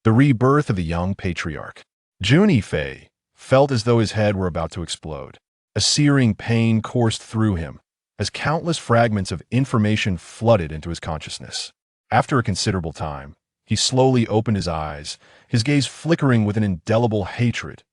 The rebirth of the young patriarch. Jun Yifei felt as though his head were about to explode. A searing pain coursed through him as countless fragments of information flooded into his consciousness. After a considerable time, he slowly opened his eyes, his gaze flickering with an indelible hatred.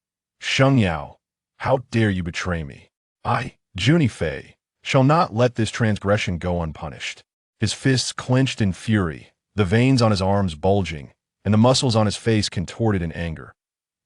Sheng Yao, how dare you betray me? I, Jun Yifei, shall not let this transgression go unpunished. His fists clenched in fury, the veins on his arms bulging, and the muscles on his face contorted in anger.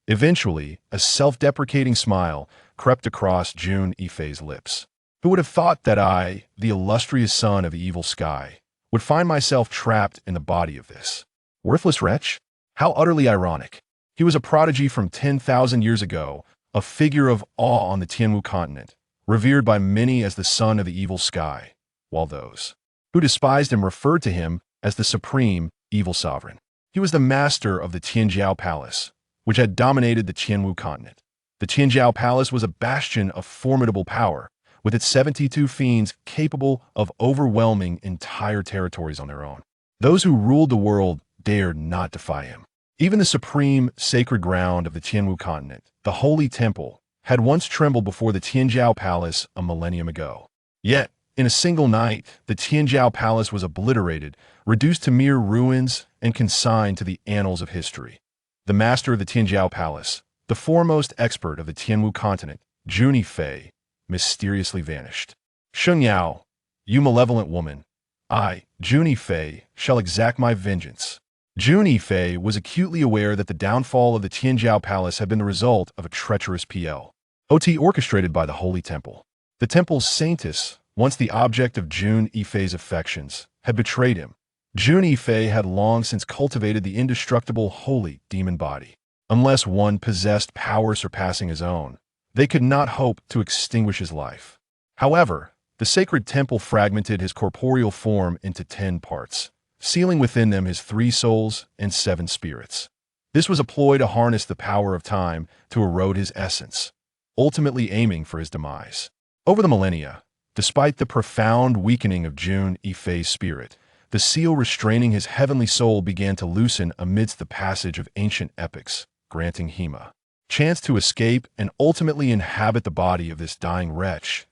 Eventually, a self-deprecating smile crept across Jun Yifei's lips. Who would have thought that I, the illustrious son of the evil sky, would find myself trapped in the body of this worthless wretch? How utterly ironic. He was a prodigy from 10,000 years ago, a figure of awe on the Tianwu continent, revered by many as the son of the evil sky, while those who despised him referred to him as the supreme evil sovereign. He was the master of the Tianjiao Palace, which had dominated the Tianwu continent. The Tianjiao Palace was a bastion of formidable power, with its 72 fiends capable of overwhelming entire territories on their own. Those who ruled the world dared not defy him. Even the supreme sacred ground of the Tianwu continent, the Holy Temple, had once trembled before the Tianjiao Palace a millennium ago. Yet, in a single night, the Tianjiao Palace was obliterated, reduced to mere ruins, and consigned to the annals of history. The master of the Tianjiao Palace, the foremost expert of the Tianwu continent, Jun Yifei, mysteriously vanished. Sheng Yao, you malevolent woman, I, Jun Yifei, shall exact my vengeance. Jun Yifei was acutely aware that the downfall of the Tianjiao Palace had been the result of a treacherous plot orchestrated by the Holy Temple. The temple's saintess, once the object of Jun Yifei's affections, had betrayed him. Jun Yifei had long since cultivated the indestructible holy demon body. Unless one possessed power surpassing his own, they could not hope to extinguish his life. However, the sacred temple fragmented his corporeal form into 10 parts, sealing within them his 3 souls and 7 spirits. This was a ploy to harness the power of time to erode his essence, ultimately aiming for his demise. Over the millennia, despite the profound weakening of Jun Yifei's spirit, the seal restraining his heavenly soul began to loosen amidst the passage of ancient epics, granting Hema chance to escape and ultimately inhabit the body of this dying wretch.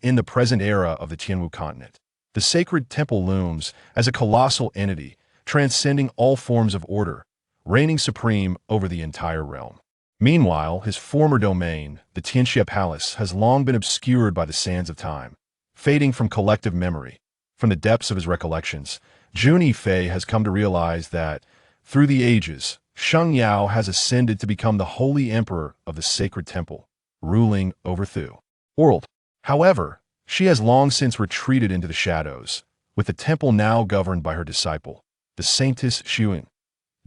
In the present era of the Tianwu continent, the sacred temple looms as a colossal entity, transcending all forms of order, reigning supreme over the entire realm. Meanwhile, his former domain, the Tian Xie Palace, has long been obscured by the sands of time, fading from collective memory. From the depths of his recollections, Jun Yifei has come to realize that, through the ages, Sheng Yao has ascended to become the holy emperor of the sacred temple, ruling over the world. However, she has long since retreated into the shadows, with the temple now governed by her disciple, the saintess Xuan,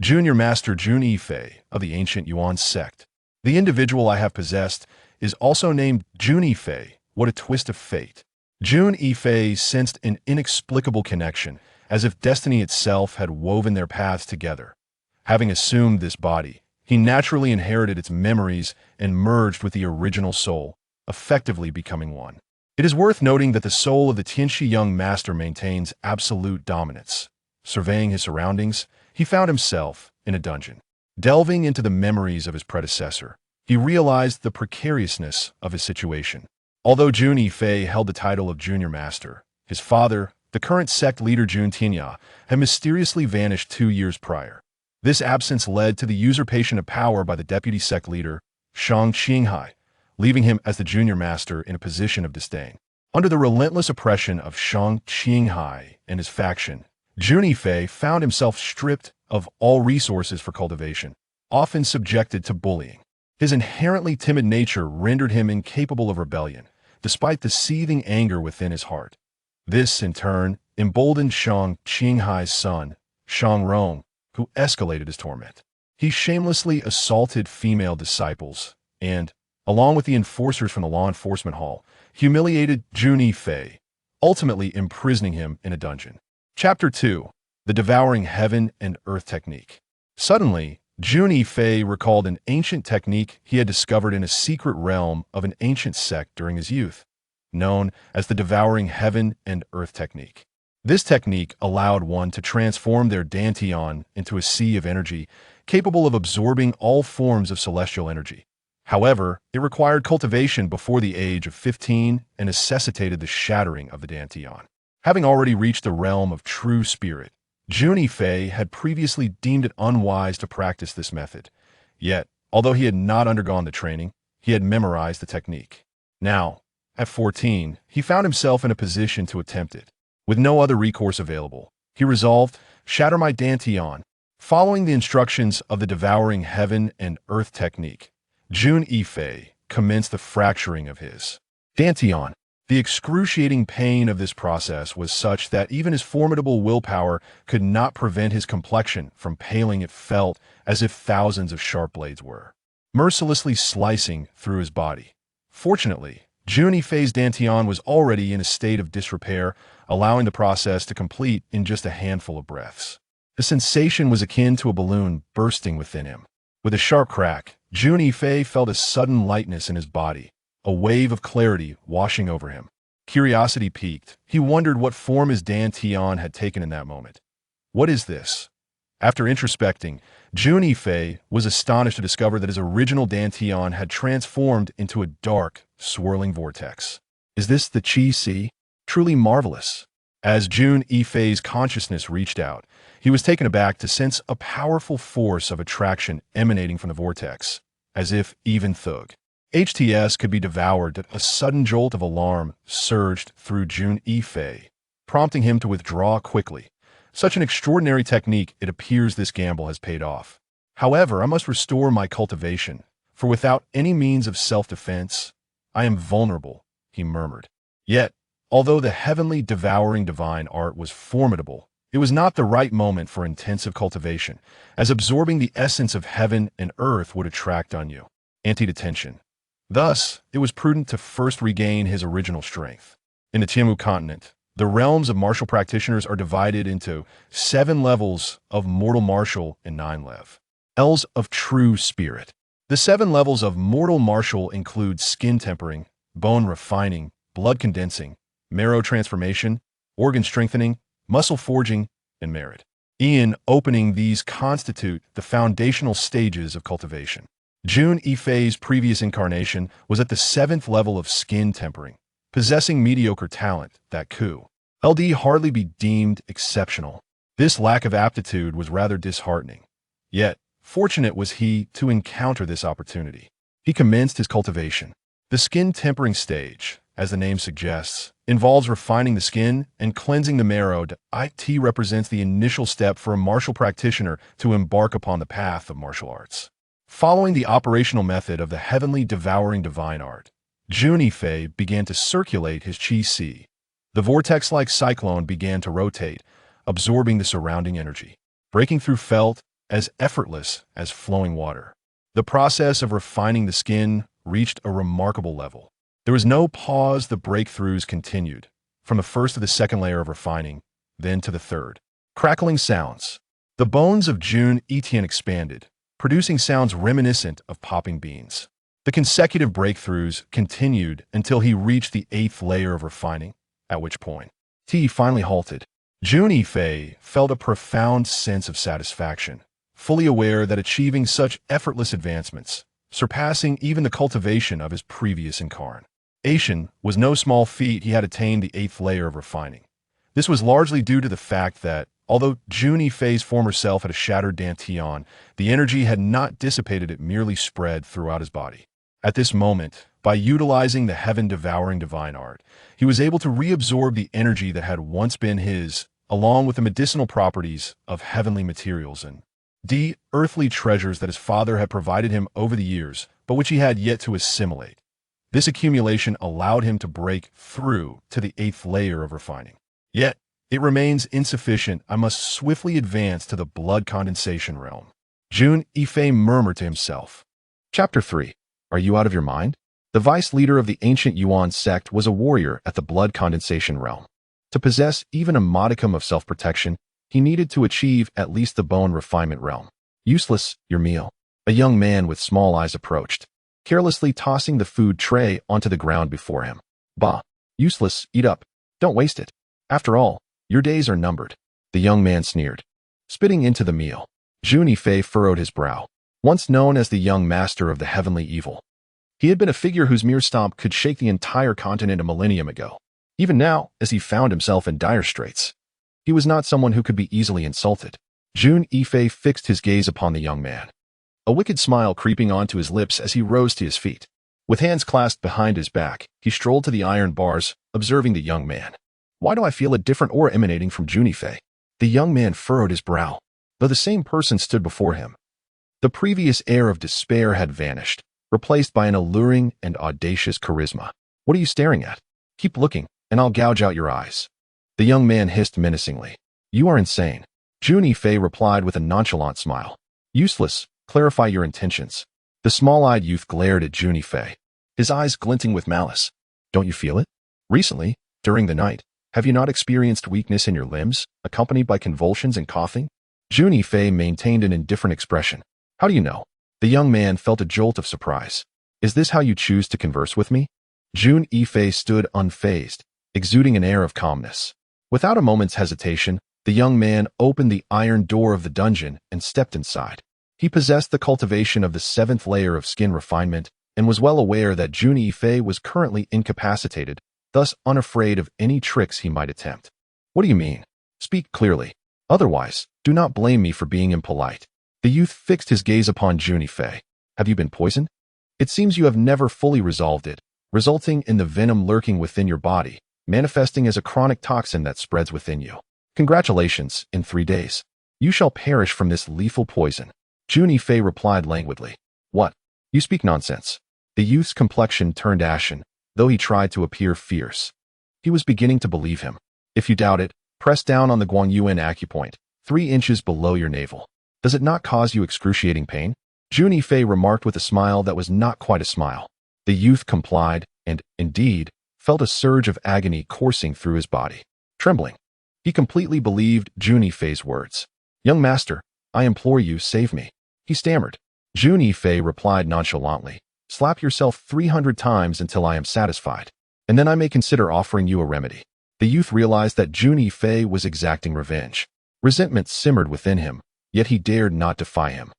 Junior Master Jun Yifei of the ancient Yuan sect. The individual I have possessed is also named Jun Yifei. What a twist of fate. Jun Yifei sensed an inexplicable connection, as if destiny itself had woven their paths together. Having assumed this body, he naturally inherited its memories and merged with the original soul, effectively becoming one. It is worth noting that the soul of the Tianxi young master maintains absolute dominance. Surveying his surroundings, he found himself in a dungeon. Delving into the memories of his predecessor, he realized the precariousness of his situation. Although Jun Yifei held the title of Junior Master, his father, the current sect leader Jun Tianya, had mysteriously vanished 2 years prior. This absence led to the usurpation of power by the deputy sect leader, Shang Qinghai, leaving him as the junior master in a position of disdain. Under the relentless oppression of Shang Qinghai and his faction, Jun Yifei found himself stripped of all resources for cultivation, often subjected to bullying. His inherently timid nature rendered him incapable of rebellion, despite the seething anger within his heart. This, in turn, emboldened Shang Qinghai's son, Shang Rong, who escalated his torment. He shamelessly assaulted female disciples and, along with the enforcers from the law enforcement hall, humiliated Jun Yifei, ultimately imprisoning him in a dungeon. Chapter 2. The Devouring Heaven and Earth Technique. Suddenly, Jun Yifei recalled an ancient technique he had discovered in a secret realm of an ancient sect during his youth, known as the Devouring Heaven and Earth Technique. This technique allowed one to transform their dantian into a sea of energy, capable of absorbing all forms of celestial energy. However, it required cultivation before the age of 15 and necessitated the shattering of the dantian. Having already reached the realm of true spirit, Jun Yifei had previously deemed it unwise to practice this method. Yet, although he had not undergone the training, he had memorized the technique. Now, at 14, he found himself in a position to attempt it. With no other recourse available, he resolved, shatter my dantian. Following the instructions of the devouring heaven and earth technique, Jun Yifei commenced the fracturing of his dantian. The excruciating pain of this process was such that even his formidable willpower could not prevent his complexion from paling. It felt as if thousands of sharp blades were mercilessly slicing through his body. Fortunately, Jun Yifei's dantian was already in a state of disrepair, allowing the process to complete in just a handful of breaths. The sensation was akin to a balloon bursting within him. With a sharp crack, Jun Yifei felt a sudden lightness in his body, a wave of clarity washing over him. Curiosity piqued. He wondered what form his dantian had taken in that moment. What is this? After introspecting, Jun Yifei was astonished to discover that his original dantian had transformed into a dark, swirling vortex. Is this the Qi Si? Truly marvelous. As Jun Yifei's consciousness reached out, he was taken aback to sense a powerful force of attraction emanating from the vortex, as if even Thug HTS could be devoured. A sudden jolt of alarm surged through Jun Yifei, prompting him to withdraw quickly. Such an extraordinary technique, it appears this gamble has paid off. However, I must restore my cultivation, for without any means of self-defense, I am vulnerable, he murmured. Yet, although the heavenly devouring divine art was formidable, it was not the right moment for intensive cultivation, as absorbing the essence of heaven and earth would attract on you anti-detention. Thus, it was prudent to first regain his original strength. In the Tianmu continent, the realms of martial practitioners are divided into 7 levels of mortal martial and 9 levels of true spirit. The 7 levels of mortal martial include skin tempering, bone refining, blood condensing, marrow transformation, organ strengthening, muscle forging, and merit. Opening these constitute the foundational stages of cultivation. Jun Yifei's previous incarnation was at the 7th level of skin tempering, possessing mediocre talent that could hardly be deemed exceptional. This lack of aptitude was rather disheartening. Yet, fortunate was he to encounter this opportunity. He commenced his cultivation. The skin tempering stage, as the name suggests, involves refining the skin and cleansing the marrow. It represents the initial step for a martial practitioner to embark upon the path of martial arts. Following the operational method of the heavenly devouring divine art, Jun Yifei began to circulate his Qi Si. The vortex-like cyclone began to rotate, absorbing the surrounding energy. Breaking through felt as effortless as flowing water. The process of refining the skin reached a remarkable level. There was no pause. The breakthroughs continued, from the first to the second layer of refining, then to the third. Crackling sounds. The bones of Jun Yifei expanded, producing sounds reminiscent of popping beans. The consecutive breakthroughs continued until he reached the 8th layer of refining, at which point he finally halted. Jun Yifei felt a profound sense of satisfaction, fully aware that achieving such effortless advancements, surpassing even the cultivation of his previous incarnation, was no small feat. He had attained the 8th layer of refining. This was largely due to the fact that, although Jun Yifei's former self had a shattered dantian, the energy had not dissipated, it merely spread throughout his body. At this moment, by utilizing the heaven-devouring divine art, he was able to reabsorb the energy that had once been his, along with the medicinal properties of heavenly materials and the earthly treasures that his father had provided him over the years, but which he had yet to assimilate. This accumulation allowed him to break through to the 8th layer of refining. Yet, it remains insufficient. I must swiftly advance to the blood condensation realm. Jun Yifei murmured to himself. Chapter 3. Are you out of your mind? The vice leader of the ancient Yuan sect was a warrior at the blood condensation realm. To possess even a modicum of self-protection, he needed to achieve at least the bone refinement realm. Useless, your meal. A young man with small eyes approached, carelessly tossing the food tray onto the ground before him. Bah. Useless, eat up. Don't waste it. After all, Your days are numbered. The young man sneered. Spitting into the meal, Jun Yifei furrowed his brow. Once known as the young master of the heavenly evil, he had been a figure whose mere stomp could shake the entire continent a millennium ago. Even now, as he found himself in dire straits, he was not someone who could be easily insulted. Jun Yifei fixed his gaze upon the young man, a wicked smile creeping onto his lips as he rose to his feet. With hands clasped behind his back, he strolled to the iron bars, observing the young man. Why do I feel a different aura emanating from Jun Yifei? The young man furrowed his brow, though the same person stood before him. The previous air of despair had vanished, replaced by an alluring and audacious charisma. What are you staring at? Keep looking, and I'll gouge out your eyes. The young man hissed menacingly. You are insane. Jun Yifei replied with a nonchalant smile. Useless. Clarify your intentions. The small-eyed youth glared at Jun Yifei, his eyes glinting with malice. Don't you feel it? Recently, during the night, have you not experienced weakness in your limbs, accompanied by convulsions and coughing? Jun Yifei maintained an indifferent expression. How do you know? The young man felt a jolt of surprise. Is this how you choose to converse with me? Jun Yifei stood unfazed, exuding an air of calmness. Without a moment's hesitation, the young man opened the iron door of the dungeon and stepped inside. He possessed the cultivation of the 7th layer of skin refinement and was well aware that Jun Yifei was currently incapacitated, thus unafraid of any tricks he might attempt. What do you mean? Speak clearly. Otherwise, do not blame me for being impolite. The youth fixed his gaze upon Jun Yifei. Have you been poisoned? It seems you have never fully resolved it, resulting in the venom lurking within your body, manifesting as a chronic toxin that spreads within you. Congratulations, in 3 days. You shall perish from this lethal poison. Jun Yifei replied languidly. What? You speak nonsense. The youth's complexion turned ashen, though he tried to appear fierce. He was beginning to believe him. If you doubt it, press down on the Guangyuan acupoint, 3 inches below your navel. Does it not cause you excruciating pain? Jun Yifei remarked with a smile that was not quite a smile. The youth complied, and, indeed, felt a surge of agony coursing through his body. Trembling, he completely believed Jun Yifei's words. Young master, I implore you, save me. He stammered. Jun Yifei replied nonchalantly. Slap yourself 300 times until I am satisfied, and then I may consider offering you a remedy. The youth realized that Jun Yifei was exacting revenge. Resentment simmered within him, yet he dared not defy him.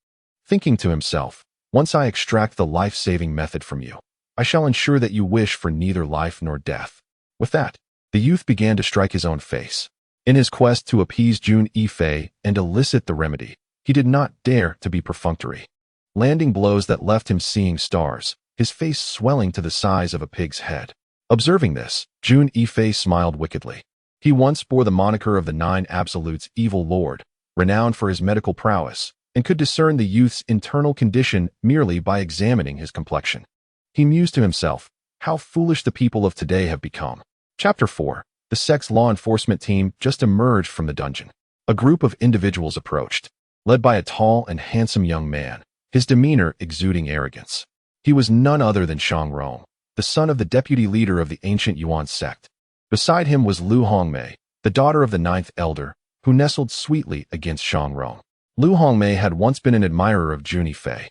Thinking to himself, once I extract the life-saving method from you, I shall ensure that you wish for neither life nor death. With that, the youth began to strike his own face. In his quest to appease Jun Yifei and elicit the remedy, he did not dare to be perfunctory, landing blows that left him seeing stars, his face swelling to the size of a pig's head. Observing this, Jun Yifei smiled wickedly. He once bore the moniker of the 9 Absolutes Evil Lord, renowned for his medical prowess, and could discern the youth's internal condition merely by examining his complexion. He mused to himself, how foolish the people of today have become. Chapter 4. The sect's law enforcement team just emerged from the dungeon. A group of individuals approached, led by a tall and handsome young man, his demeanor exuding arrogance. He was none other than Shang Rong, the son of the deputy leader of the ancient Yuan sect. Beside him was Lu Hongmei, the daughter of the 9th elder, who nestled sweetly against Shang Rong. Lu Hongmei had once been an admirer of Jun Yifei,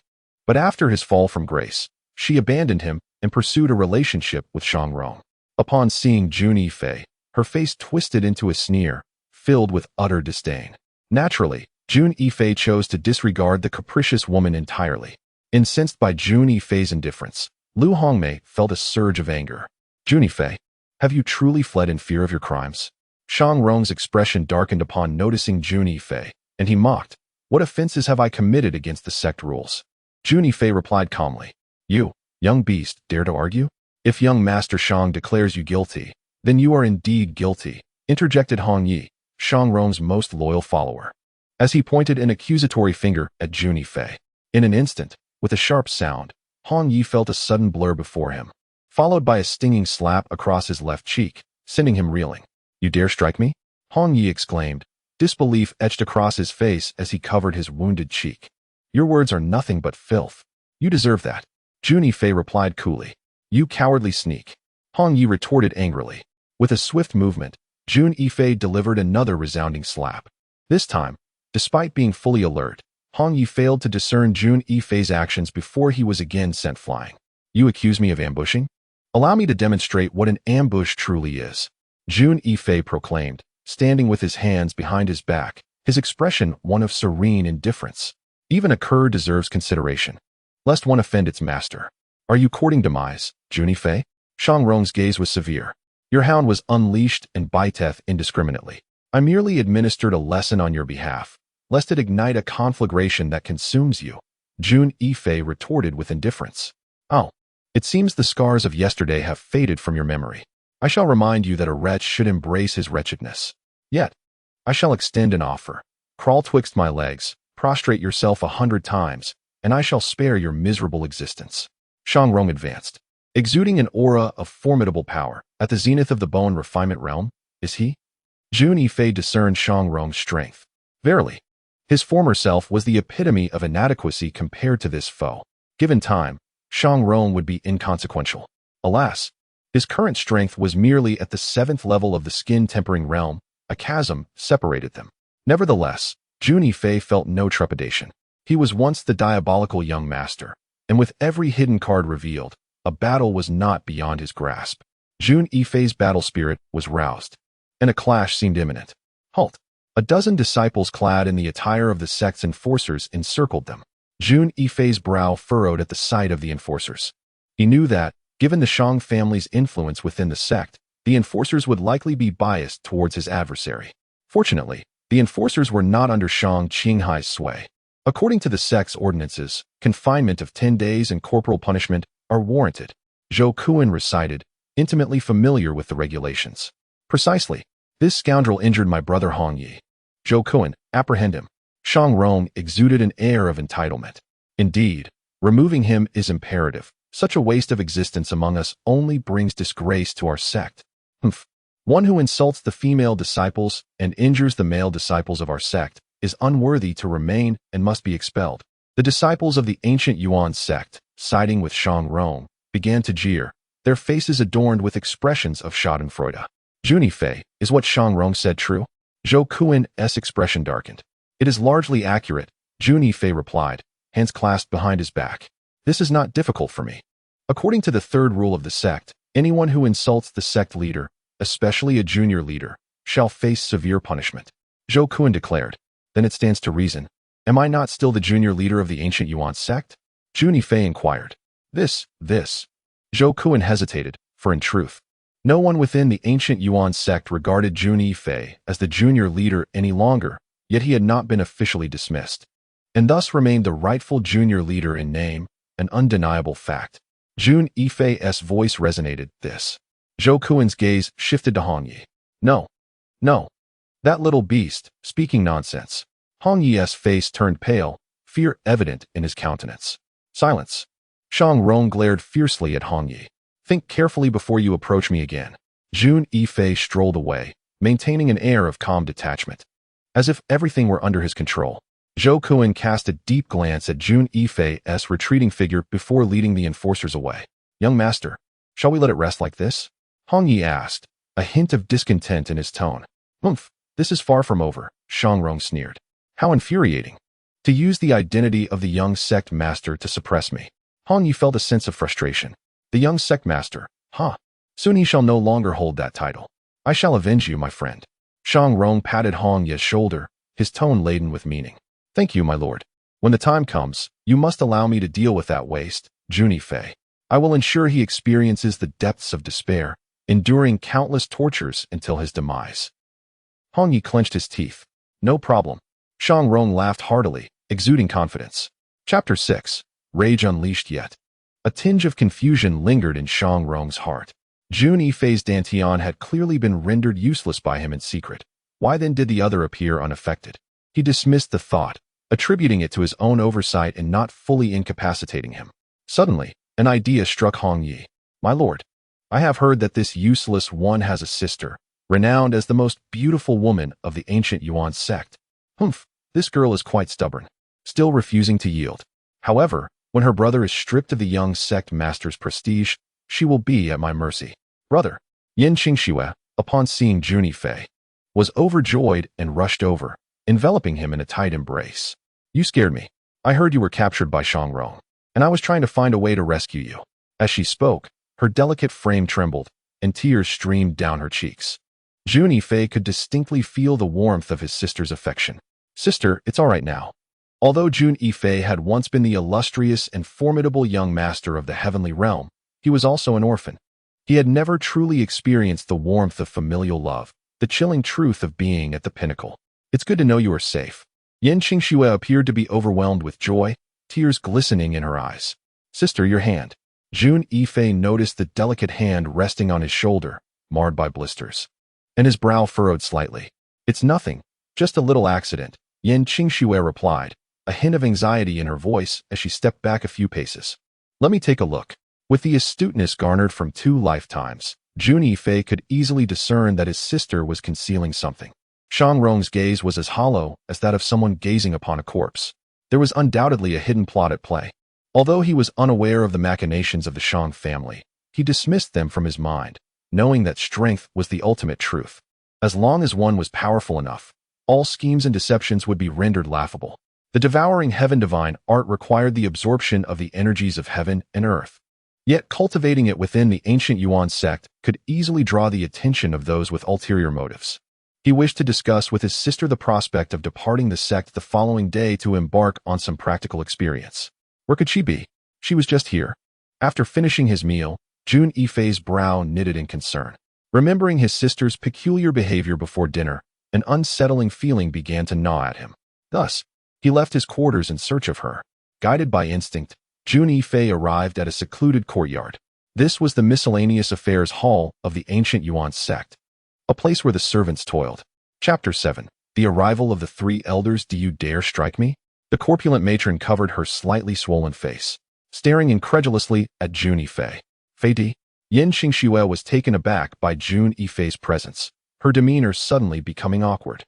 but after his fall from grace, she abandoned him and pursued a relationship with Shang Rong. Upon seeing Jun Yifei, her face twisted into a sneer, filled with utter disdain. Naturally, Jun Yifei chose to disregard the capricious woman entirely. Incensed by Jun Yifei's indifference, Lu Hongmei felt a surge of anger. Jun Yifei, have you truly fled in fear of your crimes? Shang Rong's expression darkened upon noticing Jun Yifei, and he mocked. What offenses have I committed against the sect rules? Jun Yifei replied calmly. You, young beast, dare to argue? If young Master Shang declares you guilty, then you are indeed guilty, interjected Hong Yi, Shang Rong's most loyal follower, as he pointed an accusatory finger at Jun Yifei. In an instant, with a sharp sound, Hong Yi felt a sudden blur before him, followed by a stinging slap across his left cheek, sending him reeling. You dare strike me? Hong Yi exclaimed, disbelief etched across his face as he covered his wounded cheek. Your words are nothing but filth. You deserve that. Jun Yifei replied coolly. You cowardly sneak. Hong Yi retorted angrily. With a swift movement, Jun Yifei delivered another resounding slap. This time, despite being fully alert, Hong Yi failed to discern Jun Yifei's actions before he was again sent flying. You accuse me of ambushing? Allow me to demonstrate what an ambush truly is. Jun Yifei proclaimed, standing with his hands behind his back, his expression one of serene indifference. Even a cur deserves consideration, lest one offend its master. Are you courting demise, Jun Yifei? Shang Rong's gaze was severe. Your hound was unleashed and biteth indiscriminately. I merely administered a lesson on your behalf, lest it ignite a conflagration that consumes you. Jun Yifei retorted with indifference. Oh, it seems the scars of yesterday have faded from your memory. I shall remind you that a wretch should embrace his wretchedness. Yet, I shall extend an offer. Crawl twixt my legs, prostrate yourself 100 times, and I shall spare your miserable existence. Shang Rong advanced, exuding an aura of formidable power. At the zenith of the bone refinement realm, is he? Jun Yifei discerned Shang Rong's strength. Verily, his former self was the epitome of inadequacy compared to this foe. Given time, Shang Rong would be inconsequential. Alas, his current strength was merely at the 7th level of the skin-tempering realm. A chasm separated them. Nevertheless, Jun Yifei felt no trepidation. He was once the diabolical young master, and with every hidden card revealed, a battle was not beyond his grasp. Jun Yifei's battle spirit was roused, and a clash seemed imminent. Halt! A dozen disciples clad in the attire of the sect's enforcers encircled them. Jun Yifei's brow furrowed at the sight of the enforcers. He knew that, given the Shang family's influence within the sect, the enforcers would likely be biased towards his adversary. Fortunately, the enforcers were not under Shang Qinghai's sway. According to the sect's ordinances, confinement of 10 days and corporal punishment are warranted. Zhou Kuan recited, intimately familiar with the regulations. Precisely. This scoundrel injured my brother Hong Yi. Zhou Kuan, apprehend him. Shang Rong exuded an air of entitlement. Indeed, removing him is imperative. Such a waste of existence among us only brings disgrace to our sect. Humph. One who insults the female disciples and injures the male disciples of our sect is unworthy to remain and must be expelled. The disciples of the ancient Yuan sect, siding with Shang Rong, began to jeer, their faces adorned with expressions of schadenfreude. Jun Yifei, is what Shang Rong said true? Zhou Kuan's expression darkened. It is largely accurate, Jun Yifei replied, hands clasped behind his back. This is not difficult for me. According to the 3rd rule of the sect, anyone who insults the sect leader, especially a junior leader, shall face severe punishment. Zhou Kuan declared. Then it stands to reason. Am I not still the junior leader of the ancient Yuan sect? Jun Yifei inquired. This. Zhou Kuan hesitated, for in truth, no one within the ancient Yuan sect regarded Jun Yifei as the junior leader any longer, yet he had not been officially dismissed, and thus remained the rightful junior leader in name, an undeniable fact. Jun Yifei's voice resonated, this. Zhou Kuan's gaze shifted to Hong Yi. No. That little beast, speaking nonsense. Hong Yi's face turned pale, fear evident in his countenance. Silence. Shang Rong glared fiercely at Hong Yi. Think carefully before you approach me again. Jun Yifei strolled away, maintaining an air of calm detachment, as if everything were under his control. Zhou Kuan cast a deep glance at Jun Yifei's retreating figure before leading the enforcers away. Young master, shall we let it rest like this? Hong Yi asked, a hint of discontent in his tone. Humph, this is far from over, Shang Rong sneered. How infuriating. To use the identity of the young sect master to suppress me. Hong Yi felt a sense of frustration. The young sect master, Soon he shall no longer hold that title. I shall avenge you, my friend. Shang Rong patted Hong Yi's shoulder, his tone laden with meaning. Thank you, my lord. When the time comes, you must allow me to deal with that waste, Jun Yifei. I will ensure he experiences the depths of despair, enduring countless tortures until his demise. Hong Yi clenched his teeth. No problem. Shang Rong laughed heartily, exuding confidence. Chapter 6. Rage unleashed yet. A tinge of confusion lingered in Shang Rong's heart. Jun Yifei's dantian had clearly been rendered useless by him in secret. Why then did the other appear unaffected? He dismissed the thought, attributing it to his own oversight and not fully incapacitating him. Suddenly, an idea struck Hong Yi. My lord, I have heard that this useless one has a sister, renowned as the most beautiful woman of the ancient Yuan sect. Humph, this girl is quite stubborn, still refusing to yield. However, when her brother is stripped of the young sect master's prestige, she will be at my mercy. Brother, Yin Qingxue, upon seeing Jun Yifei, was overjoyed and rushed over, enveloping him in a tight embrace. You scared me. I heard you were captured by Shang Rong, and I was trying to find a way to rescue you. As she spoke, her delicate frame trembled, and tears streamed down her cheeks. Jun Yifei could distinctly feel the warmth of his sister's affection. Sister, it's all right now. Although Jun Yifei had once been the illustrious and formidable young master of the heavenly realm, he was also an orphan. He had never truly experienced the warmth of familial love, the chilling truth of being at the pinnacle. It's good to know you are safe. Yan Qingxue appeared to be overwhelmed with joy, tears glistening in her eyes. Sister, your hand. Jun Yifei noticed the delicate hand resting on his shoulder, marred by blisters. And his brow furrowed slightly. It's nothing, just a little accident, Yan Qingxue replied, a hint of anxiety in her voice as she stepped back a few paces. Let me take a look. With the astuteness garnered from 2 lifetimes, Jun Yifei could easily discern that his sister was concealing something. Shang Rong's gaze was as hollow as that of someone gazing upon a corpse. There was undoubtedly a hidden plot at play. Although he was unaware of the machinations of the Shang family, he dismissed them from his mind, knowing that strength was the ultimate truth. As long as one was powerful enough, all schemes and deceptions would be rendered laughable. The devouring heaven divine art required the absorption of the energies of heaven and earth. Yet cultivating it within the ancient Yuan sect could easily draw the attention of those with ulterior motives. He wished to discuss with his sister the prospect of departing the sect the following day to embark on some practical experience. Where could she be? She was just here. After finishing his meal, Jun Yifei's brow knitted in concern. Remembering his sister's peculiar behavior before dinner, an unsettling feeling began to gnaw at him. Thus, he left his quarters in search of her. Guided by instinct, Jun Yifei arrived at a secluded courtyard. This was the miscellaneous affairs hall of the ancient Yuan sect, a place where the servants toiled. Chapter 7. The arrival of the 3 elders. Do you dare strike me? The corpulent matron covered her slightly swollen face, staring incredulously at Jun Yifei. Fei Di? Yan Qingxue was taken aback by Jun Yifei's presence, her demeanor suddenly becoming awkward.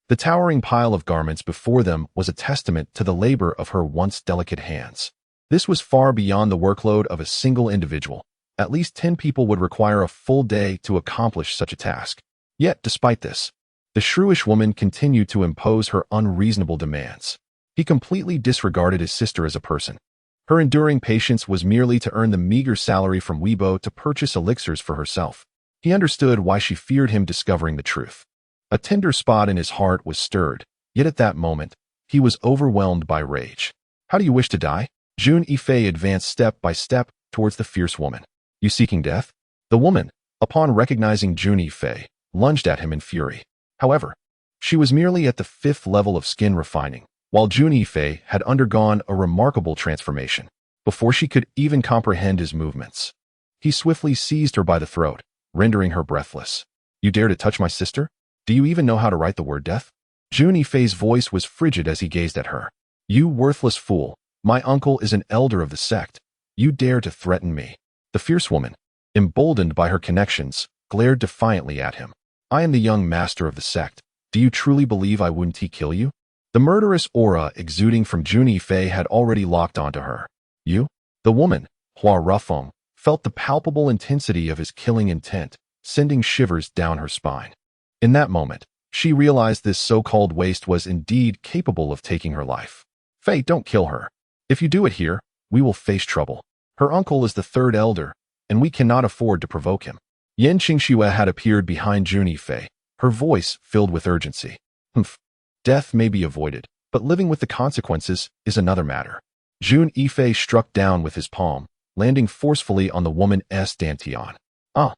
The towering pile of garments before them was a testament to the labor of her once delicate hands. This was far beyond the workload of a single individual. At least 10 people would require a full day to accomplish such a task. Yet, despite this, the shrewish woman continued to impose her unreasonable demands. He completely disregarded his sister as a person. Her enduring patience was merely to earn the meager salary from Weibo to purchase elixirs for herself. He understood why she feared him discovering the truth. A tender spot in his heart was stirred, yet at that moment, he was overwhelmed by rage. How do you wish to die? Jun Yifei advanced step by step towards the fierce woman. You seeking death? The woman, upon recognizing Jun Yifei, lunged at him in fury. However, she was merely at the 5th level of skin refining, while Jun Yifei had undergone a remarkable transformation. Before she could even comprehend his movements, he swiftly seized her by the throat, rendering her breathless. You dare to touch my sister? Do you even know how to write the word death? Jun Yifei's voice was frigid as he gazed at her. You worthless fool, my uncle is an elder of the sect. You dare to threaten me. The fierce woman, emboldened by her connections, glared defiantly at him. I am the young master of the sect. Do you truly believe I wouldn't kill you? The murderous aura exuding from Jun Yifei had already locked onto her. You? The woman, Hua Rufeng, felt the palpable intensity of his killing intent, sending shivers down her spine. In that moment, she realized this so-called waste was indeed capable of taking her life. Fei, don't kill her. If you do it here, we will face trouble. Her uncle is the 3rd elder, and we cannot afford to provoke him. Yan Qingxue had appeared behind Jun Yifei, her voice filled with urgency. Death may be avoided, but living with the consequences is another matter. Jun Yifei struck down with his palm, landing forcefully on the woman's dantian. Ah!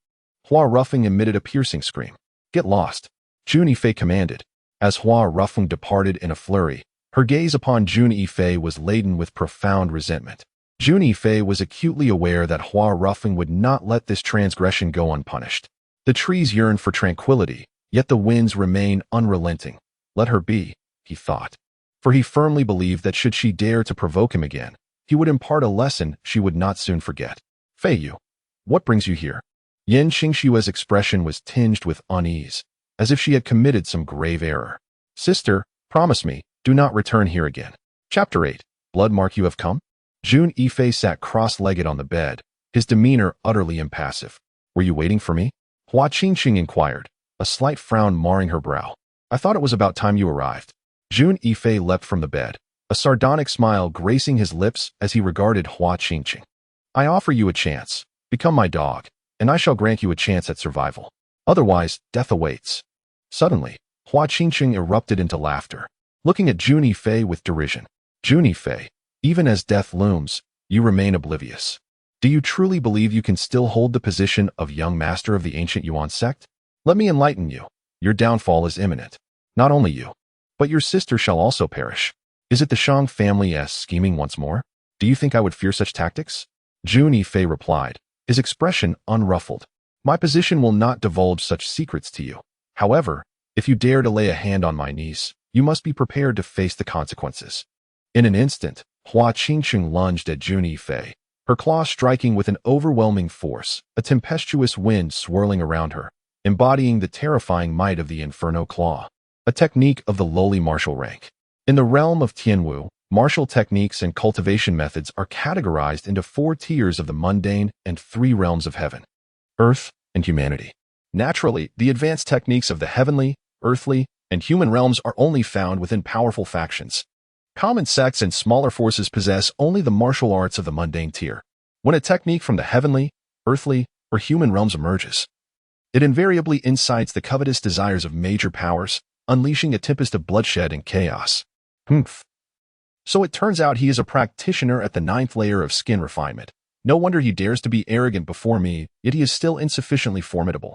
Hua Rufeng emitted a piercing scream. Get lost, Jun Yifei commanded. As Hua Rufeng departed in a flurry, her gaze upon Jun Yifei was laden with profound resentment. Jun Yifei was acutely aware that Hua Rufeng would not let this transgression go unpunished. The trees yearned for tranquility, yet the winds remain unrelenting. Let her be, he thought. For he firmly believed that should she dare to provoke him again, he would impart a lesson she would not soon forget. Fei Yu, what brings you here? Yan Qingxue's expression was tinged with unease, as if she had committed some grave error. Sister, promise me, do not return here again. Chapter 8. Blood mark you have come? Jun Yifei sat cross-legged on the bed, his demeanor utterly impassive. Were you waiting for me? Hua Qingxing inquired, a slight frown marring her brow. I thought it was about time you arrived. Jun Yifei leapt from the bed, a sardonic smile gracing his lips as he regarded Hua Qingxing. I offer you a chance. Become my dog, and I shall grant you a chance at survival. Otherwise, death awaits. Suddenly, Hua Qingqing erupted into laughter, looking at Jun Yifei with derision. Jun Yifei, even as death looms, you remain oblivious. Do you truly believe you can still hold the position of young master of the ancient Yuan sect? Let me enlighten you. Your downfall is imminent. Not only you, but your sister shall also perish. Is it the Shang family's scheming once more? Do you think I would fear such tactics? Jun Yifei replied, his expression unruffled. My position will not divulge such secrets to you. However, if you dare to lay a hand on my niece, you must be prepared to face the consequences. In an instant, Hua Qingqing lunged at Jun Yifei, her claw striking with an overwhelming force, a tempestuous wind swirling around her, embodying the terrifying might of the Inferno Claw, a technique of the lowly martial rank. In the realm of Tianwu, martial techniques and cultivation methods are categorized into 4 tiers of the mundane and 3 realms of heaven, earth, and humanity. Naturally, the advanced techniques of the heavenly, earthly, and human realms are only found within powerful factions. Common sects and smaller forces possess only the martial arts of the mundane tier. When a technique from the heavenly, earthly, or human realms emerges, it invariably incites the covetous desires of major powers, unleashing a tempest of bloodshed and chaos. So it turns out he is a practitioner at the 9th layer of skin refinement. No wonder he dares to be arrogant before me, yet he is still insufficiently formidable.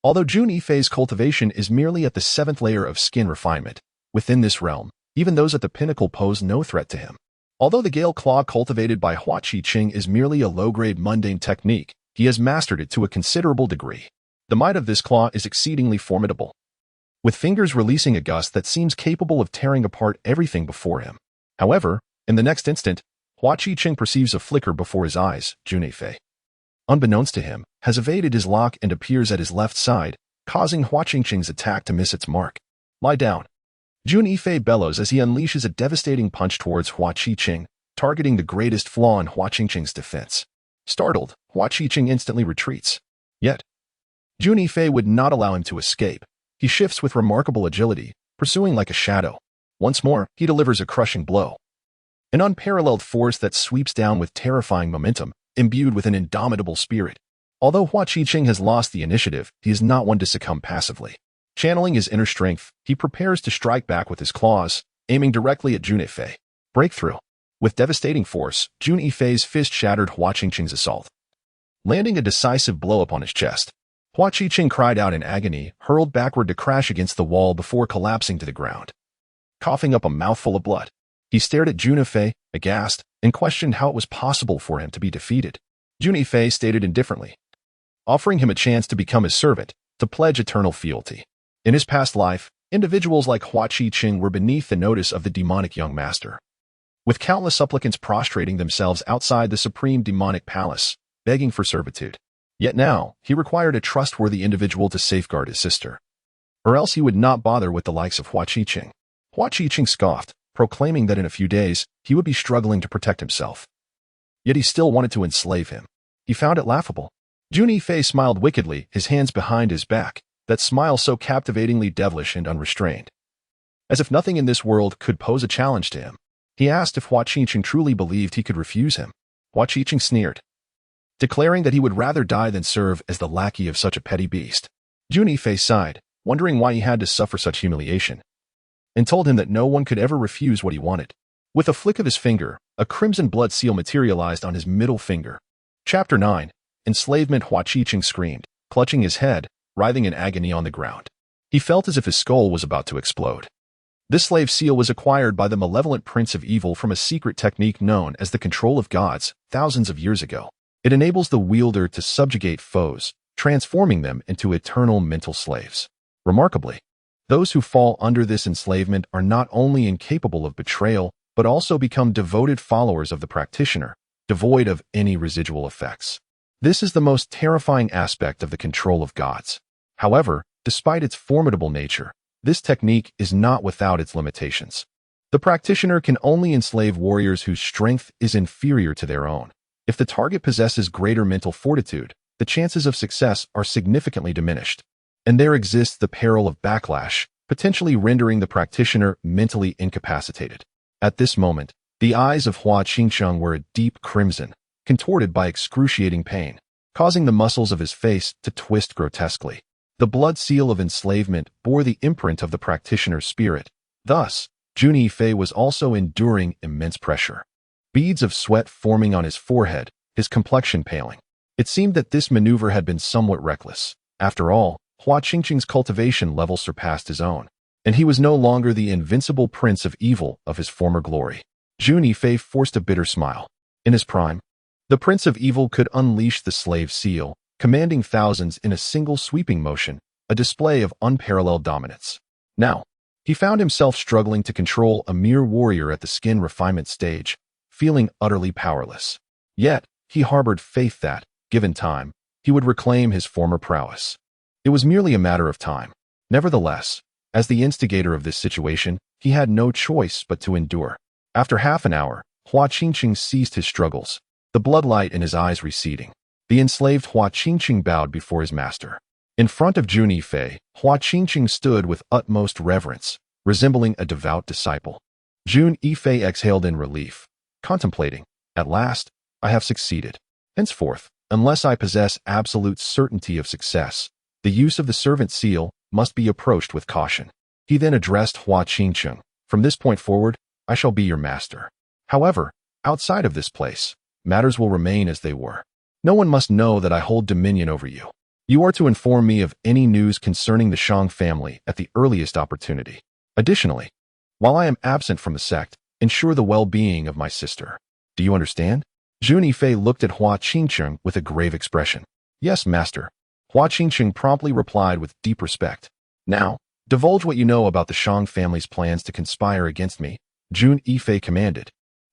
Although Jun Yifei's cultivation is merely at the 7th layer of skin refinement, within this realm, even those at the pinnacle pose no threat to him. Although the Gale Claw cultivated by Hua Qingqing is merely a low-grade mundane technique, he has mastered it to a considerable degree. The might of this claw is exceedingly formidable, with fingers releasing a gust that seems capable of tearing apart everything before him. However, in the next instant, Hua Qingqing perceives a flicker before his eyes. Jun Yifei, unbeknownst to him, has evaded his lock and appears at his left side, causing Hua Qingqing's attack to miss its mark. Lie down. Jun Yifei bellows as he unleashes a devastating punch towards Hua Qingqing, targeting the greatest flaw in Hua Qingqing's defense. Startled, Hua Qingqing instantly retreats. Yet, Jun Yifei would not allow him to escape. He shifts with remarkable agility, pursuing like a shadow. Once more, he delivers a crushing blow. An unparalleled force that sweeps down with terrifying momentum, imbued with an indomitable spirit. Although Hua Qingqing has lost the initiative, he is not one to succumb passively. Channeling his inner strength, he prepares to strike back with his claws, aiming directly at Jun Yifei. Breakthrough. With devastating force, Jun Yifei's fist shattered Hua Qingqing's assault, landing a decisive blow upon his chest. Hua Qingqing cried out in agony, hurled backward to crash against the wall before collapsing to the ground. Coughing up a mouthful of blood, he stared at Jun Yifei, aghast, and questioned how it was possible for him to be defeated. Jun Yifei stated indifferently, offering him a chance to become his servant, to pledge eternal fealty. In his past life, individuals like Hua Qingqing were beneath the notice of the demonic young master, with countless supplicants prostrating themselves outside the supreme demonic palace, begging for servitude. Yet now, he required a trustworthy individual to safeguard his sister, or else he would not bother with the likes of Hua Qingqing. Hua Qingqing scoffed, proclaiming that in a few days, he would be struggling to protect himself. Yet he still wanted to enslave him. He found it laughable. Jun Yifei smiled wickedly, his hands behind his back, that smile so captivatingly devilish and unrestrained. As if nothing in this world could pose a challenge to him. He asked if Hua Qingqing truly believed he could refuse him. Hua Qingqing sneered, declaring that he would rather die than serve as the lackey of such a petty beast. Jun Yifei sighed, wondering why he had to suffer such humiliation, and told him that no one could ever refuse what he wanted. With a flick of his finger, a crimson blood seal materialized on his middle finger. Chapter 9. Enslavement. Hua Qingqing screamed, clutching his head, writhing in agony on the ground. He felt as if his skull was about to explode. This slave seal was acquired by the malevolent prince of evil from a secret technique known as the control of gods, thousands of years ago. It enables the wielder to subjugate foes, transforming them into eternal mental slaves. Remarkably, those who fall under this enslavement are not only incapable of betrayal, but also become devoted followers of the practitioner, devoid of any residual effects. This is the most terrifying aspect of the control of gods. However, despite its formidable nature, this technique is not without its limitations. The practitioner can only enslave warriors whose strength is inferior to their own. If the target possesses greater mental fortitude, the chances of success are significantly diminished. And there exists the peril of backlash, potentially rendering the practitioner mentally incapacitated. At this moment, the eyes of Hua Qingqing were a deep crimson, contorted by excruciating pain, causing the muscles of his face to twist grotesquely. The blood seal of enslavement bore the imprint of the practitioner's spirit. Thus, Jun Yifei was also enduring immense pressure. Beads of sweat forming on his forehead, his complexion paling. It seemed that this maneuver had been somewhat reckless. After all, Hua Qingqing's cultivation level surpassed his own, and he was no longer the invincible prince of evil of his former glory. Jun Yifei forced a bitter smile. In his prime, the prince of evil could unleash the slave seal, commanding thousands in a single sweeping motion, a display of unparalleled dominance. Now, he found himself struggling to control a mere warrior at the skin refinement stage, feeling utterly powerless. Yet, he harbored faith that, given time, he would reclaim his former prowess. It was merely a matter of time. Nevertheless, as the instigator of this situation, he had no choice but to endure. After half an hour, Hua Qingqing ceased his struggles, the bloodlight in his eyes receding. The enslaved Hua Qingqing bowed before his master. In front of Jun Yifei, Hua Qingqing stood with utmost reverence, resembling a devout disciple. Jun Yifei exhaled in relief, contemplating, "At last, I have succeeded. Henceforth, unless I possess absolute certainty of success, the use of the servant seal must be approached with caution." He then addressed Hua Qingqing. "From this point forward, I shall be your master. However, outside of this place, matters will remain as they were. No one must know that I hold dominion over you. You are to inform me of any news concerning the Shang family at the earliest opportunity. Additionally, while I am absent from the sect, ensure the well-being of my sister. Do you understand?" Jun Yifei looked at Hua Qingqing with a grave expression. "Yes, master." Hua Qingqing promptly replied with deep respect. "Now, divulge what you know about the Shang family's plans to conspire against me," Jun Yifei commanded,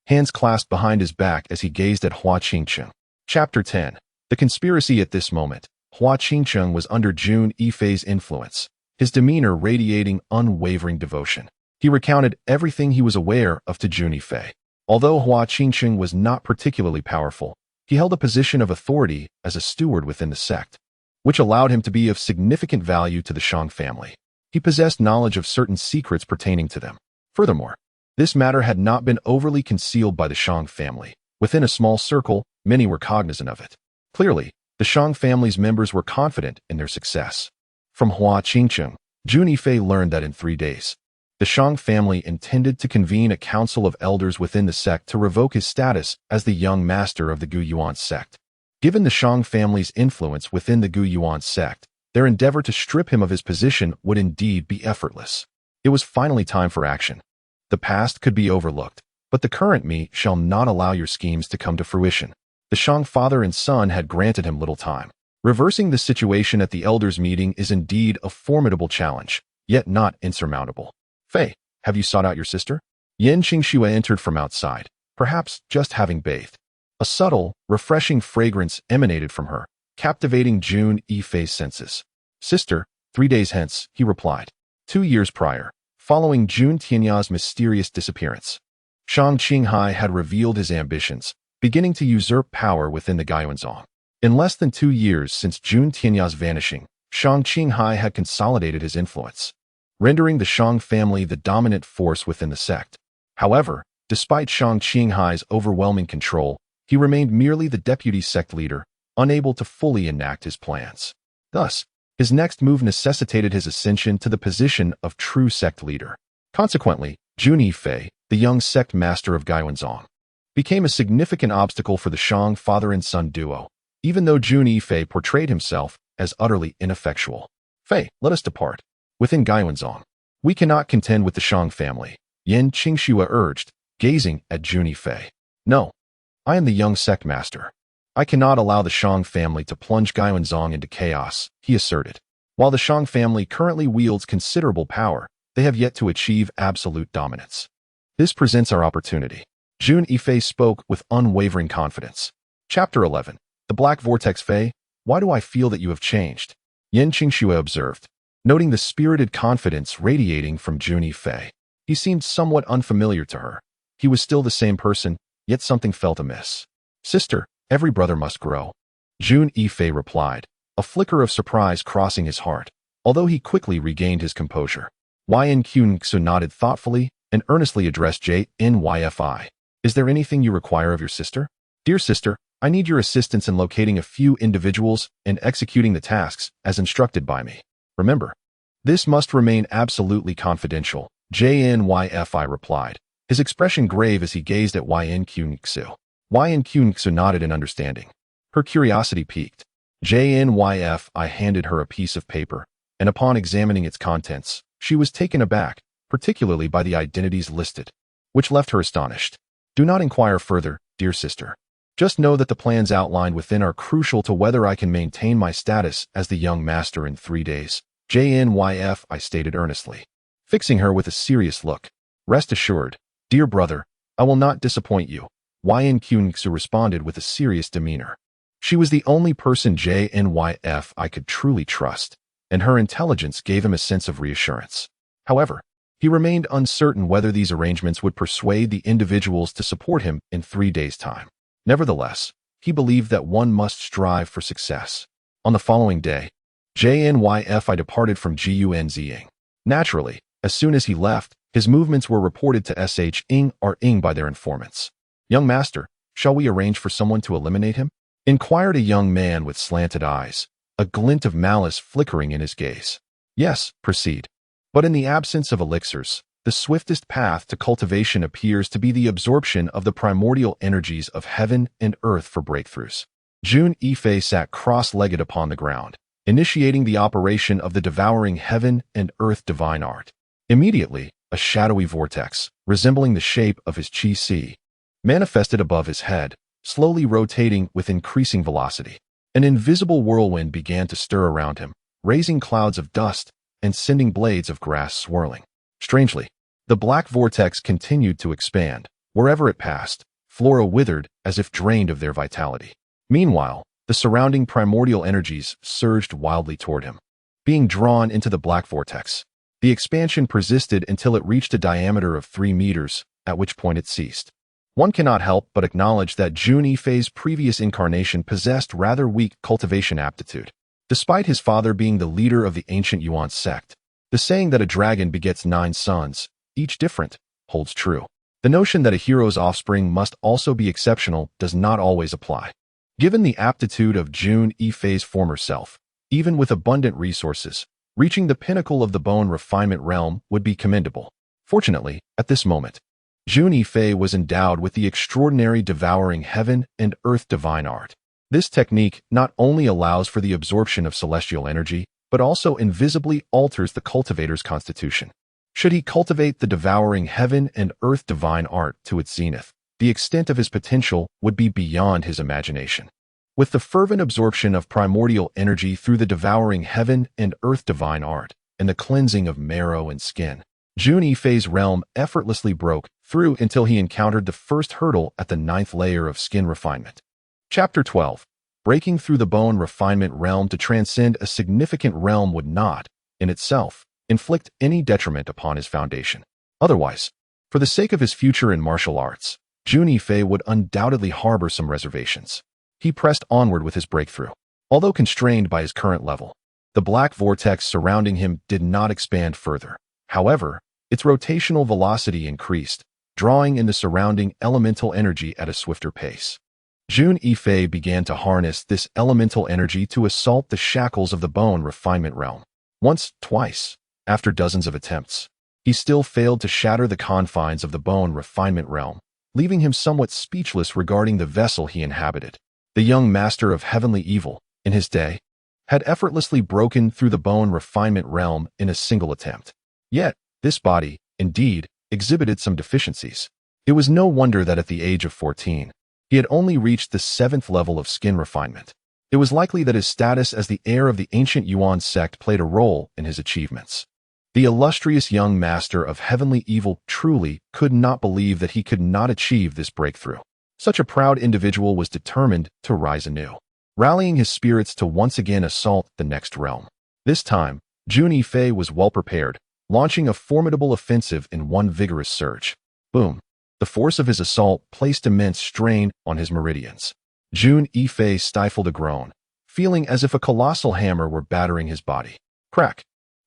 hands clasped behind his back as he gazed at Hua Qingqing. Chapter 10. The conspiracy. At this moment, Hua Qingqing was under Jun Yifei's influence, his demeanor radiating unwavering devotion. He recounted everything he was aware of to Jun Yifei. Although Hua Qingqing was not particularly powerful, he held a position of authority as a steward within the sect, which allowed him to be of significant value to the Shang family. He possessed knowledge of certain secrets pertaining to them. Furthermore, this matter had not been overly concealed by the Shang family. Within a small circle, many were cognizant of it. Clearly, the Shang family's members were confident in their success. From Hua Qingqing, Jun Yifei learned that in 3 days, the Shang family intended to convene a council of elders within the sect to revoke his status as the young master of the Gu Yuan sect. Given the Shang family's influence within the Gu Yuan sect, their endeavor to strip him of his position would indeed be effortless. It was finally time for action. The past could be overlooked, but the current me shall not allow your schemes to come to fruition. The Shang father and son had granted him little time. Reversing the situation at the elders' meeting is indeed a formidable challenge, yet not insurmountable. "Fei, have you sought out your sister?" Yan Qingxue entered from outside, perhaps just having bathed. A subtle, refreshing fragrance emanated from her, captivating Jun Yifei's senses. "Sister, 3 days hence," he replied. 2 years prior, following Jun Tianya's mysterious disappearance, Shang Qinghai had revealed his ambitions, beginning to usurp power within the Gaiwanzong. In less than 2 years since Jun Tianya's vanishing, Shang Qinghai had consolidated his influence, rendering the Shang family the dominant force within the sect. However, despite Shang Qinghai's overwhelming control, he remained merely the deputy sect leader, unable to fully enact his plans. Thus, his next move necessitated his ascension to the position of true sect leader. Consequently, Jun Yifei, the young sect master of Gaiwanzong, became a significant obstacle for the Shang father and son duo, even though Jun Yifei portrayed himself as utterly ineffectual. "Fei, let us depart. Within Gaiwanzong, we cannot contend with the Shang family," Yan Qingxue urged, gazing at Jun Yifei. "No, I am the young sect master. I cannot allow the Shang family to plunge Gaiwanzong into chaos," he asserted. While the Shang family currently wields considerable power, they have yet to achieve absolute dominance. This presents our opportunity. Jun Yifei spoke with unwavering confidence. Chapter 11. The Black Vortex. "Fei, why do I feel that you have changed?" Yan Qingxue observed, noting the spirited confidence radiating from Jun Yifei. He seemed somewhat unfamiliar to her. He was still the same person, yet something felt amiss. "Sister, every brother must grow," Jun Yifei replied, a flicker of surprise crossing his heart, although he quickly regained his composure. Yan Qingxue nodded thoughtfully and earnestly addressed Jun Yifei. "Is there anything you require of your sister?" "Dear sister, I need your assistance in locating a few individuals and executing the tasks as instructed by me." Remember, this must remain absolutely confidential, Jun Yifei replied, his expression grave as he gazed at Yan Qingxu. Yan Qingxu nodded in understanding. Her curiosity piqued. Jun Yifei handed her a piece of paper, and upon examining its contents, she was taken aback, particularly by the identities listed, which left her astonished. Do not inquire further, dear sister. Just know that the plans outlined within are crucial to whether I can maintain my status as the young master in 3 days, Jun Yifei stated earnestly, fixing her with a serious look. Rest assured, dear brother, I will not disappoint you, Yan Qingxu responded with a serious demeanor. She was the only person Jun Yifei could truly trust, and her intelligence gave him a sense of reassurance. However, he remained uncertain whether these arrangements would persuade the individuals to support him in 3 days' time. Nevertheless, he believed that one must strive for success. On the following day, Jun Yifei departed from Gunziying. Naturally, as soon as he left, his movements were reported to Ing by their informants. Young master, shall we arrange for someone to eliminate him? Inquired a young man with slanted eyes, a glint of malice flickering in his gaze. Yes, proceed. But in the absence of elixirs, the swiftest path to cultivation appears to be the absorption of the primordial energies of heaven and earth for breakthroughs. Jun Yifei sat cross-legged upon the ground, initiating the operation of the devouring heaven and earth divine art. Immediately, a shadowy vortex, resembling the shape of his qi, manifested above his head, slowly rotating with increasing velocity. An invisible whirlwind began to stir around him, raising clouds of dust and sending blades of grass swirling. Strangely, the black vortex continued to expand. Wherever it passed, flora withered as if drained of their vitality. Meanwhile, the surrounding primordial energies surged wildly toward him. Being drawn into the black vortex, the expansion persisted until it reached a diameter of 3 meters, at which point it ceased. One cannot help but acknowledge that Jun Yifei's previous incarnation possessed rather weak cultivation aptitude. Despite his father being the leader of the ancient Yuan sect, the saying that a dragon begets 9 sons, each different, holds true. The notion that a hero's offspring must also be exceptional does not always apply. Given the aptitude of Jun Yifei's former self, even with abundant resources, reaching the pinnacle of the bone refinement realm would be commendable. Fortunately, at this moment, Jun Yifei was endowed with the extraordinary devouring heaven and earth divine art. This technique not only allows for the absorption of celestial energy, but also invisibly alters the cultivator's constitution. Should he cultivate the devouring heaven and earth divine art to its zenith, the extent of his potential would be beyond his imagination. With the fervent absorption of primordial energy through the devouring heaven and earth divine art, and the cleansing of marrow and skin, Jun Yifei's realm effortlessly broke through until he encountered the first hurdle at the 9th layer of skin refinement. Chapter 12. Breaking through the bone refinement realm to transcend a significant realm would not, in itself, inflict any detriment upon his foundation. Otherwise, for the sake of his future in martial arts, Jun Yifei would undoubtedly harbor some reservations. He pressed onward with his breakthrough. Although constrained by his current level, the black vortex surrounding him did not expand further. However, its rotational velocity increased, drawing in the surrounding elemental energy at a swifter pace. Jun Yifei began to harness this elemental energy to assault the shackles of the bone refinement realm. Once, twice, after dozens of attempts, he still failed to shatter the confines of the bone refinement realm, leaving him somewhat speechless regarding the vessel he inhabited. The young master of heavenly evil, in his day, had effortlessly broken through the bone refinement realm in a single attempt. Yet, this body, indeed, exhibited some deficiencies. It was no wonder that at the age of 14, he had only reached the 7th level of skin refinement. It was likely that his status as the heir of the ancient Yuan sect played a role in his achievements. The illustrious young master of heavenly evil truly could not believe that he could not achieve this breakthrough. Such a proud individual was determined to rise anew, rallying his spirits to once again assault the next realm. This time, Jun Yifei was well prepared, launching a formidable offensive in one vigorous surge. Boom! The force of his assault placed immense strain on his meridians. Jun Yifei stifled a groan, feeling as if a colossal hammer were battering his body. Crack!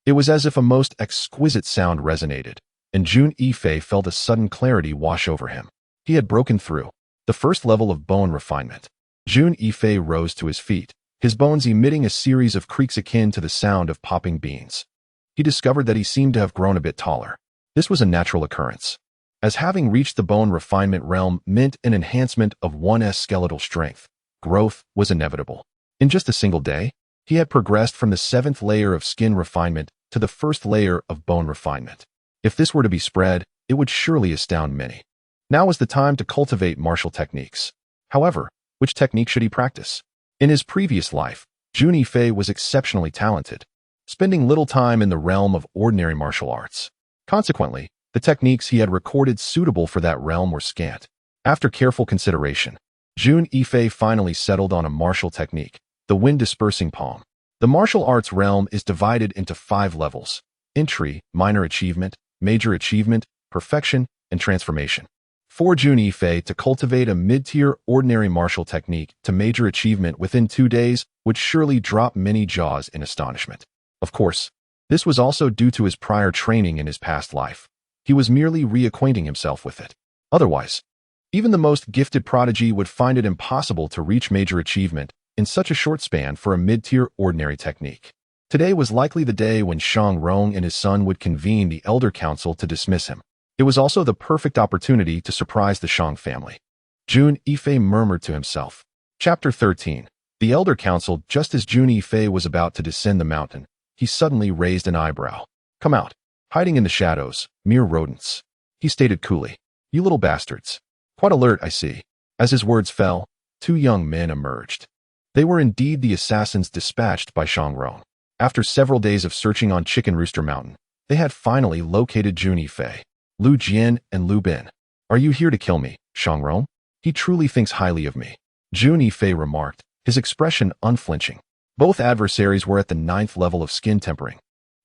It was as if a most exquisite sound resonated, and Jun Yifei felt a sudden clarity wash over him. He had broken through the first level of bone refinement. Jun Yifei rose to his feet, his bones emitting a series of creaks akin to the sound of popping beans. He discovered that he seemed to have grown a bit taller. This was a natural occurrence, as having reached the bone refinement realm meant an enhancement of one's skeletal strength. Growth was inevitable. In just a single day, he had progressed from the 7th layer of skin refinement to the 1st layer of bone refinement. If this were to be spread, it would surely astound many. Now was the time to cultivate martial techniques. However, which technique should he practice? In his previous life, Jun Yifei was exceptionally talented, spending little time in the realm of ordinary martial arts. Consequently, the techniques he had recorded suitable for that realm were scant. After careful consideration, Jun Yifei finally settled on a martial technique, the wind-dispersing palm. The martial arts realm is divided into 5 levels: entry, minor achievement, major achievement, perfection, and transformation. For Jun Yifei to cultivate a mid-tier ordinary martial technique to major achievement within 2 days would surely drop many jaws in astonishment. Of course, this was also due to his prior training in his past life. He was merely reacquainting himself with it. Otherwise, even the most gifted prodigy would find it impossible to reach major achievement in such a short span for a mid-tier ordinary technique. Today was likely the day when Shang Rong and his son would convene the Elder Council to dismiss him. It was also the perfect opportunity to surprise the Shang family. Jun Yifei murmured to himself. Chapter 13. The Elder Council. Just as Jun Yifei was about to descend the mountain, he suddenly raised an eyebrow. "Come out. Hiding in the shadows, mere rodents," he stated coolly. "You little bastards. Quite alert, I see." As his words fell, 2 young men emerged. They were indeed the assassins dispatched by Shang Rong. After several days of searching on Chicken Rooster Mountain, they had finally located Jun Yifei. "Lu Jian and Lu Bin. Are you here to kill me, Shang Rong? He truly thinks highly of me," Jun Yifei remarked, his expression unflinching. Both adversaries were at the 9th level of skin tempering,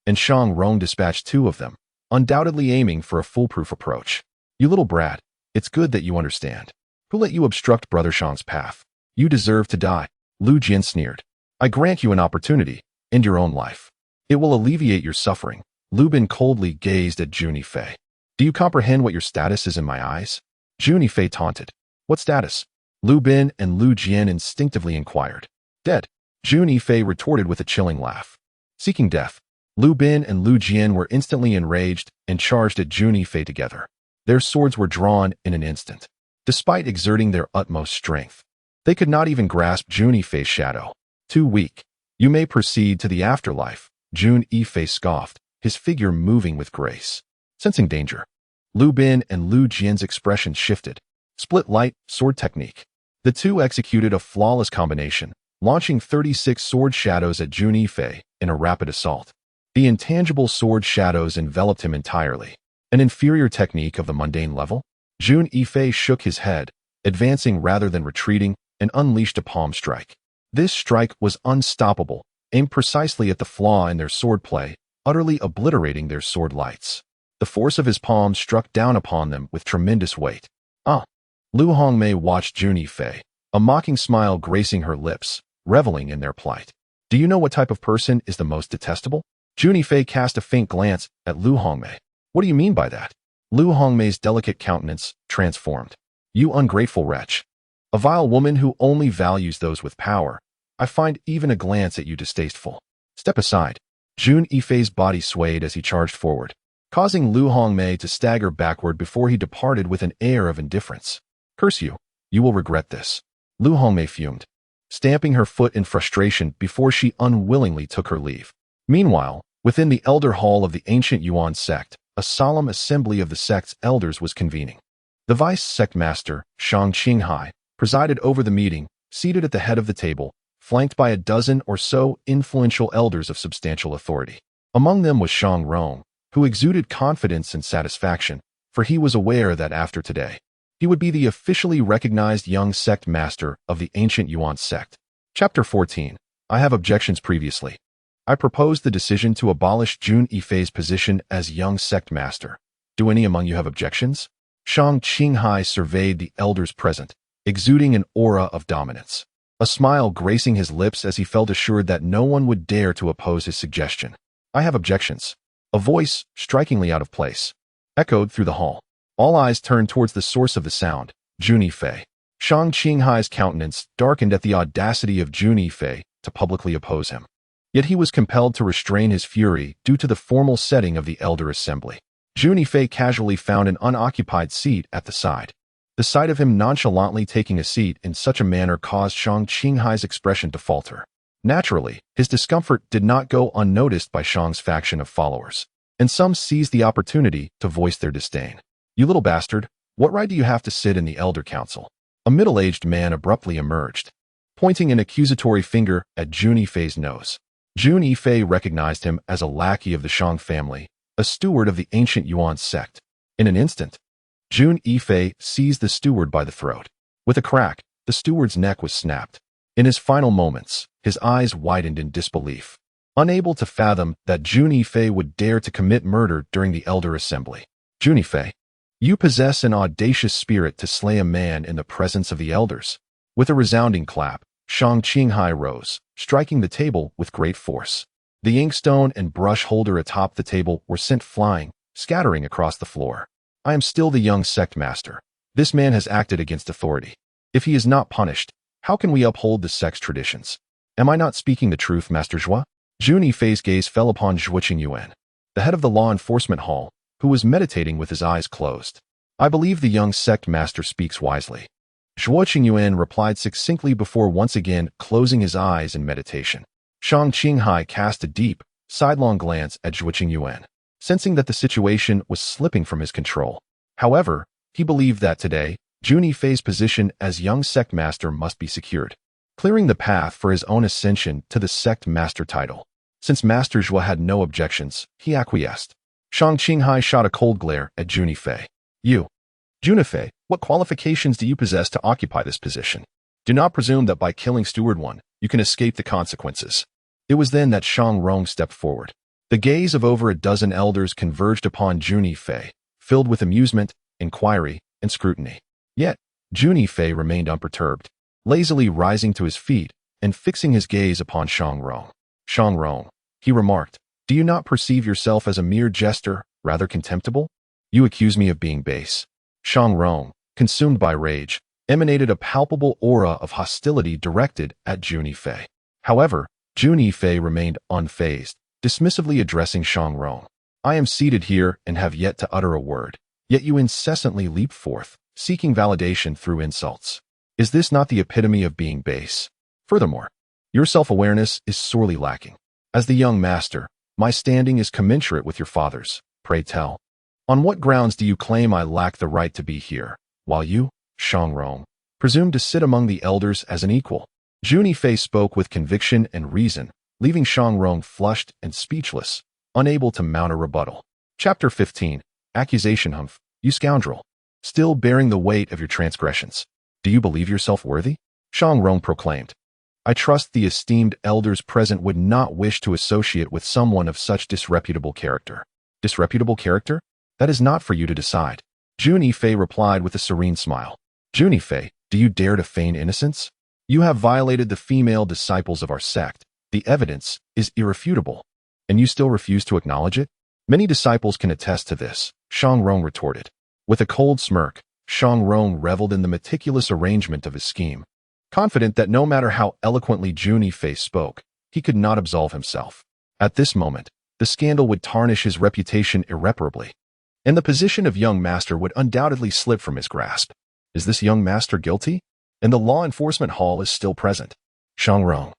and Shang Rong dispatched 2 of them, undoubtedly aiming for a foolproof approach. "You little brat, it's good that you understand. Who let you obstruct Brother Shang's path? You deserve to die," Lu Jian sneered. "I grant you an opportunity, end your own life. It will alleviate your suffering." Lu Bin coldly gazed at Jun Yifei. "Do you comprehend what your status is in my eyes?" Jun Yifei taunted. "What status?" Lu Bin and Lu Jian instinctively inquired. "Dead," Jun Yifei retorted with a chilling laugh. Seeking death, Lu Bin and Lu Jian were instantly enraged and charged at Jun Yifei together. Their swords were drawn in an instant. Despite exerting their utmost strength, they could not even grasp Jun Yifei's shadow. "Too weak. You may proceed to the afterlife," Jun Yifei scoffed, his figure moving with grace. Sensing danger, Lu Bin and Lu Jian's expression shifted. Split light sword technique. The 2 executed a flawless combination, launching 36 sword shadows at Jun Yifei in a rapid assault. The intangible sword shadows enveloped him entirely. An inferior technique of the mundane level? Jun Yifei shook his head, advancing rather than retreating, and unleashed a palm strike. This strike was unstoppable, aimed precisely at the flaw in their swordplay, utterly obliterating their sword lights. The force of his palm struck down upon them with tremendous weight. "Ah!" Lu Hongmei watched Jun Yifei, a mocking smile gracing her lips, reveling in their plight. "Do you know what type of person is the most detestable?" Jun Yifei cast a faint glance at Lu Hongmei. "What do you mean by that?" Lu Hongmei's delicate countenance transformed. "You ungrateful wretch. A vile woman who only values those with power. I find even a glance at you distasteful. Step aside." Jun Yifei's body swayed as he charged forward, causing Lu Hongmei to stagger backward before he departed with an air of indifference. "Curse you. You will regret this." Lu Hongmei fumed, stamping her foot in frustration before she unwillingly took her leave. Meanwhile, within the elder hall of the ancient Yuan sect, a solemn assembly of the sect's elders was convening. The vice sect master, Shang Qinghai, presided over the meeting, seated at the head of the table, flanked by a dozen or so influential elders of substantial authority. Among them was Shang Rong, who exuded confidence and satisfaction, for he was aware that after today, he would be the officially recognized young sect master of the ancient Yuan sect. Chapter 14. I have objections previously. I propose the decision to abolish Jun Yifei's position as young sect master. Do any among you have objections? Shang Qinghai surveyed the elders present, exuding an aura of dominance. A smile gracing his lips as he felt assured that no one would dare to oppose his suggestion. I have objections. A voice, strikingly out of place, echoed through the hall. All eyes turned towards the source of the sound, Jun Yifei. Shang Qinghai's countenance darkened at the audacity of Jun Yifei, to publicly oppose him. Yet he was compelled to restrain his fury due to the formal setting of the Elder Assembly. Jun Yifei casually found an unoccupied seat at the side. The sight of him nonchalantly taking a seat in such a manner caused Shang Qinghai's expression to falter. Naturally, his discomfort did not go unnoticed by Shang's faction of followers, and some seized the opportunity to voice their disdain. "You little bastard, what right do you have to sit in the Elder Council?" A middle-aged man abruptly emerged, pointing an accusatory finger at Jun Yifei's nose. Jun Yifei recognized him as a lackey of the Shang family, a steward of the ancient Yuan sect. In an instant, Jun Yifei seized the steward by the throat. With a crack, the steward's neck was snapped. In his final moments, his eyes widened in disbelief, unable to fathom that Jun Yifei would dare to commit murder during the Elder Assembly. "Jun Yifei, you possess an audacious spirit to slay a man in the presence of the elders." With a resounding clap, Shang Qinghai rose, striking the table with great force. The inkstone and brush holder atop the table were sent flying, scattering across the floor. "I am still the young sect master. This man has acted against authority. If he is not punished, how can we uphold the sect's traditions? Am I not speaking the truth, Master Zhua?" Jun Yifei's gaze fell upon Zhuo Qingyuan, the head of the law enforcement hall, who was meditating with his eyes closed. "I believe the young sect master speaks wisely." Zhuo Qingyuan replied succinctly before once again closing his eyes in meditation. Shang Qinghai cast a deep, sidelong glance at Zhuo Qingyuan, sensing that the situation was slipping from his control. However, he believed that today, Jun Yifei's position as young sect master must be secured, clearing the path for his own ascension to the sect master title. Since Master Zhua had no objections, he acquiesced. Shang Qinghai shot a cold glare at Jun Yifei. "You, Jun Yifei, what qualifications do you possess to occupy this position? Do not presume that by killing Steward 1, you can escape the consequences." It was then that Shang Rong stepped forward. The gaze of over a dozen elders converged upon Jun Yifei, filled with amusement, inquiry, and scrutiny. Yet, Jun Yifei remained unperturbed, lazily rising to his feet and fixing his gaze upon Shang Rong. "Shang Rong," he remarked, "do you not perceive yourself as a mere jester, rather contemptible? You accuse me of being base." Shang Rong, consumed by rage, emanated a palpable aura of hostility directed at Jun Yifei. However, Jun Yifei remained unfazed, dismissively addressing Shang Rong. "I am seated here and have yet to utter a word, yet you incessantly leap forth, seeking validation through insults. Is this not the epitome of being base? Furthermore, your self-awareness is sorely lacking. As the young master, my standing is commensurate with your father's. Pray tell, on what grounds do you claim I lack the right to be here, while you, Shang Rong, presume to sit among the elders as an equal?" Jun Yifei spoke with conviction and reason, leaving Shang Rong flushed and speechless, unable to mount a rebuttal. Chapter 15. Accusation. "Humph, you scoundrel. Still bearing the weight of your transgressions. Do you believe yourself worthy?" Shang Rong proclaimed. "I trust the esteemed elders present would not wish to associate with someone of such disreputable character." "Disreputable character? That is not for you to decide." Jun Yifei replied with a serene smile. "Jun Yifei, do you dare to feign innocence? You have violated the female disciples of our sect. The evidence is irrefutable, and you still refuse to acknowledge it?" "Many disciples can attest to this," Shang Rong retorted. With a cold smirk, Shang Rong reveled in the meticulous arrangement of his scheme, confident that no matter how eloquently Jun Yifei spoke, he could not absolve himself. At this moment, the scandal would tarnish his reputation irreparably, and the position of young master would undoubtedly slip from his grasp. Is this young master guilty? And the law enforcement hall is still present. Shang Rong,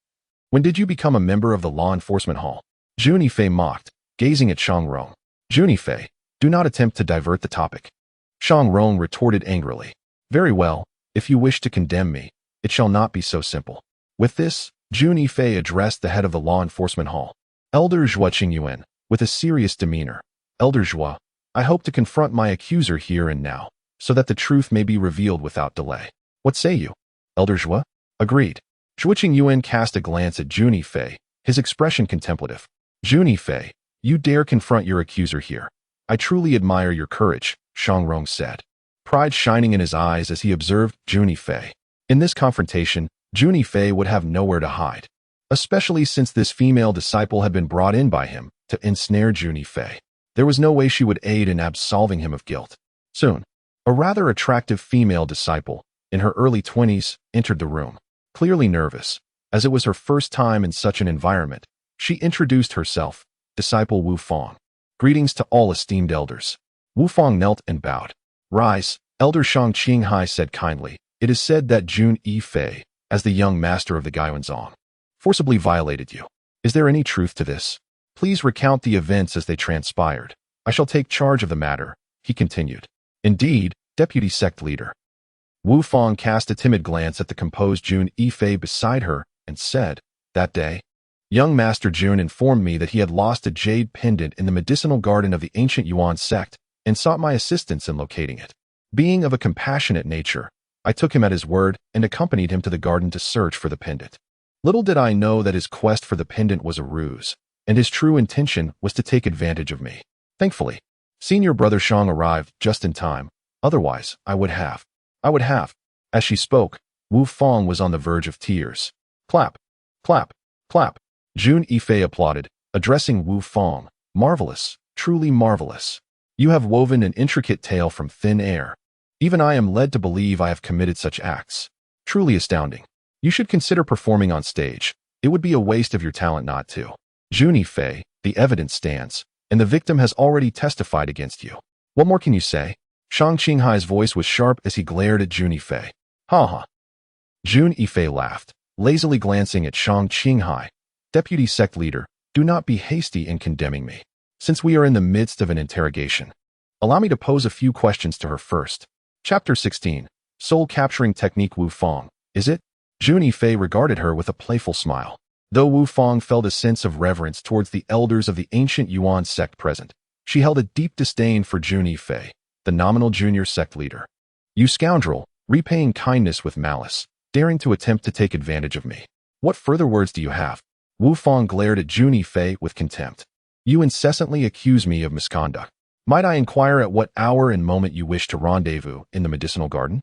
when did you become a member of the law enforcement hall? Jun Yifei mocked, gazing at Shang Rong. Jun Yifei, do not attempt to divert the topic. Shang Rong retorted angrily. Very well, if you wish to condemn me, it shall not be so simple. With this, Jun Yifei addressed the head of the law enforcement hall, Elder Zhuo Qingyuan, with a serious demeanor. Elder Zhuo, I hope to confront my accuser here and now, so that the truth may be revealed without delay. What say you? Elder Zhuo? Agreed. Zhuo Qingyuan cast a glance at Jun Yifei, his expression contemplative. Jun Yifei, you dare confront your accuser here. I truly admire your courage, Shang Rong said, pride shining in his eyes as he observed Jun Yifei. In this confrontation, Jun Yifei would have nowhere to hide, especially since this female disciple had been brought in by him to ensnare Jun Yifei. There was no way she would aid in absolving him of guilt. Soon, a rather attractive female disciple, in her early 20s, entered the room. Clearly nervous, As it was her first time in such an environment, she introduced herself, Disciple Wu Fang. Greetings to all esteemed elders. Wu Fang knelt and bowed. Rise, Elder Shang Qinghai said kindly. It is said that Jun Yifei, as the young master of the Guiyuanzong, forcibly violated you. Is there any truth to this? Please recount the events as they transpired. I shall take charge of the matter, he continued. Indeed, Deputy Sect Leader. Wu Fang cast a timid glance at the composed Jun Yifei beside her and said, that day, young Master Jun informed me that he had lost a jade pendant in the medicinal garden of the ancient Yuan sect and sought my assistance in locating it. Being of a compassionate nature, I took him at his word and accompanied him to the garden to search for the pendant. Little did I know that his quest for the pendant was a ruse, and his true intention was to take advantage of me. Thankfully, Senior Brother Shang arrived just in time, otherwise I would have. As she spoke, Wu Fang was on the verge of tears. Clap, clap, clap. Jun Yifei applauded, addressing Wu Fang. Marvelous, truly marvelous. You have woven an intricate tale from thin air. Even I am led to believe I have committed such acts. Truly astounding. You should consider performing on stage. It would be a waste of your talent not to. Jun Yifei, the evidence stands, and the victim has already testified against you. What more can you say? Shang Qinghai's voice was sharp as he glared at Jun Yifei. Ha ha. Jun Yifei laughed, lazily glancing at Shang Qinghai. Deputy Sect Leader, do not be hasty in condemning me. Since we are in the midst of an interrogation, allow me to pose a few questions to her first. Chapter 16. Soul Capturing Technique. Wu Fang, is it? Jun Yifei regarded her with a playful smile. Though Wu Fang felt a sense of reverence towards the elders of the ancient Yuan sect present, she held a deep disdain for Jun Yifei, the nominal junior sect leader. You scoundrel, repaying kindness with malice, daring to attempt to take advantage of me. What further words do you have? Wu Fang glared at Jun Yifei with contempt. You incessantly accuse me of misconduct. Might I inquire at what hour and moment you wish to rendezvous in the medicinal garden?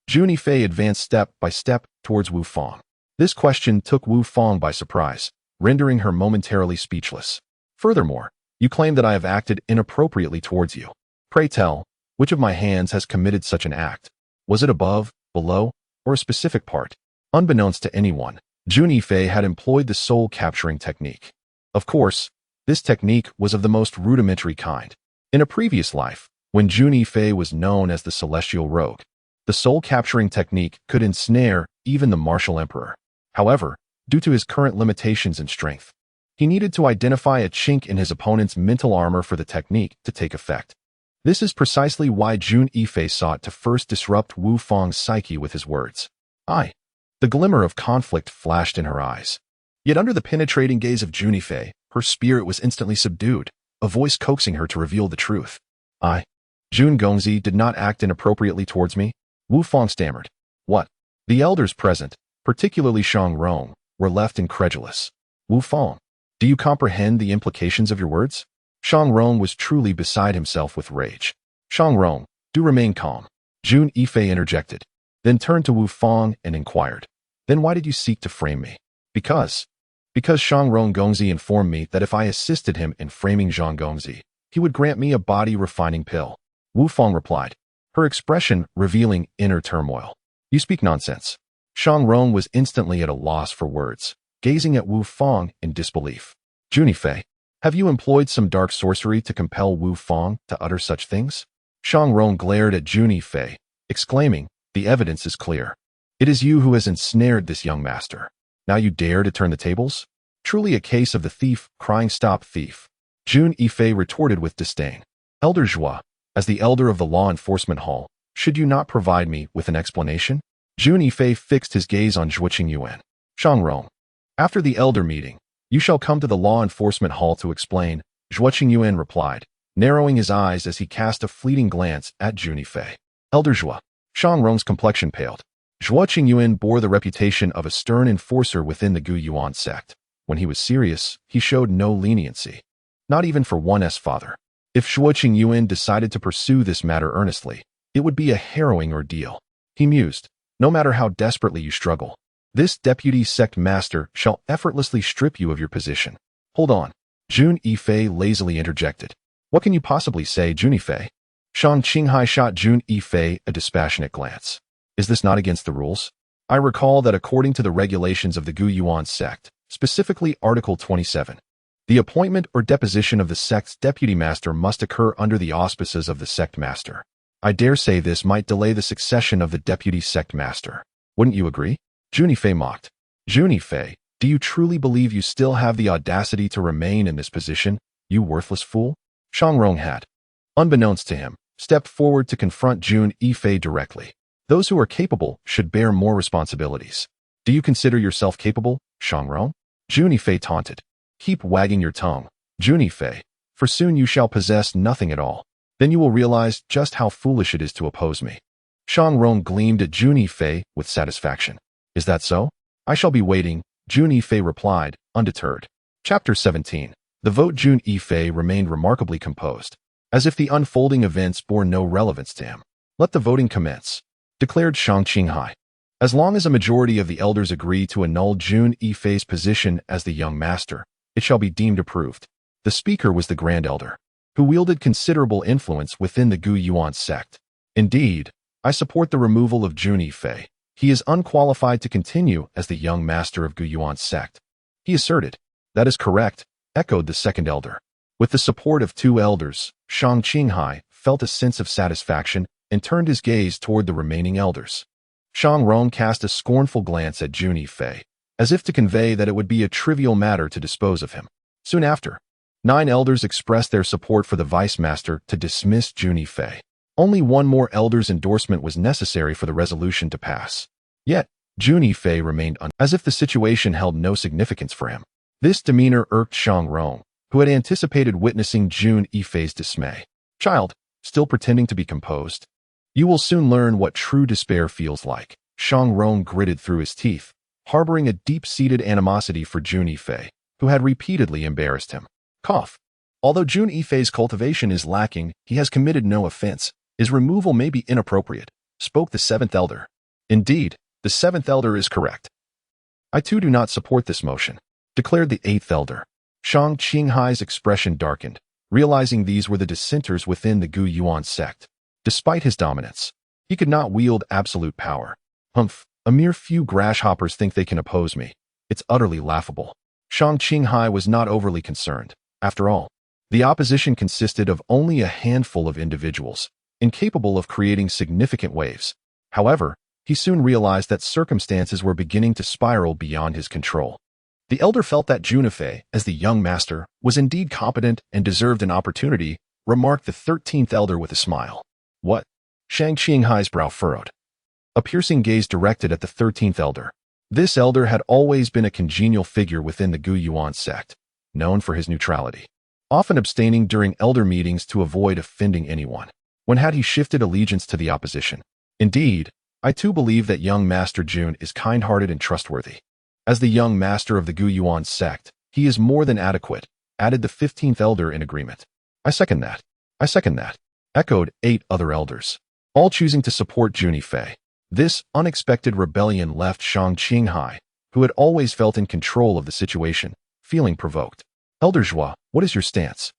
Jun Yifei advanced step by step towards Wu Fang. This question took Wu Fang by surprise, rendering her momentarily speechless. Furthermore, you claim that I have acted inappropriately towards you. Pray tell, which of my hands has committed such an act? Was it above, below, or a specific part? Unbeknownst to anyone, Jun Yifei had employed the soul-capturing technique. Of course, this technique was of the most rudimentary kind. In a previous life, when Jun Yifei was known as the Celestial Rogue, the soul-capturing technique could ensnare even the martial emperor. However, due to his current limitations in strength, he needed to identify a chink in his opponent's mental armor for the technique to take effect. This is precisely why Jun Yifei sought to first disrupt Wu Fang's psyche with his words. The glimmer of conflict flashed in her eyes. Yet under the penetrating gaze of Jun Yifei, her spirit was instantly subdued, a voice coaxing her to reveal the truth. Jun Gongzi did not act inappropriately towards me, Wu Fang stammered. What? The elders present, particularly Shang Rong, were left incredulous. Wu Fang, do you comprehend the implications of your words? Shang Rong was truly beside himself with rage. Shang Rong, do remain calm. Jun Yifei interjected, then turned to Wu Fang and inquired. Then why did you seek to frame me? Because Shang Rong Gongzi informed me that if I assisted him in framing Zhang Gongzi, he would grant me a body-refining pill. Wu Fang replied, her expression revealing inner turmoil. You speak nonsense. Shang Rong was instantly at a loss for words, gazing at Wu Fang in disbelief. Jun Yifei, have you employed some dark sorcery to compel Wu Fang to utter such things? Shang Rong glared at Jun Yifei, exclaiming, the evidence is clear. It is you who has ensnared this young master. Now you dare to turn the tables? Truly a case of the thief crying stop thief. Jun Yifei retorted with disdain. Elder Zhua, as the elder of the law enforcement hall, should you not provide me with an explanation? Jun Yifei fixed his gaze on Zhuo Qingyuan. Shang Rong, after the elder meeting, you shall come to the law enforcement hall to explain, Zhuo Qingyuan replied, narrowing his eyes as he cast a fleeting glance at Jun Yifei. Elder Zhua. Shang Rong's complexion paled. Zhuo Qingyuan bore the reputation of a stern enforcer within the Gu Yuan sect. When he was serious, he showed no leniency. Not even for one's father. If Zhuo Qingyuan decided to pursue this matter earnestly, it would be a harrowing ordeal. He mused, no matter how desperately you struggle, this deputy sect master shall effortlessly strip you of your position. Hold on. Jun Yifei lazily interjected. What can you possibly say, Jun Yifei? Shang Qinghai shot Jun Yifei a dispassionate glance. Is this not against the rules? I recall that according to the regulations of the Gu Yuan sect, specifically Article 27, the appointment or deposition of the sect's deputy master must occur under the auspices of the sect master. I dare say this might delay the succession of the deputy sect master. Wouldn't you agree? Jun Yifei mocked. Jun Yifei, do you truly believe you still have the audacity to remain in this position, you worthless fool? Shang Rong had, unbeknownst to him, stepped forward to confront Jun Yifei directly. Those who are capable should bear more responsibilities. Do you consider yourself capable, Shang Rong? Jun Yifei taunted. Keep wagging your tongue, Jun Yifei, for soon you shall possess nothing at all. Then you will realize just how foolish it is to oppose me. Shang Rong gleamed at Jun Yifei with satisfaction. Is that so? I shall be waiting, Jun Yifei replied, undeterred. Chapter 17. The vote. Jun Yifei remained remarkably composed, as if the unfolding events bore no relevance to him. Let the voting commence, declared Shang Qinghai. As long as a majority of the elders agree to annul Jun Yifei's position as the young master, it shall be deemed approved. The speaker was the Grand Elder, who wielded considerable influence within the Gu Yuan sect. Indeed, I support the removal of Jun Yifei. He is unqualified to continue as the young master of Gu Yuan sect, he asserted. That is correct, echoed the second elder. With the support of two elders, Shang Qinghai felt a sense of satisfaction and turned his gaze toward the remaining elders. Shang Rong cast a scornful glance at Jun Yifei, as if to convey that it would be a trivial matter to dispose of him. Soon after, 9 elders expressed their support for the vice master to dismiss Jun Yifei. Only one more elder's endorsement was necessary for the resolution to pass. Yet, Jun Yifei remained as if the situation held no significance for him. This demeanor irked Shang Rong, who had anticipated witnessing Jun Yifei's dismay. Child, still pretending to be composed? You will soon learn what true despair feels like. Shang Rong gritted through his teeth, harboring a deep-seated animosity for Jun Yifei, who had repeatedly embarrassed him. Cough. Although Jun Yifei's cultivation is lacking, he has committed no offense. His removal may be inappropriate, spoke the seventh elder. Indeed, the seventh elder is correct. I too do not support this motion, declared the eighth elder. Shang Qinghai's expression darkened, realizing these were the dissenters within the Gu Yuan sect. Despite his dominance, he could not wield absolute power. Humph, a mere few grasshoppers think they can oppose me. It's utterly laughable. Shang Qinghai was not overly concerned. After all, the opposition consisted of only a handful of individuals, incapable of creating significant waves. However, he soon realized that circumstances were beginning to spiral beyond his control. The elder felt that Jun Yifei, as the young master, was indeed competent and deserved an opportunity, remarked the 13th elder with a smile. What? Shang Qinghai's brow furrowed. A piercing gaze directed at the 13th elder. This elder had always been a congenial figure within the Gu Yuan sect, known for his neutrality, often abstaining during elder meetings to avoid offending anyone. When had he shifted allegiance to the opposition? Indeed, I too believe that young Master Jun is kind-hearted and trustworthy. As the young master of the Gu Yuan sect, he is more than adequate, added the 15th elder in agreement. I second that. I second that, echoed 8 other elders, all choosing to support Jun Yifei. This unexpected rebellion left Shang Qinghai, who had always felt in control of the situation, feeling provoked. Elder Zhua, what is your stance?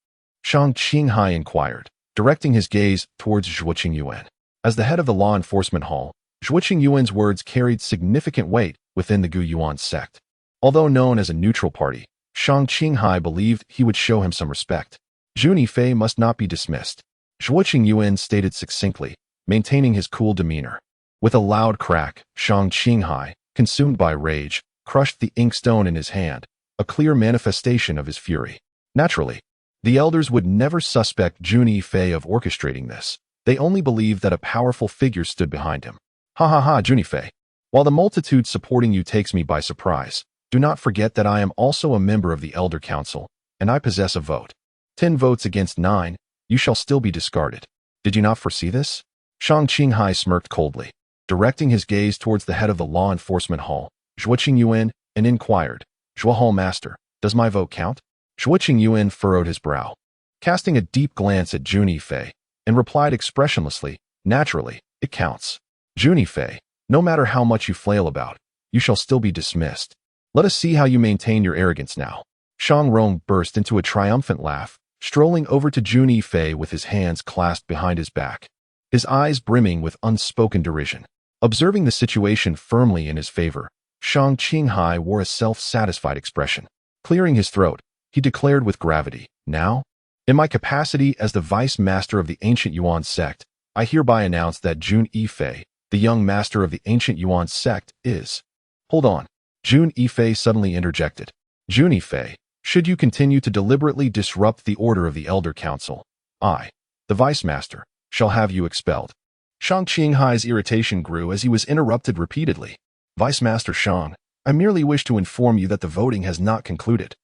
Shang Qinghai inquired, directing his gaze towards Zhuo Qingyuan. As the head of the law enforcement hall, Zhuo Qingyuan's words carried significant weight within the Gu Yuan sect. Although known as a neutral party, Shang Qinghai believed he would show him some respect. Jun Yifei must not be dismissed, Zhuo Qingyuan stated succinctly, maintaining his cool demeanor. With a loud crack, Shang Qinghai, consumed by rage, crushed the inkstone in his hand, a clear manifestation of his fury. Naturally, the elders would never suspect Jun Yifei of orchestrating this. They only believed that a powerful figure stood behind him. Ha ha ha, Jun Yifei. While the multitude supporting you takes me by surprise, do not forget that I am also a member of the Elder Council, and I possess a vote. 10 votes against 9, you shall still be discarded. Did you not foresee this? Shang Qinghai smirked coldly, directing his gaze towards the head of the law enforcement hall, Zhuo Qingyuan, and inquired, Zhuo Hall Master, does my vote count? Zhuo Qingyuan furrowed his brow, casting a deep glance at Jun Yifei, and replied expressionlessly, naturally, it counts. Jun Yifei, no matter how much you flail about, you shall still be dismissed. Let us see how you maintain your arrogance now. Shang Rong burst into a triumphant laugh, strolling over to Jun Yifei with his hands clasped behind his back, his eyes brimming with unspoken derision. Observing the situation firmly in his favor, Shang Qinghai wore a self-satisfied expression. Clearing his throat, he declared with gravity, "Now, in my capacity as the vice master of the ancient Yuan sect, I hereby announce that Jun Yifei, the young master of the ancient Yuan sect, is—" "Hold on." Jun Yifei suddenly interjected. "Jun Yifei, should you continue to deliberately disrupt the order of the Elder Council, I, the vice master, shall have you expelled." Shang Qinghai's irritation grew as he was interrupted repeatedly. "Vice Master Shang, I merely wish to inform you that the voting has not concluded,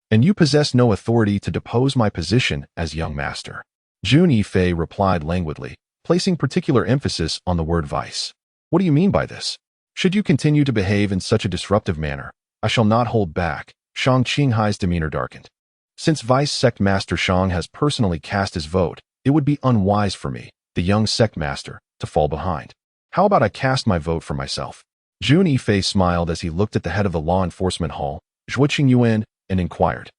and you possess no authority to depose my position as young master." Jun Yifei replied languidly, placing particular emphasis on the word vice. "What do you mean by this? Should you continue to behave in such a disruptive manner, I shall not hold back." Shang Qinghai's demeanor darkened. "Since Vice Sect Master Shang has personally cast his vote, it would be unwise for me, the young sect master, to fall behind. How about I cast my vote for myself?" Jun Yifei smiled as he looked at the head of the law enforcement hall, Zhuo Qingyuan, and inquired,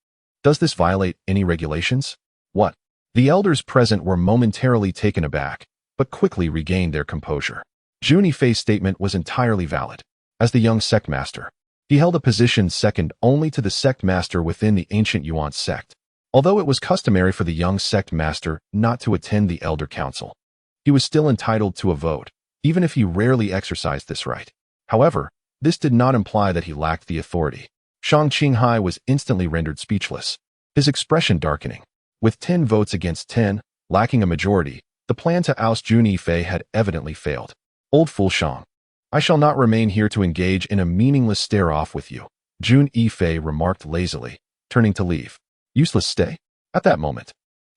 "Does this violate any regulations?" "What?" The elders present were momentarily taken aback, but quickly regained their composure. Jun Yifei's statement was entirely valid. As the young sect master, he held a position second only to the sect master within the ancient Yuan sect. Although it was customary for the young sect master not to attend the Elder Council, he was still entitled to a vote, even if he rarely exercised this right. However, this did not imply that he lacked the authority. Shang Qinghai was instantly rendered speechless, his expression darkening. With 10 votes against 10, lacking a majority, the plan to oust Jun Yifei had evidently failed. "Old fool Shang, I shall not remain here to engage in a meaningless stare-off with you," Jun Yifei remarked lazily, turning to leave. "Useless stay?" At that moment,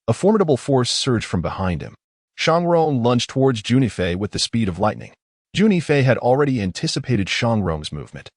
a formidable force surged from behind him. Shang Rong lunged towards Jun Yifei with the speed of lightning. Jun Yifei had already anticipated Shang Rong's movement,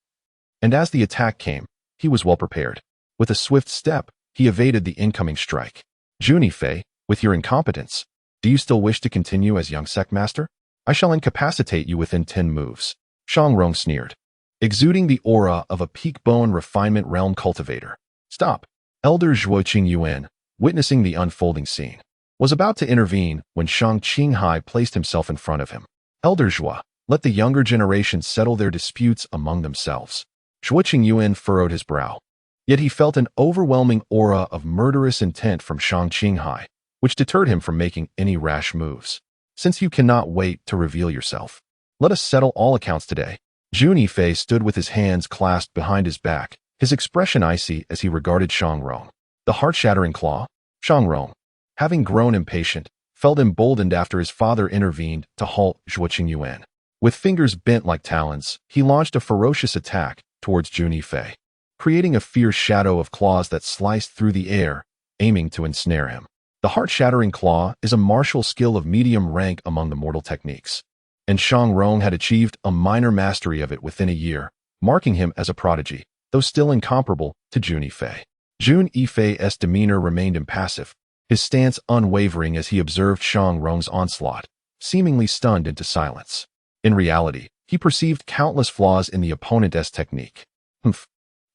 and as the attack came, he was well prepared. With a swift step, he evaded the incoming strike. "Jun Yifei, with your incompetence, do you still wish to continue as young sect master? I shall incapacitate you within 10 moves." Shang Rong sneered, exuding the aura of a peak-bone refinement realm cultivator. "Stop!" Elder Zhuo Qingyuan, witnessing the unfolding scene, was about to intervene when Shang Qinghai placed himself in front of him. "Elder Zhuo, let the younger generation settle their disputes among themselves." Zhuo Qingyuan furrowed his brow. Yet he felt an overwhelming aura of murderous intent from Shang Qinghai, which deterred him from making any rash moves. "Since you cannot wait to reveal yourself, let us settle all accounts today." Jun Yifei stood with his hands clasped behind his back, his expression icy as he regarded Shang Rong. The heart-shattering claw? Shang Rong, having grown impatient, felt emboldened after his father intervened to halt Zhuo Qingyuan. With fingers bent like talons, he launched a ferocious attack towards Jun Yifei, creating a fierce shadow of claws that sliced through the air, aiming to ensnare him. The heart-shattering claw is a martial skill of medium rank among the mortal techniques, and Shang Rong had achieved a minor mastery of it within a year, marking him as a prodigy, though still incomparable to Jun Yifei. Jun Yifei's demeanor remained impassive, his stance unwavering as he observed Shang Rong's onslaught, seemingly stunned into silence. In reality, he perceived countless flaws in the opponent's technique. "Humph!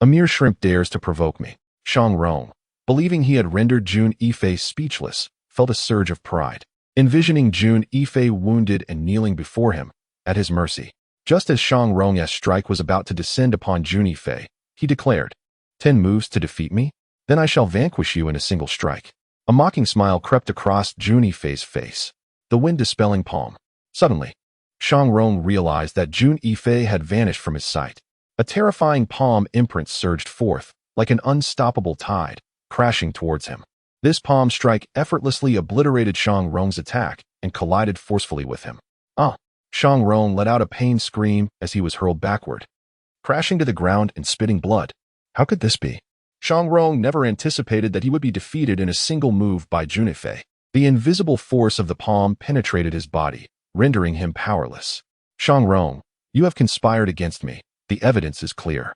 A mere shrimp dares to provoke me." Shang Rong, believing he had rendered Jun Yifei speechless, felt a surge of pride, envisioning Jun Yifei wounded and kneeling before him, at his mercy. Just as Shang Rong's strike was about to descend upon Jun Yifei, he declared, 10 moves to defeat me? Then I shall vanquish you in a single strike." A mocking smile crept across Jun Yifei's face, the wind-dispelling palm. Suddenly, Shang Rong realized that Jun Yifei had vanished from his sight. A terrifying palm imprint surged forth, like an unstoppable tide, crashing towards him. This palm strike effortlessly obliterated Shang Rong's attack and collided forcefully with him. "Ah!" Shang Rong let out a pained scream as he was hurled backward, crashing to the ground and spitting blood. How could this be? Shang Rong never anticipated that he would be defeated in a single move by Jun Yifei. The invisible force of the palm penetrated his body, rendering him powerless. "Shang Rong, you have conspired against me. The evidence is clear.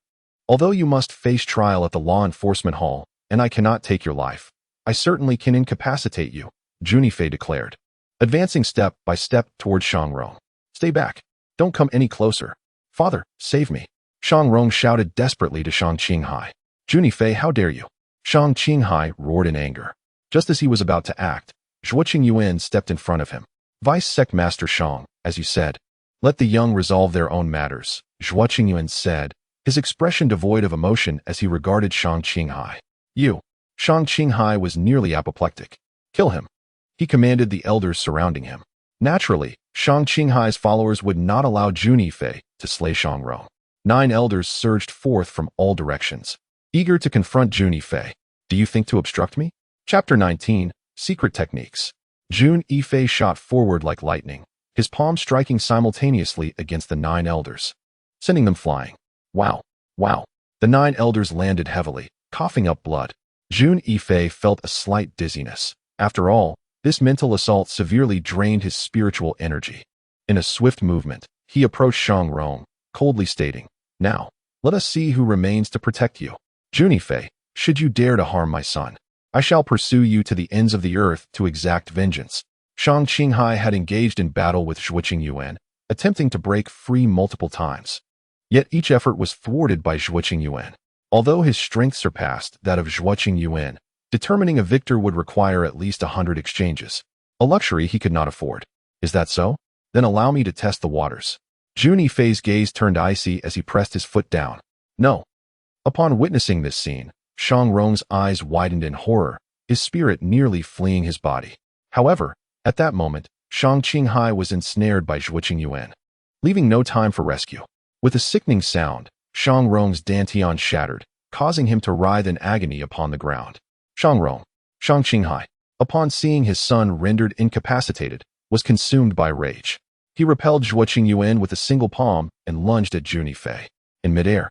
Although you must face trial at the law enforcement hall, and I cannot take your life, I certainly can incapacitate you," Jun Yifei declared, advancing step by step towards Shang Rong. "Stay back. Don't come any closer. Father, save me." Shang Rong shouted desperately to Shang Qinghai. "Jun Yifei, how dare you?" Shang Qinghai roared in anger. Just as he was about to act, Zhuo Qingyuan stepped in front of him. "Vice Sect Master Shang, as you said, Let the young resolve their own matters, Zhuo Qingyuan said, his expression devoid of emotion as he regarded Shang Qinghai. Shang Qinghai was nearly apoplectic. Kill him, he commanded the elders surrounding him. Naturally, Shang Qinghai's followers would not allow Jun Yifei to slay Shang Rong. 9 elders surged forth from all directions, eager to confront Jun Yifei. Do you think to obstruct me? Chapter 19, Secret Techniques. Jun Yifei shot forward like lightning, his palms striking simultaneously against the 9 elders, sending them flying. Wow! The 9 elders landed heavily, coughing up blood. Jun Yifei felt a slight dizziness. After all, this mental assault severely drained his spiritual energy. In a swift movement, he approached Shang Rong, coldly stating, "Now, let us see who remains to protect you. Jun Yifei, should you dare to harm my son, I shall pursue you to the ends of the earth to exact vengeance." Shang Qinghai had engaged in battle with Zhuo Qingyuan, attempting to break free multiple times. Yet each effort was thwarted by Zhuo Qingyuan. Although his strength surpassed that of Zhuo Qingyuan, determining a victor would require at least 100 exchanges, a luxury he could not afford. Is that so? Then allow me to test the waters. Jun Yifei's gaze turned icy as he pressed his foot down. No. Upon witnessing this scene, Shang Rong's eyes widened in horror, his spirit nearly fleeing his body. However, at that moment, Shang Qinghai was ensnared by Zhuo Qingyuan, leaving no time for rescue. With a sickening sound, Shang Rong's dantian shattered, causing him to writhe in agony upon the ground. Shang Qinghai, upon seeing his son rendered incapacitated, was consumed by rage. He repelled Zhuo Qingyuan with a single palm and lunged at Jun Yifei. In midair,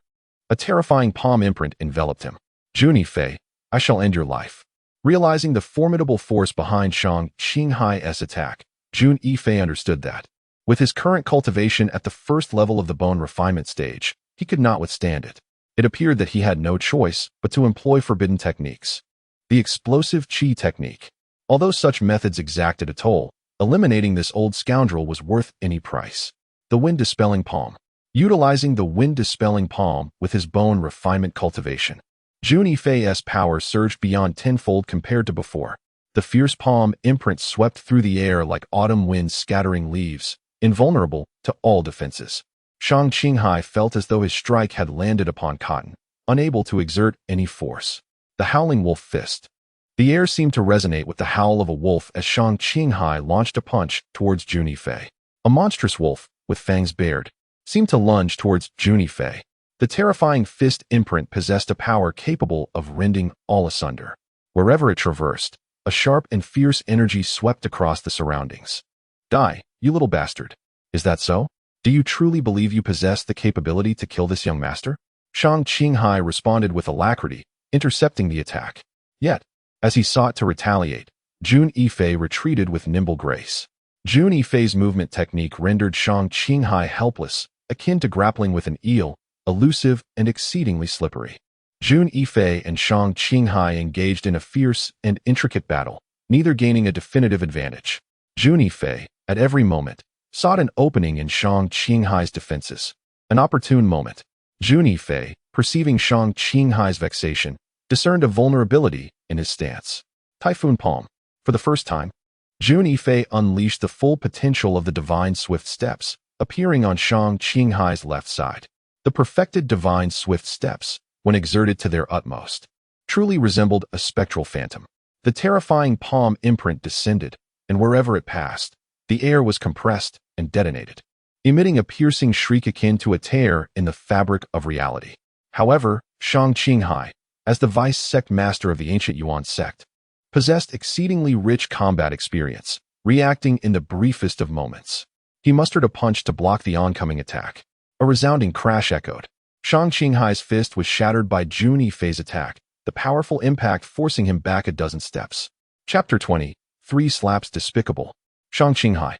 a terrifying palm imprint enveloped him. Jun Yifei, I shall end your life. Realizing the formidable force behind Shang Qinghai's attack, Jun Yifei understood that, with his current cultivation at the first level of the bone refinement stage, he could not withstand it. It appeared that he had no choice but to employ forbidden techniques. The explosive Qi technique. Although such methods exacted a toll, eliminating this old scoundrel was worth any price. The wind-dispelling palm. Utilizing the wind-dispelling palm with his bone refinement cultivation, Jun Yifei's power surged beyond tenfold compared to before. The fierce palm imprint swept through the air like autumn winds scattering leaves, invulnerable to all defenses. Shang Qinghai felt as though his strike had landed upon cotton, unable to exert any force. The howling wolf fist. The air seemed to resonate with the howl of a wolf as Shang Qinghai launched a punch towards Jun Yifei. A monstrous wolf, with fangs bared, seemed to lunge towards Jun Yifei. The terrifying fist imprint possessed a power capable of rending all asunder. Wherever it traversed, a sharp and fierce energy swept across the surroundings. Die, you little bastard. Is that so? Do you truly believe you possess the capability to kill this young master? Shang Qinghai responded with alacrity, intercepting the attack. Yet, as he sought to retaliate, Jun Yifei retreated with nimble grace. Jun Yifei's movement technique rendered Shang Qinghai helpless, akin to grappling with an eel, elusive and exceedingly slippery. Jun Yifei and Shang Qinghai engaged in a fierce and intricate battle, neither gaining a definitive advantage. Jun Yifei, at every moment, sought an opening in Shang Qinghai's defenses. An opportune moment. Jun Yifei, perceiving Shang Qinghai's vexation, discerned a vulnerability in his stance. Typhoon Palm. For the first time, Jun Yifei unleashed the full potential of the divine swift steps, appearing on Shang Qinghai's left side. The perfected divine swift steps, when exerted to their utmost, truly resembled a spectral phantom. The terrifying palm imprint descended, and wherever it passed, the air was compressed and detonated, emitting a piercing shriek akin to a tear in the fabric of reality. However, Shang Qinghai, as the vice-sect master of the ancient Yuan sect, possessed exceedingly rich combat experience, reacting in the briefest of moments. He mustered a punch to block the oncoming attack. A resounding crash echoed. Shang Qinghai's fist was shattered by Jun Yifei's attack, the powerful impact forcing him back a dozen steps. Chapter 20, 3 Slaps Despicable. Shang Qinghai,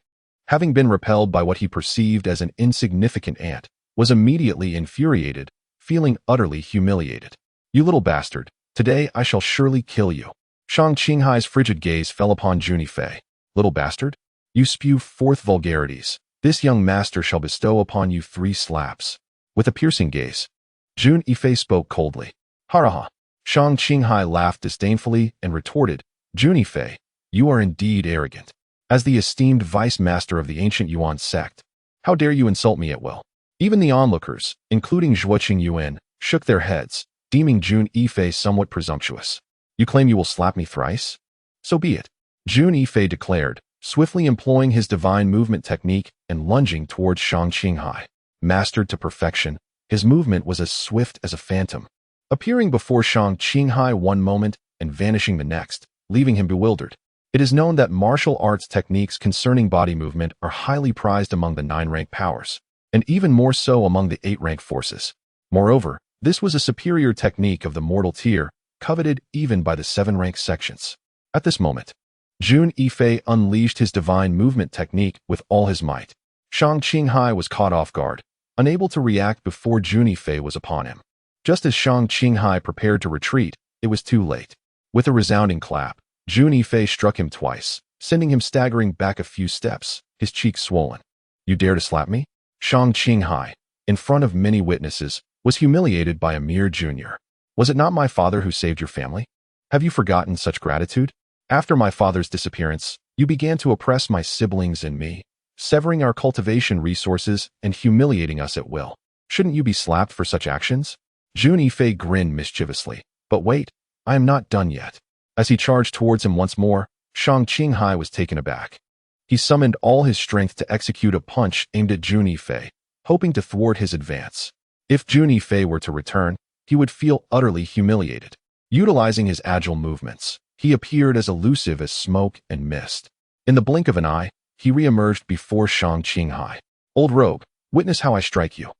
having been repelled by what he perceived as an insignificant ant, was immediately infuriated, feeling utterly humiliated. You little bastard, today I shall surely kill you. Shang Qinghai's frigid gaze fell upon Jun Yifei. Little bastard? You spew forth vulgarities. This young master shall bestow upon you 3 slaps. With a piercing gaze, Jun Yifei spoke coldly. Haraha. Shang Qinghai laughed disdainfully and retorted, Jun Yifei, you are indeed arrogant. As the esteemed vice master of the ancient Yuan sect, How dare you insult me at will? Even the onlookers, including Zhuo Yuan, shook their heads, deeming Jun Yifei somewhat presumptuous. You claim you will slap me thrice? So be it. Jun Yifei declared, swiftly employing his divine movement technique and lunging towards Shang Qinghai. Mastered to perfection, his movement was as swift as a phantom, appearing before Shang Qinghai one moment and vanishing the next, leaving him bewildered. It is known that martial arts techniques concerning body movement are highly prized among the 9-rank powers, and even more so among the 8-rank forces. Moreover, this was a superior technique of the mortal tier, coveted even by the 7-rank sections. At this moment, Jun Yifei unleashed his divine movement technique with all his might. Shang Qinghai was caught off guard, unable to react before Jun Yifei was upon him. Just as Shang Qinghai prepared to retreat, it was too late. With a resounding clap, Jun Yifei struck him twice, sending him staggering back a few steps, his cheeks swollen. You dare to slap me? Shang Qinghai, in front of many witnesses, was humiliated by a mere junior. Was it not my father who saved your family? Have you forgotten such gratitude? After my father's disappearance, you began to oppress my siblings and me, severing our cultivation resources and humiliating us at will. Shouldn't you be slapped for such actions? Jun Yifei grinned mischievously. But wait, I am not done yet. As he charged towards him once more, Shang Qinghai was taken aback. He summoned all his strength to execute a punch aimed at Jun Yifei, hoping to thwart his advance. If Jun Yifei were to return, he would feel utterly humiliated. Utilizing his agile movements, he appeared as elusive as smoke and mist. In the blink of an eye, he re-emerged before Shang Qinghai. Old rogue, witness how I strike you.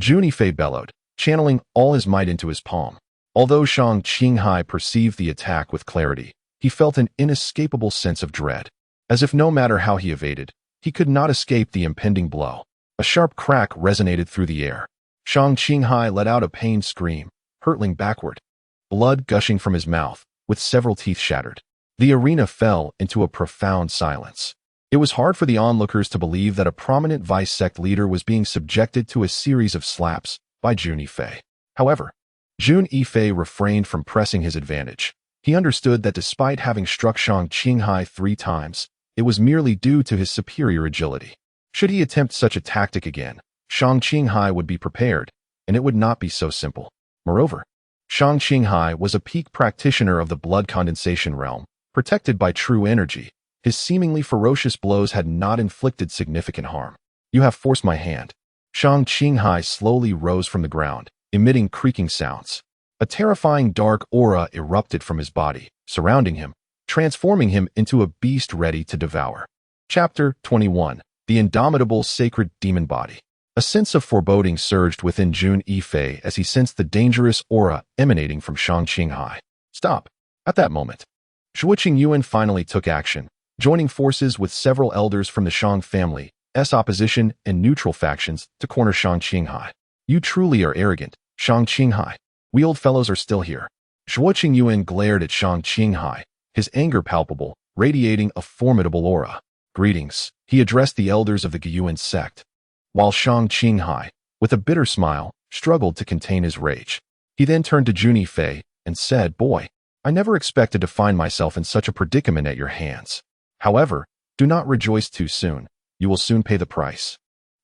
Jun Yifei bellowed, channeling all his might into his palm. Although Shang Qinghai perceived the attack with clarity, he felt an inescapable sense of dread. As if no matter how he evaded, he could not escape the impending blow. A sharp crack resonated through the air. Shang Qinghai let out a pained scream, hurtling backward, blood gushing from his mouth, with several teeth shattered. The arena fell into a profound silence. It was hard for the onlookers to believe that a prominent vice sect leader was being subjected to a series of slaps by Jun Yifei. However, Jun Yifei refrained from pressing his advantage. He understood that despite having struck Shang Qinghai 3 times, it was merely due to his superior agility. Should he attempt such a tactic again, Shang Qinghai would be prepared, and it would not be so simple. Moreover, Shang Qinghai was a peak practitioner of the blood condensation realm, protected by true energy. His seemingly ferocious blows had not inflicted significant harm. You have forced my hand. Shang Qinghai slowly rose from the ground, emitting creaking sounds. A terrifying dark aura erupted from his body, surrounding him, transforming him into a beast ready to devour. Chapter 21. The Indomitable Sacred Demon Body. A sense of foreboding surged within Jun Yifei as he sensed the dangerous aura emanating from Shang Qinghai. Stop. At that moment, Zhuo Yuan finally took action, joining forces with several elders from the Shang family, opposition and neutral factions to corner Shang Qinghai. You truly are arrogant, Shang Qinghai. We old fellows are still here. Zhuo Yuan glared at Shang Qinghai, his anger palpable, radiating a formidable aura. Greetings, he addressed the elders of the Gyuan sect. While Shang Qinghai, with a bitter smile, struggled to contain his rage. He then turned to Jun Yifei and said, Boy, I never expected to find myself in such a predicament at your hands. However, do not rejoice too soon. You will soon pay the price.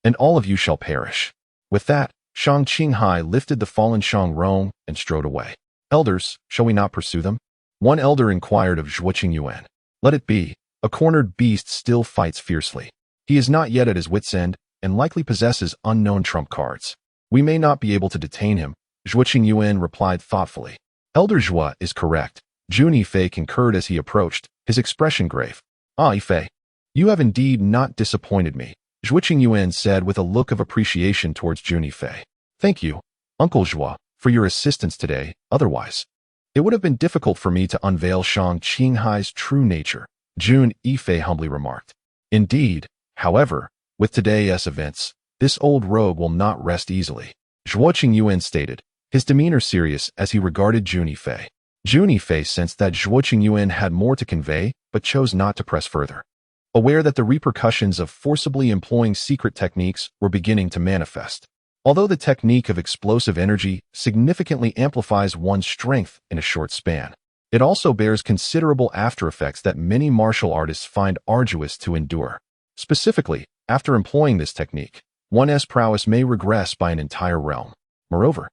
And all of you shall perish. With that, Shang Qinghai lifted the fallen Shang Rong and strode away. Elders, shall we not pursue them? One elder inquired of Zhuo Yuan. Let it be. A cornered beast still fights fiercely. He is not yet at his wit's end and likely possesses unknown trump cards. We may not be able to detain him, Zhuo Yuan replied thoughtfully. Elder Zhuo is correct. Jun Yifei concurred as he approached, his expression grave. Ah, Yifei, you have indeed not disappointed me, Zhuo Yuan said with a look of appreciation towards Jun Yifei. Thank you, Uncle Zhuo, for your assistance today. Otherwise, it would have been difficult for me to unveil Shang Qinghai's true nature, Jun Yifei humbly remarked. Indeed, however, with today's events, this old rogue will not rest easily, Zhuo Yuan stated, his demeanor serious as he regarded Jun Yifei. Jun Yifei sensed that Zhuo Yuan had more to convey, but chose not to press further. Aware that the repercussions of forcibly employing secret techniques were beginning to manifest. Although the technique of explosive energy significantly amplifies one's strength in a short span, it also bears considerable aftereffects that many martial artists find arduous to endure. Specifically, after employing this technique, one's prowess may regress by an entire realm. Moreover,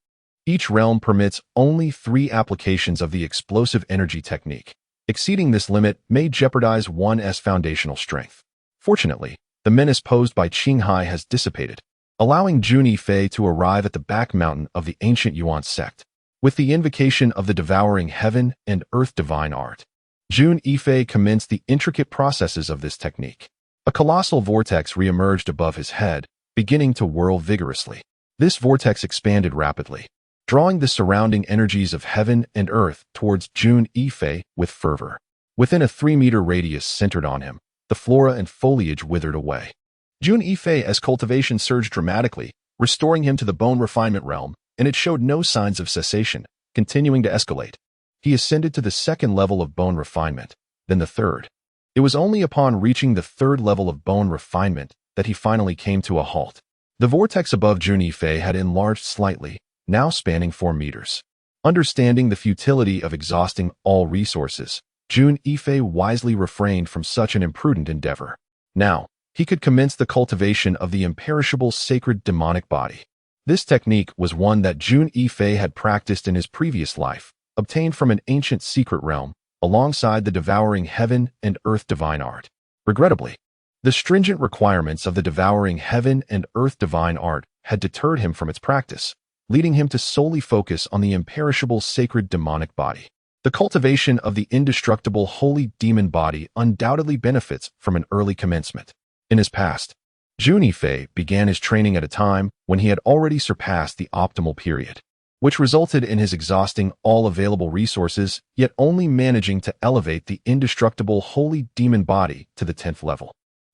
each realm permits only 3 applications of the explosive energy technique. Exceeding this limit may jeopardize one's foundational strength. Fortunately, the menace posed by Qinghai has dissipated, allowing Jun Yifei to arrive at the back mountain of the ancient Yuan sect. With the invocation of the devouring heaven and earth divine art, Jun Yifei commenced the intricate processes of this technique. A colossal vortex re-emerged above his head, beginning to whirl vigorously. This vortex expanded rapidly, drawing the surrounding energies of heaven and earth towards Jun Yifei with fervor. Within a 3-meter radius centered on him, the flora and foliage withered away. Jun Yifei's cultivation surged dramatically, restoring him to the bone refinement realm, and it showed no signs of cessation, continuing to escalate. He ascended to the 2nd level of bone refinement, then the 3rd. It was only upon reaching the 3rd level of bone refinement that he finally came to a halt. The vortex above Jun Yifei had enlarged slightly, now spanning 4 meters. Understanding the futility of exhausting all resources, Jun Yifei wisely refrained from such an imprudent endeavor. Now, he could commence the cultivation of the imperishable sacred demonic body. This technique was one that Jun Yifei had practiced in his previous life, obtained from an ancient secret realm, alongside the devouring heaven and earth divine art. Regrettably, the stringent requirements of the devouring heaven and earth divine art had deterred him from its practice, leading him to solely focus on the imperishable sacred demonic body. The cultivation of the indestructible holy demon body undoubtedly benefits from an early commencement. In his past, Jun Yifei began his training at a time when he had already surpassed the optimal period, which resulted in his exhausting all available resources, yet only managing to elevate the indestructible holy demon body to the 10th level.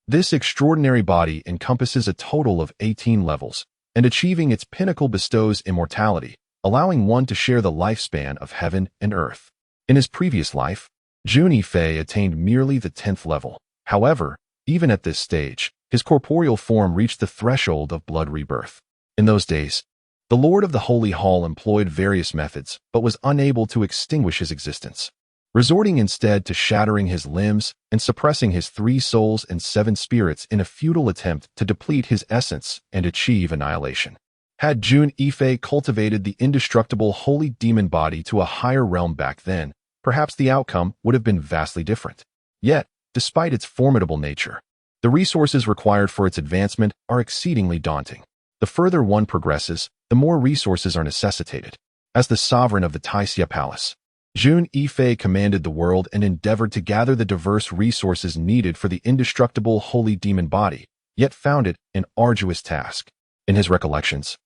This extraordinary body encompasses a total of 18 levels, and achieving its pinnacle bestows immortality, allowing one to share the lifespan of heaven and earth. In his previous life, Jun Yifei attained merely the 10th level. However, even at this stage, his corporeal form reached the threshold of blood rebirth. In those days, the Lord of the Holy Hall employed various methods, but was unable to extinguish his existence, resorting instead to shattering his limbs and suppressing his 3 souls and 7 spirits in a futile attempt to deplete his essence and achieve annihilation. Had Jun Yifei cultivated the indestructible holy demon body to a higher realm back then, perhaps the outcome would have been vastly different. Yet, despite its formidable nature, the resources required for its advancement are exceedingly daunting. The further one progresses, the more resources are necessitated. As the sovereign of the Taixia Palace, Jun Yifei commanded the world and endeavored to gather the diverse resources needed for the indestructible holy demon body, yet found it an arduous task. In his recollections,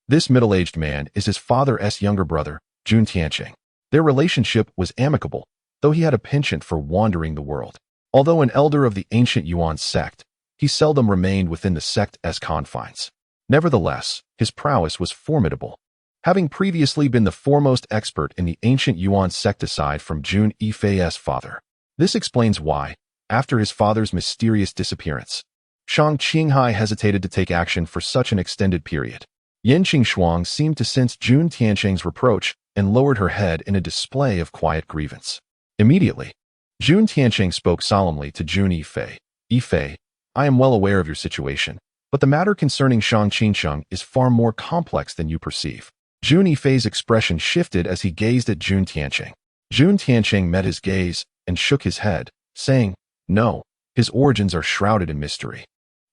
this middle-aged man is his father's younger brother, Jun Tianxie. Their relationship was amicable, though he had a penchant for wandering the world. Although an elder of the ancient Yuan sect, he seldom remained within the sect's confines. Nevertheless, his prowess was formidable, having previously been the foremost expert in the ancient Yuan sect aside from Jun Yifei's father. This explains why, after his father's mysterious disappearance, Shang Qinghai hesitated to take action for such an extended period. Yan Qingshuang seemed to sense Jun Tianxing's reproach and lowered her head in a display of quiet grievance. Immediately, Jun Tianxing spoke solemnly to Jun Yifei. Yifei, I am well aware of your situation, but the matter concerning Shang Qinsheng is far more complex than you perceive. Jun Yifei's expression shifted as he gazed at Jun Tianxing. Jun Tianxing met his gaze and shook his head, saying, No, his origins are shrouded in mystery.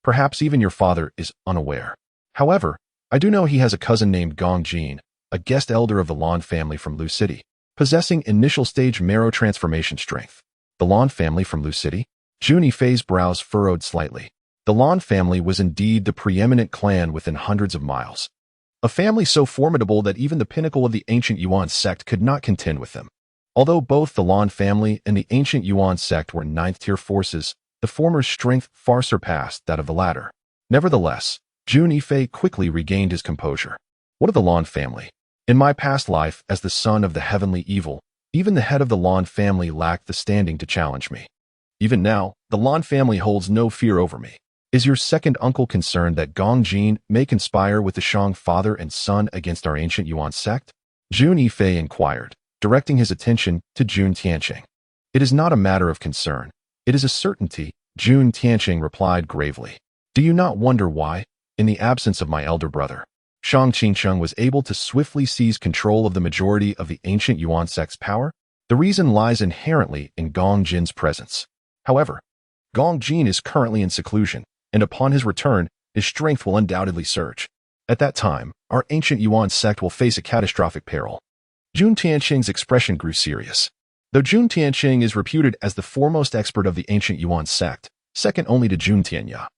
Perhaps even your father is unaware. However, I do know he has a cousin named Gong Jin, a guest elder of the Lan family from Lu City, possessing initial stage marrow transformation strength. The Lan family from Lu City? Jun Yifei's brows furrowed slightly. The Lan family was indeed the preeminent clan within hundreds of miles. A family so formidable that even the pinnacle of the ancient Yuan sect could not contend with them. Although both the Lan family and the ancient Yuan sect were 9th-tier forces, the former's strength far surpassed that of the latter. Nevertheless, Jun Yifei quickly regained his composure. What of the Lan family? In my past life as the son of the heavenly evil, even the head of the Lan family lacked the standing to challenge me. Even now, the Lan family holds no fear over me. Is your second uncle concerned that Gong Jin may conspire with the Shang father and son against our ancient Yuan sect? Jun Yifei inquired, directing his attention to Jun Tianxing. It is not a matter of concern. It is a certainty, Jun Tianxing replied gravely. Do you not wonder why, In the absence of my elder brother, Shang Qingsheng was able to swiftly seize control of the majority of the ancient Yuan sect's power. The reason lies inherently in Gong Jin's presence. However, Gong Jin is currently in seclusion, and upon his return, his strength will undoubtedly surge. At that time, our ancient Yuan sect will face a catastrophic peril. Jun Tianxing's expression grew serious. Though Jun Tianxing is reputed as the foremost expert of the ancient Yuan sect, second only to Jun Tianya,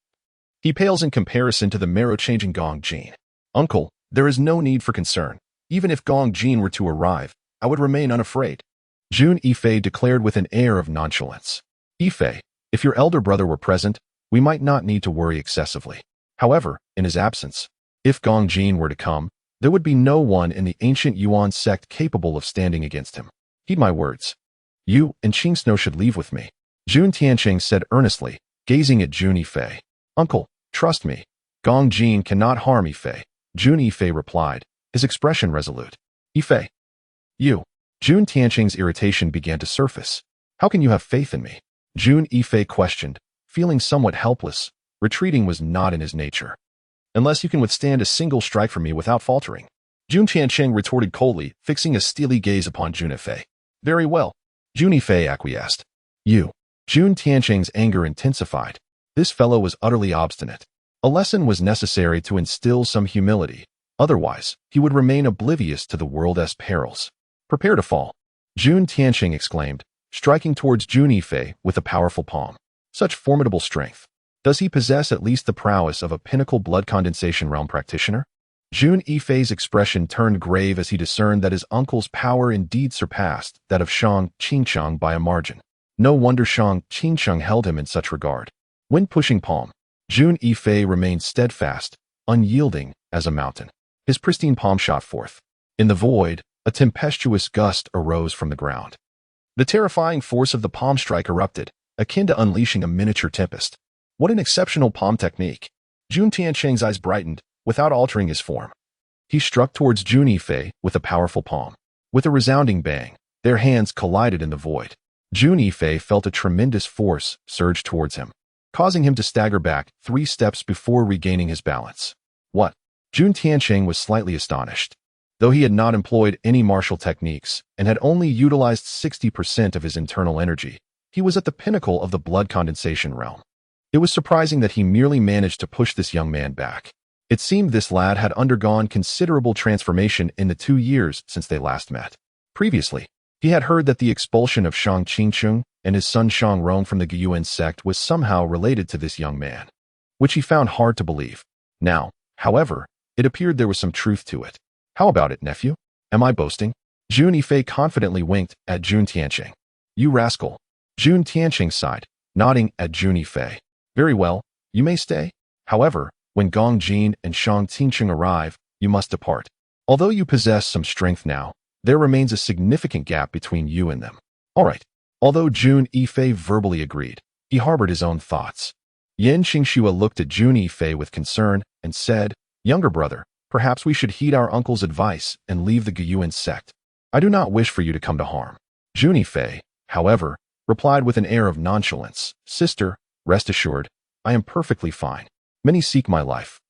he pales in comparison to the marrow-changing Gong Jin. Uncle, there is no need for concern. Even if Gong Jin were to arrive, I would remain unafraid. Jun Yifei declared with an air of nonchalance. Yifei, if your elder brother were present, we might not need to worry excessively. However, in his absence, if Gong Jin were to come, there would be no one in the ancient Yuan sect capable of standing against him. Heed my words. You and Qing Snow should leave with me, Jun Tianxing said earnestly, gazing at Jun Yifei. Uncle, trust me. Gong Jin cannot harm Yifei, Jun Yifei replied, his expression resolute. Yifei. You. Jun Tianxing's irritation began to surface. How can you have faith in me? Jun Yifei questioned, feeling somewhat helpless. Retreating was not in his nature. Unless you can withstand a single strike from me without faltering. Jun Tianxing retorted coldly, fixing a steely gaze upon Jun Yifei. Very well. Jun Yifei acquiesced. You. Jun Tianxing's anger intensified. This fellow was utterly obstinate. A lesson was necessary to instill some humility. Otherwise, he would remain oblivious to the world's perils. Prepare to fall. Jun Tianxing exclaimed, striking towards Jun Yifei with a powerful palm. Such formidable strength. Does he possess at least the prowess of a pinnacle blood condensation realm practitioner? Jun Yifei's expression turned grave as he discerned that his uncle's power indeed surpassed that of Shang Qingsheng by a margin. No wonder Shang Qingsheng held him in such regard. When pushing palm, Jun Yifei remained steadfast, unyielding as a mountain. His pristine palm shot forth. In the void, a tempestuous gust arose from the ground. The terrifying force of the palm strike erupted, akin to unleashing a miniature tempest. What an exceptional palm technique! Jun Tianxing's eyes brightened, without altering his form. He struck towards Jun Yifei with a powerful palm. With a resounding bang, their hands collided in the void. Jun Yifei felt a tremendous force surge towards him, causing him to stagger back 3 steps before regaining his balance. What? Jun Tianxing was slightly astonished. Though he had not employed any martial techniques and had only utilized 60% of his internal energy, he was at the pinnacle of the blood condensation realm. It was surprising that he merely managed to push this young man back. It seemed this lad had undergone considerable transformation in the 2 years since they last met. Previously, he had heard that the expulsion of Shang Qingsheng and his son Shang Rong from the Yuan sect was somehow related to this young man, which he found hard to believe. Now, however, it appeared there was some truth to it. How about it, nephew? Am I boasting? Jun Yifei confidently winked at Jun Tianxing. You rascal. Jun Tianxing sighed, nodding at Jun Yifei. Very well, you may stay. However, when Gong Jin and Shang Qingsheng arrive, you must depart. Although you possess some strength now, there remains a significant gap between you and them. All right. Although Jun Yifei verbally agreed, he harbored his own thoughts. Yan Xingxue looked at Jun Yifei with concern and said, Younger brother, perhaps we should heed our uncle's advice and leave the Yuan sect. I do not wish for you to come to harm. Jun Yifei, however, replied with an air of nonchalance, Sister, rest assured, I am perfectly fine. Many seek my life.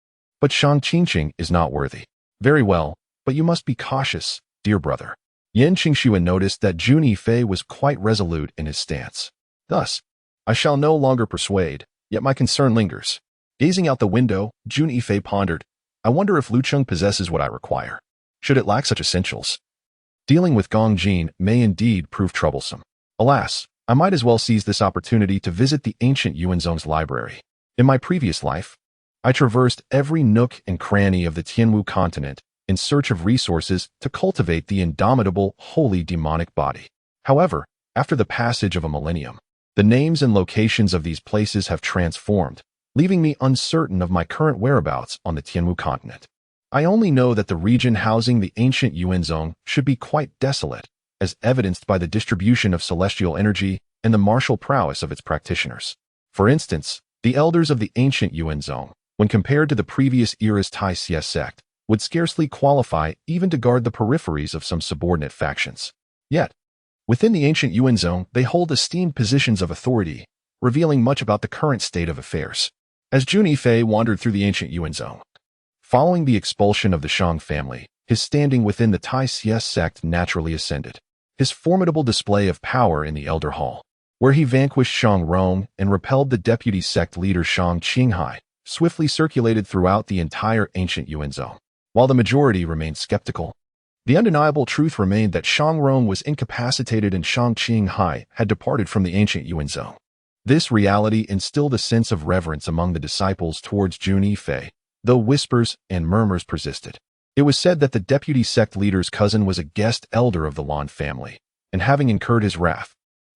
But Shang Qingsheng is not worthy. Very well, but you must be cautious, dear brother. Yan Xingxue noticed that Jun Yifei was quite resolute in his stance. Thus, I shall no longer persuade, yet my concern lingers. Gazing out the window, Jun Yifei pondered, I wonder if Lucheng possesses what I require. Should it lack such essentials? Dealing with Gong Jin may indeed prove troublesome. Alas, I might as well seize this opportunity to visit the ancient Yuanzong's library. In my previous life, I traversed every nook and cranny of the Tianwu continent in search of resources to cultivate the indomitable, holy demonic body. However, after the passage of a millennium, the names and locations of these places have transformed, leaving me uncertain of my current whereabouts on the Tianwu continent. I only know that the region housing the ancient Yuanzong should be quite desolate, as evidenced by the distribution of celestial energy and the martial prowess of its practitioners. For instance, the elders of the ancient Yuanzong, when compared to the previous era's Tian Xie sect, would scarcely qualify even to guard the peripheries of some subordinate factions. Yet, within the ancient Yuanzong, they hold esteemed positions of authority, revealing much about the current state of affairs. As Jun Yifei wandered through the ancient Yuan zone, following the expulsion of the Shang family, his standing within the Tian Xie sect naturally ascended. His formidable display of power in the Elder Hall, where he vanquished Shang Rong and repelled the deputy sect leader Shang Qinghai, swiftly circulated throughout the entire ancient Yuan zone. While the majority remained skeptical, the undeniable truth remained that Shang Rong was incapacitated and Shang Qinghai had departed from the ancient Yuan zone. This reality instilled a sense of reverence among the disciples towards Jun Yifei, though whispers and murmurs persisted. It was said that the deputy sect leader's cousin was a guest elder of the Lan family, and having incurred his wrath,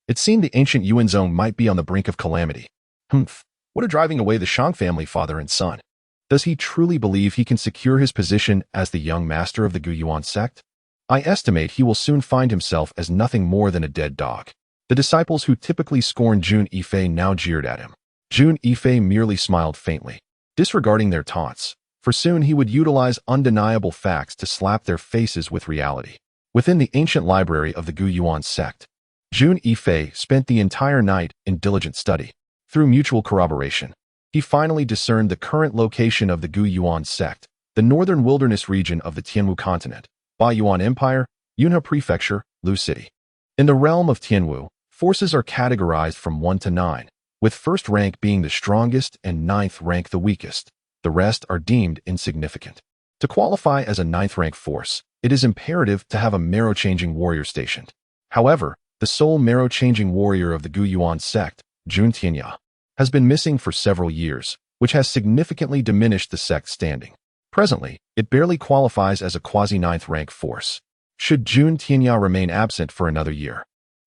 it seemed the ancient Yuan zone might be on the brink of calamity. What are driving away the Shang family father and son? Does he truly believe he can secure his position as the young master of the Guyuan sect? I estimate he will soon find himself as nothing more than a dead dog. The disciples who typically scorned Jun Yifei now jeered at him. Jun Yifei merely smiled faintly, disregarding their taunts, for soon he would utilize undeniable facts to slap their faces with reality. Within the ancient library of the Guyuan sect, Jun Yifei spent the entire night in diligent study. Through mutual corroboration, he finally discerned the current location of the Guyuan sect, the northern wilderness region of the Tianwu continent, Baiyuan Empire, Yunhe Prefecture, Lu City. In the realm of Tianwu, forces are categorized from 1 to 9, with first rank being the strongest and ninth rank the weakest. The rest are deemed insignificant. To qualify as a ninth rank force, it is imperative to have a marrow-changing warrior stationed. However, the sole marrow-changing warrior of the Guyuan sect, Jun Tianxie, has been missing for several years, which has significantly diminished the sect's standing. Presently, it barely qualifies as a quasi-ninth rank force. Should Jun Tianxie remain absent for another year,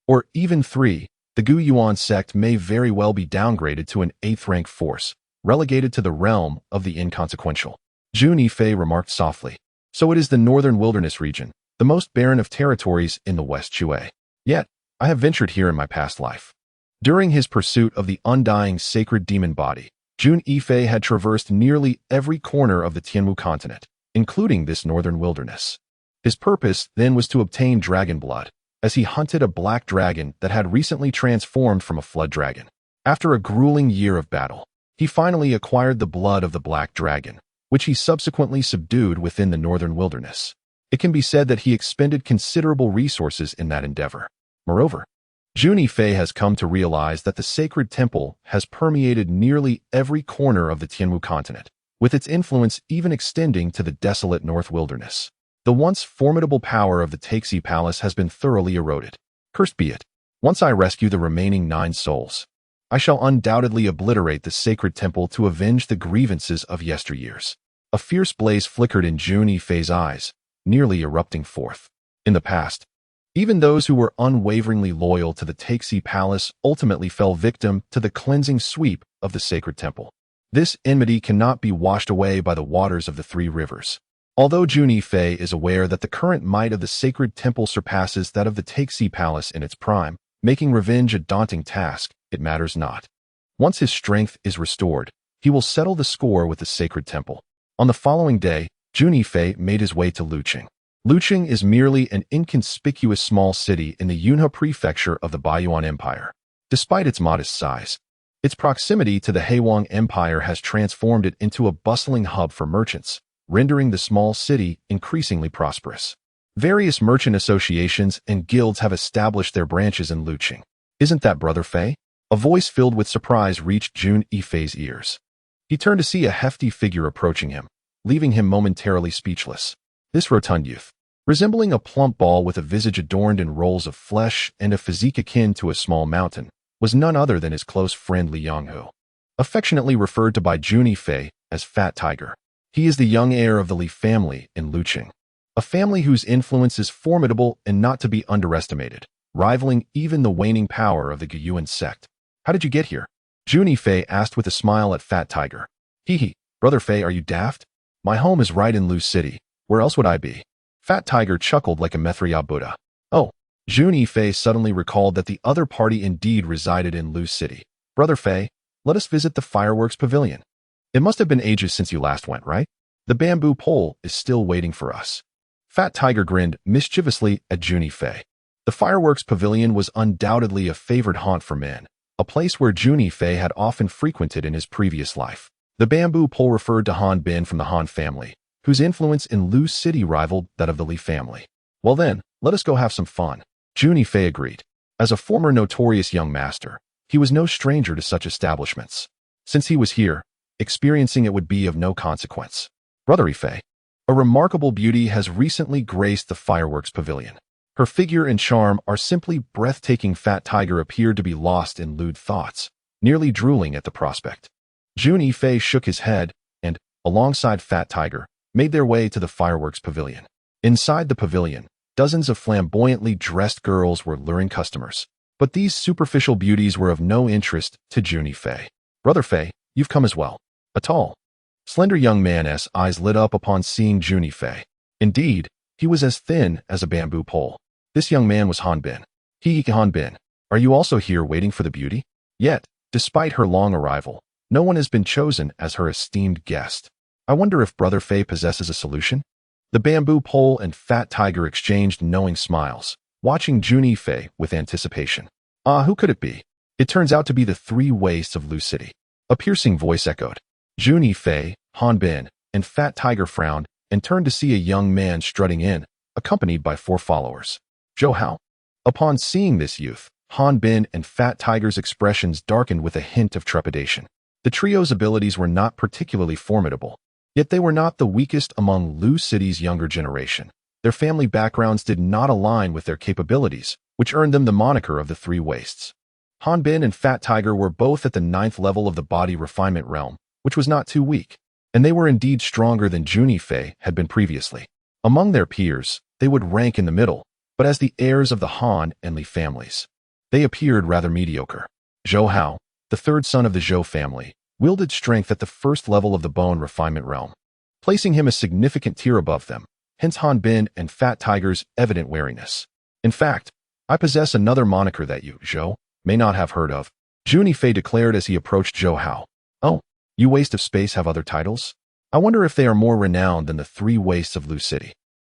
or even 3, the Guyuan sect may very well be downgraded to an 8th rank force, relegated to the realm of the inconsequential. Jun Yifei remarked softly. So it is the northern wilderness region, the most barren of territories in the West Shui. Yet, I have ventured here in my past life. During his pursuit of the undying sacred demon body, Jun Yifei had traversed nearly every corner of the Tianwu continent, including this northern wilderness. His purpose then was to obtain dragon blood, as he hunted a black dragon that had recently transformed from a flood dragon. After a grueling year of battle, he finally acquired the blood of the black dragon, which he subsequently subdued within the northern wilderness. It can be said that he expended considerable resources in that endeavor. Moreover, Jun Yifei has come to realize that the sacred temple has permeated nearly every corner of the Tianwu continent, with its influence even extending to the desolate north wilderness. The once formidable power of the Taixi Palace has been thoroughly eroded. Cursed be it. Once I rescue the remaining 9 souls, I shall undoubtedly obliterate the sacred temple to avenge the grievances of yesteryears. A fierce blaze flickered in Jun Yifei's eyes, nearly erupting forth. In the past, even those who were unwaveringly loyal to the Taixi Palace ultimately fell victim to the cleansing sweep of the sacred temple. This enmity cannot be washed away by the waters of the 3 rivers. Although Jun Yifei is aware that the current might of the sacred temple surpasses that of the Taixi Palace in its prime, making revenge a daunting task, it matters not. Once his strength is restored, he will settle the score with the sacred temple. On the following day, Jun Yifei made his way to Luqing. Luqing is merely an inconspicuous small city in the Yunhe Prefecture of the Baiyuan Empire. Despite its modest size, its proximity to the Heiwang Empire has transformed it into a bustling hub for merchants, rendering the small city increasingly prosperous. Various merchant associations and guilds have established their branches in Luqing. Isn't that Brother Fei? A voice filled with surprise reached Jun Yifei's ears. He turned to see a hefty figure approaching him, leaving him momentarily speechless. This rotund youth, resembling a plump ball with a visage adorned in rolls of flesh and a physique akin to a small mountain, was none other than his close friend Li Yonghu, affectionately referred to by Jun Yifei as Fat Tiger. He is the young heir of the Li family in Luqing, a family whose influence is formidable and not to be underestimated, rivaling even the waning power of the Guyuan sect. How did you get here? Jun Yifei asked with a smile at Fat Tiger. Hee, Brother Fei, are you daft? My home is right in Lu City. Where else would I be? Fat Tiger chuckled like a Mithriya Buddha. Oh, Jun Yifei suddenly recalled that the other party indeed resided in Lu City. Brother Fei, let us visit the fireworks pavilion. It must have been ages since you last went, right? The bamboo pole is still waiting for us. Fat Tiger grinned mischievously at Jun Yifei. The fireworks pavilion was undoubtedly a favored haunt for men, a place where Jun Yifei had often frequented in his previous life. The bamboo pole referred to Han Bin from the Han family, whose influence in Lu City rivaled that of the Li family. Well then, let us go have some fun. Jun Yifei agreed. As a former notorious young master, he was no stranger to such establishments. Since he was here, experiencing it would be of no consequence. Brother Yifei, a remarkable beauty has recently graced the fireworks pavilion. Her figure and charm are simply breathtaking. Fat Tiger appeared to be lost in lewd thoughts, nearly drooling at the prospect. Jun Yifei shook his head and, alongside Fat Tiger, made their way to the fireworks pavilion. Inside the pavilion, dozens of flamboyantly dressed girls were luring customers. But these superficial beauties were of no interest to Jun Yifei. Brother Fei, you've come as well. A tall, slender young man's eyes lit up upon seeing Jun Yifei. Indeed, he was as thin as a bamboo pole. This young man was Han Bin. Han Bin, are you also here waiting for the beauty? Yet, despite her long arrival, no one has been chosen as her esteemed guest. I wonder if Brother Fei possesses a solution? The bamboo pole and Fat Tiger exchanged knowing smiles, watching Jun Yifei with anticipation. Who could it be? It turns out to be the three wastes of Lu City. A piercing voice echoed. Jun Yifei, Han Bin, and Fat Tiger frowned and turned to see a young man strutting in, accompanied by 4 followers. Zhou Hao. Upon seeing this youth, Han Bin and Fat Tiger's expressions darkened with a hint of trepidation. The trio's abilities were not particularly formidable, yet they were not the weakest among Lu City's younger generation. Their family backgrounds did not align with their capabilities, which earned them the moniker of the Three Wastes. Han Bin and Fat Tiger were both at the 9th level of the body refinement realm, which was not too weak, and they were indeed stronger than Jun Yifei had been previously. Among their peers, they would rank in the middle, but as the heirs of the Han and Li families, they appeared rather mediocre. Zhou Hao, the 3rd son of the Zhou family, wielded strength at the 1st level of the bone refinement realm, placing him a significant tier above them, hence Han Bin and Fat Tiger's evident wariness. In fact, I possess another moniker that you, Zhou, may not have heard of, Jun Yifei declared as he approached Zhou Hao. Oh, you waste of space have other titles? I wonder if they are more renowned than the 3 wastes of Lu City.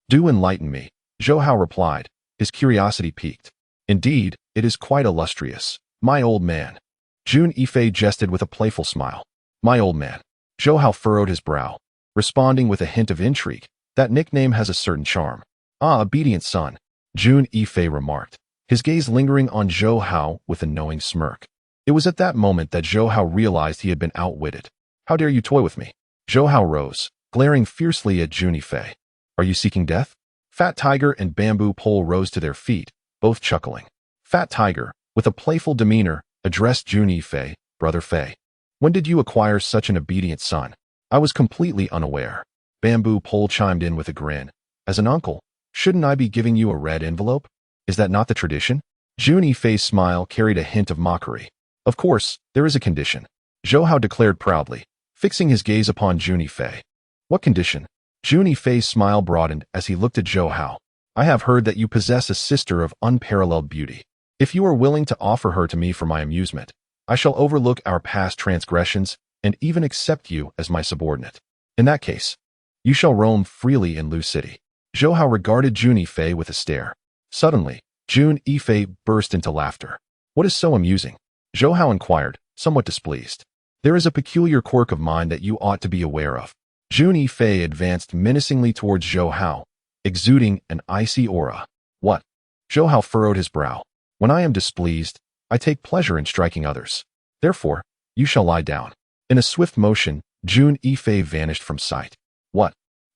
Do enlighten me, Zhou Hao replied, his curiosity piqued. Indeed, it is quite illustrious, my old man. Jun Yifei jested with a playful smile. My old man. Zhou Hao furrowed his brow, responding with a hint of intrigue. That nickname has a certain charm. Obedient son, Jun Yifei remarked, his gaze lingering on Zhou Hao with a knowing smirk. It was at that moment that Zhou Hao realized he had been outwitted. How dare you toy with me? Zhou Hao rose, glaring fiercely at Jun Yifei. Are you seeking death? Fat Tiger and Bamboo Pole rose to their feet, both chuckling. Fat Tiger, with a playful demeanor, addressed Jun Yifei, Brother Fei. When did you acquire such an obedient son? I was completely unaware. Bamboo Pole chimed in with a grin. As an uncle, shouldn't I be giving you a red envelope? Is that not the tradition? Jun Yifei's smile carried a hint of mockery. Of course, there is a condition, Zhou Hao declared proudly, fixing his gaze upon Jun Yifei. What condition? Jun Yifei's smile broadened as he looked at Zhou Hao. I have heard that you possess a sister of unparalleled beauty. If you are willing to offer her to me for my amusement, I shall overlook our past transgressions and even accept you as my subordinate. In that case, you shall roam freely in Lu City. Zhou Hao regarded Jun Yifei with a stare. Suddenly, Jun Yifei burst into laughter. What is so amusing? Zhou Hao inquired, somewhat displeased. There is a peculiar quirk of mine that you ought to be aware of. Jun Yifei advanced menacingly towards Zhou Hao, exuding an icy aura. What? Zhou Hao furrowed his brow. When I am displeased, I take pleasure in striking others. Therefore, you shall lie down. In a swift motion, Jun Yifei vanished from sight. What?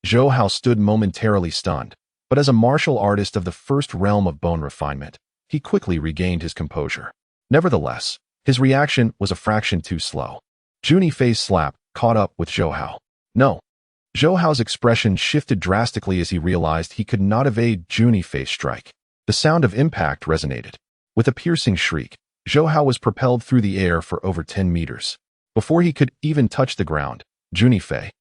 Zhou Hao stood momentarily stunned, but as a martial artist of the 1st realm of bone refinement, he quickly regained his composure. Nevertheless, his reaction was a fraction too slow. Jun Yifei's slap caught up with Zhou Hao. No. Zhou Hao's expression shifted drastically as he realized he could not evade Jun Yifei's strike. The sound of impact resonated. With a piercing shriek, Zhou Hao was propelled through the air for over 10 meters. Before he could even touch the ground, Jun Yifei,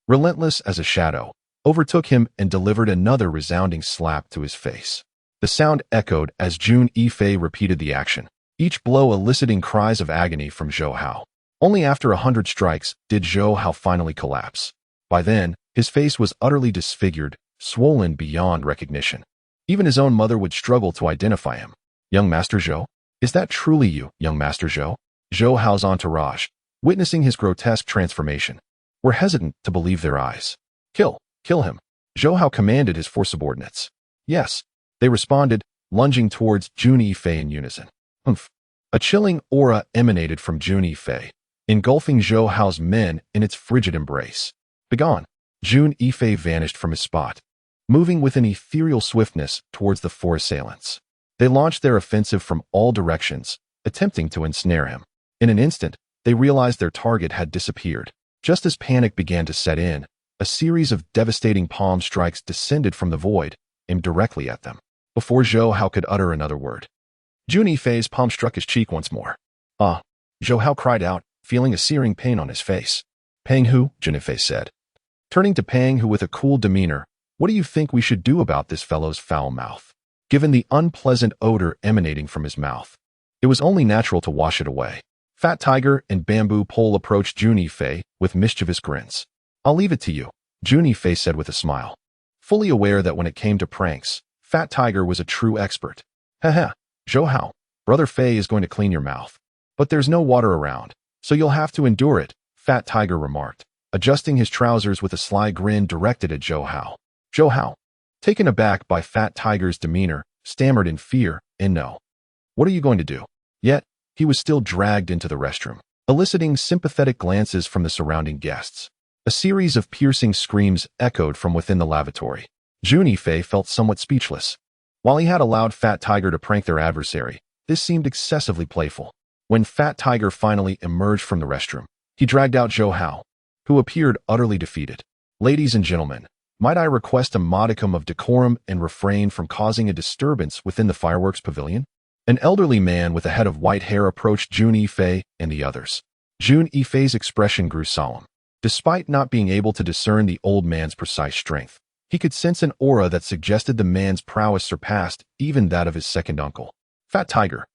relentless as a shadow, overtook him and delivered another resounding slap to his face. The sound echoed as Jun Yifei repeated the action, each blow eliciting cries of agony from Zhou Hao. Only after 100 strikes did Zhou Hao finally collapse. By then, his face was utterly disfigured, swollen beyond recognition. Even his own mother would struggle to identify him. Young Master Zhou? Is that truly you, young Master Zhou? Zhou Hao's entourage, witnessing his grotesque transformation, were hesitant to believe their eyes. Kill him, Zhou Hao commanded his four subordinates. Yes, they responded, lunging towards Jun Yifei in unison. Humph. A chilling aura emanated from Jun Yifei, engulfing Zhou Hao's men in its frigid embrace. Begone! Jun Yifei vanished from his spot, moving with an ethereal swiftness towards the four assailants. They launched their offensive from all directions, attempting to ensnare him. In an instant, they realized their target had disappeared. Just as panic began to set in, a series of devastating palm strikes descended from the void, aimed directly at them. Before Zhou Hao could utter another word, Jun Yifei's palm struck his cheek once more. Ah! Zhou Hao cried out, feeling a searing pain on his face. Pang Hu, Jun Yifei said. Turning to Pang Hu with a cool demeanor, what do you think we should do about this fellow's foul mouth? Given the unpleasant odor emanating from his mouth, it was only natural to wash it away. Fat Tiger and Bamboo Pole approached Jun Yifei with mischievous grins. I'll leave it to you, Jun Yifei said with a smile. Fully aware that when it came to pranks, Fat Tiger was a true expert. Haha, Zhou Hao, Brother Fei is going to clean your mouth. But there's no water around, so you'll have to endure it, Fat Tiger remarked, adjusting his trousers with a sly grin directed at Zhou Hao. Zhou Hao, taken aback by Fat Tiger's demeanor, stammered in fear and no. What are you going to do? Yet, he was still dragged into the restroom, eliciting sympathetic glances from the surrounding guests. A series of piercing screams echoed from within the lavatory. Jun Yifei felt somewhat speechless. While he had allowed Fat Tiger to prank their adversary, this seemed excessively playful. When Fat Tiger finally emerged from the restroom, he dragged out Zhou Hao, who appeared utterly defeated. Ladies and gentlemen, might I request a modicum of decorum and refrain from causing a disturbance within the fireworks pavilion? An elderly man with a head of white hair approached Jun Yifei and the others. Jun Yifei's expression grew solemn. Despite not being able to discern the old man's precise strength, he could sense an aura that suggested the man's prowess surpassed even that of his second uncle. Fat Tiger.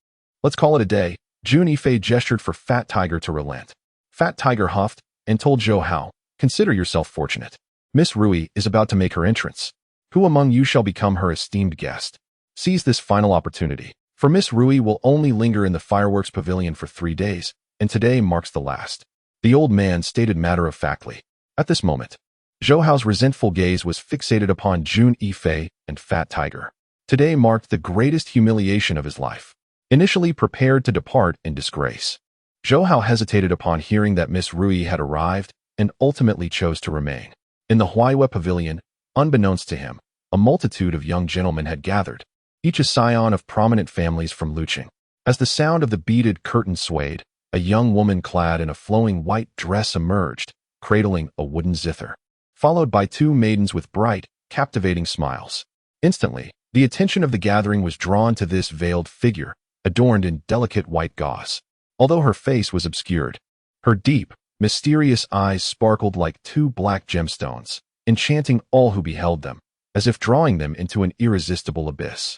Let's call it a day. Jun Yifei gestured for Fat Tiger to relent. Fat Tiger huffed and told Zhou Hao, consider yourself fortunate. Miss Rui is about to make her entrance. Who among you shall become her esteemed guest? Seize this final opportunity, for Miss Rui will only linger in the fireworks pavilion for 3 days, and today marks the last. The old man stated matter-of-factly. At this moment, Zhou Hao's resentful gaze was fixated upon Jun Yifei and Fat Tiger. Today marked the greatest humiliation of his life. Initially prepared to depart in disgrace, Zhou Hao hesitated upon hearing that Miss Rui had arrived and ultimately chose to remain. In the Huaiyue Pavilion, unbeknownst to him, a multitude of young gentlemen had gathered, each a scion of prominent families from Luqing. As the sound of the beaded curtain swayed, a young woman clad in a flowing white dress emerged, cradling a wooden zither, followed by 2 maidens with bright, captivating smiles. Instantly, the attention of the gathering was drawn to this veiled figure, adorned in delicate white gauze. Although her face was obscured, her deep, mysterious eyes sparkled like 2 black gemstones, enchanting all who beheld them, as if drawing them into an irresistible abyss.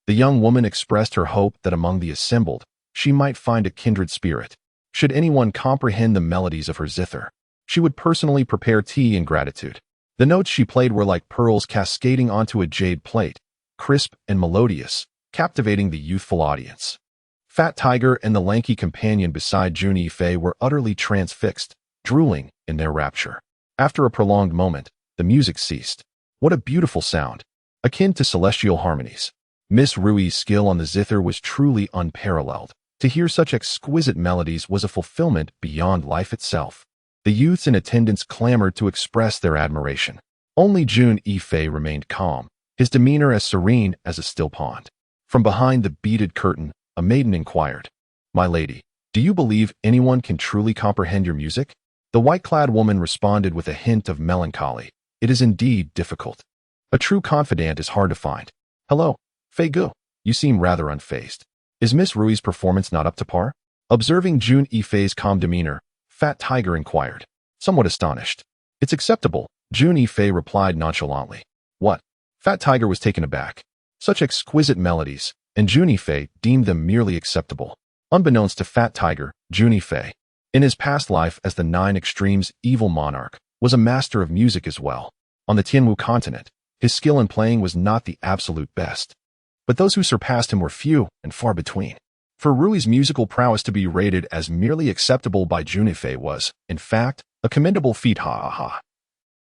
The young woman expressed her hope that among the assembled, she might find a kindred spirit. Should anyone comprehend the melodies of her zither, she would personally prepare tea in gratitude. The notes she played were like pearls cascading onto a jade plate, crisp and melodious, captivating the youthful audience. Fat Tiger and the lanky companion beside Jun Yifei were utterly transfixed, drooling in their rapture. After a prolonged moment, the music ceased. What a beautiful sound, akin to celestial harmonies. Miss Rui's skill on the zither was truly unparalleled. To hear such exquisite melodies was a fulfillment beyond life itself. The youths in attendance clamored to express their admiration. Only Jun Yifei remained calm, his demeanor as serene as a still pond. From behind the beaded curtain, a maiden inquired, "My lady, do you believe anyone can truly comprehend your music?" The white-clad woman responded with a hint of melancholy. "It is indeed difficult. A true confidant is hard to find. Hello, Fei Gu, you seem rather unfazed. Is Miss Rui's performance not up to par?" Observing Jun Yifei's calm demeanor, Fat Tiger inquired, somewhat astonished. "It's acceptable," Jun Yifei replied nonchalantly. "What?" Fat Tiger was taken aback. Such exquisite melodies, and Jun Yifei deemed them merely acceptable. Unbeknownst to Fat Tiger, Jun Yifei, in his past life as the 9 Extremes evil monarch, was a master of music as well. On the Tianwu continent, his skill in playing was not the absolute best, but those who surpassed him were few and far between. For Rui's musical prowess to be rated as merely acceptable by Jun Yifei was, in fact, a commendable feat. Ha ha ha.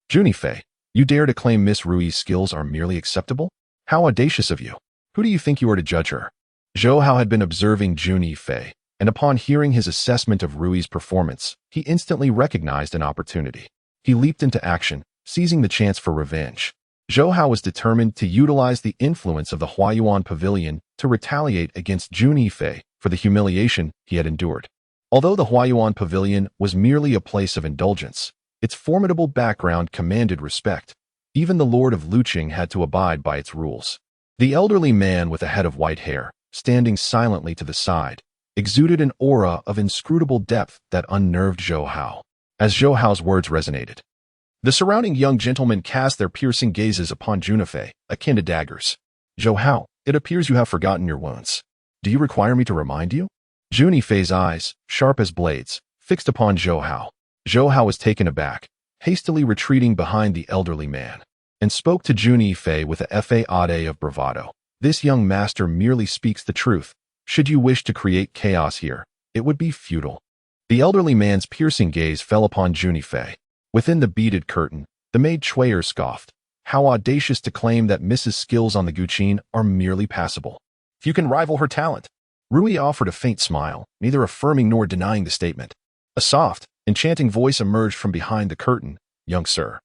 Jun Yifei, you dare to claim Miss Rui's skills are merely acceptable? How audacious of you. Who do you think you are to judge her? Zhou Hao had been observing Jun Yifei, and upon hearing his assessment of Rui's performance, he instantly recognized an opportunity. He leaped into action, seizing the chance for revenge. Zhou Hao was determined to utilize the influence of the Huayuan Pavilion to retaliate against Jun Yifei for the humiliation he had endured. Although the Huayuan Pavilion was merely a place of indulgence, its formidable background commanded respect. Even the Lord of Luqing had to abide by its rules. The elderly man with a head of white hair, standing silently to the side, exuded an aura of inscrutable depth that unnerved Zhou Hao. As Zhou Hao's words resonated, the surrounding young gentlemen cast their piercing gazes upon Jun Yifei, akin to daggers. Zhou Hao, it appears you have forgotten your wounds. Do you require me to remind you? Jun Yifei's eyes, sharp as blades, fixed upon Zhou Hao. Zhou Hao was taken aback, hastily retreating behind the elderly man, and spoke to Jun Yifei with a fade of bravado. This young master merely speaks the truth. Should you wish to create chaos here, it would be futile. The elderly man's piercing gaze fell upon Jun Yifei. Within the beaded curtain, the maid Chuyer scoffed. How audacious to claim that Mrs. skills on the Guqin are merely passable. If you can rival her talent. Rui offered a faint smile, neither affirming nor denying the statement. A soft, enchanting voice emerged from behind the curtain. Young sir,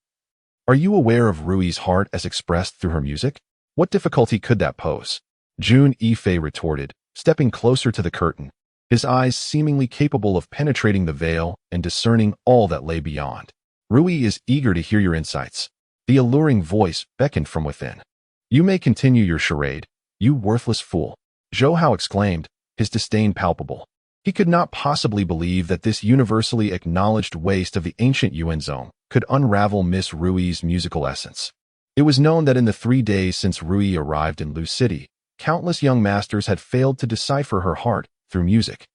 are you aware of Rui's heart as expressed through her music? What difficulty could that pose? Jun Yifei retorted, stepping closer to the curtain, his eyes seemingly capable of penetrating the veil and discerning all that lay beyond. Rui is eager to hear your insights. The alluring voice beckoned from within. You may continue your charade, you worthless fool. Zhou Hao exclaimed, his disdain palpable. He could not possibly believe that this universally acknowledged waste of the ancient Yuanzong could unravel Miss Rui's musical essence. It was known that in the 3 days since Rui arrived in Lu City, countless young masters had failed to decipher her heart through music,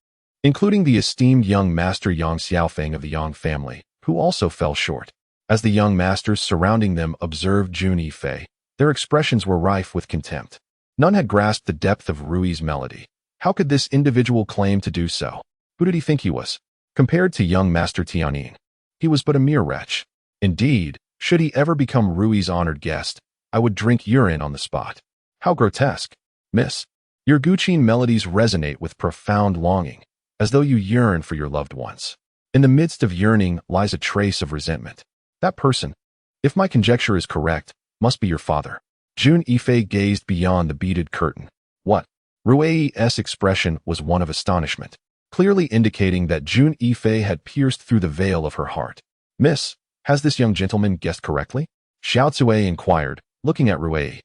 including the esteemed young master Yang Xiaofeng of the Yang family, who also fell short. As the young masters surrounding them observed Jun Yifei, their expressions were rife with contempt. None had grasped the depth of Rui's melody. How could this individual claim to do so? Who did he think he was? Compared to young master Tianyin, he was but a mere wretch. Indeed, should he ever become Rui's honored guest, I would drink urine on the spot. How grotesque. Miss, your Guqin melodies resonate with profound longing, as though you yearn for your loved ones. In the midst of yearning lies a trace of resentment. That person, if my conjecture is correct, must be your father. Jun Yifei gazed beyond the beaded curtain. What? Rui's expression was one of astonishment, clearly indicating that Jun Yifei had pierced through the veil of her heart. Miss, has this young gentleman guessed correctly? Xiao Zui inquired, looking at Rui.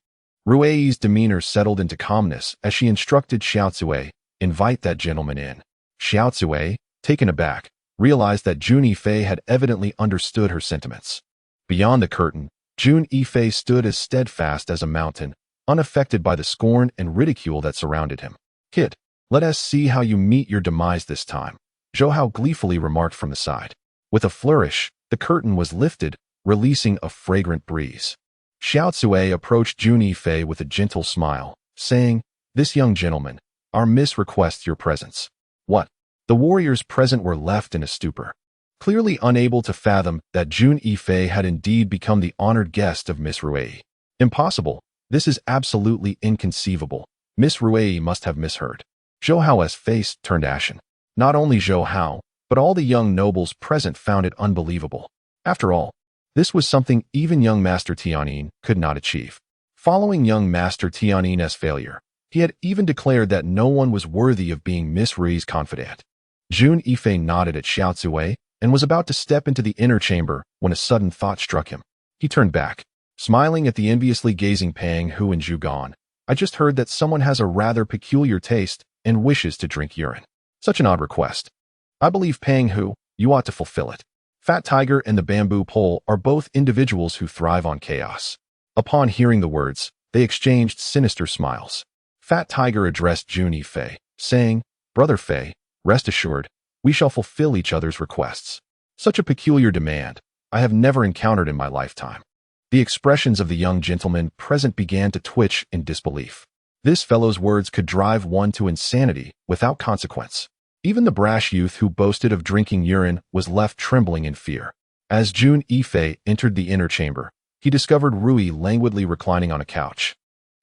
Rui's demeanor settled into calmness as she instructed Xiao Zui, invite that gentleman in. Xiao Zui, taken aback, realized that Jun Yifei had evidently understood her sentiments. Beyond the curtain, Jun Yifei stood as steadfast as a mountain, unaffected by the scorn and ridicule that surrounded him. Kid, let us see how you meet your demise this time, Zhou Hao gleefully remarked from the side. With a flourish, the curtain was lifted, releasing a fragrant breeze. Xiao Zui approached Jun Yifei with a gentle smile, saying, this young gentleman, our miss requests your presence. What? The warriors present were left in a stupor, clearly unable to fathom that Jun Yifei had indeed become the honored guest of Miss Rui. Impossible. This is absolutely inconceivable. Miss Rui must have misheard. Zhou Hao's face turned ashen. Not only Zhou Hao, but all the young nobles present found it unbelievable. After all, this was something even young Master Tianyin could not achieve. Following young Master Tianyin's failure, he had even declared that no one was worthy of being Miss Rui's confidant. Jun Yifei nodded at Xiao Zui and was about to step into the inner chamber when a sudden thought struck him. He turned back, smiling at the enviously gazing Pang Hu and Zhu Gan. I just heard that someone has a rather peculiar taste and wishes to drink urine. Such an odd request. I believe Pang Hu, you ought to fulfill it. Fat Tiger and the bamboo pole are both individuals who thrive on chaos. Upon hearing the words, they exchanged sinister smiles. Fat Tiger addressed Jun Yifei, saying, Brother Fei, rest assured, we shall fulfill each other's requests. Such a peculiar demand, I have never encountered in my lifetime. The expressions of the young gentlemen present began to twitch in disbelief. This fellow's words could drive one to insanity without consequence. Even the brash youth who boasted of drinking urine was left trembling in fear. As Jun Yifei entered the inner chamber, he discovered Rui languidly reclining on a couch,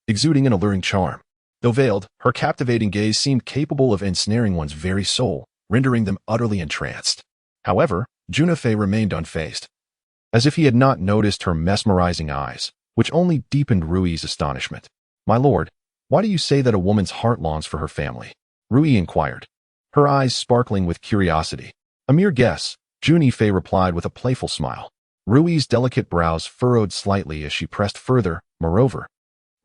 exuding an alluring charm. Though veiled, her captivating gaze seemed capable of ensnaring one's very soul, rendering them utterly entranced. However, Jun Yifei remained unfazed, as if he had not noticed her mesmerizing eyes, which only deepened Rui's astonishment. "My lord, why do you say that a woman's heart longs for her family?" Rui inquired, her eyes sparkling with curiosity. "A mere guess," Jun Yifei replied with a playful smile. Rui's delicate brows furrowed slightly as she pressed further. "Moreover,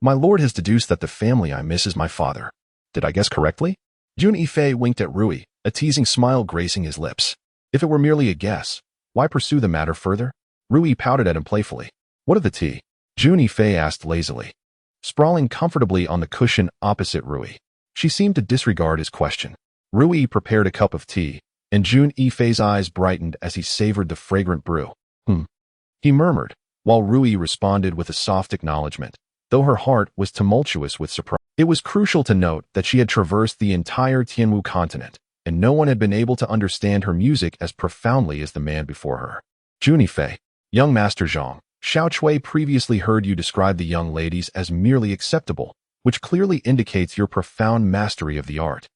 my lord has deduced that the family I miss is my father. Did I guess correctly?" Jun Yifei winked at Rui, a teasing smile gracing his lips. If it were merely a guess, why pursue the matter further? Rui pouted at him playfully. "What of the tea?" Jun Yifei asked lazily, sprawling comfortably on the cushion opposite Rui. She seemed to disregard his question. Rui prepared a cup of tea, and Jun Yifei's eyes brightened as he savored the fragrant brew. He murmured, while Rui responded with a soft acknowledgement, though her heart was tumultuous with surprise. It was crucial to note that she had traversed the entire Tianwu continent, and no one had been able to understand her music as profoundly as the man before her. "Jun Yifei, young Master Zhang, Xiao Chui previously heard you describe the young ladies as merely acceptable, which clearly indicates your profound mastery of the art."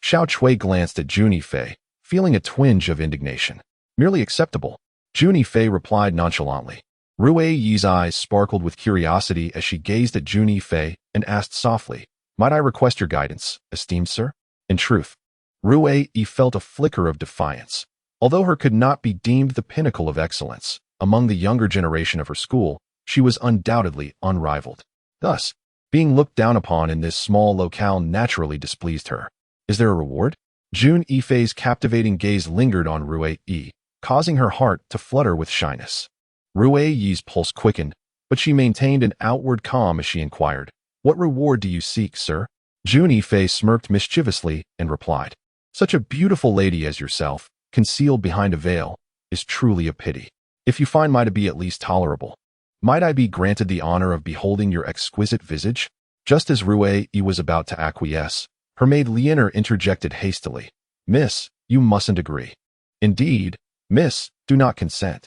Xiao Chui glanced at Jun Yifei, feeling a twinge of indignation. "Merely acceptable?" Jun Yifei replied nonchalantly. Rui Yi's eyes sparkled with curiosity as she gazed at Jun Yifei and asked softly, "Might I request your guidance, esteemed sir?" In truth, Rui Yi felt a flicker of defiance. Although her could not be deemed the pinnacle of excellence, among the younger generation of her school, she was undoubtedly unrivaled. Thus, being looked down upon in this small locale naturally displeased her. "Is there a reward?" Jun Yifei's captivating gaze lingered on Rui Yi, causing her heart to flutter with shyness. Rui Yi's pulse quickened, but she maintained an outward calm as she inquired, "What reward do you seek, sir?" Jun Yifei smirked mischievously and replied, "Such a beautiful lady as yourself, concealed behind a veil, is truly a pity. If you find me to be at least tolerable, might I be granted the honor of beholding your exquisite visage?" Just as Rui Yi was about to acquiesce, her maid Lianer interjected hastily, "Miss, you mustn't agree." "Indeed, miss, do not consent."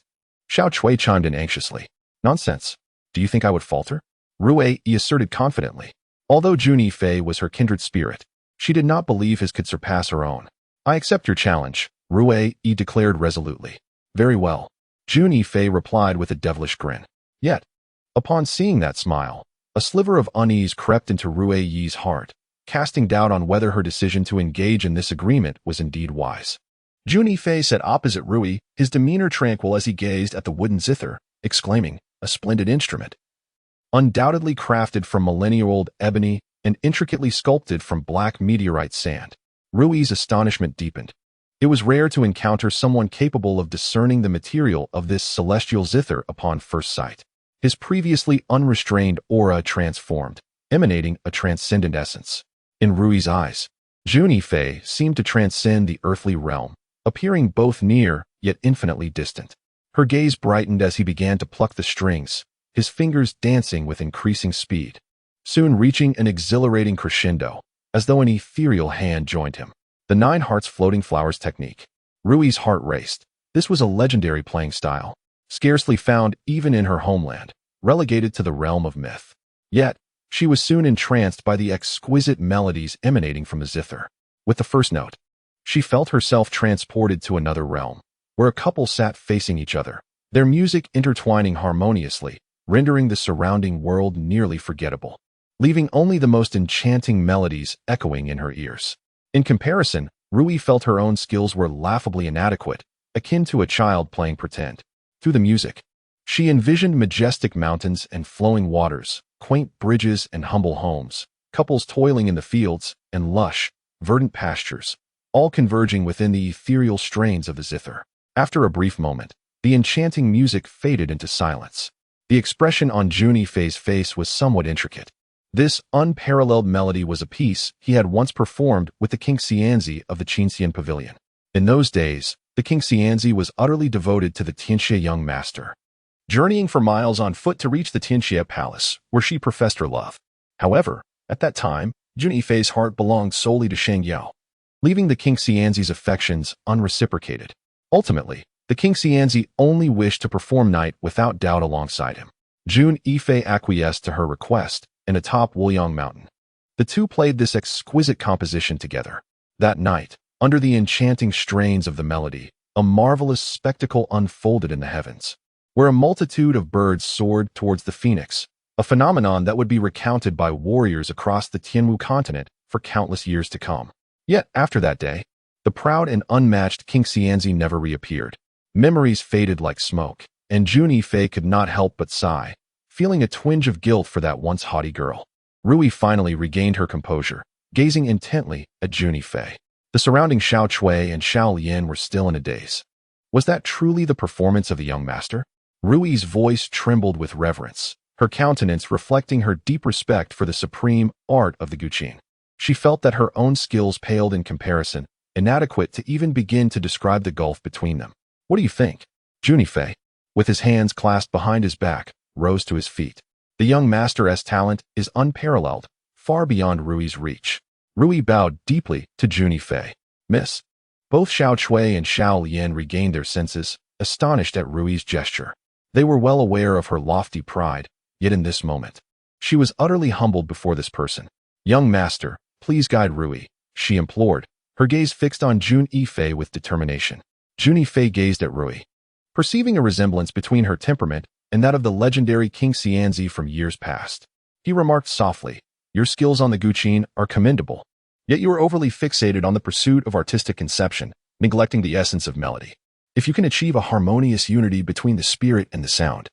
Xiao Chui chimed in anxiously. "Nonsense. Do you think I would falter?" Rui Yi asserted confidently. Although Jun Yifei was her kindred spirit, she did not believe his could surpass her own. "I accept your challenge," Rui Yi declared resolutely. "Very well," Jun Yifei replied with a devilish grin. Yet, upon seeing that smile, a sliver of unease crept into Rui Yi's heart, casting doubt on whether her decision to engage in this agreement was indeed wise. Jun Yifei sat opposite Rui, his demeanor tranquil as he gazed at the wooden zither, exclaiming, "A splendid instrument. Undoubtedly crafted from millennia-old ebony and intricately sculpted from black meteorite sand." Rui's astonishment deepened. It was rare to encounter someone capable of discerning the material of this celestial zither upon first sight. His previously unrestrained aura transformed, emanating a transcendent essence. In Rui's eyes, Jun Yifei seemed to transcend the earthly realm, appearing both near yet infinitely distant. Her gaze brightened as he began to pluck the strings, his fingers dancing with increasing speed, soon reaching an exhilarating crescendo, as though an ethereal hand joined him. The 9 hearts floating flowers technique. Rui's heart raced. This was a legendary playing style, scarcely found even in her homeland, relegated to the realm of myth. Yet, she was soon entranced by the exquisite melodies emanating from the zither. With the first note, she felt herself transported to another realm, where a couple sat facing each other, their music intertwining harmoniously, rendering the surrounding world nearly forgettable, leaving only the most enchanting melodies echoing in her ears. In comparison, Rui felt her own skills were laughably inadequate, akin to a child playing pretend. Through the music, she envisioned majestic mountains and flowing waters, quaint bridges and humble homes, couples toiling in the fields, and lush, verdant pastures, all converging within the ethereal strains of the zither. After a brief moment, the enchanting music faded into silence. The expression on Jun Yifei's face was somewhat intricate. This unparalleled melody was a piece he had once performed with the King Xianzi of the Qinxian Pavilion. In those days, the King Xianzi was utterly devoted to the Tian Xie young master, journeying for miles on foot to reach the Tian Xie palace, where she professed her love. However, At that time, Jun Yifei's heart belonged solely to Shang Yao, leaving the King Xianzi's affections unreciprocated. Ultimately, the King Xianzi only wished to perform night without doubt alongside him. Jun Yifei acquiesced to her request, and atop Wuliang Mountain, the two played this exquisite composition together. That night, under the enchanting strains of the melody, a marvelous spectacle unfolded in the heavens, where a multitude of birds soared towards the phoenix, a phenomenon that would be recounted by warriors across the Tianwu continent for countless years to come. Yet, after that day, the proud and unmatched King Xianzi never reappeared. Memories faded like smoke, and Jun Yifei could not help but sigh, feeling a twinge of guilt for that once haughty girl. Rui finally regained her composure, gazing intently at Jun Yifei. The surrounding Xiao Chui and Xiao Lian were still in a daze. Was that truly the performance of the young master? Rui's voice trembled with reverence, her countenance reflecting her deep respect for the supreme art of the Guqin. She felt that her own skills paled in comparison, inadequate to even begin to describe the gulf between them. What do you think? Jun Yifei, with his hands clasped behind his back, rose to his feet. The young master's talent is unparalleled, far beyond Rui's reach. Rui bowed deeply to Jun Yifei. Miss. Both Xiao Chui and Xiao Lian regained their senses, astonished at Rui's gesture. They were well aware of her lofty pride, yet in this moment, she was utterly humbled before this person. Young master, please guide Rui, she implored, her gaze fixed on Jun Yifei with determination. Jun Yifei gazed at Rui, perceiving a resemblance between her temperament and that of the legendary King Xianzi from years past. He remarked softly, your skills on the Guqin are commendable, yet you are overly fixated on the pursuit of artistic conception, neglecting the essence of melody. If you can achieve a harmonious unity between the spirit and the sound,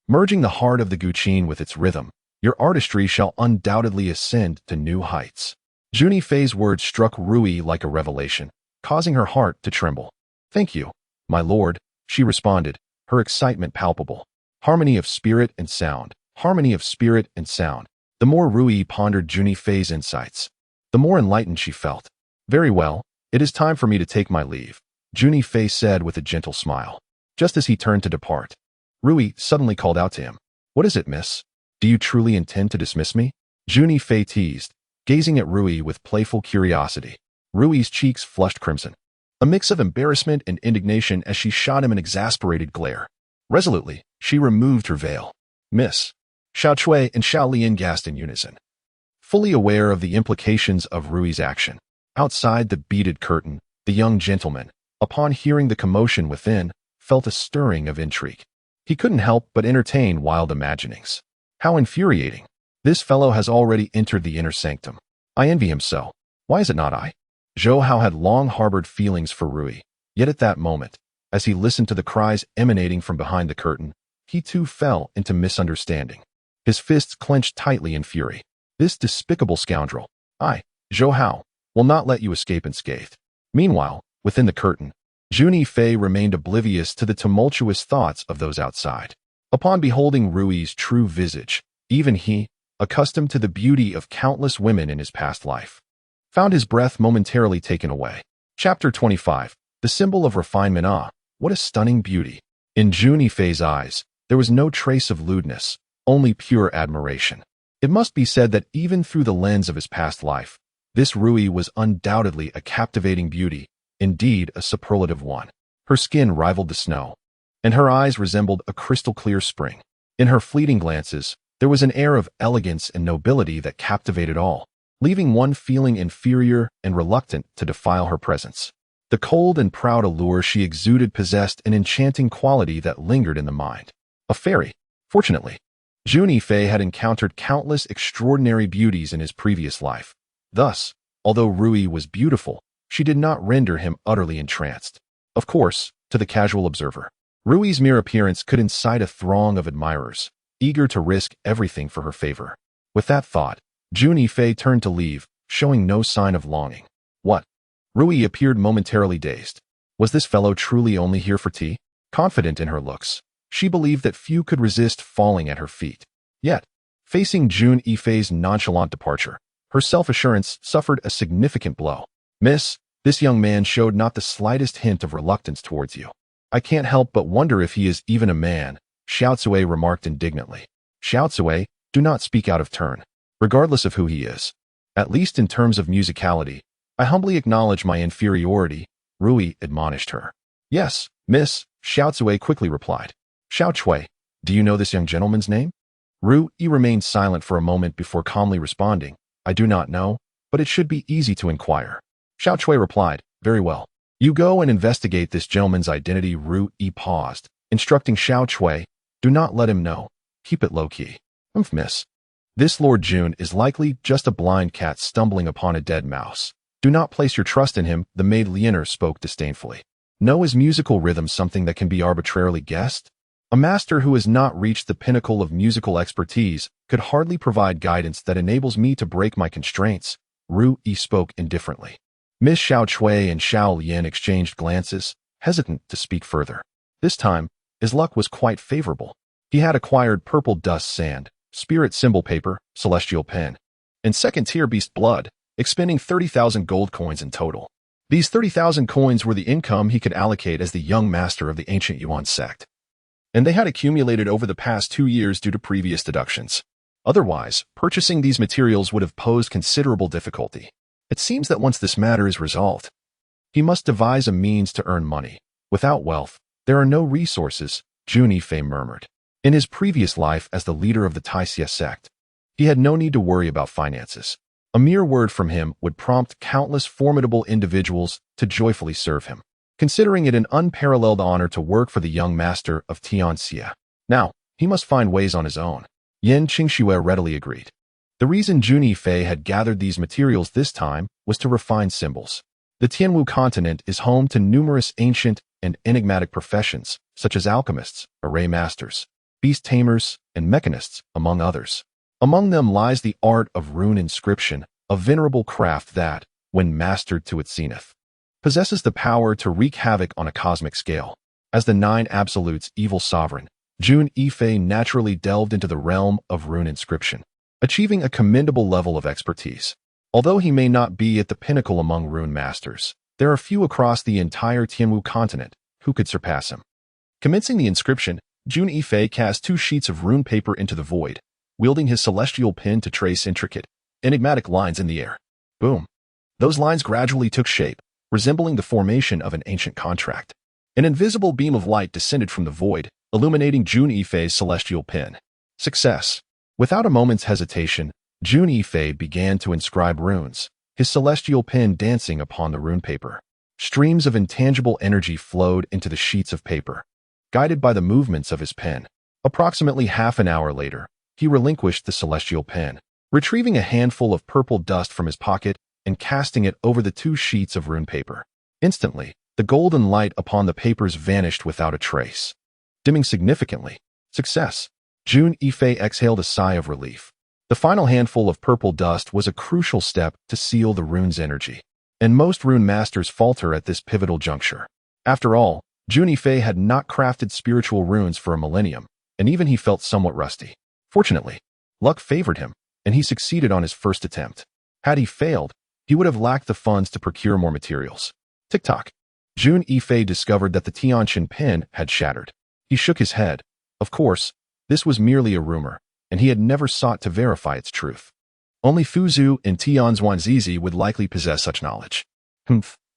merging the heart of the Guqin with its rhythm, your artistry shall undoubtedly ascend to new heights. Jun Yifei's words struck Rui like a revelation, causing her heart to tremble. Thank you, my lord, she responded, her excitement palpable. Harmony of spirit and sound, harmony of spirit and sound. The more Rui pondered Jun Yifei's insights, the more enlightened she felt. Very well, it is time for me to take my leave, Jun Yifei said with a gentle smile. Just as he turned to depart, Rui suddenly called out to him. What is it, miss? Do you truly intend to dismiss me? Jun Yifei teased, gazing at Rui with playful curiosity. Rui's cheeks flushed crimson, a mix of embarrassment and indignation as she shot him an exasperated glare. Resolutely, she removed her veil. Miss. Xiao Chui and Xiao Lian gasped in unison, fully aware of the implications of Rui's action. Outside the beaded curtain, the young gentleman, upon hearing the commotion within, felt a stirring of intrigue. He couldn't help but entertain wild imaginings. How infuriating. This fellow has already entered the inner sanctum. I envy him so. Why is it not I? Zhou Hao had long harbored feelings for Rui, yet at that moment, as he listened to the cries emanating from behind the curtain, he too fell into misunderstanding. His fists clenched tightly in fury. This despicable scoundrel, Zhou Hao, will not let you escape unscathed. Meanwhile, within the curtain, Jun Yifei remained oblivious to the tumultuous thoughts of those outside. Upon beholding Rui's true visage, even he, accustomed to the beauty of countless women in his past life, found his breath momentarily taken away. Chapter 25. The symbol of refinement. What a stunning beauty. In Jun Yifei's eyes, there was no trace of lewdness, only pure admiration. It must be said that even through the lens of his past life, this Rui was undoubtedly a captivating beauty, indeed a superlative one. Her skin rivaled the snow, and her eyes resembled a crystal-clear spring. In her fleeting glances, there was an air of elegance and nobility that captivated all, leaving one feeling inferior and reluctant to defile her presence. The cold and proud allure she exuded possessed an enchanting quality that lingered in the mind. A fairy. Fortunately, Jun Yifei had encountered countless extraordinary beauties in his previous life. Thus, although Rui was beautiful, she did not render him utterly entranced. Of course, to the casual observer, Rui's mere appearance could incite a throng of admirers, eager to risk everything for her favor. With that thought, Jun Yifei turned to leave, showing no sign of longing. What? Rui appeared momentarily dazed. Was this fellow truly only here for tea? Confident in her looks, she believed that few could resist falling at her feet. Yet, facing Jun Yifei's nonchalant departure, her self-assurance suffered a significant blow. Miss, this young man showed not the slightest hint of reluctance towards you. I can't help but wonder if he is even a man, Xiao Cui remarked indignantly. Xiao Cui, do not speak out of turn. regardless of who he is. At least in terms of musicality, I humbly acknowledge my inferiority, Rui admonished her. Yes, miss, Xiao Zui quickly replied. Xiao Chui, do you know this young gentleman's name? Rui remained silent for a moment before calmly responding. I do not know, but it should be easy to inquire. Xiao Chui replied, very well. You go and investigate this gentleman's identity. Rui paused, instructing Xiao Chui, do not let him know. Keep it low-key. Miss. This Lord Jun is likely just a blind cat stumbling upon a dead mouse. Do not place your trust in him, the maid Liener spoke disdainfully. No, is musical rhythm something that can be arbitrarily guessed? A master who has not reached the pinnacle of musical expertise could hardly provide guidance that enables me to break my constraints. Rui spoke indifferently. Miss Xiao Chui and Xiao Lian exchanged glances, hesitant to speak further. This time, his luck was quite favorable. He had acquired purple dust sand, spirit symbol paper, celestial pen, and second-tier beast blood, expending 30,000 gold coins in total. These 30,000 coins were the income he could allocate as the young master of the ancient Yuan sect, and they had accumulated over the past 2 years due to previous deductions. Otherwise, purchasing these materials would have posed considerable difficulty. It seems that once this matter is resolved, he must devise a means to earn money. Without wealth, there are no resources, Jun Yifei murmured. In his previous life as the leader of the Tian Xie sect, he had no need to worry about finances. A mere word from him would prompt countless formidable individuals to joyfully serve him, considering it an unparalleled honor to work for the young master of Tian Xie. Now, he must find ways on his own. Yan Qingxue readily agreed. The reason Jun Yifei had gathered these materials this time was to refine symbols. The Tianwu continent is home to numerous ancient and enigmatic professions, such as alchemists, array masters, beast tamers, and mechanists, among others. Among them lies the art of rune inscription, a venerable craft that, when mastered to its zenith, possesses the power to wreak havoc on a cosmic scale. As the Nine Absolutes' evil sovereign, Jun Yifei naturally delved into the realm of rune inscription, achieving a commendable level of expertise. Although he may not be at the pinnacle among rune masters, there are few across the entire Tianwu continent who could surpass him. Commencing the inscription, Jun Yifei cast 2 sheets of rune paper into the void, wielding his celestial pen to trace intricate, enigmatic lines in the air. Boom. Those lines gradually took shape, resembling the formation of an ancient contract. An invisible beam of light descended from the void, illuminating Jun Yifei's celestial pen. Success. Without a moment's hesitation, Jun Yifei began to inscribe runes, his celestial pen dancing upon the rune paper. Streams of intangible energy flowed into the sheets of paper, guided by the movements of his pen. Approximately half an hour later, he relinquished the celestial pen, retrieving a handful of purple dust from his pocket and casting it over the 2 sheets of rune paper. Instantly, the golden light upon the papers vanished without a trace, dimming significantly. Success. Jun Yifei exhaled a sigh of relief. The final handful of purple dust was a crucial step to seal the rune's energy, and most rune masters falter at this pivotal juncture. After all, Jun Yifei had not crafted spiritual runes for a millennium, and even he felt somewhat rusty. Fortunately, luck favored him, and he succeeded on his first attempt. Had he failed, he would have lacked the funds to procure more materials. Tick-tock. Jun Yifei discovered that the Tianxin pen had shattered. He shook his head. Of course, this was merely a rumor, and he had never sought to verify its truth. Only Fuzhou and Tianzhuanzizi would likely possess such knowledge.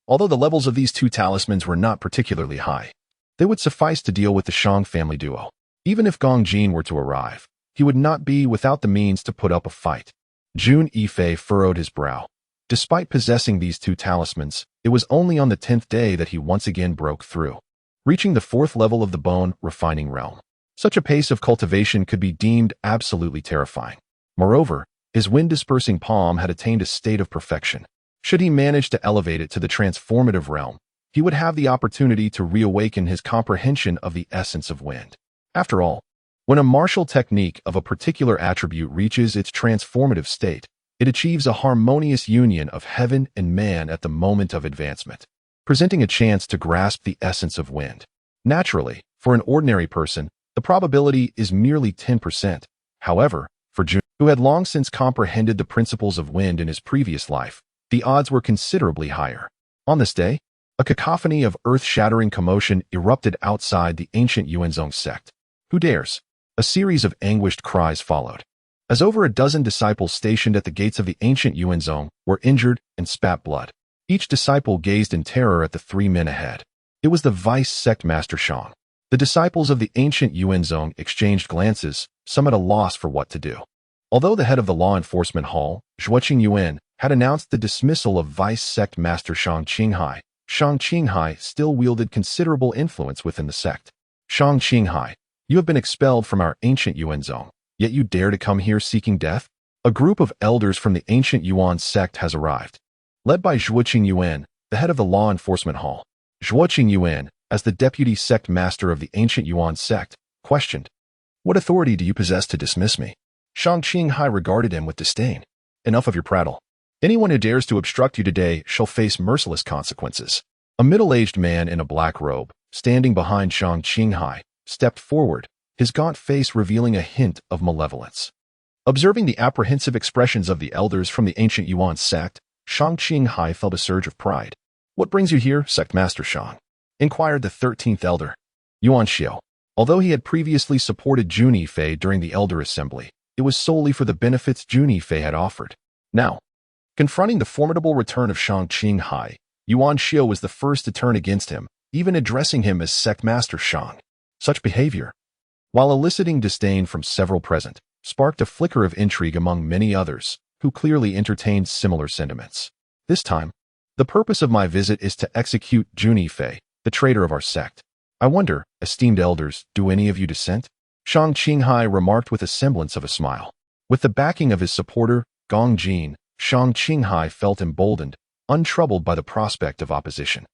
Although the levels of these 2 talismans were not particularly high, they would suffice to deal with the Shang family duo. Even if Gong Jin were to arrive, he would not be without the means to put up a fight. Jun Yifei furrowed his brow. Despite possessing these 2 talismans, it was only on the 10th day that he once again broke through, reaching the 4th level of the bone refining realm. Such a pace of cultivation could be deemed absolutely terrifying. Moreover, his wind-dispersing palm had attained a state of perfection. Should he manage to elevate it to the transformative realm, he would have the opportunity to reawaken his comprehension of the essence of wind. After all, when a martial technique of a particular attribute reaches its transformative state, it achieves a harmonious union of heaven and man at the moment of advancement, presenting a chance to grasp the essence of wind. Naturally, for an ordinary person, the probability is merely 10%. However, for Jun, who had long since comprehended the principles of wind in his previous life, the odds were considerably higher. On this day, a cacophony of earth-shattering commotion erupted outside the ancient Yuanzong sect. Who dares? A series of anguished cries followed. as over a dozen disciples stationed at the gates of the ancient Yuan zone were injured and spat blood. Each disciple gazed in terror at the 3 men ahead. It was the vice sect master Shang. The disciples of the ancient Yuan zone exchanged glances, some at a loss for what to do. Although the head of the law enforcement hall, Zhuo Yuan, had announced the dismissal of vice sect master Shang Qinghai, Shang Qinghai still wielded considerable influence within the sect. Shang Qinghai, you have been expelled from our ancient Yuan zone, yet you dare to come here seeking death? A group of elders from the ancient Yuan sect has arrived. Led by Zhuo Yuan, the head of the law enforcement hall, Zhuo Yuan, as the deputy sect master of the ancient Yuan sect, questioned, "What authority do you possess to dismiss me?" Shang Qinghai regarded him with disdain. "Enough of your prattle. Anyone who dares to obstruct you today shall face merciless consequences." A middle-aged man in a black robe, standing behind Shang Qinghai, stepped forward, his gaunt face revealing a hint of malevolence. Observing the apprehensive expressions of the elders from the ancient Yuan sect, Shang Qinghai felt a surge of pride. "What brings you here, Sect Master Shang?" inquired the 13th elder, Yuan Xiao. Although he had previously supported Jun Yifei during the elder assembly, it was solely for the benefits Jun Yifei had offered. Now, confronting the formidable return of Shang Qinghai, Yuan Xiao was the first to turn against him, even addressing him as Sect Master Shang. Such behavior, while eliciting disdain from several present, sparked a flicker of intrigue among many others, who clearly entertained similar sentiments. This time, the purpose of my visit is to execute Jun Yifei, the traitor of our sect. I wonder, esteemed elders, do any of you dissent? Shang Qinghai remarked with a semblance of a smile. With the backing of his supporter, Gong Jin, Shang Qinghai felt emboldened, untroubled by the prospect of opposition.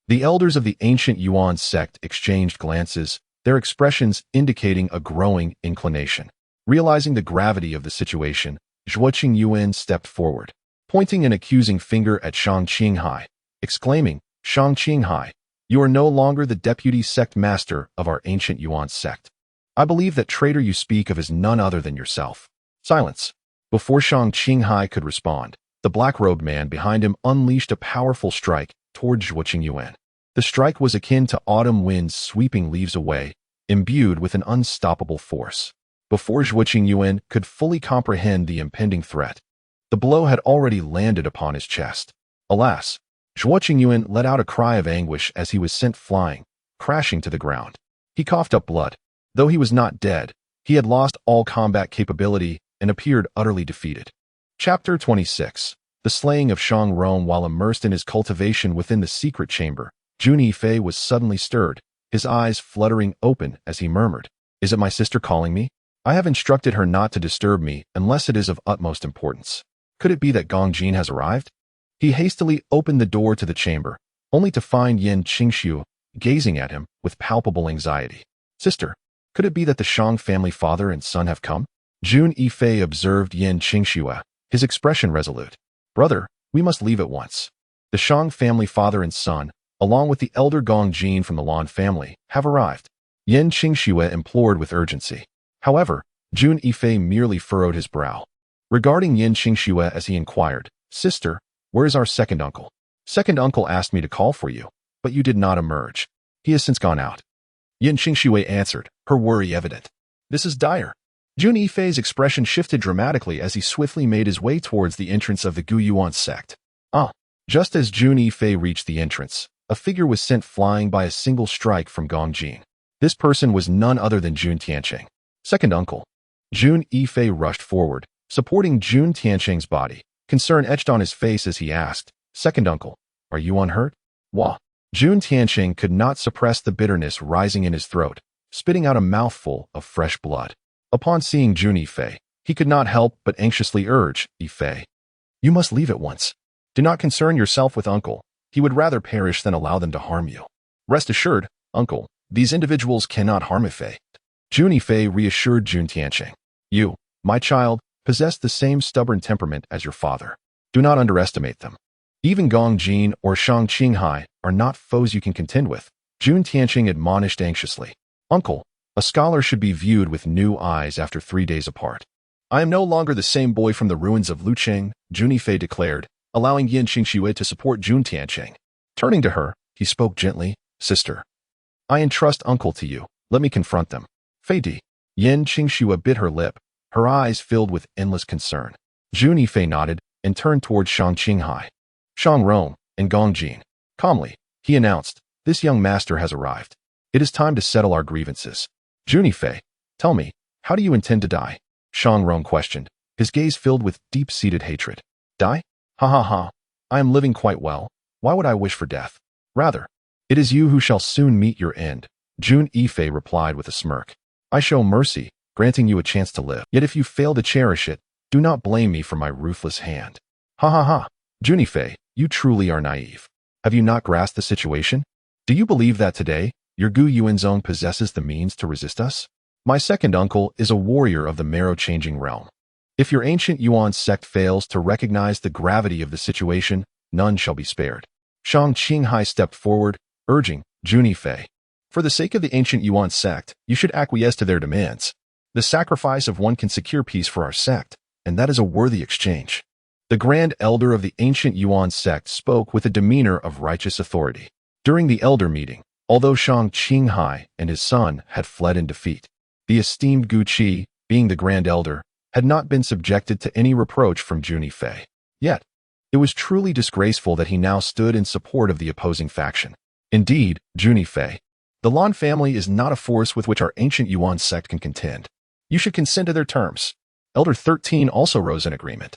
The elders of the ancient Yuan sect exchanged glances, their expressions indicating a growing inclination. Realizing the gravity of the situation, Zhuo Yuan stepped forward, pointing an accusing finger at Shang Qinghai, exclaiming, "Shang Qinghai, you are no longer the deputy sect master of our ancient Yuan sect. I believe that traitor you speak of is none other than yourself." Silence. Before Shang Qinghai could respond, the black-robed man behind him unleashed a powerful strike toward Zhuo Yuan. The strike was akin to autumn winds sweeping leaves away, imbued with an unstoppable force. Before Zhuo Yuan could fully comprehend the impending threat, the blow had already landed upon his chest. Alas, Zhuo Yuan let out a cry of anguish as he was sent flying, crashing to the ground. He coughed up blood. Though he was not dead, he had lost all combat capability and appeared utterly defeated. Chapter 26. The slaying of Shang Rong. While immersed in his cultivation within the secret chamber, Jun Yifei was suddenly stirred, his eyes fluttering open as he murmured, "Is it my sister calling me? I have instructed her not to disturb me unless it is of utmost importance. Could it be that Gong Jin has arrived?" He hastily opened the door to the chamber, only to find Yin Qingxiu gazing at him with palpable anxiety. "Sister, could it be that the Shang family father and son have come?" Jun Yifei observed Yin Qingxiu, his expression resolute. "Brother, we must leave at once. The Shang family father and son, along with the elder Gong Jin from the Lan family, have arrived." Yin Qingxiu implored with urgency. However, Jun Yifei merely furrowed his brow. Regarding Yin Qingxiu as he inquired, "Sister, where is our second uncle?" "Second uncle asked me to call for you, but you did not emerge. He has since gone out." Yin Qingxiu answered, her worry evident. "This is dire." Jun Yifei's expression shifted dramatically as he swiftly made his way towards the entrance of the Gu Yuan sect. Just as Jun Yifei reached the entrance, a figure was sent flying by a single strike from Gong Jin. This person was none other than Jun Tiancheng. "Second uncle." Jun Yifei rushed forward, supporting Jun Tiancheng's body, concern etched on his face as he asked, "Second uncle, are you unhurt?" "Wah." Jun Tiancheng could not suppress the bitterness rising in his throat, spitting out a mouthful of fresh blood. Upon seeing Jun Yifei, he could not help but anxiously urge, "Yifei, you must leave at once. Do not concern yourself with uncle. He would rather perish than allow them to harm you." "Rest assured, uncle, these individuals cannot harm Yifei." Jun Yifei reassured Jun Tiancheng. "You, my child, possess the same stubborn temperament as your father. Do not underestimate them. Even Gong Jin or Shang Qinghai are not foes you can contend with." Jun Tiancheng admonished anxiously. "Uncle, a scholar should be viewed with new eyes after 3 days apart." "I am no longer the same boy from the ruins of Lucheng," Jun Yifei declared, allowing Yin Qingxiu to support Jun Tiancheng. Turning to her, he spoke gently, "Sister, I entrust uncle to you. Let me confront them." "Fei Di." Yin Qingxiu bit her lip, her eyes filled with endless concern. Jun Yifei nodded and turned towards Shang Qinghai. Shang Rong and Gong Jin. Calmly, he announced, "This young master has arrived. It is time to settle our grievances." Jun Yifei, tell me, how do you intend to die? Shang Rong questioned, his gaze filled with deep-seated hatred. Die? Ha ha ha. I am living quite well. Why would I wish for death? Rather, it is you who shall soon meet your end. Jun Yifei replied with a smirk. I show mercy, granting you a chance to live. Yet if you fail to cherish it, do not blame me for my ruthless hand. Ha ha ha. Jun Yifei, you truly are naive. Have you not grasped the situation? Do you believe that today, your Gu Yuanzong possesses the means to resist us? My second uncle is a warrior of the marrow-changing realm. If your ancient Yuan sect fails to recognize the gravity of the situation, none shall be spared. Shang Qinghai stepped forward, urging, Jun Yifei, for the sake of the ancient Yuan sect, you should acquiesce to their demands. The sacrifice of one can secure peace for our sect, and that is a worthy exchange. The Grand Elder of the ancient Yuan sect spoke with a demeanor of righteous authority. During the elder meeting, although Shang Qinghai and his son had fled in defeat, the esteemed Gu Qi, being the Grand Elder, had not been subjected to any reproach from Jun Yifei. Yet, it was truly disgraceful that he now stood in support of the opposing faction. Indeed, Jun Yifei, the Lan family is not a force with which our ancient Yuan sect can contend. You should consent to their terms. Elder 13 also rose in agreement.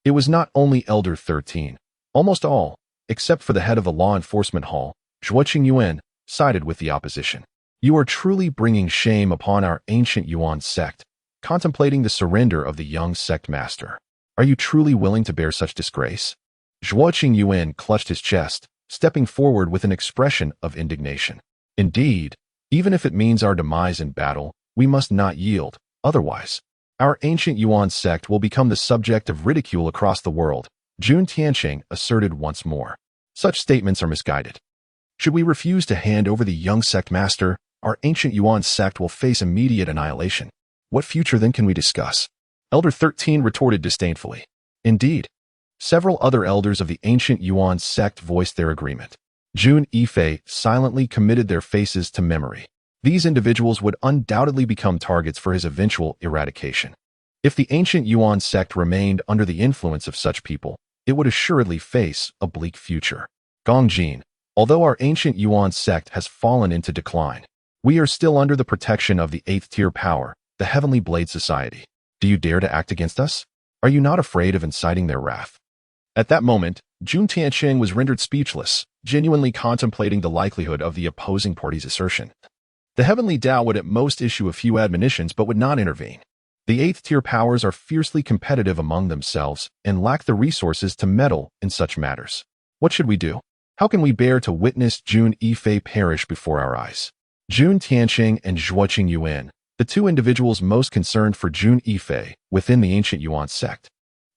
It was not only Elder 13. Almost all, except for the head of the law enforcement hall, Zhuo Qingyuan, sided with the opposition. You are truly bringing shame upon our ancient Yuan sect, contemplating the surrender of the young sect master. Are you truly willing to bear such disgrace? Zhuo Qingyuan clutched his chest, stepping forward with an expression of indignation. Indeed, even if it means our demise in battle, we must not yield. Otherwise, our ancient Yuan sect will become the subject of ridicule across the world, Jun Tianxing asserted once more. Such statements are misguided. Should we refuse to hand over the young sect master, our ancient Yuan sect will face immediate annihilation. What future then can we discuss? Elder 13 retorted disdainfully. Indeed, several other elders of the ancient Yuan sect voiced their agreement. Jun Yifei silently committed their faces to memory. These individuals would undoubtedly become targets for his eventual eradication. If the ancient Yuan sect remained under the influence of such people, it would assuredly face a bleak future. Gong Jin, although our ancient Yuan sect has fallen into decline, we are still under the protection of the 8th-tier power, the Heavenly Blade Society. Do you dare to act against us? Are you not afraid of inciting their wrath? At that moment, Jun Tianxing was rendered speechless, genuinely contemplating the likelihood of the opposing party's assertion. The Heavenly Tao would at most issue a few admonitions but would not intervene. The 8th-tier powers are fiercely competitive among themselves and lack the resources to meddle in such matters. What should we do? How can we bear to witness Jun Yifei perish before our eyes? Jun Tianxing and Zhuo Qingyuan, the two individuals most concerned for Jun Yifei within the ancient Yuan sect,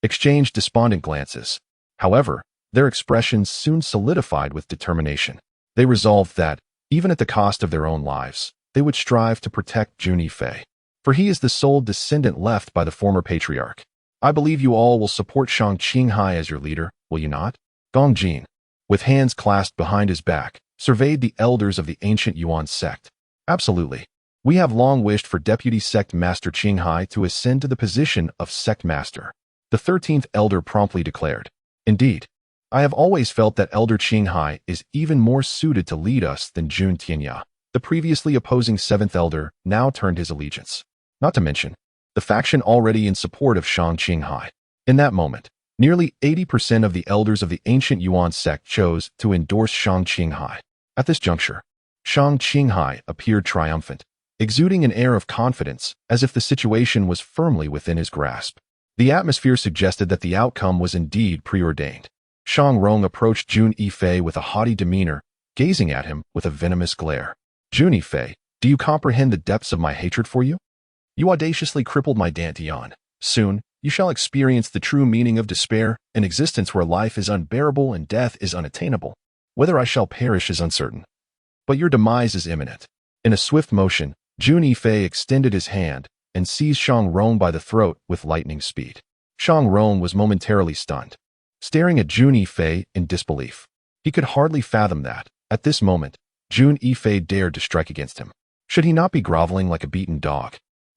exchanged despondent glances. However, their expressions soon solidified with determination. They resolved that, even at the cost of their own lives, they would strive to protect Jun Yifei, for he is the sole descendant left by the former patriarch. I believe you all will support Shang Qinghai as your leader, will you not? Gong Jin, with hands clasped behind his back, surveyed the elders of the ancient Yuan sect. Absolutely. We have long wished for Deputy Sect Master Qinghai to ascend to the position of Sect Master. The 13th Elder promptly declared. Indeed, I have always felt that Elder Qinghai is even more suited to lead us than Jun Tianya. The previously opposing 7th Elder now turned his allegiance. Not to mention, the faction already in support of Shang Qinghai. In that moment, nearly 80% of the elders of the ancient Yuan sect chose to endorse Shang Qinghai. At this juncture, Shang Qinghai appeared triumphant, exuding an air of confidence as if the situation was firmly within his grasp. The atmosphere suggested that the outcome was indeed preordained. Shang Rong approached Jun Yifei with a haughty demeanor, gazing at him with a venomous glare. Jun Yifei, do you comprehend the depths of my hatred for you? You audaciously crippled my Dantian. Soon, you shall experience the true meaning of despair, an existence where life is unbearable and death is unattainable. Whether I shall perish is uncertain. But your demise is imminent. In a swift motion, Jun Yifei extended his hand and seized Shang Rong by the throat with lightning speed. Shang Rong was momentarily stunned, staring at Jun Yifei in disbelief. He could hardly fathom that, at this moment, Jun Yifei dared to strike against him. Should he not be groveling like a beaten dog?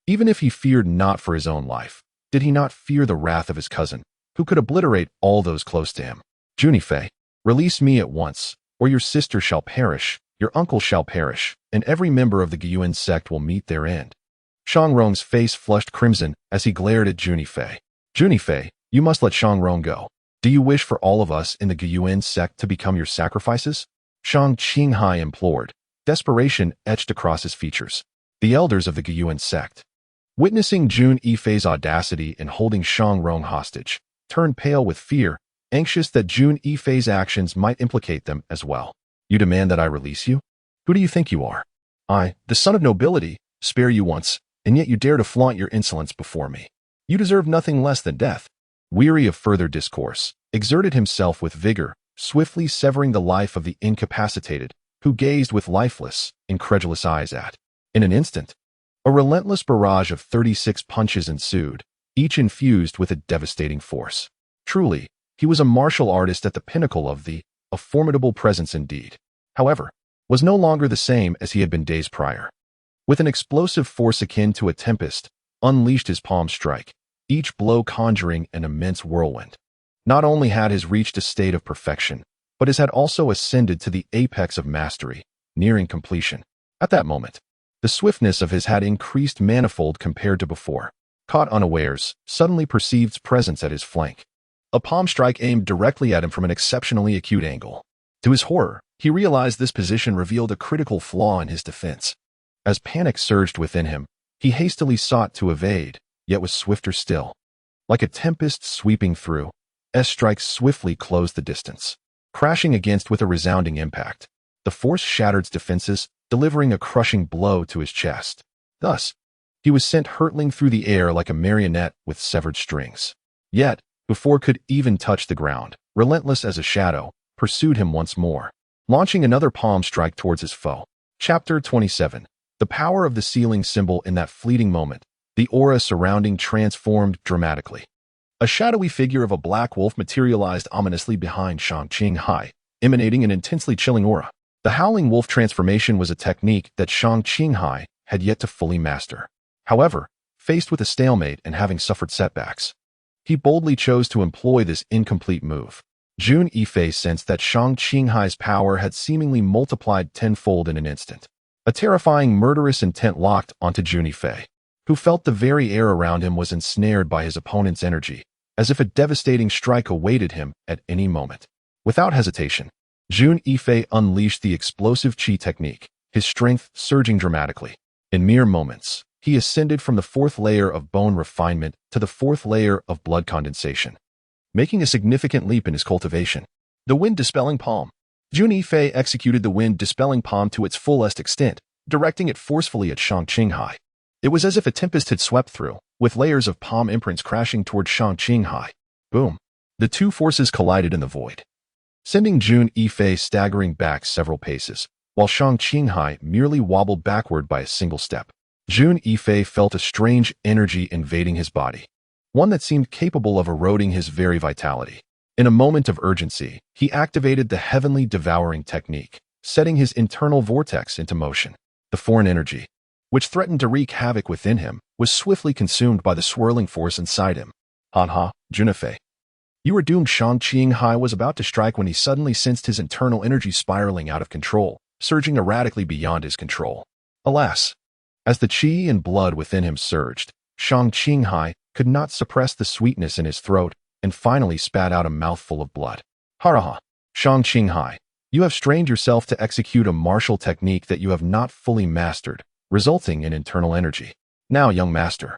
Even if he feared not for his own life, did he not fear the wrath of his cousin, who could obliterate all those close to him? Jun Yifei, release me at once, or your sister shall perish, your uncle shall perish, and every member of the Gyuan sect will meet their end. Shangrong's face flushed crimson as he glared at Jun Yifei. Jun Yifei, you must let Shangrong go. Do you wish for all of us in the Gyuan sect to become your sacrifices? Shang Qinghai implored. Desperation etched across his features. The elders of the Gyuan sect, witnessing Jun Yifei's audacity in holding Shangrong hostage, turned pale with fear, anxious that Jun Yifei's actions might implicate them as well. You demand that I release you? Who do you think you are? I, the son of nobility, spare you once, and yet you dare to flaunt your insolence before me. You deserve nothing less than death. Weary of further discourse, exerted himself with vigor, swiftly severing the life of the incapacitated, who gazed with lifeless, incredulous eyes at. In an instant, a relentless barrage of 36 punches ensued, each infused with a devastating force. Truly, he was a martial artist at the pinnacle of a formidable presence indeed. However, was no longer the same as he had been days prior. With an explosive force akin to a tempest, unleashed his palm strike, each blow conjuring an immense whirlwind. Not only had his reached a state of perfection, but his had also ascended to the apex of mastery, nearing completion. At that moment, the swiftness of his had increased manifold compared to before. Caught unawares, suddenly perceived presence at his flank. A palm strike aimed directly at him from an exceptionally acute angle. To his horror, he realized this position revealed a critical flaw in his defense. As panic surged within him, he hastily sought to evade, yet was swifter still. Like a tempest sweeping through, S-strikes swiftly closed the distance, crashing against with a resounding impact. The force shattered his defenses, delivering a crushing blow to his chest. Thus, he was sent hurtling through the air like a marionette with severed strings. Yet, before could even touch the ground, relentless as a shadow, pursued him once more, launching another palm strike towards his foe. Chapter 27. The power of the ceiling symbol. In that fleeting moment, the aura surrounding transformed dramatically. A shadowy figure of a black wolf materialized ominously behind Shang Qinghai, emanating an intensely chilling aura. The howling wolf transformation was a technique that Shang Qinghai had yet to fully master. However, faced with a stalemate and having suffered setbacks, he boldly chose to employ this incomplete move. Jun Yifei sensed that Shang Qinghai's power had seemingly multiplied tenfold in an instant. A terrifying, murderous intent locked onto Jun Yifei, who felt the very air around him was ensnared by his opponent's energy, as if a devastating strike awaited him at any moment. Without hesitation, Jun Yifei unleashed the explosive chi technique, his strength surging dramatically. In mere moments, he ascended from the 4th layer of bone refinement to the 4th layer of blood condensation, making a significant leap in his cultivation. The wind-dispelling palm. Jun Yifei executed the wind-dispelling palm to its fullest extent, directing it forcefully at Shang Qinghai. It was as if a tempest had swept through, with layers of palm imprints crashing toward Shang Qinghai. Boom! The two forces collided in the void, sending Jun Yifei staggering back several paces, while Shang Qinghai merely wobbled backward by a single step. Jun Yifei felt a strange energy invading his body, one that seemed capable of eroding his very vitality. In a moment of urgency, he activated the heavenly devouring technique, setting his internal vortex into motion. The foreign energy, which threatened to wreak havoc within him, was swiftly consumed by the swirling force inside him. Ha, Jun Yifei. You were doomed. Shang Qinghai was about to strike when he suddenly sensed his internal energy spiraling out of control, surging erratically beyond his control. Alas! As the qi and blood within him surged, Shang Qinghai could not suppress the sweetness in his throat and finally spat out a mouthful of blood. Haraha! Shang Qinghai, you have strained yourself to execute a martial technique that you have not fully mastered, resulting in internal energy. Now, young master,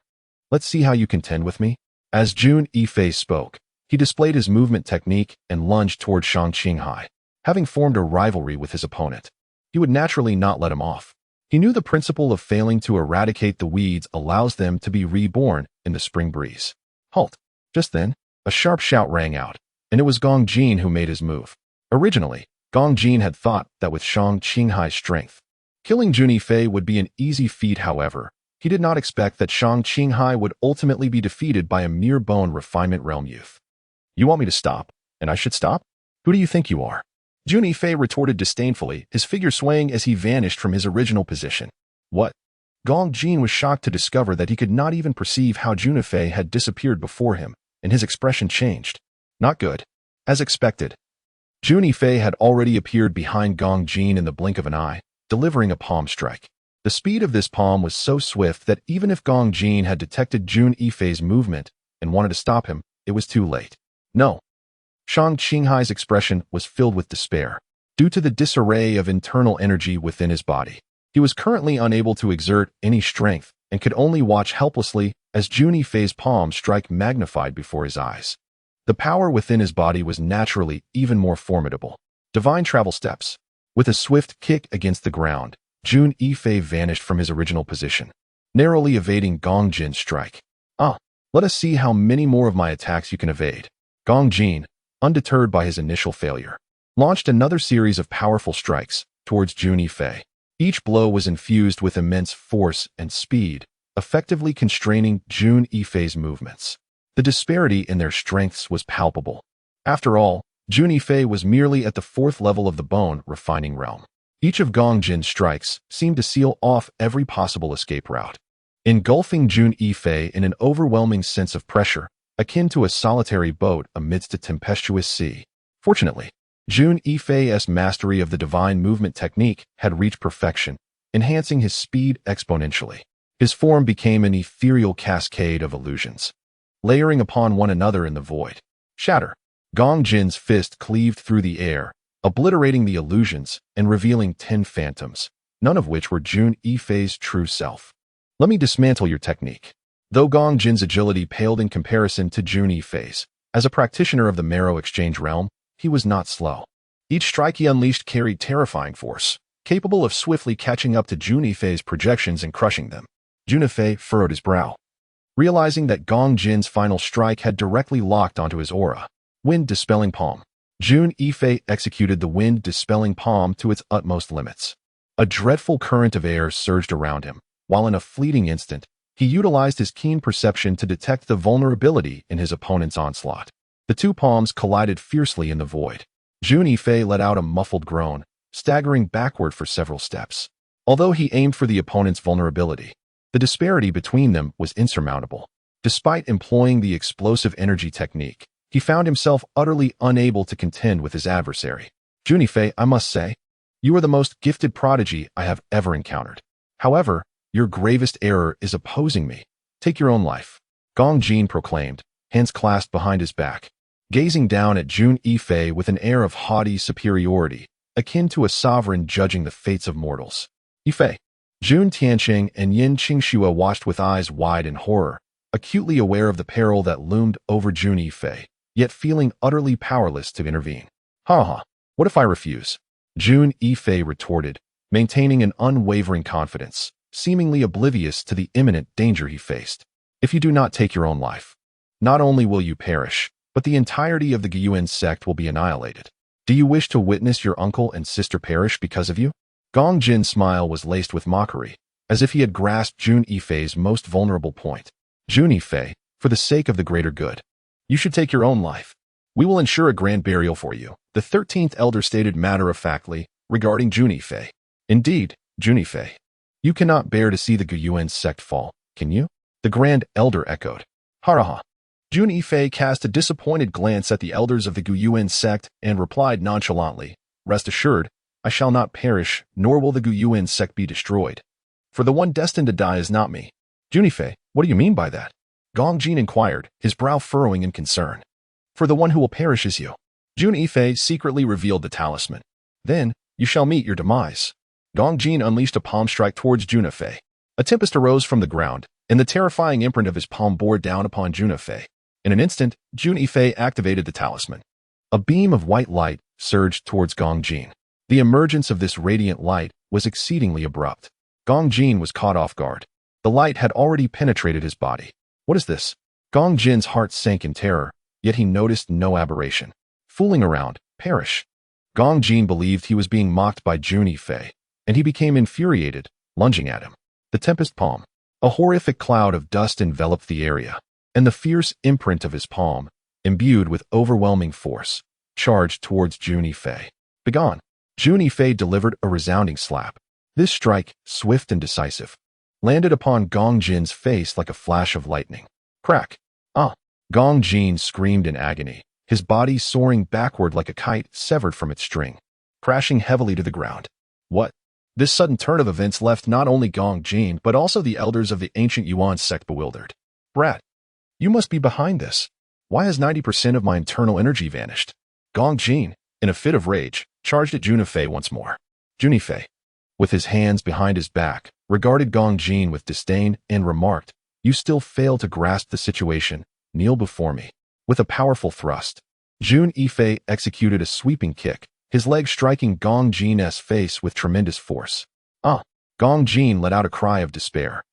let's see how you contend with me. As Jun Yifei spoke, he displayed his movement technique and lunged toward Shang Qinghai. Having formed a rivalry with his opponent, he would naturally not let him off. He knew the principle of failing to eradicate the weeds allows them to be reborn in the spring breeze. Halt! Just then, a sharp shout rang out, and it was Gong Jin who made his move. Originally, Gong Jin had thought that with Shang Qinghai's strength, killing Jun Yifei would be an easy feat. However, he did not expect that Shang Qinghai would ultimately be defeated by a mere bone refinement realm youth. You want me to stop, and I should stop? Who do you think you are? Jun Yifei retorted disdainfully, his figure swaying as he vanished from his original position. What? Gong Jin was shocked to discover that he could not even perceive how Jun Yifei had disappeared before him, and his expression changed. Not good. As expected. Jun Yifei had already appeared behind Gong Jin in the blink of an eye, delivering a palm strike. The speed of this palm was so swift that even if Gong Jin had detected Jun Yifei's movement and wanted to stop him, it was too late. No. Shang Qinghai's expression was filled with despair, due to the disarray of internal energy within his body. He was currently unable to exert any strength and could only watch helplessly as Jun Yifei's palm strike magnified before his eyes. The power within his body was naturally even more formidable. Divine travel steps. With a swift kick against the ground, Jun Yifei vanished from his original position, narrowly evading Gong Jin's strike. Let us see how many more of my attacks you can evade. Gong Jin, undeterred by his initial failure, launched another series of powerful strikes towards Jun Yifei. Each blow was infused with immense force and speed, effectively constraining Jun Yifei's movements. The disparity in their strengths was palpable. After all, Jun Yifei was merely at the 4th level of the bone refining realm. Each of Gong Jin's strikes seemed to seal off every possible escape route, engulfing Jun Yifei in an overwhelming sense of pressure, akin to a solitary boat amidst a tempestuous sea. Fortunately, Jun Yifei's mastery of the divine movement technique had reached perfection, enhancing his speed exponentially. His form became an ethereal cascade of illusions, layering upon one another in the void. Shatter. Gong Jin's fist cleaved through the air, obliterating the illusions and revealing 10 phantoms, none of which were Jun Yifei's true self. Let me dismantle your technique. Though Gong Jin's agility paled in comparison to Jun Yifei's, as a practitioner of the marrow exchange realm, he was not slow. Each strike he unleashed carried terrifying force, capable of swiftly catching up to Jun Yifei's projections and crushing them. Jun Yifei furrowed his brow, realizing that Gong Jin's final strike had directly locked onto his aura. Wind-dispelling palm. Jun Yifei executed the wind-dispelling palm to its utmost limits. A dreadful current of air surged around him, while in a fleeting instant, he utilized his keen perception to detect the vulnerability in his opponent's onslaught. The two palms collided fiercely in the void. Jun Yifei let out a muffled groan, staggering backward for several steps. Although he aimed for the opponent's vulnerability, the disparity between them was insurmountable. Despite employing the explosive energy technique, he found himself utterly unable to contend with his adversary. Jun Yifei, I must say, you are the most gifted prodigy I have ever encountered. However, your gravest error is opposing me. Take your own life. Gong Jin proclaimed, hands clasped behind his back, gazing down at Jun Yifei with an air of haughty superiority, akin to a sovereign judging the fates of mortals. Yifei. Jun Tianxing and Yin Qingxue watched with eyes wide in horror, acutely aware of the peril that loomed over Jun Yifei, yet feeling utterly powerless to intervene. What if I refuse? Jun Yifei retorted, maintaining an unwavering confidence, seemingly oblivious to the imminent danger he faced. If you do not take your own life, not only will you perish, but the entirety of the Gyuan sect will be annihilated. Do you wish to witness your uncle and sister perish because of you? Gong Jin's smile was laced with mockery, as if he had grasped Jun Yifei's most vulnerable point. Jun Yifei, for the sake of the greater good, you should take your own life. We will ensure a grand burial for you, the 13th elder stated matter-of-factly regarding Jun Yifei. Indeed, Jun Yifei, you cannot bear to see the Gyuan sect fall, can you? The grand elder echoed. Jun Yifei cast a disappointed glance at the elders of the Gyuan sect and replied nonchalantly, rest assured, I shall not perish, nor will the Gyuan sect be destroyed. For the one destined to die is not me. Jun Yifei, what do you mean by that? Gong Jin inquired, his brow furrowing in concern. For the one who will perish is you. Jun Yifei secretly revealed the talisman. Then, you shall meet your demise. Gong Jin unleashed a palm strike towards Jun Yifei. A tempest arose from the ground, and the terrifying imprint of his palm bore down upon Jun Yifei. In an instant, Jun Yifei activated the talisman. A beam of white light surged towards Gong Jin. The emergence of this radiant light was exceedingly abrupt. Gong Jin was caught off guard. The light had already penetrated his body. What is this? Gong Jin's heart sank in terror, yet he noticed no aberration. Fooling around, perish. Gong Jin believed he was being mocked by Jun Yifei, and he became infuriated, lunging at him. The tempest palm. A horrific cloud of dust enveloped the area, and the fierce imprint of his palm, imbued with overwhelming force, charged towards Jun Yifei. Begone! Jun Yifei delivered a resounding slap. This strike, swift and decisive, landed upon Gong Jin's face like a flash of lightning. Crack! Ah! Gong Jin screamed in agony, his body soaring backward like a kite severed from its string, crashing heavily to the ground. What? This sudden turn of events left not only Gong Jin but also the elders of the ancient Yuan sect bewildered. Brat, you must be behind this. Why has 90% of my internal energy vanished? Gong Jin, in a fit of rage, charged at Jun Yifei once more. Jun Yifei, with his hands behind his back, regarded Gong Jin with disdain and remarked, "You still fail to grasp the situation. Kneel before me." With a powerful thrust, Jun Yifei executed a sweeping kick, his leg striking Gong Jin's face with tremendous force. Ah! Gong Jin let out a cry of despair,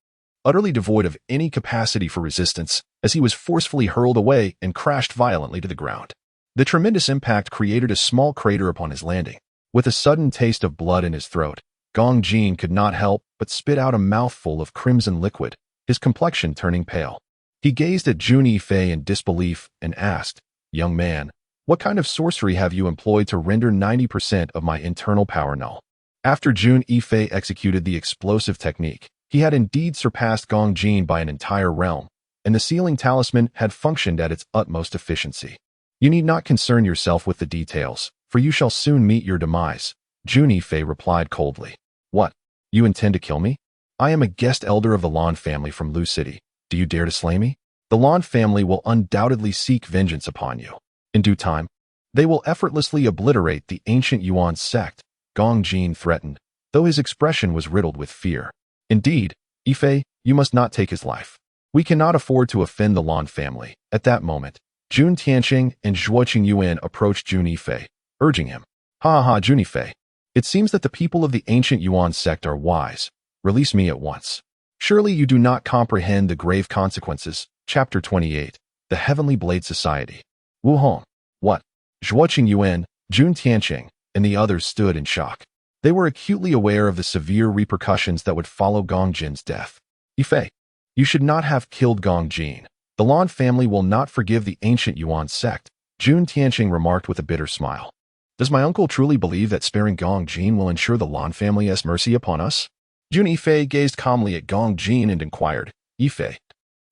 utterly devoid of any capacity for resistance, as he was forcefully hurled away and crashed violently to the ground. The tremendous impact created a small crater upon his landing. With a sudden taste of blood in his throat, Gong Jin could not help but spit out a mouthful of crimson liquid, his complexion turning pale. He gazed at Jun Yifei in disbelief and asked, "Young man, what kind of sorcery have you employed to render 90% of my internal power null?" After Jun Yifei executed the explosive technique, he had indeed surpassed Gong Jin by an entire realm, and the sealing talisman had functioned at its utmost efficiency. "You need not concern yourself with the details, for you shall soon meet your demise," Jun Yifei replied coldly. "What? You intend to kill me? I am a guest elder of the Lan family from Lu City. Do you dare to slay me? The Lan family will undoubtedly seek vengeance upon you. In due time, they will effortlessly obliterate the ancient Yuan sect," Gong Jin threatened, though his expression was riddled with fear. "Indeed, Yifei, you must not take his life. We cannot afford to offend the Lan family." At that moment, Jun Tianxing and Zhuo Qingyuan approached Jun Yifei, urging him. "Ha ha, Jun Yifei. It seems that the people of the ancient Yuan sect are wise. Release me at once. Surely you do not comprehend the grave consequences." Chapter 28, The Heavenly Blade Society. Wu Hong. What? Zhuo Qingyuan, Jun Tianxing, and the others stood in shock. They were acutely aware of the severe repercussions that would follow Gong Jin's death. "Yifei, you should not have killed Gong Jin. The Lan family will not forgive the ancient Yuan sect," Jun Tianxing remarked with a bitter smile. "Does my uncle truly believe that sparing Gong Jin will ensure the Lan family has mercy upon us?" Jun Yifei gazed calmly at Gong Jin and inquired, "Yifei,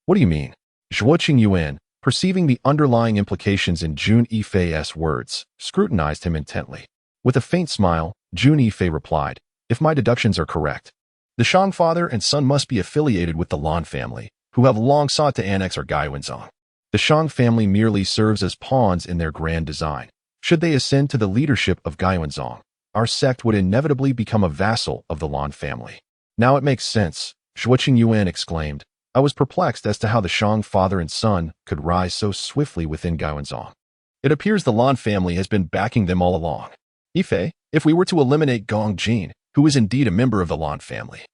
what do you mean?" Zhuo Qingyuan, perceiving the underlying implications in Jun Yifei's words, scrutinized him intently. With a faint smile, Jun Yifei replied, "If my deductions are correct, the Shang father and son must be affiliated with the Lan family, who have long sought to annex our Gaiwenzong. The Shang family merely serves as pawns in their grand design. Should they ascend to the leadership of Gaiwenzong, our sect would inevitably become a vassal of the Lan family." "Now it makes sense," Zhuo Qingyuan exclaimed. "I was perplexed as to how the Shang father and son could rise so swiftly within Gaiwenzong. It appears the Lan family has been backing them all along. Yifei, if we were to eliminate Gong Jin, who is indeed a member of the Lan family,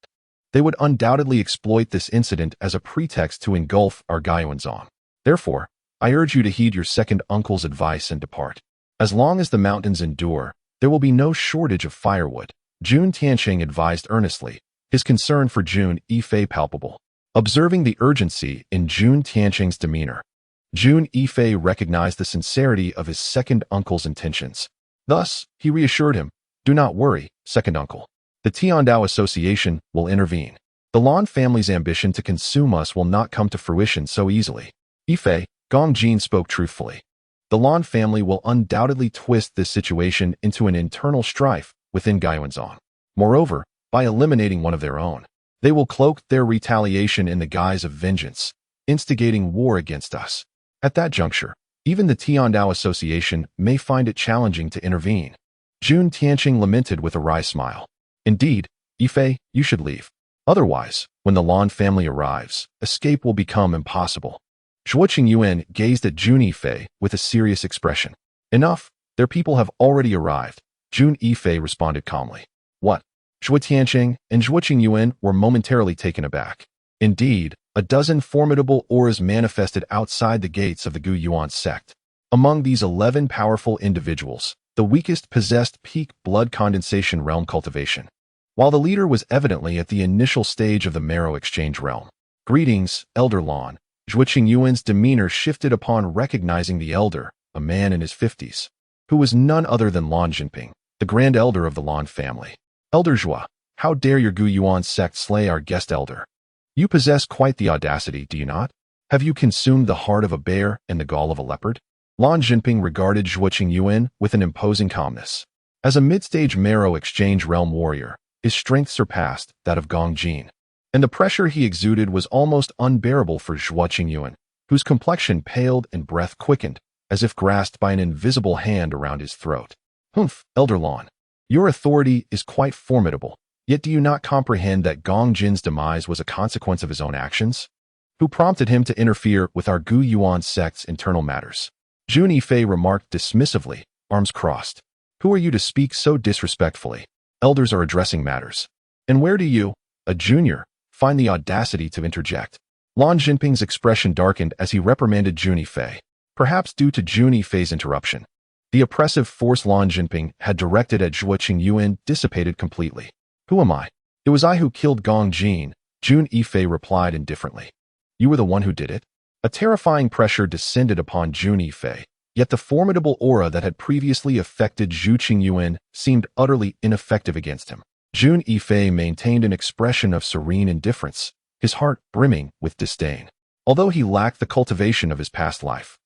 they would undoubtedly exploit this incident as a pretext to engulf our Gaiwenzong. Therefore, I urge you to heed your second uncle's advice and depart. As long as the mountains endure, there will be no shortage of firewood," Jun Tianxing advised earnestly, his concern for Jun Yifei palpable. Observing the urgency in Jun Tianxing's demeanor, Jun Yifei recognized the sincerity of his second uncle's intentions. Thus, he reassured him, "Do not worry, second uncle. The Tiandao Association will intervene. The Lan family's ambition to consume us will not come to fruition so easily." "Yifei," Gong Jin spoke truthfully. "The Lan family will undoubtedly twist this situation into an internal strife within Gaiwenzong. Moreover, by eliminating one of their own, they will cloak their retaliation in the guise of vengeance, instigating war against us. At that juncture, even the Tiandao Association may find it challenging to intervene." Jun Tianxing lamented with a wry smile. "Indeed, Yifei, you should leave. Otherwise, when the Lan family arrives, escape will become impossible." Zhuo Qingyuan gazed at Jun Yifei with a serious expression. "Enough, their people have already arrived," Jun Yifei responded calmly. "What?" Zhuo Tianxing and Zhuo Qingyuan were momentarily taken aback. Indeed, a dozen formidable auras manifested outside the gates of the Gu Yuan sect. Among these 11 powerful individuals, the weakest possessed peak blood condensation realm cultivation, while the leader was evidently at the initial stage of the marrow exchange realm. "Greetings, Elder Lan." Zhuo Qingyuan's demeanor shifted upon recognizing the elder, a man in his 50s, who was none other than Lan Jinping, the grand elder of the Lan family. "Elder Zhuo, how dare your Gu Yuan sect slay our guest elder?" You possess quite the audacity, do you not? Have you consumed the heart of a bear and the gall of a leopard? Lan Jinping regarded Zhuo Qingyuan with an imposing calmness. As a mid-stage Marrow Exchange realm warrior, his strength surpassed that of Gong Jin, and the pressure he exuded was almost unbearable for Zhuo Qingyuan, whose complexion paled and breath quickened, as if grasped by an invisible hand around his throat. Humph, Elder Lan. Your authority is quite formidable, yet do you not comprehend that Gong Jin's demise was a consequence of his own actions? Who prompted him to interfere with our Gu Yuan sect's internal matters? Jun Yifei remarked dismissively, arms crossed. Who are you to speak so disrespectfully? Elders are addressing matters. And where do you, a junior, find the audacity to interject? Lan Jinping's expression darkened as he reprimanded Jun Yifei. Perhaps due to Jun Yifei's interruption, the oppressive force Lan Jinping had directed at Zhuo Qingyuan dissipated completely. Who am I? It was I who killed Gong Jin, Jun Yifei replied indifferently. You were the one who did it? A terrifying pressure descended upon Jun Yifei, yet the formidable aura that had previously affected Zhuo Qingyuan seemed utterly ineffective against him. Jun Yifei maintained an expression of serene indifference, his heart brimming with disdain. Although he lacked the cultivation of his past life,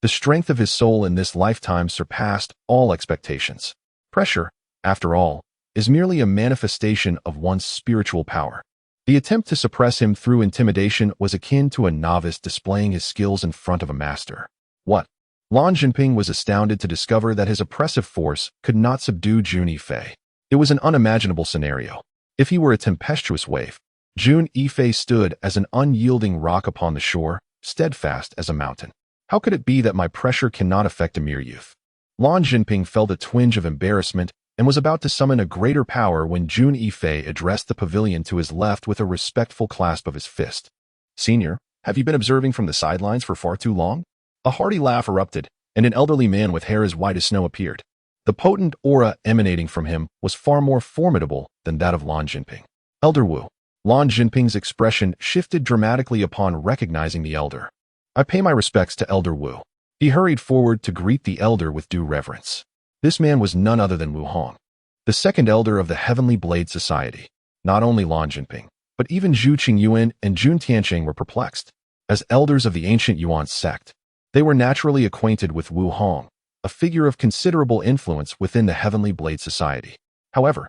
the strength of his soul in this lifetime surpassed all expectations. Pressure, after all, is merely a manifestation of one's spiritual power. The attempt to suppress him through intimidation was akin to a novice displaying his skills in front of a master. What? Lan Jinping was astounded to discover that his oppressive force could not subdue Jun Yifei. It was an unimaginable scenario. If he were a tempestuous wave, Jun Yifei stood as an unyielding rock upon the shore, steadfast as a mountain. How could it be that my pressure cannot affect a mere youth? Lan Jinping felt a twinge of embarrassment and was about to summon a greater power when Jun Yifei addressed the pavilion to his left with a respectful clasp of his fist. Senior, have you been observing from the sidelines for far too long? A hearty laugh erupted, and an elderly man with hair as white as snow appeared. The potent aura emanating from him was far more formidable than that of Lan Jinping. Elder Wu. Lan Jinping's expression shifted dramatically upon recognizing the elder. I pay my respects to Elder Wu. He hurried forward to greet the elder with due reverence. This man was none other than Wu Hong, the second elder of the Heavenly Blade Society. Not only Lan Jinping, but even Zhuo Qingyuan and Jun Tianxing were perplexed. As elders of the ancient Yuan sect, they were naturally acquainted with Wu Hong, a figure of considerable influence within the Heavenly Blade Society. However,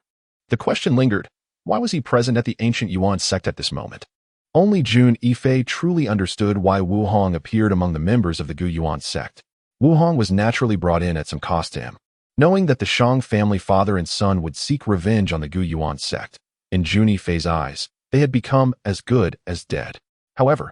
the question lingered, why was he present at the ancient Yuan sect at this moment? Only Jun Yifei truly understood why Wu Hong appeared among the members of the Gu Yuan sect. Wu Hong was naturally brought in at some cost to him. Knowing that the Shang family father and son would seek revenge on the Gu Yuan sect, in Jun Yifei's eyes, they had become as good as dead. However,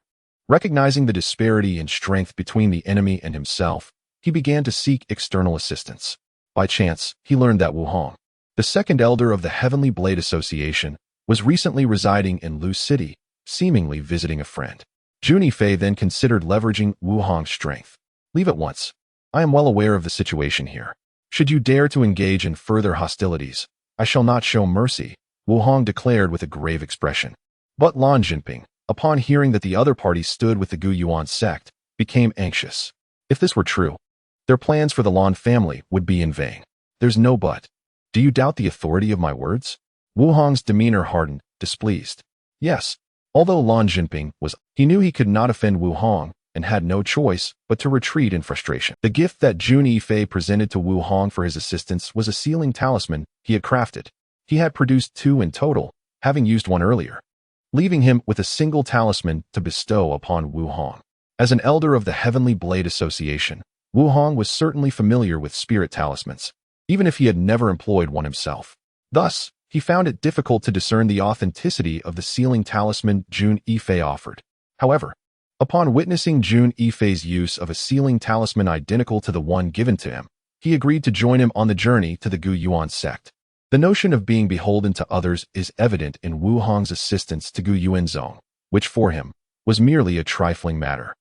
recognizing the disparity in strength between the enemy and himself, he began to seek external assistance. By chance, he learned that Wu Hong, the second elder of the Heavenly Blade Association, was recently residing in Lu City, seemingly visiting a friend. Jun Yifei then considered leveraging Wu Hong's strength. Leave at once. I am well aware of the situation here. Should you dare to engage in further hostilities, I shall not show mercy, Wu Hong declared with a grave expression. But Lan Jinping, upon hearing that the other party stood with the Gu Yuan sect, became anxious. If this were true, their plans for the Lan family would be in vain. There's no but. Do you doubt the authority of my words? Wu Hong's demeanor hardened, displeased. Yes, although Lan Jinping he knew he could not offend Wu Hong, and had no choice but to retreat in frustration. The gift that Jun Yifei presented to Wu Hong for his assistance was a sealing talisman he had crafted. He had produced 2 in total, having used one earlier, leaving him with a single talisman to bestow upon Wu Hong. As an elder of the Heavenly Blade Association, Wu Hong was certainly familiar with spirit talismans, even if he had never employed one himself. Thus, he found it difficult to discern the authenticity of the sealing talisman Jun Yifei offered. However, upon witnessing Jun Yifei's use of a sealing talisman identical to the one given to him, he agreed to join him on the journey to the Gu Yuan sect. The notion of being beholden to others is evident in Wu Hong's assistance to Gu Yuanzong, which for him was merely a trifling matter.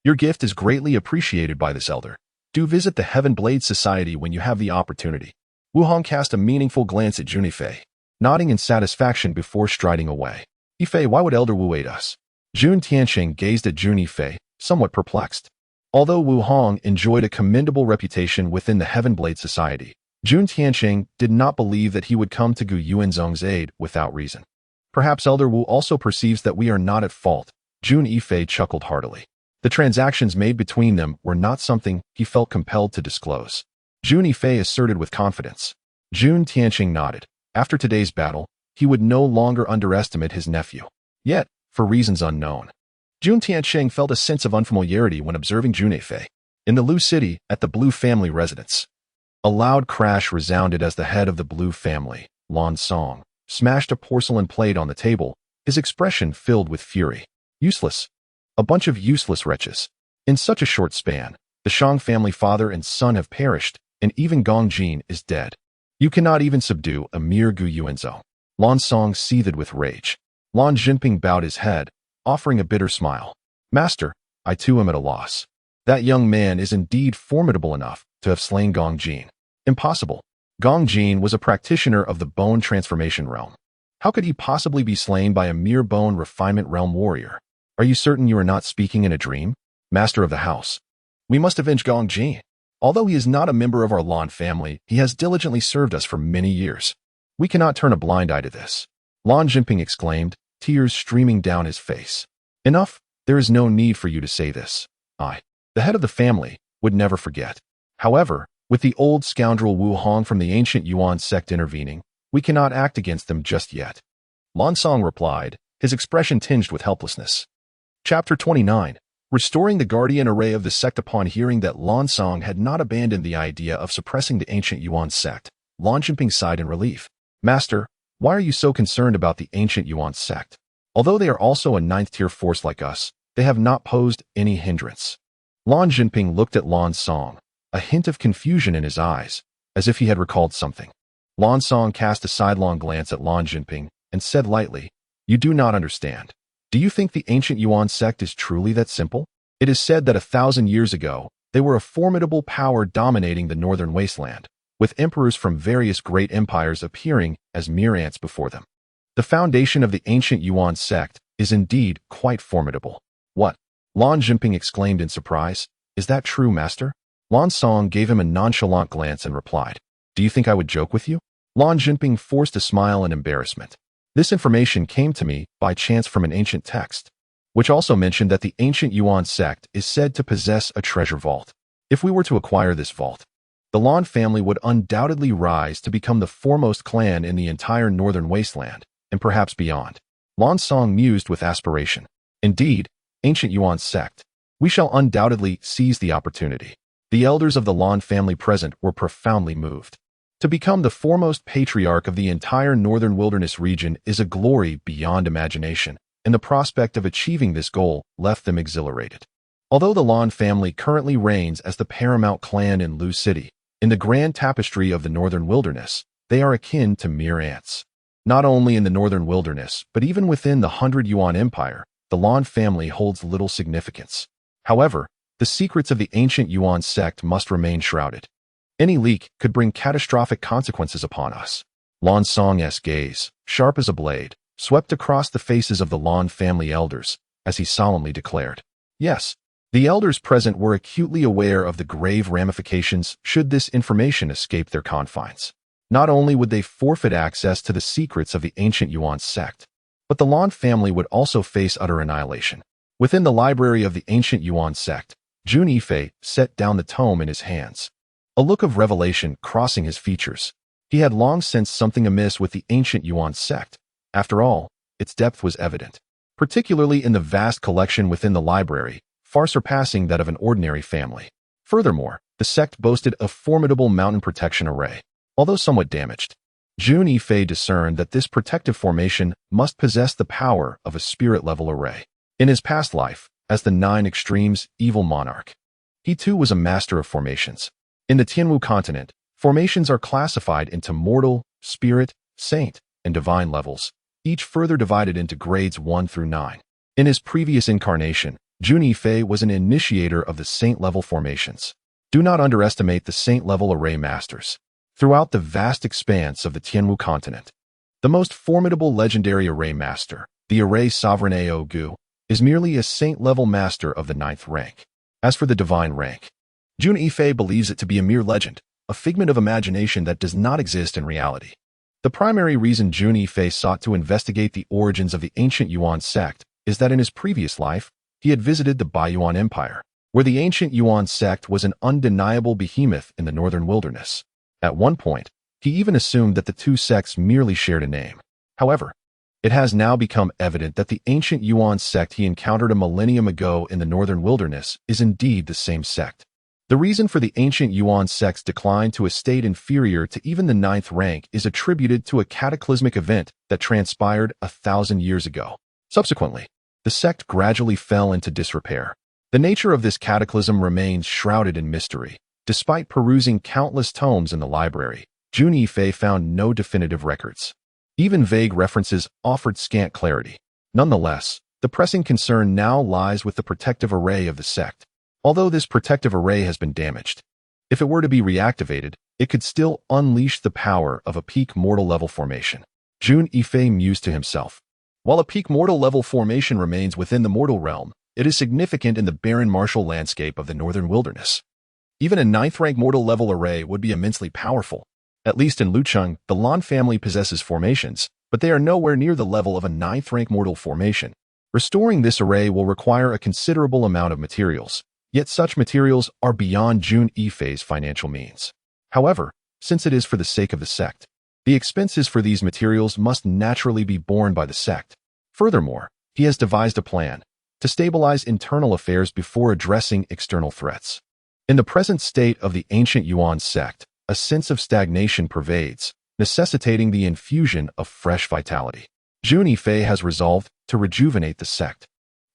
Your gift is greatly appreciated by this elder. Do visit the Heaven Blade Society when you have the opportunity. Wu Hong cast a meaningful glance at Jun Yifei, nodding in satisfaction before striding away. Yifei, why would Elder Wu aid us? Jun Tianxing gazed at Jun Yifei, somewhat perplexed. Although Wu Hong enjoyed a commendable reputation within the Heaven Blade Society, Jun Tianxing did not believe that he would come to Gu Yuanzong's aid without reason. Perhaps Elder Wu also perceives that we are not at fault. Jun Yifei chuckled heartily. The transactions made between them were not something he felt compelled to disclose. Jun Yifei asserted with confidence. Jun Tianxing nodded. After today's battle, he would no longer underestimate his nephew. Yet, for reasons unknown, Jun Tianxing felt a sense of unfamiliarity when observing Jun Yifei. In the Lu City, at the Blue family residence, a loud crash resounded as the head of the Blue family, Lan Song, smashed a porcelain plate on the table, his expression filled with fury. Useless. A bunch of useless wretches. In such a short span, the Shang family father and son have perished, and even Gong Jin is dead. You cannot even subdue a mere Gu Yuanzhou. Lan Song seethed with rage. Lan Jinping bowed his head, offering a bitter smile. Master, I too am at a loss. That young man is indeed formidable enough to have slain Gong Jin. Impossible. Gong Jin was a practitioner of the bone transformation realm. How could he possibly be slain by a mere bone refinement realm warrior? Are you certain you are not speaking in a dream? Master of the house, we must avenge Gong Jin. Although he is not a member of our Lan family, he has diligently served us for many years. We cannot turn a blind eye to this. Lan Jinping exclaimed, tears streaming down his face. Enough, there is no need for you to say this. I, the head of the family, would never forget. However, with the old scoundrel Wu Hong from the ancient Yuan sect intervening, we cannot act against them just yet. Lan Song replied, his expression tinged with helplessness. Chapter 29. Restoring the guardian array of the sect. Upon hearing that Lan Song had not abandoned the idea of suppressing the ancient Yuan sect, Lan Jinping sighed in relief. Master, why are you so concerned about the ancient Yuan sect? Although they are also a ninth-tier force like us, they have not posed any hindrance. Lan Jinping looked at Lan Song, a hint of confusion in his eyes, as if he had recalled something. Lan Song cast a sidelong glance at Lan Jinping and said lightly, you do not understand. Do you think the ancient Yuan sect is truly that simple? It is said that 1,000 years ago, they were a formidable power dominating the northern wasteland, with emperors from various great empires appearing as mere ants before them. The foundation of the ancient Yuan sect is indeed quite formidable. What? Lan Jinping exclaimed in surprise. Is that true, master? Lan Song gave him a nonchalant glance and replied, do you think I would joke with you? Lan Jinping forced a smile in embarrassment. This information came to me by chance from an ancient text, which also mentioned that the ancient Yuan sect is said to possess a treasure vault. If we were to acquire this vault, the Lan family would undoubtedly rise to become the foremost clan in the entire northern wasteland, and perhaps beyond. Lan Song mused with aspiration. Indeed, ancient Yuan sect. We shall undoubtedly seize the opportunity. The elders of the Lan family present were profoundly moved. To become the foremost patriarch of the entire northern wilderness region is a glory beyond imagination, and the prospect of achieving this goal left them exhilarated. Although the Lan family currently reigns as the paramount clan in Lu City, in the grand tapestry of the northern wilderness, they are akin to mere ants. Not only in the northern wilderness, but even within the 100 Yuan Empire, the Lan family holds little significance. However, the secrets of the ancient Yuan sect must remain shrouded. Any leak could bring catastrophic consequences upon us. Lan Song's gaze, sharp as a blade, swept across the faces of the Lan family elders, as he solemnly declared. Yes, the elders present were acutely aware of the grave ramifications should this information escape their confines. Not only would they forfeit access to the secrets of the ancient Yuan sect, but the Lan family would also face utter annihilation. Within the library of the ancient Yuan sect, Jun Yifei set down the tome in his hands, a look of revelation crossing his features. He had long sensed something amiss with the ancient Yuan sect. After all, its depth was evident, particularly in the vast collection within the library, far surpassing that of an ordinary family. Furthermore, the sect boasted a formidable mountain protection array. Although somewhat damaged, Jun Yifei discerned that this protective formation must possess the power of a spirit-level array. In his past life, as the Nine Extremes evil monarch, he too was a master of formations. In the Tianwu continent, formations are classified into mortal, spirit, saint, and divine levels, each further divided into grades 1 through 9. In his previous incarnation, Jun Yifei was an initiator of the saint-level formations. Do not underestimate the saint-level array masters. Throughout the vast expanse of the Tianwu continent, the most formidable legendary array master, the array sovereign Ao Gu, is merely a saint-level master of the 9th rank. As for the divine rank, Jun Yifei believes it to be a mere legend, a figment of imagination that does not exist in reality. The primary reason Jun Yifei sought to investigate the origins of the ancient Yuan sect is that in his previous life, he had visited the Baiyuan Empire, where the ancient Yuan sect was an undeniable behemoth in the northern wilderness. At one point, he even assumed that the two sects merely shared a name. However, it has now become evident that the ancient Yuan sect he encountered a millennium ago in the northern wilderness is indeed the same sect. The reason for the ancient Yuan sect's decline to a state inferior to even the 9th rank is attributed to a cataclysmic event that transpired 1,000 years ago. Subsequently, the sect gradually fell into disrepair. The nature of this cataclysm remains shrouded in mystery. Despite perusing countless tomes in the library, Jun Yifei found no definitive records. Even vague references offered scant clarity. Nonetheless, the pressing concern now lies with the protective array of the sect. Although this protective array has been damaged, if it were to be reactivated, it could still unleash the power of a peak mortal level formation. Jun Yifei mused to himself. While a peak mortal level formation remains within the mortal realm, it is significant in the barren martial landscape of the northern wilderness. Even a 9th rank mortal level array would be immensely powerful. At least in Lucheng, the Lan family possesses formations, but they are nowhere near the level of a 9th rank mortal formation. Restoring this array will require a considerable amount of materials. Yet such materials are beyond Jun Yifei's financial means. However, since it is for the sake of the sect, the expenses for these materials must naturally be borne by the sect. Furthermore, he has devised a plan to stabilize internal affairs before addressing external threats. In the present state of the ancient Yuan sect, a sense of stagnation pervades, necessitating the infusion of fresh vitality. Jun Yifei has resolved to rejuvenate the sect.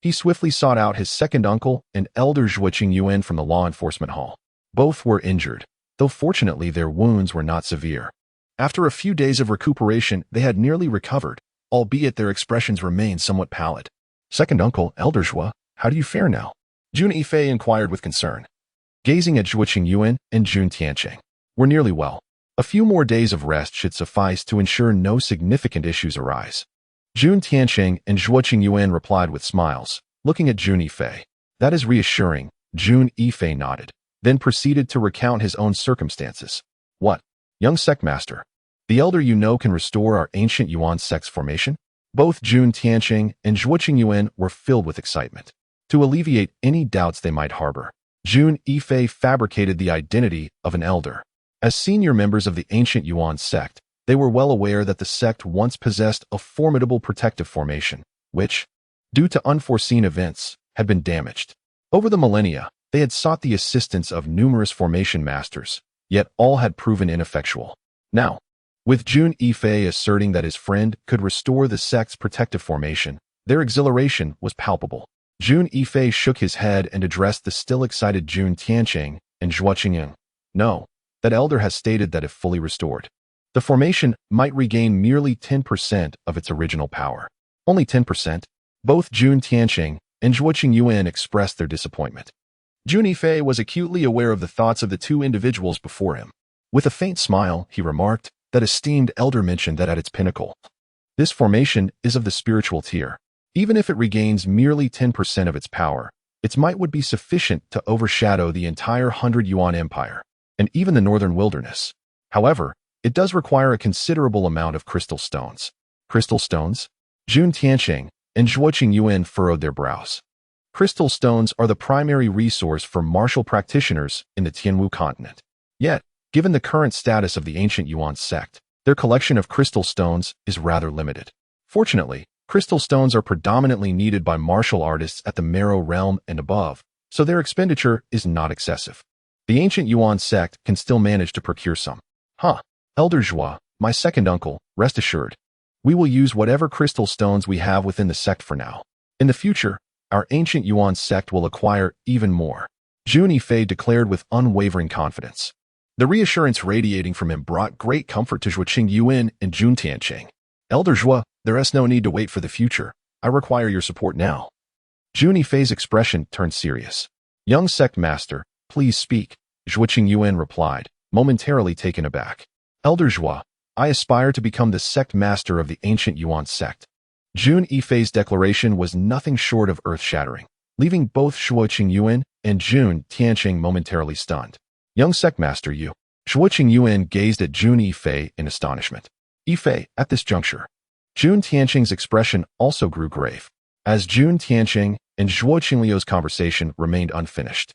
He swiftly sought out his second uncle and elder Zhuoqing Yuan from the law enforcement hall. Both were injured, though fortunately their wounds were not severe. After a few days of recuperation, they had nearly recovered, albeit their expressions remained somewhat pallid. "Second uncle, elder Zhuo, how do you fare now?" Jun Yifei inquired with concern. Gazing at Zhuoqing Yuan and Jun Tiancheng, "We're nearly well. A few more days of rest should suffice to ensure no significant issues arise." Jun Tiancheng and Zhuoqing Yuan replied with smiles, looking at Jun Yifei. "That is reassuring." Jun Yifei nodded, then proceeded to recount his own circumstances. "What? Young sect master, the elder you know can restore our ancient Yuan sect's formation?" Both Jun Tiancheng and Zhuoqing Yuan were filled with excitement. To alleviate any doubts they might harbor, Jun Yifei fabricated the identity of an elder. As senior members of the ancient Yuan sect, they were well aware that the sect once possessed a formidable protective formation, which, due to unforeseen events, had been damaged. Over the millennia, they had sought the assistance of numerous formation masters, yet all had proven ineffectual. Now, with Jun Yifei asserting that his friend could restore the sect's protective formation, their exhilaration was palpable. Jun Yifei shook his head and addressed the still excited Jun Tiancheng and Zhuoqing Yuan. "No, that elder has stated that if fully restored, the formation might regain merely 10% of its original power." "Only 10%? Both Jun Tiancheng and Zhuoqing Yuan expressed their disappointment. Jun Yifei was acutely aware of the thoughts of the two individuals before him. With a faint smile, he remarked, "That esteemed elder mentioned that at its pinnacle, this formation is of the spiritual tier. Even if it regains merely 10% of its power, its might would be sufficient to overshadow the entire 100 Yuan Empire, and even the northern wilderness. However, it does require a considerable amount of crystal stones." "Crystal stones?" Jun Tiancheng and Zhuoqing Yuan furrowed their brows. Crystal stones are the primary resource for martial practitioners in the Tianwu continent. Yet, given the current status of the ancient Yuan sect, their collection of crystal stones is rather limited. Fortunately, crystal stones are predominantly needed by martial artists at the Marrow realm and above, so their expenditure is not excessive. The ancient Yuan sect can still manage to procure some. "Huh. Elder Zhuo, my second uncle, rest assured, we will use whatever crystal stones we have within the sect for now. In the future, our ancient Yuan sect will acquire even more," Jun Yifei declared with unwavering confidence. The reassurance radiating from him brought great comfort to Zhuoqing Yuan and Jun Tiancheng. "Elder Zhuo, there is no need to wait for the future. I require your support now." Jun Yifei's expression turned serious. "Young sect master, please speak," Zhuoqing Yuan replied, momentarily taken aback. "Elder Zhuo, I aspire to become the sect master of the ancient Yuan sect." Jun Yifei's declaration was nothing short of earth-shattering, leaving both Zhuoqing Yuan and Jun Tiancheng momentarily stunned. "Young sect master, you..." Zhuoqing Yuan gazed at Jun Yifei in astonishment. Yifei, at this juncture. Jun Tianqing's expression also grew grave, as Jun Tianqing and Zhuo Qingliu's conversation remained unfinished.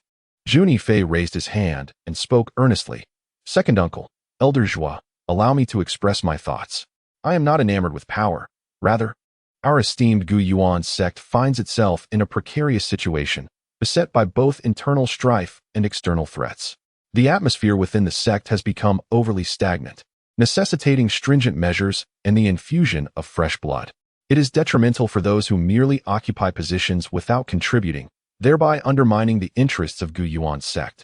Jun Yifei raised his hand and spoke earnestly. Second uncle, Elder Zhuo, allow me to express my thoughts. I am not enamored with power. Rather, our esteemed Gu Yuan sect finds itself in a precarious situation, beset by both internal strife and external threats. The atmosphere within the sect has become overly stagnant, necessitating stringent measures and the infusion of fresh blood. It is detrimental for those who merely occupy positions without contributing, thereby undermining the interests of Gu Yuan's sect.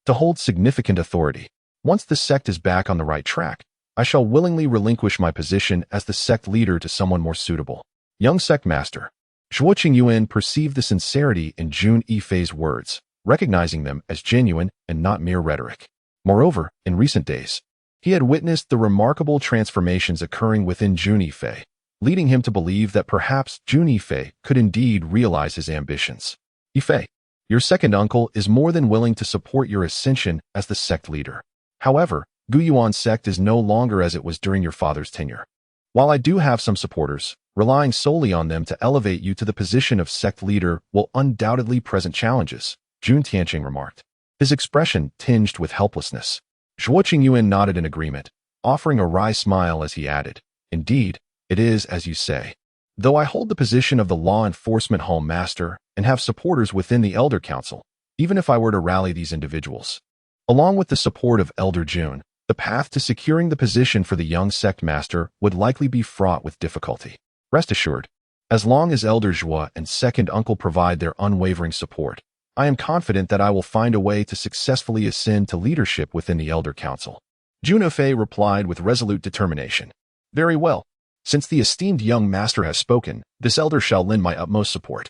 To hold significant authority, once the sect is back on the right track, I shall willingly relinquish my position as the sect leader to someone more suitable. Young sect master. Zhuo Qingyuan perceived the sincerity in Jun Yifei's words, recognizing them as genuine and not mere rhetoric. Moreover, in recent days, he had witnessed the remarkable transformations occurring within Jun Yifei, leading him to believe that perhaps Jun Yifei could indeed realize his ambitions. Yifei, your second uncle is more than willing to support your ascension as the sect leader. However, Gu Yuan sect is no longer as it was during your father's tenure. While I do have some supporters, relying solely on them to elevate you to the position of sect leader will undoubtedly present challenges, Jun Tianqing remarked, his expression tinged with helplessness. Zhuo Qingyuan nodded in agreement, offering a wry smile as he added, Indeed, it is as you say. Though I hold the position of the law enforcement hall master and have supporters within the Elder Council, even if I were to rally these individuals, along with the support of Elder Jun, the path to securing the position for the young sect master would likely be fraught with difficulty. Rest assured, as long as Elder Zhuo and second uncle provide their unwavering support, I am confident that I will find a way to successfully ascend to leadership within the Elder Council. Jun Yifei replied with resolute determination. Very well. Since the esteemed young master has spoken, this elder shall lend my utmost support.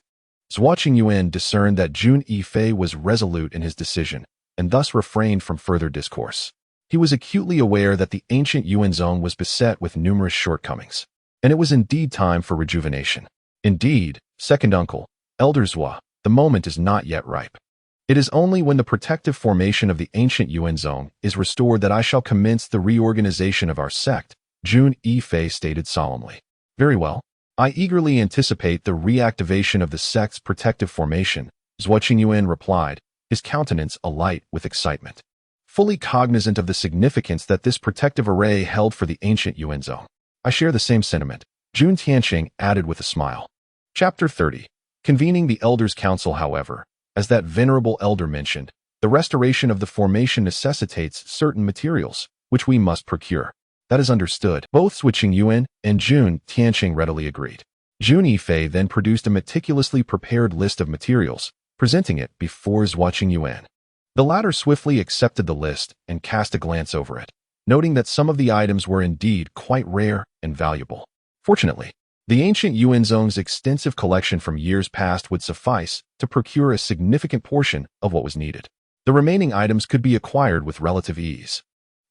Zhuo Qingyuan discerned that Jun Yifei was resolute in his decision, and thus refrained from further discourse. He was acutely aware that the ancient Yuan zone was beset with numerous shortcomings, and it was indeed time for rejuvenation. Indeed, second uncle, Elder Zhuo, the moment is not yet ripe. It is only when the protective formation of the ancient Yuan zone is restored that I shall commence the reorganization of our sect, Jun Yifei stated solemnly. Very well. I eagerly anticipate the reactivation of the sect's protective formation, Zhuo Qingyuan replied, his countenance alight with excitement. Fully cognizant of the significance that this protective array held for the ancient Yuan zone. I share the same sentiment, Jun Tianqing added with a smile. Chapter 30. Convening the Elders' Council, however, as that venerable elder mentioned, the restoration of the formation necessitates certain materials, which we must procure. That is understood. Both Zhuo Qingyuan and Jun Tianqing readily agreed. Jun Yifei then produced a meticulously prepared list of materials, presenting it before Zhuo Qingyuan. The latter swiftly accepted the list and cast a glance over it, noting that some of the items were indeed quite rare and valuable. Fortunately, the ancient Yuan zone's extensive collection from years past would suffice to procure a significant portion of what was needed. The remaining items could be acquired with relative ease.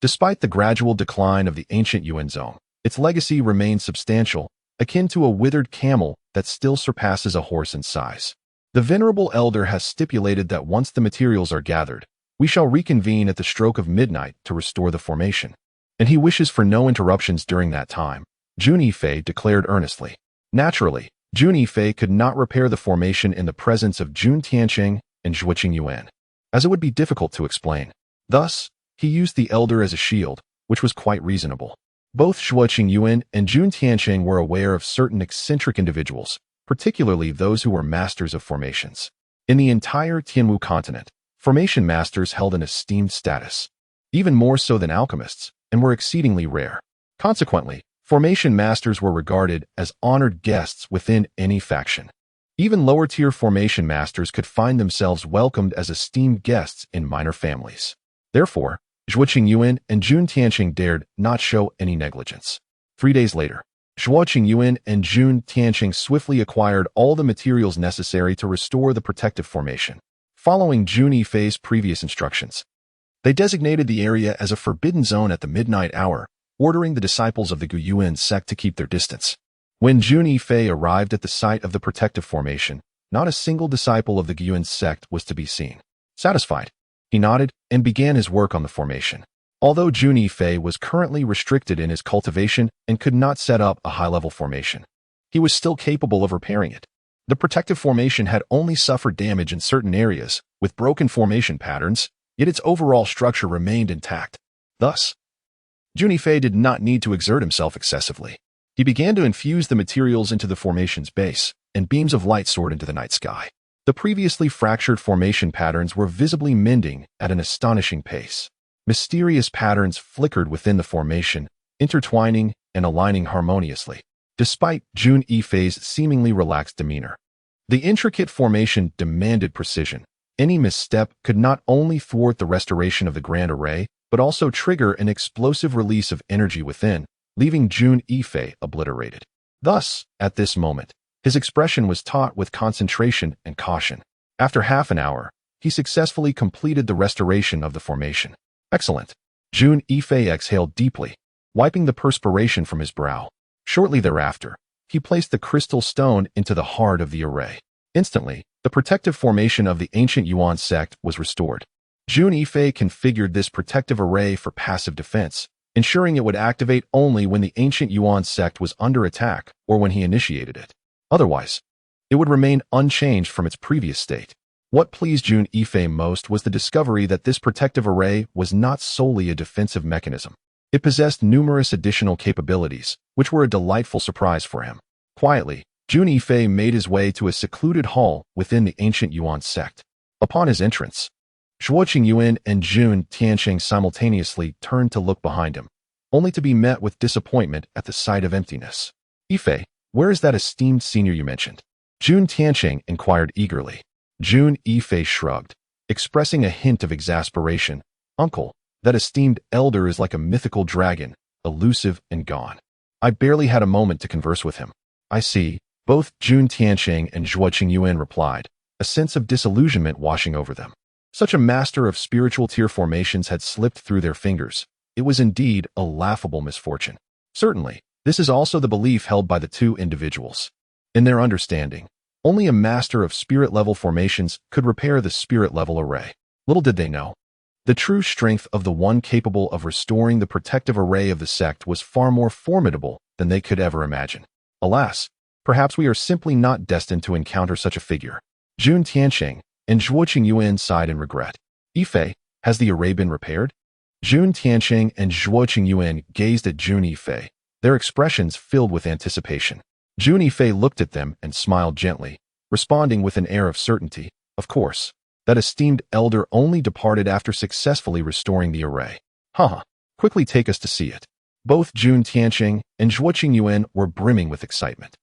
Despite the gradual decline of the ancient Yuan zone, its legacy remains substantial, akin to a withered camel that still surpasses a horse in size. The venerable elder has stipulated that once the materials are gathered, we shall reconvene at the stroke of midnight to restore the formation, and he wishes for no interruptions during that time, Jun Yifei declared earnestly. Naturally, Jun Yifei could not repair the formation in the presence of Jun Tianqing and Zhuo Qingyuan, as it would be difficult to explain. Thus, he used the elder as a shield, which was quite reasonable. Both Zhuo Qingyuan and Jun Tianqing were aware of certain eccentric individuals, particularly those who were masters of formations. In the entire Tianwu continent, formation masters held an esteemed status, even more so than alchemists, and were exceedingly rare. Consequently, formation masters were regarded as honored guests within any faction. Even lower-tier formation masters could find themselves welcomed as esteemed guests in minor families. Therefore, Zhuo Qingyuan and Jun Tianqing dared not show any negligence. 3 days later, Zhuo Qingyuan and Jun Tianqing swiftly acquired all the materials necessary to restore the protective formation. Following Jun Yifei's previous instructions, they designated the area as a forbidden zone at the midnight hour, ordering the disciples of the Gu Yuan sect to keep their distance. When Jun Yifei arrived at the site of the protective formation, not a single disciple of the Gu Yuan sect was to be seen. Satisfied, he nodded and began his work on the formation. Although Jun Yifei was currently restricted in his cultivation and could not set up a high-level formation, he was still capable of repairing it. The protective formation had only suffered damage in certain areas, with broken formation patterns, yet its overall structure remained intact. Thus, Jun Yifei did not need to exert himself excessively. He began to infuse the materials into the formation's base, and beams of light soared into the night sky. The previously fractured formation patterns were visibly mending at an astonishing pace. Mysterious patterns flickered within the formation, intertwining and aligning harmoniously, despite Jun Yifei's seemingly relaxed demeanor. The intricate formation demanded precision. Any misstep could not only thwart the restoration of the grand array, but also trigger an explosive release of energy within, leaving Jun Yifei obliterated. Thus, at this moment, his expression was taut with concentration and caution. After half an hour, he successfully completed the restoration of the formation. Excellent. Jun Yifei exhaled deeply, wiping the perspiration from his brow. Shortly thereafter, he placed the crystal stone into the heart of the array. Instantly, the protective formation of the ancient Yuan sect was restored. Jun Yifei configured this protective array for passive defense, ensuring it would activate only when the ancient Yuan sect was under attack or when he initiated it. Otherwise, it would remain unchanged from its previous state. What pleased Jun Yifei most was the discovery that this protective array was not solely a defensive mechanism. It possessed numerous additional capabilities, which were a delightful surprise for him. Quietly, Jun Yifei made his way to a secluded hall within the ancient Yuan sect. Upon his entrance, Zhuo Qingyuan and Jun Tianxie simultaneously turned to look behind him, only to be met with disappointment at the sight of emptiness. Yifei, where is that esteemed senior you mentioned? Jun Tianxie inquired eagerly. Jun Yifei shrugged, expressing a hint of exasperation. Uncle, that esteemed elder is like a mythical dragon, elusive and gone. I barely had a moment to converse with him. I see, both Jun Tianxie and Zhuo Qingyuan replied, a sense of disillusionment washing over them. Such a master of spiritual tier formations had slipped through their fingers. It was indeed a laughable misfortune. Certainly, this is also the belief held by the two individuals. In their understanding, only a master of spirit-level formations could repair the spirit-level array. Little did they know, the true strength of the one capable of restoring the protective array of the sect was far more formidable than they could ever imagine. Alas, perhaps we are simply not destined to encounter such a figure. Jun Tianxie and Zhuo Qingyuan sighed in regret. Yifei, has the array been repaired? Jun Tianxie and Zhuo Qingyuan gazed at Jun Yifei, their expressions filled with anticipation. Jun Yifei looked at them and smiled gently, responding with an air of certainty. Of course, that esteemed elder only departed after successfully restoring the array. Quickly take us to see it. Both Jun Tianxie and Zhuo Qingyuan were brimming with excitement.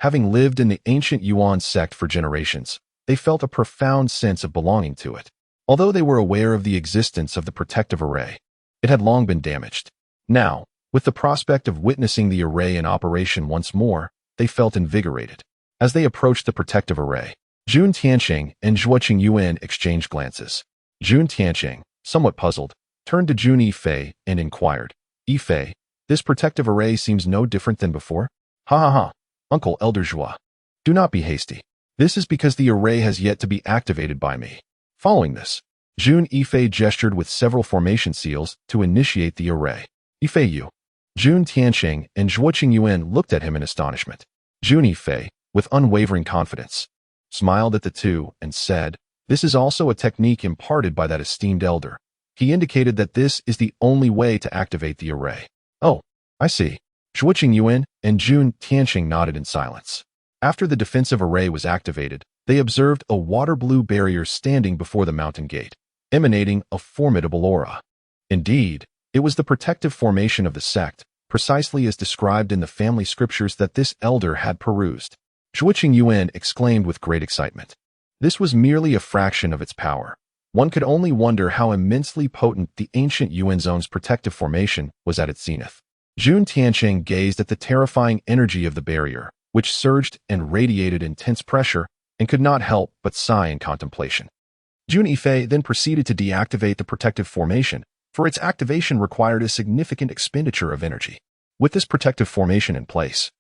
Having lived in the ancient Yuan sect for generations, they felt a profound sense of belonging to it. Although they were aware of the existence of the protective array, it had long been damaged. Now, with the prospect of witnessing the array in operation once more, they felt invigorated. As they approached the protective array, Jun Tianxie and Zhuo Qingyuan exchanged glances. Jun Tianxie, somewhat puzzled, turned to Jun Yifei and inquired, Yifei, this protective array seems no different than before? Uncle Elder Zhuo. Do not be hasty. This is because the array has yet to be activated by me. Following this, Jun Yifei gestured with several formation seals to initiate the array. Yifei you. Jun Tianxie and Zhuo Qingyuan looked at him in astonishment. Jun Yifei, with unwavering confidence, smiled at the two and said, this is also a technique imparted by that esteemed elder. He indicated that this is the only way to activate the array. Oh, I see. Zhuo Qingyuan and Jun Tianxie nodded in silence. After the defensive array was activated, they observed a water-blue barrier standing before the mountain gate, emanating a formidable aura. Indeed, it was the protective formation of the sect, precisely as described in the family scriptures that this elder had perused. Zhuo Qingyuan exclaimed with great excitement. This was merely a fraction of its power. One could only wonder how immensely potent the ancient Yuan zone's protective formation was at its zenith. Jun Tianxie gazed at the terrifying energy of the barrier, which surged and radiated intense pressure, and could not help but sigh in contemplation. Jun Yifei then proceeded to deactivate the protective formation, for its activation required a significant expenditure of energy. With this protective formation in place,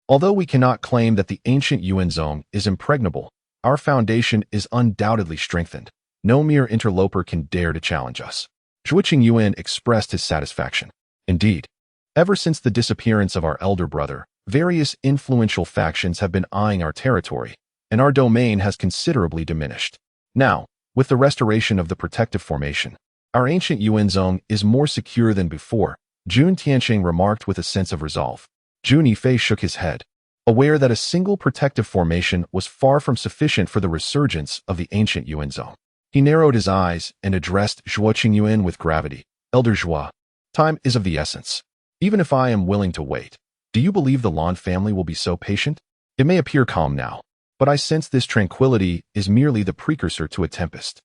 although we cannot claim that the ancient Yuan zone is impregnable, our foundation is undoubtedly strengthened. No mere interloper can dare to challenge us. Zhuo Qingyuan expressed his satisfaction. Indeed, ever since the disappearance of our elder brother, various influential factions have been eyeing our territory, and our domain has considerably diminished. Now, with the restoration of the protective formation, our ancient Yuan zone is more secure than before, Jun Tianxing remarked with a sense of resolve. Jun Yifei shook his head, aware that a single protective formation was far from sufficient for the resurgence of the ancient Yuan zone. He narrowed his eyes and addressed Zhuo Qingyuan with gravity. Elder Zhuo, time is of the essence. Even if I am willing to wait, do you believe the Lan family will be so patient? It may appear calm now, but I sense this tranquility is merely the precursor to a tempest.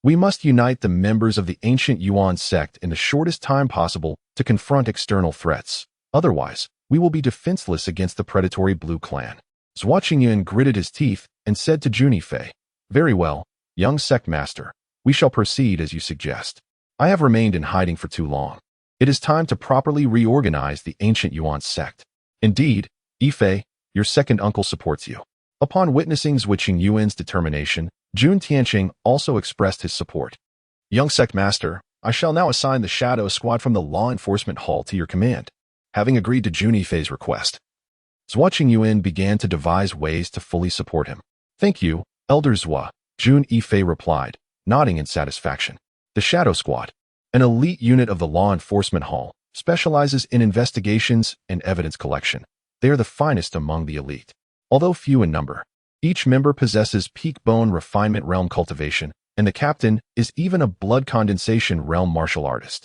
We must unite the members of the ancient Yuan sect in the shortest time possible to confront external threats. Otherwise, we will be defenseless against the predatory Blue Clan. Zhuo Qingyuan gritted his teeth and said to Jun Yifei, very well, young sect master, we shall proceed as you suggest. I have remained in hiding for too long. It is time to properly reorganize the ancient Yuan sect. Indeed, Yifei, your second uncle supports you. Upon witnessing Zhuo Qingyuan's determination, Jun Tianxing also expressed his support. Young sect master, I shall now assign the Shadow Squad from the Law Enforcement Hall to your command. Having agreed to Jun Yifei's request, Zhuo Qingyuan began to devise ways to fully support him. Thank you, Elder Zhuo, Jun Yifei replied, nodding in satisfaction. The Shadow Squad, an elite unit of the Law Enforcement Hall, specializes in investigations and evidence collection. They are the finest among the elite. Although few in number, each member possesses peak bone refinement realm cultivation, and the captain is even a blood condensation realm martial artist.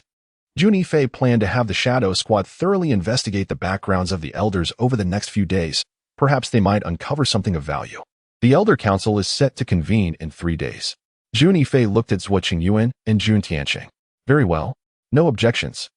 Jun Yifei planned to have the Shadow Squad thoroughly investigate the backgrounds of the elders over the next few days. Perhaps they might uncover something of value. The Elder Council is set to convene in 3 days. Jun Yifei looked at Zhuo Qingyuan and Jun Tianxing. Very well. No objections.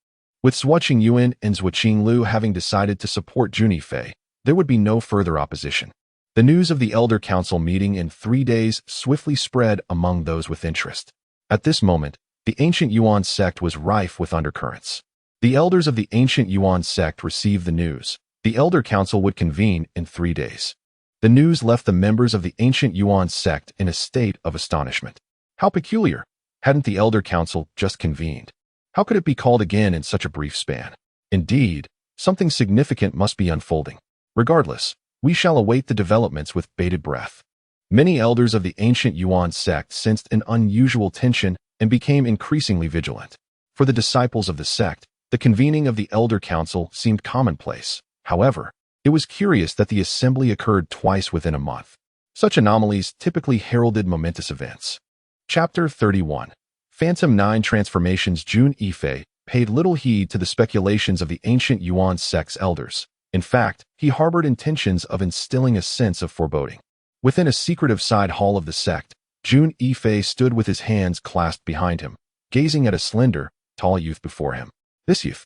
With Zhuo Qingyuan and Zhuo Qinglu having decided to support Jun Yifei, there would be no further opposition. The news of the Elder Council meeting in 3 days swiftly spread among those with interest. At this moment, the ancient Yuan sect was rife with undercurrents. The elders of the ancient Yuan sect received the news. The Elder Council would convene in 3 days. The news left the members of the ancient Yuan sect in a state of astonishment. How peculiar! Hadn't the Elder Council just convened? How could it be called again in such a brief span? Indeed, something significant must be unfolding. Regardless, we shall await the developments with bated breath. Many elders of the ancient Yuan sect sensed an unusual tension and became increasingly vigilant. For the disciples of the sect, the convening of the Elder Council seemed commonplace. However, it was curious that the assembly occurred twice within a month. Such anomalies typically heralded momentous events. Chapter 31. Phantom 9 Transformations. Jun Yifei paid little heed to the speculations of the ancient Yuan sect's elders. In fact, he harbored intentions of instilling a sense of foreboding. Within a secretive side hall of the sect, Jun Yifei stood with his hands clasped behind him, gazing at a slender, tall youth before him. This youth,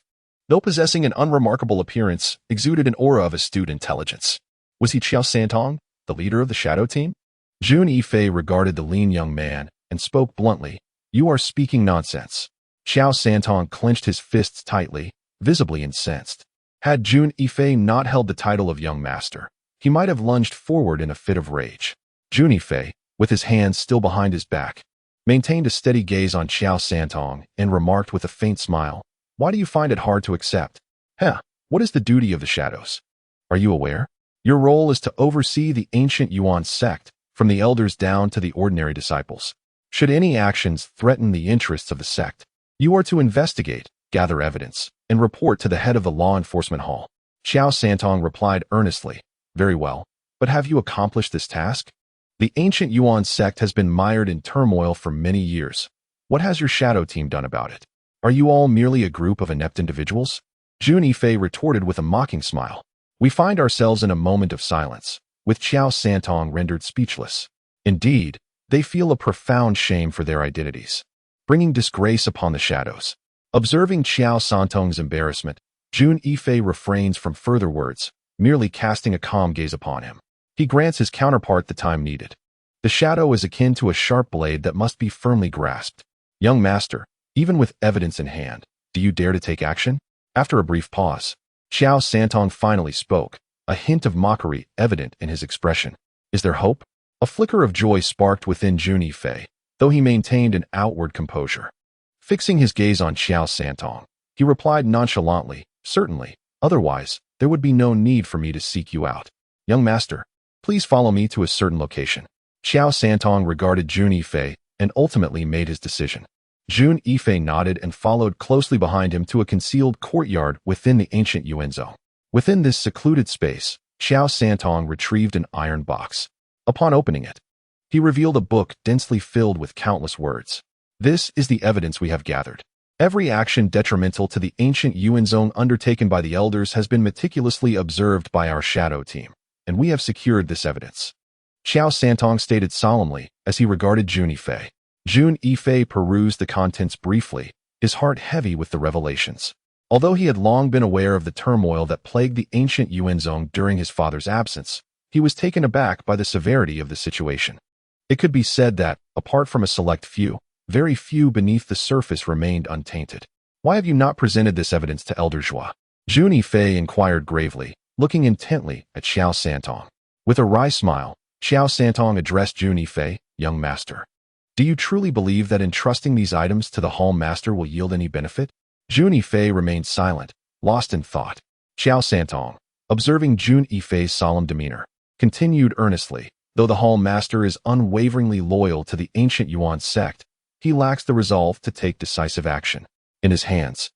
though possessing an unremarkable appearance, exuded an aura of astute intelligence. Was he Qiao Santong, the leader of the Shadow Team? Jun Yifei regarded the lean young man and spoke bluntly, "You are speaking nonsense." Qiao Santong clenched his fists tightly, visibly incensed. Had Jun Yifei not held the title of young master, he might have lunged forward in a fit of rage. Jun Yifei, with his hands still behind his back, maintained a steady gaze on Qiao Santong and remarked with a faint smile, "Why do you find it hard to accept? What is the duty of the shadows? Are you aware? Your role is to oversee the ancient Yuan sect, from the elders down to the ordinary disciples. Should any actions threaten the interests of the sect, you are to investigate, gather evidence, and report to the head of the Law Enforcement Hall." Qiao Santong replied earnestly, "Very well, but have you accomplished this task? The ancient Yuan sect has been mired in turmoil for many years. What has your shadow team done about it? Are you all merely a group of inept individuals?" Jun Yifei retorted with a mocking smile. "We find ourselves in a moment of silence, with Qiao Santong rendered speechless. Indeed, they feel a profound shame for their identities, bringing disgrace upon the shadows." Observing Qiao Santong's embarrassment, Jun Yifei refrains from further words, merely casting a calm gaze upon him. He grants his counterpart the time needed. The shadow is akin to a sharp blade that must be firmly grasped. "Young master, even with evidence in hand, do you dare to take action?" After a brief pause, Qiao Santong finally spoke, a hint of mockery evident in his expression. "Is there hope?" A flicker of joy sparked within Jun Yifei, though he maintained an outward composure. Fixing his gaze on Xiao Santong, he replied nonchalantly, "Certainly, otherwise, there would be no need for me to seek you out. Young master, please follow me to a certain location." Xiao Santong regarded Jun Yifei and ultimately made his decision. Jun Yifei nodded and followed closely behind him to a concealed courtyard within the ancient Yuan zone. Within this secluded space, Xiao Santong retrieved an iron box. Upon opening it, he revealed a book densely filled with countless words. "This is the evidence we have gathered. Every action detrimental to the ancient Yuan zone undertaken by the elders has been meticulously observed by our shadow team, and we have secured this evidence," Xiao Santong stated solemnly as he regarded Jun Yifei. Jun Yifei perused the contents briefly, his heart heavy with the revelations. Although he had long been aware of the turmoil that plagued the ancient Yuan zone during his father's absence, he was taken aback by the severity of the situation. It could be said that, apart from a select few, very few beneath the surface remained untainted. "Why have you not presented this evidence to Elder Zhua?" Jun Yifei inquired gravely, looking intently at Xiao Santong. With a wry smile, Xiao Santong addressed Jun Yifei, "Young master, do you truly believe that entrusting these items to the Hall Master will yield any benefit?" Jun Yifei remained silent, lost in thought. Xiao Santong, observing Jun Yifei's solemn demeanor, continued earnestly, "Though the Hall Master is unwaveringly loyal to the ancient Yuan sect, he lacks the resolve to take decisive action. In his hands,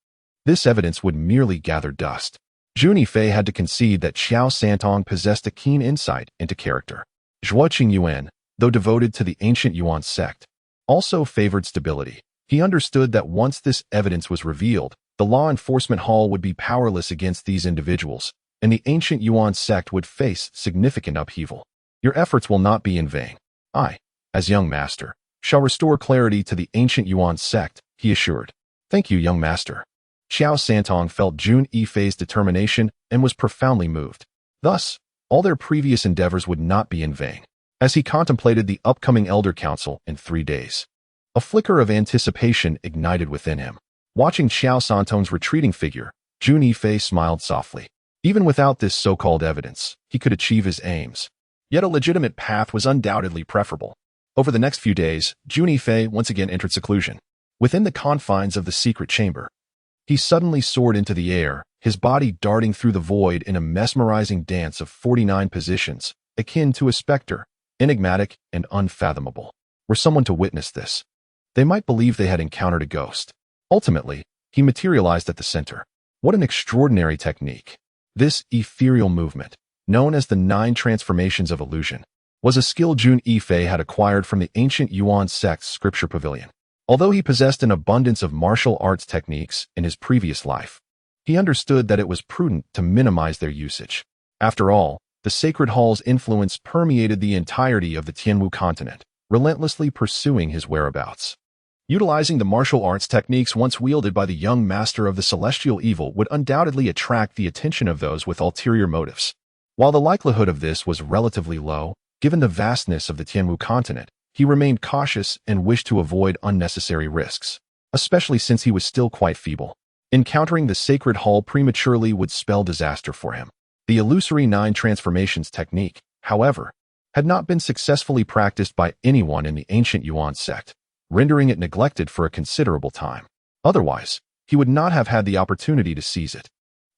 this evidence would merely gather dust." Jun Yifei had to concede that Xiao Santong possessed a keen insight into character. Zhuo Qingyuan, though devoted to the ancient Yuan sect, also favored stability. He understood that once this evidence was revealed, the law enforcement hall would be powerless against these individuals, and the ancient Yuan sect would face significant upheaval. "Your efforts will not be in vain. I, as young master, shall restore clarity to the ancient Yuan sect," he assured. "Thank you, young master." Xiao Santong felt Jun Yifei's determination and was profoundly moved. Thus, all their previous endeavors would not be in vain. As he contemplated the upcoming Elder Council in 3 days, a flicker of anticipation ignited within him. Watching Xiao Santong's retreating figure, Jun Yifei smiled softly. Even without this so-called evidence, he could achieve his aims. Yet a legitimate path was undoubtedly preferable. Over the next few days, Jun Yifei once again entered seclusion. Within the confines of the secret chamber, he suddenly soared into the air, his body darting through the void in a mesmerizing dance of 49 positions, akin to a specter, enigmatic and unfathomable. Were someone to witness this, they might believe they had encountered a ghost. Ultimately, he materialized at the center. What an extraordinary technique. This ethereal movement, known as the 9 transformations of illusion, was a skill Jun Yifei had acquired from the ancient Yuan sect's scripture pavilion. Although he possessed an abundance of martial arts techniques in his previous life, he understood that it was prudent to minimize their usage. After all, the sacred hall's influence permeated the entirety of the Tianwu continent, relentlessly pursuing his whereabouts. Utilizing the martial arts techniques once wielded by the young master of the celestial evil would undoubtedly attract the attention of those with ulterior motives. While the likelihood of this was relatively low, given the vastness of the Tianwu continent, he remained cautious and wished to avoid unnecessary risks, especially since he was still quite feeble. Encountering the sacred hall prematurely would spell disaster for him. The illusory 9 transformations technique, however, had not been successfully practiced by anyone in the ancient Yuan sect, rendering it neglected for a considerable time. Otherwise, he would not have had the opportunity to seize it.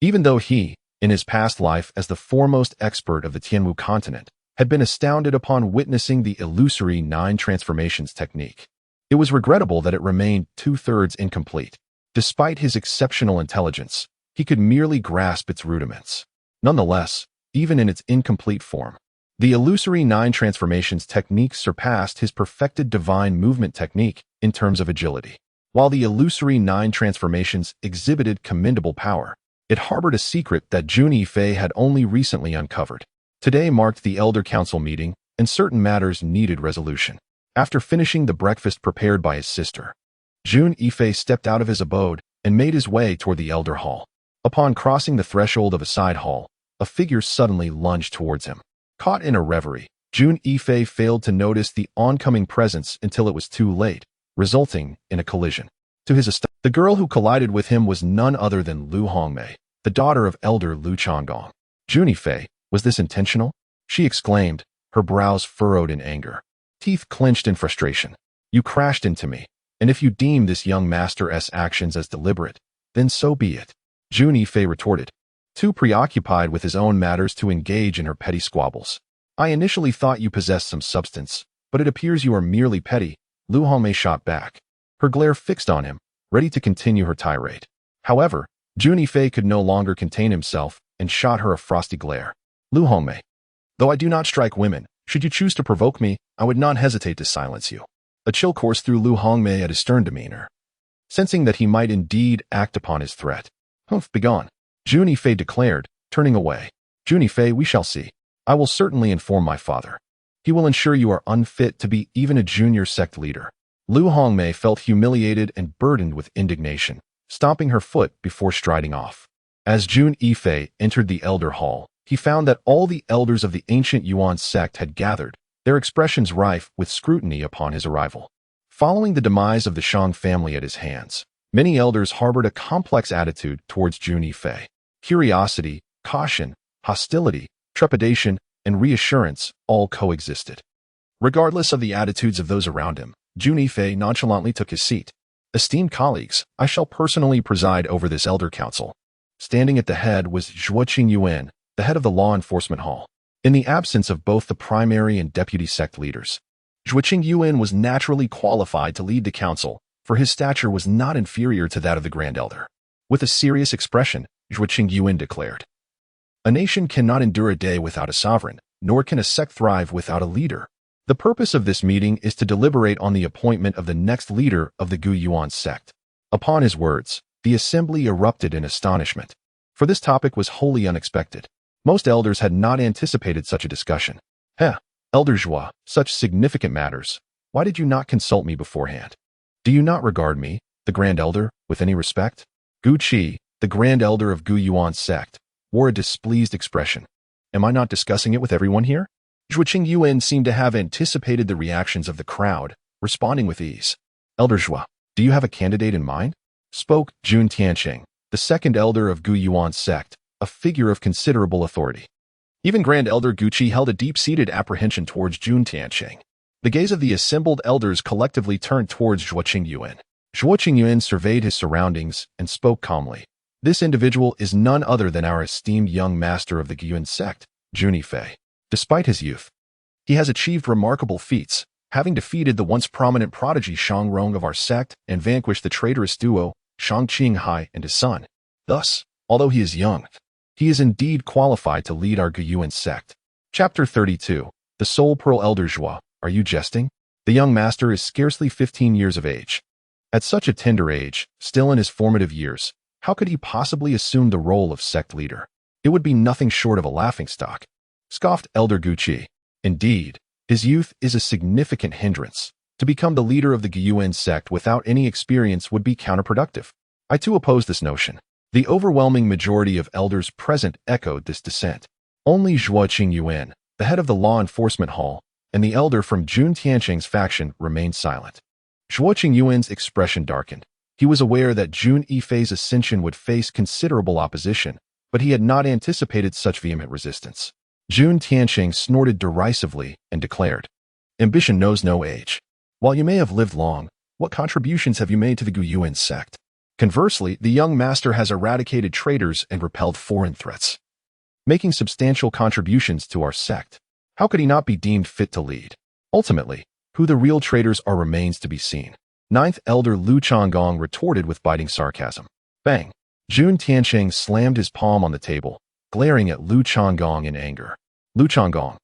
Even though he, in his past life as the foremost expert of the Tianwu continent, had been astounded upon witnessing the illusory 9 transformations technique, it was regrettable that it remained 2/3 incomplete. Despite his exceptional intelligence, he could merely grasp its rudiments. Nonetheless, even in its incomplete form, the illusory 9 transformations technique surpassed his perfected divine movement technique in terms of agility. While the illusory 9 transformations exhibited commendable power, it harbored a secret that Jun Yifei had only recently uncovered. Today marked the Elder Council meeting, and certain matters needed resolution. After finishing the breakfast prepared by his sister, Jun Yifei stepped out of his abode and made his way toward the Elder Hall. Upon crossing the threshold of a side hall, a figure suddenly lunged towards him. Caught in a reverie, Jun Yifei failed to notice the oncoming presence until it was too late, resulting in a collision. To his astonishment, the girl who collided with him was none other than Lu Hongmei, the daughter of Elder Lu Changong. "Jun Yifei, was this intentional?" she exclaimed, her brows furrowed in anger. Teeth clenched in frustration. "You crashed into me, And if you deem this young master's actions as deliberate, then so be it. Jun Yifei retorted, too preoccupied with his own matters to engage in her petty squabbles. I initially thought you possessed some substance, but it appears you are merely petty, Lu Hongmei shot back, her glare fixed on him, ready to continue her tirade. However, Jun Yifei could no longer contain himself and shot her a frosty glare. Lu Hongmei, though I do not strike women, should you choose to provoke me, I would not hesitate to silence you. A chill coursed through Lu Hongmei at his stern demeanor. Sensing that he might indeed act upon his threat. Humph, begone, Jun Yifei declared, turning away. Jun Yifei, we shall see. I will certainly inform my father. He will ensure you are unfit to be even a junior sect leader. Lu Hongmei felt humiliated and burdened with indignation, stomping her foot before striding off. As Jun Yifei entered the elder hall, he found that all the elders of the ancient Yuan sect had gathered, their expressions rife with scrutiny upon his arrival. Following the demise of the Shang family at his hands, many elders harbored a complex attitude towards Jun Yifei. Curiosity, caution, hostility, trepidation, and reassurance all coexisted. Regardless of the attitudes of those around him, Jun Yifei nonchalantly took his seat. Esteemed colleagues, I shall personally preside over this elder council. Standing at the head was Zhuo Qingyuan, the head of the law enforcement hall. In the absence of both the primary and deputy sect leaders, Zhuo Qingyuan was naturally qualified to lead the council, for his stature was not inferior to that of the Grand Elder. With a serious expression, Zhuo Qingyuan declared, a nation cannot endure a day without a sovereign, nor can a sect thrive without a leader. The purpose of this meeting is to deliberate on the appointment of the next leader of the Gu Yuan sect. Upon his words, the assembly erupted in astonishment, for this topic was wholly unexpected. Most elders had not anticipated such a discussion. Elder Zhuo, such significant matters. Why did you not consult me beforehand? Do you not regard me, the Grand Elder, with any respect? Gu Qi, the Grand Elder of Gu Yuan sect, wore a displeased expression. Am I not discussing it with everyone here? Zhuo Qingyuan seemed to have anticipated the reactions of the crowd, responding with ease. Elder Zhuo, do you have a candidate in mind? Spoke Jun Tianxing, the second elder of Gu Yuan sect, a figure of considerable authority. Even Grand Elder Gu Qi held a deep-seated apprehension towards Jun Tianxing. The gaze of the assembled elders collectively turned towards Zhuo Qingyuan. Zhuo Qingyuan surveyed his surroundings and spoke calmly. This individual is none other than our esteemed young master of the Gyuan sect, Jun Yifei. Despite his youth, he has achieved remarkable feats, having defeated the once prominent prodigy Shang Rong of our sect and vanquished the traitorous duo Shang Qinghai and his son. Thus, although he is young, he is indeed qualified to lead our Gyuan sect. Chapter 32. The Soul Pearl. Elder Zhuo, are you jesting? The young master is scarcely 15 years of age. At such a tender age, still in his formative years, how could he possibly assume the role of sect leader? It would be nothing short of a laughingstock. Scoffed Elder Gu Qi. Indeed, his youth is a significant hindrance. To become the leader of the Gyuan sect without any experience would be counterproductive. I too oppose this notion. The overwhelming majority of elders present echoed this dissent. Only Zhuo Qingyuan, the head of the law enforcement hall, and the elder from Jun Tianxing's faction remained silent. Zhuo Qingyuan's expression darkened. He was aware that Jun Yifei's ascension would face considerable opposition, but he had not anticipated such vehement resistance. Jun Tianxing snorted derisively and declared, ambition knows no age. While you may have lived long, what contributions have you made to the Gyuan sect? Conversely, the young master has eradicated traitors and repelled foreign threats, making substantial contributions to our sect. How could he not be deemed fit to lead? Ultimately, who the real traitors are remains to be seen. Ninth Elder Lu Changgong retorted with biting sarcasm. Bang! Jun Tianxing slammed his palm on the table, glaring at Lu Changgong in anger. Lu Changgong,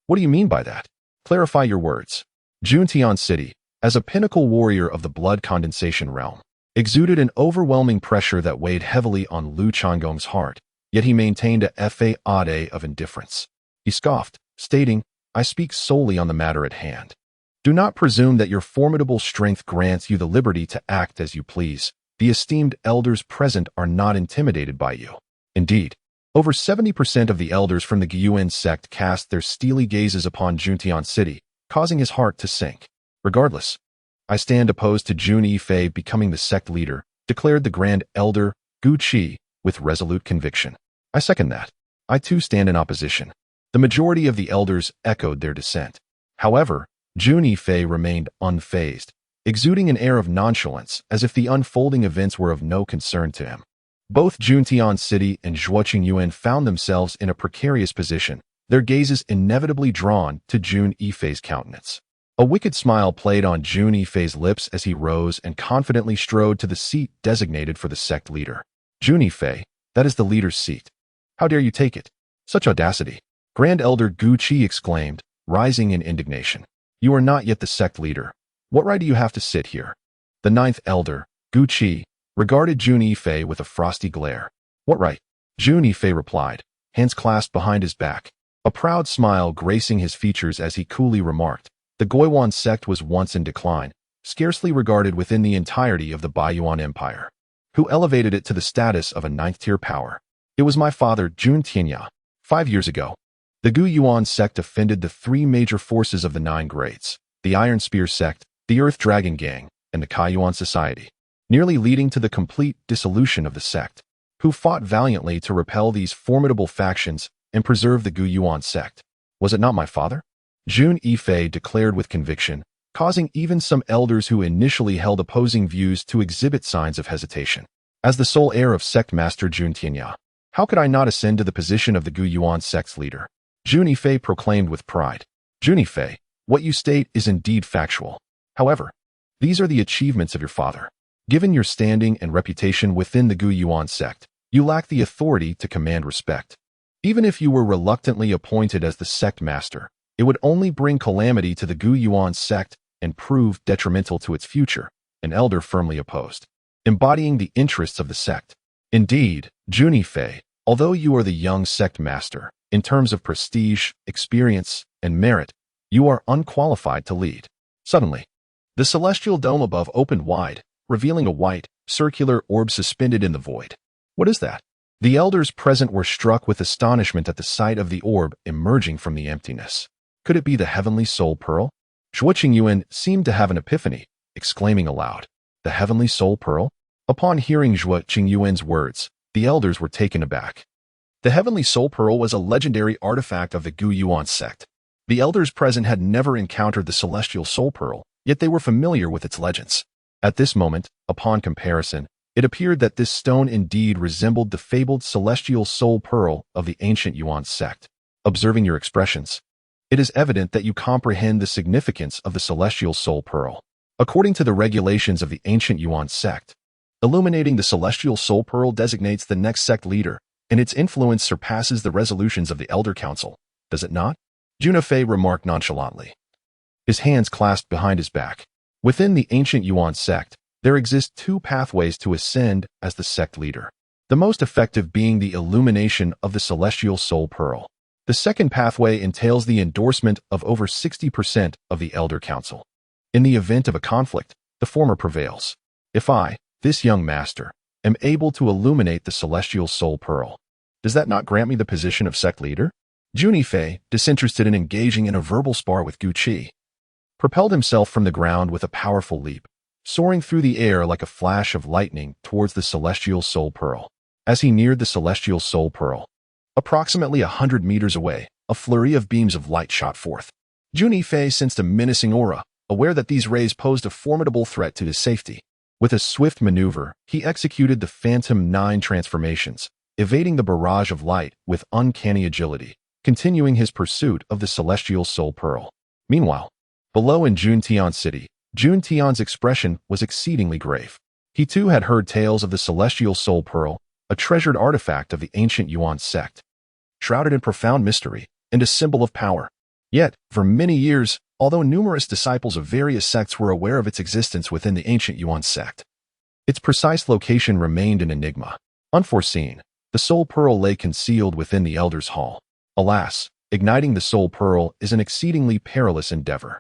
what do you mean by that? Clarify your words. Jun Tian City, as a pinnacle warrior of the blood condensation realm, exuded an overwhelming pressure that weighed heavily on Lu Changgong's heart, yet he maintained a facade of indifference. He scoffed, stating, I speak solely on the matter at hand. Do not presume that your formidable strength grants you the liberty to act as you please. The esteemed elders present are not intimidated by you. Indeed, over 70% of the elders from the Gyuan sect cast their steely gazes upon Juntian City, causing his heart to sink. Regardless, I stand opposed to Jun Yifei becoming the sect leader, declared the Grand Elder, Gu Qi, with resolute conviction. I second that. I too stand in opposition. The majority of the elders echoed their dissent. However, Jun Yifei remained unfazed, exuding an air of nonchalance as if the unfolding events were of no concern to him. Both Juntian City and Zhuoqing Yuan found themselves in a precarious position, their gazes inevitably drawn to Jun Yifei's countenance. A wicked smile played on Jun Yifei's lips as he rose and confidently strode to the seat designated for the sect leader. Jun Yifei, that is the leader's seat. How dare you take it? Such audacity! Grand Elder Gu Qi exclaimed, rising in indignation. You are not yet the sect leader. What right do you have to sit here? The ninth elder, Gu Qi, regarded Jun Yifei with a frosty glare. What right? Jun Yifei replied, hands clasped behind his back, a proud smile gracing his features as he coolly remarked. The Guiyuan sect was once in decline, scarcely regarded within the entirety of the Baiyuan Empire. Who elevated it to the status of a ninth-tier power? It was my father, Jun Tianya. 5 years ago, the Guiyuan sect offended the three major forces of the Nine Greats, the Iron Spear sect, the Earth Dragon Gang, and the Kaiyuan Society, nearly leading to the complete dissolution of the sect, who fought valiantly to repel these formidable factions and preserve the Guiyuan sect. Was it not my father? Jun Yifei declared with conviction, causing even some elders who initially held opposing views to exhibit signs of hesitation. As the sole heir of sect master Jun Tianya, how could I not ascend to the position of the Guiyuan sect's leader? Jun Yifei proclaimed with pride. Jun Yifei, what you state is indeed factual. However, these are the achievements of your father. Given your standing and reputation within the Guiyuan sect, you lack the authority to command respect. Even if you were reluctantly appointed as the sect master, it would only bring calamity to the Guiyuan sect and prove detrimental to its future, an elder firmly opposed, embodying the interests of the sect. Indeed, Jun Yifei, although you are the young sect master, in terms of prestige, experience, and merit, you are unqualified to lead. Suddenly, the celestial dome above opened wide, revealing a white, circular orb suspended in the void. What is that? The elders present were struck with astonishment at the sight of the orb emerging from the emptiness. Could it be the heavenly soul pearl? Zhuoqing Yuan seemed to have an epiphany, exclaiming aloud, the heavenly soul pearl? Upon hearing Zhuoqing Yuan's words, the elders were taken aback. The heavenly soul pearl was a legendary artifact of the Guiyuan sect. The elders present had never encountered the celestial soul pearl, yet they were familiar with its legends. At this moment, upon comparison, it appeared that this stone indeed resembled the fabled celestial soul pearl of the ancient Yuan sect. Observing your expressions, it is evident that you comprehend the significance of the celestial soul pearl. According to the regulations of the ancient Yuan sect, illuminating the celestial soul pearl designates the next sect leader, and its influence surpasses the resolutions of the Elder Council, does it not? Jun Yifei remarked nonchalantly, his hands clasped behind his back. Within the ancient Yuan sect, there exist two pathways to ascend as the sect leader, the most effective being the illumination of the celestial soul pearl. The second pathway entails the endorsement of over 60% of the Elder Council. In the event of a conflict, the former prevails. If I, this young master, am able to illuminate the celestial soul pearl, does that not grant me the position of sect leader? Jun Yifei, disinterested in engaging in a verbal spar with Gu Qi, propelled himself from the ground with a powerful leap, soaring through the air like a flash of lightning towards the celestial soul pearl. As he neared the celestial soul pearl, approximately 100 meters away, a flurry of beams of light shot forth. Jun Yifei sensed a menacing aura, aware that these rays posed a formidable threat to his safety. With a swift maneuver, he executed the Phantom 9 transformations, evading the barrage of light with uncanny agility, continuing his pursuit of the celestial soul pearl. Meanwhile, below in Juntian City, Jun Tian's expression was exceedingly grave. He too had heard tales of the celestial soul pearl, a treasured artifact of the ancient Yuan sect, shrouded in profound mystery and a symbol of power. Yet, for many years, although numerous disciples of various sects were aware of its existence within the ancient Yuan sect, its precise location remained an enigma. Unforeseen, the soul pearl lay concealed within the Elder's Hall. Alas, igniting the soul pearl is an exceedingly perilous endeavor.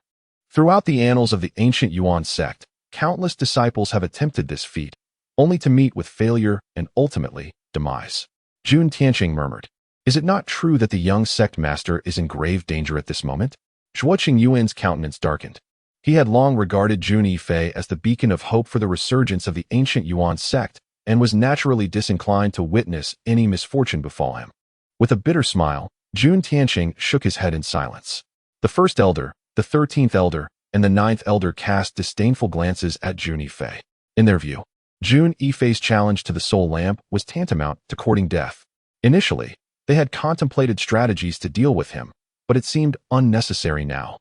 Throughout the annals of the ancient Yuan sect, countless disciples have attempted this feat, only to meet with failure and ultimately, demise. Jun Tianxing murmured, is it not true that the young sect master is in grave danger at this moment? Zhuoqing Yuan's countenance darkened. He had long regarded Jun Yifei as the beacon of hope for the resurgence of the ancient Yuan sect, and was naturally disinclined to witness any misfortune befall him. With a bitter smile, Jun Tianxing shook his head in silence. The first elder, the 13th elder, and the ninth elder cast disdainful glances at Jun Yifei. In their view, Jun Yifei's challenge to the soul lamp was tantamount to courting death. Initially, they had contemplated strategies to deal with him, but it seemed unnecessary now.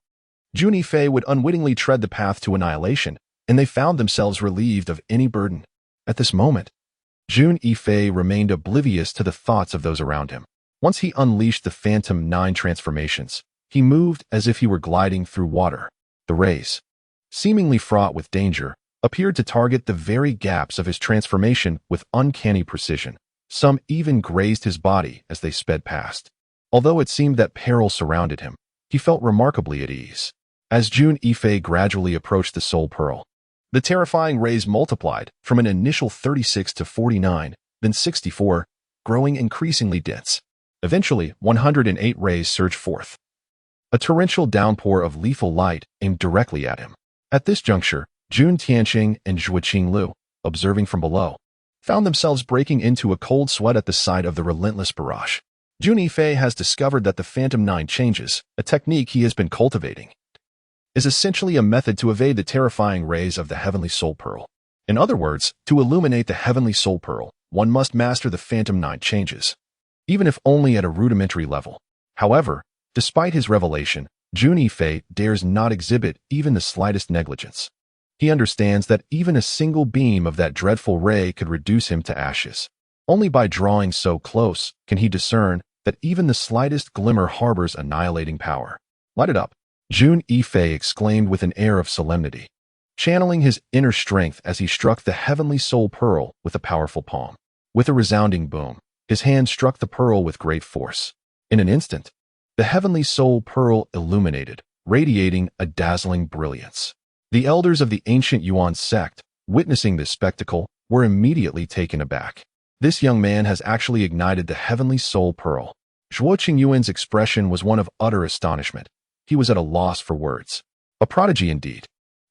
Jun Yifei would unwittingly tread the path to annihilation, and they found themselves relieved of any burden. At this moment, Jun Yifei remained oblivious to the thoughts of those around him. Once he unleashed the Phantom 9 transformations, he moved as if he were gliding through water. The rays, seemingly fraught with danger, appeared to target the very gaps of his transformation with uncanny precision. Some even grazed his body as they sped past. Although it seemed that peril surrounded him, he felt remarkably at ease. As Jun Yifei gradually approached the Soul Pearl, the terrifying rays multiplied from an initial 36 to 49, then 64, growing increasingly dense. Eventually, 108 rays surged forth. A torrential downpour of lethal light aimed directly at him. At this juncture, Jun Tianxing and Zhuoqing Lu, observing from below, found themselves breaking into a cold sweat at the sight of the relentless barrage. Jun Yifei has discovered that the Phantom 9 changes, a technique he has been cultivating, is essentially a method to evade the terrifying rays of the Heavenly Soul Pearl. In other words, to illuminate the Heavenly Soul Pearl, one must master the Phantom 9 changes, even if only at a rudimentary level. However, despite his revelation, Jun Yifei dares not exhibit even the slightest negligence. He understands that even a single beam of that dreadful ray could reduce him to ashes. Only by drawing so close can he discern that even the slightest glimmer harbors annihilating power. Light it up, Jun Yifei exclaimed with an air of solemnity, channeling his inner strength as he struck the Heavenly Soul Pearl with a powerful palm. With a resounding boom, his hand struck the pearl with great force. In an instant, the Heavenly Soul Pearl illuminated, radiating a dazzling brilliance. The elders of the ancient Yuan sect, witnessing this spectacle, were immediately taken aback. This young man has actually ignited the Heavenly Soul Pearl. Zhuo Qingyuan's expression was one of utter astonishment. He was at a loss for words. A prodigy indeed.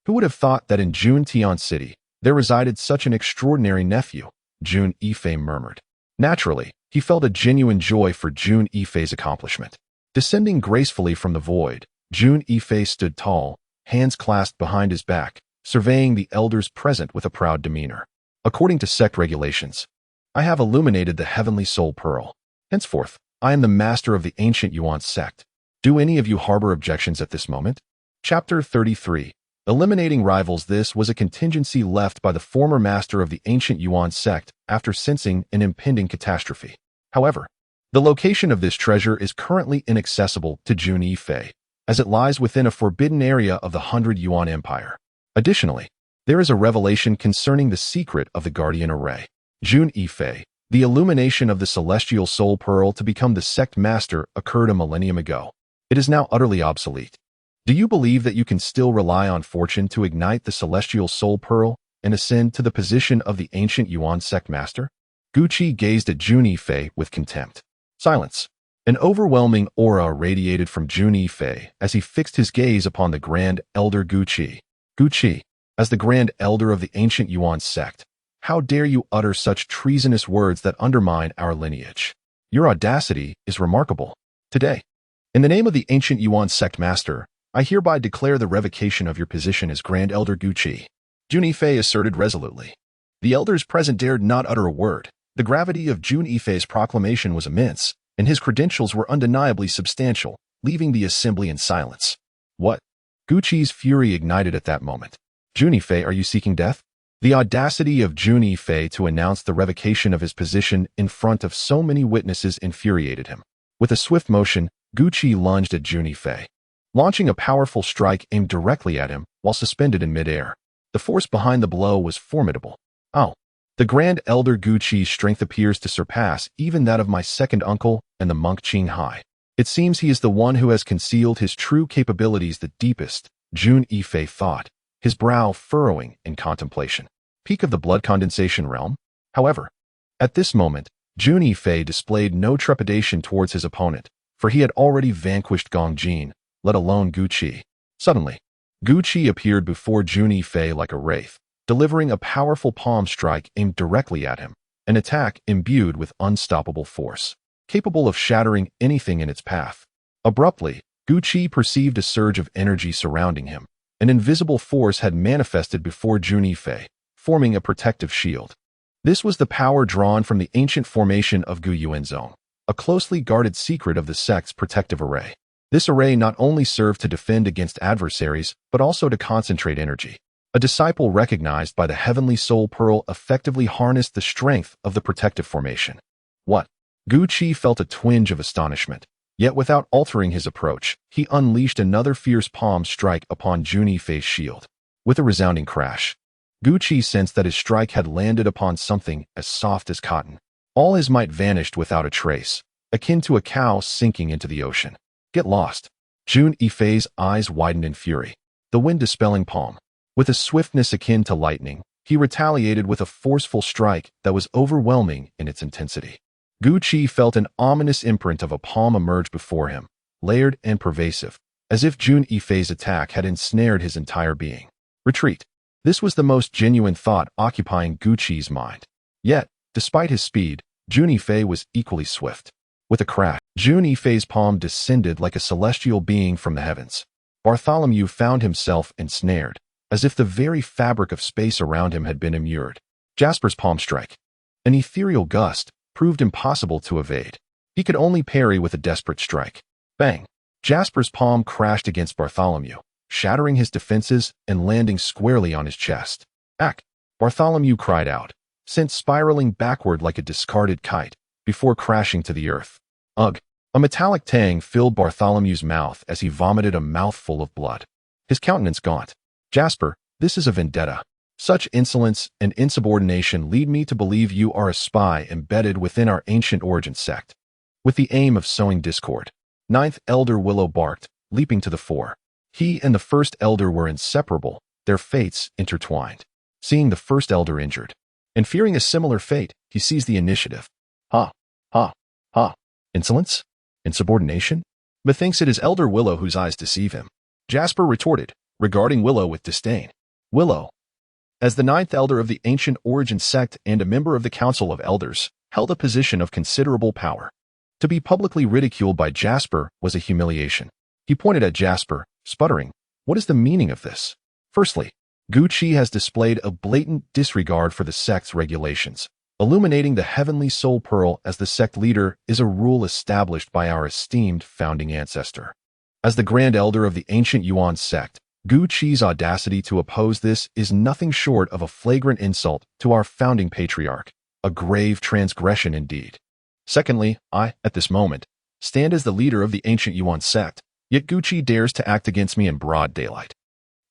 Who would have thought that in Juntian City there resided such an extraordinary nephew? Jun Yifei murmured. Naturally, he felt a genuine joy for Jun Yifei's accomplishment. Descending gracefully from the void, Jun Yifei stood tall, hands clasped behind his back, surveying the elders present with a proud demeanor. According to sect regulations, I have illuminated the Heavenly Soul Pearl. Henceforth, I am the master of the ancient Yuan sect. Do any of you harbor objections at this moment? Chapter 33. Eliminating rivals. This was a contingency left by the former master of the ancient Yuan sect after sensing an impending catastrophe. However, the location of this treasure is currently inaccessible to Jun Yifei, as it lies within a forbidden area of the 100 Yuan Empire. Additionally, there is a revelation concerning the secret of the Guardian Array. Jun Yifei, the illumination of the Celestial Soul Pearl to become the sect master occurred a millennium ago. It is now utterly obsolete. Do you believe that you can still rely on fortune to ignite the Celestial Soul Pearl and ascend to the position of the ancient Yuan sect master? Guqi gazed at Jun Yifei with contempt. Silence. An overwhelming aura radiated from Jun Yifei as he fixed his gaze upon the Grand Elder Guqi. Guqi, as the Grand Elder of the ancient Yuan sect, how dare you utter such treasonous words that undermine our lineage? Your audacity is remarkable. Today, in the name of the ancient Yuan sect master, I hereby declare the revocation of your position as Grand Elder Guqi. Jun Yifei asserted resolutely. The elders present dared not utter a word. The gravity of Jun Yifei's proclamation was immense, and his credentials were undeniably substantial, leaving the assembly in silence. What? Guqi's fury ignited at that moment. Jun Yifei, are you seeking death? The audacity of Jun Yifei to announce the revocation of his position in front of so many witnesses infuriated him. With a swift motion, Guqi lunged at Jun Yifei, launching a powerful strike aimed directly at him while suspended in midair. The force behind the blow was formidable. Oh, the Grand Elder Guqi's strength appears to surpass even that of my second uncle and the monk Qinghai. It seems he is the one who has concealed his true capabilities the deepest, Jun Yifei thought, his brow furrowing in contemplation. Peak of the blood condensation realm? However, at this moment, Jun Yifei displayed no trepidation towards his opponent, for he had already vanquished Gongjin, let alone Guqi. Suddenly, Guqi appeared before Jun Yifei like a wraith, delivering a powerful palm strike aimed directly at him, an attack imbued with unstoppable force, capable of shattering anything in its path. Abruptly, Guqi perceived a surge of energy surrounding him, An invisible force had manifested before Jun Yifei, forming a protective shield. This was the power drawn from the ancient formation of Gu Yuanzong, a closely guarded secret of the sect's protective array. This array not only served to defend against adversaries, but also to concentrate energy. A disciple recognized by the heavenly soul pearl effectively harnessed the strength of the protective formation. What? Gu Qi felt a twinge of astonishment. Yet without altering his approach, he unleashed another fierce palm strike upon Jun Yifei's shield. With a resounding crash, Gu Qi sensed that his strike had landed upon something as soft as cotton. All his might vanished without a trace, akin to a cow sinking into the ocean. Get lost. Jun Yifei's eyes widened in fury. The wind-dispelling palm. With a swiftness akin to lightning, he retaliated with a forceful strike that was overwhelming in its intensity. Gu Qi felt an ominous imprint of a palm emerge before him, layered and pervasive, as if Jun Yifei's attack had ensnared his entire being. Retreat. This was the most genuine thought occupying Gu Qi's mind. Yet, despite his speed, Jun Yifei was equally swift. With a crash, Jun Yifei's palm descended like a celestial being from the heavens. Bartholomew found himself ensnared, as if the very fabric of space around him had been immured. Jasper's palm strike. An ethereal gust proved impossible to evade. He could only parry with a desperate strike. Bang! Jasper's palm crashed against Bartholomew, shattering his defenses and landing squarely on his chest. Ack! Bartholomew cried out, sent spiraling backward like a discarded kite, before crashing to the earth. Ugh! A metallic tang filled Bartholomew's mouth as he vomited a mouthful of blood. His countenance gaunt. Jasper, this is a vendetta. Such insolence and insubordination lead me to believe you are a spy embedded within our ancient origin sect, with the aim of sowing discord. Ninth Elder Willow barked, leaping to the fore. He and the First Elder were inseparable, their fates intertwined. Seeing the First Elder injured, and fearing a similar fate, he seized the initiative. Ha! Ha! Ha! Insolence? Insubordination? Methinks it is Elder Willow whose eyes deceive him. Jasper retorted, regarding Willow with disdain. Willow, as the ninth elder of the ancient origin sect and a member of the Council of Elders, held a position of considerable power. To be publicly ridiculed by Jasper was a humiliation. He pointed at Jasper, sputtering, "What is the meaning of this?" Firstly, Gu Qi has displayed a blatant disregard for the sect's regulations. Illuminating the heavenly soul pearl as the sect leader is a rule established by our esteemed founding ancestor. As the grand elder of the ancient Yuan sect, Gu Qi's audacity to oppose this is nothing short of a flagrant insult to our founding patriarch, a grave transgression indeed. Secondly, I, at this moment, stand as the leader of the ancient Yuan sect, yet Gu Qi dares to act against me in broad daylight.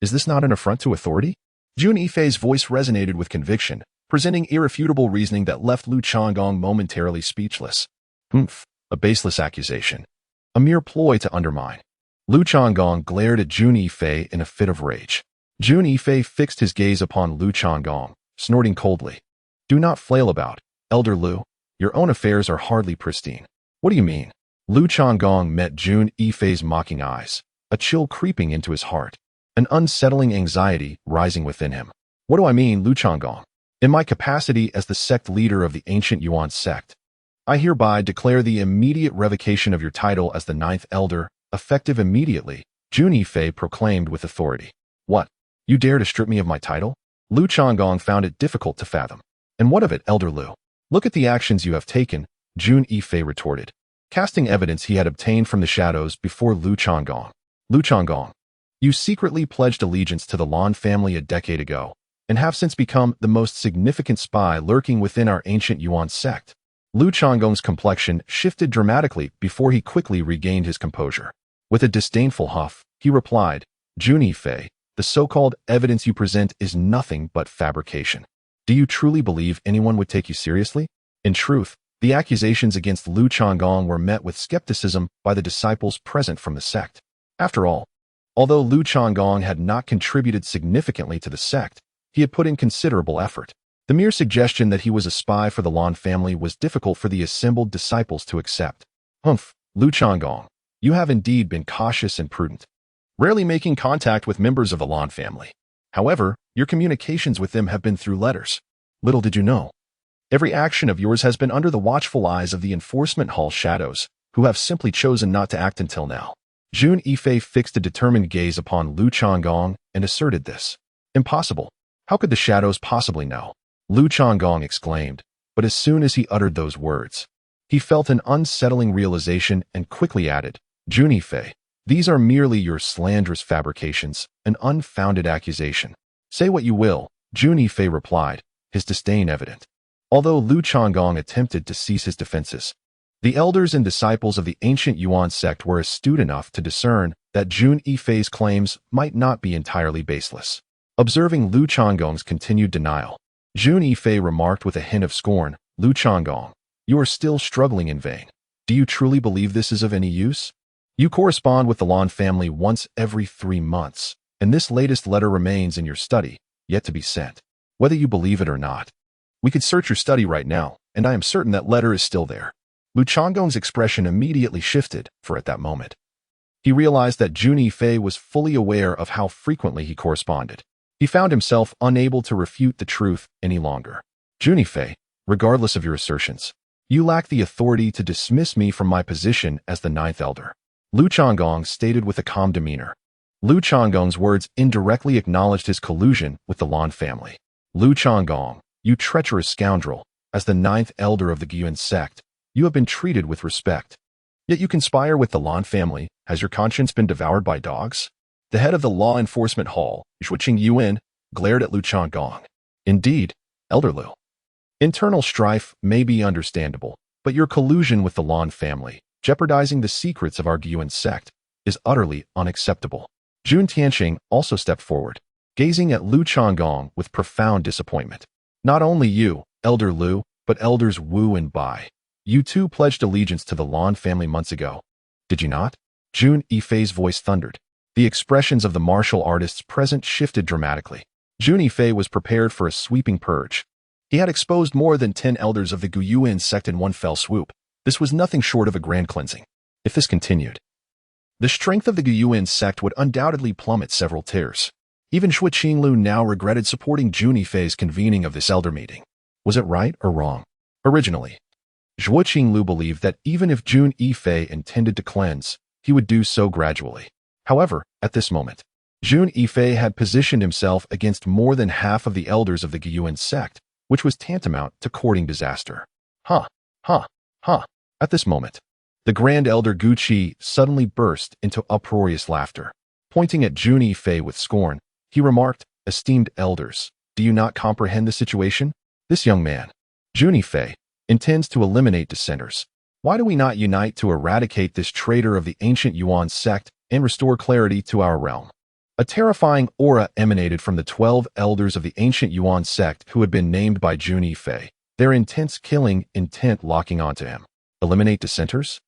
Is this not an affront to authority? Jun Yifei's voice resonated with conviction, presenting irrefutable reasoning that left Lu Changong momentarily speechless. A baseless accusation. A mere ploy to undermine. Lu Changong glared at Jun Yifei in a fit of rage. Jun Yifei fixed his gaze upon Lu Changong, snorting coldly. Do not flail about, Elder Lu. Your own affairs are hardly pristine. What do you mean? Lu Changong met Jun Yifei's mocking eyes, a chill creeping into his heart, an unsettling anxiety rising within him. What do I mean, Lu Changong? In my capacity as the sect leader of the ancient Yuan sect, I hereby declare the immediate revocation of your title as the ninth elder, effective immediately, Jun Yifei proclaimed with authority. What? You dare to strip me of my title? Lu Changong found it difficult to fathom. And what of it, Elder Lu? Look at the actions you have taken, Jun Yifei retorted, casting evidence he had obtained from the shadows before Lu Changong. Lu Changong, you secretly pledged allegiance to the Lan family a decade ago, and have since become the most significant spy lurking within our ancient Yuan sect. Lu Changong's complexion shifted dramatically before he quickly regained his composure. With a disdainful huff, he replied, Jun Yifei, the so-called evidence you present is nothing but fabrication. Do you truly believe anyone would take you seriously? In truth, the accusations against Lu Changong were met with skepticism by the disciples present from the sect. After all, although Lu Changong had not contributed significantly to the sect, he had put in considerable effort. The mere suggestion that he was a spy for the Lan family was difficult for the assembled disciples to accept. Lu Changong, you have indeed been cautious and prudent, rarely making contact with members of the Lan family. However, your communications with them have been through letters. Little did you know. Every action of yours has been under the watchful eyes of the enforcement hall shadows, who have simply chosen not to act until now. Jun Yifei fixed a determined gaze upon Lu Changong and asserted this. Impossible. How could the shadows possibly know? Lu Changong exclaimed, but as soon as he uttered those words, he felt an unsettling realization and quickly added, Jun Yifei, these are merely your slanderous fabrications, an unfounded accusation. Say what you will, Jun Yifei replied, his disdain evident. Although Lu Changong attempted to cease his defenses, the elders and disciples of the ancient Yuan sect were astute enough to discern that Jun Yifei's claims might not be entirely baseless. Observing Lu Changong's continued denial, Jun Yifei remarked with a hint of scorn, Lu Changong, you are still struggling in vain. Do you truly believe this is of any use? You correspond with the Lan family once every 3 months, and this latest letter remains in your study, yet to be sent. Whether you believe it or not, we could search your study right now, and I am certain that letter is still there. Lu Changong's expression immediately shifted, for at that moment, he realized that Jun Yifei was fully aware of how frequently he corresponded. He found himself unable to refute the truth any longer. Jun Yifei, regardless of your assertions, you lack the authority to dismiss me from my position as the 9th elder. Lu Changong stated with a calm demeanor. Lu Changong's words indirectly acknowledged his collusion with the Lan family. Lu Changong, you treacherous scoundrel, as the 9th elder of the Yuan sect, you have been treated with respect. Yet you conspire with the Lan family. Has your conscience been devoured by dogs? The head of the law enforcement hall, Zhuqing Yuan, glared at Lu Changong. Indeed, Elder Lu. Internal strife may be understandable, but your collusion with the Lan family, jeopardizing the secrets of our Yuan sect, is utterly unacceptable. Jun Tianxing also stepped forward, gazing at Lu Changong with profound disappointment. Not only you, Elder Lu, but Elders Wu and Bai. You too pledged allegiance to the Lan family months ago. Did you not? Jun Yifei's voice thundered. The expressions of the martial artists present shifted dramatically. Jun Yifei was prepared for a sweeping purge. He had exposed more than 10 elders of the Yuan sect in one fell swoop. This was nothing short of a grand cleansing. If this continued, the strength of the Yuan sect would undoubtedly plummet several tiers. Even Zhuqing now regretted supporting Jun Yifei's convening of this elder meeting. Was it right or wrong? Originally, Zhuqing believed that even if Jun Yifei intended to cleanse, he would do so gradually. However, at this moment, Jun Yifei had positioned himself against more than half of the elders of the Yuan sect, which was tantamount to courting disaster. At this moment, the Grand Elder Gu Qi suddenly burst into uproarious laughter. Pointing at Jun Yifei with scorn, he remarked, Esteemed elders, do you not comprehend the situation? This young man, Jun Yifei, intends to eliminate dissenters. Why do we not unite to eradicate this traitor of the ancient Yuan sect and restore clarity to our realm? A terrifying aura emanated from the 12 elders of the ancient Yuan sect who had been named by Jun Yifei, their intense killing intent locking onto him. Eliminate dissenters?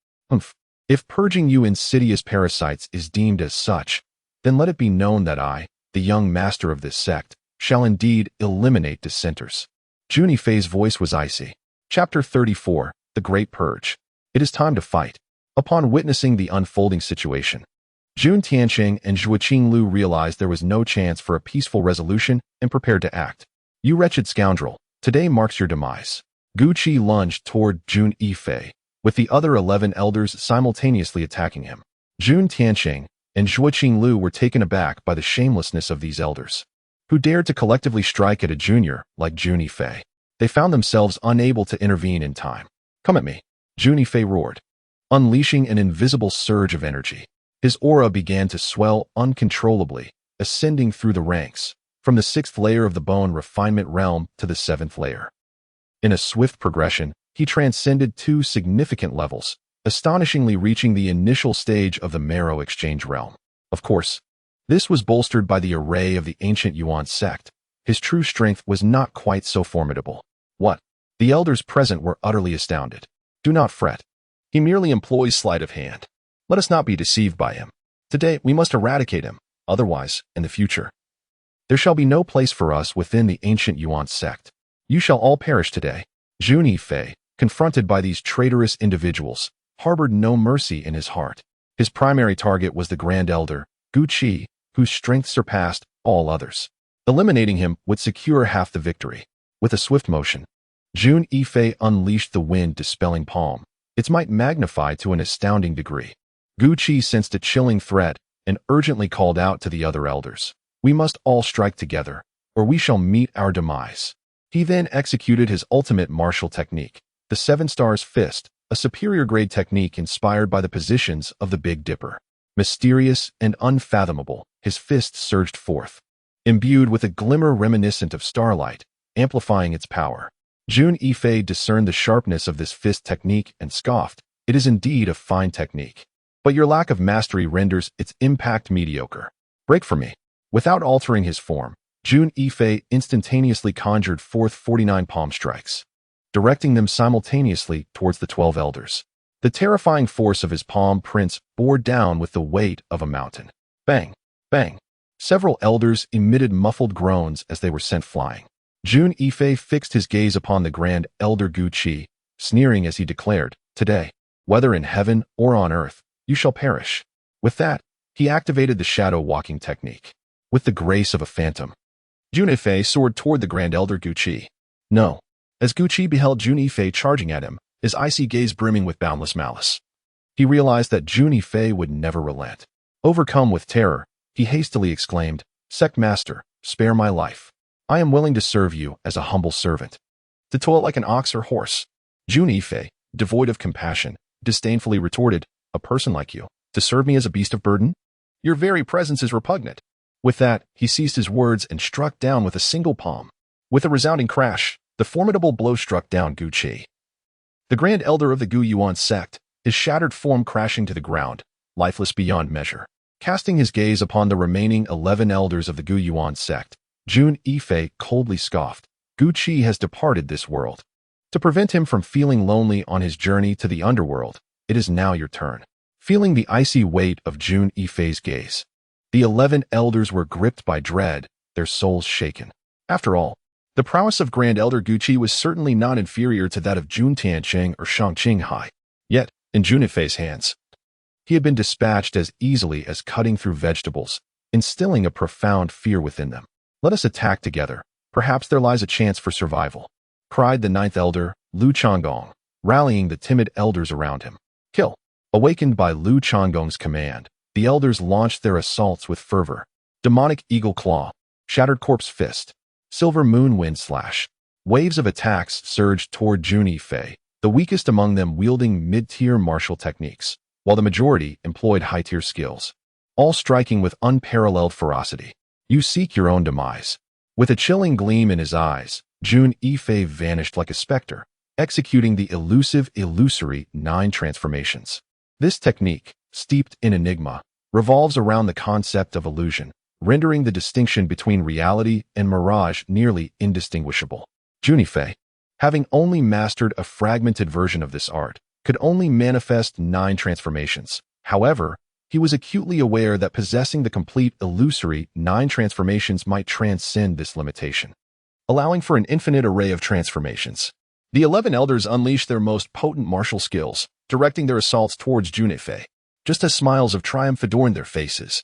If purging you insidious parasites is deemed as such, then let it be known that I, the young master of this sect, shall indeed eliminate dissenters. Jun Yifei's voice was icy. Chapter 34, The Great Purge. It is time to fight. Upon witnessing the unfolding situation, Jun Tianxing and Zhuqing realized there was no chance for a peaceful resolution and prepared to act. You wretched scoundrel, today marks your demise. Gu Qi lunged toward Jun Yifei, with the other 11 elders simultaneously attacking him. Jun Tianxing and Zhuqing were taken aback by the shamelessness of these elders, who dared to collectively strike at a junior like Jun Yifei. They found themselves unable to intervene in time. Come at me, Jun Yifei roared, unleashing an invisible surge of energy. His aura began to swell uncontrollably, ascending through the ranks, from the 6th layer of the bone refinement realm to the 7th layer. In a swift progression, he transcended 2 significant levels, astonishingly reaching the initial stage of the marrow exchange realm. Of course, this was bolstered by the array of the ancient Yuan sect. His true strength was not quite so formidable. What? The elders present were utterly astounded. Do not fret. He merely employs sleight of hand. Let us not be deceived by him. Today we must eradicate him, otherwise, in the future, there shall be no place for us within the ancient Yuan sect. You shall all perish today. Jun Yifei, confronted by these traitorous individuals, harbored no mercy in his heart. His primary target was the Grand Elder, Gu Qi, whose strength surpassed all others. Eliminating him would secure half the victory. With a swift motion, Jun Yifei unleashed the wind-dispelling palm, its might magnified to an astounding degree. Gu Qi sensed a chilling threat and urgently called out to the other elders. We must all strike together, or we shall meet our demise. He then executed his ultimate martial technique, the Seven Stars Fist, a superior grade technique inspired by the positions of the Big Dipper. Mysterious and unfathomable, his fist surged forth, imbued with a glimmer reminiscent of starlight, amplifying its power. Jun Yifei discerned the sharpness of this fist technique and scoffed. It is indeed a fine technique, but your lack of mastery renders its impact mediocre. Break for me. Without altering his form, Jun Yifei instantaneously conjured forth 49 palm strikes, directing them simultaneously towards the 12 elders. The terrifying force of his palm prints bore down with the weight of a mountain. Bang! Bang! Several elders emitted muffled groans as they were sent flying. Jun Yifei fixed his gaze upon the Grand Elder Gu Qi, sneering as he declared, "Today, whether in heaven or on earth, you shall perish." With that, he activated the shadow walking technique. With the grace of a phantom, Jun Yifei soared toward the Grand Elder Gu Qi. No. As Gu Qi beheld Jun Yifei charging at him, his icy gaze brimming with boundless malice, he realized that Jun Yifei would never relent. Overcome with terror, he hastily exclaimed, "Sect Master, spare my life. I am willing to serve you as a humble servant." To toil like an ox or horse. Jun Yifei, devoid of compassion, disdainfully retorted, "A person like you, to serve me as a beast of burden? Your very presence is repugnant." With that, he seized his words and struck down with a single palm. With a resounding crash, the formidable blow struck down Gu Qi, the Grand Elder of the Gu Yuan sect, his shattered form crashing to the ground, lifeless beyond measure. Casting his gaze upon the remaining 11 elders of the Gu Yuan sect, Jun Yifei coldly scoffed. Gu Qi has departed this world. To prevent him from feeling lonely on his journey to the underworld, it is now your turn. Feeling the icy weight of Jun Yifei's gaze, the 11 elders were gripped by dread, their souls shaken. After all, the prowess of Grand Elder Gu Qi was certainly not inferior to that of Jun Tiancheng or Shang Qinghai. Yet, in Jun Yifei's hands, he had been dispatched as easily as cutting through vegetables, instilling a profound fear within them. "Let us attack together. Perhaps there lies a chance for survival," cried the 9th elder, Lu Changgong, rallying the timid elders around him. "Kill!" Awakened by Lu Changgong's command, the elders launched their assaults with fervor. Demonic Eagle Claw, Shattered Corpse Fist, Silver Moon Wind Slash. Waves of attacks surged toward Jun Yifei, the weakest among them wielding mid-tier martial techniques, while the majority employed high-tier skills, all striking with unparalleled ferocity. You seek your own demise. With a chilling gleam in his eyes, Jun Yifei vanished like a specter, executing the illusory 9 transformations. This technique, steeped in enigma, revolves around the concept of illusion, rendering the distinction between reality and mirage nearly indistinguishable. Jun Yifei, having only mastered a fragmented version of this art, could only manifest 9 transformations. However, he was acutely aware that possessing the complete illusory 9 transformations might transcend this limitation, allowing for an infinite array of transformations. The 11 elders unleashed their most potent martial skills, directing their assaults towards Jun Yifei, just as smiles of triumph adorned their faces.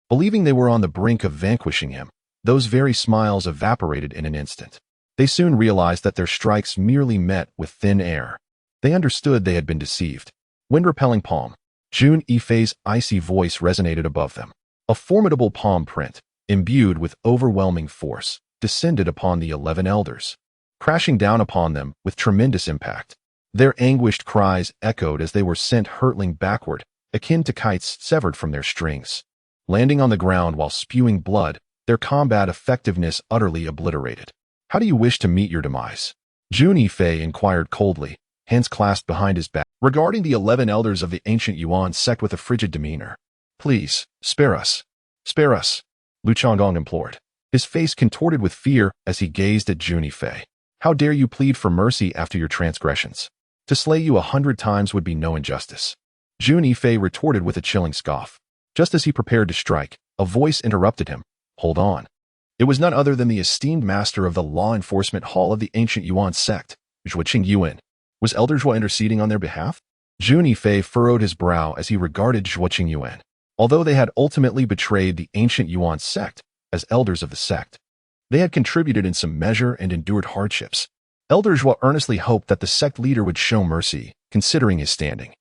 Believing they were on the brink of vanquishing him, those very smiles evaporated in an instant. They soon realized that their strikes merely met with thin air. They understood they had been deceived. Wind-repelling palm. Jun Yifei's icy voice resonated above them. A formidable palm print, imbued with overwhelming force, descended upon the 11 elders, crashing down upon them with tremendous impact. Their anguished cries echoed as they were sent hurtling backward, akin to kites severed from their strings. Landing on the ground while spewing blood, their combat effectiveness utterly obliterated. "How do you wish to meet your demise?" Jun Yifei inquired coldly, hands clasped behind his back, regarding the 11 elders of the ancient Yuan sect with a frigid demeanor. "Please, spare us. Spare us," Lu Changgong implored, his face contorted with fear as he gazed at Jun Yifei. "How dare you plead for mercy after your transgressions? To slay you 100 times would be no injustice." Jun Yifei retorted with a chilling scoff. Just as he prepared to strike, a voice interrupted him. "Hold on." It was none other than the esteemed master of the law enforcement hall of the ancient Yuan sect, Zhuoqing Yuan. Was Elder Zhuo interceding on their behalf? Jun Yifei furrowed his brow as he regarded Zhuoqing Yuan. Although they had ultimately betrayed the ancient Yuan sect as elders of the sect, they had contributed in some measure and endured hardships. Elder Zhuo earnestly hoped that the sect leader would show mercy, considering his standing.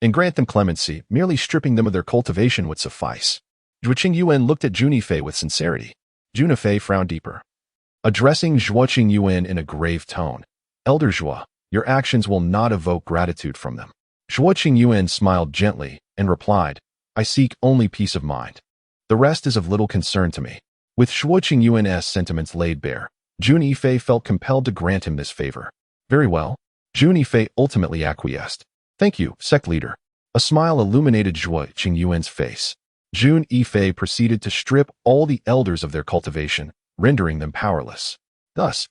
and grant them clemency. Merely stripping them of their cultivation would suffice. Zhuo Yuan looked at Jun Yifei with sincerity. Jun Yifei frowned deeper. Addressing Zhuo Yuan in a grave tone, Elder Zhuo, your actions will not evoke gratitude from them. Zhuo Yuan smiled gently and replied, I seek only peace of mind. The rest is of little concern to me. With Zhuo Yuan's sentiments laid bare, Jun Yifei felt compelled to grant him this favor. Very well. Jun Yifei ultimately acquiesced. Thank you, sect leader. A smile illuminated Zhuo Yuan's face. Jun Yifei proceeded to strip all the elders of their cultivation, rendering them powerless. Thus,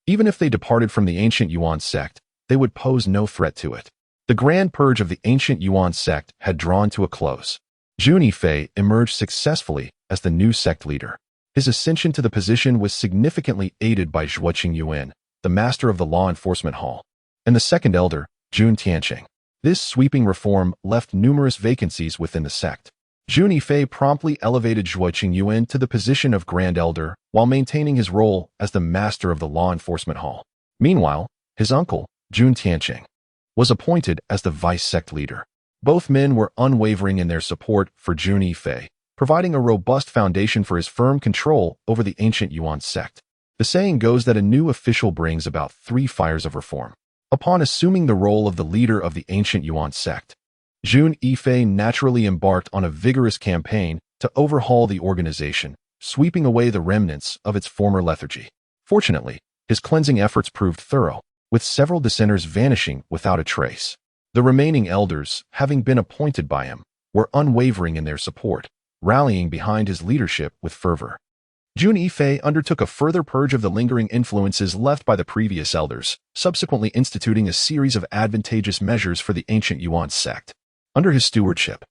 even if they departed from the ancient Yuan sect, they would pose no threat to it. The grand purge of the ancient Yuan sect had drawn to a close. Jun Yifei emerged successfully as the new sect leader. His ascension to the position was significantly aided by Zhuo Yuan, the master of the law enforcement hall, and the second elder, Jun Tianxie. This sweeping reform left numerous vacancies within the sect. Jun Yifei promptly elevated Zhuo Yuan to the position of Grand Elder while maintaining his role as the master of the law enforcement hall. Meanwhile, his uncle, Jun Tianxie, was appointed as the vice-sect leader. Both men were unwavering in their support for Jun Yifei, providing a robust foundation for his firm control over the ancient Yuan sect. The saying goes that a new official brings about 3 fires of reform. Upon assuming the role of the leader of the ancient Yuan sect, Jun Yifei naturally embarked on a vigorous campaign to overhaul the organization, sweeping away the remnants of its former lethargy. Fortunately, his cleansing efforts proved thorough, with several dissenters vanishing without a trace. The remaining elders, having been appointed by him, were unwavering in their support, rallying behind his leadership with fervor. Jun Yifei undertook a further purge of the lingering influences left by the previous elders, subsequently instituting a series of advantageous measures for the ancient Yuan sect. Under his stewardship,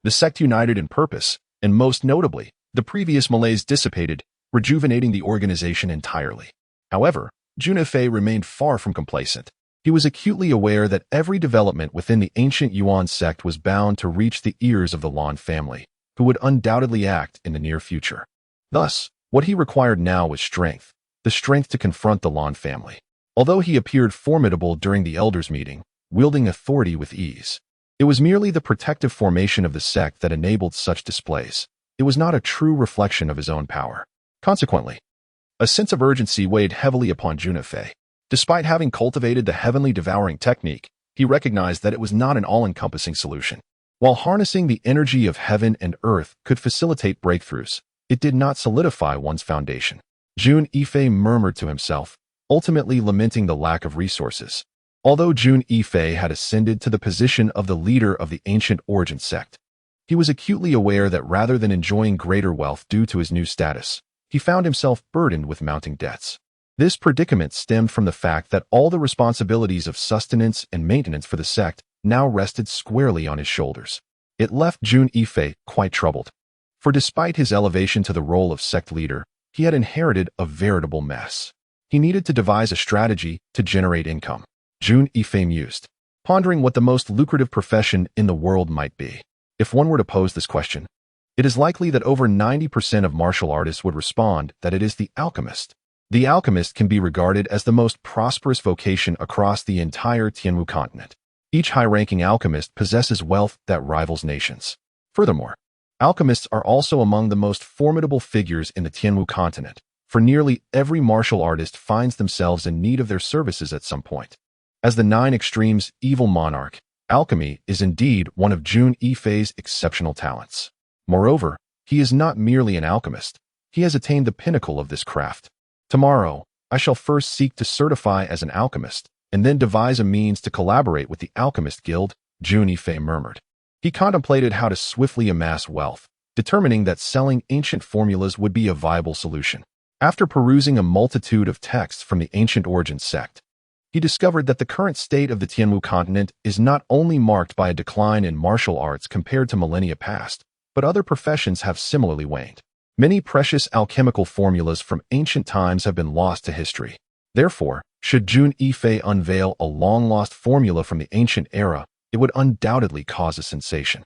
the sect united in purpose, and most notably, the previous malaise dissipated, rejuvenating the organization entirely. However, Jun Yifei remained far from complacent. He was acutely aware that every development within the ancient Yuan sect was bound to reach the ears of the Lan family, who would undoubtedly act in the near future. Thus, what he required now was strength, the strength to confront the Lan family. Although he appeared formidable during the elders' meeting, wielding authority with ease, it was merely the protective formation of the sect that enabled such displays. It was not a true reflection of his own power. Consequently, a sense of urgency weighed heavily upon Jun Yifei. Despite having cultivated the heavenly devouring technique, he recognized that it was not an all-encompassing solution. While harnessing the energy of heaven and earth could facilitate breakthroughs, it did not solidify one's foundation. Jun Yifei murmured to himself, ultimately lamenting the lack of resources. Although Jun Yifei had ascended to the position of the leader of the ancient origin sect, he was acutely aware that rather than enjoying greater wealth due to his new status, he found himself burdened with mounting debts. This predicament stemmed from the fact that all the responsibilities of sustenance and maintenance for the sect now rested squarely on his shoulders. It left Jun Yifei quite troubled. For despite his elevation to the role of sect leader, he had inherited a veritable mess. He needed to devise a strategy to generate income. Jun Yifei mused, pondering what the most lucrative profession in the world might be. If one were to pose this question, it is likely that over 90% of martial artists would respond that it is the alchemist. The alchemist can be regarded as the most prosperous vocation across the entire Tianwu continent. Each high-ranking alchemist possesses wealth that rivals nations. Furthermore, alchemists are also among the most formidable figures in the Tianwu continent, for nearly every martial artist finds themselves in need of their services at some point. As the 9 extremes evil monarch, alchemy is indeed one of Jun Yifei's exceptional talents. Moreover, he is not merely an alchemist. He has attained the pinnacle of this craft. Tomorrow, I shall first seek to certify as an alchemist, and then devise a means to collaborate with the Alchemist Guild, Jun Yifei murmured. He contemplated how to swiftly amass wealth, determining that selling ancient formulas would be a viable solution. After perusing a multitude of texts from the ancient origin sect, he discovered that the current state of the Tianwu continent is not only marked by a decline in martial arts compared to millennia past, but other professions have similarly waned. Many precious alchemical formulas from ancient times have been lost to history. Therefore, should Jun Yifei unveil a long-lost formula from the ancient era, it would undoubtedly cause a sensation.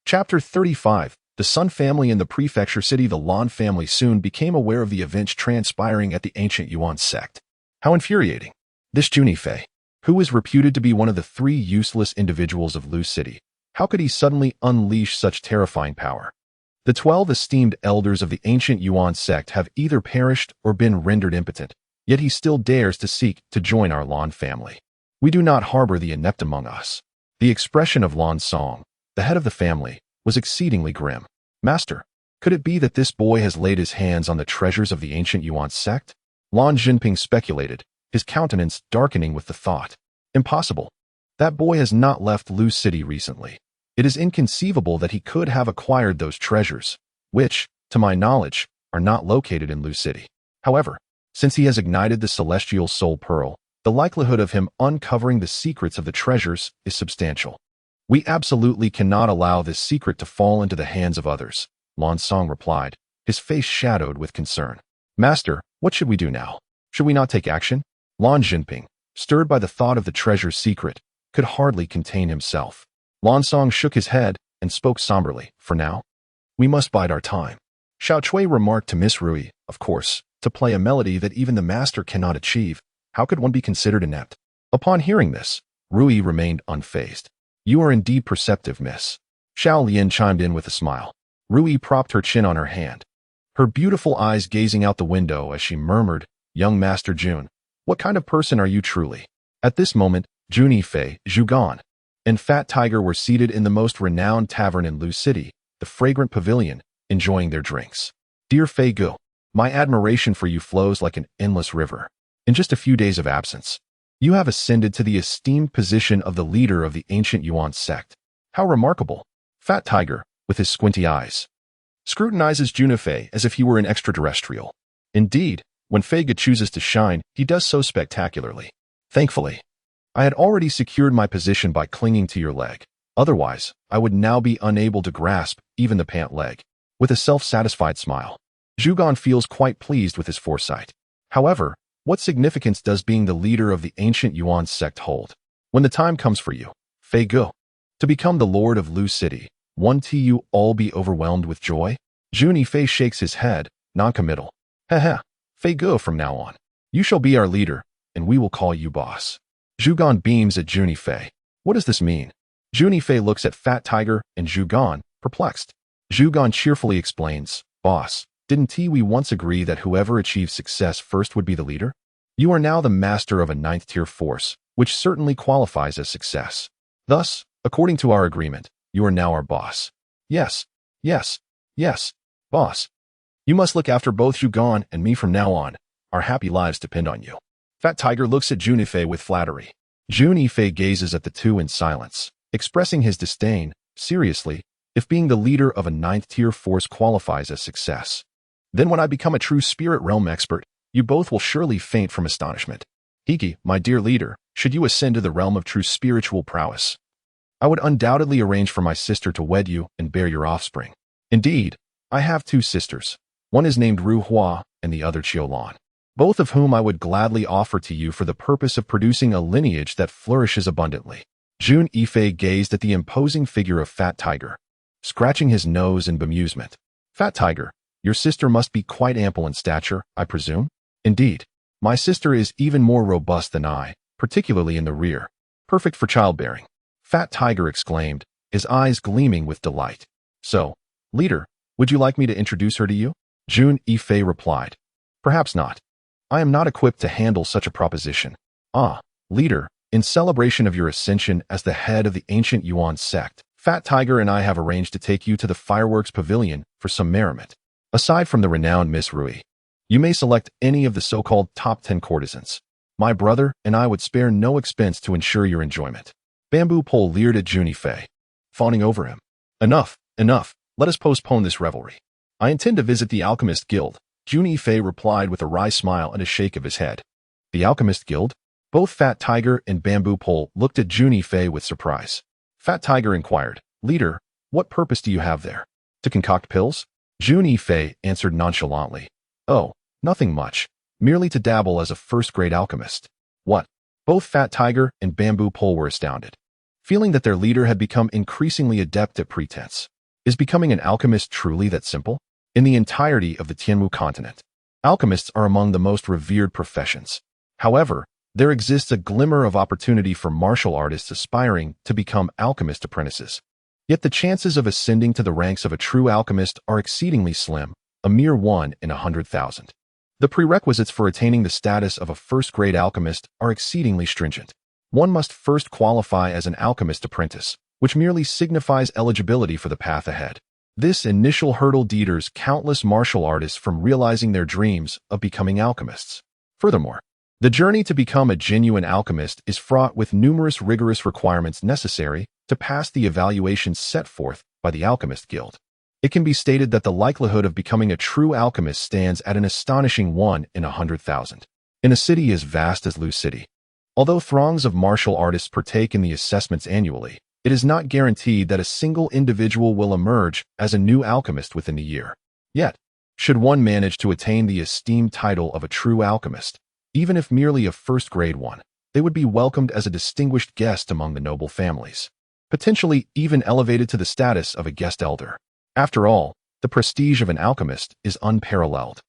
Chapter 35. The Sun family in the prefecture city. The Lan family soon became aware of the events transpiring at the ancient Yuan sect. How infuriating! This Jun Yifei, who is reputed to be one of the 3 useless individuals of Lu City. How could he suddenly unleash such terrifying power? The 12 esteemed elders of the ancient Yuan sect have either perished or been rendered impotent, yet he still dares to seek to join our Lan family. We do not harbor the inept among us. The expression of Lan Song, the head of the family, was exceedingly grim. Master, could it be that this boy has laid his hands on the treasures of the ancient Yuan sect? Lan Jinping speculated, his countenance darkening with the thought. Impossible. That boy has not left Lu City recently. It is inconceivable that he could have acquired those treasures, which, to my knowledge, are not located in Lu City. However, since he has ignited the celestial soul pearl, the likelihood of him uncovering the secrets of the treasures is substantial. We absolutely cannot allow this secret to fall into the hands of others, Lan Song replied, his face shadowed with concern. Master, what should we do now? Should we not take action? Lan Jinping, stirred by the thought of the treasure's secret, could hardly contain himself. Lan Song shook his head and spoke somberly. For now, we must bide our time. Xiao Cui remarked to Miss Rui, of course, to play a melody that even the master cannot achieve. How could one be considered inept? Upon hearing this, Rui remained unfazed. You are indeed perceptive, miss. Xiao Lian chimed in with a smile. Rui propped her chin on her hand, her beautiful eyes gazing out the window as she murmured, Young Master Jun, what kind of person are you truly? At this moment, Jun Yifei, Zhugan, and Fat Tiger were seated in the most renowned tavern in Lu City, the fragrant pavilion, enjoying their drinks. Dear Fei Gu, my admiration for you flows like an endless river. In just a few days of absence, you have ascended to the esteemed position of the leader of the ancient Yuan sect. How remarkable! Fat Tiger, with his squinty eyes, scrutinizes Jun Yifei as if he were an extraterrestrial. Indeed, when Fei Gu chooses to shine, he does so spectacularly. Thankfully, I had already secured my position by clinging to your leg. Otherwise, I would now be unable to grasp even the pant leg. With a self-satisfied smile, Zhugan feels quite pleased with his foresight. However, what significance does being the leader of the ancient Yuan sect hold? When the time comes for you, Fei Gu, to become the lord of Lu City, won't you all be overwhelmed with joy? Jun Yifei shakes his head, non-committal. Heh, Fei Gu, from now on, you shall be our leader, and we will call you boss. Zhugan beams at Jun Yifei. What does this mean? Jun Yifei looks at Fat Tiger and Zhugan, perplexed. Zhugan cheerfully explains, Boss, didn't we once agree that whoever achieves success first would be the leader? You are now the master of a 9th-tier force, which certainly qualifies as success. Thus, according to our agreement, you are now our boss. Yes, boss. You must look after both Zhugan and me from now on. Our happy lives depend on you. Fat Tiger looks at Jun Yifei with flattery. Jun Yifei gazes at the two in silence, expressing his disdain. Seriously, if being the leader of a 9th-tier force qualifies as success, then when I become a true spirit realm expert, you both will surely faint from astonishment. Hiki, my dear leader, should you ascend to the realm of true spiritual prowess, I would undoubtedly arrange for my sister to wed you and bear your offspring. Indeed, I have 2 sisters. One is named Ru Hua and the other Lan, both of whom I would gladly offer to you for the purpose of producing a lineage that flourishes abundantly. Jun Yifei gazed at the imposing figure of Fat Tiger, scratching his nose in bemusement. Fat Tiger, your sister must be quite ample in stature, I presume? Indeed, my sister is even more robust than I, particularly in the rear. Perfect for childbearing. Fat Tiger exclaimed, his eyes gleaming with delight. So, leader, would you like me to introduce her to you? Jun Yifei replied. Perhaps not. I am not equipped to handle such a proposition. Ah, leader, in celebration of your ascension as the head of the ancient Yuan sect, Fat Tiger and I have arranged to take you to the fireworks pavilion for some merriment. Aside from the renowned Miss Rui, you may select any of the so-called top 10 courtesans. My brother and I would spare no expense to ensure your enjoyment. Bamboo Pole leered at Jun Yifei, fawning over him. Enough. Let us postpone this revelry. I intend to visit the Alchemist Guild. Jun Yifei replied with a wry smile and a shake of his head. The Alchemist Guild? Both Fat Tiger and Bamboo Pole looked at Jun Yifei with surprise. Fat Tiger inquired, Leader, what purpose do you have there? To concoct pills? Jun Yifei answered nonchalantly. Oh, nothing much. Merely to dabble as a first-grade alchemist. What? Both Fat Tiger and Bamboo Pole were astounded, feeling that their leader had become increasingly adept at pretense. Is becoming an alchemist truly that simple? In the entirety of the Tianwu continent, alchemists are among the most revered professions. However, there exists a glimmer of opportunity for martial artists aspiring to become alchemist apprentices. Yet the chances of ascending to the ranks of a true alchemist are exceedingly slim, a mere 1 in 100,000. The prerequisites for attaining the status of a first-grade alchemist are exceedingly stringent. One must first qualify as an alchemist apprentice, which merely signifies eligibility for the path ahead. This initial hurdle deters countless martial artists from realizing their dreams of becoming alchemists. Furthermore, the journey to become a genuine alchemist is fraught with numerous rigorous requirements necessary to pass the evaluations set forth by the Alchemist Guild. It can be stated that the likelihood of becoming a true alchemist stands at an astonishing 1 in 100,000. In a city as vast as Lu City, although throngs of martial artists partake in the assessments annually, it is not guaranteed that a single individual will emerge as a new alchemist within a year. Yet, should one manage to attain the esteemed title of a true alchemist, even if merely a first-grade one, they would be welcomed as a distinguished guest among the noble families, potentially even elevated to the status of a guest elder. After all, the prestige of an alchemist is unparalleled.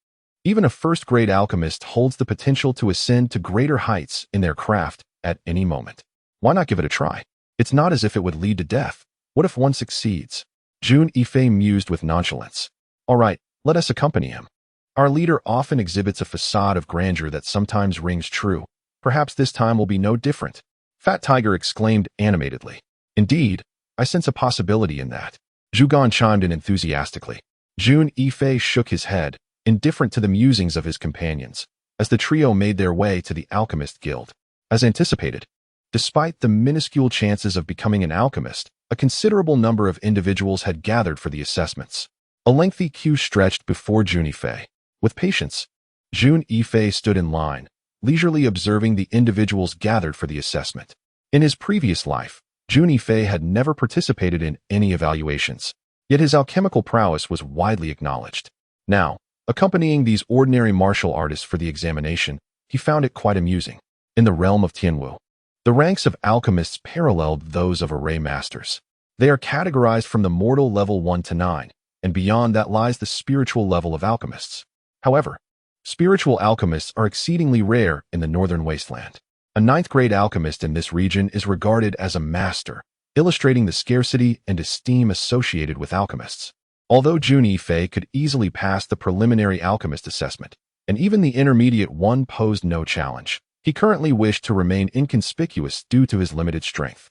Even a first-grade alchemist holds the potential to ascend to greater heights in their craft at any moment. Why not give it a try? It's not as if it would lead to death. What if one succeeds? Jun Yifei mused with nonchalance. All right, let us accompany him. Our leader often exhibits a facade of grandeur that sometimes rings true. Perhaps this time will be no different. Fat Tiger exclaimed animatedly. Indeed, I sense a possibility in that. Zhugan chimed in enthusiastically. Jun Yifei shook his head, indifferent to the musings of his companions, as the trio made their way to the Alchemist Guild. As anticipated, despite the minuscule chances of becoming an alchemist, a considerable number of individuals had gathered for the assessments. A lengthy queue stretched before Jun Yifei. With patience, Jun Yifei stood in line, leisurely observing the individuals gathered for the assessment. In his previous life, Jun Yifei had never participated in any evaluations, yet his alchemical prowess was widely acknowledged. Now, accompanying these ordinary martial artists for the examination, he found it quite amusing. In the realm of Tianwu, the ranks of alchemists paralleled those of array masters. They are categorized from the mortal level 1 to 9, and beyond that lies the spiritual level of alchemists. However, spiritual alchemists are exceedingly rare in the northern wasteland. A 9th-grade alchemist in this region is regarded as a master, illustrating the scarcity and esteem associated with alchemists. Although Jun Yifei could easily pass the preliminary alchemist assessment, and even the intermediate one posed no challenge, he currently wished to remain inconspicuous due to his limited strength.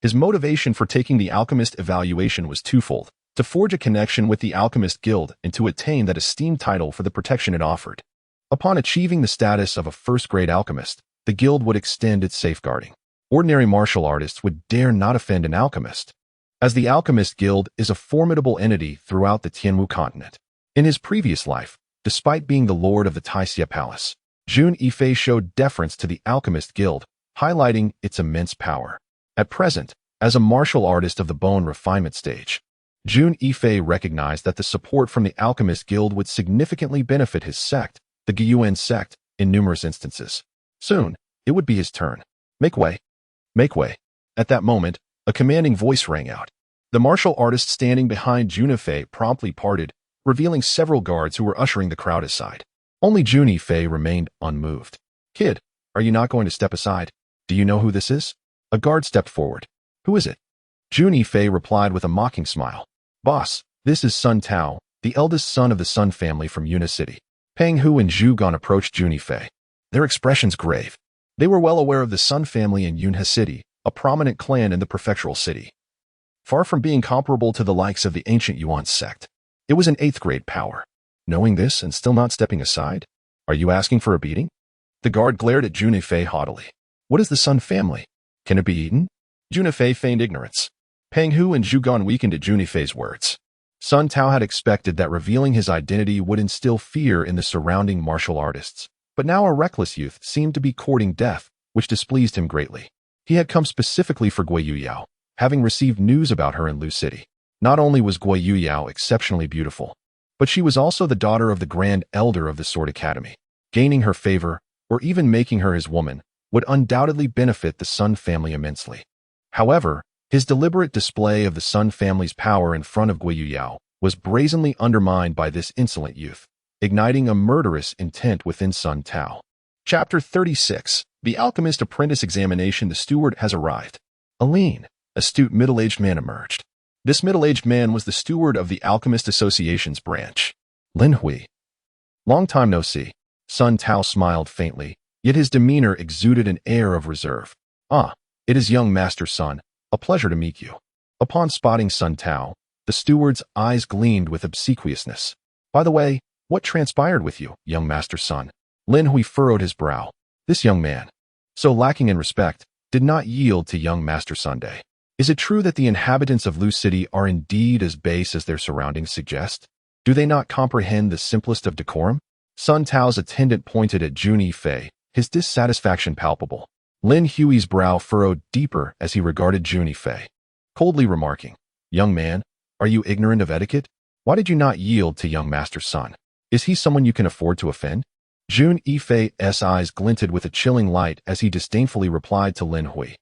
His motivation for taking the alchemist evaluation was twofold: to forge a connection with the Alchemist Guild and to attain that esteemed title for the protection it offered. Upon achieving the status of a first-grade alchemist, the guild would extend its safeguarding. Ordinary martial artists would dare not offend an alchemist, as the Alchemist Guild is a formidable entity throughout the Tianwu continent. In his previous life, despite being the lord of the Tian Xie Palace, Jun Yifei showed deference to the Alchemist Guild, highlighting its immense power. At present, as a martial artist of the bone refinement stage, Jun Yifei recognized that the support from the Alchemist Guild would significantly benefit his sect, the Gyuan sect, in numerous instances. Soon, it would be his turn. Make way. Make way. At that moment, a commanding voice rang out. The martial artist standing behind Jun Yifei promptly parted, revealing several guards who were ushering the crowd aside. Only Jun Yifei remained unmoved. Kid, are you not going to step aside? Do you know who this is? A guard stepped forward. Who is it? Jun Yifei replied with a mocking smile. Boss, this is Sun Tao, the eldest son of the Sun family from Yuna City. Peng Hu and Zhu Gan approached Jun Yifei, their expressions grave. They were well aware of the Sun family in Yunhe City, a prominent clan in the prefectural city. Far from being comparable to the likes of the ancient Yuan sect, it was an 8th-grade power. Knowing this and still not stepping aside, are you asking for a beating? The guard glared at Jun Yifei haughtily. What is the Sun family? Can it be eaten? Jun Yifei feigned ignorance. Peng Hu and Zhu Gan weakened at Jun Yifei's words. Sun Tao had expected that revealing his identity would instill fear in the surrounding martial artists, but now a reckless youth seemed to be courting death, which displeased him greatly. He had come specifically for Gui Yuyao, having received news about her in Lu City. Not only was Gui Yuyao exceptionally beautiful, but she was also the daughter of the Grand Elder of the Sword Academy. Gaining her favor, or even making her his woman, would undoubtedly benefit the Sun family immensely. However, his deliberate display of the Sun family's power in front of Gui Yuyao was brazenly undermined by this insolent youth, igniting a murderous intent within Sun Tao. Chapter 36. The alchemist apprentice examination. The steward has arrived. A lean, astute middle-aged man emerged. This middle-aged man was the steward of the Alchemist Association's branch. Lin Hui. Long time no see. Sun Tao smiled faintly, yet his demeanor exuded an air of reserve. Ah, it is young Master Sun. A pleasure to meet you. Upon spotting Sun Tao, the steward's eyes gleamed with obsequiousness. By the way, what transpired with you, young Master Sun? Lin Hui furrowed his brow. This young man, so lacking in respect, did not yield to young Master Sunday. Is it true that the inhabitants of Lu City are indeed as base as their surroundings suggest? Do they not comprehend the simplest of decorum? Sun Tao's attendant pointed at Jun Yifei, his dissatisfaction palpable. Lin Hui's brow furrowed deeper as he regarded Jun Yifei, coldly remarking, Young man, are you ignorant of etiquette? Why did you not yield to young Master Sun? Is he someone you can afford to offend? Jun Yifei's eyes glinted with a chilling light as he disdainfully replied to Lin Hui.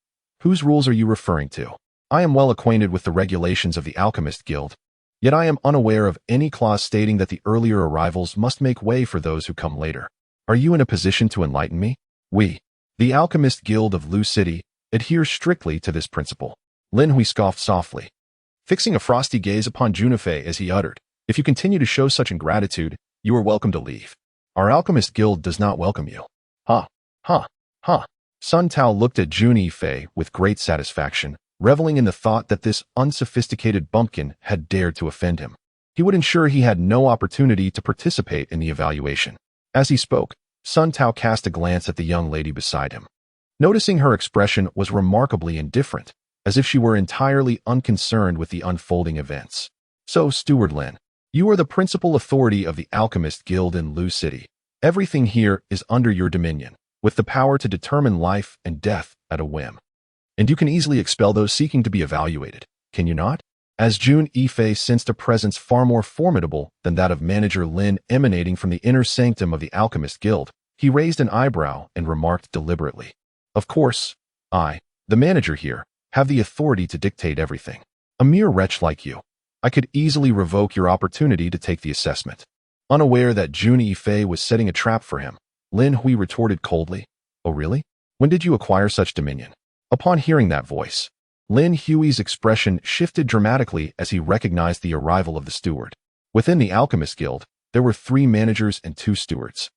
Whose rules are you referring to? I am well acquainted with the regulations of the Alchemist Guild, yet I am unaware of any clause stating that the earlier arrivals must make way for those who come later. Are you in a position to enlighten me? We, the Alchemist Guild of Lu City, adhere strictly to this principle. Lin Hui scoffed softly, fixing a frosty gaze upon Jun Yifei as he uttered, If you continue to show such ingratitude, you are welcome to leave. Our Alchemist Guild does not welcome you. Ha, ha, ha. Sun Tao looked at Jun Yifei with great satisfaction, reveling in the thought that this unsophisticated bumpkin had dared to offend him. He would ensure he had no opportunity to participate in the evaluation. As he spoke, Sun Tao cast a glance at the young lady beside him. Noticing her expression was remarkably indifferent, as if she were entirely unconcerned with the unfolding events. So, Steward Lin, you are the principal authority of the Alchemist Guild in Lu City. Everything here is under your dominion, with the power to determine life and death at a whim. And you can easily expel those seeking to be evaluated, can you not? As Jun Yifei sensed a presence far more formidable than that of Manager Lin emanating from the inner sanctum of the Alchemist Guild, he raised an eyebrow and remarked deliberately, Of course, I, the manager here, have the authority to dictate everything. A mere wretch like you, I could easily revoke your opportunity to take the assessment. Unaware that Jun Yifei was setting a trap for him, Lin Hui retorted coldly, Oh really? When did you acquire such dominion? Upon hearing that voice, Lin Hui's expression shifted dramatically as he recognized the arrival of the steward. Within the Alchemist Guild, there were 3 managers and 2 stewards,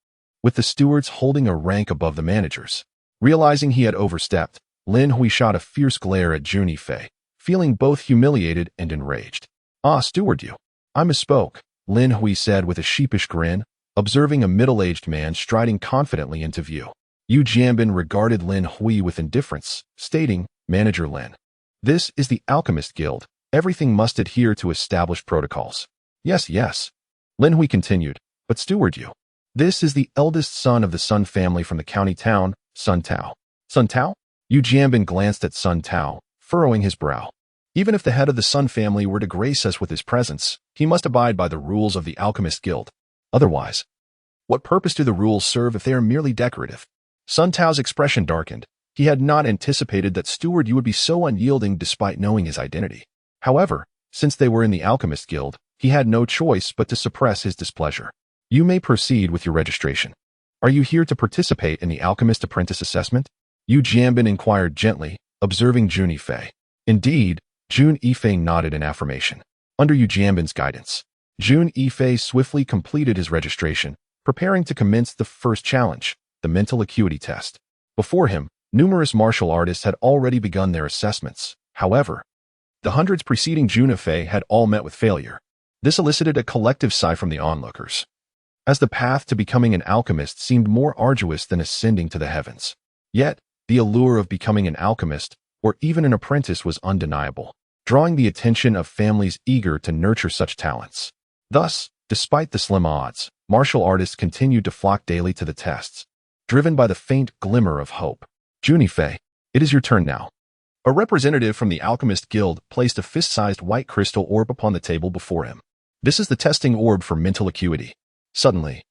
with the stewards holding a rank above the managers. Realizing he had overstepped, Lin Hui shot a fierce glare at Jun Yifei, feeling both humiliated and enraged. Ah, steward you. I misspoke, Lin Hui said with a sheepish grin, observing a middle-aged man striding confidently into view. Yu Jianbin regarded Lin Hui with indifference, stating, Manager Lin, this is the Alchemist Guild. Everything must adhere to established protocols. Yes, yes. Lin Hui continued, but steward you. This is the eldest son of the Sun family from the county town, Sun Tao. Sun Tao? Yu Jianbin glanced at Sun Tao, furrowing his brow. Even if the head of the Sun family were to grace us with his presence, he must abide by the rules of the Alchemist Guild. Otherwise, what purpose do the rules serve if they are merely decorative? Sun Tao's expression darkened. He had not anticipated that Steward Yu would be so unyielding despite knowing his identity. However, since they were in the Alchemist Guild, he had no choice but to suppress his displeasure. You may proceed with your registration. Are you here to participate in the Alchemist Apprentice Assessment? Yu Jianbin inquired gently, observing Jun Yifei. Indeed, Jun Yifei nodded in affirmation. Under Yu Jianbin's guidance, Jun Yifei swiftly completed his registration, preparing to commence the first challenge, the mental acuity test. Before him, numerous martial artists had already begun their assessments. However, the hundreds preceding Jun Yifei had all met with failure. This elicited a collective sigh from the onlookers, as the path to becoming an alchemist seemed more arduous than ascending to the heavens. Yet, the allure of becoming an alchemist, or even an apprentice, was undeniable, drawing the attention of families eager to nurture such talents. Thus, despite the slim odds, martial artists continued to flock daily to the tests, driven by the faint glimmer of hope. Jun Yifei, it is your turn now. A representative from the Alchemist Guild placed a fist-sized white crystal orb upon the table before him. This is the testing orb for mental acuity. Suddenly,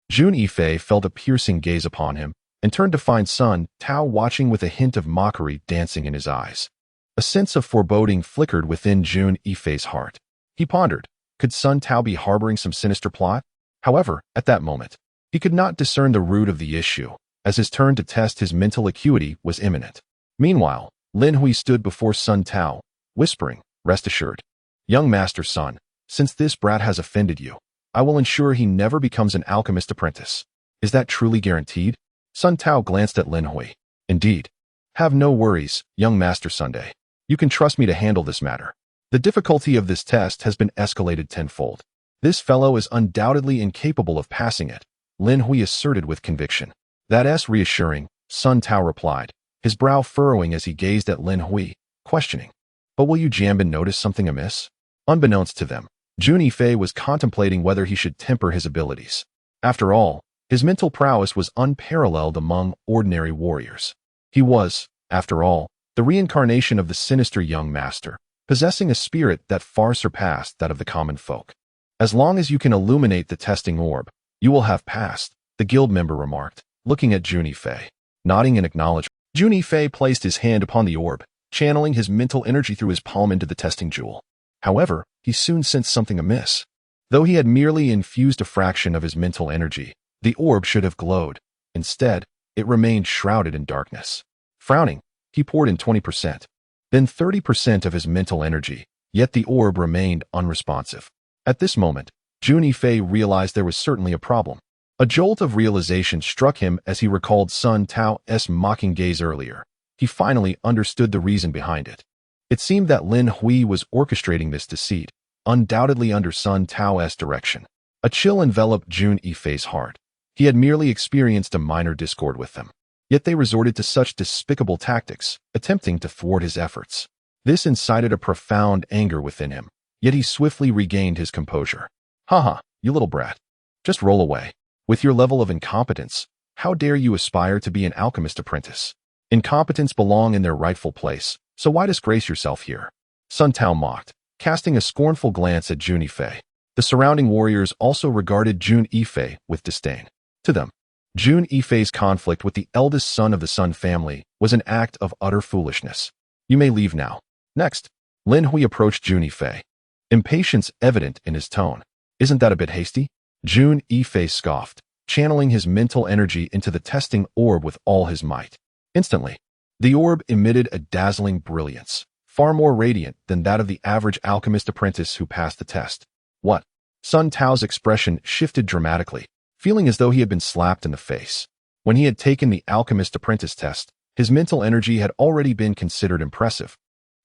Jun Yifei felt a piercing gaze upon him and turned to find Sun Tao watching with a hint of mockery dancing in his eyes. A sense of foreboding flickered within Jun Yifei's heart. He pondered, could Sun Tao be harboring some sinister plot? However, at that moment, he could not discern the root of the issue, as his turn to test his mental acuity was imminent. Meanwhile, Lin Hui stood before Sun Tao, whispering, "Rest assured, young master son, since this brat has offended you, I will ensure he never becomes an alchemist apprentice." "Is that truly guaranteed?" Sun Tao glanced at Lin Hui. "Indeed. Have no worries, young master Sunday. You can trust me to handle this matter. The difficulty of this test has been escalated tenfold. This fellow is undoubtedly incapable of passing it," Lin Hui asserted with conviction. "That's reassuring," Sun Tao replied, his brow furrowing as he gazed at Lin Hui, questioning. "But will Yu Jianbin notice something amiss?" Unbeknownst to them, Jun Yifei was contemplating whether he should temper his abilities. After all, his mental prowess was unparalleled among ordinary warriors. He was, after all, the reincarnation of the sinister young master, possessing a spirit that far surpassed that of the common folk. "As long as you can illuminate the testing orb, you will have passed," the guild member remarked, looking at Jun Yifei. Nodding in acknowledgement, Jun Yifei placed his hand upon the orb, channeling his mental energy through his palm into the testing jewel. However, he soon sensed something amiss. Though he had merely infused a fraction of his mental energy, the orb should have glowed. Instead, it remained shrouded in darkness. Frowning, he poured in 20%, then 30% of his mental energy, yet the orb remained unresponsive. At this moment, Jun Yifei realized there was certainly a problem. A jolt of realization struck him as he recalled Sun Tao's mocking gaze earlier. He finally understood the reason behind it. It seemed that Lin Hui was orchestrating this deceit, undoubtedly under Sun Tao's direction. A chill enveloped Jun Yifei's heart. He had merely experienced a minor discord with them. Yet they resorted to such despicable tactics, attempting to thwart his efforts. This incited a profound anger within him, yet he swiftly regained his composure. "Haha, you little brat. Just roll away. With your level of incompetence, how dare you aspire to be an alchemist apprentice? Incompetents belong in their rightful place, so why disgrace yourself here?" Sun Tao mocked, casting a scornful glance at Jun Yifei. The surrounding warriors also regarded Jun Yifei with disdain. To them, Jun Yifei's conflict with the eldest son of the Sun family was an act of utter foolishness. "You may leave now." Next, Lin Hui approached Jun Yifei, impatience evident in his tone. "Isn't that a bit hasty?" Jun Yifei scoffed, channeling his mental energy into the testing orb with all his might. Instantly, the orb emitted a dazzling brilliance, far more radiant than that of the average alchemist apprentice who passed the test. "What?" Sun Tao's expression shifted dramatically, feeling as though he had been slapped in the face. When he had taken the alchemist apprentice test, his mental energy had already been considered impressive,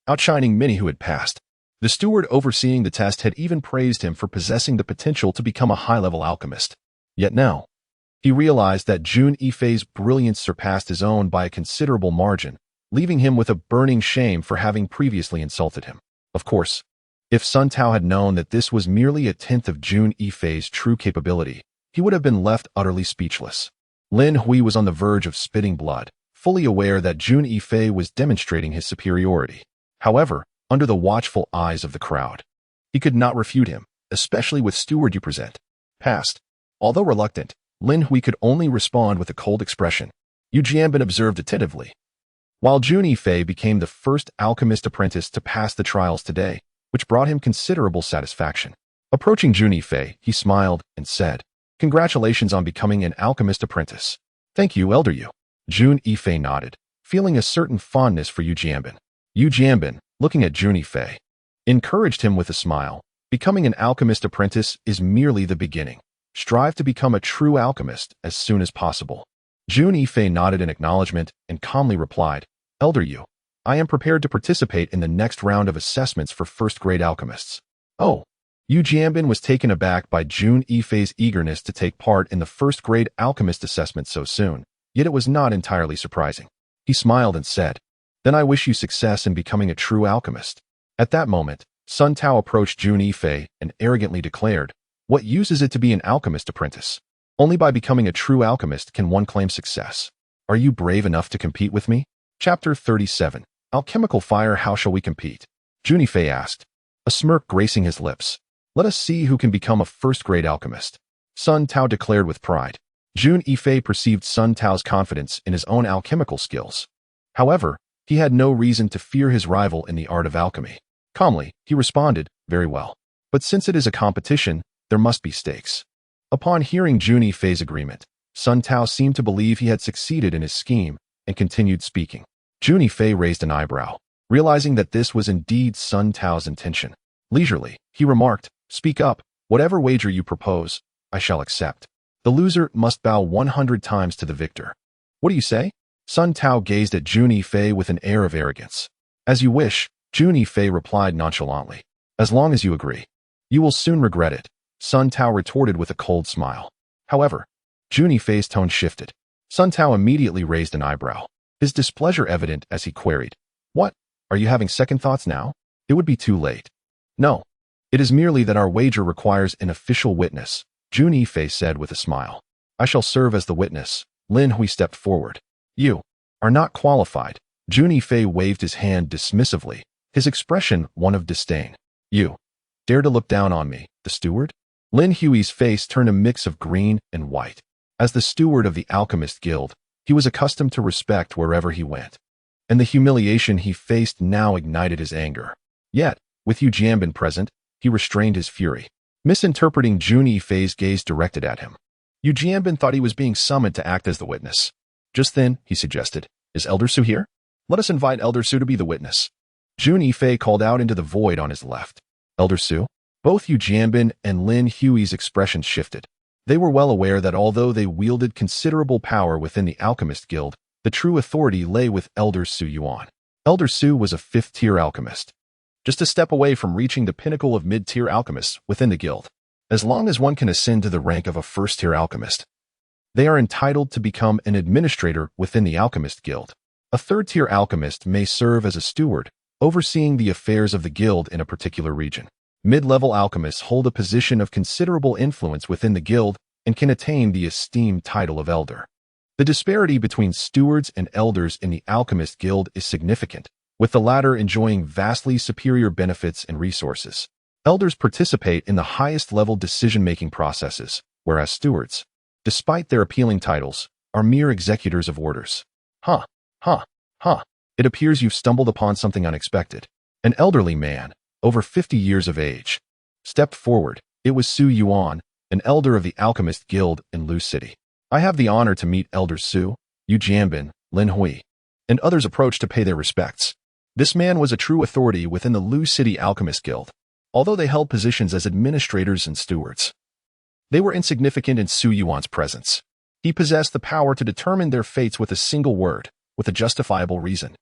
outshining many who had passed. The steward overseeing the test had even praised him for possessing the potential to become a high-level alchemist. Yet now, he realized that Jun Yifei's brilliance surpassed his own by a considerable margin, leaving him with a burning shame for having previously insulted him. Of course, if Sun Tao had known that this was merely a tenth of Jun Yifei's true capability, he would have been left utterly speechless. Lin Hui was on the verge of spitting blood, fully aware that Jun Yifei was demonstrating his superiority. However, under the watchful eyes of the crowd, he could not refute him, especially with steward you present. Passed. Although reluctant, Lin Hui could only respond with a cold expression. Yu Jianbin observed attentively. While Jun Yifei became the first alchemist apprentice to pass the trials today, which brought him considerable satisfaction. Approaching Jun Yifei, he smiled and said, "Congratulations on becoming an alchemist apprentice." "Thank you, Elder Yu." Jun Yifei nodded, feeling a certain fondness for Yu Jianbin. Yu Jianbin, looking at Jun Yifei, encouraged him with a smile. "Becoming an alchemist apprentice is merely the beginning. Strive to become a true alchemist as soon as possible." Jun Yifei nodded in acknowledgement and calmly replied, "Elder Yu, I am prepared to participate in the next round of assessments for first-grade alchemists." "Oh." Yu Jianbin was taken aback by Jun Yifei's eagerness to take part in the first-grade alchemist assessment so soon, yet it was not entirely surprising. He smiled and said, "Then I wish you success in becoming a true alchemist." At that moment, Sun Tao approached Jun Yifei and arrogantly declared, "What use is it to be an alchemist apprentice? Only by becoming a true alchemist can one claim success. Are you brave enough to compete with me?" Chapter 37. Alchemical Fire. How shall we compete? Jun Yifei asked, a smirk gracing his lips. "Let us see who can become a first-grade alchemist," Sun Tao declared with pride. Jun Yifei perceived Sun Tao's confidence in his own alchemical skills. However, he had no reason to fear his rival in the art of alchemy. Calmly, he responded, "Very well. But since it is a competition, there must be stakes." Upon hearing Jun Yifei's agreement, Sun Tao seemed to believe he had succeeded in his scheme and continued speaking. Jun Yifei raised an eyebrow, realizing that this was indeed Sun Tao's intention. Leisurely, he remarked, "Speak up. Whatever wager you propose, I shall accept. The loser must bow 100 times to the victor." "What do you say?" Sun Tao gazed at Jun Yifei with an air of arrogance. "As you wish," Jun Yifei replied nonchalantly. "As long as you agree. You will soon regret it," Sun Tao retorted with a cold smile. However, Jun Yifei's tone shifted. Sun Tao immediately raised an eyebrow, his displeasure evident as he queried, "What? Are you having second thoughts now? It would be too late." "No. It is merely that our wager requires an official witness," Jun Yifei said with a smile. "I shall serve as the witness." Lin Hui stepped forward. "You are not qualified." Jun Yifei waved his hand dismissively, his expression one of disdain. "You dare to look down on me, the steward?" Lin Hui's face turned a mix of green and white. As the steward of the Alchemist Guild, he was accustomed to respect wherever he went, and the humiliation he faced now ignited his anger. Yet, with Yu Jianbin present, he restrained his fury, misinterpreting Jun Yifei's gaze directed at him. Yu Jianbin thought he was being summoned to act as the witness. Just then, he suggested, "Is Elder Su here? Let us invite Elder Su to be the witness." Jun Yifei called out into the void on his left. "Elder Su?" Both Yu Jianbin and Lin Hui's expressions shifted. They were well aware that although they wielded considerable power within the Alchemist Guild, the true authority lay with Elder Su Yuan. Elder Su was a 5th-tier alchemist, just a step away from reaching the pinnacle of mid-tier alchemists within the guild. As long as one can ascend to the rank of a 1st-tier alchemist, they are entitled to become an administrator within the Alchemist Guild. A 3rd-tier alchemist may serve as a steward, overseeing the affairs of the guild in a particular region. Mid-level alchemists hold a position of considerable influence within the guild and can attain the esteemed title of elder. The disparity between stewards and elders in the Alchemist Guild is significant, with the latter enjoying vastly superior benefits and resources. Elders participate in the highest-level decision-making processes, whereas stewards, despite their appealing titles, are mere executors of orders. Huh. It appears you've stumbled upon something unexpected. An elderly man, over 50 years of age, stepped forward. It was Su Yuan, an elder of the Alchemist Guild in Lu City. "I have the honor to meet Elder Su, Yu Jianbin, Lin Hui," and others approached to pay their respects. This man was a true authority within the Lu City Alchemist Guild. Although they held positions as administrators and stewards, they were insignificant in Su Yuan's presence. He possessed the power to determine their fates with a single word, with a justifiable reason.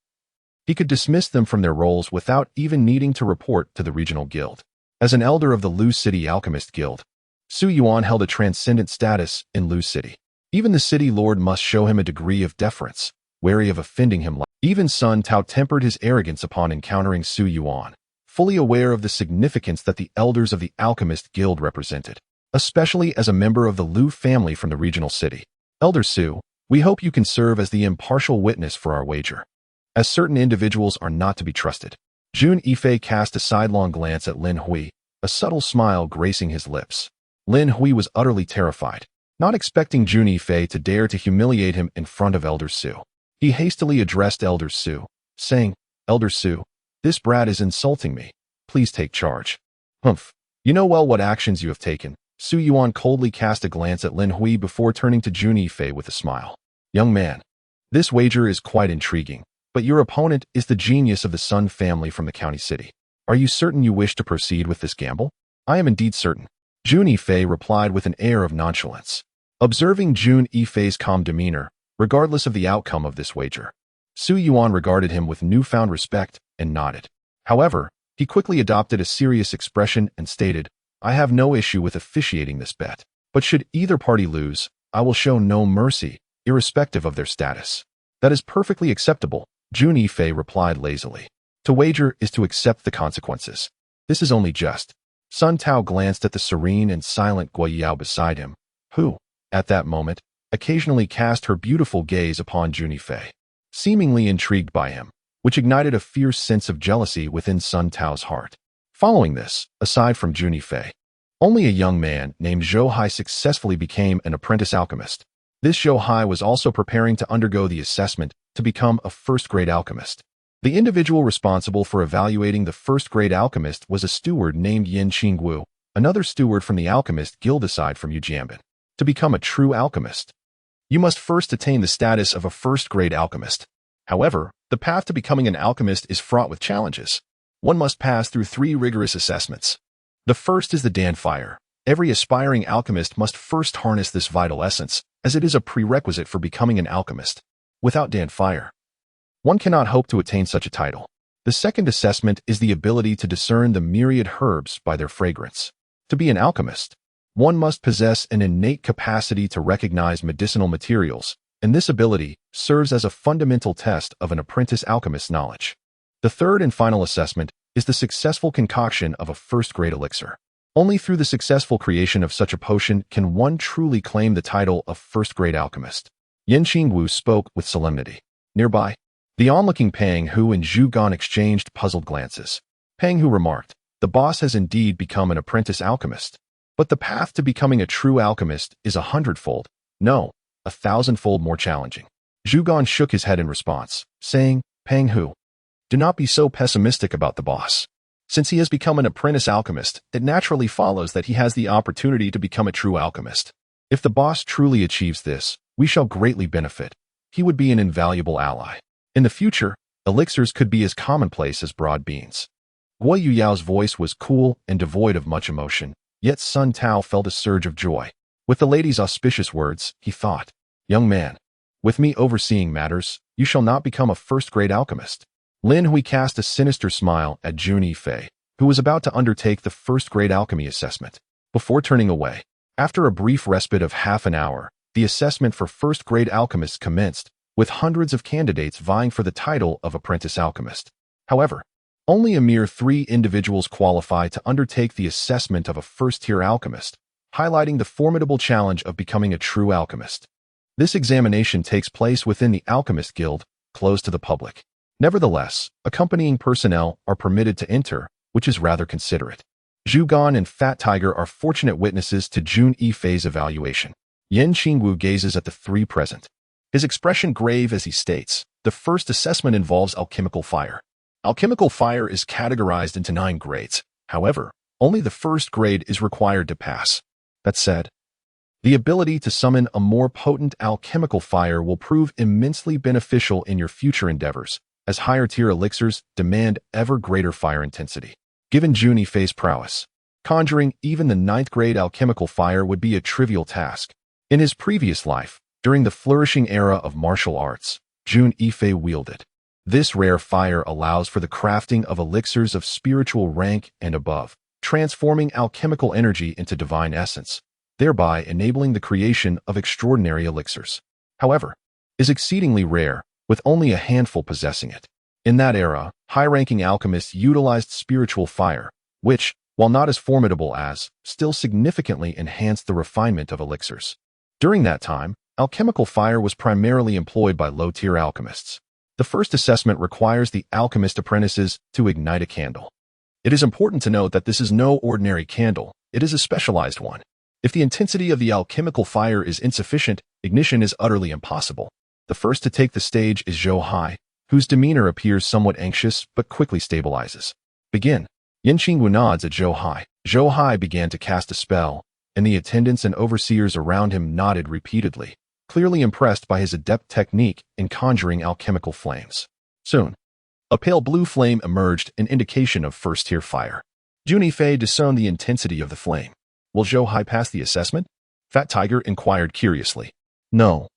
He could dismiss them from their roles without even needing to report to the regional guild. As an elder of the Lu City Alchemist Guild, Su Yuan held a transcendent status in Lu City. Even the city lord must show him a degree of deference, wary of offending him. Even Sun Tao tempered his arrogance upon encountering Su Yuan, fully aware of the significance that the elders of the Alchemist Guild represented, especially as a member of the Lu family from the regional city. "Elder Su, we hope you can serve as the impartial witness for our wager, as certain individuals are not to be trusted." Jun Yifei cast a sidelong glance at Lin Hui, a subtle smile gracing his lips. Lin Hui was utterly terrified, not expecting Jun Yifei to dare to humiliate him in front of Elder Su. He hastily addressed Elder Su, saying, "Elder Su, this brat is insulting me. Please take charge." "Humph. You know well what actions you have taken." Su Yuan coldly cast a glance at Lin Hui before turning to Jun Yifei with a smile. "Young man, this wager is quite intriguing, but your opponent is the genius of the Sun family from the county city. Are you certain you wish to proceed with this gamble?" "I am indeed certain," Jun Yifei replied with an air of nonchalance. Observing Jun Yifei's calm demeanor, regardless of the outcome of this wager, Su Yuan regarded him with newfound respect and nodded. However, he quickly adopted a serious expression and stated, "I have no issue with officiating this bet, but should either party lose, I will show no mercy, irrespective of their status." "That is perfectly acceptable," Jun Yifei replied lazily. "To wager is to accept the consequences. This is only just." Sun Tao glanced at the serene and silent Guo Yao beside him, who, at that moment, occasionally cast her beautiful gaze upon Jun Yifei, seemingly intrigued by him, which ignited a fierce sense of jealousy within Sun Tao's heart. Following this, aside from Jun Yifei, only a young man named Zhou Hai successfully became an apprentice alchemist. This Zhou Hai was also preparing to undergo the assessment to become a first-grade alchemist. The individual responsible for evaluating the first-grade alchemist was a steward named Yin Qingwu, another steward from the Alchemist Guild aside from Yu Jianbin. To become a true alchemist, You must first attain the status of a first-grade alchemist. However, the path to becoming an alchemist is fraught with challenges. One must pass through 3 rigorous assessments. The first is the Danfire. Every aspiring alchemist must first harness this vital essence, as it is a prerequisite for becoming an alchemist. Without Danfire, one cannot hope to attain such a title. The second assessment is the ability to discern the myriad herbs by their fragrance. To be an alchemist, one must possess an innate capacity to recognize medicinal materials, and this ability serves as a fundamental test of an apprentice alchemist's knowledge. The third and final assessment is the successful concoction of a first-grade elixir. Only through the successful creation of such a potion can one truly claim the title of first-grade alchemist. Yan Qingwu spoke with solemnity. Nearby, the onlooking Pang Hu and Zhu Gan exchanged puzzled glances. Pang Hu remarked, "The boss has indeed become an apprentice alchemist. But the path to becoming a true alchemist is 100-fold, no, 1,000-fold more challenging." Zhu Gan shook his head in response, saying, "Pang Hu, do not be so pessimistic about the boss. Since he has become an apprentice alchemist, it naturally follows that he has the opportunity to become a true alchemist. If the boss truly achieves this, we shall greatly benefit. He would be an invaluable ally. In the future, elixirs could be as commonplace as broad beans." Guo Yuyao's voice was cool and devoid of much emotion, yet Sun Tao felt a surge of joy. With the lady's auspicious words, he thought, "Young man, with me overseeing matters, you shall not become a first-grade alchemist." Lin Hui cast a sinister smile at Jun Yifei, who was about to undertake the first-grade alchemy assessment. Before turning away, after a brief respite of half an hour, the assessment for first-grade alchemists commenced, with hundreds of candidates vying for the title of apprentice alchemist. However, only a mere 3 individuals qualify to undertake the assessment of a first-tier alchemist, highlighting the formidable challenge of becoming a true alchemist. This examination takes place within the Alchemist Guild, closed to the public. Nevertheless, accompanying personnel are permitted to enter, which is rather considerate. Zhu Gan and Fat Tiger are fortunate witnesses to Jun Yifei's evaluation. Yan Qingwu gazes at the 3 present, his expression grave as he states, "The first assessment involves alchemical fire. Alchemical fire is categorized into 9 grades. However, only the first grade is required to pass. That said, the ability to summon a more potent alchemical fire will prove immensely beneficial in your future endeavors, as higher-tier elixirs demand ever greater fire intensity." Given Jun Yifei's prowess, conjuring even the 9th-grade alchemical fire would be a trivial task. In his previous life, during the flourishing era of martial arts, Jun Yifei wielded. This rare fire allows for the crafting of elixirs of spiritual rank and above, transforming alchemical energy into divine essence, thereby enabling the creation of extraordinary elixirs. However, is exceedingly rare, with only a handful possessing it. In that era, high-ranking alchemists utilized spiritual fire, which, while not as formidable as, still significantly enhanced the refinement of elixirs. During that time, alchemical fire was primarily employed by low-tier alchemists. The first assessment requires the alchemist apprentices to ignite a candle. It is important to note that this is no ordinary candle, it is a specialized one. If the intensity of the alchemical fire is insufficient, ignition is utterly impossible. The first to take the stage is Zhou Hai, whose demeanor appears somewhat anxious but quickly stabilizes. "Begin." Yan Qingwu nods at Zhou Hai. Zhou Hai began to cast a spell, and the attendants and overseers around him nodded repeatedly, clearly impressed by his adept technique in conjuring alchemical flames. Soon, a pale blue flame emerged, an indication of first-tier fire. Jun Yifei discerned the intensity of the flame. "Will Zhou Hai pass the assessment?" Fat Tiger inquired curiously. "No.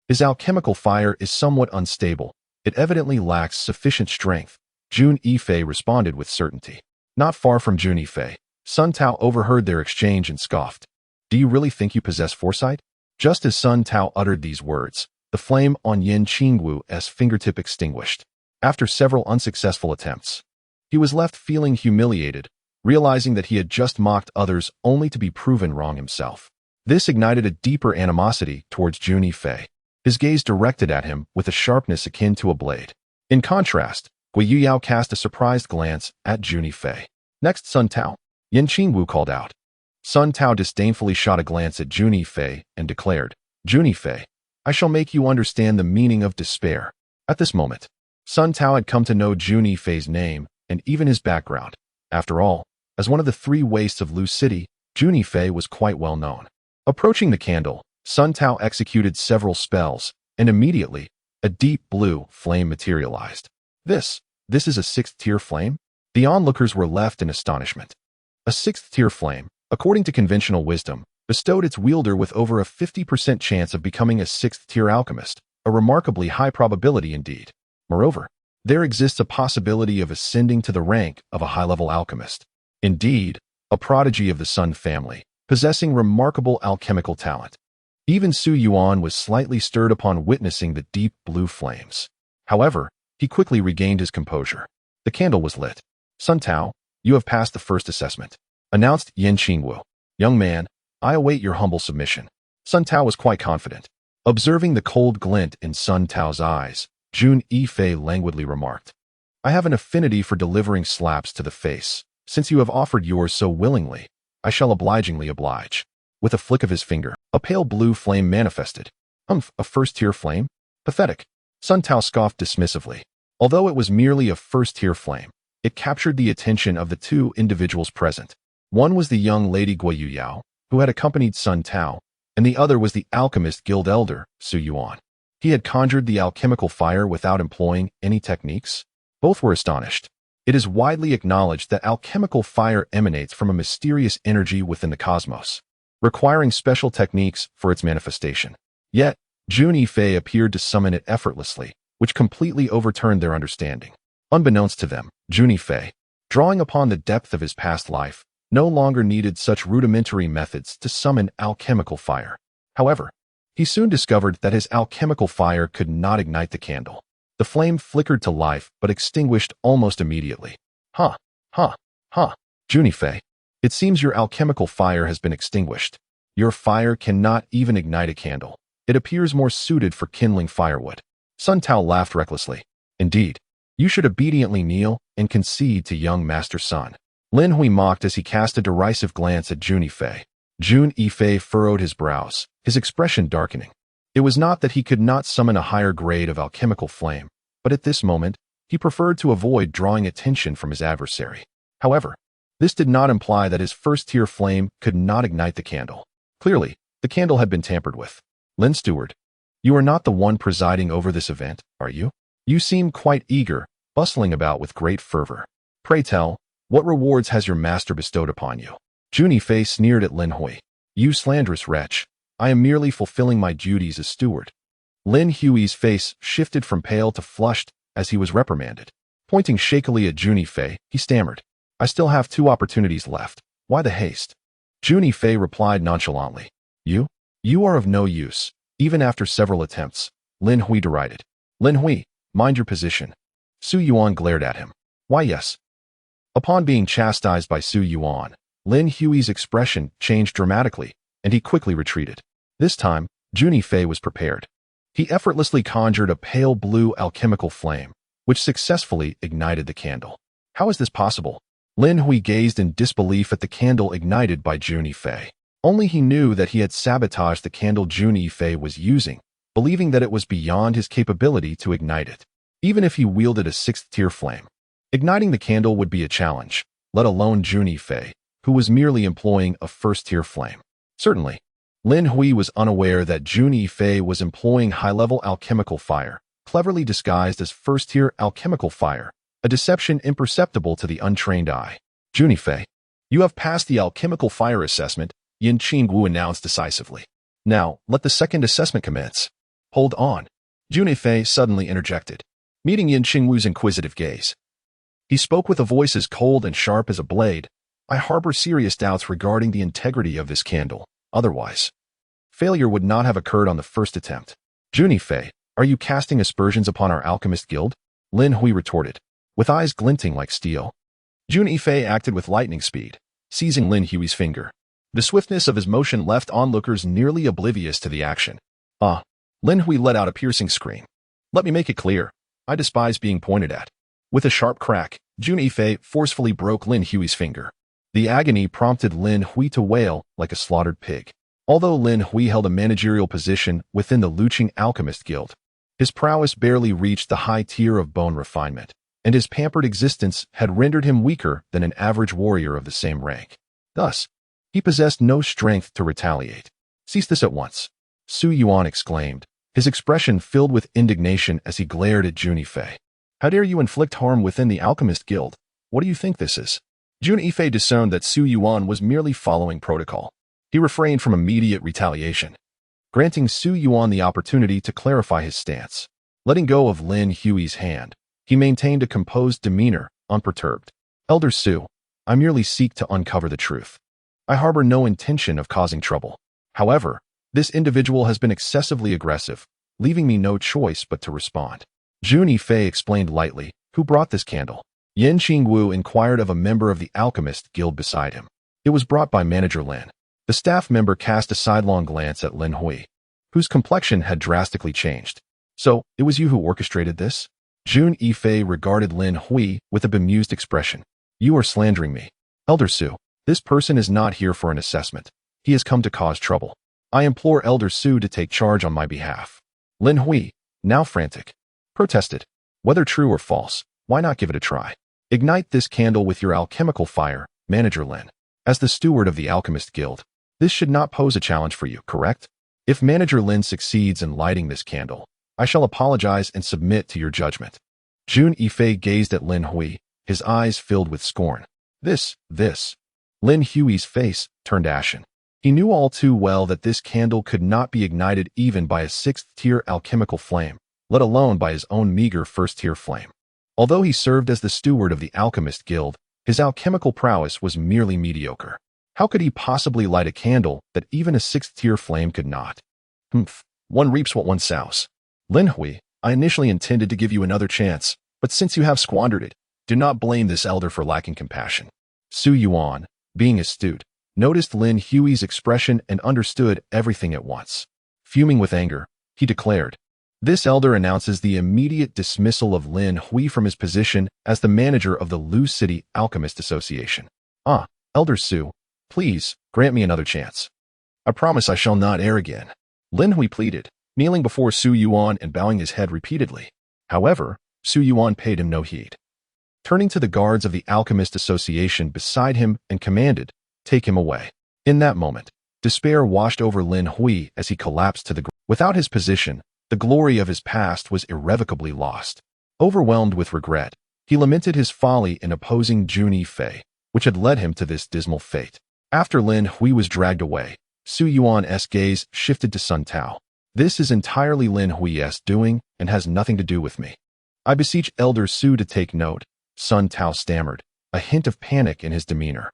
His alchemical fire is somewhat unstable. It evidently lacks sufficient strength," Jun Yifei responded with certainty. Not far from Jun Yifei, Sun Tao overheard their exchange and scoffed. "Do you really think you possess foresight?" Just as Sun Tao uttered these words, the flame on Yan Qingwu's fingertip extinguished. After several unsuccessful attempts, he was left feeling humiliated, realizing that he had just mocked others only to be proven wrong himself. This ignited a deeper animosity towards Jun Yifei, his gaze directed at him with a sharpness akin to a blade. In contrast, Guo Yuyao cast a surprised glance at Jun Yifei. "Next, Sun Tao," Yan Qingwu called out. Sun Tao disdainfully shot a glance at Jun Yifei and declared, "Jun Yifei, I shall make you understand the meaning of despair." At this moment, Sun Tao had come to know Jun Yifei's name and even his background. After all, as one of the 3 wastes of Lu City, Jun Yifei was quite well known. Approaching the candle, Sun Tao executed several spells, and immediately, a deep blue flame materialized. This is a 6th-tier flame? The onlookers were left in astonishment. A 6th-tier flame, according to conventional wisdom, bestowed its wielder with over a 50% chance of becoming a 6th-tier alchemist, a remarkably high probability indeed. Moreover, there exists a possibility of ascending to the rank of a high-level alchemist. Indeed, a prodigy of the Sun family, possessing remarkable alchemical talent. Even Su Yuan was slightly stirred upon witnessing the deep blue flames. However, he quickly regained his composure. The candle was lit. Sun Tao, you have passed the first assessment, announced Yin Qingwu. Young man, I await your humble submission. Sun Tao was quite confident. Observing the cold glint in Sun Tao's eyes, Jun Yifei languidly remarked, I have an affinity for delivering slaps to the face. Since you have offered yours so willingly, I shall obligingly oblige. With a flick of his finger, a pale blue flame manifested. A 1st-tier flame? Pathetic. Sun Tao scoffed dismissively. Although it was merely a 1st-tier flame, it captured the attention of the 2 individuals present. One was the young lady Guoyu Yao, who had accompanied Sun Tao, and the other was the alchemist guild elder, Su Yuan. He had conjured the alchemical fire without employing any techniques. Both were astonished. It is widely acknowledged that alchemical fire emanates from a mysterious energy within the cosmos, requiring special techniques for its manifestation. Yet, Jun Yifei appeared to summon it effortlessly, which completely overturned their understanding. Unbeknownst to them, Jun Yifei, drawing upon the depth of his past life, no longer needed such rudimentary methods to summon alchemical fire. However, he soon discovered that his alchemical fire could not ignite the candle. The flame flickered to life but extinguished almost immediately. Jun Yifei, it seems your alchemical fire has been extinguished. Your fire cannot even ignite a candle. It appears more suited for kindling firewood. Sun Tao laughed recklessly. Indeed, you should obediently kneel and concede to young Master Sun. Lin Hui mocked as he cast a derisive glance at Jun Yifei. Jun Yifei furrowed his brows, his expression darkening. It was not that he could not summon a higher grade of alchemical flame, but at this moment, he preferred to avoid drawing attention from his adversary. However, this did not imply that his 1st-tier flame could not ignite the candle. Clearly, the candle had been tampered with. Lin Steward, you are not the one presiding over this event, are you? You seem quite eager, bustling about with great fervor. Pray tell, what rewards has your master bestowed upon you? Jun Yifei sneered at Lin Hui. You slanderous wretch. I am merely fulfilling my duties as steward. Lin Hui's face shifted from pale to flushed as he was reprimanded. Pointing shakily at Jun Yifei, he stammered, I still have 2 opportunities left. Why the haste? Jun Yifei replied nonchalantly. You are of no use, even after several attempts. Lin Hui derided. Lin Hui, mind your position. Su Yuan glared at him. Why yes. Upon being chastised by Su Yuan, Lin Hui's expression changed dramatically, and he quickly retreated. This time, Jun Yifei was prepared. He effortlessly conjured a pale blue alchemical flame, which successfully ignited the candle. How is this possible? Lin Hui gazed in disbelief at the candle ignited by Jun Yifei. Only he knew that he had sabotaged the candle Jun Yifei was using, believing that it was beyond his capability to ignite it, even if he wielded a 6th-tier flame. Igniting the candle would be a challenge, let alone Jun Yifei, who was merely employing a 1st-tier flame. Certainly, Lin Hui was unaware that Jun Yifei was employing high-level alchemical fire, cleverly disguised as 1st-tier alchemical fire, a deception imperceptible to the untrained eye. Jun Yifei, you have passed the alchemical fire assessment, Yin Qingwu announced decisively. Now, let the 2nd assessment commence. Hold on. Jun Yifei suddenly interjected, meeting Yin Qingwu's inquisitive gaze. He spoke with a voice as cold and sharp as a blade. I harbor serious doubts regarding the integrity of this candle. Otherwise, failure would not have occurred on the 1st attempt. Jun Yifei, are you casting aspersions upon our alchemist guild? Lin Hui retorted, with eyes glinting like steel. Jun Yifei acted with lightning speed, seizing Lin Hui's finger. The swiftness of his motion left onlookers nearly oblivious to the action. Lin Hui let out a piercing scream. Let me make it clear. I despise being pointed at. With a sharp crack, Jun Yifei forcefully broke Lin Hui's finger. The agony prompted Lin Hui to wail like a slaughtered pig. Although Lin Hui held a managerial position within the Luqing Alchemist Guild, his prowess barely reached the high tier of bone refinement, and his pampered existence had rendered him weaker than an average warrior of the same rank. Thus, he possessed no strength to retaliate. Cease this at once. Su Yuan exclaimed, his expression filled with indignation as he glared at Jun Yifei. How dare you inflict harm within the Alchemist Guild? What do you think this is? Jun Yifei discerned that Su Yuan was merely following protocol. He refrained from immediate retaliation, granting Su Yuan the opportunity to clarify his stance. Letting go of Lin Hui's hand, he maintained a composed demeanor, unperturbed. Elder Su, I merely seek to uncover the truth. I harbor no intention of causing trouble. However, this individual has been excessively aggressive, leaving me no choice but to respond. Jun Yifei explained lightly, who brought this candle? Yen Qingwu inquired of a member of the Alchemist Guild beside him. It was brought by Manager Lin. The staff member cast a sidelong glance at Lin Hui, whose complexion had drastically changed. So, it was you who orchestrated this? Jun Yifei regarded Lin Hui with a bemused expression. You are slandering me. Elder Su, this person is not here for an assessment. He has come to cause trouble. I implore Elder Su to take charge on my behalf. Lin Hui, now frantic, protested. Whether true or false, why not give it a try? Ignite this candle with your alchemical fire, Manager Lin. As the steward of the Alchemist Guild, this should not pose a challenge for you, correct? If Manager Lin succeeds in lighting this candle, I shall apologize and submit to your judgment. Jun Yifei gazed at Lin Hui, his eyes filled with scorn. This. Lin Hui's face turned ashen. He knew all too well that this candle could not be ignited even by a 6th-tier alchemical flame, let alone by his own meager 1st-tier flame. Although he served as the steward of the Alchemist Guild, his alchemical prowess was merely mediocre. How could he possibly light a candle that even a 6th-tier flame could not? One reaps what one sows. Lin Hui, I initially intended to give you another chance, but since you have squandered it, do not blame this elder for lacking compassion. Su Yuan, being astute, noticed Lin Hui's expression and understood everything at once. Fuming with anger, he declared, this elder announces the immediate dismissal of Lin Hui from his position as the manager of the Lu City Alchemist Association. Elder Su, please, grant me another chance. I promise I shall not err again. Lin Hui pleaded, kneeling before Su Yuan and bowing his head repeatedly. However, Su Yuan paid him no heed. Turning to the guards of the Alchemist Association beside him and commanded, take him away. In that moment, despair washed over Lin Hui as he collapsed to the ground. Without his position, the glory of his past was irrevocably lost. Overwhelmed with regret, he lamented his folly in opposing Jun Yifei, which had led him to this dismal fate. After Lin Hui was dragged away, Su Yuan's gaze shifted to Sun Tao. This is entirely Lin Hui's doing and has nothing to do with me. I beseech Elder Su to take note, Sun Tao stammered, a hint of panic in his demeanor.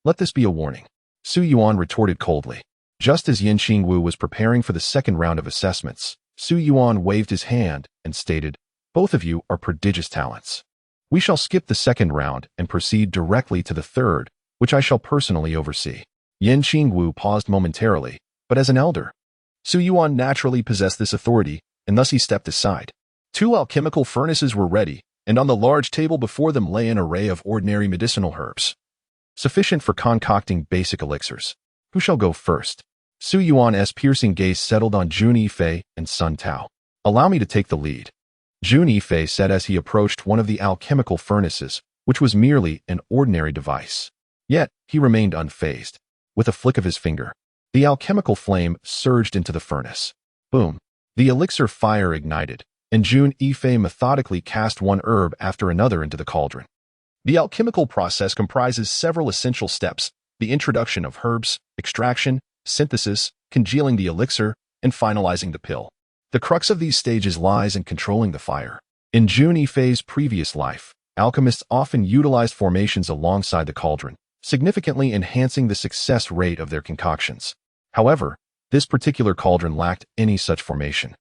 Let this be a warning. Su Yuan retorted coldly. Just as Yen Qingwu was preparing for the second round of assessments, Su Yuan waved his hand and stated, both of you are prodigious talents. We shall skip the second round and proceed directly to the third, which I shall personally oversee. Yen Qingwu paused momentarily, but as an elder, Su Yuan naturally possessed this authority, and thus he stepped aside. 2 alchemical furnaces were ready, and on the large table before them lay an array of ordinary medicinal herbs, sufficient for concocting basic elixirs. Who shall go first? Su Yuan's piercing gaze settled on Jun Yifei and Sun Tao. Allow me to take the lead. Jun Yifei said as he approached one of the alchemical furnaces, which was merely an ordinary device. Yet, he remained unfazed. With a flick of his finger, the alchemical flame surged into the furnace. Boom! The elixir fire ignited, and Jun Yifei methodically cast one herb after another into the cauldron. The alchemical process comprises several essential steps: the introduction of herbs, extraction, synthesis, congealing the elixir, and finalizing the pill. The crux of these stages lies in controlling the fire. In Jun Yifei's previous life, alchemists often utilized formations alongside the cauldron, significantly enhancing the success rate of their concoctions. However, this particular cauldron lacked any such formation,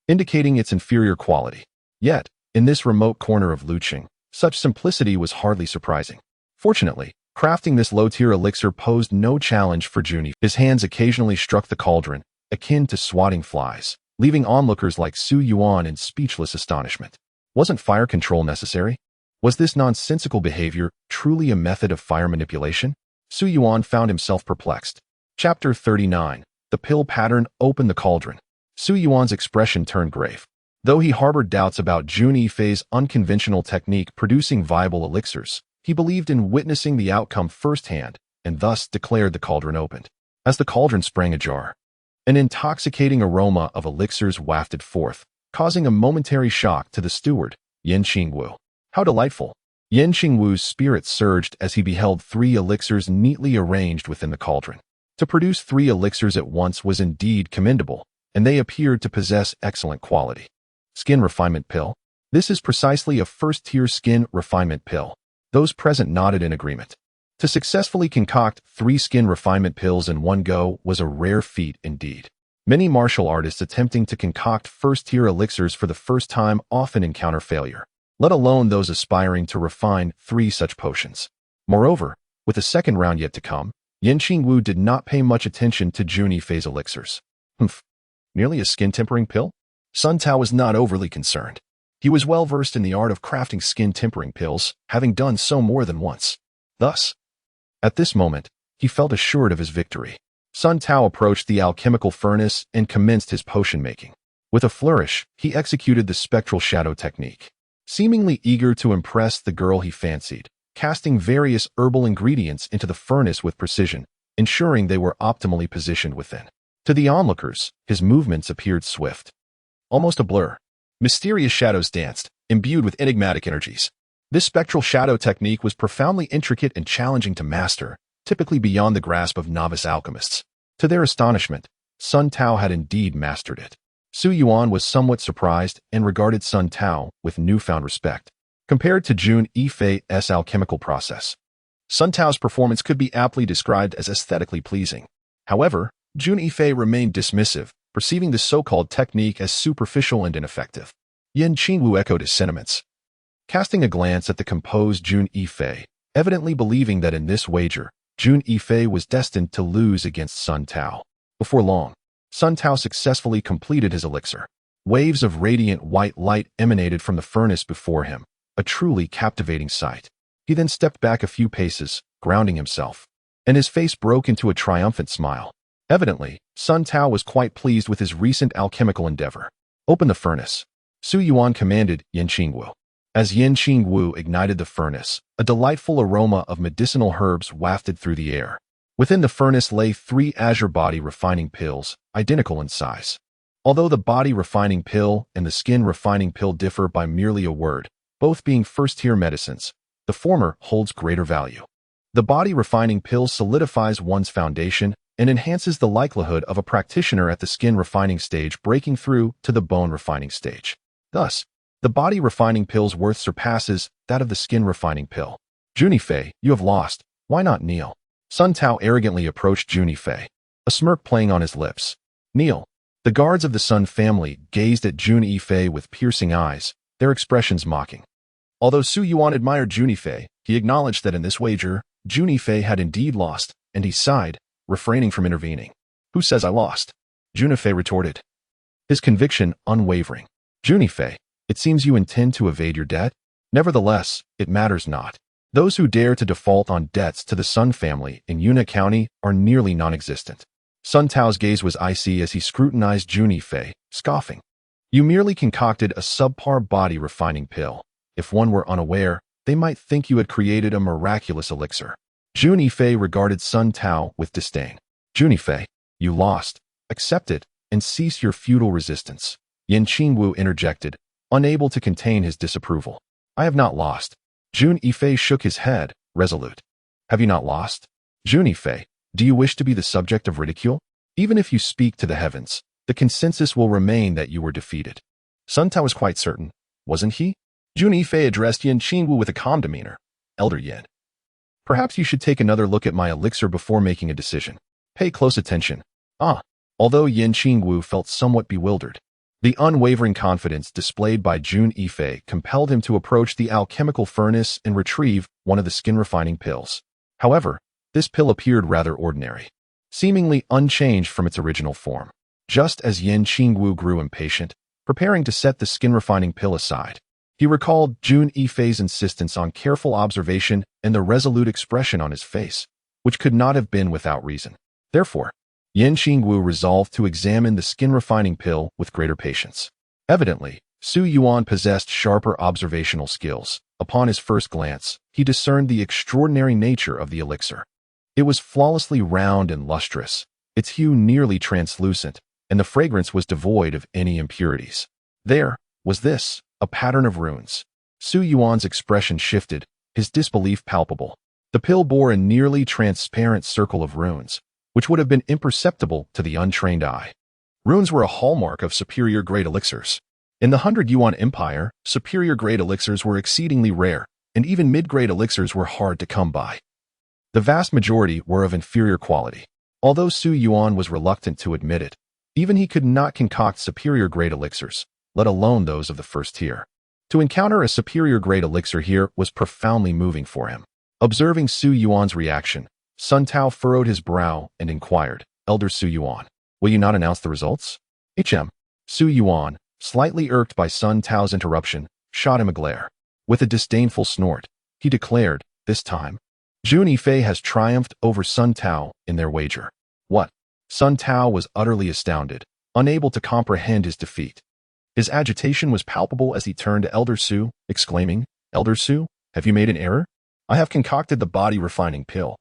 indicating its inferior quality. Yet, in this remote corner of Luqing, such simplicity was hardly surprising. Fortunately, crafting this low-tier elixir posed no challenge for Jun Yifei. His hands occasionally struck the cauldron, akin to swatting flies, leaving onlookers like Su Yuan in speechless astonishment. Wasn't fire control necessary? Was this nonsensical behavior truly a method of fire manipulation? Su Yuan found himself perplexed. Chapter 39. The pill pattern opened the cauldron. Su Yuan's expression turned grave. Though he harbored doubts about Jun Yifei's unconventional technique producing viable elixirs, he believed in witnessing the outcome firsthand, and thus declared the cauldron opened. As the cauldron sprang ajar, An intoxicating aroma of elixirs wafted forth, causing a momentary shock to the steward, Yin Qingwu. How delightful! Yin Qingwu's spirit surged as he beheld 3 elixirs neatly arranged within the cauldron. To produce 3 elixirs at once was indeed commendable, and they appeared to possess excellent quality. Skin refinement pill. This is precisely a first-tier skin refinement pill. Those present nodded in agreement. To successfully concoct 3 skin refinement pills in one go was a rare feat indeed. Many martial artists attempting to concoct first-tier elixirs for the first time often encounter failure, let alone those aspiring to refine 3 such potions. Moreover, with the second round yet to come, Yin Qingwu did not pay much attention to Jun Yifei's elixirs. Merely a skin-tempering pill? Sun Tao was not overly concerned. He was well versed in the art of crafting skin-tempering pills, having done so more than once. Thus, at this moment, he felt assured of his victory. Sun Tao approached the alchemical furnace and commenced his potion-making. With a flourish, he executed the spectral shadow technique. Seemingly eager to impress the girl he fancied, casting various herbal ingredients into the furnace with precision, ensuring they were optimally positioned within. To the onlookers, his movements appeared swift. Almost a blur. Mysterious shadows danced, imbued with enigmatic energies. This spectral shadow technique was profoundly intricate and challenging to master, typically beyond the grasp of novice alchemists. To their astonishment, Sun Tao had indeed mastered it. Su Yuan was somewhat surprised and regarded Sun Tao with newfound respect. Compared to Jun Yifei's alchemical process, Sun Tao's performance could be aptly described as aesthetically pleasing. However, Jun Yifei remained dismissive, perceiving the so-called technique as superficial and ineffective. Yin Qingwu echoed his sentiments. Casting a glance at the composed Jun Yifei, evidently believing that in this wager, Jun Yifei was destined to lose against Sun Tao. Before long, Sun Tao successfully completed his elixir. Waves of radiant white light emanated from the furnace before him, a truly captivating sight. He then stepped back a few paces, grounding himself, and his face broke into a triumphant smile. Evidently, Sun Tao was quite pleased with his recent alchemical endeavor. Open the furnace. Su Yuan commanded Yin Qingwu. As Yin Qingwu ignited the furnace, a delightful aroma of medicinal herbs wafted through the air. Within the furnace lay 3 azure body refining pills, identical in size. Although the body refining pill and the skin refining pill differ by merely a word, both being first-tier medicines, the former holds greater value. The body refining pill solidifies one's foundation and enhances the likelihood of a practitioner at the skin refining stage breaking through to the bone refining stage. Thus, the body refining pill's worth surpasses that of the skin refining pill. Jun Yifei, you have lost. Why not kneel? Sun Tao arrogantly approached Jun Yifei, a smirk playing on his lips. Kneel. The guards of the Sun family gazed at Jun Yifei with piercing eyes, their expressions mocking. Although Su Yuan admired Jun Yifei, he acknowledged that in this wager, Jun Yifei had indeed lost, and he sighed, refraining from intervening. Who says I lost? Jun Yifei retorted, his conviction unwavering. Jun Yifei, it seems you intend to evade your debt? Nevertheless, it matters not. Those who dare to default on debts to the Sun family in Yuna County are nearly non-existent. Sun Tao's gaze was icy as he scrutinized Jun Yifei, scoffing. You merely concocted a subpar body refining pill. If one were unaware, they might think you had created a miraculous elixir. Jun Yifei regarded Sun Tao with disdain. Jun Yifei, you lost. Accept it, and cease your futile resistance. Yin Qingwu interjected, unable to contain his disapproval. I have not lost. Jun Yifei shook his head, resolute. Have you not lost? Jun Yifei, do you wish to be the subject of ridicule? Even if you speak to the heavens, the consensus will remain that you were defeated. Sun Tao was quite certain, wasn't he? Jun Yifei addressed Yin Qingwu with a calm demeanor. Elder Yin, perhaps you should take another look at my elixir before making a decision. Pay close attention. Although Yin Qingwu felt somewhat bewildered, the unwavering confidence displayed by Jun Yifei compelled him to approach the alchemical furnace and retrieve one of the skin-refining pills. However, this pill appeared rather ordinary, seemingly unchanged from its original form. Just as Yin Qingwu grew impatient, preparing to set the skin-refining pill aside, he recalled Jun Yifei's insistence on careful observation and the resolute expression on his face, which could not have been without reason. Therefore, Yin Qingwu resolved to examine the skin-refining pill with greater patience. Evidently, Su Yuan possessed sharper observational skills. Upon his first glance, he discerned the extraordinary nature of the elixir. It was flawlessly round and lustrous, its hue nearly translucent, and the fragrance was devoid of any impurities. There was this, a pattern of runes. Su Yuan's expression shifted, his disbelief palpable. The pill bore a nearly transparent circle of runes, which would have been imperceptible to the untrained eye. Runes were a hallmark of superior-grade elixirs. In the 100 Yuan Empire, superior-grade elixirs were exceedingly rare, and even mid-grade elixirs were hard to come by. The vast majority were of inferior quality. Although Su Yuan was reluctant to admit it, even he could not concoct superior-grade elixirs, let alone those of the first tier. To encounter a superior-grade elixir here was profoundly moving for him. Observing Su Yuan's reaction, Sun Tao furrowed his brow and inquired, "Elder Su Yuan, will you not announce the results?" Su Yuan, slightly irked by Sun Tao's interruption, shot him a glare. With a disdainful snort, he declared, "This time, Jun Yifei has triumphed over Sun Tao in their wager." What? Sun Tao was utterly astounded, unable to comprehend his defeat. His agitation was palpable as he turned to Elder Su, exclaiming, "Elder Su, have you made an error? I have concocted the body-refining pill."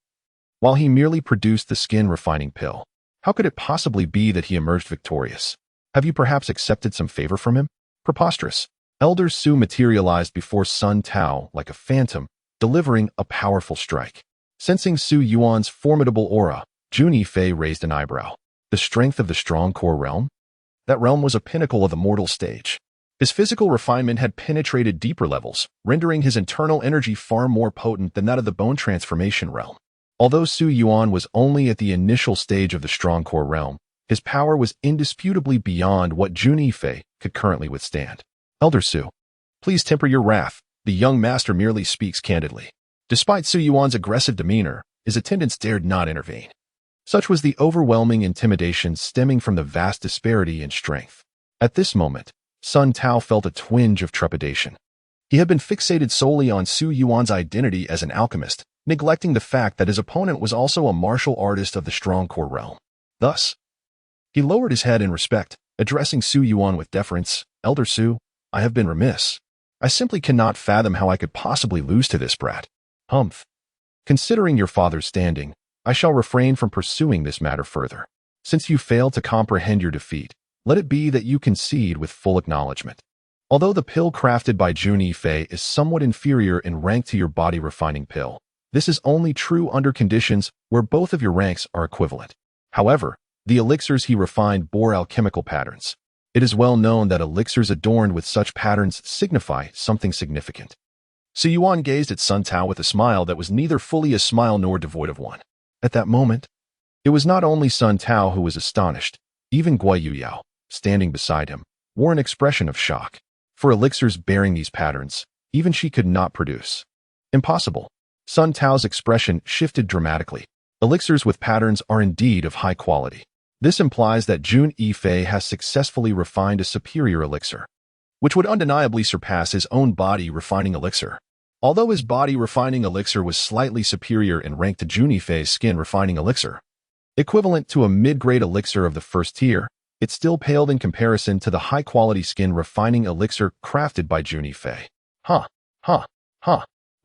While he merely produced the skin-refining pill, how could it possibly be that he emerged victorious? Have you perhaps accepted some favor from him? Preposterous. Elder Su materialized before Sun Tao like a phantom, delivering a powerful strike. Sensing Su Yuan's formidable aura, Jun Yifei raised an eyebrow. The strength of the strong core realm? That realm was a pinnacle of the mortal stage. His physical refinement had penetrated deeper levels, rendering his internal energy far more potent than that of the bone transformation realm. Although Su Yuan was only at the initial stage of the strong core realm, his power was indisputably beyond what Jun Yifei could currently withstand. "Elder Su, please temper your wrath. The young master merely speaks candidly." Despite Su Yuan's aggressive demeanor, his attendants dared not intervene. Such was the overwhelming intimidation stemming from the vast disparity in strength. At this moment, Sun Tao felt a twinge of trepidation. He had been fixated solely on Su Yuan's identity as an alchemist, neglecting the fact that his opponent was also a martial artist of the strong core realm. Thus, he lowered his head in respect, addressing Su Yuan with deference, "Elder Su, I have been remiss. I simply cannot fathom how I could possibly lose to this brat. Humph. Considering your father's standing, I shall refrain from pursuing this matter further. Since you fail to comprehend your defeat, let it be that you concede with full acknowledgement. Although the pill crafted by Jun Yifei is somewhat inferior in rank to your body-refining pill, this is only true under conditions where both of your ranks are equivalent. However, the elixirs he refined bore alchemical patterns. It is well known that elixirs adorned with such patterns signify something significant." Su Yuan gazed at Sun Tao with a smile that was neither fully a smile nor devoid of one. At that moment, it was not only Sun Tao who was astonished. Even Guai Yuyao, standing beside him, wore an expression of shock. For elixirs bearing these patterns, even she could not produce. Impossible. Sun Tao's expression shifted dramatically. Elixirs with patterns are indeed of high quality. This implies that Jun Yifei has successfully refined a superior elixir, which would undeniably surpass his own body-refining elixir. Although his body-refining elixir was slightly superior in rank to Jun Yifei's skin-refining elixir, equivalent to a mid-grade elixir of the first tier, it still paled in comparison to the high-quality skin-refining elixir crafted by Jun Yifei.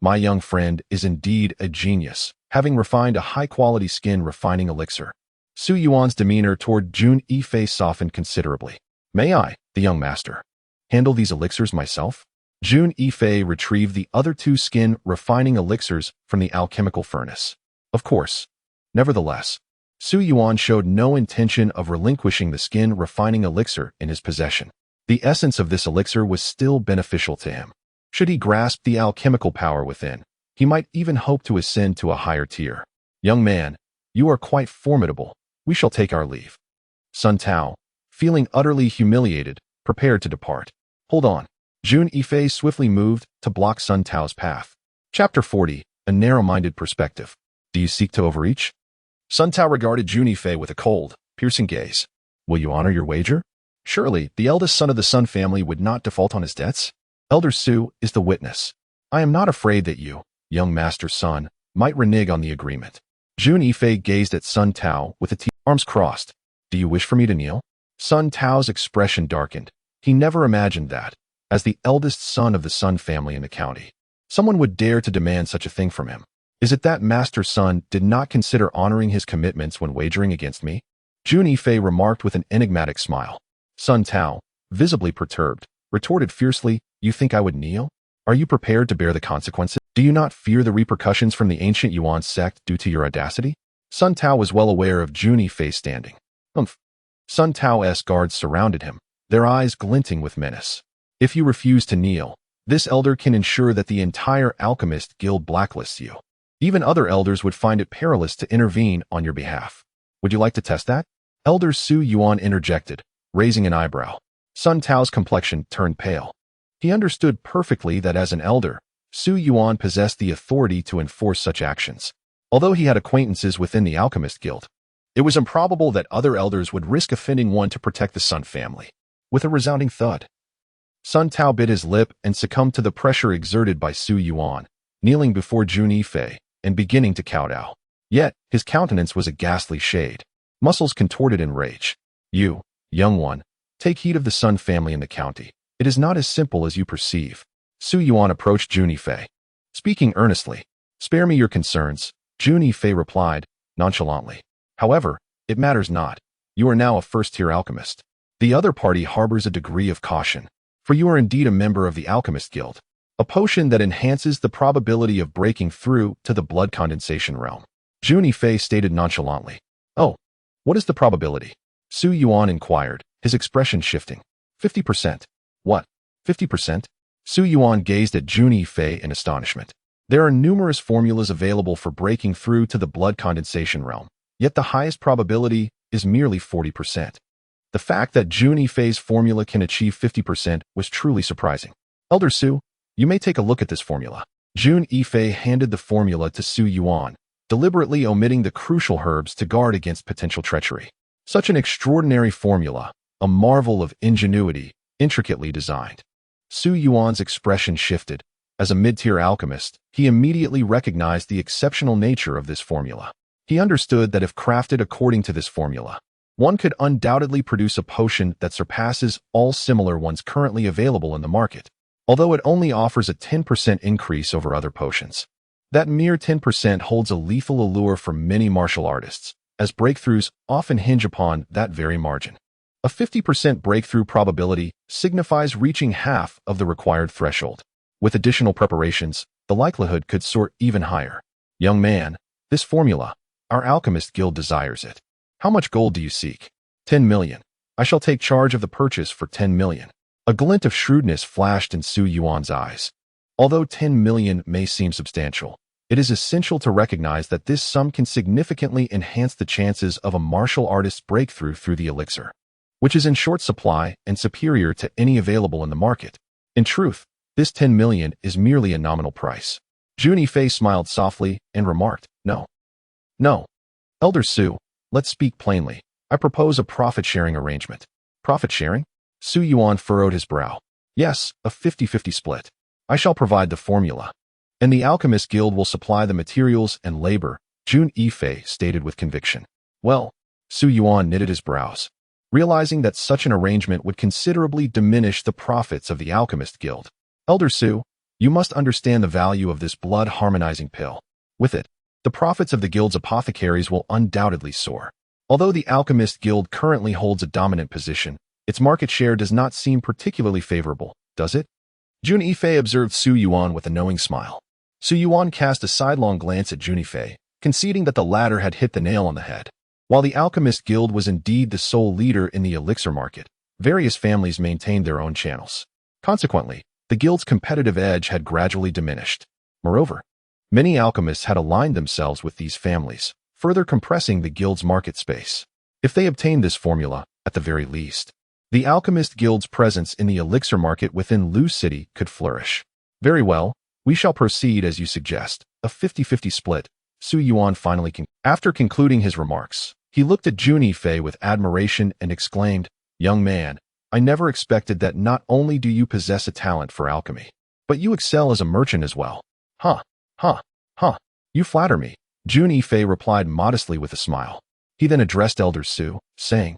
My young friend is indeed a genius, having refined a high-quality skin-refining elixir. Su Yuan's demeanor toward Jun Yifei softened considerably. "May I, the young master, handle these elixirs myself?" Jun Yifei retrieved the other two skin-refining elixirs from the alchemical furnace. Of course. Nevertheless, Su Yuan showed no intention of relinquishing the skin-refining elixir in his possession. The essence of this elixir was still beneficial to him. Should he grasp the alchemical power within, he might even hope to ascend to a higher tier. "Young man, you are quite formidable. We shall take our leave." Sun Tao, feeling utterly humiliated, prepared to depart. "Hold on." Jun Yifei swiftly moved to block Sun Tao's path. Chapter 40, A Narrow-Minded Perspective. Do you seek to overreach? Sun Tao regarded Jun Yifei with a cold, piercing gaze. "Will you honor your wager? Surely, the eldest son of the Sun family would not default on his debts? Elder Su is the witness. I am not afraid that you, young master's son, might renege on the agreement." Jun Yifei gazed at Sun Tao with arms crossed. "Do you wish for me to kneel?" Sun Tao's expression darkened. He never imagined that, as the eldest son of the Sun family in the county, someone would dare to demand such a thing from him. Is it that master's son did not consider honoring his commitments when wagering against me? Jun Yifei remarked with an enigmatic smile. Sun Tao, visibly perturbed, retorted fiercely, "You think I would kneel? Are you prepared to bear the consequences? Do you not fear the repercussions from the ancient Yuan sect due to your audacity?" Sun Tao was well aware of Jun Yifei's standing. Sun Tao's guards surrounded him, their eyes glinting with menace. "If you refuse to kneel, this elder can ensure that the entire alchemist guild blacklists you. Even other elders would find it perilous to intervene on your behalf. Would you like to test that?" Elder Su Yuan interjected, raising an eyebrow. Sun Tao's complexion turned pale. He understood perfectly that as an elder, Su Yuan possessed the authority to enforce such actions. Although he had acquaintances within the Alchemist Guild, it was improbable that other elders would risk offending one to protect the Sun family. With a resounding thud, Sun Tao bit his lip and succumbed to the pressure exerted by Su Yuan, kneeling before Jun Yifei and beginning to kowtow. Yet, his countenance was a ghastly shade, muscles contorted in rage. "You, young one, take heed of the Sun family in the county. It is not as simple as you perceive." Su Yuan approached Jun Yifei, speaking earnestly. "Spare me your concerns," Jun Yifei replied, nonchalantly. "However, it matters not. You are now a first-tier alchemist. The other party harbors a degree of caution, for you are indeed a member of the Alchemist Guild, a potion that enhances the probability of breaking through to the blood condensation realm." Jun Yifei stated nonchalantly. "Oh, what is the probability?" Su Yuan inquired, his expression shifting. 50%. "What? 50%? Su Yuan gazed at Jun Yifei in astonishment. There are numerous formulas available for breaking through to the blood condensation realm, yet the highest probability is merely 40%. The fact that Jun Yifei's formula can achieve 50% was truly surprising. "Elder Su, you may take a look at this formula." Jun Yifei handed the formula to Su Yuan, deliberately omitting the crucial herbs to guard against potential treachery. Such an extraordinary formula, a marvel of ingenuity, intricately designed. Su Yuan's expression shifted. As a mid-tier alchemist, he immediately recognized the exceptional nature of this formula. He understood that if crafted according to this formula, one could undoubtedly produce a potion that surpasses all similar ones currently available in the market, although it only offers a 10% increase over other potions. That mere 10% holds a lethal allure for many martial artists, as breakthroughs often hinge upon that very margin. A 50% breakthrough probability signifies reaching half of the required threshold. With additional preparations, the likelihood could soar even higher. "Young man, this formula, our Alchemist Guild desires it. How much gold do you seek?" 10 million. I shall take charge of the purchase for 10 million. A glint of shrewdness flashed in Su Yuan's eyes. Although 10 million may seem substantial, it is essential to recognize that this sum can significantly enhance the chances of a martial artist's breakthrough through the elixir, which is in short supply and superior to any available in the market. In truth, this 10 million is merely a nominal price. Jun Yifei smiled softly and remarked, No. Elder Su, let's speak plainly. I propose a profit-sharing arrangement." "Profit-sharing?" Su Yuan furrowed his brow. "Yes, a 50-50 split. I shall provide the formula, and the Alchemist Guild will supply the materials and labor," Jun Yifei stated with conviction. "Well," Su Yuan knitted his brows, realizing that such an arrangement would considerably diminish the profits of the Alchemist Guild. "Elder Su, you must understand the value of this blood-harmonizing pill. With it, the profits of the guild's apothecaries will undoubtedly soar. Although the Alchemist Guild currently holds a dominant position, its market share does not seem particularly favorable, does it?" Jun Yifei observed Su Yuan with a knowing smile. Su Yuan cast a sidelong glance at Jun Yifei, conceding that the latter had hit the nail on the head. While the Alchemist Guild was indeed the sole leader in the elixir market, various families maintained their own channels. Consequently, the guild's competitive edge had gradually diminished. Moreover, many alchemists had aligned themselves with these families, further compressing the guild's market space. If they obtained this formula, at the very least, the Alchemist Guild's presence in the elixir market within Lu City could flourish. "Very well, we shall proceed as you suggest, a 50-50 split," Su Yuan finally After concluding his remarks, he looked at Jun Yifei with admiration and exclaimed, "Young man, I never expected that not only do you possess a talent for alchemy, but you excel as a merchant as well." Huh. You flatter me," Jun Yifei replied modestly with a smile. He then addressed Elder Su, saying,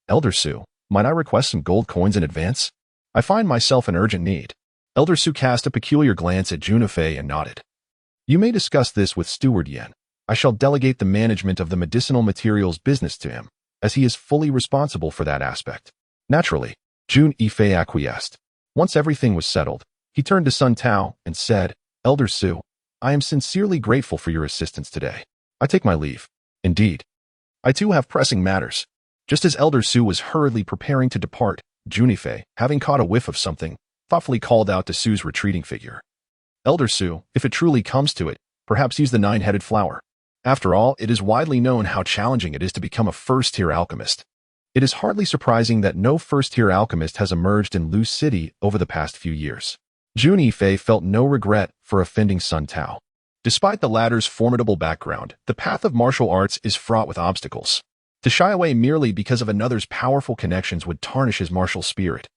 "Elder Su, might I request some gold coins in advance? I find myself in urgent need." Elder Su cast a peculiar glance at Jun Yifei and nodded. "You may discuss this with Steward Yen. I shall delegate the management of the medicinal materials business to him. as he is fully responsible for that aspect. Naturally, Jun Yifei acquiesced. Once everything was settled, he turned to Sun Tao and said, Elder Su, I am sincerely grateful for your assistance today. I take my leave. Indeed. I too have pressing matters. Just as Elder Su was hurriedly preparing to depart, Jun Yifei, having caught a whiff of something, thoughtfully called out to Su's retreating figure. Elder Su, if it truly comes to it, perhaps he's the nine-headed flower. After all, it is widely known how challenging it is to become a first-tier alchemist. It is hardly surprising that no first-tier alchemist has emerged in Lu City over the past few years. Jun Yifei felt no regret for offending Sun Tao. Despite the latter's formidable background, the path of martial arts is fraught with obstacles. To shy away merely because of another's powerful connections would tarnish his martial spirit.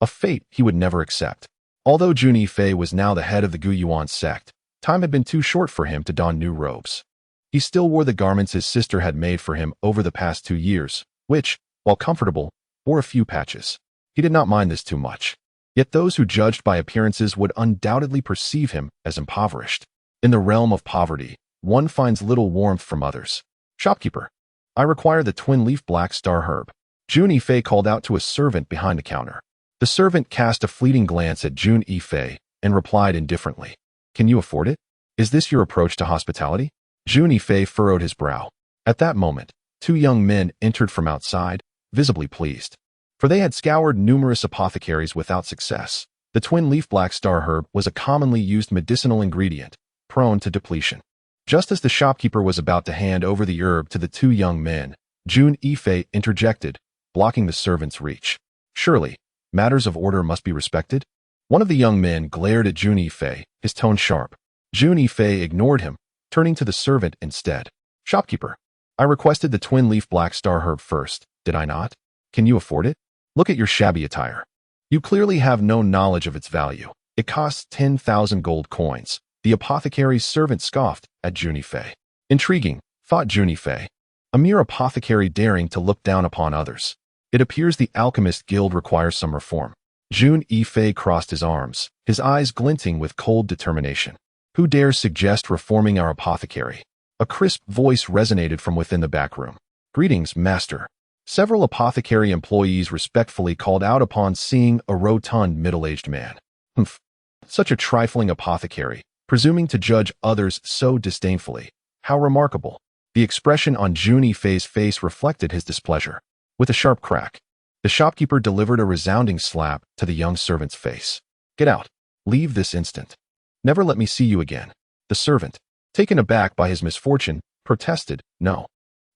A fate he would never accept. Although Jun Yifei was now the head of the Guyuan sect, time had been too short for him to don new robes. He still wore the garments his sister had made for him over the past 2 years, which, while comfortable, bore a few patches. He did not mind this too much. Yet those who judged by appearances would undoubtedly perceive him as impoverished. In the realm of poverty, one finds little warmth from others. Shopkeeper, I require the twin-leaf black star herb. Jun Yifei called out to a servant behind the counter. The servant cast a fleeting glance at Jun Yifei and replied indifferently, Can you afford it? Is this your approach to hospitality? Jun Yifei furrowed his brow. At that moment, 2 young men entered from outside, visibly pleased. For they had scoured numerous apothecaries without success. The twin-leaf black star herb was a commonly used medicinal ingredient, prone to depletion. Just as the shopkeeper was about to hand over the herb to the 2 young men, Jun Yifei interjected, blocking the servant's reach. Surely, matters of order must be respected? One of the young men glared at Jun Yifei, his tone sharp. Jun Yifei ignored him, turning to the servant instead. Shopkeeper, I requested the twin-leaf black star herb first, did I not? Can you afford it? Look at your shabby attire. You clearly have no knowledge of its value. It costs 10,000 gold coins. The apothecary's servant scoffed at Jun Yifei. Intriguing, thought Jun Yifei. A mere apothecary daring to look down upon others. It appears the alchemist guild requires some reform. Jun Yifei crossed his arms, his eyes glinting with cold determination. Who dares suggest reforming our apothecary? A crisp voice resonated from within the back room. Greetings, master. Several apothecary employees respectfully called out upon seeing a rotund middle-aged man. Humph. Such a trifling apothecary, presuming to judge others so disdainfully. How remarkable. The expression on Jun Yifei's face reflected his displeasure. With a sharp crack, the shopkeeper delivered a resounding slap to the young servant's face. Get out. Leave this instant. Never let me see you again. The servant, taken aback by his misfortune, protested, No.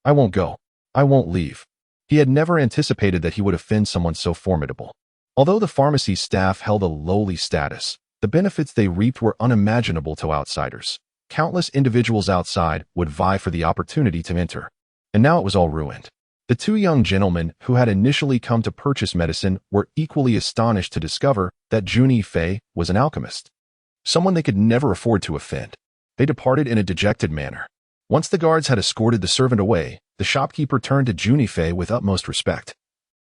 I won't go. I won't leave. He had never anticipated that he would offend someone so formidable. Although the pharmacy staff held a lowly status, the benefits they reaped were unimaginable to outsiders. Countless individuals outside would vie for the opportunity to enter. And now it was all ruined. The 2 young gentlemen who had initially come to purchase medicine were equally astonished to discover that Jun Yifei was an alchemist. Someone they could never afford to offend. They departed in a dejected manner. Once the guards had escorted the servant away, the shopkeeper turned to Jun Yifei with utmost respect,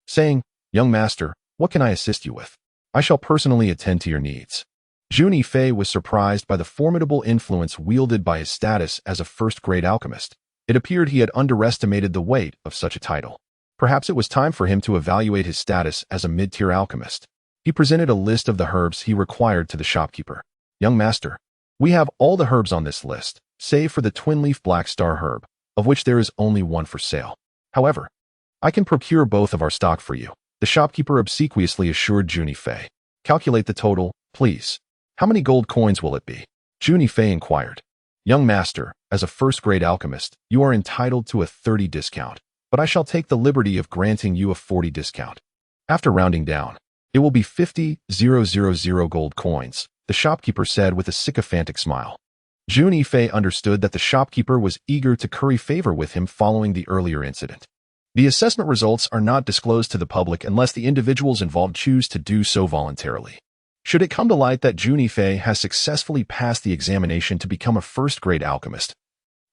saying, Young master, what can I assist you with? I shall personally attend to your needs. Jun Yifei was surprised by the formidable influence wielded by his status as a first-grade alchemist. It appeared he had underestimated the weight of such a title. Perhaps it was time for him to evaluate his status as a mid-tier alchemist. He presented a list of the herbs he required to the shopkeeper. Young master, we have all the herbs on this list, save for the twin-leaf black star herb, of which there is only one for sale. However, I can procure both of our stock for you, the shopkeeper obsequiously assured Jun Yifei. Calculate the total, please. How many gold coins will it be? Jun Yifei inquired. Young master, as a first-grade alchemist, you are entitled to a 30 discount, but I shall take the liberty of granting you a 40 discount. After rounding down, it will be 50,000 gold coins, the shopkeeper said with a sycophantic smile. Jun Yifei understood that the shopkeeper was eager to curry favor with him following the earlier incident. The assessment results are not disclosed to the public unless the individuals involved choose to do so voluntarily. Should it come to light that Jun Yifei has successfully passed the examination to become a first-grade alchemist,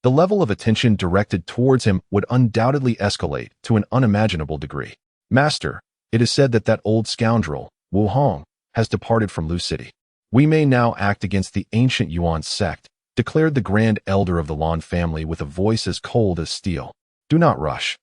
the level of attention directed towards him would undoubtedly escalate to an unimaginable degree. Master, it is said that old scoundrel, Wu Hong, has departed from Lu City. We may now act against the ancient Yuan sect, declared the grand elder of the Lan family with a voice as cold as steel. Do not rush.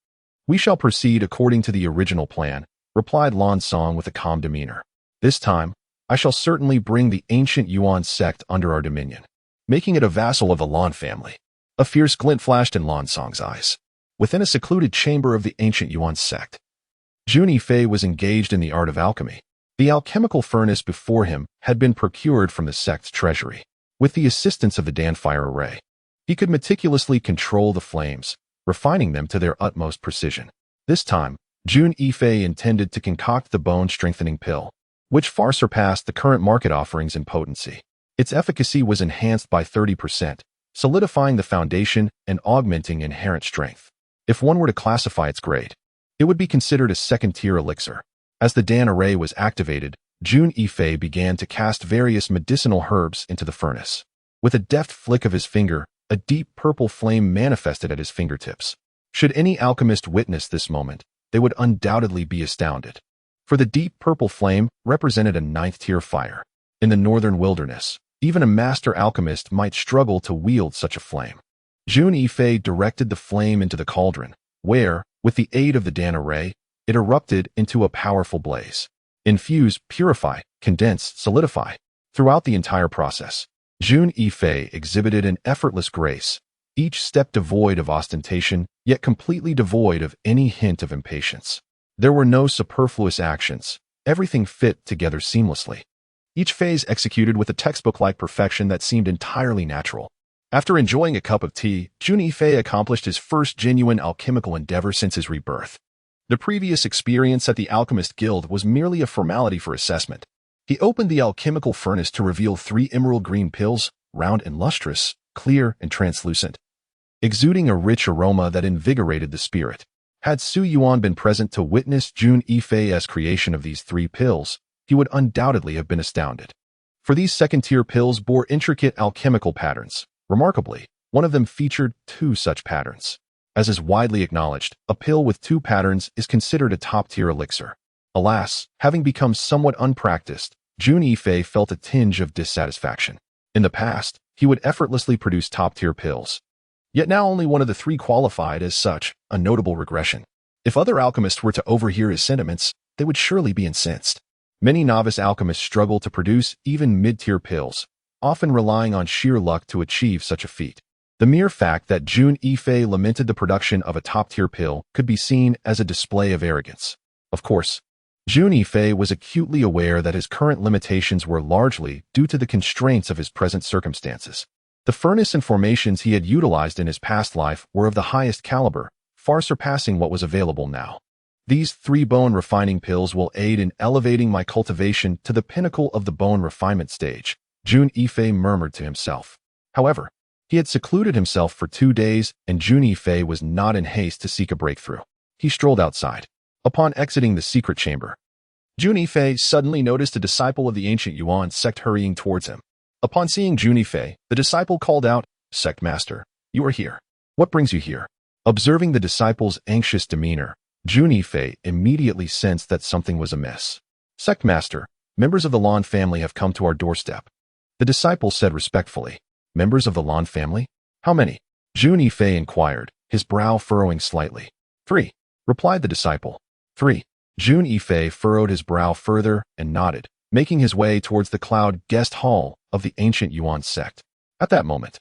We shall proceed according to the original plan, replied Lan Song with a calm demeanor. This time, I shall certainly bring the ancient Yuan sect under our dominion, making it a vassal of the Lan family. A fierce glint flashed in Lan Song's eyes. Within a secluded chamber of the ancient Yuan sect, Jun Yifei was engaged in the art of alchemy. The alchemical furnace before him had been procured from the sect's treasury. With the assistance of the Danfire array, he could meticulously control the flames, refining them to their utmost precision. This time, Jun Yifei intended to concoct the bone-strengthening pill, which far surpassed the current market offerings in potency. Its efficacy was enhanced by 30%, solidifying the foundation and augmenting inherent strength. If one were to classify its grade, it would be considered a second-tier elixir. As the Dan array was activated, Jun Yifei began to cast various medicinal herbs into the furnace. With a deft flick of his finger, a deep purple flame manifested at his fingertips. Should any alchemist witness this moment, they would undoubtedly be astounded. For the deep purple flame represented a ninth-tier fire. In the northern wilderness, even a master alchemist might struggle to wield such a flame. Jun Yifei directed the flame into the cauldron, where, with the aid of the Dan array, it erupted into a powerful blaze. Infuse, purify, condense, solidify. Throughout the entire process, Jun Yifei exhibited an effortless grace, each step devoid of ostentation, yet completely devoid of any hint of impatience. There were no superfluous actions. Everything fit together seamlessly. Each phase executed with a textbook-like perfection that seemed entirely natural. After enjoying a cup of tea, Jun Yifei accomplished his first genuine alchemical endeavor since his rebirth. The previous experience at the Alchemist Guild was merely a formality for assessment. He opened the alchemical furnace to reveal 3 emerald green pills, round and lustrous, clear and translucent, exuding a rich aroma that invigorated the spirit. Had Su Yuan been present to witness Jun Yifei's creation of these 3 pills, he would undoubtedly have been astounded. For these second-tier pills bore intricate alchemical patterns. Remarkably, one of them featured 2 such patterns. As is widely acknowledged, a pill with 2 patterns is considered a top-tier elixir. Alas, having become somewhat unpracticed, Jun Yifei felt a tinge of dissatisfaction. In the past, he would effortlessly produce top-tier pills. Yet now only one of the 3 qualified as such, a notable regression. If other alchemists were to overhear his sentiments, they would surely be incensed. Many novice alchemists struggle to produce even mid-tier pills, often relying on sheer luck to achieve such a feat. The mere fact that Jun Yifei lamented the production of a top-tier pill could be seen as a display of arrogance. Of course, Jun Yifei was acutely aware that his current limitations were largely due to the constraints of his present circumstances. The furnace and formations he had utilized in his past life were of the highest caliber, far surpassing what was available now. These 3 bone refining pills will aid in elevating my cultivation to the pinnacle of the bone refinement stage, Jun Yifei murmured to himself. However, he had secluded himself for 2 days, and Jun Yifei was not in haste to seek a breakthrough. He strolled outside. Upon exiting the secret chamber, Jun Yifei suddenly noticed a disciple of the ancient Yuan sect hurrying towards him. Upon seeing Jun Yifei, the disciple called out, "Sect Master, you are here. What brings you here?" Observing the disciple's anxious demeanor, Jun Yifei immediately sensed that something was amiss. "Sect Master, members of the Lan family have come to our doorstep," the disciple said respectfully. "Members of the Lan family? How many?" Jun Yifei inquired, his brow furrowing slightly. 3, replied the disciple. 3. Jun Yifei furrowed his brow further and nodded, making his way towards the cloud guest hall of the ancient Yuan sect. At that moment,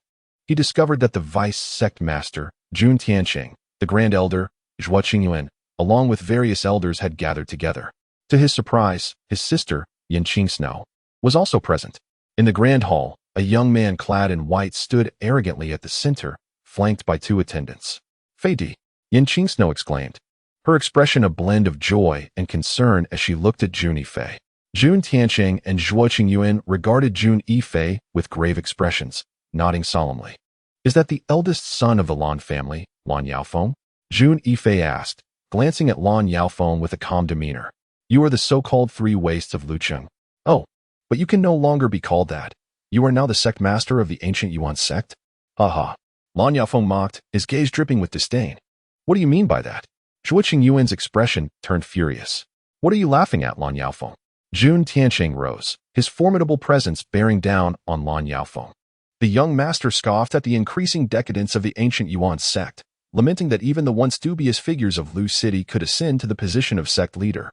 he discovered that the vice sect master, Jun Tianxing, the grand elder, Zhuo Qingyuan, along with various elders had gathered together. To his surprise, his sister, Yan Qingsno, was also present. In the grand hall, a young man clad in white stood arrogantly at the center, flanked by 2 attendants. "Fei Di," Yan Qingsno exclaimed, her expression a blend of joy and concern as she looked at Jun Yifei. Jun Tianxing and Zhuo Qingyuan regarded Jun Yifei with grave expressions, nodding solemnly. "Is that the eldest son of the Lan family, Lan Yaofeng?" Jun Yifei asked, glancing at Lan Yaofeng with a calm demeanor. "You are the so-called 3 wastes of Lucheng. Oh, but you can no longer be called that. You are now the sect master of the ancient Yuan sect?" "Ha." Lan Yaofeng mocked, his gaze dripping with disdain. "What do you mean by that?" Zhuo Qingyuan's expression turned furious. "What are you laughing at, Lan Yaofeng?" Jun Tianxing rose, his formidable presence bearing down on Lan Yaofeng. The young master scoffed at the increasing decadence of the ancient Yuan sect, lamenting that even the once dubious figures of Lu City could ascend to the position of sect leader.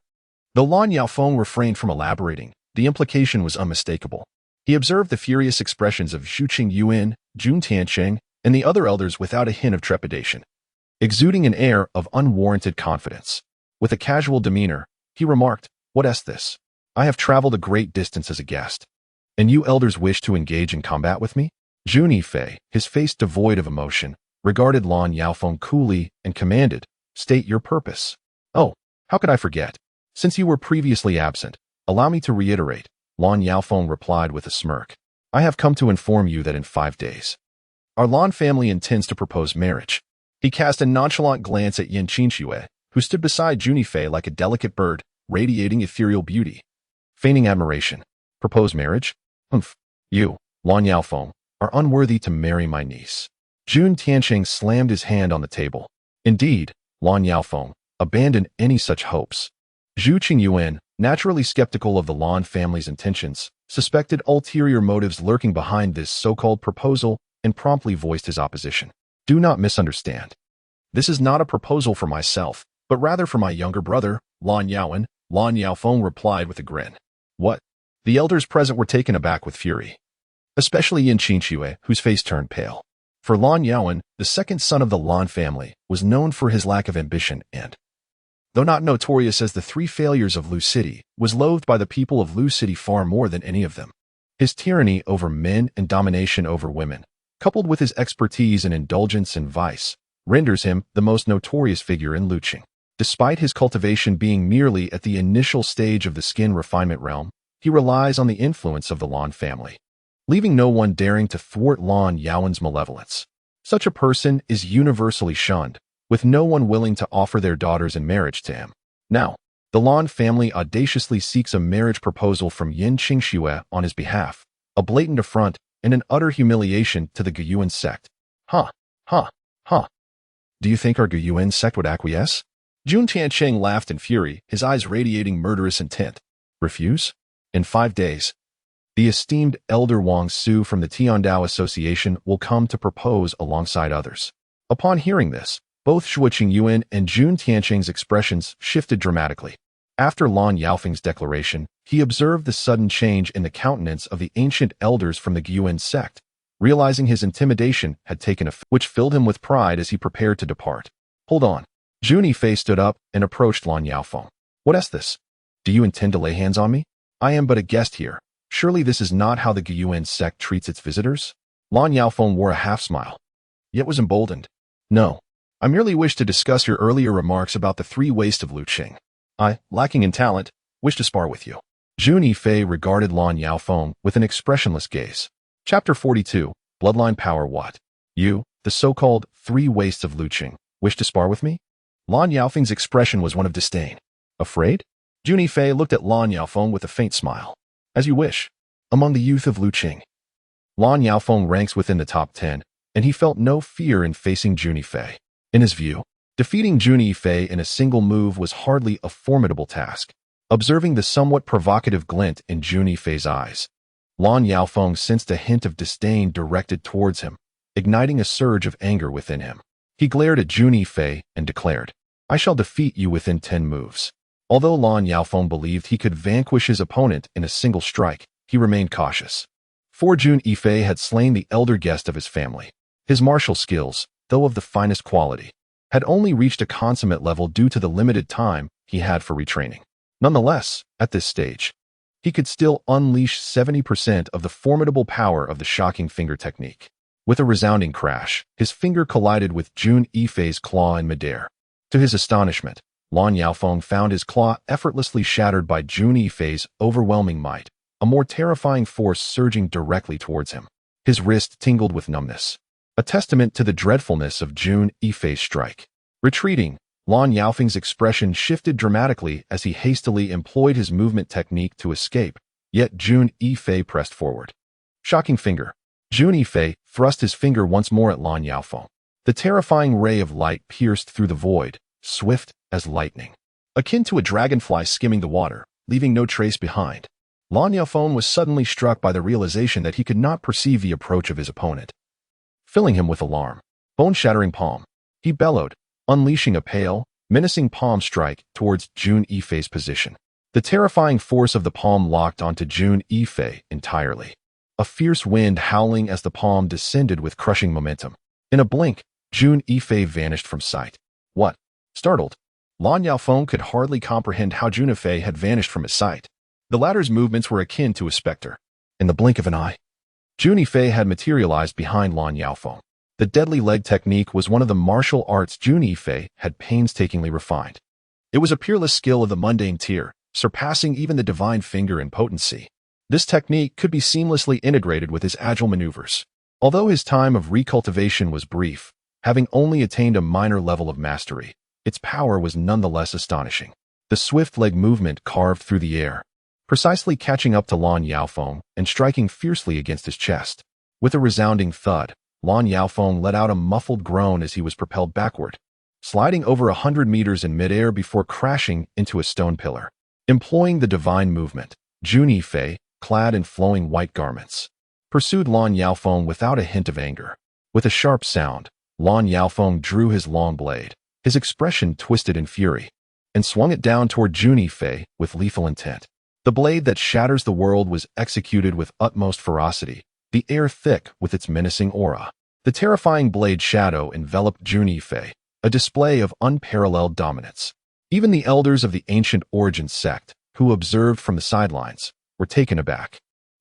Though Lan Yaofeng refrained from elaborating, the implication was unmistakable. He observed the furious expressions of Zhu Qingyuan, Jun Tiancheng, and the other elders without a hint of trepidation, exuding an air of unwarranted confidence. With a casual demeanor, he remarked, "What is this? I have traveled a great distance as a guest, and you elders wish to engage in combat with me?" Jun Yifei, his face devoid of emotion, regarded Lan Yaofeng coolly and commanded, "State your purpose." "Oh, how could I forget? Since you were previously absent, allow me to reiterate," Lan Yaofeng replied with a smirk. "I have come to inform you that in 5 days, our Lan family intends to propose marriage." He cast a nonchalant glance at Yin Qinxue, who stood beside Jun Yifei like a delicate bird, radiating ethereal beauty. Feigning admiration. "Propose marriage? Humph. You, Lan Yaofeng, are unworthy to marry my niece." Jun Tiancheng slammed his hand on the table. "Indeed, Lan Yaofeng, abandon any such hopes." Zhu Qingyuan, naturally skeptical of the Lan family's intentions, suspected ulterior motives lurking behind this so-called proposal and promptly voiced his opposition. "Do not misunderstand. This is not a proposal for myself, but rather for my younger brother, Lan Yaowen," Lan Yaofeng replied with a grin. "What?" The elders present were taken aback with fury, especially Yin Qinxue, whose face turned pale. For Lan Yaowen, the second son of the Lan family, was known for his lack of ambition and, though not notorious as the 3 failures of Lu City, was loathed by the people of Lu City far more than any of them. His tyranny over men and domination over women, coupled with his expertise in indulgence and vice, renders him the most notorious figure in Luqing. Despite his cultivation being merely at the initial stage of the skin refinement realm, he relies on the influence of the Lan family, leaving no one daring to thwart Lan Yaowen's malevolence. Such a person is universally shunned, with no one willing to offer their daughters in marriage to him. Now, the Lan family audaciously seeks a marriage proposal from Yin Qinxue on his behalf, a blatant affront and an utter humiliation to the Guyuan sect. Ha, ha, ha. Do you think our Guyuan sect would acquiesce? Jun Tiancheng laughed in fury, his eyes radiating murderous intent. Refuse? In 5 days, the esteemed elder Wang Su from the Tiandao Association will come to propose alongside others. Upon hearing this, both Shuo Qingyuan and Jun Tiancheng's expressions shifted dramatically. After Lan Yaofeng's declaration, he observed the sudden change in the countenance of the ancient elders from the Guyuan sect, realizing his intimidation had taken effect, which filled him with pride as he prepared to depart. "Hold on." Jun Yifei stood up and approached Lan Yaofeng. "What is this? Do you intend to lay hands on me? I am but a guest here. Surely this is not how the Guyuan sect treats its visitors?" Lan Yaofeng wore a half-smile, yet was emboldened. "No. I merely wish to discuss your earlier remarks about the 3 wastes of Luqing. I, lacking in talent, wish to spar with you." Jun Yifei regarded Lan Yaofeng with an expressionless gaze. Chapter 42, Bloodline Power. "What? You, the so-called 3 wastes of Luqing, wish to spar with me?" Lan Yaofeng's expression was one of disdain. "Afraid?" Jun Yifei looked at Lan Yaofeng with a faint smile. "As you wish. Among the youth of Luqing, Lan Yaofeng ranks within the top 10, and he felt no fear in facing Jun Yifei. In his view, defeating Jun Yifei in a single move was hardly a formidable task. Observing the somewhat provocative glint in Jun Yifei's eyes, Lan Yaofeng sensed a hint of disdain directed towards him, igniting a surge of anger within him. He glared at Jun Yifei and declared, "I shall defeat you within 10 moves." Although Lan Yaofeng believed he could vanquish his opponent in a single strike, he remained cautious. For Jun Yifei had slain the elder guest of his family. His martial skills, though of the finest quality, had only reached a consummate level due to the limited time he had for retraining. Nonetheless, at this stage, he could still unleash 70% of the formidable power of the shocking finger technique. With a resounding crash, his finger collided with Jun Yifei's claw in midair. To his astonishment, Lan Yaofeng found his claw effortlessly shattered by Jun Yifei's overwhelming might, a more terrifying force surging directly towards him. His wrist tingled with numbness, a testament to the dreadfulness of Jun Yifei's strike. Retreating, Lan Yaofeng's expression shifted dramatically as he hastily employed his movement technique to escape, yet Jun Yifei pressed forward. Shocking finger. Jun Yifei thrust his finger once more at Lan Yaofeng. The terrifying ray of light pierced through the void, swift as lightning, akin to a dragonfly skimming the water, leaving no trace behind. Lan Yaofeng was suddenly struck by the realization that he could not perceive the approach of his opponent, filling him with alarm. Bone-shattering palm. he bellowed, unleashing a pale, menacing palm strike towards Jun Yifei's position. The terrifying force of the palm locked onto Jun Yifei entirely. A fierce wind howling as the palm descended with crushing momentum. In a blink, Jun Yifei vanished from sight. What? Startled, Lan Yaofeng could hardly comprehend how Jun Yifei had vanished from his sight. The latter's movements were akin to a specter. In the blink of an eye, Jun Yifei had materialized behind Lan Yaofeng. The deadly leg technique was one of the martial arts Jun Yifei had painstakingly refined. It was a peerless skill of the mundane tier, surpassing even the divine finger in potency. This technique could be seamlessly integrated with his agile maneuvers. Although his time of recultivation was brief, having only attained a minor level of mastery, its power was nonetheless astonishing. The swift leg movement carved through the air, precisely catching up to Lan Yaofeng and striking fiercely against his chest. With a resounding thud, Lan Yaofeng let out a muffled groan as he was propelled backward, sliding over 100 meters in midair before crashing into a stone pillar. Employing the divine movement, Jun Yifei, clad in flowing white garments, pursued Lan Yaofeng without a hint of anger. With a sharp sound, Lan Yaofeng drew his long blade, his expression twisted in fury, and swung it down toward Jun Yifei with lethal intent. The blade that shatters the world was executed with utmost ferocity, the air thick with its menacing aura. The terrifying blade shadow enveloped Jun Yifei, a display of unparalleled dominance. Even the elders of the ancient origin sect, who observed from the sidelines, were taken aback.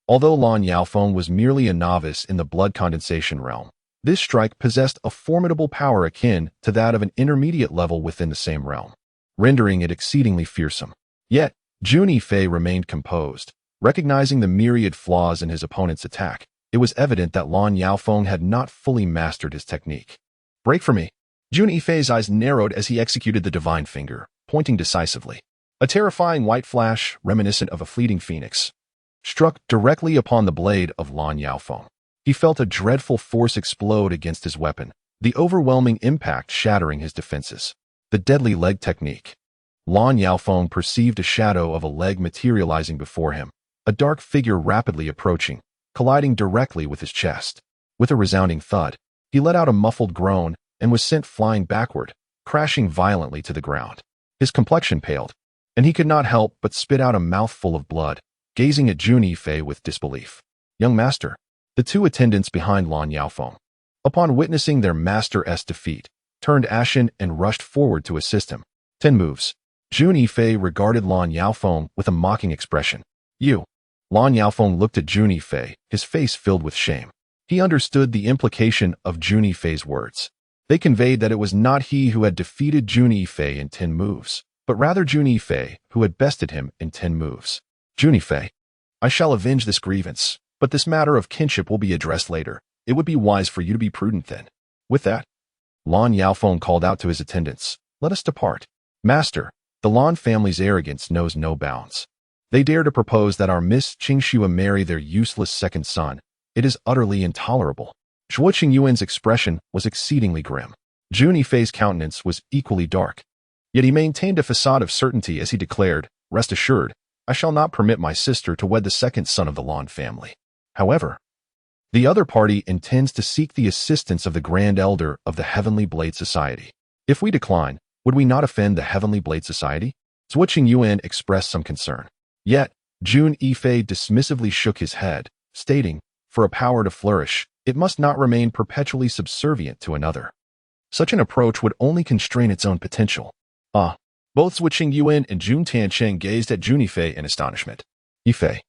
Although Lan Yaofeng was merely a novice in the blood condensation realm, this strike possessed a formidable power akin to that of an intermediate level within the same realm, rendering it exceedingly fearsome. Yet, Jun Yifei remained composed. Recognizing the myriad flaws in his opponent's attack, it was evident that Lan Yaofeng had not fully mastered his technique. Break for me. Jun Yifei's eyes narrowed as he executed the divine finger, pointing decisively. A terrifying white flash, reminiscent of a fleeting phoenix, struck directly upon the blade of Lan Yaofeng. He felt a dreadful force explode against his weapon, the overwhelming impact shattering his defenses. The deadly leg technique. Lan Yaofeng perceived a shadow of a leg materializing before him, a dark figure rapidly approaching, colliding directly with his chest. With a resounding thud, he let out a muffled groan and was sent flying backward, crashing violently to the ground. His complexion paled, and he could not help but spit out a mouthful of blood, gazing at Jun Yifei with disbelief. Young master, the two attendants behind Lan Yaofeng, upon witnessing their master's defeat, turned ashen and rushed forward to assist him. 10 moves. Jun Yifei regarded Lan Yaofeng with a mocking expression. You. Lan Yaofeng looked at Jun Yifei, his face filled with shame. He understood the implication of Jun Yifei's words. They conveyed that it was not he who had defeated Jun Yifei in 10 moves, but rather Jun Yifei who had bested him in 10 moves. Jun Yifei, I shall avenge this grievance, but this matter of kinship will be addressed later. It would be wise for you to be prudent then. With that, Lan Yaofeng called out to his attendants, let us depart. Master, the Lan family's arrogance knows no bounds. They dare to propose that our Miss Qingxue marry their useless second son. It is utterly intolerable. Zhuo Qingyuan's expression was exceedingly grim. Jun Yifei's countenance was equally dark. Yet he maintained a facade of certainty as he declared, rest assured, I shall not permit my sister to wed the second son of the Lan family. However, the other party intends to seek the assistance of the Grand Elder of the Heavenly Blade Society. If we decline, would we not offend the Heavenly Blade Society? Zhuo Qingyuan expressed some concern. Yet, Jun Yifei dismissively shook his head, stating, for a power to flourish, it must not remain perpetually subservient to another. Such an approach would only constrain its own potential. Both Zhuo Qingyuan and Jun Tiancheng gazed at Jun Yifei in astonishment. Yifei,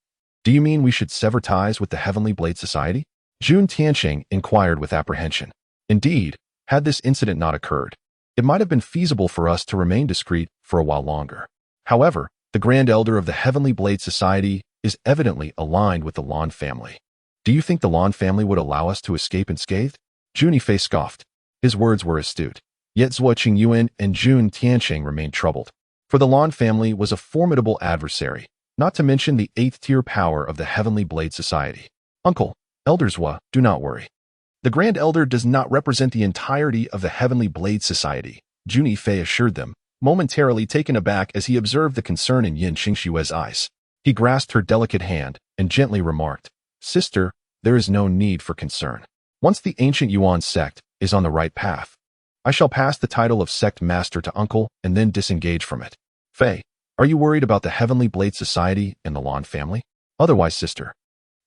do you mean we should sever ties with the Heavenly Blade Society? Jun Tiancheng inquired with apprehension. Indeed, had this incident not occurred, it might have been feasible for us to remain discreet for a while longer. However, the Grand Elder of the Heavenly Blade Society is evidently aligned with the Lan family. Do you think the Lan family would allow us to escape unscathed? Jun Yifei scoffed. His words were astute. Yet Zhuo Qingyuan and Jun Tiancheng remained troubled. For the Lan family was a formidable adversary, not to mention the 8th-tier power of the Heavenly Blade Society. Uncle, Elder Zhuo, do not worry. The Grand Elder does not represent the entirety of the Heavenly Blade Society, Jun Yifei assured them, momentarily taken aback as he observed the concern in Yin Qingxue's eyes. He grasped her delicate hand and gently remarked, Sister, there is no need for concern. Once the ancient Yuan sect is on the right path, I shall pass the title of sect master to uncle and then disengage from it. Fei, are you worried about the Heavenly Blade Society and the Lan family? Otherwise, sister,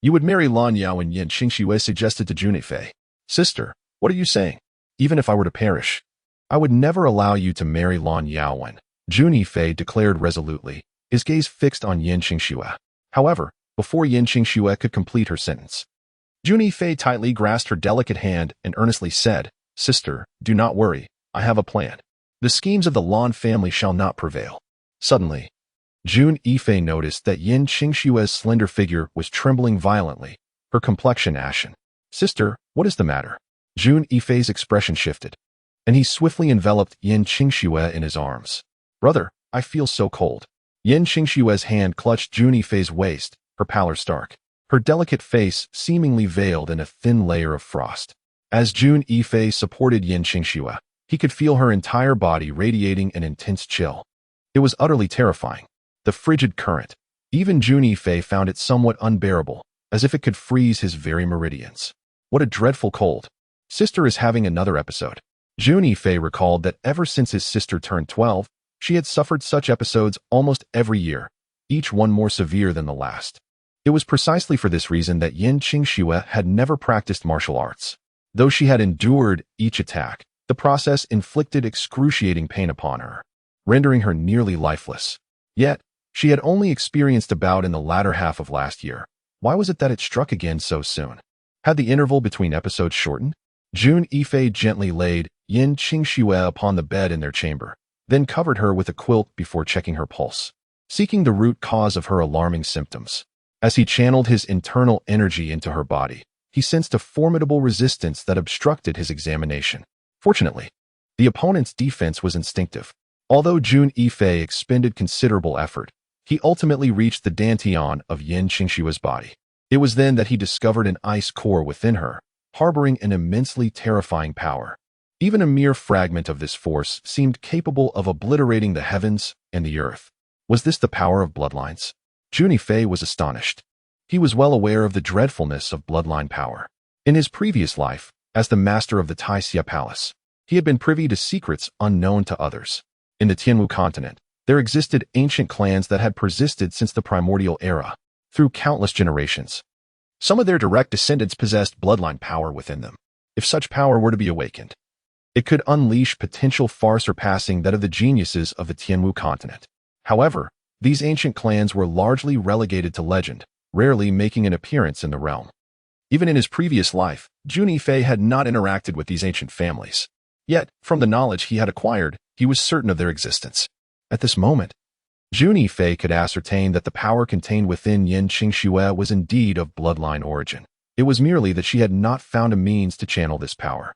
you would marry Lan Yao and Yin Qingxue suggested to Jun Yifei. Sister, what are you saying? Even if I were to perish, I would never allow you to marry Lan Yaowen, Jun Yifei declared resolutely, his gaze fixed on Yin Qingxue. However, before Yin Qingxue could complete her sentence, Jun Yifei tightly grasped her delicate hand and earnestly said, Sister, do not worry, I have a plan. The schemes of the Lan family shall not prevail. Suddenly, Jun Yifei noticed that Yin Qingxue's slender figure was trembling violently, her complexion ashen. Sister, what is the matter? Jun Yifei's expression shifted, and he swiftly enveloped Yin Qingxue in his arms. Brother, I feel so cold. Yin Qingxue's hand clutched Jun Yifei's waist, her pallor stark, her delicate face seemingly veiled in a thin layer of frost. As Jun Yifei supported Yin Qingxue, he could feel her entire body radiating an intense chill. It was utterly terrifying. The frigid current. Even Jun Yifei found it somewhat unbearable, as if it could freeze his very meridians. What a dreadful cold. Sister is having another episode. Jun Yifei recalled that ever since his sister turned 12, she had suffered such episodes almost every year, each one more severe than the last. It was precisely for this reason that Yin Qingxue had never practiced martial arts. Though she had endured each attack, the process inflicted excruciating pain upon her, rendering her nearly lifeless. Yet, she had only experienced a bout in the latter half of last year. Why was it that it struck again so soon? Had the interval between episodes shortened? Jun Yifei gently laid Yin Qingxue upon the bed in their chamber, then covered her with a quilt before checking her pulse, seeking the root cause of her alarming symptoms. As he channeled his internal energy into her body, he sensed a formidable resistance that obstructed his examination. Fortunately, the opponent's defense was instinctive. Although Jun Yifei expended considerable effort, he ultimately reached the dantian of Yin Qingxue's body. It was then that he discovered an ice core within her, harboring an immensely terrifying power. Even a mere fragment of this force seemed capable of obliterating the heavens and the earth. Was this the power of bloodlines? Jun Yifei was astonished. He was well aware of the dreadfulness of bloodline power. In his previous life, as the master of the Tai Xie Palace, he had been privy to secrets unknown to others. In the Tianwu continent, there existed ancient clans that had persisted since the primordial era, through countless generations. Some of their direct descendants possessed bloodline power within them. If such power were to be awakened, it could unleash potential far surpassing that of the geniuses of the Tianwu continent. However, these ancient clans were largely relegated to legend, rarely making an appearance in the realm. Even in his previous life, Jun Yifei had not interacted with these ancient families. Yet, from the knowledge he had acquired, he was certain of their existence. At this moment, Jun Yifei could ascertain that the power contained within Yin Qingxue was indeed of bloodline origin. It was merely that she had not found a means to channel this power,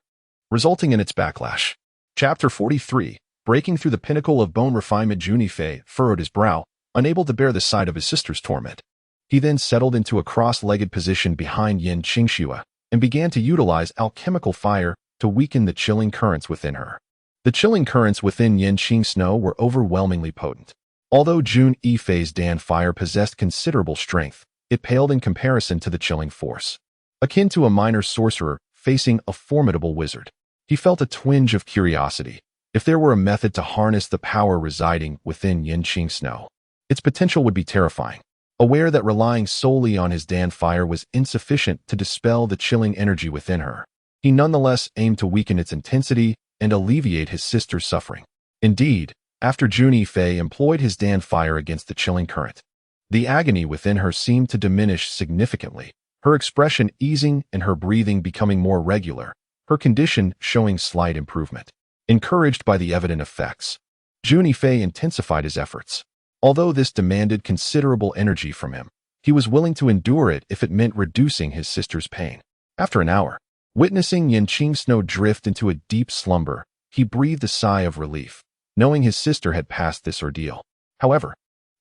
resulting in its backlash. Chapter 43. Breaking through the pinnacle of bone refinement. Jun Yifei furrowed his brow, unable to bear the sight of his sister's torment. He then settled into a cross-legged position behind Yin Qingxue and began to utilize alchemical fire to weaken the chilling currents within her. The chilling currents within Yin Qingxue were overwhelmingly potent. Although Jun Yifei's Dan fire possessed considerable strength, it paled in comparison to the chilling force. Akin to a minor sorcerer facing a formidable wizard, he felt a twinge of curiosity. If there were a method to harness the power residing within Yin Qingxue, its potential would be terrifying. Aware that relying solely on his Dan fire was insufficient to dispel the chilling energy within her, he nonetheless aimed to weaken its intensity and alleviate his sister's suffering. Indeed, after Jun Yifei employed his Dan fire against the chilling current, the agony within her seemed to diminish significantly, her expression easing and her breathing becoming more regular, her condition showing slight improvement. Encouraged by the evident effects, Jun Yifei intensified his efforts. Although this demanded considerable energy from him, he was willing to endure it if it meant reducing his sister's pain. After an hour, witnessing Yin Qingxue drift into a deep slumber, he breathed a sigh of relief, knowing his sister had passed this ordeal. However,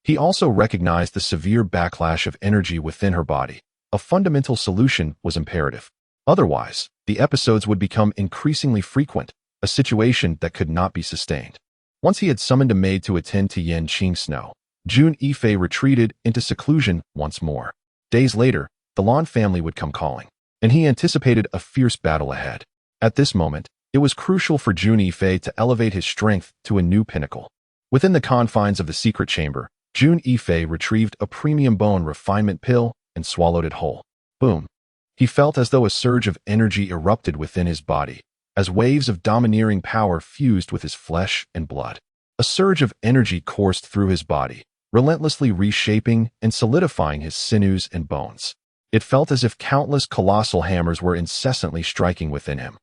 he also recognized the severe backlash of energy within her body. A fundamental solution was imperative. Otherwise, the episodes would become increasingly frequent, a situation that could not be sustained. Once he had summoned a maid to attend to Yin Qingxue, Jun Yifei retreated into seclusion once more. Days later, the Lan family would come calling, and he anticipated a fierce battle ahead. At this moment, It was crucial for Jun Yifei to elevate his strength to a new pinnacle. Within the confines of the secret chamber, Jun Yifei retrieved a premium bone refinement pill and swallowed it whole. Boom. He felt as though a surge of energy erupted within his body, as waves of domineering power fused with his flesh and blood. A surge of energy coursed through his body, relentlessly reshaping and solidifying his sinews and bones. It felt as if countless colossal hammers were incessantly striking within him.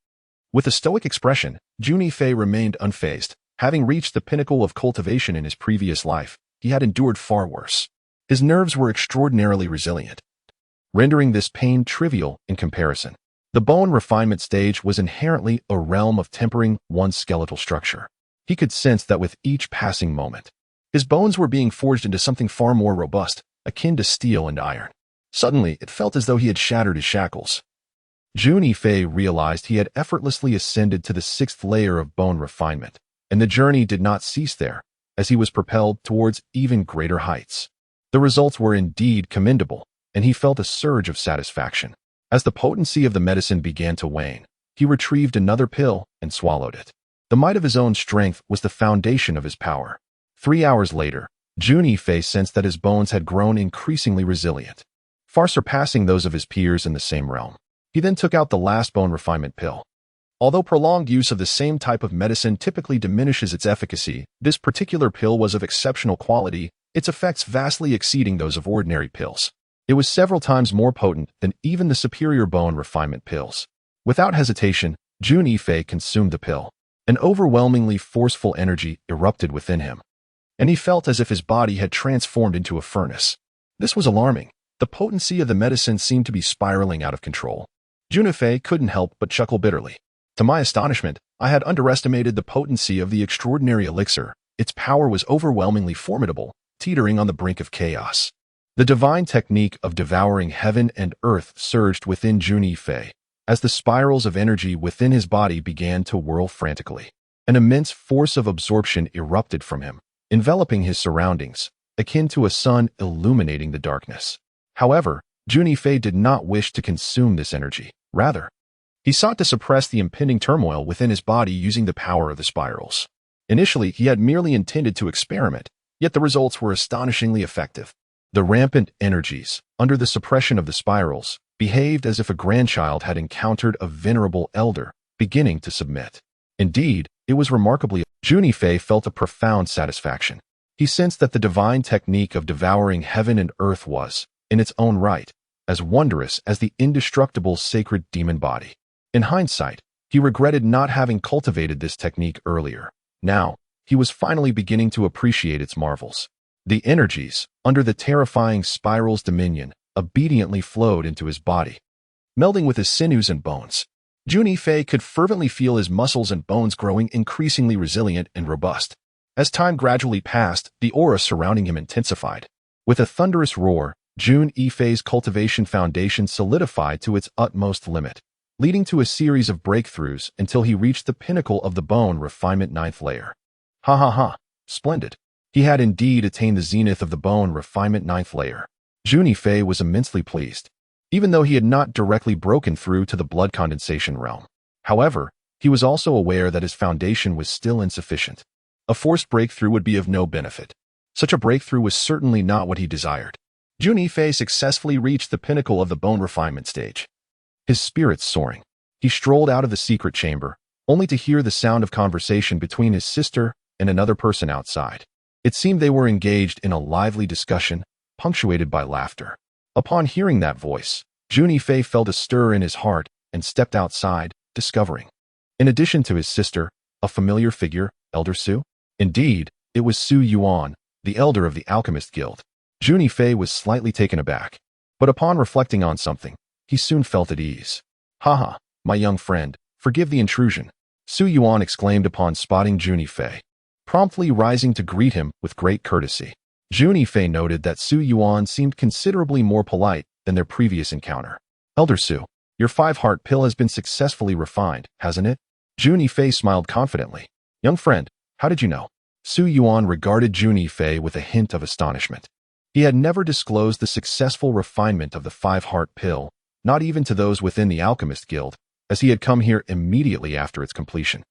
With a stoic expression, Jun Yifei remained unfazed. Having reached the pinnacle of cultivation in his previous life, he had endured far worse. His nerves were extraordinarily resilient, rendering this pain trivial in comparison. The bone refinement stage was inherently a realm of tempering one's skeletal structure. He could sense that with each passing moment, his bones were being forged into something far more robust, akin to steel and iron. Suddenly, it felt as though he had shattered his shackles. Jun Yifei realized he had effortlessly ascended to the 6th layer of bone refinement, and the journey did not cease there, as he was propelled towards even greater heights. The results were indeed commendable, and he felt a surge of satisfaction. As the potency of the medicine began to wane, he retrieved another pill and swallowed it. The might of his own strength was the foundation of his power. 3 hours later, Jun Yifei sensed that his bones had grown increasingly resilient, far surpassing those of his peers in the same realm. He then took out the last bone refinement pill. Although prolonged use of the same type of medicine typically diminishes its efficacy, this particular pill was of exceptional quality, its effects vastly exceeding those of ordinary pills. It was several times more potent than even the superior bone refinement pills. Without hesitation, Jun Yifei consumed the pill. An overwhelmingly forceful energy erupted within him, and he felt as if his body had transformed into a furnace. This was alarming. The potency of the medicine seemed to be spiraling out of control. Jun Yifei couldn't help but chuckle bitterly. To my astonishment, I had underestimated the potency of the extraordinary elixir. Its power was overwhelmingly formidable, teetering on the brink of chaos. The divine technique of devouring heaven and earth surged within Jun Yifei, as the spirals of energy within his body began to whirl frantically. An immense force of absorption erupted from him, enveloping his surroundings, akin to a sun illuminating the darkness. However, Jun Yifei did not wish to consume this energy. Rather, he sought to suppress the impending turmoil within his body using the power of the spirals. Initially, he had merely intended to experiment, yet the results were astonishingly effective. The rampant energies, under the suppression of the spirals, behaved as if a grandchild had encountered a venerable elder, beginning to submit. Indeed, it was remarkably. Jun Yifei felt a profound satisfaction. He sensed that the divine technique of devouring heaven and earth was, in its own right, as wondrous as the indestructible sacred demon body. In hindsight, he regretted not having cultivated this technique earlier. Now, he was finally beginning to appreciate its marvels. The energies, under the terrifying spiral's dominion, obediently flowed into his body, melding with his sinews and bones. Jun Yifei could fervently feel his muscles and bones growing increasingly resilient and robust. As time gradually passed, the aura surrounding him intensified. With a thunderous roar, Jun Yifei's cultivation foundation solidified to its utmost limit, leading to a series of breakthroughs until he reached the pinnacle of the bone refinement 9th layer. Ha ha ha, splendid. He had indeed attained the zenith of the bone refinement 9th layer. Jun Yifei was immensely pleased, even though he had not directly broken through to the blood condensation realm. However, he was also aware that his foundation was still insufficient. A forced breakthrough would be of no benefit. Such a breakthrough was certainly not what he desired. Jun Yifei successfully reached the pinnacle of the bone refinement stage. His spirits soaring, he strolled out of the secret chamber, only to hear the sound of conversation between his sister and another person outside. It seemed they were engaged in a lively discussion, punctuated by laughter. Upon hearing that voice, Jun Yifei felt a stir in his heart and stepped outside, discovering, in addition to his sister, a familiar figure, Elder Su. Indeed, it was Su Yuan, the elder of the Alchemist Guild. Jun Yifei was slightly taken aback, but upon reflecting on something, he soon felt at ease. Haha, my young friend, forgive the intrusion, Su Yuan exclaimed upon spotting Jun Yifei, promptly rising to greet him with great courtesy. Jun Yifei noted that Su Yuan seemed considerably more polite than their previous encounter. Elder Su, your 5-heart pill has been successfully refined, hasn't it? Jun Yifei smiled confidently. Young friend, how did you know? Su Yuan regarded Jun Yifei with a hint of astonishment. He had never disclosed the successful refinement of the 5-heart pill, not even to those within the Alchemist Guild, as he had come here immediately after its completion.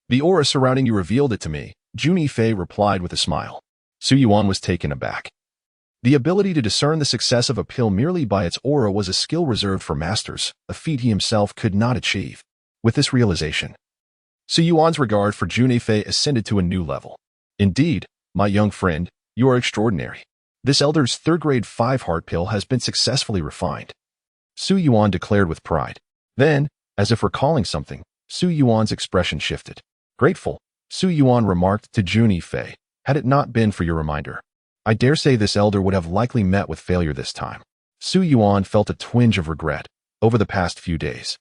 The aura surrounding you revealed it to me, Jun Yifei replied with a smile. Su Yuan was taken aback. The ability to discern the success of a pill merely by its aura was a skill reserved for masters, a feat he himself could not achieve. With this realization, Su Yuan's regard for Jun Yifei ascended to a new level. Indeed, my young friend, you are extraordinary. This elder's third-grade 5-heart pill has been successfully refined, Su Yuan declared with pride. Then, as if recalling something, Su Yuan's expression shifted. Grateful, Su Yuan remarked to Jun Yifei, had it not been for your reminder, I dare say this elder would have likely met with failure this time. Su Yuan felt a twinge of regret over the past few days.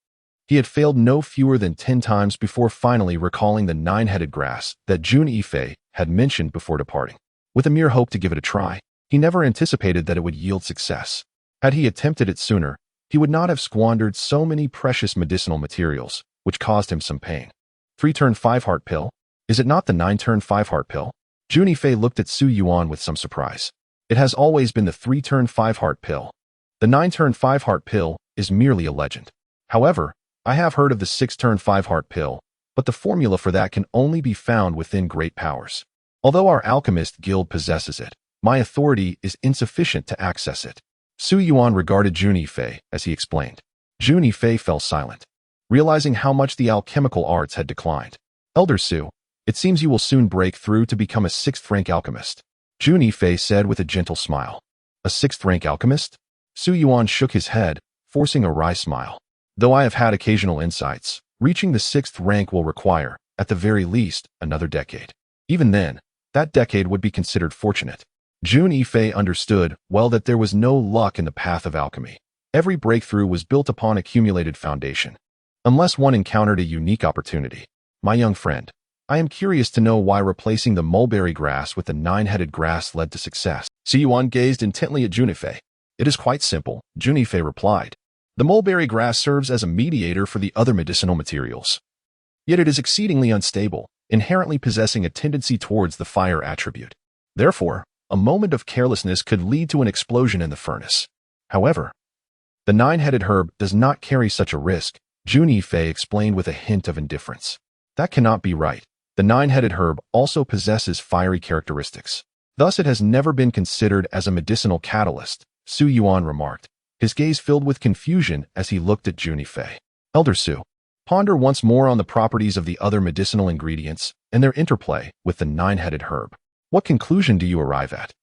He had failed no fewer than 10 times before finally recalling the 9-headed grass that Jun Yifei had mentioned before departing. With a mere hope to give it a try, he never anticipated that it would yield success. Had he attempted it sooner, he would not have squandered so many precious medicinal materials, which caused him some pain. 3-turn 5-heart pill? Is it not the 9-turn 5-heart pill? Jun Yifei looked at Su Yuan with some surprise. It has always been the 3-turn 5-heart pill. The 9-turn 5-heart pill is merely a legend. However, I have heard of the 6-turn 5-heart pill, but the formula for that can only be found within great powers. Although our alchemist guild possesses it, my authority is insufficient to access it. Su Yuan regarded Jun Yifei as he explained. Jun Yifei fell silent, realizing how much the alchemical arts had declined. Elder Su, it seems you will soon break through to become a 6th-rank alchemist, Jun Yifei said with a gentle smile. A 6th-rank alchemist? Su Yuan shook his head, forcing a wry smile. Though I have had occasional insights, reaching the 6th rank will require, at the very least, another decade. Even then, that decade would be considered fortunate. Jun Yifei understood well that there was no luck in the path of alchemy. Every breakthrough was built upon accumulated foundation. Unless one encountered a unique opportunity. My young friend, I am curious to know why replacing the mulberry grass with the 9-headed grass led to success. Su Yuan gazed intently at Jun Yifei. It is quite simple, Jun Yifei replied. The mulberry grass serves as a mediator for the other medicinal materials. Yet it is exceedingly unstable, inherently possessing a tendency towards the fire attribute. Therefore, a moment of carelessness could lead to an explosion in the furnace. However, the 9-headed herb does not carry such a risk, Jun Yifei explained with a hint of indifference. That cannot be right. The 9-headed herb also possesses fiery characteristics. Thus it has never been considered as a medicinal catalyst, Su Yuan remarked, his gaze filled with confusion as he looked at Jun Yifei. Elder Su, ponder once more on the properties of the other medicinal ingredients and their interplay with the 9-headed herb. What conclusion do you arrive at?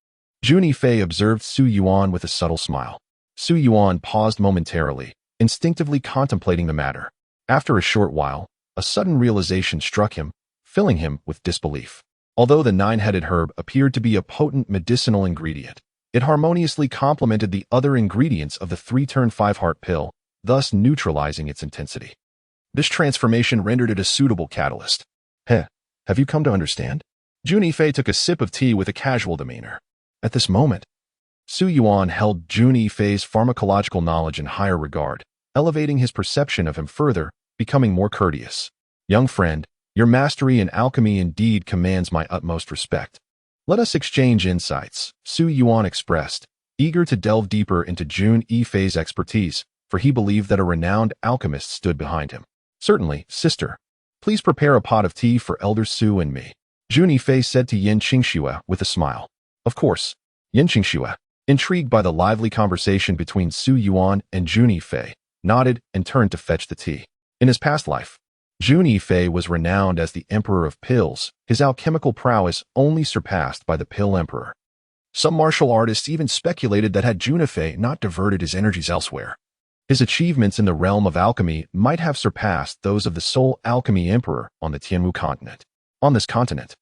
Jun Yifei observed Su Yuan with a subtle smile. Su Yuan paused momentarily, instinctively contemplating the matter. After a short while, a sudden realization struck him, filling him with disbelief. Although the 9-headed herb appeared to be a potent medicinal ingredient, it harmoniously complemented the other ingredients of the 3-turn 5-heart pill, thus neutralizing its intensity. This transformation rendered it a suitable catalyst. Have you come to understand? Jun Yifei took a sip of tea with a casual demeanor. At this moment, Su Yuan held Jun Yifei's pharmacological knowledge in higher regard, elevating his perception of him further, becoming more courteous. Young friend, your mastery in alchemy indeed commands my utmost respect. Let us exchange insights, Su Yuan expressed, eager to delve deeper into Jun Yifei's expertise, for he believed that a renowned alchemist stood behind him. Certainly, sister. Please prepare a pot of tea for Elder Su and me, Jun Yifei said to Yin Qingxue with a smile. Of course. Yin Qingxue, intrigued by the lively conversation between Su Yuan and Jun Yifei, nodded and turned to fetch the tea. In his past life, Jun Yifei was renowned as the Emperor of Pills, his alchemical prowess only surpassed by the Pill Emperor. Some martial artists even speculated that had Jun Yifei not diverted his energies elsewhere, his achievements in the realm of alchemy might have surpassed those of the sole alchemy emperor on the Tianwu continent. On this continent,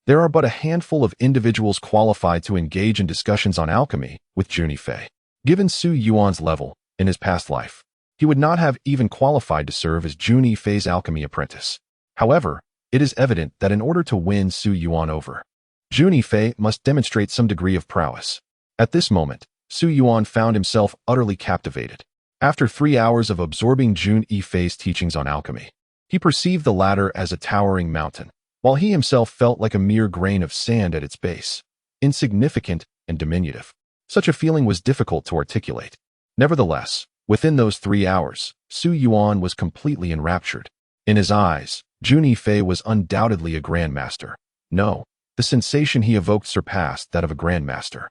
there are but a handful of individuals qualified to engage in discussions on alchemy with Jun Yifei. Given Su Yuan's level in his past life, he would not have even qualified to serve as Jun Yifei's alchemy apprentice. However, it is evident that in order to win Su Yuan over, Jun Yifei must demonstrate some degree of prowess. At this moment, Su Yuan found himself utterly captivated. After 3 hours of absorbing Jun Yifei's teachings on alchemy, he perceived the latter as a towering mountain, while he himself felt like a mere grain of sand at its base, insignificant and diminutive. Such a feeling was difficult to articulate. Nevertheless, Within those 3 hours, Su Yuan was completely enraptured. In his eyes, Jun Yifei was undoubtedly a grandmaster. No, the sensation he evoked surpassed that of a grandmaster.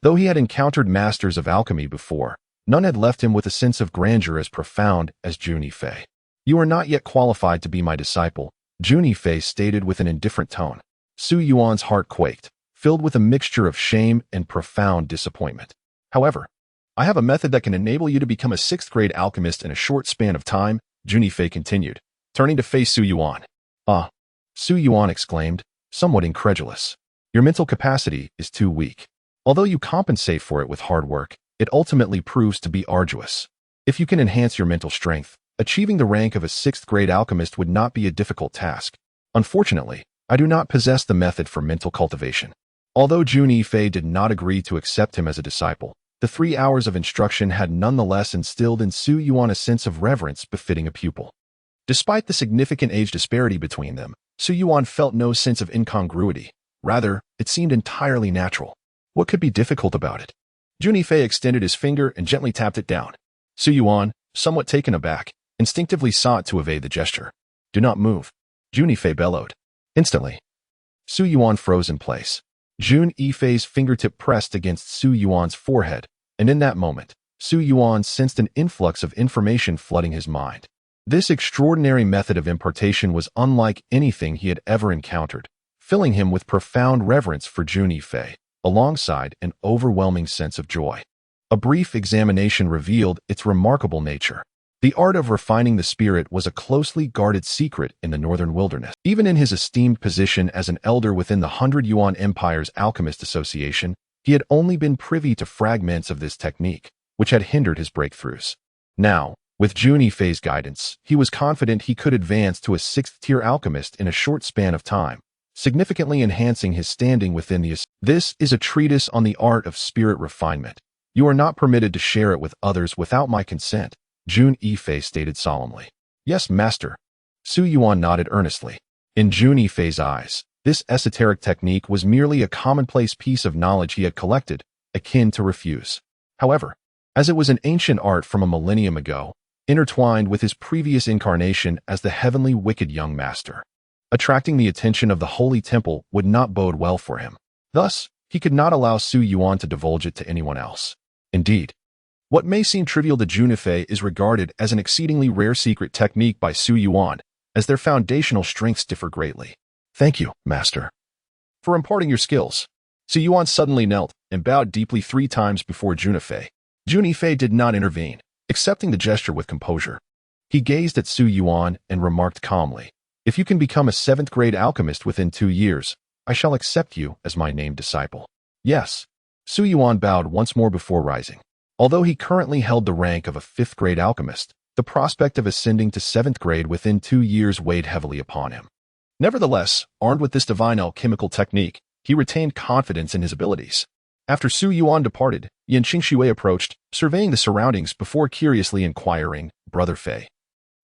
Though he had encountered masters of alchemy before, none had left him with a sense of grandeur as profound as Jun Yifei. You are not yet qualified to be my disciple, Jun Yifei stated with an indifferent tone. Su Yuan's heart quaked, filled with a mixture of shame and profound disappointment. However, I have a method that can enable you to become a 6th-grade alchemist in a short span of time, Jun Yifei continued, turning to face Su Yuan. Ah, Su Yuan exclaimed, somewhat incredulous. Your mental capacity is too weak. Although you compensate for it with hard work, it ultimately proves to be arduous. If you can enhance your mental strength, achieving the rank of a 6th-grade alchemist would not be a difficult task. Unfortunately, I do not possess the method for mental cultivation. Although Jun Yifei did not agree to accept him as a disciple, the 3 hours of instruction had nonetheless instilled in Su Yuan a sense of reverence befitting a pupil. Despite the significant age disparity between them, Su Yuan felt no sense of incongruity. Rather, it seemed entirely natural. What could be difficult about it? Jun Yifei extended his finger and gently tapped it down. Su Yuan, somewhat taken aback, instinctively sought to evade the gesture. Do not move, Jun Yifei bellowed. Instantly, Su Yuan froze in place. Jun Yifei's fingertip pressed against Su Yuan's forehead, and in that moment, Su Yuan sensed an influx of information flooding his mind. This extraordinary method of impartation was unlike anything he had ever encountered, filling him with profound reverence for Jun Yifei, alongside an overwhelming sense of joy. A brief examination revealed its remarkable nature. The art of refining the spirit was a closely guarded secret in the northern wilderness. Even in his esteemed position as an elder within the 100 Yuan Empire's Alchemist Association, he had only been privy to fragments of this technique, which had hindered his breakthroughs. Now, with Jun Yifei's guidance, he was confident he could advance to a 6th-tier alchemist in a short span of time, significantly enhancing his standing within the. This is a treatise on the art of spirit refinement. You are not permitted to share it with others without my consent, Jun Yifei stated solemnly. Yes, master. Su Yuan nodded earnestly. In Jun Yifei's eyes, this esoteric technique was merely a commonplace piece of knowledge he had collected, akin to refuse. However, as it was an ancient art from a millennium ago, intertwined with his previous incarnation as the heavenly wicked young master, attracting the attention of the holy temple would not bode well for him. Thus, he could not allow Su Yuan to divulge it to anyone else. Indeed, what may seem trivial to Jun Yifei is regarded as an exceedingly rare secret technique by Su Yuan, as their foundational strengths differ greatly. Thank you, master, for imparting your skills. Su Yuan suddenly knelt and bowed deeply 3 times before Jun Yifei. Jun Yifei did not intervene, accepting the gesture with composure. He gazed at Su Yuan and remarked calmly, if you can become a 7th-grade alchemist within 2 years, I shall accept you as my named disciple. Yes. Su Yuan bowed once more before rising. Although he currently held the rank of a 5th-grade alchemist, the prospect of ascending to 7th grade within 2 years weighed heavily upon him. Nevertheless, armed with this divine alchemical technique, he retained confidence in his abilities. After Su Yuan departed, Yan Qingxue approached, surveying the surroundings before curiously inquiring, Brother Fei,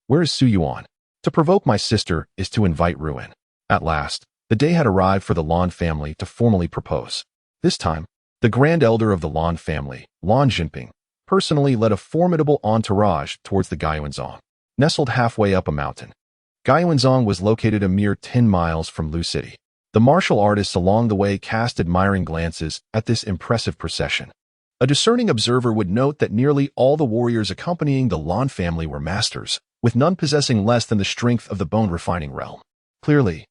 where is Su Yuan? To provoke my sister is to invite ruin. At last, the day had arrived for the Lan family to formally propose. This time, the grand elder of the Lan family, Lan Jinping, personally led a formidable entourage towards the Gaiwanzong, nestled halfway up a mountain. Gaiwanzong was located a mere 10 miles from Lu City. The martial artists along the way cast admiring glances at this impressive procession. A discerning observer would note that nearly all the warriors accompanying the Lan family were masters, with none possessing less than the strength of the bone-refining realm. Clearly,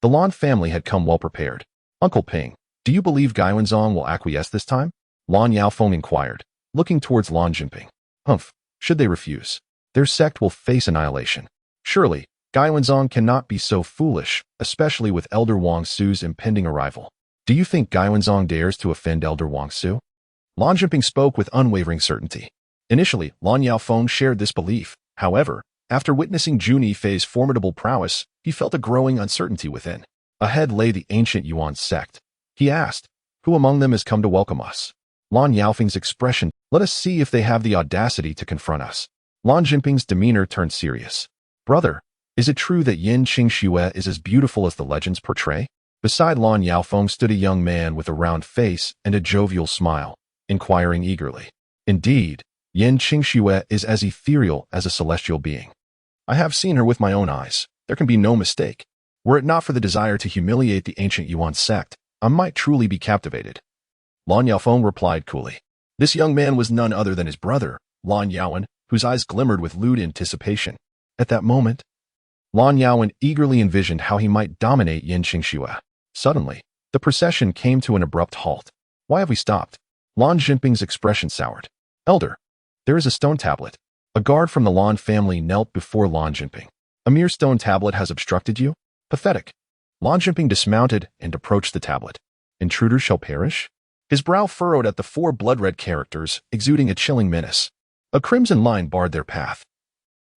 the Lan family had come well prepared. Uncle Ping, do you believe Gaiwanzong will acquiesce this time? Lan Yaofeng inquired, looking towards Lan Jinping. Humph, should they refuse, their sect will face annihilation. Surely, Gaiwanzong cannot be so foolish, especially with Elder Wang Su's impending arrival. Do you think Gaiwanzong dares to offend Elder Wang Su? Lan Jinping spoke with unwavering certainty. Initially, Lan Yaofeng shared this belief. However, after witnessing Jun Yifei's formidable prowess, he felt a growing uncertainty within. Ahead lay the ancient Yuan sect. He asked, who among them has come to welcome us? Lan Yaofeng's expression, let us see if they have the audacity to confront us. Lan Jinping's demeanor turned serious. Brother, is it true that Yan Qingxue is as beautiful as the legends portray? Beside Lan Yaofeng stood a young man with a round face and a jovial smile, inquiring eagerly. Indeed, Yan Qingxue is as ethereal as a celestial being. I have seen her with my own eyes. There can be no mistake. Were it not for the desire to humiliate the ancient Yuan sect, I might truly be captivated. Lan Yaofeng replied coolly. This young man was none other than his brother, Lan Yaowen, whose eyes glimmered with lewd anticipation. At that moment, Lan Yaowen eagerly envisioned how he might dominate Yan Qingxue. Suddenly, the procession came to an abrupt halt. Why have we stopped? Lan Jinping's expression soured. Elder, there is a stone tablet. A guard from the Lan family knelt before Lan Jinping. A mere stone tablet has obstructed you? Pathetic. Lan Jinping dismounted and approached the tablet. Intruders shall perish? His brow furrowed at the four blood-red characters, exuding a chilling menace. A crimson line barred their path,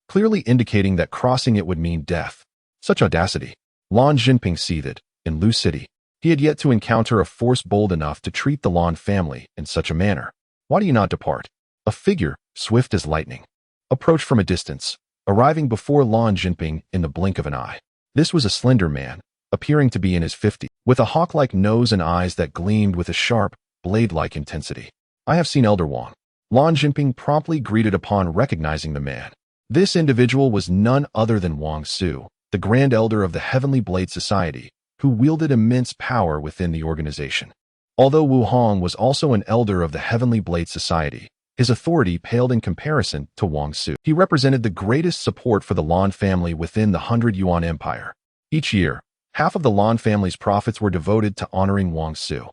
clearly indicating that crossing it would mean death. Such audacity. Lan Jinping seethed. In Lu City, he had yet to encounter a force bold enough to treat the Lan family in such a manner. Why do you not depart? A figure, swift as lightning, approached from a distance, arriving before Lan Jinping in the blink of an eye. This was a slender man, appearing to be in his 50s, with a hawk-like nose and eyes that gleamed with a sharp, blade-like intensity. I have seen Elder Wang. Lan Jinping promptly greeted upon recognizing the man. This individual was none other than Wang Su, the Grand Elder of the Heavenly Blade Society, who wielded immense power within the organization. Although Wu Hong was also an elder of the Heavenly Blade Society, his authority paled in comparison to Wang Su. He represented the greatest support for the Lan family within the 100 Yuan Empire. Each year, half of the Lan family's profits were devoted to honoring Wang Su.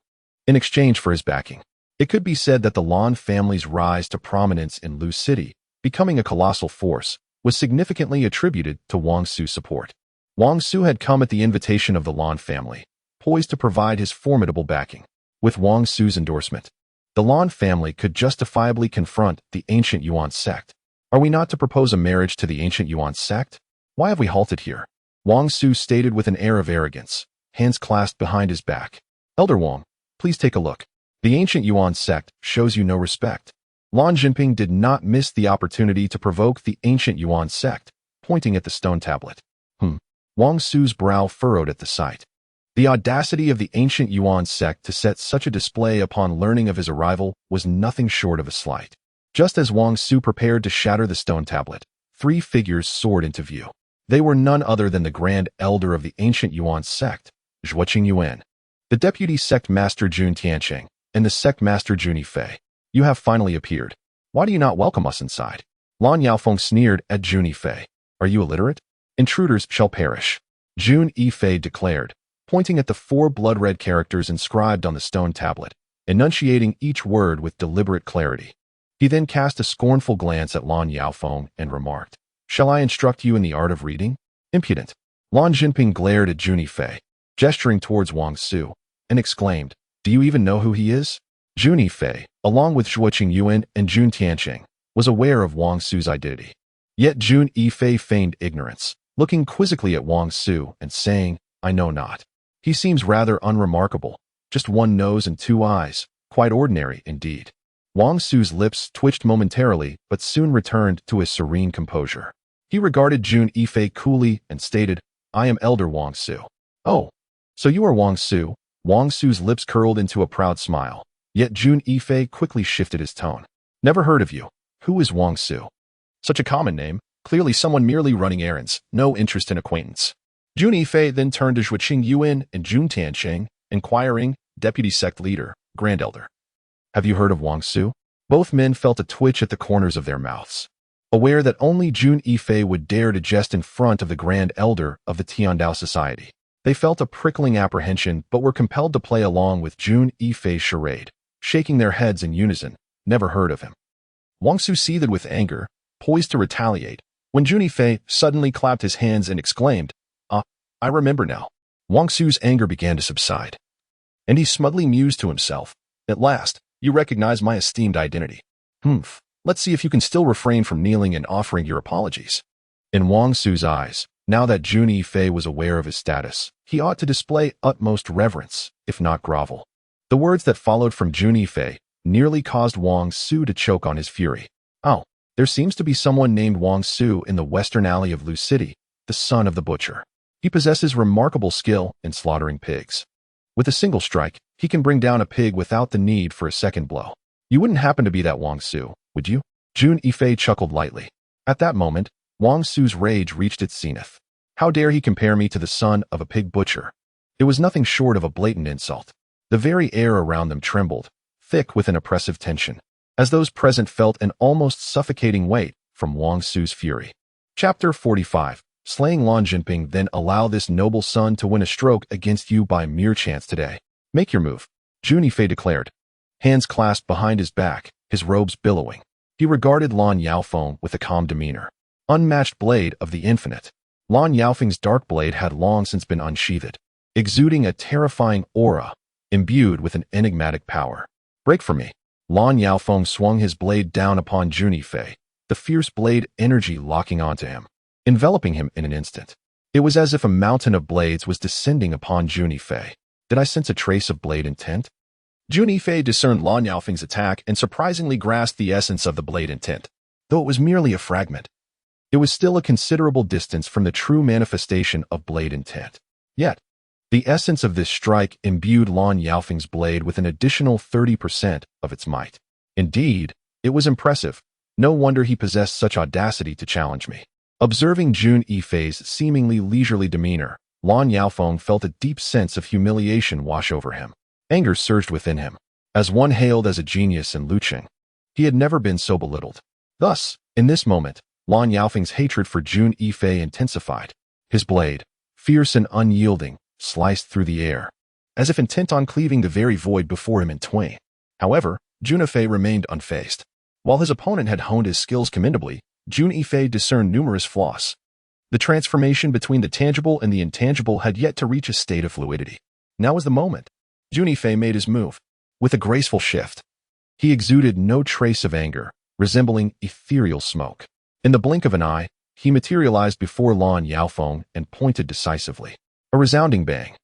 In exchange for his backing, it could be said that the Lan family's rise to prominence in Lu City, becoming a colossal force, was significantly attributed to Wang Su's support. Wang Su had come at the invitation of the Lan family, poised to provide his formidable backing. With Wang Su's endorsement, the Lan family could justifiably confront the ancient Yuan sect. Are we not to propose a marriage to the ancient Yuan sect? Why have we halted here? Wang Su stated with an air of arrogance, hands clasped behind his back. Elder Wang, please take a look. The ancient Yuan sect shows you no respect. Lan Jinping did not miss the opportunity to provoke the ancient Yuan sect, pointing at the stone tablet. Wang Su's brow furrowed at the sight. The audacity of the ancient Yuan sect to set such a display upon learning of his arrival was nothing short of a slight. Just as Wang Su prepared to shatter the stone tablet, three figures soared into view. They were none other than the Grand Elder of the ancient Yuan sect, Zhuoqing Yuan, the Deputy Sect Master Jun Tiancheng, and the Sect Master Jun Yifei. You have finally appeared. Why do you not welcome us inside? Lan Yaofeng sneered at Jun Yifei. Are you illiterate? Intruders shall perish. Jun Yifei declared, pointing at the four blood-red characters inscribed on the stone tablet, enunciating each word with deliberate clarity. He then cast a scornful glance at Lan Yaofeng and remarked, Shall I instruct you in the art of reading? Impudent. Lan Jinping glared at Jun Yifei, gesturing towards Wang Su, and exclaimed, Do you even know who he is? Jun Yifei, along with Zhuoqing Yuan and Jun Tiancheng, was aware of Wang Su's identity. Yet Jun Yifei feigned ignorance, looking quizzically at Wang Su and saying, I know not. He seems rather unremarkable, just one nose and two eyes, quite ordinary indeed. Wang Su's lips twitched momentarily but soon returned to his serene composure. He regarded Jun Yifei coolly and stated, I am Elder Wang Su. Oh, so you are Wang Su? Wang Su's lips curled into a proud smile, yet Jun Yifei quickly shifted his tone. Never heard of you. Who is Wang Su? Such a common name, clearly someone merely running errands, no interest in acquaintance. Jun Yifei then turned to Zhuoqing Yuan and Jun Tiancheng, inquiring, Deputy Sect Leader, Grand Elder. Have you heard of Wang Su? Both men felt a twitch at the corners of their mouths, aware that only Jun Yifei would dare to jest in front of the Grand Elder of the Tiandao Society. They felt a prickling apprehension but were compelled to play along with Jun Yifei's charade, shaking their heads in unison. Never heard of him. Wang Su seethed with anger, poised to retaliate, when Jun Yifei suddenly clapped his hands and exclaimed, I remember now. Wang Su's anger began to subside, and he smugly mused to himself, At last, you recognize my esteemed identity. Let's see if you can still refrain from kneeling and offering your apologies. In Wang Su's eyes, now that Jun Yifei was aware of his status, he ought to display utmost reverence, if not grovel. The words that followed from Jun Yifei nearly caused Wang Su to choke on his fury. Oh, there seems to be someone named Wang Su in the western alley of Lu City, the son of the butcher. He possesses remarkable skill in slaughtering pigs. With a single strike, he can bring down a pig without the need for a second blow. You wouldn't happen to be that Wang Su, would you? Jun Yifei chuckled lightly. At that moment, Wang Su's rage reached its zenith. How dare he compare me to the son of a pig butcher? It was nothing short of a blatant insult. The very air around them trembled, thick with an oppressive tension, as those present felt an almost suffocating weight from Wang Su's fury. Chapter 45. Slaying Lan Jinping, then allow this noble son to win a stroke against you by mere chance today. Make your move, Jun Yifei declared, hands clasped behind his back, his robes billowing. He regarded Lan Yaofeng with a calm demeanor. Unmatched blade of the infinite. Lan Yaofeng's dark blade had long since been unsheathed, exuding a terrifying aura, imbued with an enigmatic power. Break for me. Lan Yaofeng swung his blade down upon Jun Yifei, the fierce blade energy locking onto him, enveloping him in an instant. It was as if a mountain of blades was descending upon Jun Yifei. Did I sense a trace of blade intent? Jun Yifei discerned Lan Yaofeng's attack and surprisingly grasped the essence of the blade intent. Though it was merely a fragment, it was still a considerable distance from the true manifestation of blade intent. Yet, the essence of this strike imbued Lan Yaofeng's blade with an additional 30% of its might. Indeed, it was impressive. No wonder he possessed such audacity to challenge me. Observing Jun Yifei's seemingly leisurely demeanor, Lan Yaofeng felt a deep sense of humiliation wash over him. Anger surged within him. As one hailed as a genius in luching, he had never been so belittled. Thus, in this moment, Lan Yaofeng's hatred for Jun Yifei intensified. His blade, fierce and unyielding, sliced through the air, as if intent on cleaving the very void before him in twain. However, Jun Yifei remained unfazed. While his opponent had honed his skills commendably, Jun Yifei discerned numerous flaws. The transformation between the tangible and the intangible had yet to reach a state of fluidity. Now was the moment. Jun Yifei made his move. With a graceful shift, he exuded no trace of anger, resembling ethereal smoke. In the blink of an eye, he materialized before Lan Yaofeng and pointed decisively. A resounding bang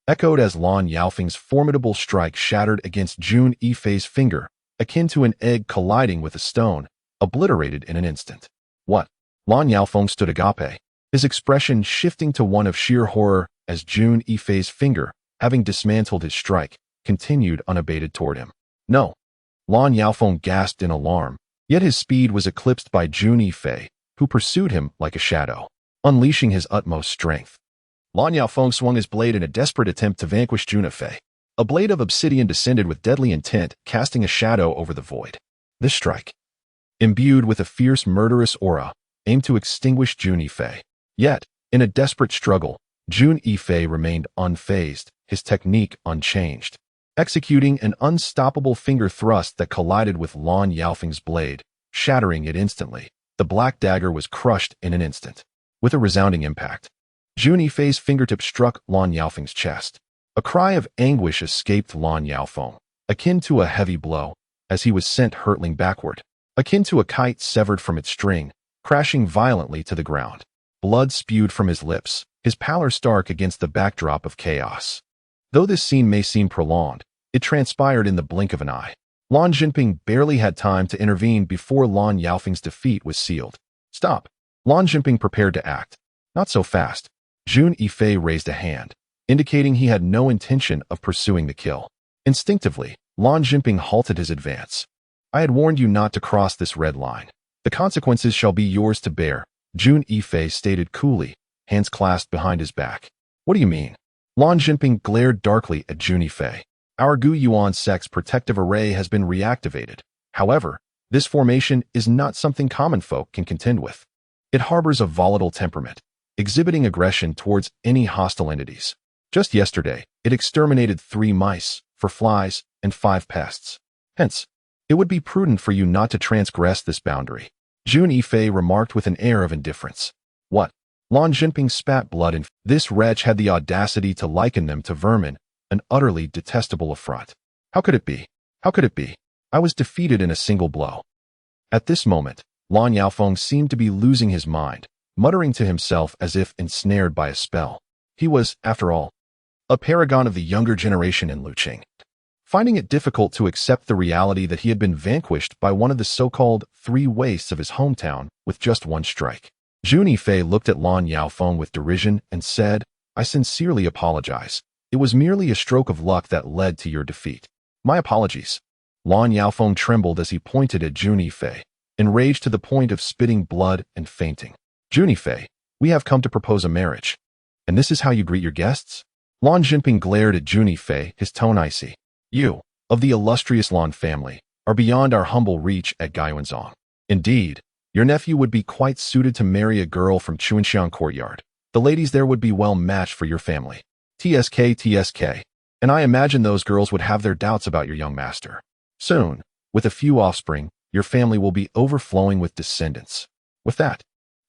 echoed as Lan Yaofeng's formidable strike shattered against Jun Yifei's finger, akin to an egg colliding with a stone, obliterated in an instant. What? Lan Yaofeng stood agape, his expression shifting to one of sheer horror as Jun Yifei's finger, having dismantled his strike, continued unabated toward him. No. Lan Yaofeng gasped in alarm, yet his speed was eclipsed by Jun Yifei, who pursued him like a shadow, unleashing his utmost strength. Lan Yaofeng swung his blade in a desperate attempt to vanquish Jun Yifei. A blade of obsidian descended with deadly intent, casting a shadow over the void. This strike, imbued with a fierce murderous aura, aimed to extinguish Jun Yifei. Yet, in a desperate struggle, Jun Yifei remained unfazed, his technique unchanged, executing an unstoppable finger thrust that collided with Lan Yaofeng's blade, shattering it instantly. The black dagger was crushed in an instant. With a resounding impact, Jun Yifei's fingertip struck Lan Yaofeng's chest. A cry of anguish escaped Lan Yaofeng, akin to a heavy blow, as he was sent hurtling backward, akin to a kite severed from its string, crashing violently to the ground. Blood spewed from his lips, his pallor stark against the backdrop of chaos. Though this scene may seem prolonged, it transpired in the blink of an eye. Lan Jinping barely had time to intervene before Lan Yaofeng's defeat was sealed. Stop. Lan Jinping prepared to act. Not so fast. Jun Yifei raised a hand, indicating he had no intention of pursuing the kill. Instinctively, Lan Jinping halted his advance. I had warned you not to cross this red line. The consequences shall be yours to bear, Jun Yifei stated coolly, hands clasped behind his back. What do you mean? Lan Jinping glared darkly at Jun Yifei. Our Gu Yuan sect's protective array has been reactivated. However, this formation is not something common folk can contend with. It harbors a volatile temperament, exhibiting aggression towards any hostile entities. Just yesterday, it exterminated 3 mice, 4 flies, and 5 pests. Hence, it would be prudent for you not to transgress this boundary, Jun Yifei remarked with an air of indifference. What? Lan Jinping spat blood and this wretch had the audacity to liken them to vermin, an utterly detestable affront. How could it be? How could it be? I was defeated in a single blow. At this moment, Lan Yaofeng seemed to be losing his mind, muttering to himself as if ensnared by a spell. He was, after all, a paragon of the younger generation in luching. Finding it difficult to accept the reality that he had been vanquished by one of the so-called 3 wastes of his hometown with just 1 strike, Jun Yifei looked at Lan Yaofeng with derision and said, I sincerely apologize. It was merely a stroke of luck that led to your defeat. My apologies. Lan Yaofeng trembled as he pointed at Jun Yifei. enraged to the point of spitting blood and fainting. Jun Yifei, we have come to propose a marriage. And this is how you greet your guests? Lan Jinping glared at Jun Yifei, his tone icy. You, of the illustrious Lan family, are beyond our humble reach at Gaiwanzong. Indeed, your nephew would be quite suited to marry a girl from Chuanxiang Courtyard. The ladies there would be well matched for your family. TSK. And I imagine those girls would have their doubts about your young master. Soon, with a few offspring, your family will be overflowing with descendants. With that,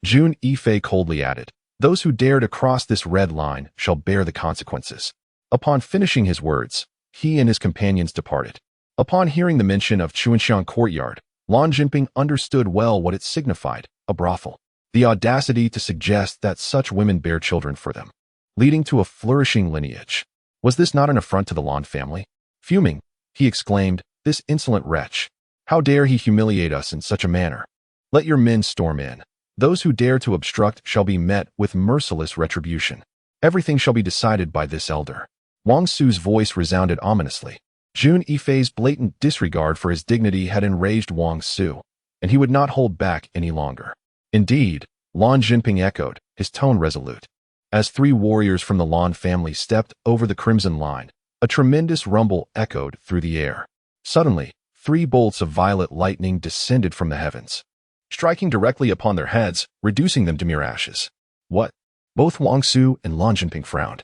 Jun Yifei coldly added, those who dare to cross this red line shall bear the consequences. Upon finishing his words, he and his companions departed. Upon hearing the mention of Chuanxiang Courtyard, Lan Jinping understood well what it signified, a brothel. The audacity to suggest that such women bear children for them, leading to a flourishing lineage. Was this not an affront to the Lan family? Fuming, he exclaimed, this insolent wretch. How dare he humiliate us in such a manner? Let your men storm in. Those who dare to obstruct shall be met with merciless retribution. Everything shall be decided by this elder. Wang Su's voice resounded ominously. Jun Yifei's blatant disregard for his dignity had enraged Wang Su, and he would not hold back any longer. Indeed, Lan Jinping echoed, his tone resolute. As three warriors from the Lan family stepped over the crimson line, a tremendous rumble echoed through the air. Suddenly, 3 bolts of violet lightning descended from the heavens, striking directly upon their heads, reducing them to mere ashes. What? Both Wang Su and Lan Jinping frowned,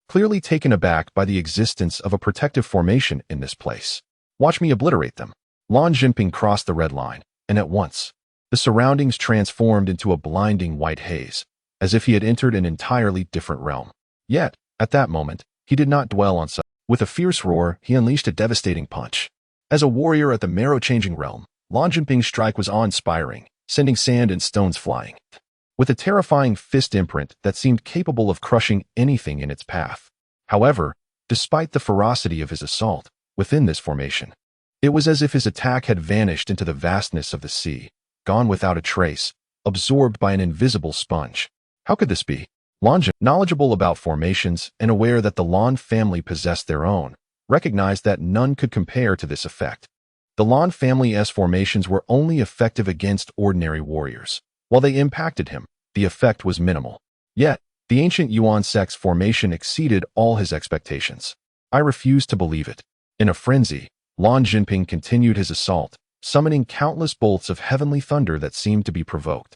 clearly taken aback by the existence of a protective formation in this place. Watch me obliterate them. Lan Jinping crossed the red line, and at once, the surroundings transformed into a blinding white haze, as if he had entered an entirely different realm. Yet, at that moment, he did not dwell on such. With a fierce roar, he unleashed a devastating punch. As a warrior at the marrow-changing realm, Lan Jinping's strike was awe-inspiring, sending sand and stones flying, with a terrifying fist imprint that seemed capable of crushing anything in its path. However, despite the ferocity of his assault, within this formation, it was as if his attack had vanished into the vastness of the sea, gone without a trace, absorbed by an invisible sponge. How could this be? Lan Jinping, knowledgeable about formations and aware that the Lan family possessed their own, recognized that none could compare to this effect. The Lan family's formations were only effective against ordinary warriors. While they impacted him, the effect was minimal. Yet, the ancient Yuan sect's formation exceeded all his expectations. I refused to believe it. In a frenzy, Lan Jinping continued his assault, summoning countless bolts of heavenly thunder that seemed to be provoked,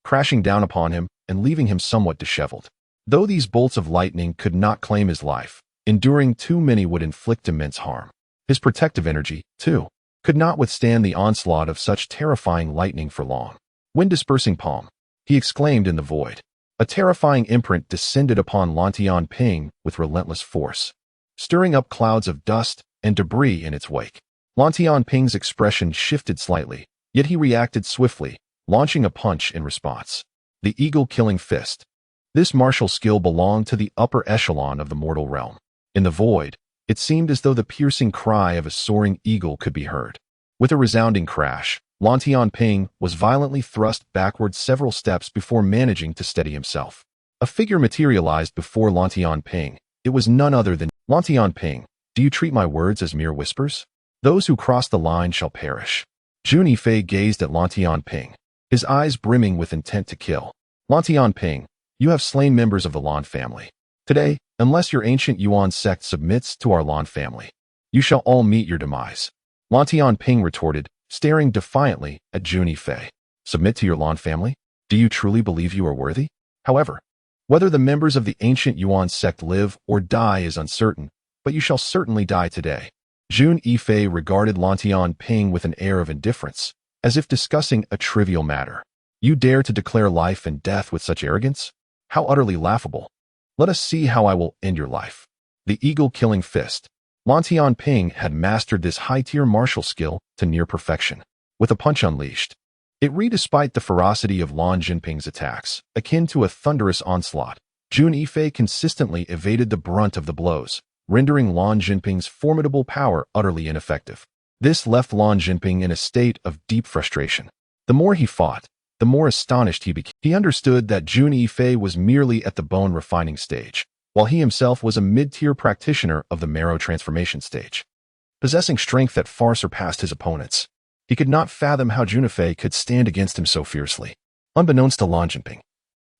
crashing down upon him and leaving him somewhat disheveled. Though these bolts of lightning could not claim his life, enduring too many would inflict immense harm. His protective energy, too, could not withstand the onslaught of such terrifying lightning for long. When dispersing palm, he exclaimed in the void. A terrifying imprint descended upon Lan Tianping with relentless force, stirring up clouds of dust and debris in its wake. Lan Tianping's expression shifted slightly, yet he reacted swiftly, launching a punch in response. The eagle-killing fist. This martial skill belonged to the upper echelon of the mortal realm. In the void, it seemed as though the piercing cry of a soaring eagle could be heard. With a resounding crash, Lan Tianping was violently thrust backward several steps before managing to steady himself. A figure materialized before Lan Tianping. It was none other than Lan Tianping. Do you treat my words as mere whispers? Those who cross the line shall perish. Jun Yifei gazed at Lan Tianping, his eyes brimming with intent to kill. Lan Tianping, you have slain members of the Lan family. Today, unless your ancient Yuan sect submits to our Lan family, you shall all meet your demise. Lan Tianping retorted, staring defiantly at Jun Yifei. Submit to your Lan family? Do you truly believe you are worthy? However, whether the members of the ancient Yuan sect live or die is uncertain, but you shall certainly die today. Jun Yifei regarded Lan Tianping with an air of indifference, as if discussing a trivial matter. You dare to declare life and death with such arrogance? How utterly laughable. Let us see how I will end your life. The eagle-killing fist. Lan Tianping had mastered this high-tier martial skill to near perfection. With a punch unleashed, it read despite the ferocity of Lan Jinping's attacks, akin to a thunderous onslaught. Jun Yifei consistently evaded the brunt of the blows, rendering Lan Jinping's formidable power utterly ineffective. This left Lan Jinping in a state of deep frustration. The more he fought, the more astonished he became. He understood that Jun Yifei was merely at the bone refining stage, while he himself was a mid-tier practitioner of the marrow transformation stage, possessing strength that far surpassed his opponents. He could not fathom how Jun Yifei could stand against him so fiercely. Unbeknownst to Lan Jinping,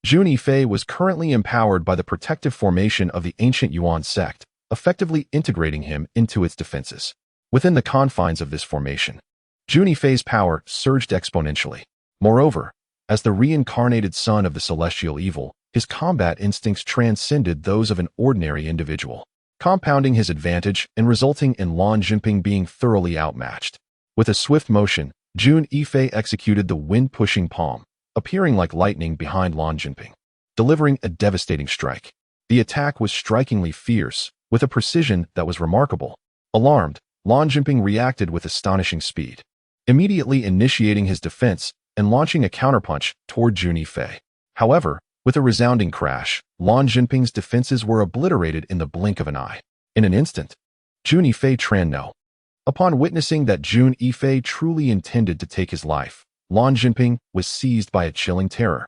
Jun Yifei was currently empowered by the protective formation of the ancient Yuan sect, effectively integrating him into its defenses. Within the confines of this formation, Jun Yifei's power surged exponentially. Moreover, as the reincarnated son of the celestial evil, his combat instincts transcended those of an ordinary individual, compounding his advantage and resulting in Lan Jinping being thoroughly outmatched. With a swift motion, Jun Yifei executed the wind-pushing palm, appearing like lightning behind Lan Jinping, delivering a devastating strike. The attack was strikingly fierce, with a precision that was remarkable. Alarmed, Lan Jinping reacted with astonishing speed, immediately initiating his defense and launching a counterpunch toward Jun Yifei. However, with a resounding crash, Lan Jinping's defenses were obliterated in the blink of an eye. In an instant, Jun Yifei tran no. Upon witnessing that Jun Yifei truly intended to take his life, Lan Jinping was seized by a chilling terror,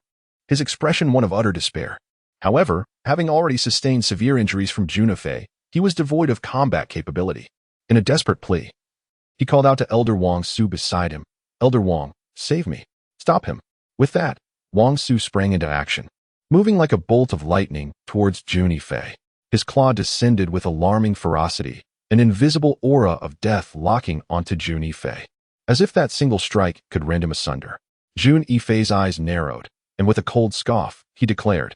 his expression one of utter despair. However, having already sustained severe injuries from Jun Yifei, he was devoid of combat capability. In a desperate plea, he called out to Elder Wang Su beside him, "Elder Wang, save me. Stop him." With that, Wang Su sprang into action, moving like a bolt of lightning towards Jun Yifei. His claw descended with alarming ferocity, an invisible aura of death locking onto Jun Yifei, as if that single strike could rend him asunder. Jun Yifei's eyes narrowed, and with a cold scoff, he declared,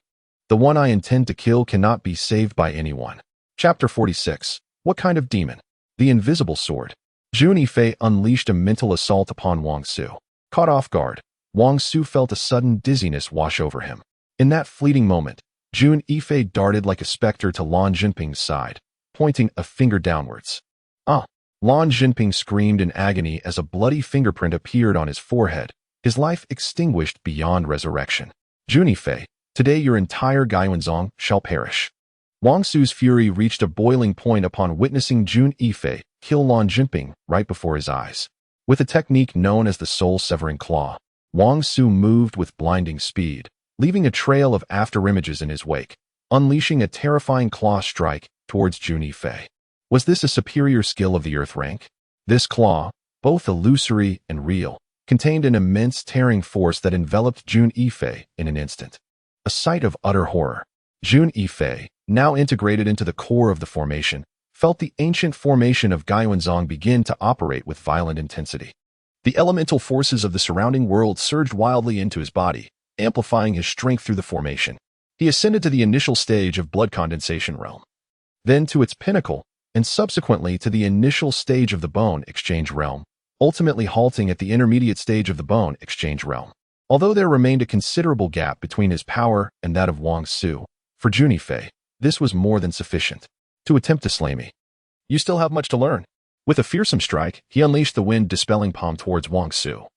"The one I intend to kill cannot be saved by anyone." Chapter 46. What kind of demon? The invisible sword. Jun Yifei unleashed a mental assault upon Wang Su. Caught off guard, Wang Su felt a sudden dizziness wash over him. In that fleeting moment, Jun Yifei darted like a specter to Lan Jinping's side, pointing a finger downwards. "Ah!" Lan Jinping screamed in agony as a bloody fingerprint appeared on his forehead, his life extinguished beyond resurrection. "Jun Yifei, today your entire Gaiwanzong shall perish." Wang Su's fury reached a boiling point upon witnessing Jun Yifei kill Lan Jinping right before his eyes. With a technique known as the soul-severing claw, Wang Su moved with blinding speed, leaving a trail of afterimages in his wake, unleashing a terrifying claw strike towards Jun Yifei. Was this a superior skill of the Earth rank? This claw, both illusory and real, contained an immense tearing force that enveloped Jun Yifei in an instant. A sight of utter horror. Jun Yifei, now integrated into the core of the formation, felt the ancient formation of Gaiwanzong begin to operate with violent intensity. The elemental forces of the surrounding world surged wildly into his body, amplifying his strength through the formation. He ascended to the initial stage of blood condensation realm, then to its pinnacle, and subsequently to the initial stage of the bone exchange realm, ultimately halting at the intermediate stage of the bone exchange realm. Although there remained a considerable gap between his power and that of Wang Su, for Jun Yifei, this was more than sufficient to attempt to slay me. You still have much to learn. With a fearsome strike, he unleashed the wind-dispelling palm towards Wang Su,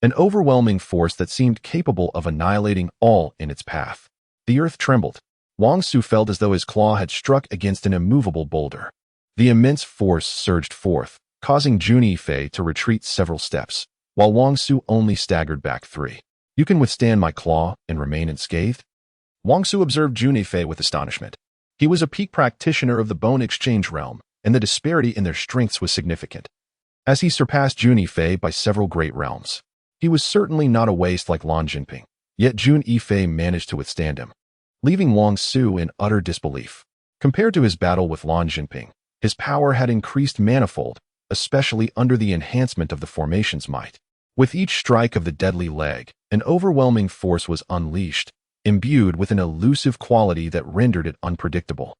an overwhelming force that seemed capable of annihilating all in its path. The earth trembled. Wang Su felt as though his claw had struck against an immovable boulder. The immense force surged forth, causing Jun Yifei to retreat several steps, while Wang Su only staggered back 3. "You can withstand my claw and remain unscathed?" Wang Su observed Jun Yifei with astonishment. He was a peak practitioner of the bone exchange realm, and the disparity in their strengths was significant, as he surpassed Jun Yifei by several great realms. He was certainly not a waste like Lan Jinping, yet Jun Yifei managed to withstand him, leaving Wang Su in utter disbelief. Compared to his battle with Lan Jinping, his power had increased manifold, especially under the enhancement of the formation's might. With each strike of the deadly leg, an overwhelming force was unleashed, imbued with an elusive quality that rendered it unpredictable.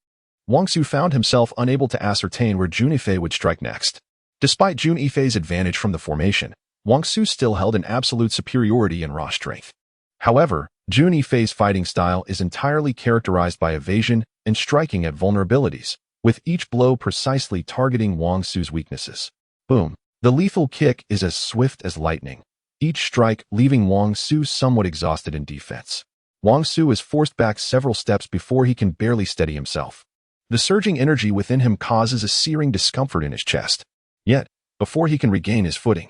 Wang Su found himself unable to ascertain where Jun Yifei would strike next. Despite Jun Yifei's advantage from the formation, Wang Su still held an absolute superiority in raw strength. However, Jun Yifei's fighting style is entirely characterized by evasion and striking at vulnerabilities, with each blow precisely targeting Wang Su's weaknesses. Boom. The lethal kick is as swift as lightning, each strike leaving Wang Su somewhat exhausted in defense. Wang Su is forced back several steps before he can barely steady himself. The surging energy within him causes a searing discomfort in his chest. Yet, before he can regain his footing,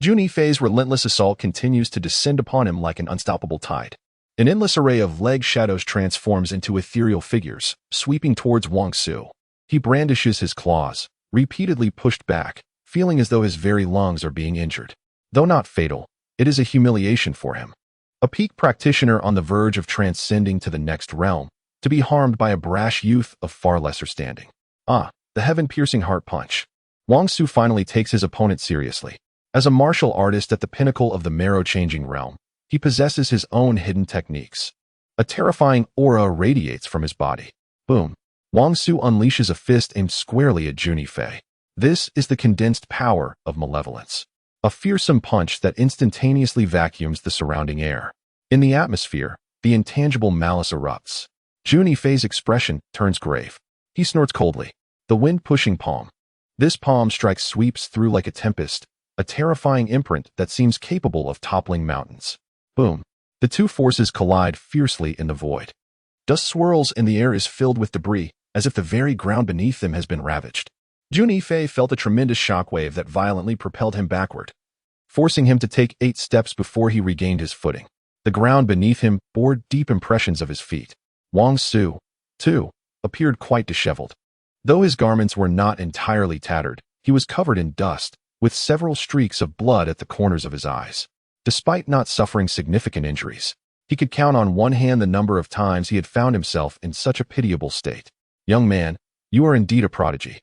Jun Yifei's relentless assault continues to descend upon him like an unstoppable tide. An endless array of leg shadows transforms into ethereal figures, sweeping towards Wang Su. He brandishes his claws, repeatedly pushed back, feeling as though his very lungs are being injured. Though not fatal, it is a humiliation for him. A peak practitioner on the verge of transcending to the next realm, to be harmed by a brash youth of far lesser standing. Ah, the heaven-piercing heart punch. Wang Su finally takes his opponent seriously. As a martial artist at the pinnacle of the marrow-changing realm, he possesses his own hidden techniques. A terrifying aura radiates from his body. Boom. Wang Su unleashes a fist aimed squarely at Jun Yifei. This is the condensed power of malevolence. A fearsome punch that instantaneously vacuums the surrounding air. In the atmosphere, the intangible malice erupts. Jun Yifei's expression turns grave. He snorts coldly. The wind-pushing palm. This palm strike sweeps through like a tempest, a terrifying imprint that seems capable of toppling mountains. Boom. The two forces collide fiercely in the void. Dust swirls and the air is filled with debris, as if the very ground beneath them has been ravaged. Jun Yifei felt a tremendous shockwave that violently propelled him backward, forcing him to take 8 steps before he regained his footing. The ground beneath him bore deep impressions of his feet. Wang Su, too, appeared quite disheveled. Though his garments were not entirely tattered, he was covered in dust, with several streaks of blood at the corners of his eyes. Despite not suffering significant injuries, he could count on one hand the number of times he had found himself in such a pitiable state. Young man, you are indeed a prodigy.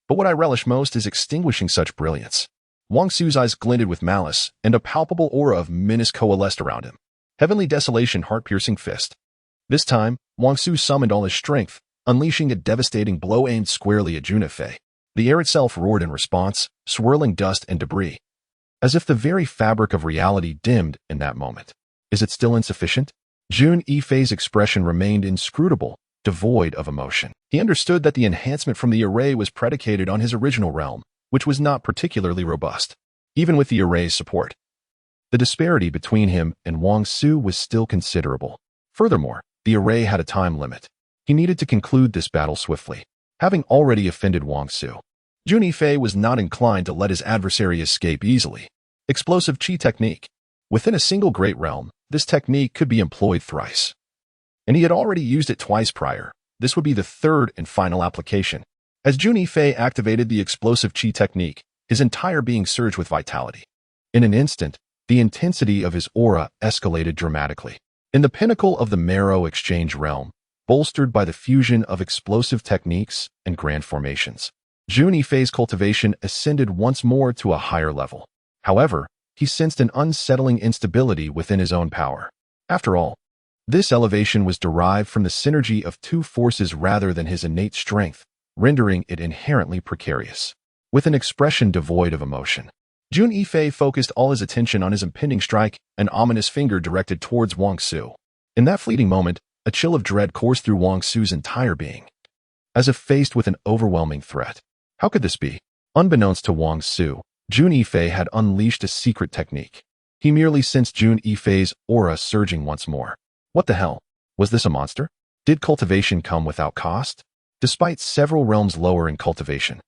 But what I relish most is extinguishing such brilliance. Wang Su's eyes glinted with malice, and a palpable aura of menace coalesced around him. Heavenly desolation, heart-piercing fist. This time, Wang Su summoned all his strength, unleashing a devastating blow aimed squarely at Jun Yifei. The air itself roared in response, swirling dust and debris. As if the very fabric of reality dimmed in that moment. Is it still insufficient? Jun Yifei's expression remained inscrutable, devoid of emotion. He understood that the enhancement from the array was predicated on his original realm, which was not particularly robust, even with the array's support. The disparity between him and Wang Su was still considerable. Furthermore, the array had a time limit. He needed to conclude this battle swiftly. Having already offended Wang Su, Jun Yifei was not inclined to let his adversary escape easily. Explosive Qi technique. Within a single great realm, this technique could be employed thrice. And he had already used it twice prior. This would be the third and final application. As Jun Yifei activated the explosive Qi technique, his entire being surged with vitality. In an instant, the intensity of his aura escalated dramatically. In the pinnacle of the marrow exchange realm, bolstered by the fusion of explosive techniques and grand formations, Jun Yifei's cultivation ascended once more to a higher level. However, he sensed an unsettling instability within his own power. After all, this elevation was derived from the synergy of two forces rather than his innate strength, rendering it inherently precarious. With an expression devoid of emotion, Jun Yifei focused all his attention on his impending strike, an ominous finger directed towards Wang Su. In that fleeting moment, a chill of dread coursed through Wang Su's entire being, as if faced with an overwhelming threat. How could this be? Unbeknownst to Wang Su, Jun Yifei had unleashed a secret technique. He merely sensed Jun Yifei's aura surging once more. What the hell? Was this a monster? Did cultivation come without cost? Despite several realms lower in cultivation,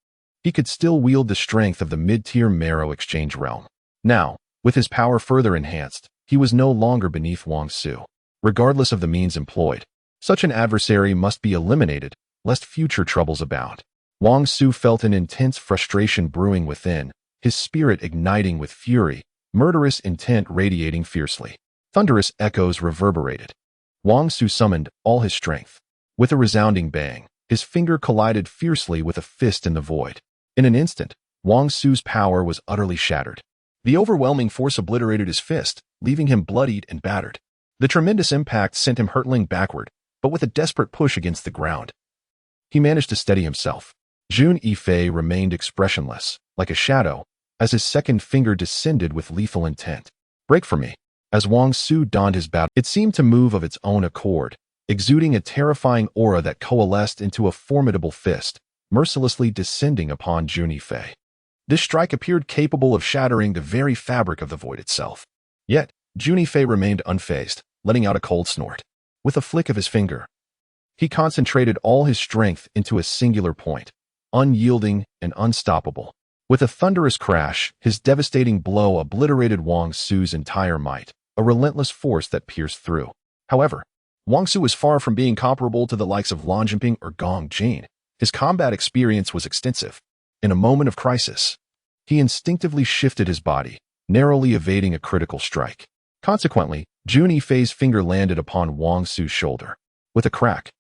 he could still wield the strength of the mid-tier marrow exchange realm. Now, with his power further enhanced, he was no longer beneath Wang Su. Regardless of the means employed, such an adversary must be eliminated, lest future troubles abound. Wang Su felt an intense frustration brewing within, his spirit igniting with fury, murderous intent radiating fiercely. Thunderous echoes reverberated. Wang Su summoned all his strength. With a resounding bang, his finger collided fiercely with a fist in the void. In an instant, Wang Su's power was utterly shattered. The overwhelming force obliterated his fist, leaving him bloodied and battered. The tremendous impact sent him hurtling backward, but with a desperate push against the ground, he managed to steady himself. Jun Yifei remained expressionless, like a shadow, as his second finger descended with lethal intent. Break for me. As Wang Su donned his battle, it seemed to move of its own accord, exuding a terrifying aura that coalesced into a formidable fist, mercilessly descending upon Jun Yifei. This strike appeared capable of shattering the very fabric of the void itself. Yet, Jun Yifei remained unfazed, letting out a cold snort. With a flick of his finger, he concentrated all his strength into a singular point, unyielding and unstoppable. With a thunderous crash, his devastating blow obliterated Wang Su's entire might, a relentless force that pierced through. However, Wang Su was far from being comparable to the likes of Lan Jinping or Gong Jin. His combat experience was extensive. In a moment of crisis, He instinctively shifted his body, narrowly evading a critical strike. Consequently, Jun Yifei's finger landed upon Wang Su's shoulder. With a crack.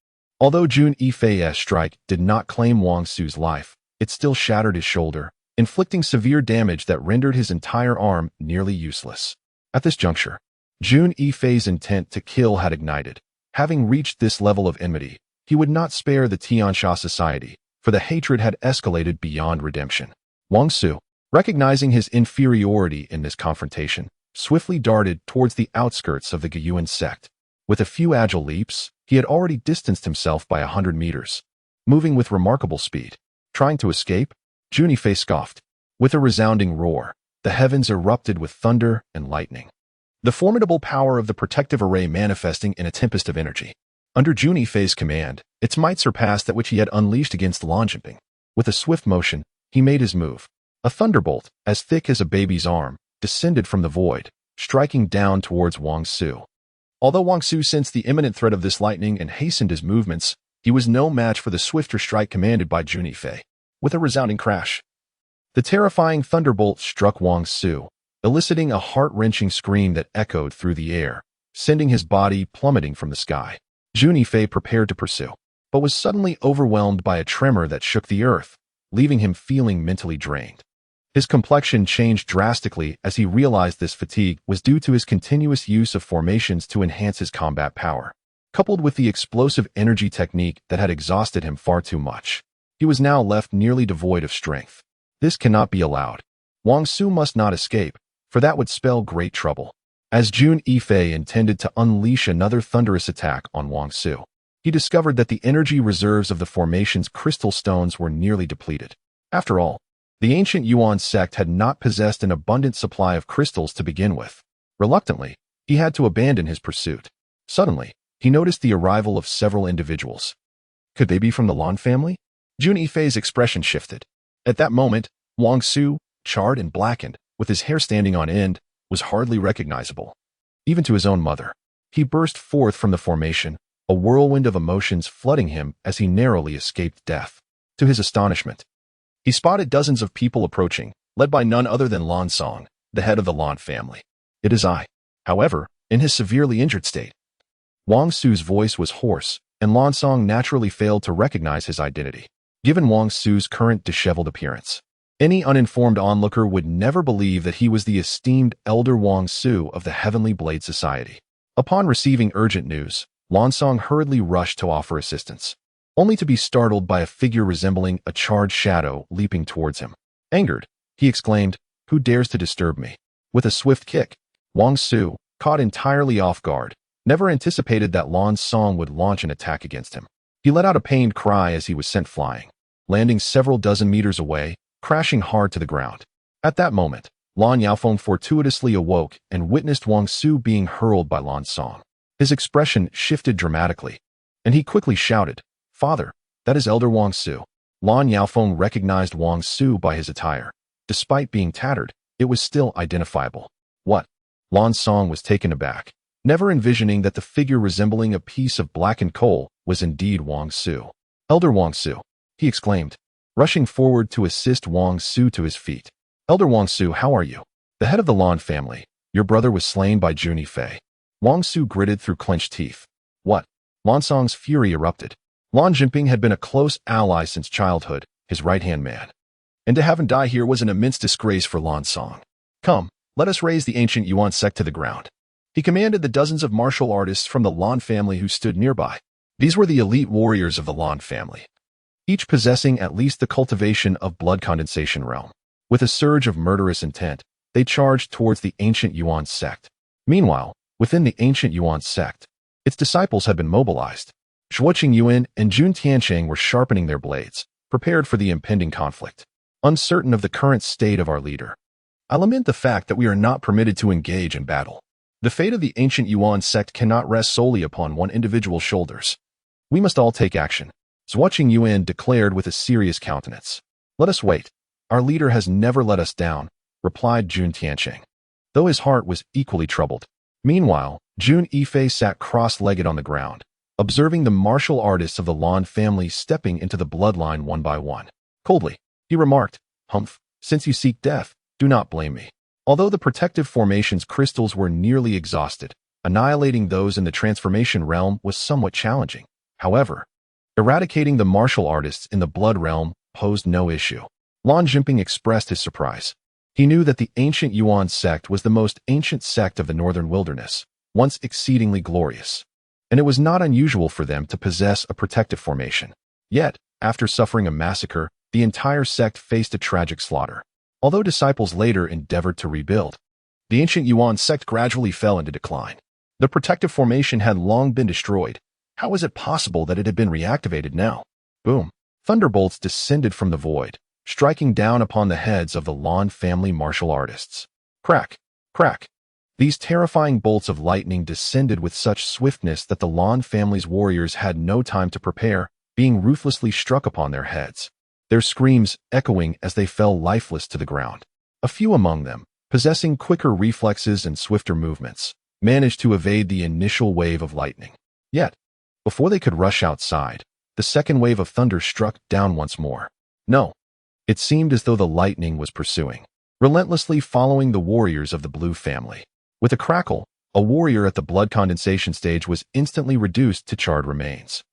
Although Jun Yifei's strike did not claim Wang Su's life, it still shattered his shoulder, inflicting severe damage that rendered his entire arm nearly useless. At this juncture, Jun Yifei's intent to kill had ignited. Having reached this level of enmity, he would not spare the Tian Xie society, for the hatred had escalated beyond redemption. Wang Su, recognizing his inferiority in this confrontation, swiftly darted towards the outskirts of the Guiyuan sect. With a few agile leaps, he had already distanced himself by 100 meters. Moving with remarkable speed. Trying to escape, Jun Yifei scoffed. With a resounding roar, the heavens erupted with thunder and lightning. The formidable power of the protective array manifesting in a tempest of energy. Under Jun Yifei's command, its might surpassed that which he had unleashed against Lan Jinping. With a swift motion, he made his move. A thunderbolt, as thick as a baby's arm, descended from the void, striking down towards Wang Su. Although Wang Su sensed the imminent threat of this lightning and hastened his movements, he was no match for the swifter strike commanded by Jun Yifei. With a resounding crash, the terrifying thunderbolt struck Wang Su, eliciting a heart-wrenching scream that echoed through the air, sending his body plummeting from the sky. Jun Yifei prepared to pursue, but was suddenly overwhelmed by a tremor that shook the earth, leaving him feeling mentally drained. His complexion changed drastically as he realized this fatigue was due to his continuous use of formations to enhance his combat power, coupled with the explosive energy technique that had exhausted him far too much. He was now left nearly devoid of strength. This cannot be allowed. Wang Su must not escape, for that would spell great trouble. As Jun Yifei intended to unleash another thunderous attack on Wang Su, he discovered that the energy reserves of the formation's crystal stones were nearly depleted. After all, the ancient Yuan sect had not possessed an abundant supply of crystals to begin with. Reluctantly, he had to abandon his pursuit. Suddenly, he noticed the arrival of several individuals. Could they be from the Lan family? Jun Yifei's expression shifted. At that moment, Wang Su, charred and blackened, with his hair standing on end, was hardly recognizable. Even to his own mother. He burst forth from the formation, a whirlwind of emotions flooding him as he narrowly escaped death. To his astonishment, he spotted dozens of people approaching, led by none other than Lan Song, the head of the Lan family. It is I. However, in his severely injured state. Wang Su's voice was hoarse, and Lan Song naturally failed to recognize his identity. Given Wang Su's current disheveled appearance, any uninformed onlooker would never believe that he was the esteemed elder Wang Su of the Heavenly Blade Society. Upon receiving urgent news, Lan Song hurriedly rushed to offer assistance, only to be startled by a figure resembling a charged shadow leaping towards him. Angered, he exclaimed, "Who dares to disturb me?" With a swift kick, Wang Su, caught entirely off guard, never anticipated that Lan Song would launch an attack against him. He let out a pained cry as he was sent flying, landing several dozen meters away, crashing hard to the ground. At that moment, Lan Yaofeng fortuitously awoke and witnessed Wang Su being hurled by Lan Song. His expression shifted dramatically, and he quickly shouted, "Father, that is Elder Wang Su." Lan Yaofeng recognized Wang Su by his attire. Despite being tattered, it was still identifiable. What? Lan Song was taken aback, never envisioning that the figure resembling a piece of blackened coal was indeed Wang Su. "Elder Wang Su," he exclaimed, rushing forward to assist Wang Su to his feet. "Elder Wang Su, how are you? The head of the Lan family, your brother was slain by Jun Yifei." Wang Su gritted through clenched teeth. What? Lan Song's fury erupted. Lan Jinping had been a close ally since childhood, his right-hand man. And to have him die here was an immense disgrace for Lan Song. "Come, let us raise the ancient Yuan sect to the ground." He commanded the dozens of martial artists from the Lan family who stood nearby. These were the elite warriors of the Lan family, each possessing at least the cultivation of blood condensation realm. With a surge of murderous intent, they charged towards the ancient Yuan sect. Meanwhile, within the ancient Yuan sect, its disciples had been mobilized. Zhuo Qingyuan and Jun Tiancheng were sharpening their blades, prepared for the impending conflict. Uncertain of the current state of our leader, I lament the fact that we are not permitted to engage in battle. The fate of the ancient Yuan sect cannot rest solely upon one individual's shoulders. We must all take action, Zhuo Qingyuan declared with a serious countenance. "Let us wait. Our leader has never let us down," replied Jun Tiancheng, though his heart was equally troubled. Meanwhile, Jun Yifei sat cross-legged on the ground, observing the martial artists of the Lan family stepping into the bloodline one by one. Coldly, he remarked, "Humph, Since you seek death, do not blame me. Although the protective formation's crystals were nearly exhausted, annihilating those in the transformation realm was somewhat challenging. However, eradicating the martial artists in the blood realm posed no issue. Lan Jinping expressed his surprise. He knew that the ancient Yuan sect was the most ancient sect of the northern wilderness, once exceedingly glorious, and it was not unusual for them to possess a protective formation. Yet, after suffering a massacre, the entire sect faced a tragic slaughter. Although disciples later endeavored to rebuild, the ancient Yuan sect gradually fell into decline. The protective formation had long been destroyed. How was it possible that it had been reactivated now? Boom! Thunderbolts descended from the void, striking down upon the heads of the Lan family martial artists. Crack! Crack! These terrifying bolts of lightning descended with such swiftness that the Lan family's warriors had no time to prepare, being ruthlessly struck upon their heads, their screams echoing as they fell lifeless to the ground. A few among them, possessing quicker reflexes and swifter movements, managed to evade the initial wave of lightning. Yet, before they could rush outside, the second wave of thunder struck down once more. No, it seemed as though the lightning was pursuing, relentlessly following the warriors of the Blue family. With a crackle, a warrior at the blood condensation stage was instantly reduced to charred remains.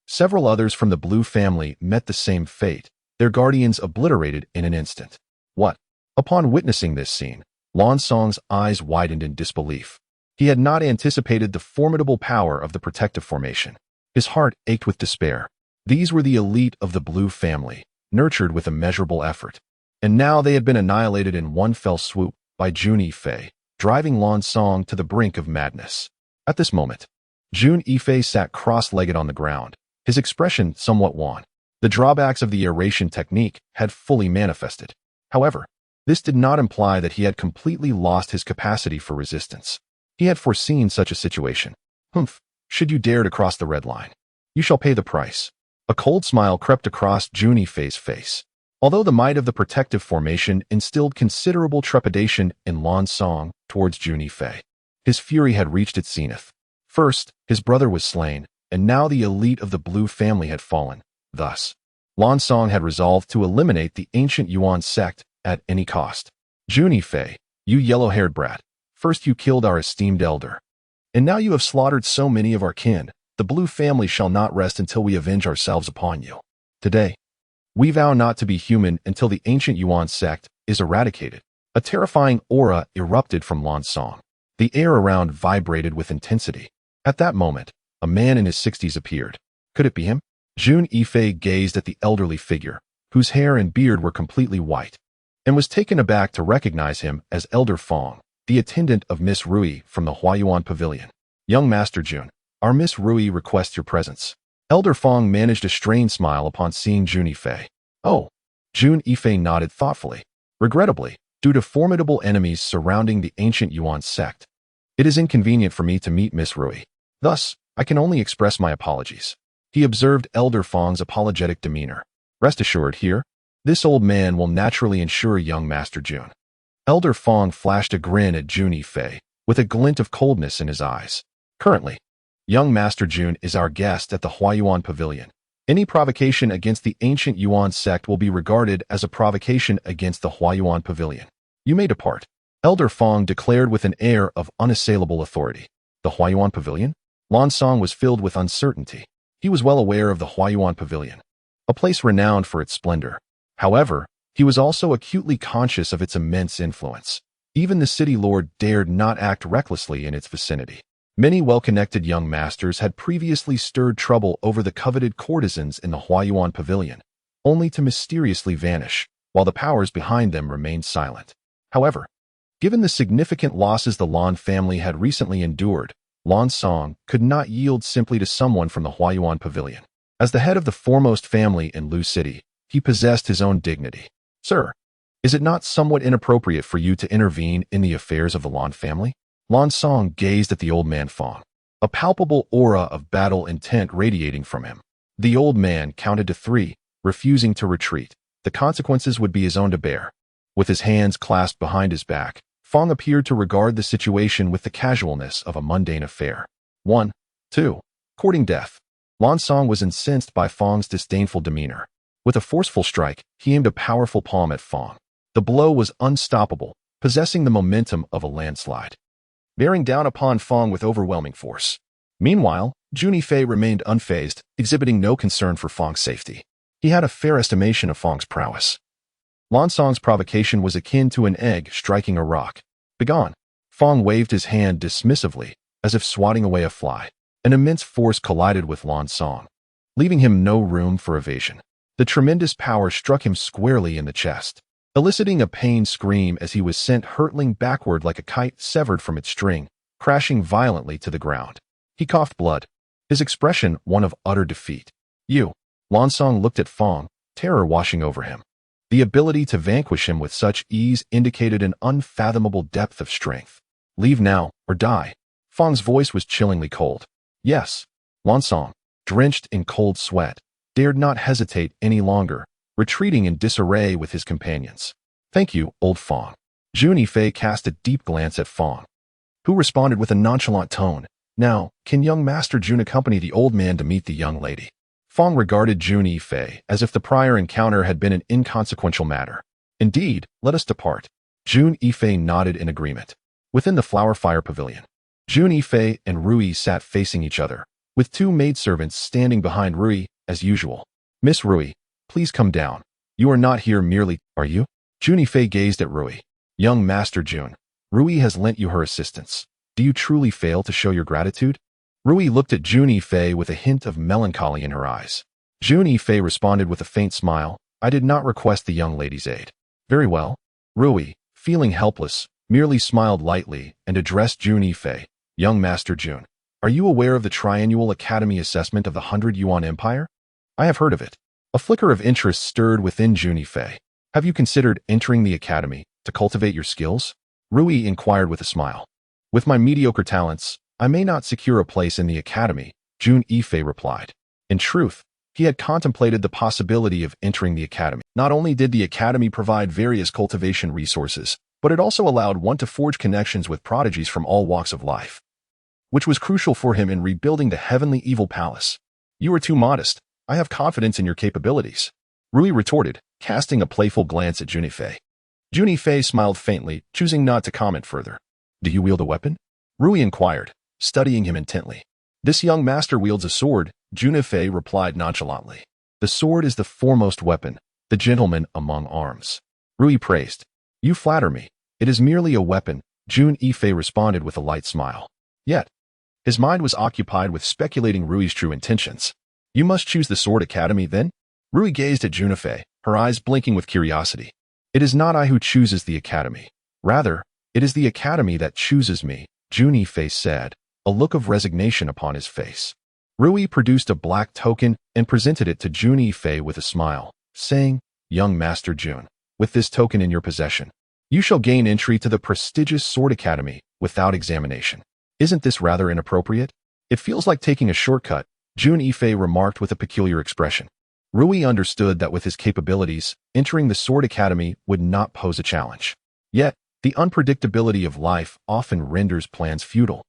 Several others from the Blue family met the same fate, their guardians obliterated in an instant. What? Upon witnessing this scene, Lan Song's eyes widened in disbelief. He had not anticipated the formidable power of the protective formation. His heart ached with despair. These were the elite of the Blue family, nurtured with immeasurable effort. And now they had been annihilated in one fell swoop by Jun Yifei, driving Lan Song to the brink of madness. At this moment, Jun Yifei sat cross-legged on the ground, his expression somewhat wan. The drawbacks of the aeration technique had fully manifested. However, this did not imply that he had completely lost his capacity for resistance. He had foreseen such a situation. Humph, should you dare to cross the red line, you shall pay the price. A cold smile crept across Jun Yifei's face. Although the might of the protective formation instilled considerable trepidation in Lan Song towards Jun Yifei, his fury had reached its zenith. First, his brother was slain, and now the elite of the Blue family had fallen. Thus, Lan Song had resolved to eliminate the ancient Yuan sect at any cost. Jun Yifei, you yellow-haired brat, first you killed our esteemed elder, and now you have slaughtered so many of our kin. The Blue family shall not rest until we avenge ourselves upon you. Today, we vow not to be human until the ancient Yuan sect is eradicated. A terrifying aura erupted from Lan Song. The air around vibrated with intensity. At that moment, a man in his 60s appeared. Could it be him? Jun Yifei gazed at the elderly figure, whose hair and beard were completely white, and was taken aback to recognize him as Elder Fong, the attendant of Miss Rui from the Huayuan Pavilion. Young Master Jun, our Miss Rui requests your presence. Elder Fong managed a strained smile upon seeing Jun Yifei. Oh. Jun Yifei nodded thoughtfully. Regrettably, due to formidable enemies surrounding the ancient Yuan sect, it is inconvenient for me to meet Miss Rui. Thus, I can only express my apologies. He observed Elder Fong's apologetic demeanor. Rest assured here, this old man will naturally ensure young Master Jun. Elder Fong flashed a grin at Jun Yifei, with a glint of coldness in his eyes. Currently, young Master Jun is our guest at the Huayuan Pavilion. Any provocation against the ancient Yuan sect will be regarded as a provocation against the Huayuan Pavilion. You may depart. Elder Fong declared with an air of unassailable authority. The Huayuan Pavilion? Lan Song was filled with uncertainty. He was well aware of the Huayuan Pavilion, a place renowned for its splendor. However, he was also acutely conscious of its immense influence. Even the city lord dared not act recklessly in its vicinity. Many well-connected young masters had previously stirred trouble over the coveted courtesans in the Huayuan Pavilion, only to mysteriously vanish, while the powers behind them remained silent. However, given the significant losses the Lan family had recently endured, Lan Song could not yield simply to someone from the Huayuan Pavilion. As the head of the foremost family in Lu City, he possessed his own dignity. Sir, is it not somewhat inappropriate for you to intervene in the affairs of the Lan family? Lan Song gazed at the old man Fong, a palpable aura of battle intent radiating from him. The old man counted to 3, refusing to retreat. The consequences would be his own to bear. With his hands clasped behind his back, Fong appeared to regard the situation with the casualness of a mundane affair. 1. 2. Courting death. Lan Song was incensed by Fong's disdainful demeanor. With a forceful strike, he aimed a powerful palm at Fong. The blow was unstoppable, possessing the momentum of a landslide, bearing down upon Fong with overwhelming force. Meanwhile, Jun Yifei remained unfazed, exhibiting no concern for Fong's safety. He had a fair estimation of Fong's prowess. Lan Song's provocation was akin to an egg striking a rock. Begone! Fong waved his hand dismissively, as if swatting away a fly. An immense force collided with Lan Song, leaving him no room for evasion. The tremendous power struck him squarely in the chest, eliciting a pained scream as he was sent hurtling backward like a kite severed from its string, crashing violently to the ground. He coughed blood, his expression one of utter defeat. You! Lan Song looked at Fong, terror washing over him. The ability to vanquish him with such ease indicated an unfathomable depth of strength. Leave now, or die. Fong's voice was chillingly cold. Yes. Lan Song, drenched in cold sweat, dared not hesitate any longer, retreating in disarray with his companions. Thank you, old Fong. Jun Yifei cast a deep glance at Fong, who responded with a nonchalant tone. Now, can young Master Jun accompany the old man to meet the young lady? Fong regarded Jun Yifei as if the prior encounter had been an inconsequential matter. Indeed, let us depart. Jun Yifei nodded in agreement. Within the flower fire pavilion, Jun Yifei and Rui sat facing each other, with two maidservants standing behind Rui, as usual. Miss Rui, please come down. You are not here merely, are you? Jun Yifei gazed at Rui. Young Master Jun, Rui has lent you her assistance. Do you truly fail to show your gratitude? Rui looked at Jun Yifei with a hint of melancholy in her eyes. Jun Yifei responded with a faint smile. I did not request the young lady's aid. Very well. Rui, feeling helpless, merely smiled lightly and addressed Jun Yifei. Young Master Jun, are you aware of the triannual academy assessment of the 100 Yuan Empire? I have heard of it. A flicker of interest stirred within Jun Yifei. Have you considered entering the academy to cultivate your skills? Rui inquired with a smile. With my mediocre talents, I may not secure a place in the academy, Jun Yifei replied. In truth, he had contemplated the possibility of entering the academy. Not only did the academy provide various cultivation resources, but it also allowed one to forge connections with prodigies from all walks of life, which was crucial for him in rebuilding the heavenly evil palace. You are too modest. I have confidence in your capabilities, Rui retorted, casting a playful glance at Jun Yifei. Jun Yifei smiled faintly, choosing not to comment further. Do you wield a weapon? Rui inquired, studying him intently. This young master wields a sword, Jun Yifei replied nonchalantly. The sword is the foremost weapon, the gentleman among arms. Rui praised. You flatter me. It is merely a weapon, Jun Yifei responded with a light smile. Yet, his mind was occupied with speculating Rui's true intentions. You must choose the Sword Academy then? Rui gazed at Jun Yifei, her eyes blinking with curiosity. It is not I who chooses the academy. Rather, it is the academy that chooses me, Jun Yifei said, a look of resignation upon his face. Rui produced a black token and presented it to Jun Yifei with a smile, saying, Young Master Jun, with this token in your possession, you shall gain entry to the prestigious Sword Academy without examination. Isn't this rather inappropriate? It feels like taking a shortcut, Jun Yifei remarked with a peculiar expression. Rui understood that with his capabilities, entering the Sword Academy would not pose a challenge. Yet, the unpredictability of life often renders plans futile.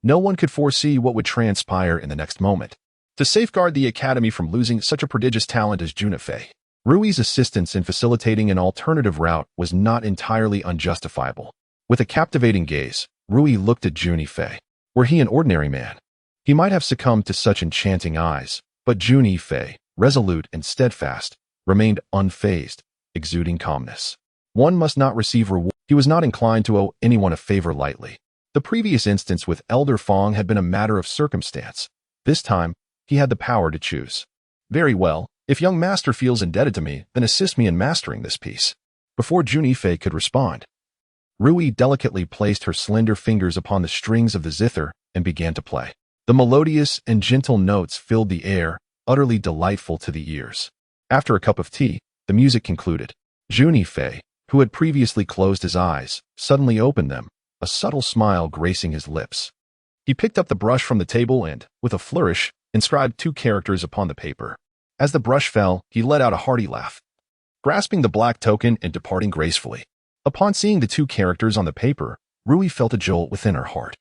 No one could foresee what would transpire in the next moment. To safeguard the academy from losing such a prodigious talent as Jun Yifei, Rui's assistance in facilitating an alternative route was not entirely unjustifiable. With a captivating gaze, Rui looked at Jun Yifei. Were he an ordinary man, he might have succumbed to such enchanting eyes, but Jun Yifei, resolute and steadfast, remained unfazed, exuding calmness. One must not receive reward. He was not inclined to owe anyone a favor lightly. The previous instance with Elder Fong had been a matter of circumstance. This time, he had the power to choose. Very well, if young master feels indebted to me, then assist me in mastering this piece. Before Jun Yifei could respond, Rui delicately placed her slender fingers upon the strings of the zither and began to play. The melodious and gentle notes filled the air, utterly delightful to the ears. After a cup of tea, the music concluded. Jun Yifei, who had previously closed his eyes, suddenly opened them, a subtle smile gracing his lips. He picked up the brush from the table and, with a flourish, inscribed 2 characters upon the paper. As the brush fell, he let out a hearty laugh, grasping the black token and departing gracefully. Upon seeing the 2 characters on the paper, Rui felt a jolt within her heart,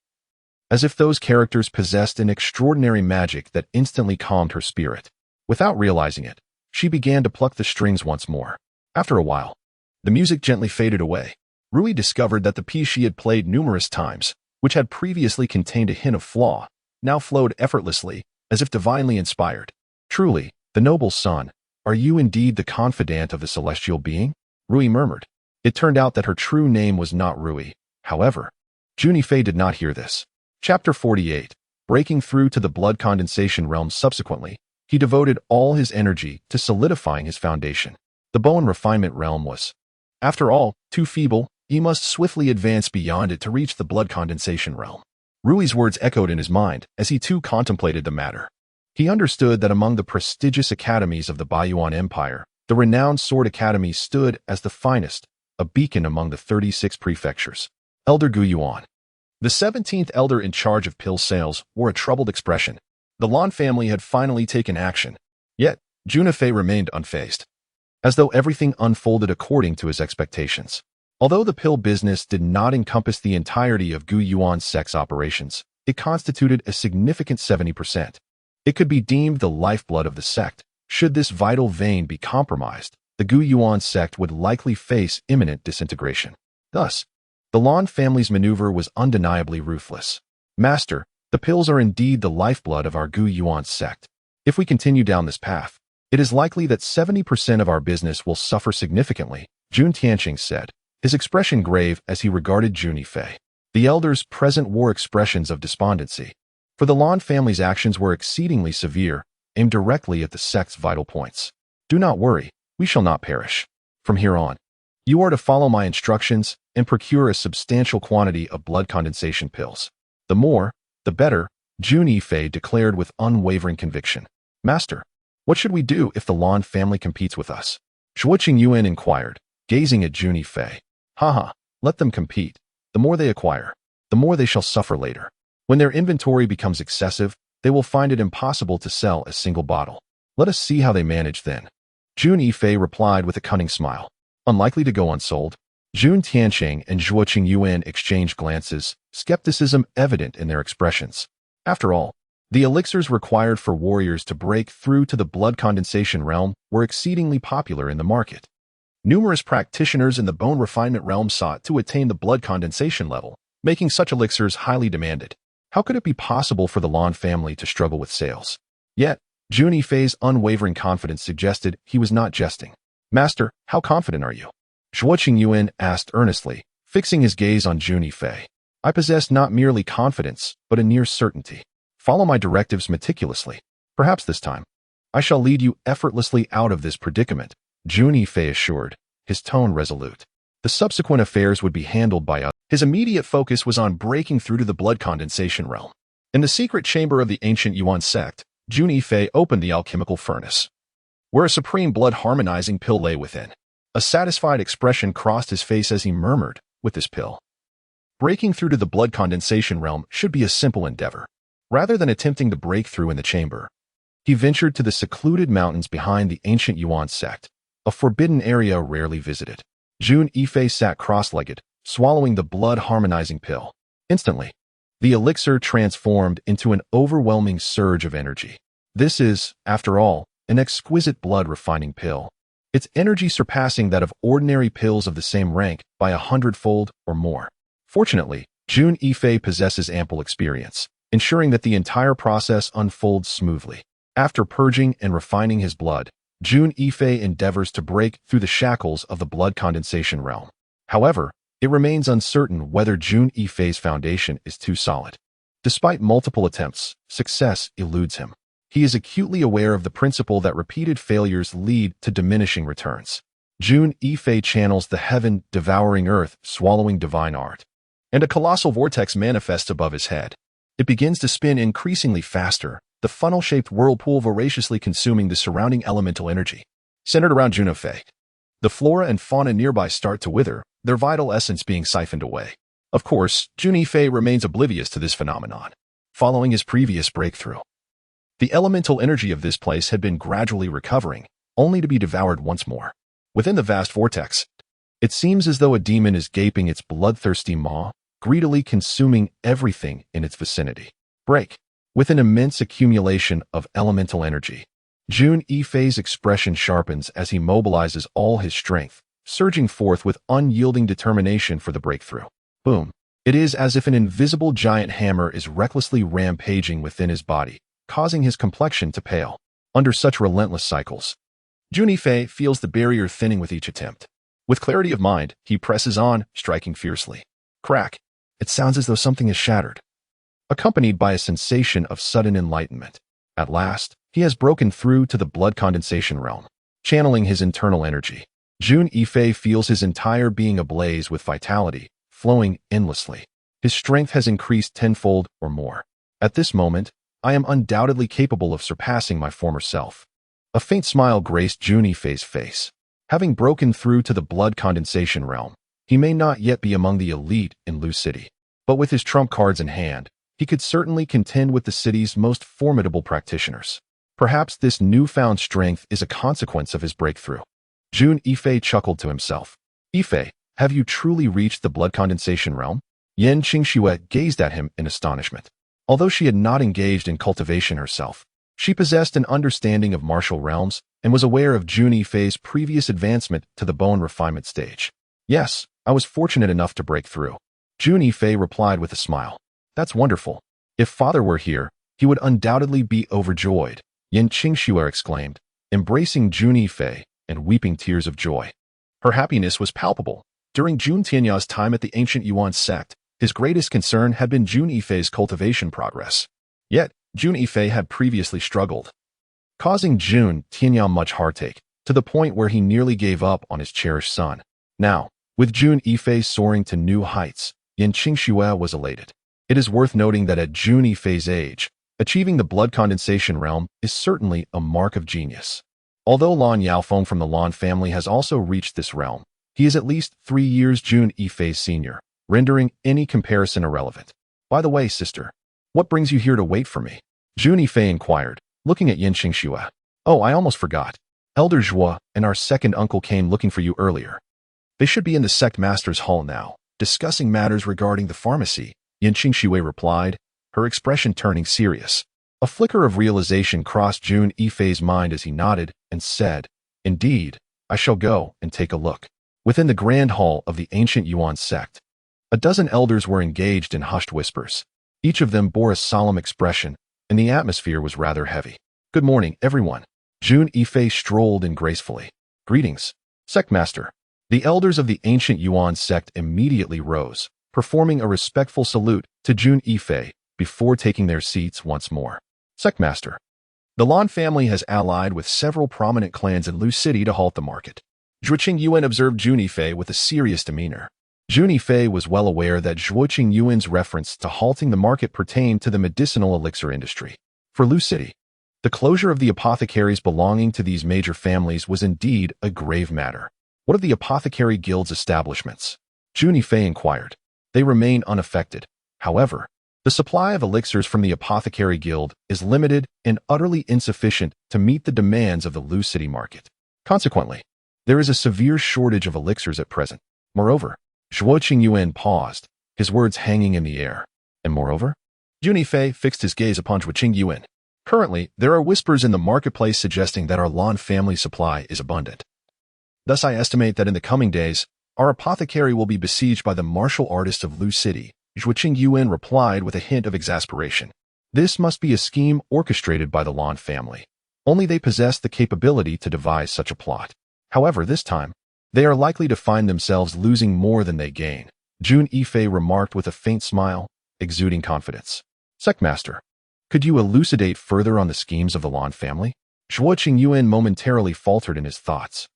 as if those characters possessed an extraordinary magic that instantly calmed her spirit. Without realizing it, she began to pluck the strings once more. After a while, The music gently faded away. Rui discovered that the piece she had played numerous times, which had previously contained a hint of flaw, now flowed effortlessly, as if divinely inspired. Truly, the noble son, are you indeed the confidant of the celestial being? Rui murmured. It turned out that her true name was not Rui. However, Jun Yifei did not hear this. Chapter 48. Breaking through to the blood condensation realm. Subsequently, he devoted all his energy to solidifying his foundation. The bone refinement realm was, after all, too feeble. He must swiftly advance beyond it to reach the blood condensation realm. Rui's words echoed in his mind as he too contemplated the matter. He understood that among the prestigious academies of the Baiyuan Empire, the renowned Sword Academy stood as the finest, a beacon among the 36 prefectures. Elder Gu Yuan, the 17th elder in charge of pill sales, wore a troubled expression. The Lan family had finally taken action. Yet, Jun Yifei remained unfazed, as though everything unfolded according to his expectations. Although the pill business did not encompass the entirety of Gu Yuan's sect's operations, it constituted a significant 70%. It could be deemed the lifeblood of the sect. Should this vital vein be compromised, the Gu Yuan sect would likely face imminent disintegration. Thus, the Lan family's maneuver was undeniably ruthless. Master, the pills are indeed the lifeblood of our Gu Yuan sect. If we continue down this path, it is likely that 70% of our business will suffer significantly, Jun Tianxing said, his expression grave as he regarded Jun Yifei. The elder's present wore expressions of despondency, for the Lan family's actions were exceedingly severe, aimed directly at the sect's vital points. Do not worry, we shall not perish. From here on, you are to follow my instructions and procure a substantial quantity of blood condensation pills. The more, the better, Jun Yifei declared with unwavering conviction. Master, what should we do if the Lan family competes with us? Shuo Qingyuan inquired, gazing at Jun Yifei. Haha, let them compete. The more they acquire, the more they shall suffer later. When their inventory becomes excessive, they will find it impossible to sell a single bottle. Let us see how they manage then. Jun Yifei replied with a cunning smile. Unlikely to go unsold. Jun Tianxing and Shuo Qingyuan exchanged glances, skepticism evident in their expressions. After all, the elixirs required for warriors to break through to the blood condensation realm were exceedingly popular in the market. Numerous practitioners in the bone refinement realm sought to attain the blood condensation level, making such elixirs highly demanded. How could it be possible for the Lan family to struggle with sales? Yet, Jun Yifei's unwavering confidence suggested he was not jesting. Master, how confident are you? Shuo Qingyuan asked earnestly, fixing his gaze on Jun Yifei. I possess not merely confidence, but a near certainty. Follow my directives meticulously. Perhaps this time, I shall lead you effortlessly out of this predicament, Jun Yifei assured, his tone resolute. The subsequent affairs would be handled by us. His immediate focus was on breaking through to the blood condensation realm. In the secret chamber of the ancient Yuan sect, Jun Yifei opened the alchemical furnace, where a supreme blood-harmonizing pill lay within. A satisfied expression crossed his face as he murmured, with this pill, breaking through to the blood condensation realm should be a simple endeavor. Rather than attempting to break through in the chamber, he ventured to the secluded mountains behind the ancient Yuan sect, a forbidden area rarely visited. Jun Yifei sat cross-legged, swallowing the blood-harmonizing pill. Instantly, the elixir transformed into an overwhelming surge of energy. This is, after all, an exquisite blood-refining pill, its energy surpassing that of ordinary pills of the same rank by 100-fold or more. Fortunately, Jun Yifei possesses ample experience, ensuring that the entire process unfolds smoothly. After purging and refining his blood, Jun Yifei endeavors to break through the shackles of the blood condensation realm. However, it remains uncertain whether Jun Yifei's foundation is too solid. Despite multiple attempts, success eludes him. He is acutely aware of the principle that repeated failures lead to diminishing returns. Jun Yifei channels the heaven devouring earth, swallowing divine art, and a colossal vortex manifests above his head. It begins to spin increasingly faster, the funnel-shaped whirlpool voraciously consuming the surrounding elemental energy. Centered around Jun Yifei, the flora and fauna nearby start to wither, their vital essence being siphoned away. Of course, Jun Yifei remains oblivious to this phenomenon. Following his previous breakthrough, the elemental energy of this place had been gradually recovering, only to be devoured once more. Within the vast vortex, it seems as though a demon is gaping its bloodthirsty maw, greedily consuming everything in its vicinity. Break. With an immense accumulation of elemental energy, Jun Yifei's expression sharpens as he mobilizes all his strength, surging forth with unyielding determination for the breakthrough. Boom. It is as if an invisible giant hammer is recklessly rampaging within his body, causing his complexion to pale. Under such relentless cycles, Jun Yifei feels the barrier thinning with each attempt. With clarity of mind, he presses on, striking fiercely. Crack. It sounds as though something is shattered, accompanied by a sensation of sudden enlightenment. At last, he has broken through to the blood condensation realm. Channeling his internal energy, Jun Yifei feels his entire being ablaze with vitality, flowing endlessly. His strength has increased tenfold or more. At this moment, I am undoubtedly capable of surpassing my former self. A faint smile graced Jun Yifei's face. Having broken through to the blood condensation realm, he may not yet be among the elite in Lu City, but with his trump cards in hand, he could certainly contend with the city's most formidable practitioners. Perhaps this newfound strength is a consequence of his breakthrough. Jun Yifei chuckled to himself. Yifei, have you truly reached the blood condensation realm? Yan Qingxue gazed at him in astonishment. Although she had not engaged in cultivation herself, she possessed an understanding of martial realms and was aware of Jun Yifei's previous advancement to the bone refinement stage. Yes, I was fortunate enough to break through. Jun Yifei replied with a smile. That's wonderful. If father were here, he would undoubtedly be overjoyed, Yan Qingxue exclaimed, embracing Jun Yifei and weeping tears of joy. Her happiness was palpable. During Jun Tianya's time at the ancient Yuan sect, his greatest concern had been Jun Yifei's cultivation progress. Yet, Jun Yifei had previously struggled, causing Jun Tianya much heartache, to the point where he nearly gave up on his cherished son. Now, with Jun Yifei soaring to new heights, Yan Qingxue was elated. It is worth noting that at Jun Yifei's age, achieving the blood condensation realm is certainly a mark of genius. Although Lan Yaofeng from the Lan family has also reached this realm, he is at least 3 years Jun Yifei's senior, rendering any comparison irrelevant. By the way, sister, what brings you here to wait for me? Jun Yifei inquired, looking at Yan Qingxue. Oh, I almost forgot. Elder Zhuo and our second uncle came looking for you earlier. They should be in the sect master's hall now, discussing matters regarding the pharmacy, Yan Qingxue replied, her expression turning serious. A flicker of realization crossed Jun Yifei's mind as he nodded and said, Indeed, I shall go and take a look. Within the grand hall of the ancient Yuan sect, a dozen elders were engaged in hushed whispers. Each of them bore a solemn expression, and the atmosphere was rather heavy. Good morning, everyone. Jun Yifei strolled in gracefully. Greetings, sect master. The elders of the ancient Yuan sect immediately rose, performing a respectful salute to Jun Yifei before taking their seats once more. Sect master. The Lan family has allied with several prominent clans in Lu City to halt the market. Zhuoqing Yuan observed Jun Yifei with a serious demeanor. Jun Yifei was well aware that Zhuoqing Yuan's reference to halting the market pertained to the medicinal elixir industry. For Lu City, the closure of the apothecaries belonging to these major families was indeed a grave matter. What of the apothecary guild's establishments? Jun Yifei inquired. They remain unaffected. However, the supply of elixirs from the apothecary guild is limited and utterly insufficient to meet the demands of the Lu City market. Consequently, there is a severe shortage of elixirs at present. Moreover, Zhuoqing Yuan paused, his words hanging in the air. And moreover, Jun Yifei fixed his gaze upon Zhuoqing Yuan. Currently, there are whispers in the marketplace suggesting that our Lan family supply is abundant. Thus, I estimate that in the coming days, our apothecary will be besieged by the martial artists of Lu City. Zhuoqing Yuan replied with a hint of exasperation. This must be a scheme orchestrated by the Lan family. Only they possess the capability to devise such a plot. However, this time, they are likely to find themselves losing more than they gain, Jun Yifei remarked with a faint smile, exuding confidence. Sectmaster, could you elucidate further on the schemes of the Lan family? Zhuoqing Yuan momentarily faltered in his thoughts.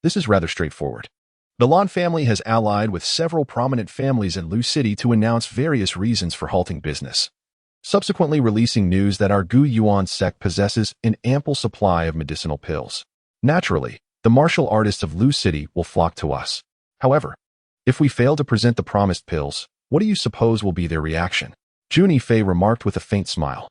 This is rather straightforward. The Lan family has allied with several prominent families in Lu City to announce various reasons for halting business, subsequently releasing news that our Gu Yuan sect possesses an ample supply of medicinal pills. Naturally, the martial artists of Lu City will flock to us. However, if we fail to present the promised pills, what do you suppose will be their reaction? Jun Yifei remarked with a faint smile.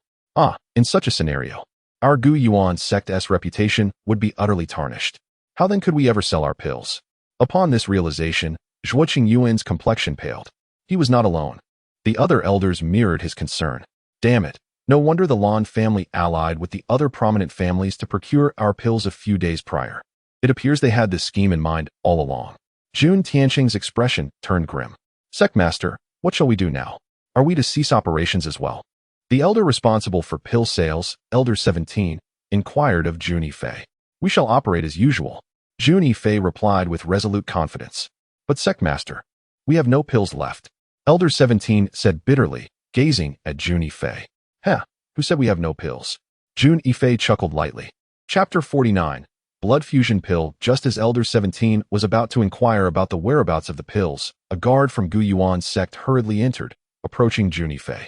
In such a scenario, our Gu Yuan sect's reputation would be utterly tarnished. How then could we ever sell our pills? Upon this realization, Zhuoqing Yuan's complexion paled. He was not alone. The other elders mirrored his concern. Damn it, no wonder the Lan family allied with the other prominent families to procure our pills a few days prior. It appears they had this scheme in mind all along. Jun Tianxing's expression turned grim. Sectmaster, what shall we do now? Are we to cease operations as well? The elder responsible for pill sales, Elder 17, inquired of Jun Yifei. We shall operate as usual. Jun Yifei replied with resolute confidence. But Sectmaster, we have no pills left. Elder 17 said bitterly, gazing at Jun Yifei. Huh, who said we have no pills? Jun Yifei chuckled lightly. Chapter 49, Blood Fusion Pill. Just as Elder 17 was about to inquire about the whereabouts of the pills, a guard from Gu Yuan's sect hurriedly entered, approaching Jun Yifei.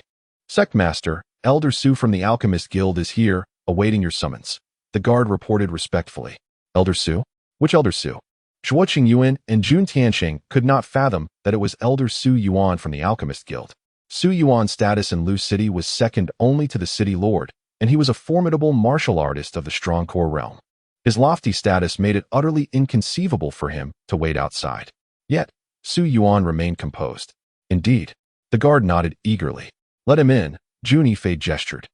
Sectmaster, Elder Su from the Alchemist Guild is here, awaiting your summons. The guard reported respectfully. Elder Su? Which Elder Su? Zhuo Qingyuan and Jun Tianxing could not fathom that it was Elder Su Yuan from the Alchemist Guild. Su Yuan's status in Lu City was second only to the city lord, and he was a formidable martial artist of the strong core realm. His lofty status made it utterly inconceivable for him to wait outside. Yet, Su Yuan remained composed. Indeed, the guard nodded eagerly. Let him in, Jun Yifei gestured.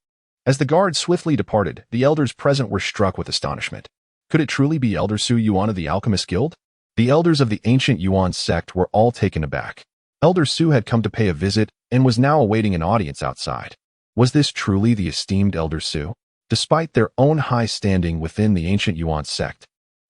As the guard swiftly departed, the elders present were struck with astonishment. Could it truly be Elder Su Yuan of the Alchemist Guild? The elders of the ancient Yuan sect were all taken aback. Elder Su had come to pay a visit and was now awaiting an audience outside. Was this truly the esteemed Elder Su? Despite their own high standing within the ancient Yuan sect,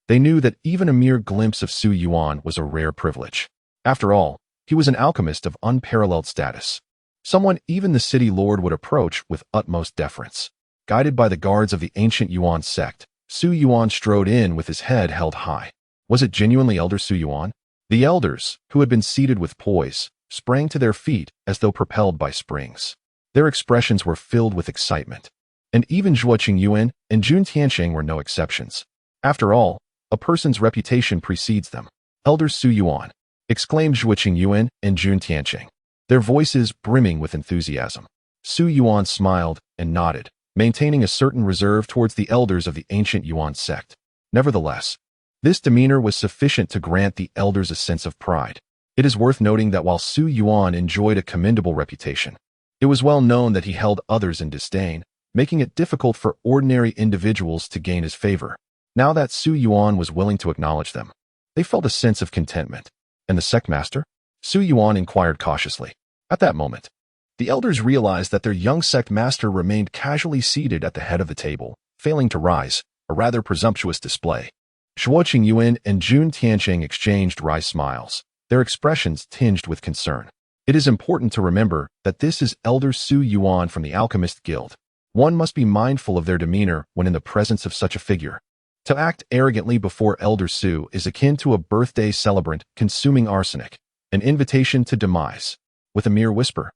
they knew that even a mere glimpse of Su Yuan was a rare privilege. After all, he was an alchemist of unparalleled status. Someone even the city lord would approach with utmost deference. Guided by the guards of the ancient Yuan sect, Su Yuan strode in with his head held high. Was it genuinely Elder Su Yuan? The elders, who had been seated with poise, sprang to their feet as though propelled by springs. Their expressions were filled with excitement. And even Zhuo Qingyuan and Jun Tianxing were no exceptions. After all, a person's reputation precedes them. Elder Su Yuan, exclaimed Zhuo Qingyuan and Jun Tianxing, their voices brimming with enthusiasm. Su Yuan smiled and nodded, maintaining a certain reserve towards the elders of the ancient Yuan sect. Nevertheless, this demeanor was sufficient to grant the elders a sense of pride. It is worth noting that while Su Yuan enjoyed a commendable reputation, it was well known that he held others in disdain, making it difficult for ordinary individuals to gain his favor. Now that Su Yuan was willing to acknowledge them, they felt a sense of contentment. And the sectmaster? Su Yuan inquired cautiously. At that moment, the elders realized that their young sect master remained casually seated at the head of the table, failing to rise, a rather presumptuous display. Zhuo Qingyuan and Jun Tianxing exchanged wry smiles, their expressions tinged with concern. It is important to remember that this is Elder Su Yuan from the Alchemist Guild. One must be mindful of their demeanor when in the presence of such a figure. To act arrogantly before Elder Su is akin to a birthday celebrant consuming arsenic, an invitation to demise. With a mere whisper,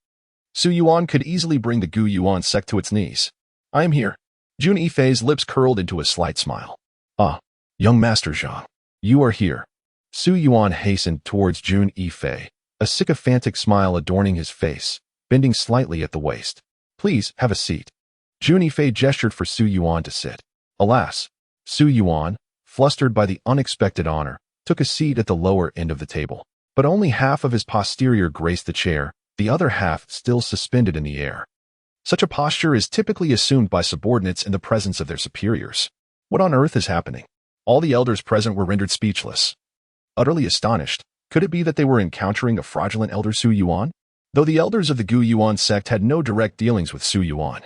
Su Yuan could easily bring the Gu Yuan sect to its knees. I am here. Jun Yifei's lips curled into a slight smile. Ah, young Master Zhang, you are here. Su Yuan hastened towards Jun Yifei, a sycophantic smile adorning his face, bending slightly at the waist. Please, have a seat. Jun Yifei gestured for Su Yuan to sit. Alas, Su Yuan, flustered by the unexpected honor, took a seat at the lower end of the table. But only half of his posterior graced the chair, the other half still suspended in the air. Such a posture is typically assumed by subordinates in the presence of their superiors. What on earth is happening? All the elders present were rendered speechless. Utterly astonished, could it be that they were encountering a fraudulent Elder Su Yuan? Though the elders of the Gu Yuan sect had no direct dealings with Su Yuan,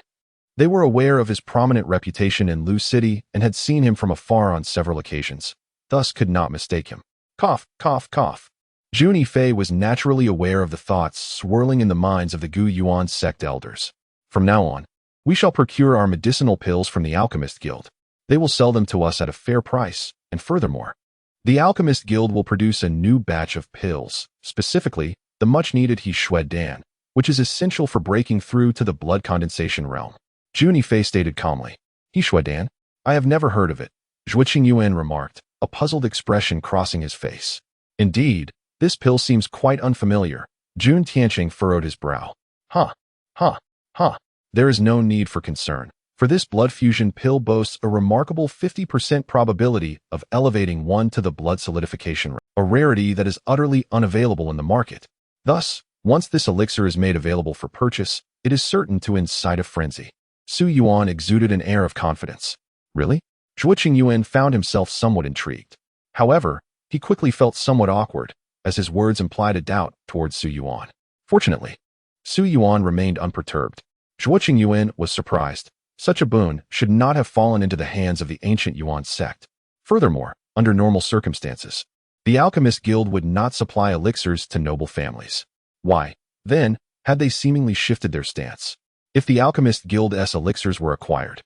they were aware of his prominent reputation in Lu City and had seen him from afar on several occasions, thus could not mistake him. Cough, cough, cough. Jun Yifei was naturally aware of the thoughts swirling in the minds of the Gu Yuan sect elders. From now on, we shall procure our medicinal pills from the Alchemist Guild. They will sell them to us at a fair price, and furthermore, the Alchemist Guild will produce a new batch of pills, specifically the much-needed He Shui Dan, which is essential for breaking through to the blood condensation realm. Jun Yifei stated calmly. He Shui Dan? I have never heard of it, Zhuo Qingyuan remarked, a puzzled expression crossing his face. Indeed, this pill seems quite unfamiliar. Jun Tianxing furrowed his brow. Huh. There is no need for concern, for this blood fusion pill boasts a remarkable 50% probability of elevating one to the blood solidification rate, a rarity that is utterly unavailable in the market. Thus, once this elixir is made available for purchase, it is certain to incite a frenzy. Su Yuan exuded an air of confidence. Really? Zhuo Qingyuan found himself somewhat intrigued. However, he quickly felt somewhat awkward, as his words implied a doubt towards Su Yuan. Fortunately, Su Yuan remained unperturbed. Zhuo Qingyuan was surprised. Such a boon should not have fallen into the hands of the ancient Yuan sect. Furthermore, under normal circumstances, the Alchemist Guild would not supply elixirs to noble families. Why, then, had they seemingly shifted their stance? If the Alchemist Guild's elixirs were acquired,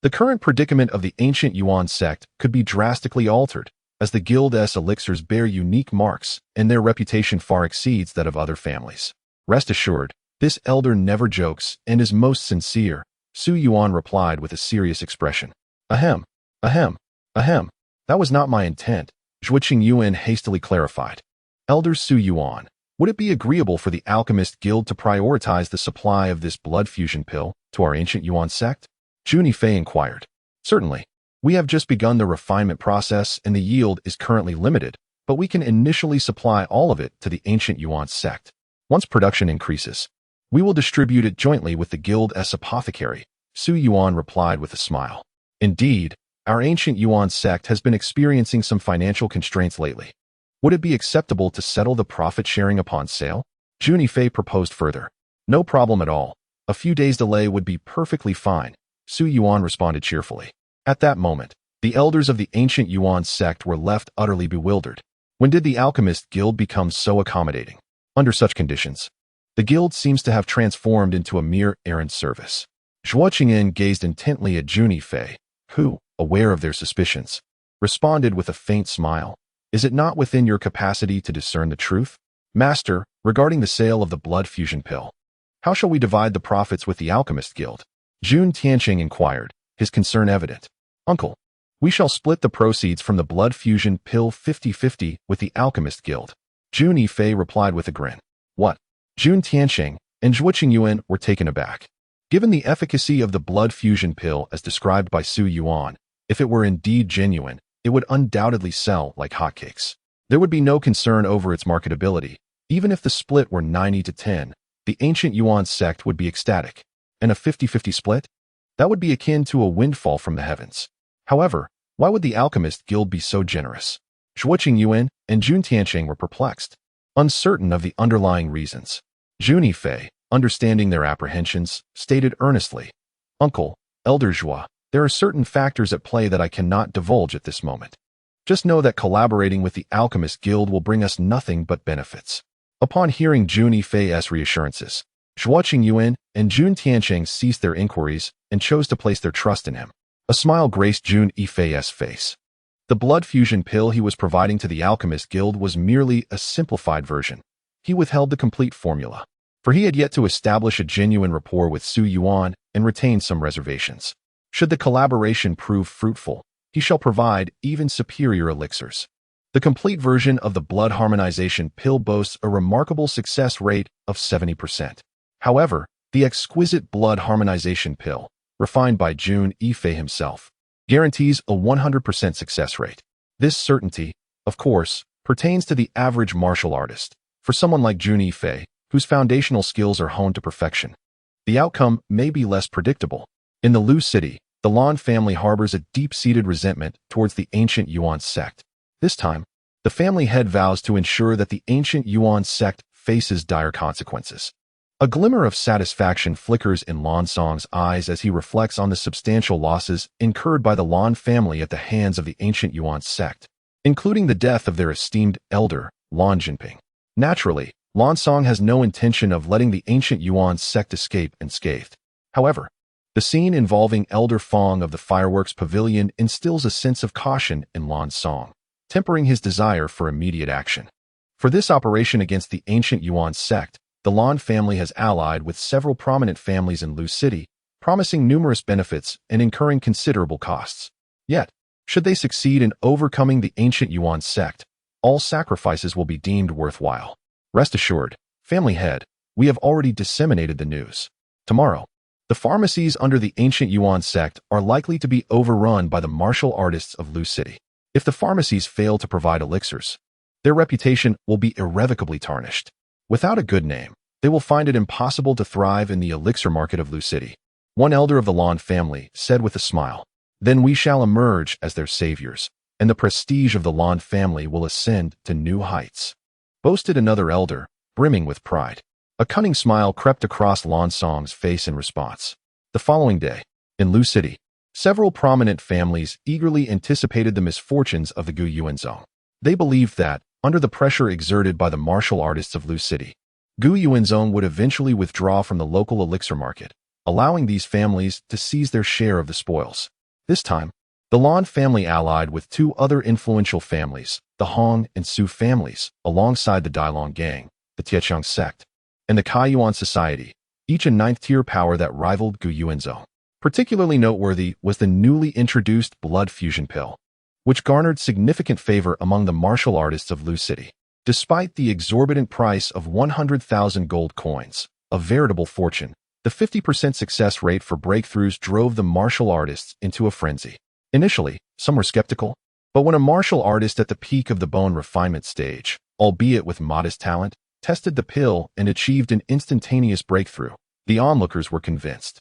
the current predicament of the ancient Yuan sect could be drastically altered, as the Guild's elixirs bear unique marks and their reputation far exceeds that of other families. Rest assured, this elder never jokes and is most sincere, Su Yuan replied with a serious expression. Ahem, ahem, ahem. That was not my intent, Zhuo Qingyuan hastily clarified. Elder Su Yuan, would it be agreeable for the Alchemist Guild to prioritize the supply of this blood fusion pill to our ancient Yuan sect? Jun Yifei inquired. Certainly. We have just begun the refinement process and the yield is currently limited, but we can initially supply all of it to the ancient Yuan sect. Once production increases, we will distribute it jointly with the Guild's apothecary, Su Yuan replied with a smile. Indeed, our ancient Yuan sect has been experiencing some financial constraints lately. Would it be acceptable to settle the profit sharing upon sale? Jun Yifei proposed further. No problem at all. A few days' delay would be perfectly fine, Su Yuan responded cheerfully. At that moment, the elders of the ancient Yuan sect were left utterly bewildered. When did the Alchemist Guild become so accommodating? Under such conditions, the guild seems to have transformed into a mere errand service. Zhuo Qingyan gazed intently at Jun Yifei, who, aware of their suspicions, responded with a faint smile. Is it not within your capacity to discern the truth? Master, regarding the sale of the blood fusion pill, how shall we divide the profits with the Alchemist Guild? Jun Tianxing inquired, his concern evident. Uncle, we shall split the proceeds from the blood fusion pill 50-50 with the Alchemist Guild. Jun Yifei replied with a grin. What? Jun Tianxing and Zhuo Qingyuan were taken aback. Given the efficacy of the blood fusion pill as described by Su Yuan, if it were indeed genuine, it would undoubtedly sell like hotcakes. There would be no concern over its marketability. Even if the split were 90-10, the ancient Yuan sect would be ecstatic. And a 50-50 split? That would be akin to a windfall from the heavens. However, why would the Alchemist Guild be so generous? Zhuo Qingyuan and Jun Tianxing were perplexed, uncertain of the underlying reasons. Jun Yifei, understanding their apprehensions, stated earnestly, Uncle, Elder Zhuo, there are certain factors at play that I cannot divulge at this moment. Just know that collaborating with the Alchemist Guild will bring us nothing but benefits. Upon hearing Jun Yifei's reassurances, Zhuo Qingyuan and Jun Tianxing ceased their inquiries and chose to place their trust in him. A smile graced Jun Yifei's face. The blood fusion pill he was providing to the Alchemist Guild was merely a simplified version. He withheld the complete formula, for he had yet to establish a genuine rapport with Su Yuan and retained some reservations. Should the collaboration prove fruitful, he shall provide even superior elixirs. The complete version of the blood harmonization pill boasts a remarkable success rate of 70%. However, the exquisite blood harmonization pill, refined by Jun Yifei himself, guarantees a 100% success rate. This certainty, of course, pertains to the average martial artist. For someone like Jun Yifei, whose foundational skills are honed to perfection, the outcome may be less predictable. In the Lu City, the Lan family harbors a deep-seated resentment towards the ancient Yuan sect. This time, the family head vows to ensure that the ancient Yuan sect faces dire consequences. A glimmer of satisfaction flickers in Lan Song's eyes as he reflects on the substantial losses incurred by the Lan family at the hands of the ancient Yuan sect, including the death of their esteemed elder, Lan Jinping. Naturally, Lan Song has no intention of letting the ancient Yuan sect escape unscathed. However, the scene involving Elder Fong of the Fireworks Pavilion instills a sense of caution in Lan Song, tempering his desire for immediate action. For this operation against the ancient Yuan sect, the Lan family has allied with several prominent families in Lu City, promising numerous benefits and incurring considerable costs. Yet, should they succeed in overcoming the ancient Yuan sect, all sacrifices will be deemed worthwhile. Rest assured, family head, we have already disseminated the news. Tomorrow, the pharmacies under the ancient Yuan sect are likely to be overrun by the martial artists of Lu City. If the pharmacies fail to provide elixirs, their reputation will be irrevocably tarnished. Without a good name, they will find it impossible to thrive in the elixir market of Lu City. One elder of the Lan family said with a smile, Then we shall emerge as their saviors. and the prestige of the Lan family will ascend to new heights," boasted another elder, brimming with pride. A cunning smile crept across Lan Song's face in response. The following day, in Lu City, several prominent families eagerly anticipated the misfortunes of the Gu Yuanzong. They believed that, under the pressure exerted by the martial artists of Lu City, Gu Yuanzong would eventually withdraw from the local elixir market, allowing these families to seize their share of the spoils. This time, the Lan family allied with two other influential families, the Hong and Su families, alongside the Dailong gang, the Tietzhang sect, and the Kaiyuan society, each a ninth-tier power that rivaled Gu Yuanzong. Particularly noteworthy was the newly introduced blood fusion pill, which garnered significant favor among the martial artists of Lu City. Despite the exorbitant price of 100,000 gold coins, a veritable fortune, the 50% success rate for breakthroughs drove the martial artists into a frenzy. Initially, some were skeptical, but when a martial artist at the peak of the bone refinement stage, albeit with modest talent, tested the pill and achieved an instantaneous breakthrough, the onlookers were convinced.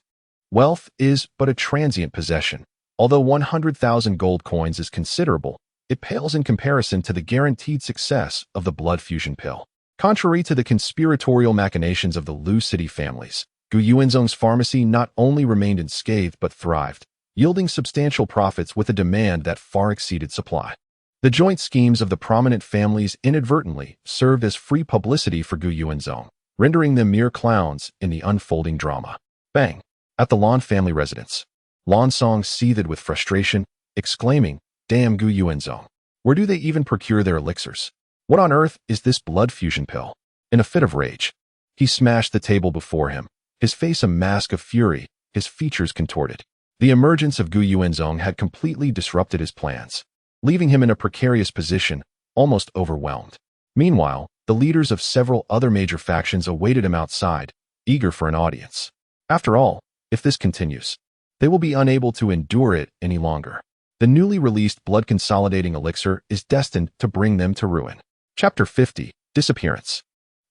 Wealth is but a transient possession. Although 100,000 gold coins is considerable, it pales in comparison to the guaranteed success of the blood fusion pill. Contrary to the conspiratorial machinations of the Lu City families, Gu Yuanzong's pharmacy not only remained unscathed but thrived, yielding substantial profits with a demand that far exceeded supply. The joint schemes of the prominent families inadvertently served as free publicity for Gu Yuanzong, rendering them mere clowns in the unfolding drama. Bang! At the Lan family residence, Lan Song seethed with frustration, exclaiming, "Damn Gu Yuanzong! Where do they even procure their elixirs? What on earth is this blood fusion pill?" In a fit of rage, he smashed the table before him, his face a mask of fury, his features contorted. The emergence of Gu Yuanzong had completely disrupted his plans, leaving him in a precarious position, almost overwhelmed. Meanwhile, the leaders of several other major factions awaited him outside, eager for an audience. After all, if this continues, they will be unable to endure it any longer. The newly released blood consolidating elixir is destined to bring them to ruin. Chapter 50, Disappearance.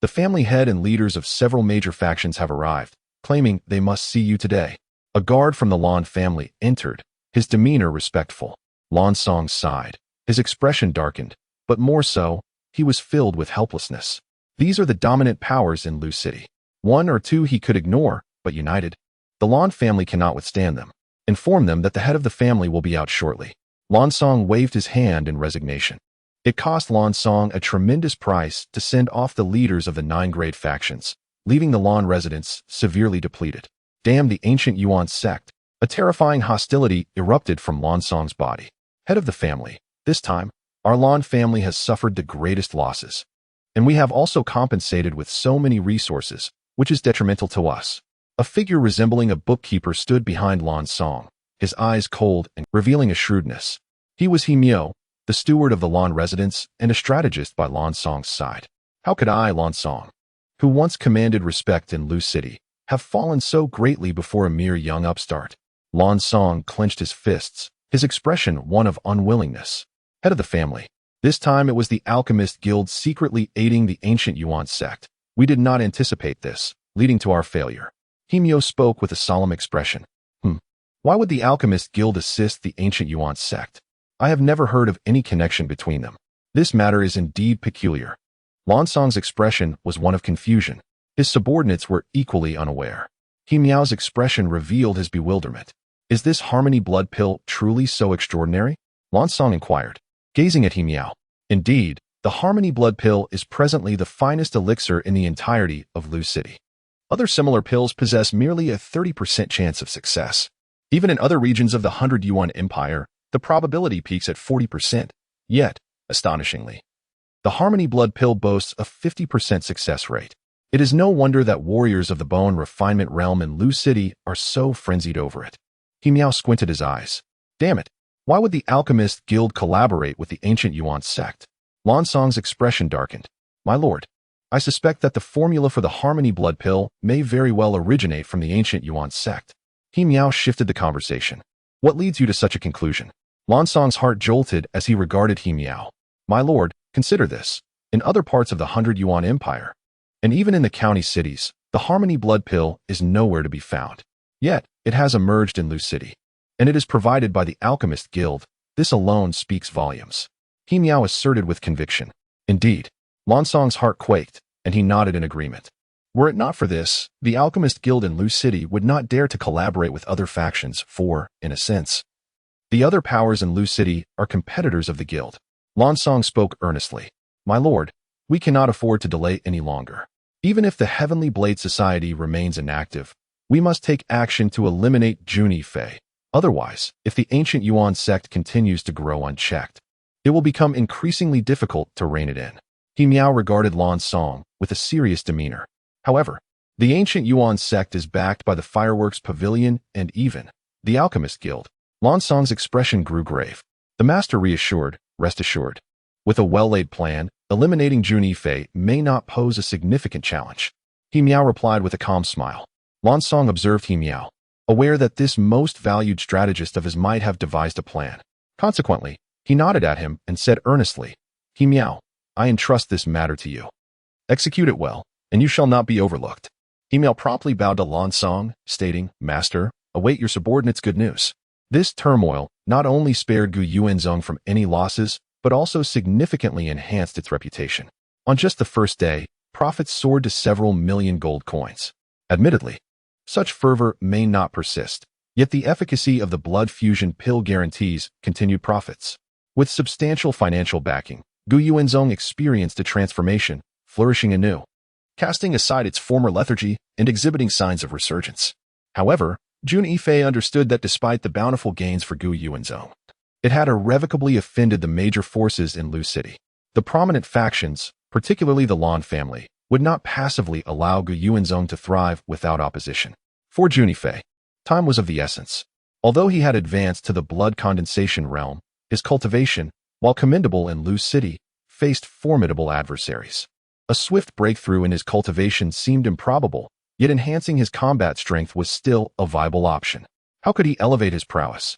The family head and leaders of several major factions have arrived, claiming they must see you today. A guard from the Lan family entered, his demeanor respectful. Lan Song sighed. His expression darkened, but more so, he was filled with helplessness. These are the dominant powers in Lu City. One or two he could ignore, but united, the Lan family cannot withstand them. Inform them that the head of the family will be out shortly. Lan Song waved his hand in resignation. It cost Lan Song a tremendous price to send off the leaders of the 9-grade factions, leaving the Lan residents severely depleted. Damn the ancient Yuan sect! A terrifying hostility erupted from Lan Song's body. Head of the family, this time, our Lan family has suffered the greatest losses. And we have also compensated with so many resources, which is detrimental to us. A figure resembling a bookkeeper stood behind Lan Song, his eyes cold and revealing a shrewdness. He was He Miao, the steward of the Lan residence and a strategist by Lan Song's side. How could I, Lan Song, who once commanded respect in Lu City, have fallen so greatly before a mere young upstart? Lan Song clenched his fists, his expression one of unwillingness. Head of the family. This time it was the Alchemist Guild secretly aiding the ancient Yuan sect. We did not anticipate this, leading to our failure. He Miao spoke with a solemn expression. Why would the Alchemist Guild assist the ancient Yuan sect? I have never heard of any connection between them. This matter is indeed peculiar. Lan Song's expression was one of confusion. His subordinates were equally unaware. He Miao's expression revealed his bewilderment. Is this harmony blood pill truly so extraordinary? Lan Song inquired, gazing at He Miao. Indeed, the harmony blood pill is presently the finest elixir in the entirety of Lu City. Other similar pills possess merely a 30% chance of success. Even in other regions of the 100 Yuan Empire, the probability peaks at 40%. Yet, astonishingly, the harmony blood pill boasts a 50% success rate. It is no wonder that warriors of the bone refinement realm in Lu City are so frenzied over it. He Miao squinted his eyes. Damn it, why would the Alchemist Guild collaborate with the ancient Yuan sect? Lan Song's expression darkened. My lord, I suspect that the formula for the harmony blood pill may very well originate from the ancient Yuan sect. He Miao shifted the conversation. What leads you to such a conclusion? Lan Song's heart jolted as he regarded He Miao. My lord, consider this. In other parts of the 100 Yuan Empire, and even in the county cities, the harmony blood pill is nowhere to be found. Yet, it has emerged in Lu City, and it is provided by the Alchemist Guild, This alone speaks volumes. He Miao asserted with conviction. Indeed, Lansong's heart quaked, and he nodded in agreement. Were it not for this, the Alchemist Guild in Lu City would not dare to collaborate with other factions for, in a sense, the other powers in Lu City are competitors of the guild. Lansong spoke earnestly. My lord, we cannot afford to delay any longer. Even if the Heavenly Blade Society remains inactive, we must take action to eliminate Jun Yifei. Otherwise, if the ancient Yuan sect continues to grow unchecked, it will become increasingly difficult to rein it in. He Miao regarded Lansong with a serious demeanor. However, the ancient Yuan sect is backed by the Fireworks Pavilion and even the Alchemist Guild. Lansong's expression grew grave. The master reassured, rest assured. With a well-laid plan, eliminating Jun Yifei may not pose a significant challenge. He Miao replied with a calm smile. Lansong observed He Miao, aware that this most valued strategist of his might have devised a plan. Consequently, he nodded at him and said earnestly, He Miao, I entrust this matter to you. Execute it well, and you shall not be overlooked. He Miao promptly bowed to Lansong, stating, Master, await your subordinate's good news. This turmoil not only spared Gu Yuanzong from any losses, but also significantly enhanced its reputation. On just the first day, profits soared to several million gold coins. Admittedly, such fervor may not persist, yet the efficacy of the blood fusion pill guarantees continued profits. With substantial financial backing, Gu Yuanzong experienced a transformation, flourishing anew, casting aside its former lethargy and exhibiting signs of resurgence. However, Jun Yifei understood that despite the bountiful gains for Gu Yuanzong, it had irrevocably offended the major forces in Lu City. The prominent factions, particularly the Lan family, would not passively allow Gu Yuanzong to thrive without opposition. For Jun Yifei, time was of the essence. Although he had advanced to the blood condensation realm, his cultivation, while commendable in Lu City, faced formidable adversaries. A swift breakthrough in his cultivation seemed improbable, yet enhancing his combat strength was still a viable option. How could he elevate his prowess?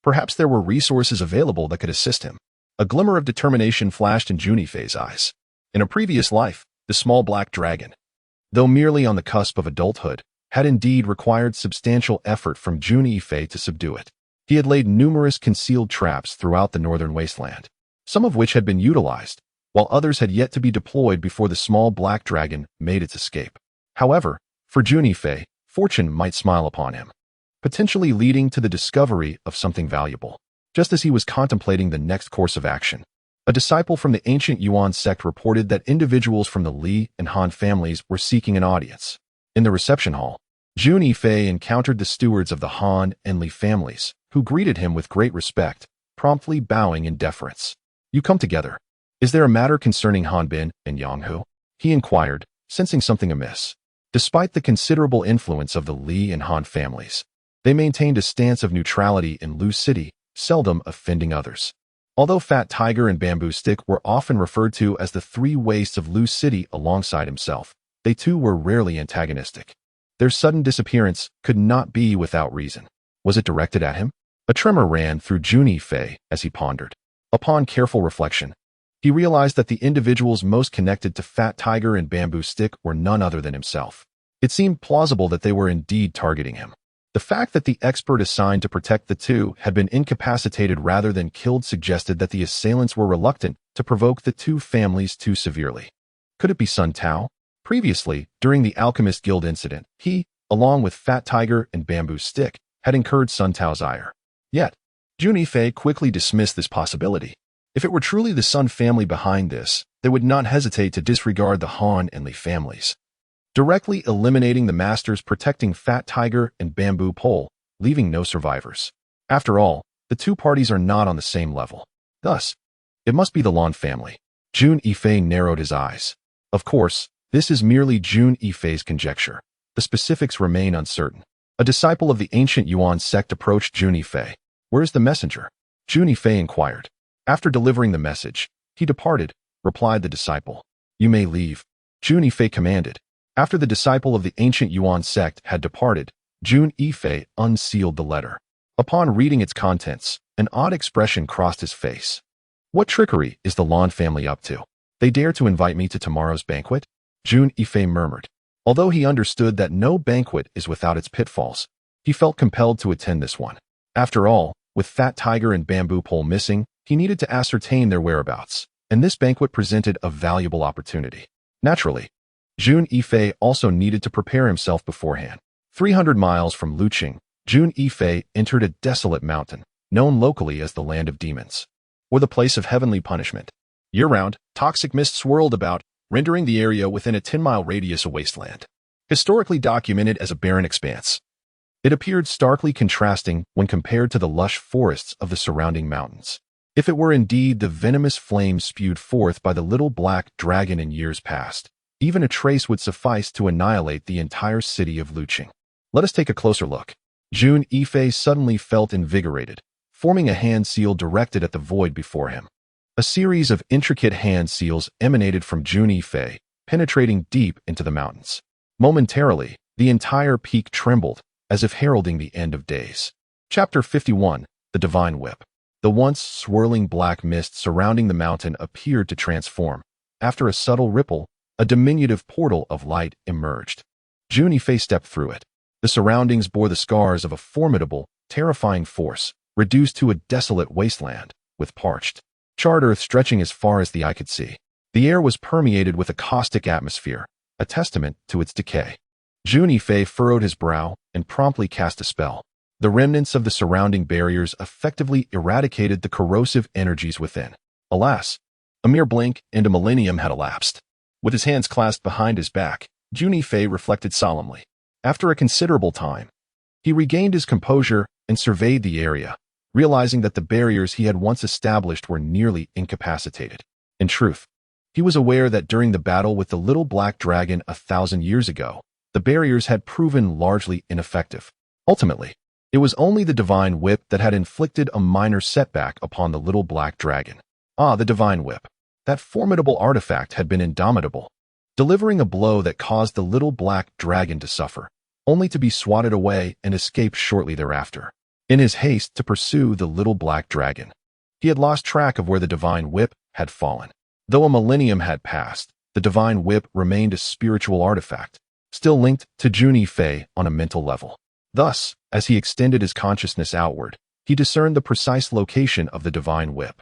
Perhaps there were resources available that could assist him. A glimmer of determination flashed in Jun Yifei's eyes. In a previous life, the small black dragon, though merely on the cusp of adulthood, had indeed required substantial effort from Jun Yifei to subdue it. He had laid numerous concealed traps throughout the northern wasteland, some of which had been utilized, while others had yet to be deployed before the small black dragon made its escape. However, for Jun Yifei, fortune might smile upon him, potentially leading to the discovery of something valuable. Just as he was contemplating the next course of action, a disciple from the ancient Yuan sect reported that individuals from the Li and Han families were seeking an audience. In the reception hall, Jun Yifei encountered the stewards of the Han and Li families, who greeted him with great respect, promptly bowing in deference. You come together. Is there a matter concerning Han Bin and Yang Hu? He inquired, sensing something amiss. Despite the considerable influence of the Li and Han families, they maintained a stance of neutrality in Lu City, seldom offending others. Although Fat Tiger and Bamboo Stick were often referred to as the three wastes of Lu City alongside himself, they too were rarely antagonistic. Their sudden disappearance could not be without reason. Was it directed at him? A tremor ran through Jun Yifei as he pondered. Upon careful reflection, he realized that the individuals most connected to Fat Tiger and Bamboo Stick were none other than himself. It seemed plausible that they were indeed targeting him. The fact that the expert assigned to protect the two had been incapacitated rather than killed suggested that the assailants were reluctant to provoke the two families too severely. Could it be Sun Tao? Previously, during the Alchemist Guild incident, he, along with Fat Tiger and Bamboo Stick, had incurred Sun Tao's ire. Yet, Jun Yifei quickly dismissed this possibility. If it were truly the Sun family behind this, they would not hesitate to disregard the Han and Li families, directly eliminating the masters protecting Fat Tiger and Bamboo Pole, leaving no survivors. After all, the two parties are not on the same level. Thus, it must be the Lan family. Jun Yifei narrowed his eyes. Of course, this is merely Jun Yifei's conjecture. The specifics remain uncertain. A disciple of the ancient Yuan sect approached Jun Yifei. Where is the messenger? Jun Yifei inquired. After delivering the message, he departed, replied the disciple. You may leave. Jun Yifei commanded. After the disciple of the ancient Yuan sect had departed, Jun Yifei unsealed the letter. Upon reading its contents, an odd expression crossed his face. What trickery is the Lan family up to? They dare to invite me to tomorrow's banquet? Jun Yifei murmured. Although he understood that no banquet is without its pitfalls, he felt compelled to attend this one. After all, With Fat Tiger and Bamboo Pole missing, he needed to ascertain their whereabouts, and this banquet presented a valuable opportunity. Naturally, Jun Yifei also needed to prepare himself beforehand. 300 miles from Luqing, Jun Yifei entered a desolate mountain, known locally as the Land of Demons, or the place of heavenly punishment. Year-round, toxic mist swirled about, rendering the area within a 10-mile radius a wasteland. Historically documented as a barren expanse, it appeared starkly contrasting when compared to the lush forests of the surrounding mountains. If it were indeed the venomous flames spewed forth by the little black dragon in years past, even a trace would suffice to annihilate the entire city of Luqing. Let us take a closer look. Jun Yifei suddenly felt invigorated, forming a hand seal directed at the void before him. A series of intricate hand seals emanated from Jun Yifei, penetrating deep into the mountains. Momentarily, the entire peak trembled, as if heralding the end of days. Chapter 51, The Divine Whip. The once swirling black mist surrounding the mountain appeared to transform. After a subtle ripple, a diminutive portal of light emerged. Jun Yifei stepped through it. The surroundings bore the scars of a formidable, terrifying force, reduced to a desolate wasteland, with parched, charred earth stretching as far as the eye could see. The air was permeated with a caustic atmosphere, a testament to its decay. Jun Yifei furrowed his brow and promptly cast a spell. The remnants of the surrounding barriers effectively eradicated the corrosive energies within. Alas, a mere blink and a millennium had elapsed. With his hands clasped behind his back, Jun Yifei reflected solemnly. After a considerable time, he regained his composure and surveyed the area, realizing that the barriers he had once established were nearly incapacitated. In truth, he was aware that during the battle with the little black dragon 1,000 years ago, the barriers had proven largely ineffective. Ultimately, it was only the Divine Whip that had inflicted a minor setback upon the little black dragon. The Divine Whip. That formidable artifact had been indomitable, delivering a blow that caused the little black dragon to suffer, only to be swatted away and escape shortly thereafter. In his haste to pursue the little black dragon, he had lost track of where the Divine Whip had fallen. Though a millennium had passed, the Divine Whip remained a spiritual artifact, still linked to Jun Yifei on a mental level. Thus, as he extended his consciousness outward, he discerned the precise location of the Divine Whip.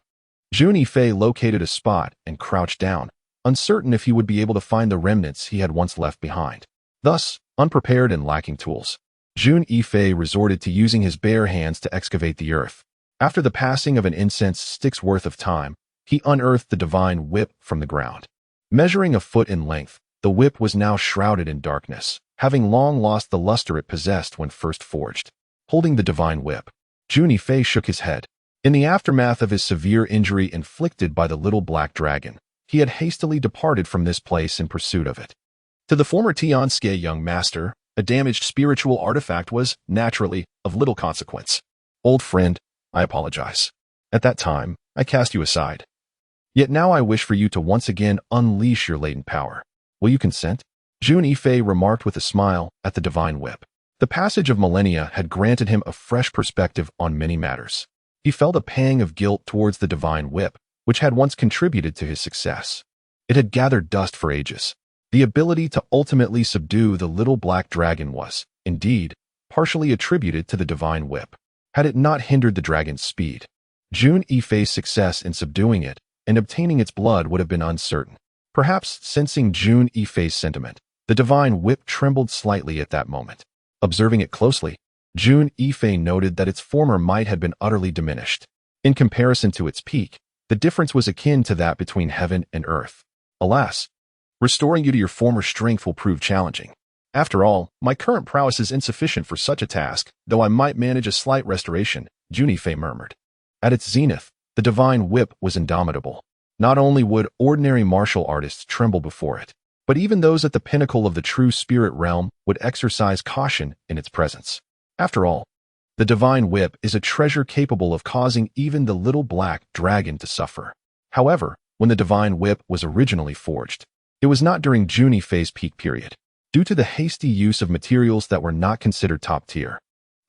Jun Yifei located a spot and crouched down, uncertain if he would be able to find the remnants he had once left behind. Thus, unprepared and lacking tools, Jun Yifei resorted to using his bare hands to excavate the earth. After the passing of an incense stick's worth of time, he unearthed the Divine Whip from the ground. Measuring a foot in length, the whip was now shrouded in darkness, having long lost the luster it possessed when first forged. Holding the Divine Whip, Jun Yifei shook his head. In the aftermath of his severe injury inflicted by the little black dragon, he had hastily departed from this place in pursuit of it. To the former Tian Xie young master, a damaged spiritual artifact was, naturally, of little consequence. Old friend, I apologize. At that time, I cast you aside. Yet now I wish for you to once again unleash your latent power. Will you consent? Jun Yifei remarked with a smile at the Divine Whip. The passage of millennia had granted him a fresh perspective on many matters. He felt a pang of guilt towards the Divine Whip, which had once contributed to his success. It had gathered dust for ages. The ability to ultimately subdue the little black dragon was, indeed, partially attributed to the Divine Whip. Had it not hindered the dragon's speed, Jun Yifei's success in subduing it and obtaining its blood would have been uncertain. Perhaps sensing Jun Yifei's sentiment, the Divine Whip trembled slightly at that moment. Observing it closely, Jun Yifei noted that its former might had been utterly diminished. In comparison to its peak, the difference was akin to that between heaven and earth. Alas, restoring you to your former strength will prove challenging. After all, my current prowess is insufficient for such a task, though I might manage a slight restoration, Jun Yifei murmured. At its zenith, the Divine Whip was indomitable. Not only would ordinary martial artists tremble before it, but even those at the pinnacle of the true spirit realm would exercise caution in its presence. After all, the Divine Whip is a treasure capable of causing even the little black dragon to suffer. However, when the Divine Whip was originally forged, it was not during Jun Yifei's peak period. Due to the hasty use of materials that were not considered top tier,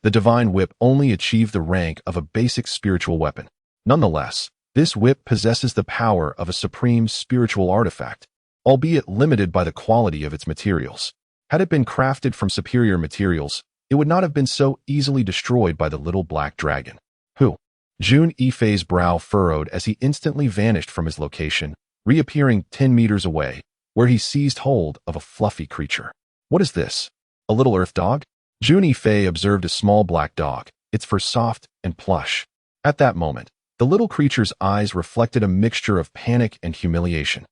the Divine Whip only achieved the rank of a basic spiritual weapon. Nonetheless, this whip possesses the power of a supreme spiritual artifact, albeit limited by the quality of its materials. Had it been crafted from superior materials, it would not have been so easily destroyed by the little black dragon, who, Jun Yifei's brow furrowed as he instantly vanished from his location, reappearing 10 meters away, where he seized hold of a fluffy creature. What is this? A little earth dog? Jun Yifei observed a small black dog, its fur soft and plush. At that moment, the little creature's eyes reflected a mixture of panic and humiliation.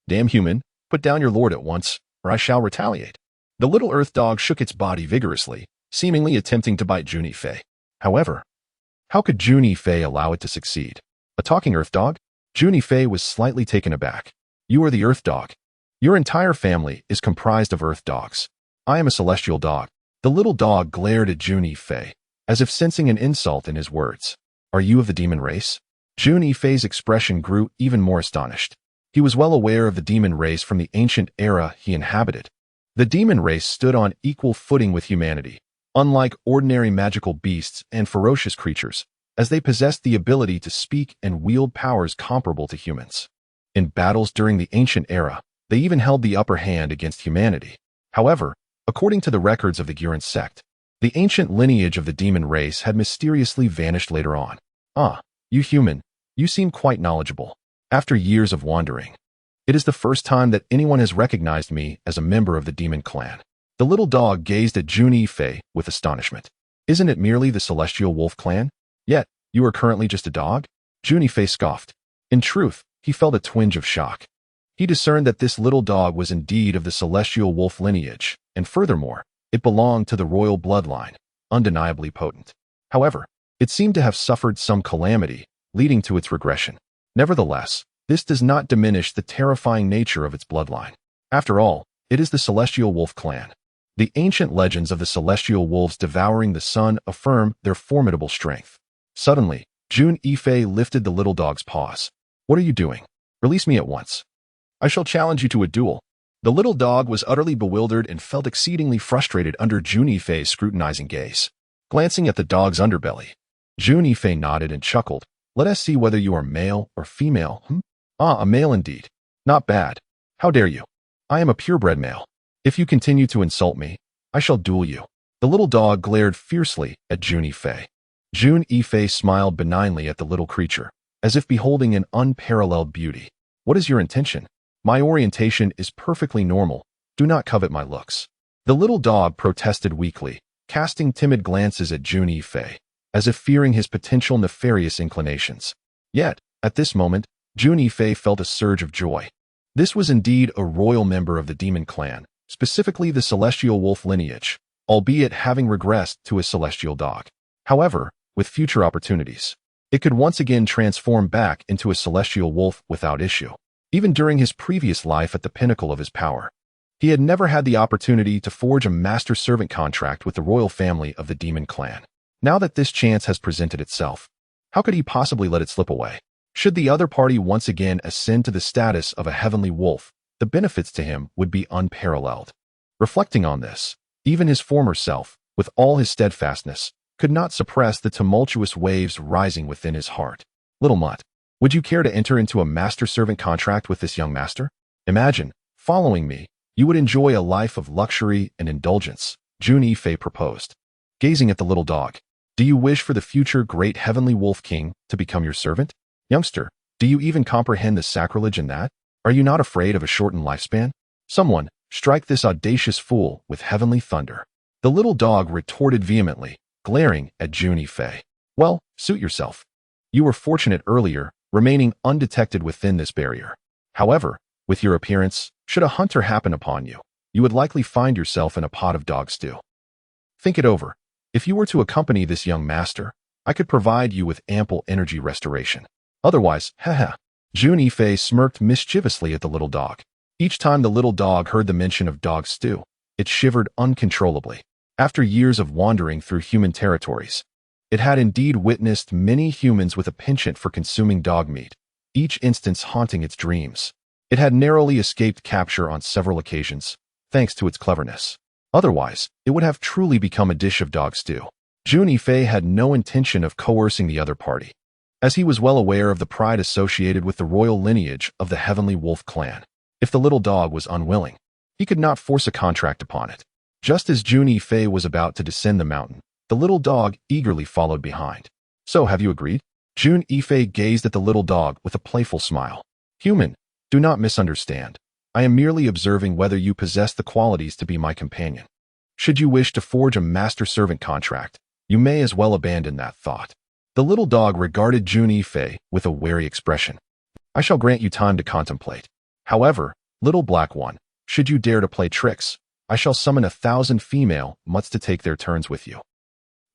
Damn human, put down your lord at once, or I shall retaliate. The little earth dog shook its body vigorously, seemingly attempting to bite Jun Yifei. However, how could Jun Yifei allow it to succeed? A talking earth dog? Jun Yifei was slightly taken aback. You are the earth dog. Your entire family is comprised of earth dogs. I am a celestial dog. The little dog glared at Jun Yifei, as if sensing an insult in his words. Are you of the demon race? Jun Yifei's expression grew even more astonished. He was well aware of the demon race from the ancient era he inhabited. The demon race stood on equal footing with humanity, unlike ordinary magical beasts and ferocious creatures, as they possessed the ability to speak and wield powers comparable to humans. In battles during the ancient era, they even held the upper hand against humanity. However, according to the records of the Gurren sect, the ancient lineage of the demon race had mysteriously vanished later on. Ah, you human, you seem quite knowledgeable. After years of wandering, it is the first time that anyone has recognized me as a member of the demon clan. The little dog gazed at Jun Yifei with astonishment. Isn't it merely the celestial wolf clan? Yet, you are currently just a dog? Jun Yifei scoffed. In truth, he felt a twinge of shock. He discerned that this little dog was indeed of the celestial wolf lineage, and furthermore, it belonged to the royal bloodline, undeniably potent. However, it seemed to have suffered some calamity, leading to its regression. Nevertheless, this does not diminish the terrifying nature of its bloodline. After all, it is the celestial wolf clan. The ancient legends of the celestial wolves devouring the sun affirm their formidable strength. Suddenly, Jun Yifei lifted the little dog's paws. What are you doing? Release me at once. I shall challenge you to a duel. The little dog was utterly bewildered and felt exceedingly frustrated under Jun Yifei's scrutinizing gaze. Glancing at the dog's underbelly, Jun Yifei nodded and chuckled. Let us see whether you are male or female. Ah, a male indeed. Not bad. How dare you? I am a purebred male. If you continue to insult me, I shall duel you. The little dog glared fiercely at Jun Yifei. Jun Yifei smiled benignly at the little creature, as if beholding an unparalleled beauty. What is your intention? My orientation is perfectly normal. Do not covet my looks. The little dog protested weakly, casting timid glances at Jun Yifei, as if fearing his potential nefarious inclinations. Yet, at this moment, Jun Yifei felt a surge of joy. This was indeed a royal member of the demon clan, specifically the celestial wolf lineage, albeit having regressed to a celestial dog. However, with future opportunities, it could once again transform back into a celestial wolf without issue. Even during his previous life at the pinnacle of his power, he had never had the opportunity to forge a master-servant contract with the royal family of the demon clan. Now that this chance has presented itself, how could he possibly let it slip away? Should the other party once again ascend to the status of a heavenly wolf, the benefits to him would be unparalleled. Reflecting on this, even his former self, with all his steadfastness, could not suppress the tumultuous waves rising within his heart. Little mutt, would you care to enter into a master-servant contract with this young master? Imagine, following me, you would enjoy a life of luxury and indulgence, Jun Yifei proposed. Gazing at the little dog, do you wish for the future great heavenly wolf king to become your servant? Youngster, do you even comprehend the sacrilege in that? Are you not afraid of a shortened lifespan? Someone, strike this audacious fool with heavenly thunder. The little dog retorted vehemently, glaring at Jun Yifei. Well, suit yourself. You were fortunate earlier, remaining undetected within this barrier. However, with your appearance, should a hunter happen upon you, you would likely find yourself in a pot of dog stew. Think it over. If you were to accompany this young master, I could provide you with ample energy restoration. Otherwise, haha. Jun Yifei smirked mischievously at the little dog. Each time the little dog heard the mention of dog stew, it shivered uncontrollably. After years of wandering through human territories, it had indeed witnessed many humans with a penchant for consuming dog meat, each instance haunting its dreams. It had narrowly escaped capture on several occasions, thanks to its cleverness. Otherwise, it would have truly become a dish of dog stew. Jun Yifei had no intention of coercing the other party, as he was well aware of the pride associated with the royal lineage of the Heavenly Wolf clan. If the little dog was unwilling, he could not force a contract upon it. Just as Jun Yifei was about to descend the mountain, the little dog eagerly followed behind. So, have you agreed? Jun Yifei gazed at the little dog with a playful smile. Human, do not misunderstand. I am merely observing whether you possess the qualities to be my companion. Should you wish to forge a master-servant contract, you may as well abandon that thought. The little dog regarded Jun Yifei with a wary expression. I shall grant you time to contemplate. However, little black one, should you dare to play tricks, I shall summon 1,000 female mutts to take their turns with you.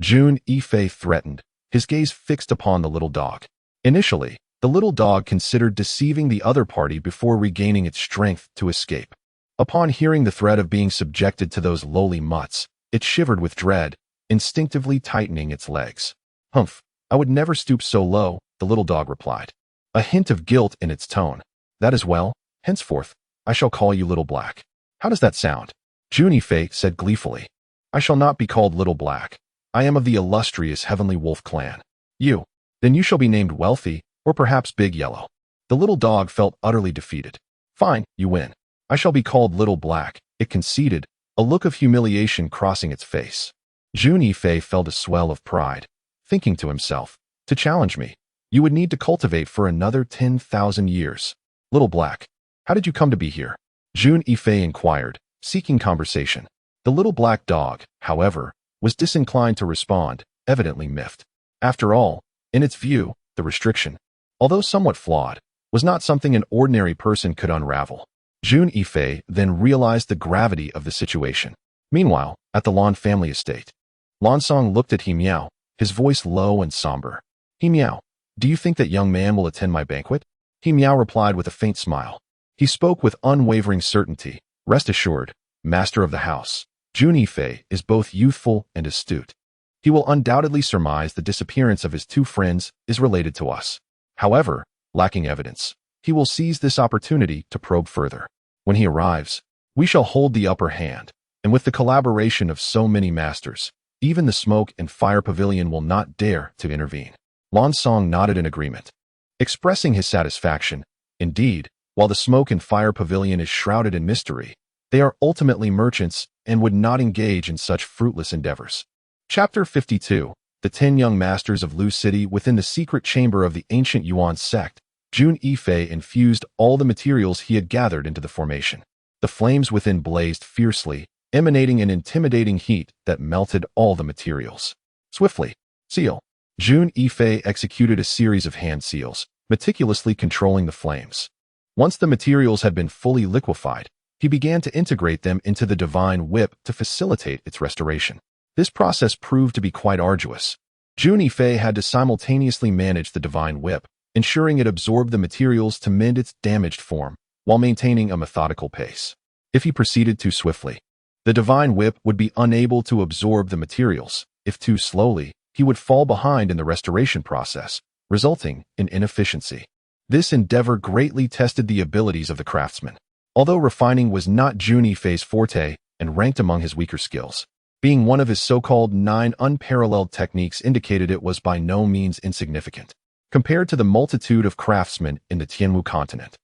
Jun Yifei threatened, his gaze fixed upon the little dog. Initially, the little dog considered deceiving the other party before regaining its strength to escape. Upon hearing the threat of being subjected to those lowly mutts, it shivered with dread, instinctively tightening its legs. Humph, I would never stoop so low, the little dog replied. A hint of guilt in its tone. That is well, henceforth, I shall call you Little Black. How does that sound? Jun Yifei said gleefully. I shall not be called Little Black. I am of the illustrious Heavenly Wolf clan. You? Then you shall be named Wealthy, or perhaps Big Yellow. The little dog felt utterly defeated. Fine, you win. I shall be called Little Black, it conceded, a look of humiliation crossing its face. Jun Yifei felt a swell of pride, thinking to himself, to challenge me, you would need to cultivate for another 10,000 years. Little Black, how did you come to be here? Jun Yifei inquired, seeking conversation. The little black dog, however, was disinclined to respond, evidently miffed. After all, in its view, the restriction, although somewhat flawed, was not something an ordinary person could unravel. Jun Yifei then realized the gravity of the situation. Meanwhile, at the Lan family estate, Lan Song looked at He Miao, his voice low and somber. He Miao, do you think that young man will attend my banquet? He Miao replied with a faint smile. He spoke with unwavering certainty. Rest assured, master of the house, Jun Yifei is both youthful and astute. He will undoubtedly surmise the disappearance of his two friends is related to us. However, lacking evidence, he will seize this opportunity to probe further. When he arrives, we shall hold the upper hand, and with the collaboration of so many masters, even the smoke and fire pavilion will not dare to intervene. Lan Song nodded in agreement, expressing his satisfaction. Indeed, while the smoke and fire pavilion is shrouded in mystery, they are ultimately merchants and would not engage in such fruitless endeavors. Chapter 52. The 10 Young Masters of Lu City. Within the secret chamber of the ancient Yuan sect, Jun Yifei infused all the materials he had gathered into the formation. The flames within blazed fiercely, emanating an intimidating heat that melted all the materials. Swiftly, seal. Jun Yifei executed a series of hand seals, meticulously controlling the flames. Once the materials had been fully liquefied, he began to integrate them into the divine whip to facilitate its restoration. This process proved to be quite arduous. Jun Yifei had to simultaneously manage the divine whip, ensuring it absorbed the materials to mend its damaged form, while maintaining a methodical pace. If he proceeded too swiftly, the divine whip would be unable to absorb the materials. If too slowly, he would fall behind in the restoration process, resulting in inefficiency. This endeavor greatly tested the abilities of the craftsman. Although refining was not Jun Yifei's forte and ranked among his weaker skills, being one of his so-called 9 unparalleled techniques indicated it was by no means insignificant, compared to the multitude of craftsmen in the Tianwu continent.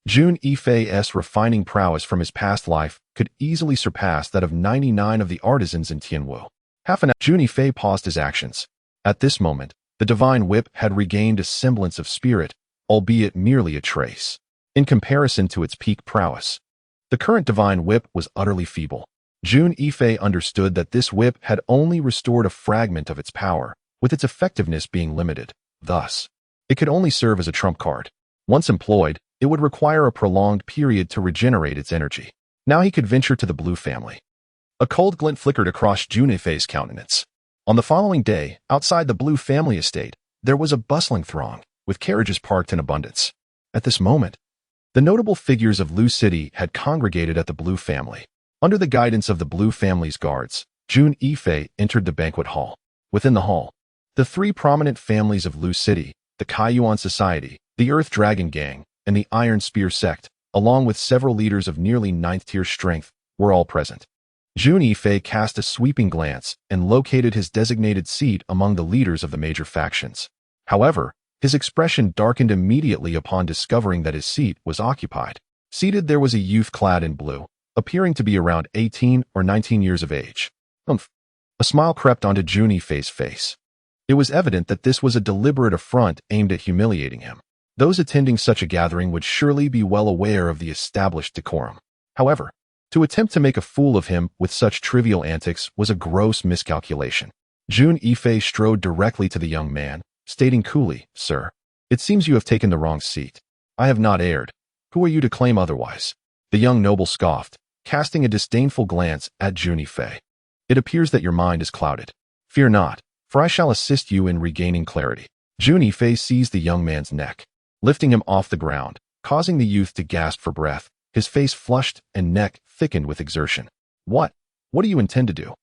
Jun Yifei's refining prowess from his past life could easily surpass that of 99 of the artisans in Tianwu. Jun Yifei paused his actions. At this moment, the divine whip had regained a semblance of spirit, albeit merely a trace. In comparison to its peak prowess, the current divine whip was utterly feeble. Jun Yifei understood that this whip had only restored a fragment of its power, with its effectiveness being limited. Thus, it could only serve as a trump card. Once employed, it would require a prolonged period to regenerate its energy. Now he could venture to the Blue family. A cold glint flickered across Jun Yifei's countenance. On the following day, outside the Blue family estate, there was a bustling throng, with carriages parked in abundance. At this moment, the notable figures of Lu City had congregated at the Blue family. Under the guidance of the Blue family's guards, Jun Yifei entered the banquet hall. Within the hall, the 3 prominent families of Lu City, the Kaiyuan Society, the Earth Dragon Gang, and the Iron Spear sect, along with several leaders of nearly 9th-tier strength, were all present. Jun Yifei cast a sweeping glance and located his designated seat among the leaders of the major factions. However, his expression darkened immediately upon discovering that his seat was occupied. Seated there was a youth clad in blue, appearing to be around 18 or 19 years of age. Humph. A smile crept onto Jun Yifei's face. It was evident that this was a deliberate affront aimed at humiliating him. Those attending such a gathering would surely be well aware of the established decorum. However, to attempt to make a fool of him with such trivial antics was a gross miscalculation. Jun Yifei strode directly to the young man, stating coolly, "Sir, it seems you have taken the wrong seat. I have not erred. Who are you to claim otherwise?" The young noble scoffed, casting a disdainful glance at Jun Yifei. "It appears that your mind is clouded. Fear not, for I shall assist you in regaining clarity." Jun Yifei seized the young man's neck, lifting him off the ground, causing the youth to gasp for breath. His face flushed and neck thickened with exertion. What do you intend to do?"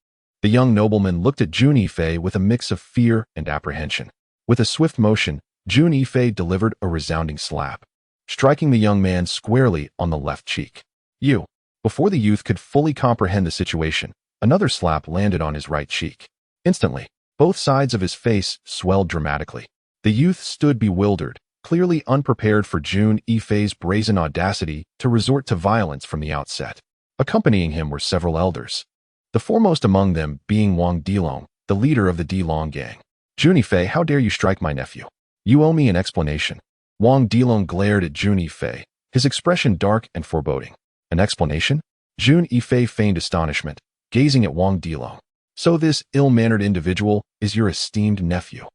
The young nobleman looked at Jun Yifei with a mix of fear and apprehension. With a swift motion, Jun Yifei delivered a resounding slap, striking the young man squarely on the left cheek. "You!" Before the youth could fully comprehend the situation, another slap landed on his right cheek. Instantly, both sides of his face swelled dramatically. The youth stood bewildered, clearly unprepared for Jun Yifei's brazen audacity to resort to violence from the outset. Accompanying him were several elders, the foremost among them being Wang Dilong, the leader of the Dilong gang. "Jun Yifei, how dare you strike my nephew? You owe me an explanation." Wang Dilong glared at Jun Yifei, his expression dark and foreboding. "An explanation?" Jun Yifei feigned astonishment, gazing at Wang Dilong. "So this ill-mannered individual is your esteemed nephew.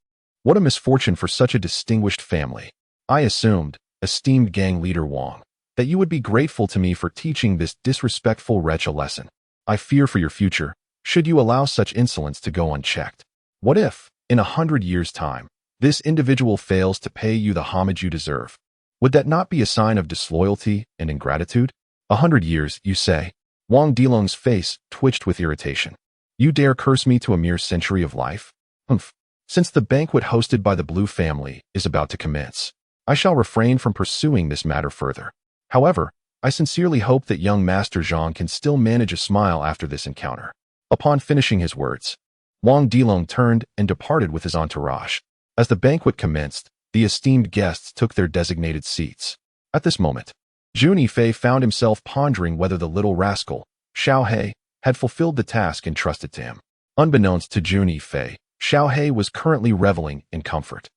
What a misfortune for such a distinguished family. I assumed, esteemed gang leader Wang, that you would be grateful to me for teaching this disrespectful wretch a lesson. I fear for your future, should you allow such insolence to go unchecked. What if, in 100 years' time, this individual fails to pay you the homage you deserve? Would that not be a sign of disloyalty and ingratitude? 100 years, you say?" Wang Dilong's face twitched with irritation. "You dare curse me to a mere century of life? Humph. Since the banquet hosted by the Blue family is about to commence, I shall refrain from pursuing this matter further. However, I sincerely hope that young Master Zhang can still manage a smile after this encounter." Upon finishing his words, Wang Dilong turned and departed with his entourage. As the banquet commenced, the esteemed guests took their designated seats. At this moment, Jun Yifei found himself pondering whether the little rascal, Xiao He, had fulfilled the task entrusted to him. Unbeknownst to Jun Yifei, Xiao He was currently reveling in comfort.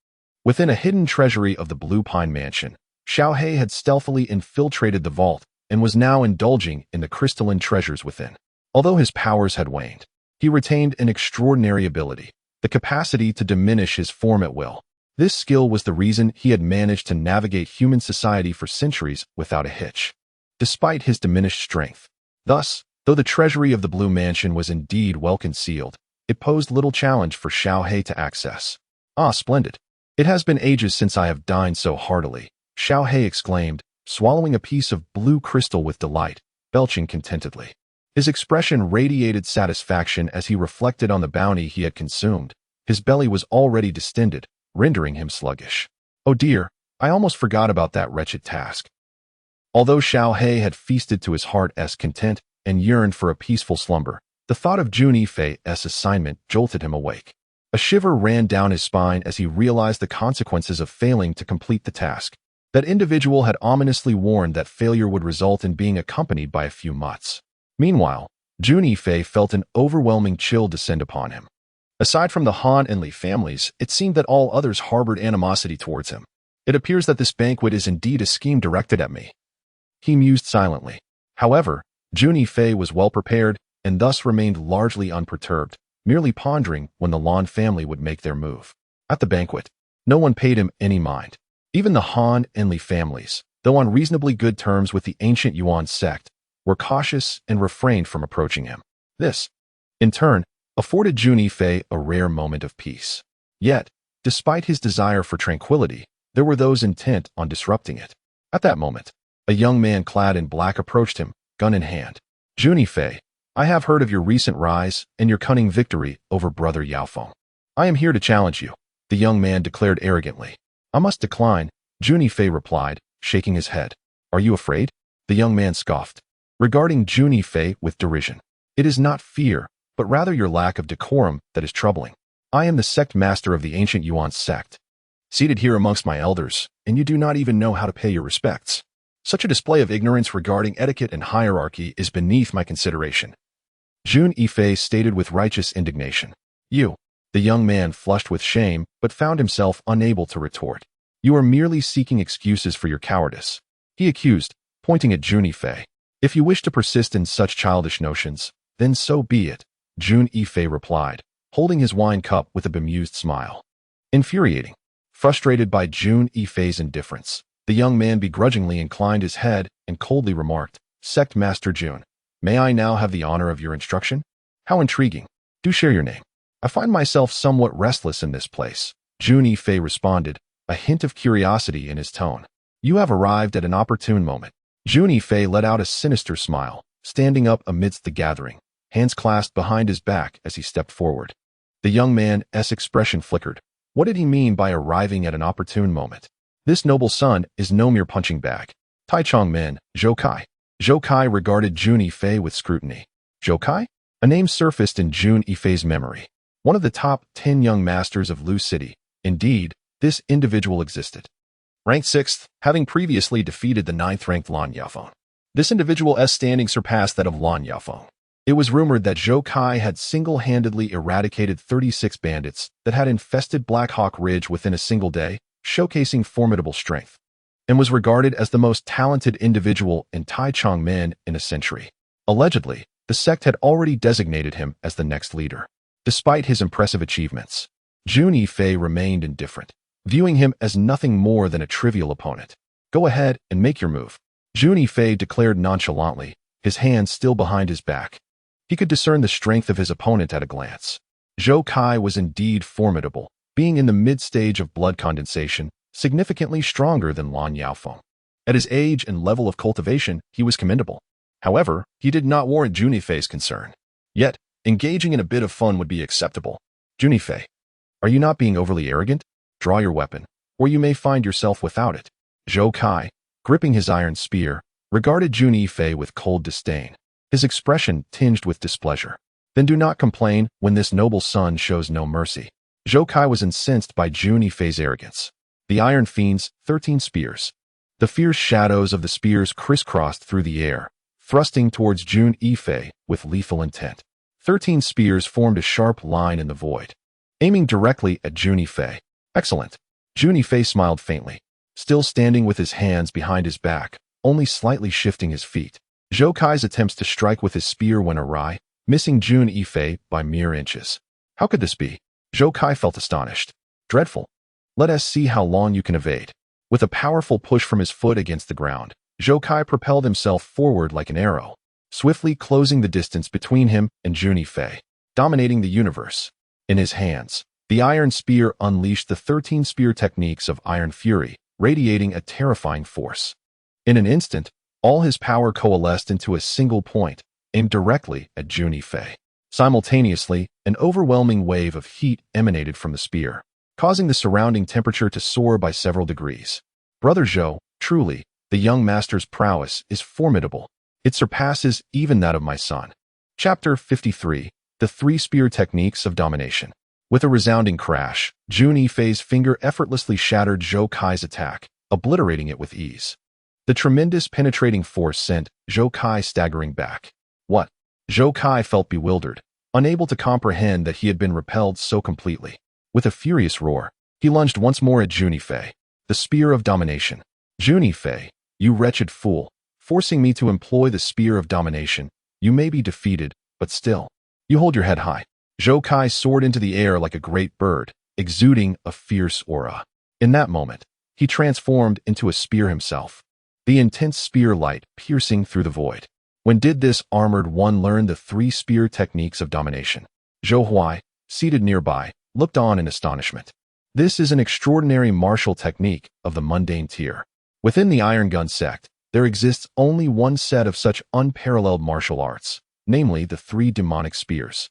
Within a hidden treasury of the Blue Pine Mansion, Xiao He had stealthily infiltrated the vault and was now indulging in the crystalline treasures within. Although his powers had waned, he retained an extraordinary ability, the capacity to diminish his form at will. This skill was the reason he had managed to navigate human society for centuries without a hitch, despite his diminished strength. Thus, though the treasury of the Blue Mansion was indeed well concealed, it posed little challenge for Xiao He to access. "Ah, splendid. It has been ages since I have dined so heartily," Xiao He exclaimed, swallowing a piece of blue crystal with delight, belching contentedly. His expression radiated satisfaction as he reflected on the bounty he had consumed. His belly was already distended, rendering him sluggish. "Oh dear, I almost forgot about that wretched task." Although Xiao He had feasted to his heart's content and yearned for a peaceful slumber, the thought of Jun Yifei's assignment jolted him awake. A shiver ran down his spine as he realized the consequences of failing to complete the task. That individual had ominously warned that failure would result in being accompanied by a few mutts. Meanwhile, Jun Yifei felt an overwhelming chill descend upon him. Aside from the Han and Li families, it seemed that all others harbored animosity towards him. "It appears that this banquet is indeed a scheme directed at me," he mused silently. However, Jun Yifei was well prepared and thus remained largely unperturbed, merely pondering when the Lan family would make their move. At the banquet, no one paid him any mind. Even the Han and Li families, though on reasonably good terms with the ancient Yuan sect, were cautious and refrained from approaching him. This, in turn, afforded Jun Yifei a rare moment of peace. Yet, despite his desire for tranquility, there were those intent on disrupting it. At that moment, a young man clad in black approached him, gun in hand. "Jun Yifei, I have heard of your recent rise and your cunning victory over Brother Yaofeng. I am here to challenge you," the young man declared arrogantly. "I must decline," Jun Yifei replied, shaking his head. "Are you afraid?" The young man scoffed, regarding Jun Yifei with derision. "It is not fear, but rather your lack of decorum that is troubling. I am the sect master of the ancient Yuan sect, seated here amongst my elders, and you do not even know how to pay your respects. Such a display of ignorance regarding etiquette and hierarchy is beneath my consideration," Jun Yifei stated with righteous indignation. "You," The young man flushed with shame, but found himself unable to retort. You are merely seeking excuses for your cowardice, he accused, pointing at Jun Yifei. If you wish to persist in such childish notions, then so be it, Jun Yifei replied, holding his wine cup with a bemused smile. Infuriating. Frustrated by Jun Yifei's indifference, the young man begrudgingly inclined his head and coldly remarked, Sect Master Jun, may I now have the honor of your instruction? How intriguing. Do share your name. I find myself somewhat restless in this place, Jun Yifei responded, a hint of curiosity in his tone. You have arrived at an opportune moment. Jun Yifei let out a sinister smile, standing up amidst the gathering, hands clasped behind his back as he stepped forward. The young man's expression flickered. What did he mean by arriving at an opportune moment? This noble son is no mere punching bag. Taichung Min, Zhou Kai. Zhou Kai regarded Jun Yifei with scrutiny. Zhou Kai? A name surfaced in Jun Yifei's memory. One of the top 10 young masters of Lu City. Indeed, this individual existed. Ranked 6th, having previously defeated the 9th-ranked Lan Yafeng. This individual's standing surpassed that of Lan Yafeng. It was rumored that Zhou Kai had single-handedly eradicated 36 bandits that had infested Black Hawk Ridge within a single day, showcasing formidable strength, and was regarded as the most talented individual in Taichung Min in a century. Allegedly, the sect had already designated him as the next leader. Despite his impressive achievements, Jun Yifei remained indifferent, viewing him as nothing more than a trivial opponent. Go ahead and make your move, Jun Yifei declared nonchalantly, his hands still behind his back. He could discern the strength of his opponent at a glance. Zhou Kai was indeed formidable, being in the mid-stage of blood condensation, significantly stronger than Lan Yafeng. At his age and level of cultivation, he was commendable. However, he did not warrant Jun Yifei's concern. Yet, engaging in a bit of fun would be acceptable. Jun Yifei, are you not being overly arrogant? Draw your weapon, or you may find yourself without it. Zhou Kai, gripping his iron spear, regarded Jun Yifei with cold disdain, his expression tinged with displeasure. Then do not complain when this noble son shows no mercy. Zhou Kai was incensed by Jun Yifei's arrogance. The Iron Fiend's 13 spears. The fierce shadows of the spears crisscrossed through the air, thrusting towards Jun Yifei with lethal intent. 13 spears formed a sharp line in the void, aiming directly at Jun Yifei. Excellent. Jun Yifei smiled faintly, still standing with his hands behind his back, only slightly shifting his feet. Zhou Kai's attempts to strike with his spear went awry, missing Jun Yifei by mere inches. How could this be? Zhou Kai felt astonished. Dreadful. Let us see how long you can evade. With a powerful push from his foot against the ground, Zhou Kai propelled himself forward like an arrow, swiftly closing the distance between him and Jun Yifei, dominating the universe. In his hands, the iron spear unleashed the 13 spear techniques of Iron Fury, radiating a terrifying force. In an instant, all his power coalesced into a single point, aimed directly at Jun Yifei. Simultaneously, an overwhelming wave of heat emanated from the spear, causing the surrounding temperature to soar by several degrees. Brother Zhou, truly, the young master's prowess is formidable. It surpasses even that of my son. Chapter 53, The 3 Spear Techniques of Domination. With a resounding crash, Jun Yifei's finger effortlessly shattered Zhou Kai's attack, obliterating it with ease. The tremendous penetrating force sent Zhou Kai staggering back. What? Zhou Kai felt bewildered, unable to comprehend that he had been repelled so completely. With a furious roar, he lunged once more at Jun Yifei, the Spear of Domination. Jun Yifei, you wretched fool, forcing me to employ the Spear of Domination. You may be defeated, but still, you hold your head high. Zhou Kai soared into the air like a great bird, exuding a fierce aura. In that moment, he transformed into a spear himself, the intense spear light piercing through the void. When did this armored one learn the 3 spear techniques of domination? Zhou Huai, seated nearby, looked on in astonishment. This is an extraordinary martial technique of the mundane tier. Within the Iron Gun sect, there exists only one set of such unparalleled martial arts, namely the 3 demonic spears.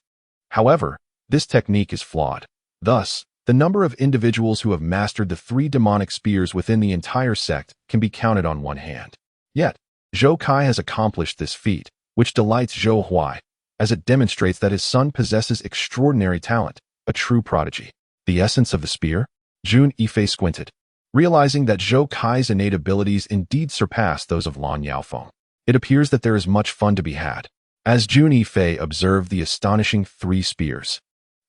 However, this technique is flawed. Thus, the number of individuals who have mastered the 3 demonic spears within the entire sect can be counted on one hand. Yet, Zhou Kai has accomplished this feat, which delights Zhou Huai, as it demonstrates that his son possesses extraordinary talent, a true prodigy. The essence of the spear? Jun Yifei squinted, realizing that Zhou Kai's innate abilities indeed surpass those of Lan Yafeng. It appears that there is much fun to be had. As Jun Yifei observed the astonishing 3 spears,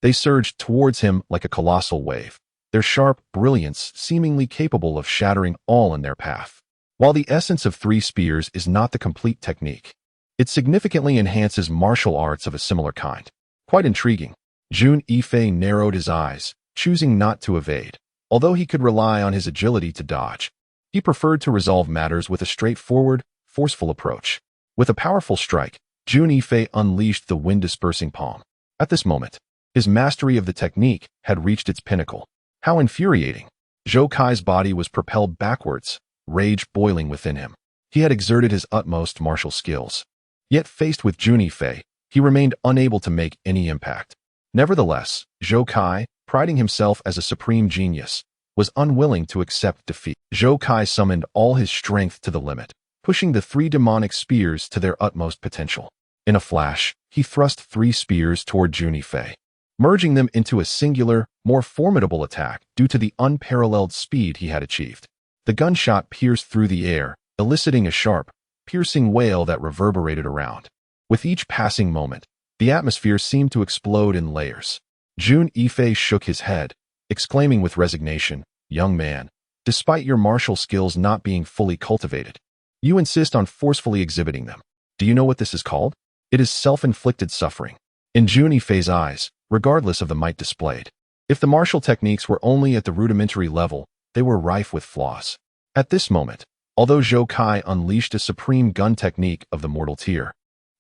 They surged towards him like a colossal wave, their sharp brilliance seemingly capable of shattering all in their path. While the essence of 3 spears is not the complete technique, it significantly enhances martial arts of a similar kind. Quite intriguing. Jun Yifei narrowed his eyes, choosing not to evade. Although he could rely on his agility to dodge, he preferred to resolve matters with a straightforward, forceful approach. With a powerful strike, Jun Yifei unleashed the wind-dispersing palm. At this moment, his mastery of the technique had reached its pinnacle. How infuriating! Zhou Kai's body was propelled backwards, rage boiling within him. He had exerted his utmost martial skills. Yet faced with Jun Yifei, he remained unable to make any impact. Nevertheless, Zhou Kai, priding himself as a supreme genius, was unwilling to accept defeat. Zhou Kai summoned all his strength to the limit, pushing the 3 demonic spears to their utmost potential. In a flash, he thrust 3 spears toward Jun Yifei, merging them into a singular, more formidable attack due to the unparalleled speed he had achieved. The gunshot pierced through the air, eliciting a sharp, piercing wail that reverberated around. With each passing moment, the atmosphere seemed to explode in layers. Jun Yifei shook his head, exclaiming with resignation, "Young man, despite your martial skills not being fully cultivated, you insist on forcefully exhibiting them. Do you know what this is called? It is self-inflicted suffering." In Jun Yifei's eyes, regardless of the might displayed, if the martial techniques were only at the rudimentary level, they were rife with flaws. At this moment, although Zhou Kai unleashed a supreme gun technique of the mortal tier,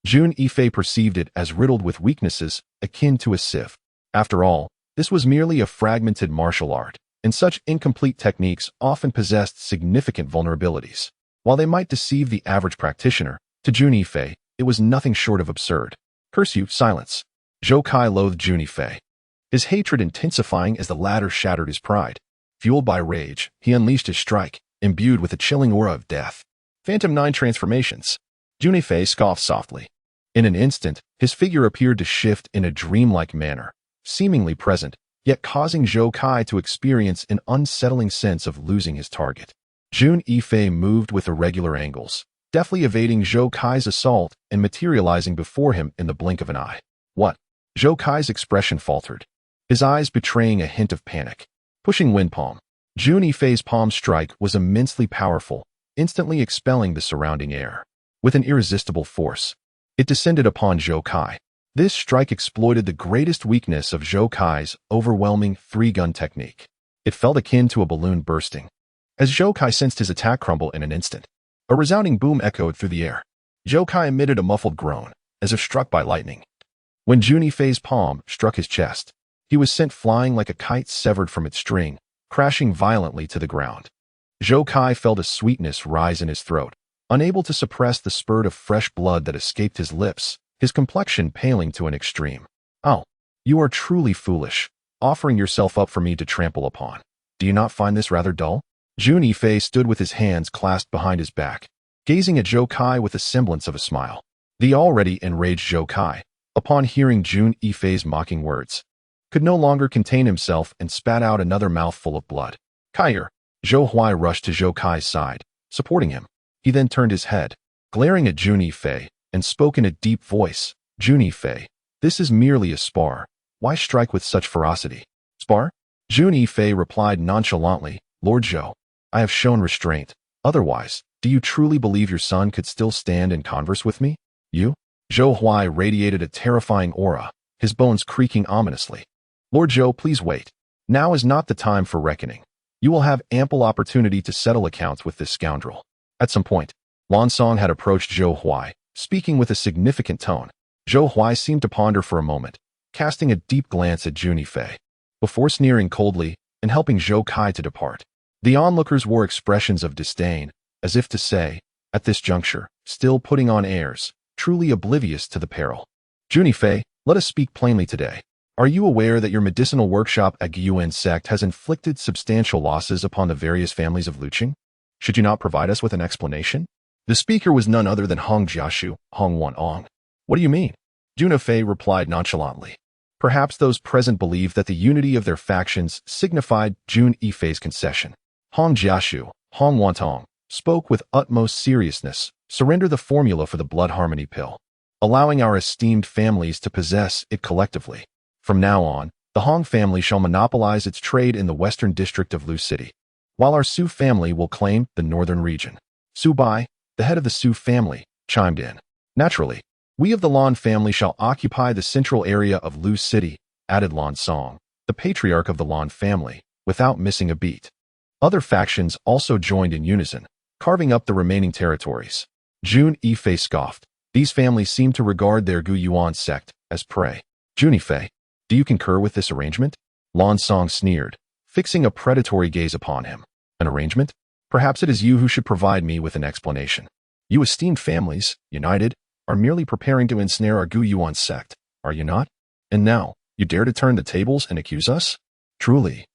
Jun Yifei perceived it as riddled with weaknesses akin to a sieve. After all, this was merely a fragmented martial art, and such incomplete techniques often possessed significant vulnerabilities. While they might deceive the average practitioner, to Jun Yifei, it was nothing short of absurd. "Curse you, silence." Zhou Kai loathed Jun Yifei, his hatred intensifying as the latter shattered his pride. Fueled by rage, he unleashed his strike, imbued with a chilling aura of death. Phantom 9 transformations. Jun Yifei scoffed softly. In an instant, his figure appeared to shift in a dreamlike manner, seemingly present, yet causing Zhou Kai to experience an unsettling sense of losing his target. Jun Yifei moved with irregular angles, deftly evading Zhou Kai's assault and materializing before him in the blink of an eye. "What?" Zhou Kai's expression faltered, his eyes betraying a hint of panic. Pushing wind palm. Jun Yifei's palm strike was immensely powerful, instantly expelling the surrounding air. With an irresistible force, it descended upon Zhou Kai. This strike exploited the greatest weakness of Zhou Kai's overwhelming 3-gun technique. It felt akin to a balloon bursting. As Zhou Kai sensed his attack crumble in an instant, a resounding boom echoed through the air. Zhou Kai emitted a muffled groan, as if struck by lightning. When Jun Yifei's palm struck his chest, he was sent flying like a kite severed from its string, crashing violently to the ground. Zhou Kai felt a sweetness rise in his throat, unable to suppress the spurt of fresh blood that escaped his lips, his complexion paling to an extreme. "Oh, you are truly foolish, offering yourself up for me to trample upon. Do you not find this rather dull?" Jun Yifei stood with his hands clasped behind his back, gazing at Zhou Kai with a semblance of a smile. The already enraged Zhou Kai, upon hearing Jun Yifei's mocking words, could no longer contain himself and spat out another mouthful of blood. "Kaier!" Zhou Huai rushed to Zhou Kai's side, supporting him. He then turned his head, glaring at Jun Yifei, and spoke in a deep voice. "Jun Yifei, this is merely a spar. Why strike with such ferocity?" "Spar?" Jun Yifei replied nonchalantly, "Lord Zhou, I have shown restraint. Otherwise, do you truly believe your son could still stand and converse with me? You?" Zhou Huai radiated a terrifying aura, his bones creaking ominously. "Lord Zhou, please wait. Now is not the time for reckoning. You will have ample opportunity to settle accounts with this scoundrel." At some point, Lan Song had approached Zhou Huai, speaking with a significant tone. Zhou Huai seemed to ponder for a moment, casting a deep glance at Jun Yifei, before sneering coldly and helping Zhou Kai to depart. The onlookers wore expressions of disdain, as if to say, at this juncture, still putting on airs, truly oblivious to the peril. "Jun Yifei, let us speak plainly today. Are you aware that your medicinal workshop at Gyuan sect has inflicted substantial losses upon the various families of Luqing? Should you not provide us with an explanation?" The speaker was none other than Hong Jiashu, Hong Wanong. "What do you mean?" Jun Yifei replied nonchalantly. Perhaps those present believed that the unity of their factions signified Jun Yifei's concession. Hong Jiashu, Hong Wantong, spoke with utmost seriousness. "Surrender the formula for the blood harmony pill, allowing our esteemed families to possess it collectively. From now on, The Hong family shall monopolize its trade in the western district of Lu City, while our Su family will claim the northern region. Su Bai, the head of the Su family, chimed in. Naturally, we of the Lan family shall occupy the central area of Lu City, added Lan Song, the patriarch of the Lan family, without missing a beat. Other factions also joined in unison, carving up the remaining territories. Jun Yifei scoffed. These families seem to regard their Gu Yuan sect as prey. Jun Yifei, do you concur with this arrangement? Lan Song sneered, fixing a predatory gaze upon him. An arrangement? Perhaps it is you who should provide me with an explanation. You esteemed families, united, are merely preparing to ensnare our Gu Yuan sect, are you not? And now, you dare to turn the tables and accuse us? Truly.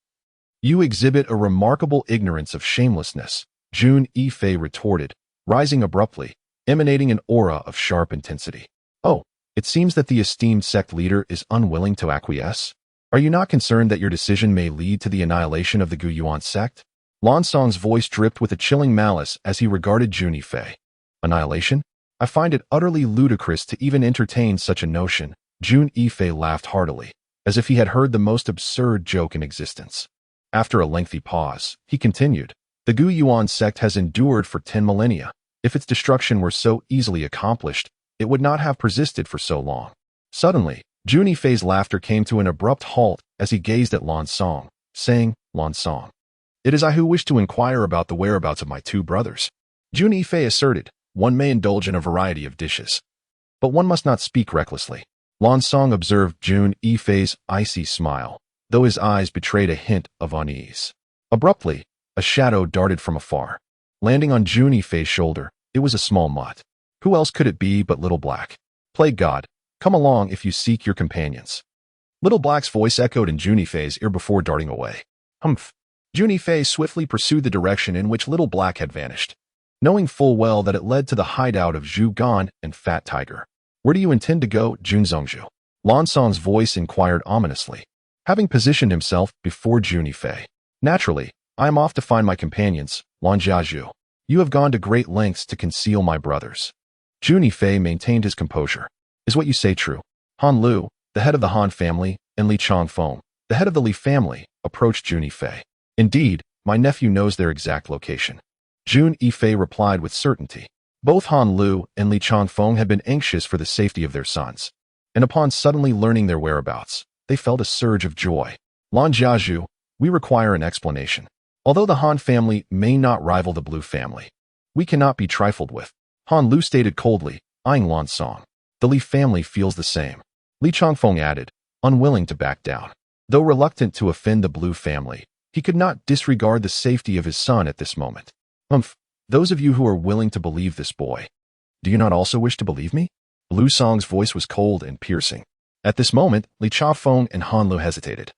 You exhibit a remarkable ignorance of shamelessness, Jun Yifei retorted, rising abruptly, emanating an aura of sharp intensity. Oh, it seems that the esteemed sect leader is unwilling to acquiesce. Are you not concerned that your decision may lead to the annihilation of the Gu Yuan sect? Lan Song's voice dripped with a chilling malice as he regarded Jun Yifei. Annihilation? I find it utterly ludicrous to even entertain such a notion. Jun Yifei laughed heartily, as if he had heard the most absurd joke in existence. After a lengthy pause, he continued, the Gu Yuan sect has endured for 10 millennia. If its destruction were so easily accomplished, it would not have persisted for so long. Suddenly, Jun Yifei's laughter came to an abrupt halt as he gazed at Lan Song, saying, Lan Song, it is I who wish to inquire about the whereabouts of my two brothers. Jun Yifei asserted, one may indulge in a variety of dishes, but one must not speak recklessly. Lan Song observed Jun Yifei's icy smile, though his eyes betrayed a hint of unease. Abruptly, a shadow darted from afar. Landing on Jun Yifei's shoulder, it was a small mutt. Who else could it be but Little Black? Plague God, come along if you seek your companions. Little Black's voice echoed in Jun Yifei's ear before darting away. Humph. Jun Yifei swiftly pursued the direction in which Little Black had vanished, knowing full well that it led to the hideout of Zhu Gan and Fat Tiger. Where do you intend to go, Jun Zongzhu? Lan Song's voice inquired ominously, having positioned himself before Jun Yifei. Naturally, I am off to find my companions, Lan Jiazhu. You have gone to great lengths to conceal my brothers. Jun Yifei maintained his composure. Is what you say true? Han Lu, the head of the Han family, and Li Changfeng, the head of the Li family, approached Jun Yifei. Indeed, my nephew knows their exact location. Jun Yifei replied with certainty. Both Han Lu and Li Changfeng had been anxious for the safety of their sons, and upon suddenly learning their whereabouts, they felt a surge of joy. Lan Jiazhu, we require an explanation. Although the Han family may not rival the Blue family, we cannot be trifled with. Han Lu stated coldly, eyeing Lan Song. The Li family feels the same. Li Changfeng added, unwilling to back down. Though reluctant to offend the Blue family, he could not disregard the safety of his son at this moment. Those of you who are willing to believe this boy, do you not also wish to believe me? Lu Song's voice was cold and piercing. At this moment, Li Changfeng and Han Lu hesitated.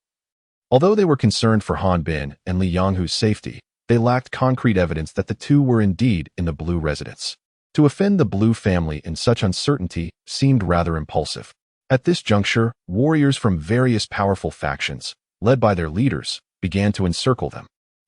Although they were concerned for Han Bin and Li Yanghu's safety, they lacked concrete evidence that the two were indeed in the Blue residence. To offend the Blue family in such uncertainty seemed rather impulsive. At this juncture, warriors from various powerful factions, led by their leaders, began to encircle them.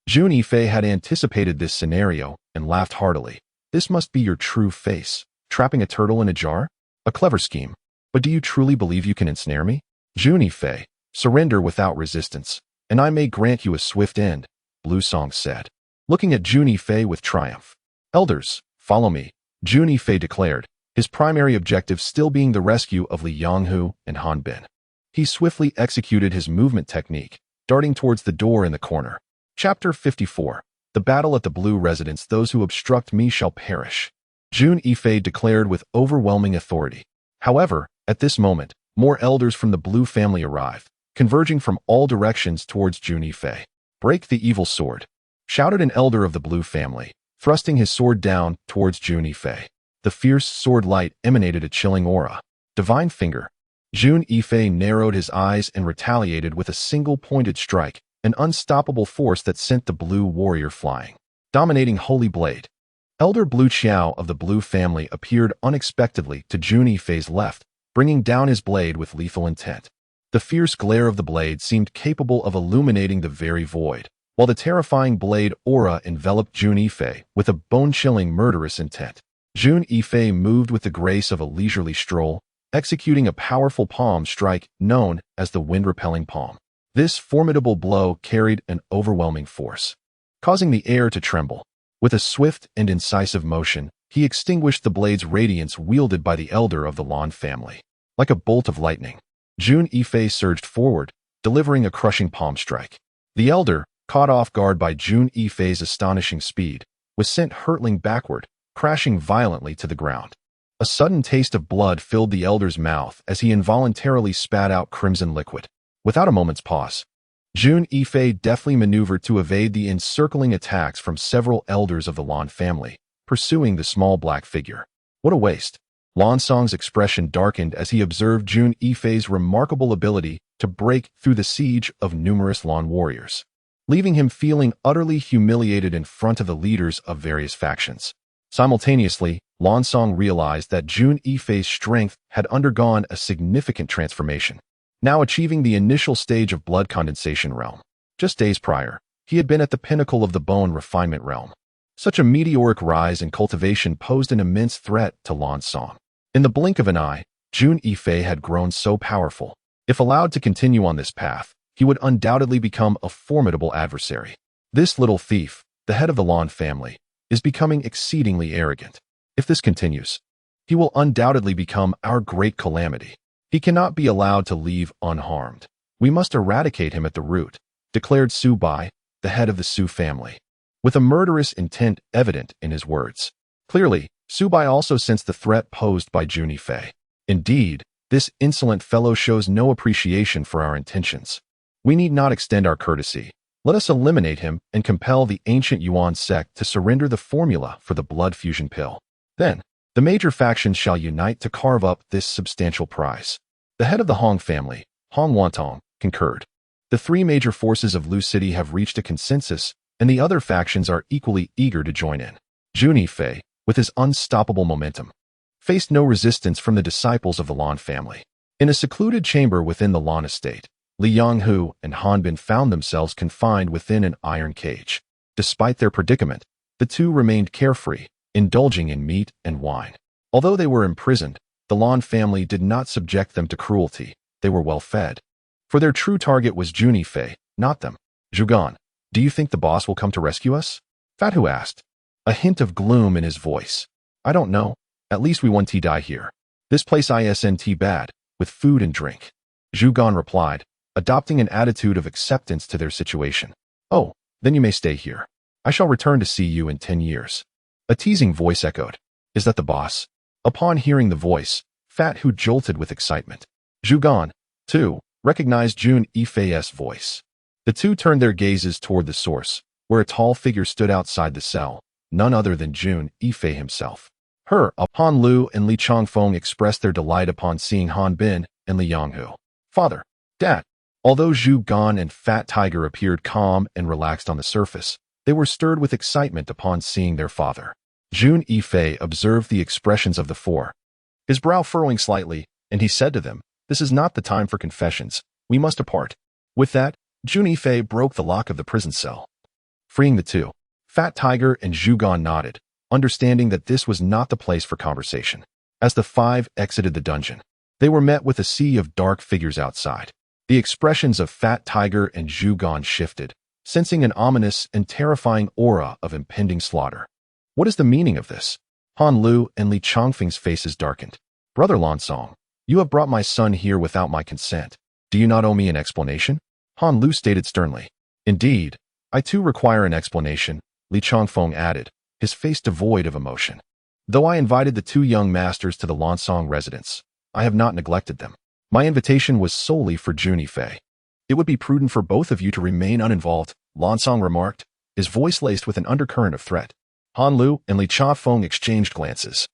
Jun Yifei had anticipated this scenario and laughed heartily. This must be your true face, trapping a turtle in a jar? A clever scheme. But do you truly believe you can ensnare me? Jun Yifei, surrender without resistance, and I may grant you a swift end, Blue Song said, looking at Jun Yifei with triumph. Elders, follow me, Jun Yifei declared, his primary objective still being the rescue of Li Yanghu and Han Bin. He swiftly executed his movement technique, darting towards the door in the corner. Chapter 54. The Battle at the Blue Residence. Those who obstruct me shall perish, Jun Yifei declared with overwhelming authority. However, at this moment, more elders from the Blue family arrived, converging from all directions towards Jun Yifei. Break the evil sword, shouted an elder of the Blue family, thrusting his sword down towards Jun Yifei. The fierce sword light emanated a chilling aura. Divine finger. Jun Yifei narrowed his eyes and retaliated with a single pointed strike, an unstoppable force that sent the Blue warrior flying. Dominating Holy Blade. Elder Blue Qiao of the Blue family appeared unexpectedly to Jun Yifei's left, bringing down his blade with lethal intent. The fierce glare of the blade seemed capable of illuminating the very void, while the terrifying blade aura enveloped Jun Yifei with a bone-chilling murderous intent. Jun Yifei moved with the grace of a leisurely stroll, executing a powerful palm strike known as the wind-repelling palm. This formidable blow carried an overwhelming force, causing the air to tremble. With a swift and incisive motion, he extinguished the blade's radiance wielded by the elder of the Lan family. Like a bolt of lightning, Jun Yifei surged forward, delivering a crushing palm strike. The elder, caught off guard by Jun Yifei's astonishing speed, was sent hurtling backward, crashing violently to the ground. A sudden taste of blood filled the elder's mouth as he involuntarily spat out crimson liquid. Without a moment's pause, Jun Yifei deftly maneuvered to evade the encircling attacks from several elders of the Lan family, pursuing the small black figure. What a waste! Lan Song's expression darkened as he observed Jun Yifei's remarkable ability to break through the siege of numerous Lan warriors, leaving him feeling utterly humiliated in front of the leaders of various factions. Simultaneously, Lan Song realized that Jun Yifei's strength had undergone a significant transformation, now achieving the initial stage of blood condensation realm. Just days prior, he had been at the pinnacle of the bone refinement realm. Such a meteoric rise in cultivation posed an immense threat to Lan Song. In the blink of an eye, Jun Yifei had grown so powerful. If allowed to continue on this path, he would undoubtedly become a formidable adversary. This little thief, the head of the Lan family, is becoming exceedingly arrogant. If this continues, he will undoubtedly become our great calamity. He cannot be allowed to leave unharmed. We must eradicate him at the root, declared Su Bai, the head of the Su family, with a murderous intent evident in his words. Clearly, Su Bai also sensed the threat posed by Jun Yifei. Indeed, this insolent fellow shows no appreciation for our intentions. We need not extend our courtesy. Let us eliminate him and compel the ancient Yuan sect to surrender the formula for the blood fusion pill. Then, the major factions shall unite to carve up this substantial prize. The head of the Hong family, Hong Wantong, concurred. The three major forces of Lu City have reached a consensus, and the other factions are equally eager to join in. Jun Yifei, with his unstoppable momentum, faced no resistance from the disciples of the Lan family. In a secluded chamber within the Lan estate, Li Yanghu and Han Bin found themselves confined within an iron cage. Despite their predicament, the two remained carefree, indulging in meat and wine. Although they were imprisoned, the Lan family did not subject them to cruelty. They were well fed. For their true target was Jun Yifei, not them. Zhugan, do you think the boss will come to rescue us? Fat Hu asked, a hint of gloom in his voice. I don't know. At least we won't die here. This place isn't bad, with food and drink. Zhugan replied, adopting an attitude of acceptance to their situation. Oh, then you may stay here. I shall return to see you in 10 years. A teasing voice echoed. Is that the boss? Upon hearing the voice, Fat Hu jolted with excitement. Zhugan, too, recognized Jun Yifei's voice. The two turned their gazes toward the source, where a tall figure stood outside the cell, none other than Jun Yifei himself. Han Lu and Li Changfeng expressed their delight upon seeing Han Bin and Li Yanghu. Father, Dad. Although Zhu Gan and Fat Tiger appeared calm and relaxed on the surface, they were stirred with excitement upon seeing their father. Jun Yifei observed the expressions of the four, his brow furrowing slightly, and he said to them, this is not the time for confessions. We must depart. With that, Jun Yifei broke the lock of the prison cell, freeing the two. Fat Tiger and Zhu Gan nodded, understanding that this was not the place for conversation. As the five exited the dungeon, they were met with a sea of dark figures outside. The expressions of Fat Tiger and Zhu Gan shifted, sensing an ominous and terrifying aura of impending slaughter. What is the meaning of this? Han Lu and Li Changfeng's faces darkened. Brother Lan Song, you have brought my son here without my consent. Do you not owe me an explanation? Han Lu stated sternly. Indeed, I too require an explanation, Li Changfeng added, his face devoid of emotion. Though I invited the two young masters to the Lan Song residence, I have not neglected them. My invitation was solely for Jun Yifei. It would be prudent for both of you to remain uninvolved, Lan Song remarked, his voice laced with an undercurrent of threat. Han Lu and Li Changfeng exchanged glances,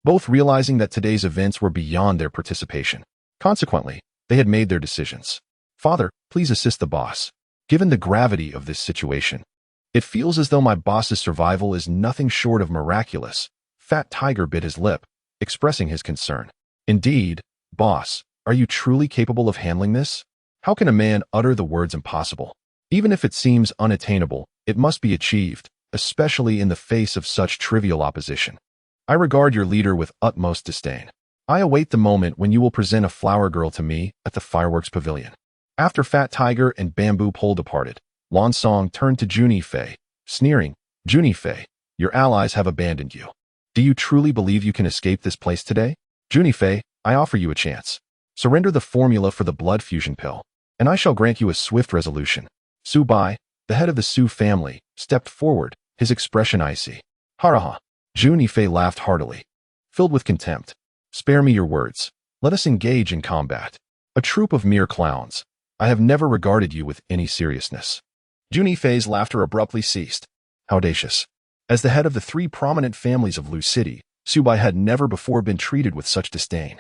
both realizing that today's events were beyond their participation. Consequently, they had made their decisions. Father, please assist the boss. Given the gravity of this situation, it feels as though my boss's survival is nothing short of miraculous. Fat Tiger bit his lip, expressing his concern. Indeed, boss, are you truly capable of handling this? How can a man utter the words impossible? Even if it seems unattainable, it must be achieved, especially in the face of such trivial opposition. I regard your leader with utmost disdain. I await the moment when you will present a flower girl to me at the fireworks pavilion. After Fat Tiger and Bamboo Pole departed, Lan Song turned to Jun Yifei, sneering, "Jun Yifei, your allies have abandoned you. Do you truly believe you can escape this place today? Jun Yifei, I offer you a chance. Surrender the formula for the blood fusion pill, and I shall grant you a swift resolution." Su Bai, the head of the Su family, stepped forward, his expression icy. "Haraha." Jun Yifei laughed heartily, filled with contempt. "Spare me your words. Let us engage in combat. A troop of mere clowns. I have never regarded you with any seriousness." Jun Yifei's laughter abruptly ceased. How audacious. As the head of the three prominent families of Lu City, Su Bai had never before been treated with such disdain.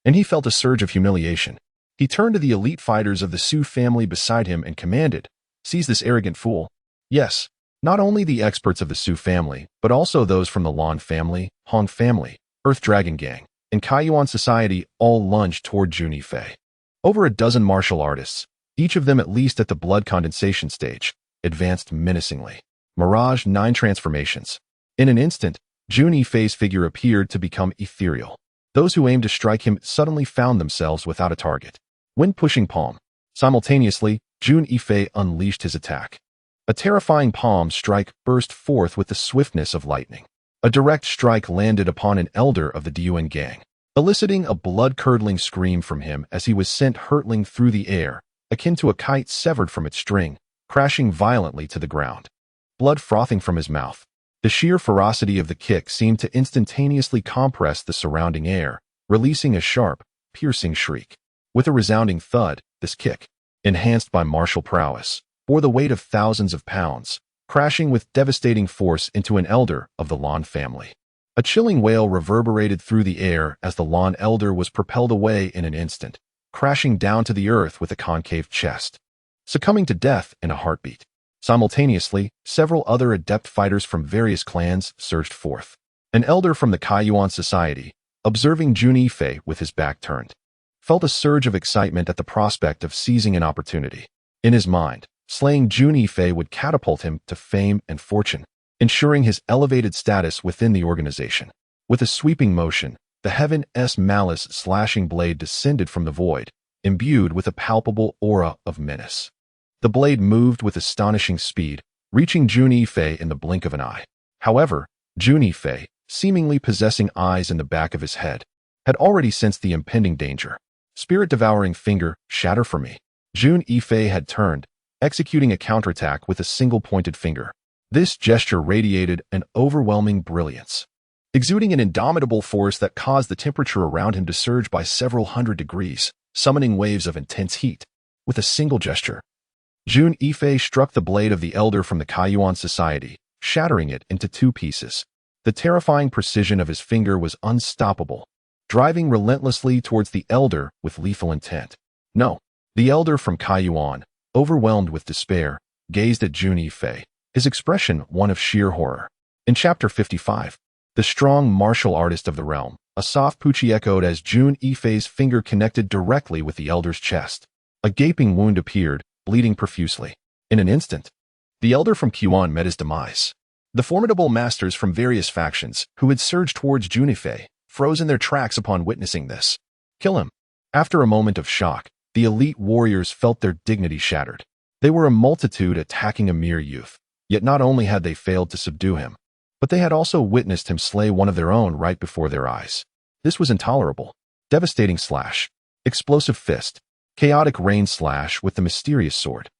And he felt a surge of humiliation. He turned to the elite fighters of the Su family beside him and commanded, "Seize this arrogant fool." Yes, not only the experts of the Su family, but also those from the Lan family, Hong family, Earth Dragon Gang, and Kaiyuan Society all lunged toward Jun Yifei. Over a dozen martial artists, each of them at least at the blood condensation stage, advanced menacingly. Mirage 9 transformations. In an instant, Jun Yifei's figure appeared to become ethereal. Those who aimed to strike him suddenly found themselves without a target. Wind pushing palm. Simultaneously, Jun Yifei unleashed his attack. A terrifying palm strike burst forth with the swiftness of lightning. A direct strike landed upon an elder of the Diuan gang, eliciting a blood-curdling scream from him as he was sent hurtling through the air, akin to a kite severed from its string, crashing violently to the ground. Blood frothing from his mouth. The sheer ferocity of the kick seemed to instantaneously compress the surrounding air, releasing a sharp, piercing shriek. With a resounding thud, this kick, enhanced by martial prowess, bore the weight of thousands of pounds, crashing with devastating force into an elder of the Lan family. A chilling wail reverberated through the air as the Lan elder was propelled away in an instant, crashing down to the earth with a concave chest, succumbing to death in a heartbeat. Simultaneously, several other adept fighters from various clans surged forth. An elder from the Kaiyuan Society, observing Jun Yifei with his back turned, felt a surge of excitement at the prospect of seizing an opportunity. In his mind, slaying Jun Yifei would catapult him to fame and fortune, ensuring his elevated status within the organization. With a sweeping motion, the Heaven-S Malice slashing blade descended from the void, imbued with a palpable aura of menace. The blade moved with astonishing speed, reaching Jun Yifei in the blink of an eye. However, Jun Yifei, seemingly possessing eyes in the back of his head, had already sensed the impending danger. Spirit-devouring finger, shatter for me. Jun Yifei had turned, executing a counterattack with a single pointed finger. This gesture radiated an overwhelming brilliance, exuding an indomitable force that caused the temperature around him to surge by several hundred degrees, summoning waves of intense heat. With a single gesture, Jun Yifei struck the blade of the elder from the Kaiyuan Society, shattering it into two pieces. The terrifying precision of his finger was unstoppable, driving relentlessly towards the elder with lethal intent. No, the elder from Kaiyuan, overwhelmed with despair, gazed at Jun Yifei, his expression one of sheer horror. In Chapter 55, the strong martial artist of the realm, a soft poochie echoed as Jun Yifei's finger connected directly with the elder's chest. A gaping wound appeared, bleeding profusely. In an instant, the elder from Qian met his demise. The formidable masters from various factions, who had surged towards Jun Yifei, froze in their tracks upon witnessing this. Kill him. After a moment of shock, the elite warriors felt their dignity shattered. They were a multitude attacking a mere youth. Yet not only had they failed to subdue him, but they had also witnessed him slay one of their own right before their eyes. This was intolerable. Devastating slash. Explosive fist. Chaotic rain slash with the mysterious sword.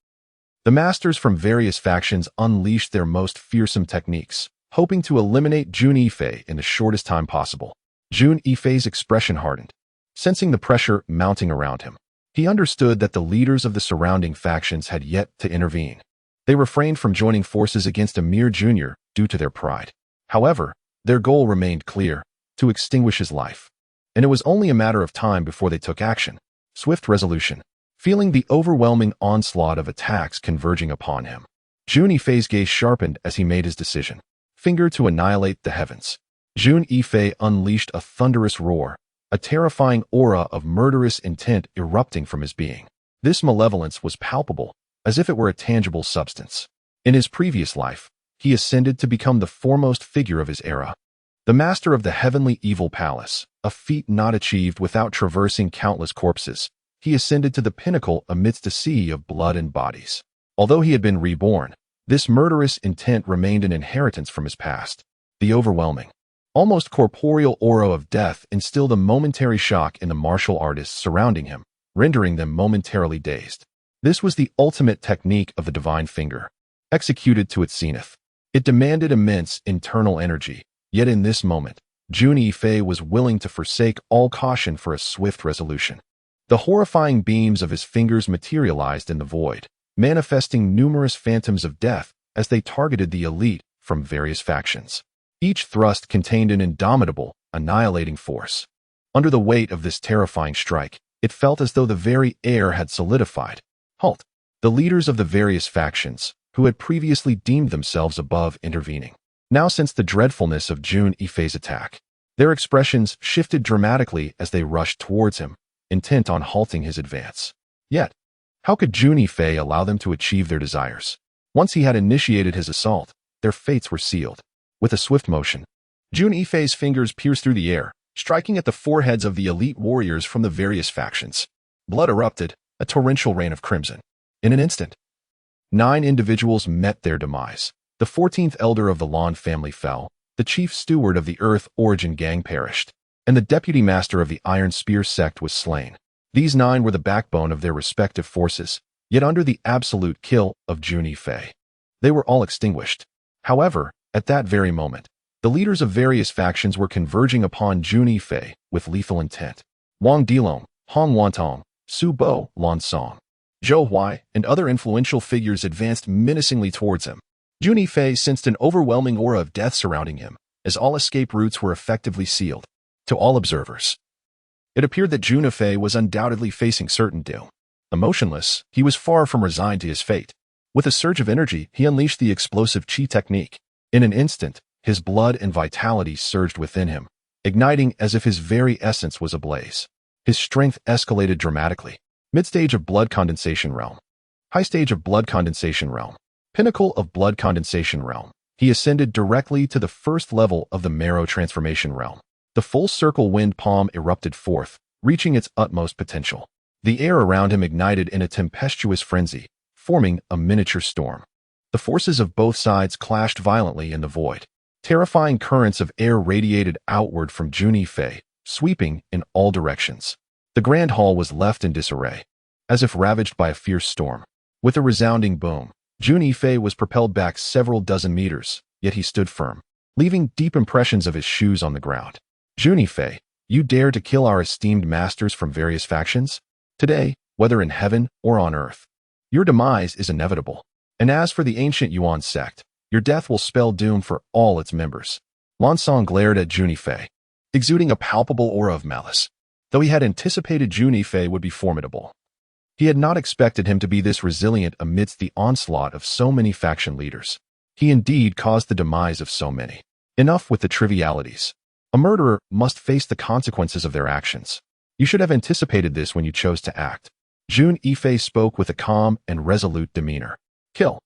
The masters from various factions unleashed their most fearsome techniques, hoping to eliminate Jun Yifei in the shortest time possible. Jun Yifei's expression hardened, sensing the pressure mounting around him. He understood that the leaders of the surrounding factions had yet to intervene. They refrained from joining forces against a mere junior due to their pride. However, their goal remained clear, to extinguish his life. And it was only a matter of time before they took action. Swift resolution. Feeling the overwhelming onslaught of attacks converging upon him, Jun Yifei's gaze sharpened as he made his decision. Finger to annihilate the heavens. Jun Yifei unleashed a thunderous roar, a terrifying aura of murderous intent erupting from his being. This malevolence was palpable, as if it were a tangible substance. In his previous life, he ascended to become the foremost figure of his era, the master of the heavenly evil palace, a feat not achieved without traversing countless corpses, he ascended to the pinnacle amidst a sea of blood and bodies. Although he had been reborn, this murderous intent remained an inheritance from his past. The overwhelming, almost corporeal aura of death instilled a momentary shock in the martial artists surrounding him, rendering them momentarily dazed. This was the ultimate technique of the divine finger, executed to its zenith. It demanded immense internal energy, yet in this moment, Jun Yifei was willing to forsake all caution for a swift resolution. The horrifying beams of his fingers materialized in the void, manifesting numerous phantoms of death as they targeted the elite from various factions. Each thrust contained an indomitable, annihilating force. Under the weight of this terrifying strike, it felt as though the very air had solidified. Halt! The leaders of the various factions, who had previously deemed themselves above intervening, now sensed the dreadfulness of Jun Yifei's attack. Their expressions shifted dramatically as they rushed towards him, intent on halting his advance. Yet, how could Jun Yifei allow them to achieve their desires? Once he had initiated his assault, their fates were sealed. With a swift motion, Jun Yifei's fingers pierced through the air, striking at the foreheads of the elite warriors from the various factions. Blood erupted, a torrential rain of crimson. In an instant, 9 individuals met their demise. The 14th elder of the Lan family fell, the chief steward of the Earth Origin gang perished, and the deputy master of the Iron Spear sect was slain. These 9 were the backbone of their respective forces, yet under the absolute kill of Jun Yifei, they were all extinguished. However, at that very moment, the leaders of various factions were converging upon Jun Yifei with lethal intent. Wang Dilong, Hong Wantong, Su Bo, Lan Song, Zhou Huai, and other influential figures advanced menacingly towards him. Jun Yifei sensed an overwhelming aura of death surrounding him, as all escape routes were effectively sealed. To all observers, it appeared that Jun Yifei was undoubtedly facing certain doom. Emotionless, he was far from resigned to his fate. With a surge of energy, he unleashed the explosive Qi technique. In an instant, his blood and vitality surged within him, igniting as if his very essence was ablaze. His strength escalated dramatically. Mid-stage of blood condensation realm. High stage of blood condensation realm. Pinnacle of blood condensation realm. He ascended directly to the first level of the marrow transformation realm. The full circle wind palm erupted forth, reaching its utmost potential. The air around him ignited in a tempestuous frenzy, forming a miniature storm. The forces of both sides clashed violently in the void. Terrifying currents of air radiated outward from Jun Yifei, sweeping in all directions. The grand hall was left in disarray, as if ravaged by a fierce storm. With a resounding boom, Jun Yifei was propelled back several dozen meters, yet he stood firm, leaving deep impressions of his shoes on the ground. Jun Yifei, you dare to kill our esteemed masters from various factions? Today, whether in heaven or on earth, your demise is inevitable. And as for the ancient Yuan sect, your death will spell doom for all its members. Lan Song glared at Jun Yifei, exuding a palpable aura of malice. Though he had anticipated Jun Yifei would be formidable, he had not expected him to be this resilient amidst the onslaught of so many faction leaders. He indeed caused the demise of so many. Enough with the trivialities. A murderer must face the consequences of their actions. You should have anticipated this when you chose to act. Jun Yifei spoke with a calm and resolute demeanor. Kill.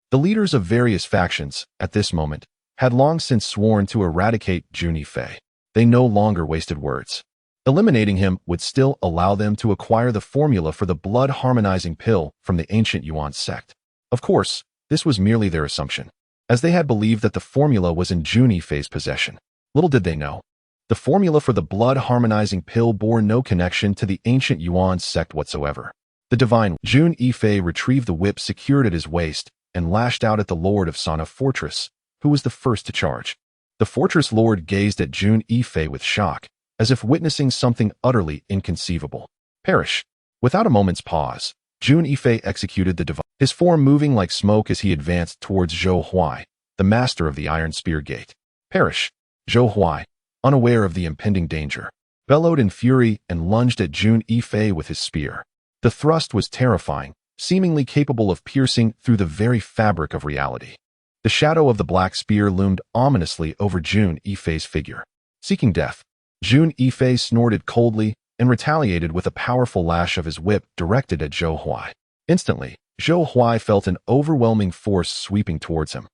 The leaders of various factions, at this moment, had long since sworn to eradicate Jun Yifei. They no longer wasted words. Eliminating him would still allow them to acquire the formula for the blood-harmonizing pill from the ancient Yuan sect. Of course, this was merely their assumption, as they had believed that the formula was in Jun Yifei's possession. Little did they know, the formula for the blood-harmonizing pill bore no connection to the ancient Yuan sect whatsoever. The divine Jun Yifei retrieved the whip secured at his waist and lashed out at the lord of Sana Fortress, who was the first to charge. The fortress lord gazed at Jun Yifei with shock, as if witnessing something utterly inconceivable. Perish. Without a moment's pause, Jun Yifei executed the divine, his form moving like smoke as he advanced towards Zhou Huai, the master of the Iron Spear Gate. Perish. Zhou Huai, unaware of the impending danger, bellowed in fury and lunged at Jun Yifei with his spear. The thrust was terrifying, seemingly capable of piercing through the very fabric of reality. The shadow of the black spear loomed ominously over Jun Yifei's figure. Seeking death, Jun Yifei snorted coldly and retaliated with a powerful lash of his whip directed at Zhou Huai. Instantly, Zhou Huai felt an overwhelming force sweeping towards him,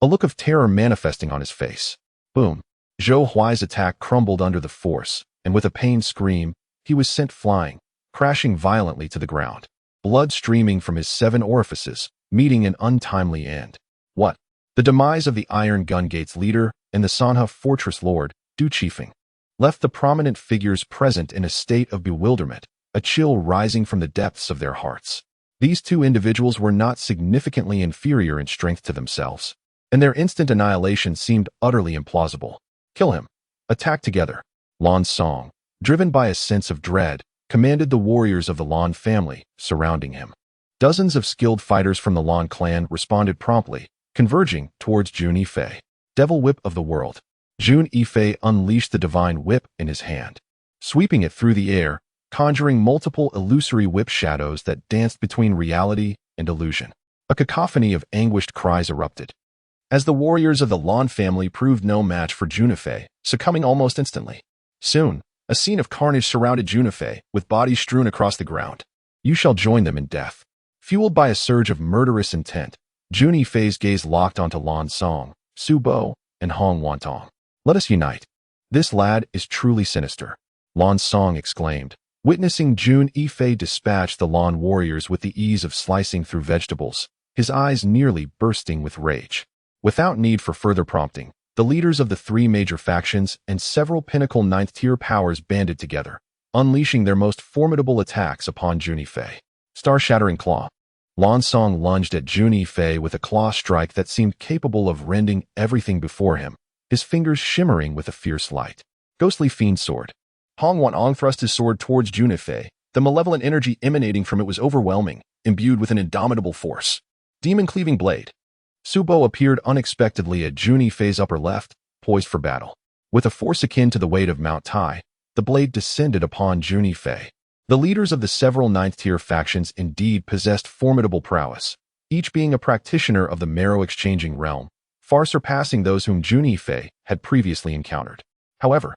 a look of terror manifesting on his face. Boom! Zhou Huai's attack crumbled under the force, and with a pained scream, he was sent flying, crashing violently to the ground, blood streaming from his 7 orifices, meeting an untimely end. What? The demise of the Iron Gun Gate's leader and the Sanha Fortress Lord, Du Qifeng, left the prominent figures present in a state of bewilderment, a chill rising from the depths of their hearts. These 2 individuals were not significantly inferior in strength to themselves, and their instant annihilation seemed utterly implausible. Kill him. Attack together. Lan Song, driven by a sense of dread, commanded the warriors of the Lan family, surrounding him. Dozens of skilled fighters from the Lan clan responded promptly, converging towards Jun Yifei. Devil Whip of the World. Jun Yifei unleashed the divine whip in his hand, sweeping it through the air, conjuring multiple illusory whip shadows that danced between reality and illusion. A cacophony of anguished cries erupted, as the warriors of the Lan family proved no match for Jun Yifei, succumbing almost instantly. Soon, a scene of carnage surrounded Jun Yifei, with bodies strewn across the ground. You shall join them in death. Fueled by a surge of murderous intent, Jun Yifei's gaze locked onto Lan Song, Su Bo, and Hong Wantong. Let us unite. This lad is truly sinister, Lan Song exclaimed, witnessing Jun Yifei dispatch the Lan warriors with the ease of slicing through vegetables, his eyes nearly bursting with rage. Without need for further prompting, the leaders of the 3 major factions and several pinnacle 9th-tier powers banded together, unleashing their most formidable attacks upon Jun Yifei. Star-shattering claw. Lan Song lunged at Jun Yifei with a claw strike that seemed capable of rending everything before him, his fingers shimmering with a fierce light. Ghostly Fiend Sword. Hong Wantong thrust his sword towards Jun Yifei. The malevolent energy emanating from it was overwhelming, imbued with an indomitable force. Demon-cleaving blade. Su Bo appeared unexpectedly at Jun Yifei's upper left, poised for battle. With a force akin to the weight of Mount Tai, the blade descended upon Jun Yifei. The leaders of the several 9th-tier factions indeed possessed formidable prowess, each being a practitioner of the marrow-exchanging realm, far surpassing those whom Jun Yifei had previously encountered. However,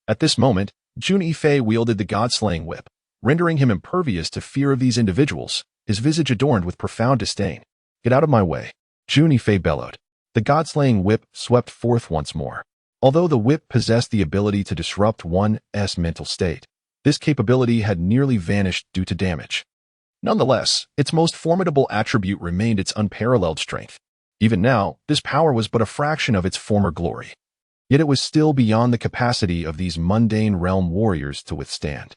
at this moment, Jun Yifei wielded the God-slaying whip, rendering him impervious to fear of these individuals, his visage adorned with profound disdain. Get out of my way, Jun Yifei bellowed. The God-slaying whip swept forth once more. Although the whip possessed the ability to disrupt one's mental state, this capability had nearly vanished due to damage. Nonetheless, its most formidable attribute remained its unparalleled strength. Even now, this power was but a fraction of its former glory. Yet it was still beyond the capacity of these mundane realm warriors to withstand.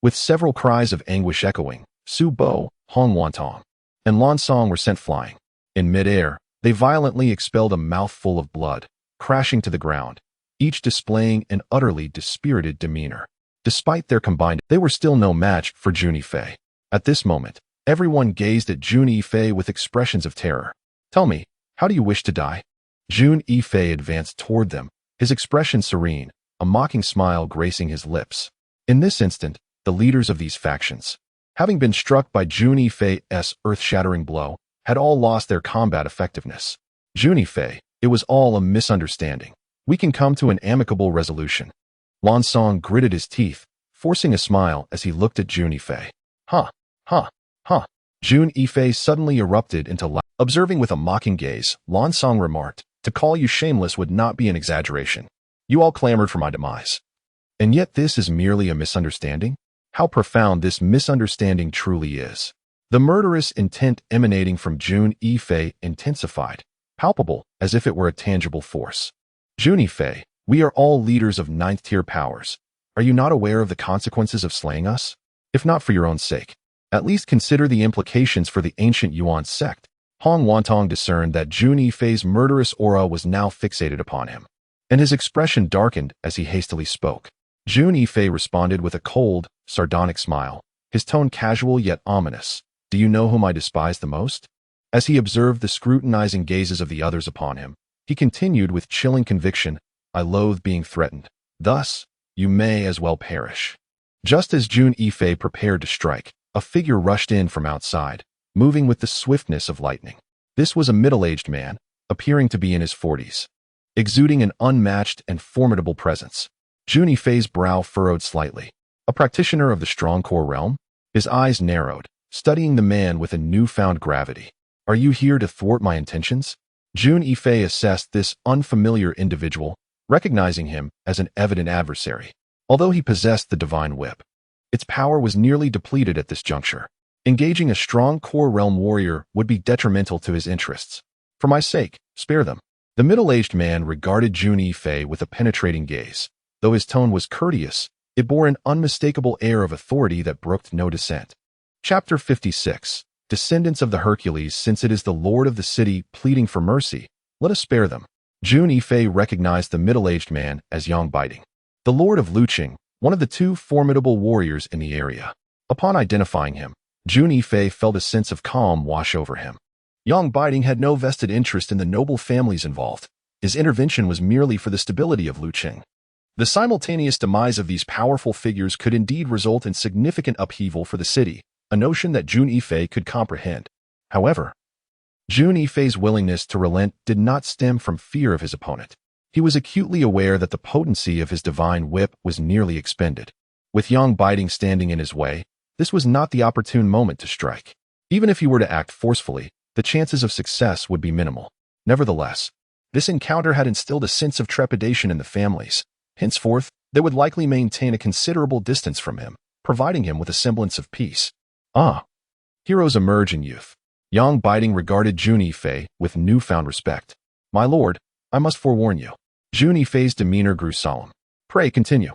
With several cries of anguish echoing, Su Bo, Hong Wantong, and Lan Song were sent flying. In midair, they violently expelled a mouthful of blood, crashing to the ground, each displaying an utterly dispirited demeanor. Despite their combined, they were still no match for Jun Yifei. At this moment, everyone gazed at Jun Yifei with expressions of terror. Tell me, how do you wish to die? Jun Yifei advanced toward them, his expression serene, a mocking smile gracing his lips. In this instant, the leaders of these factions, having been struck by Jun Yifei's earth-shattering blow, had all lost their combat effectiveness. Jun Yifei, it was all a misunderstanding. We can come to an amicable resolution. Lan Song gritted his teeth, forcing a smile as he looked at Jun Yifei. Jun Yifei suddenly erupted into laughter. Observing with a mocking gaze, Lan Song remarked, to call you shameless would not be an exaggeration. You all clamored for my demise. And yet this is merely a misunderstanding? How profound this misunderstanding truly is. The murderous intent emanating from Jun Yifei intensified, palpable as if it were a tangible force. Jun Yifei, we are all leaders of 9th-tier powers. Are you not aware of the consequences of slaying us? If not for your own sake, at least consider the implications for the ancient Yuan sect. Hong Wantong discerned that Jun Yifei's murderous aura was now fixated upon him, and his expression darkened as he hastily spoke. Jun Yifei responded with a cold, sardonic smile, his tone casual yet ominous. Do you know whom I despise the most? As he observed the scrutinizing gazes of the others upon him, he continued with chilling conviction, I loathe being threatened. Thus, you may as well perish. Just as Jun Yifei prepared to strike, a figure rushed in from outside, moving with the swiftness of lightning. This was a middle-aged man, appearing to be in his 40s, exuding an unmatched and formidable presence. Jun Yifei's brow furrowed slightly. A practitioner of the strong core realm? His eyes narrowed, studying the man with a newfound gravity. Are you here to thwart my intentions? Jun Yifei assessed this unfamiliar individual, recognizing him as an evident adversary. Although he possessed the divine whip, Its power was nearly depleted at this juncture. Engaging a strong core realm warrior would be detrimental to his interests. For my sake, spare them. The middle-aged man regarded Jun Yifei with a penetrating gaze. Though his tone was courteous, it bore an unmistakable air of authority that brooked no dissent. Chapter 56. Descendants of the Hercules, since it is the lord of the city pleading for mercy, let us spare them. Jun Yifei recognized the middle-aged man as Yang Baiting, the lord of Luqing, one of the two formidable warriors in the area. Upon identifying him, Jun Yifei felt a sense of calm wash over him. Yang Baiting had no vested interest in the noble families involved. His intervention was merely for the stability of Luqing. The simultaneous demise of these powerful figures could indeed result in significant upheaval for the city, a notion that Jun Yifei could comprehend. However, Jun Yifei's willingness to relent did not stem from fear of his opponent. He was acutely aware that the potency of his divine whip was nearly expended. With Yang Baiting standing in his way, this was not the opportune moment to strike. Even if he were to act forcefully, the chances of success would be minimal. Nevertheless, this encounter had instilled a sense of trepidation in the families. Henceforth, they would likely maintain a considerable distance from him, providing him with a semblance of peace. Heroes emerge in youth. Yang Baiting regarded Jun Yifei with newfound respect. My lord, I must forewarn you. Jun Yifei's demeanor grew solemn. Pray continue.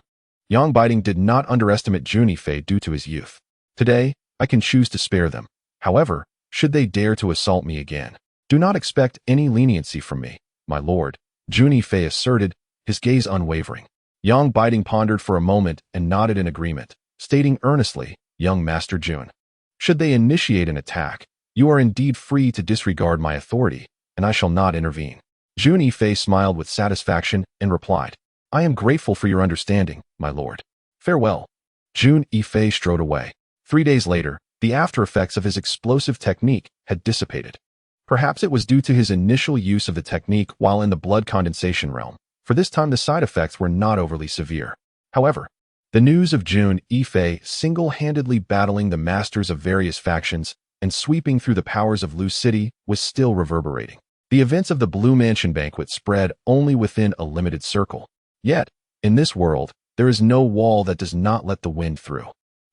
Yang Baiting did not underestimate Jun Yifei due to his youth. Today, I can choose to spare them. However, should they dare to assault me again, do not expect any leniency from me, my lord, Jun Yifei asserted, his gaze unwavering. Yang Baiting pondered for a moment and nodded in agreement, stating earnestly, young Master Jun, should they initiate an attack, you are indeed free to disregard my authority, and I shall not intervene. Jun Yifei smiled with satisfaction and replied, I am grateful for your understanding, my lord. Farewell. Jun Yifei strode away. 3 days later, the after-effects of his explosive technique had dissipated. Perhaps it was due to his initial use of the technique while in the blood condensation realm, for this time the side effects were not overly severe. However, the news of Jun Yifei single-handedly battling the masters of various factions and sweeping through the powers of Lu City was still reverberating. The events of the Blue Mansion banquet spread only within a limited circle. Yet, in this world, there is no wall that does not let the wind through.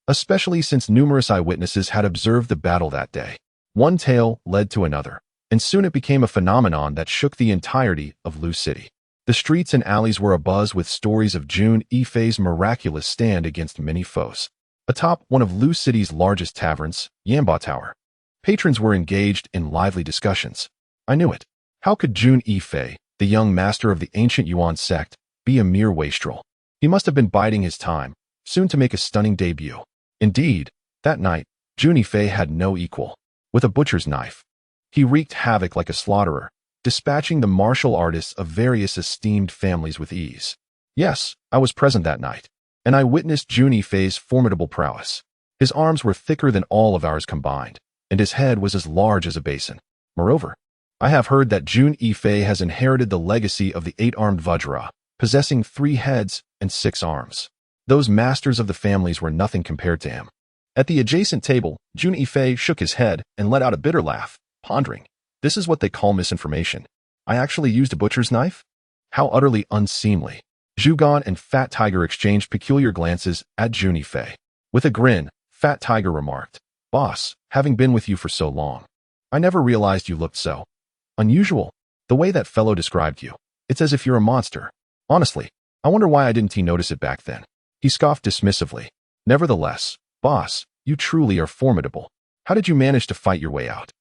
Especially since numerous eyewitnesses had observed the battle that day. One tale led to another, and soon it became a phenomenon that shook the entirety of Lu City. The streets and alleys were abuzz with stories of Jun Yifei's miraculous stand against many foes. Atop one of Lu City's largest taverns, Yanba Tower, patrons were engaged in lively discussions. I knew it. How could Jun Yifei, the young master of the ancient Yuan sect, be a mere wastrel? He must have been biding his time, soon to make a stunning debut. Indeed, that night, Jun Yifei had no equal. With a butcher's knife, he wreaked havoc like a slaughterer, dispatching the martial artists of various esteemed families with ease. Yes, I was present that night, and I witnessed Jun Yifei's formidable prowess. His arms were thicker than all of ours combined, and his head was as large as a basin. Moreover, I have heard that Jun Yifei has inherited the legacy of the 8-armed Vajra, possessing 3 heads and 6 arms. Those masters of the families were nothing compared to him. At the adjacent table, Jun Yifei shook his head and let out a bitter laugh, pondering. This is what they call misinformation. I actually used a butcher's knife? How utterly unseemly. Zhugan and Fat Tiger exchanged peculiar glances at Jun Yifei. With a grin, Fat Tiger remarked, Boss, having been with you for so long, I never realized you looked so unusual. The way that fellow described you, it's as if you're a monster. Honestly, I wonder why I didn't notice it back then. He scoffed dismissively. Nevertheless, boss, you truly are formidable. How did you manage to fight your way out?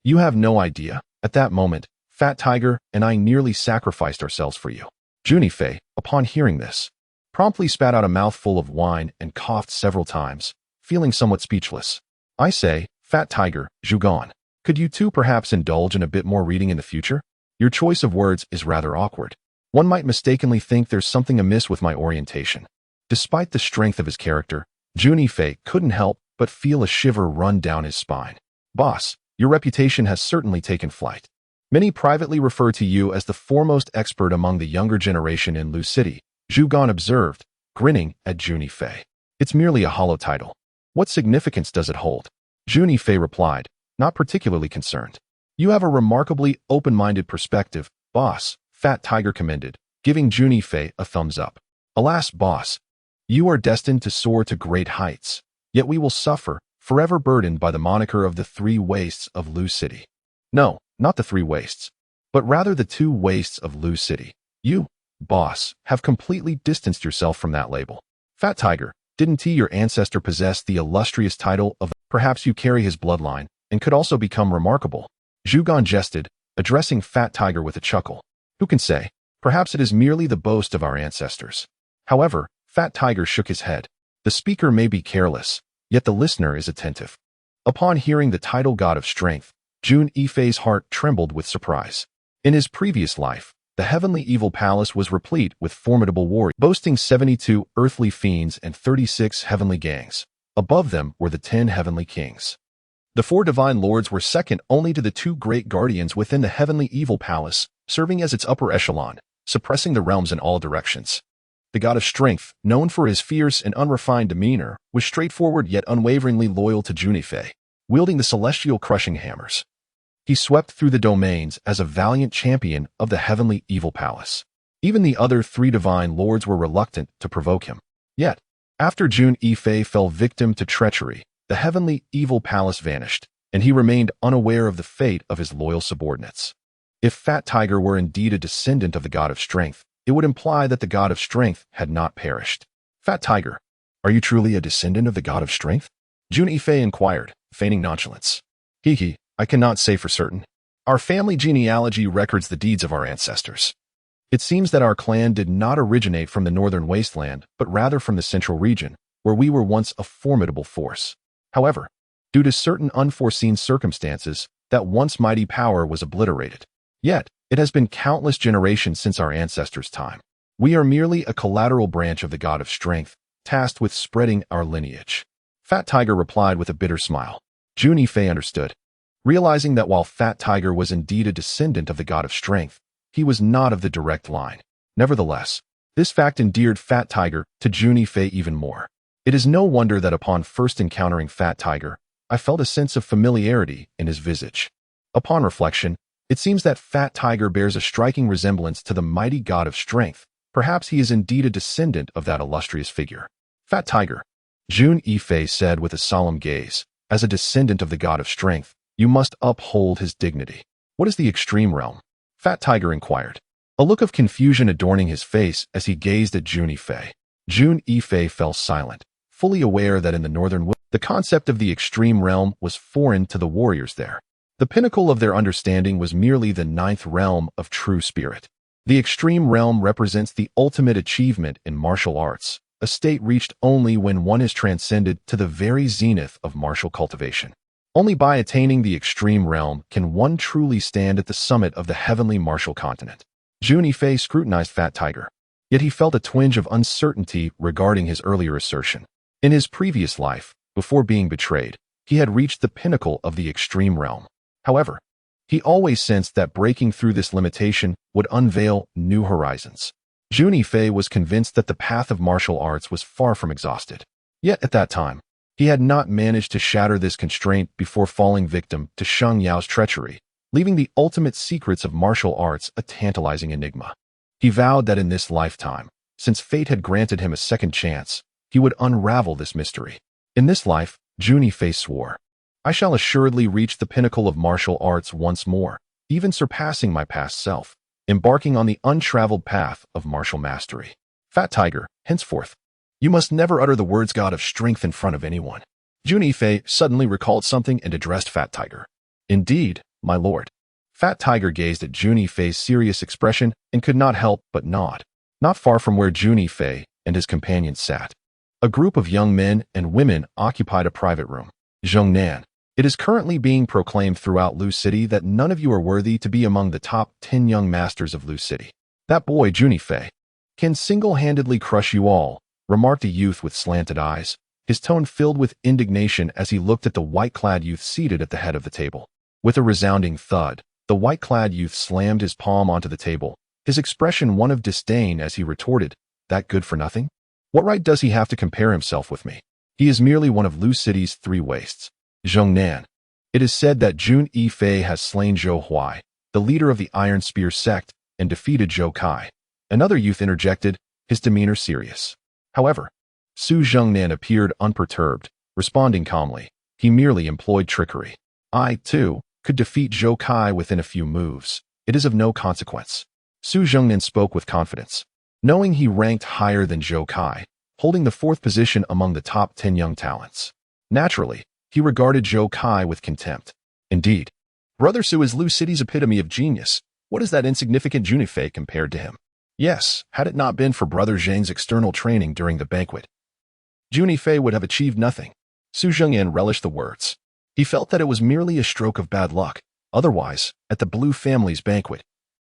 You have no idea. At that moment, Fat Tiger and I nearly sacrificed ourselves for you. Jun Yifei, upon hearing this, promptly spat out a mouthful of wine and coughed several times, feeling somewhat speechless. I say, Fat Tiger, Zhugan, could you two perhaps indulge in a bit more reading in the future? Your choice of words is rather awkward. One might mistakenly think there's something amiss with my orientation. Despite the strength of his character, Jun Yifei couldn't help but feel a shiver run down his spine. Boss, your reputation has certainly taken flight. Many privately refer to you as the foremost expert among the younger generation in Lu City, Zhugan observed, grinning at Jun Yifei. It's merely a hollow title. What significance does it hold? Jun Yifei replied, not particularly concerned. You have a remarkably open-minded perspective, boss, Fat Tiger commended, giving Jun Yifei a thumbs up. Alas, boss, You are destined to soar to great heights, yet we will suffer, forever burdened by the moniker of the three wastes of Lu City. No, not the three wastes, but rather the two wastes of Lu City. You, boss, have completely distanced yourself from that label. Fat Tiger, didn't your ancestor possess the illustrious title of perhaps you carry his bloodline and could also become remarkable? Zhugan jested, addressing Fat Tiger with a chuckle. Who can say? Perhaps it is merely the boast of our ancestors. However, Fat Tiger shook his head. The speaker may be careless, yet the listener is attentive. Upon hearing the title God of Strength, Jun Yifei's heart trembled with surprise. In his previous life, the heavenly evil palace was replete with formidable warriors, boasting 72 earthly fiends and 36 heavenly gangs. Above them were the 10 heavenly kings. The 4 divine lords were second only to the 2 great guardians within the heavenly evil palace, serving as its upper echelon, suppressing the realms in all directions. The God of Strength, known for his fierce and unrefined demeanor, was straightforward yet unwaveringly loyal to Jun Yifei, wielding the celestial crushing hammers. He swept through the domains as a valiant champion of the heavenly evil palace. Even the other 3 divine lords were reluctant to provoke him. Yet, after Jun Yifei fell victim to treachery, the heavenly evil palace vanished, and he remained unaware of the fate of his loyal subordinates. If Fat Tiger were indeed a descendant of the God of Strength, it would imply that the God of Strength had not perished. Fat Tiger, are you truly a descendant of the God of Strength? Jun Yifei inquired, feigning nonchalance. Hee, I cannot say for certain. Our family genealogy records the deeds of our ancestors. It seems that our clan did not originate from the northern wasteland, but rather from the central region, where we were once a formidable force. However, due to certain unforeseen circumstances, that once mighty power was obliterated. Yet, it has been countless generations since our ancestors' time. We are merely a collateral branch of the God of Strength, tasked with spreading our lineage. Fat Tiger replied with a bitter smile. Jun Yifei understood. Realizing that while Fat Tiger was indeed a descendant of the God of Strength, he was not of the direct line. Nevertheless, this fact endeared Fat Tiger to Jun Yifei even more. It is no wonder that upon first encountering Fat Tiger, I felt a sense of familiarity in his visage. Upon reflection, it seems that Fat Tiger bears a striking resemblance to the mighty God of Strength. Perhaps he is indeed a descendant of that illustrious figure. Fat Tiger, Jun Yifei said with a solemn gaze, as a descendant of the God of Strength, you must uphold his dignity. What is the extreme realm? Fat Tiger inquired, a look of confusion adorning his face as he gazed at Jun Yifei. Jun Yifei fell silent, fully aware that in the northern world, the concept of the extreme realm was foreign to the warriors there. The pinnacle of their understanding was merely the 9th realm of true spirit. The extreme realm represents the ultimate achievement in martial arts, a state reached only when one is transcended to the very zenith of martial cultivation. Only by attaining the extreme realm can one truly stand at the summit of the heavenly martial continent. Jun Yifei scrutinized Fat Tiger, yet he felt a twinge of uncertainty regarding his earlier assertion. In his previous life, before being betrayed, he had reached the pinnacle of the extreme realm. However, he always sensed that breaking through this limitation would unveil new horizons. Jun Yifei was convinced that the path of martial arts was far from exhausted. Yet at that time, he had not managed to shatter this constraint before falling victim to Sheng Yao's treachery, leaving the ultimate secrets of martial arts a tantalizing enigma. He vowed that in this lifetime, since fate had granted him a second chance, he would unravel this mystery. In this life, Jun Yifei swore, I shall assuredly reach the pinnacle of martial arts once more, even surpassing my past self, embarking on the untraveled path of martial mastery. Fat Tiger, henceforth, you must never utter the words God of Strength in front of anyone. Jun Yifei suddenly recalled something and addressed Fat Tiger. Indeed, my lord. Fat Tiger gazed at Jun Yifei's serious expression and could not help but nod. Not far from where Jun Yifei and his companions sat, a group of young men and women occupied a private room. Zhongnan, it is currently being proclaimed throughout Lu City that none of you are worthy to be among the top 10 young masters of Lu City. That boy, Jun Yifei, can single-handedly crush you all, remarked a youth with slanted eyes, his tone filled with indignation as he looked at the white-clad youth seated at the head of the table. With a resounding thud, the white-clad youth slammed his palm onto the table, his expression one of disdain as he retorted, that good for nothing? What right does he have to compare himself with me? He is merely one of Lu City's 3 wastes. Zhongnan, it is said that Jun Yifei has slain Zhou Huai, the leader of the Iron Spear sect, and defeated Zhou Kai. Another youth interjected, his demeanor serious. However, Su Zhengnan appeared unperturbed, responding calmly. He merely employed trickery. I, too, could defeat Zhou Kai within a few moves. It is of no consequence. Su Zhengnan spoke with confidence. Knowing he ranked higher than Zhou Kai, holding the 4th position among the top 10 young talents. Naturally, he regarded Zhou Kai with contempt. Indeed, Brother Su is Lu City's epitome of genius. What is that insignificant Jun Yifei compared to him? Yes, had it not been for Brother Zhang's external training during the banquet, Jun Yifei would have achieved nothing. Su Zhengyan relished the words. He felt that it was merely a stroke of bad luck. Otherwise, at the Blue family's banquet,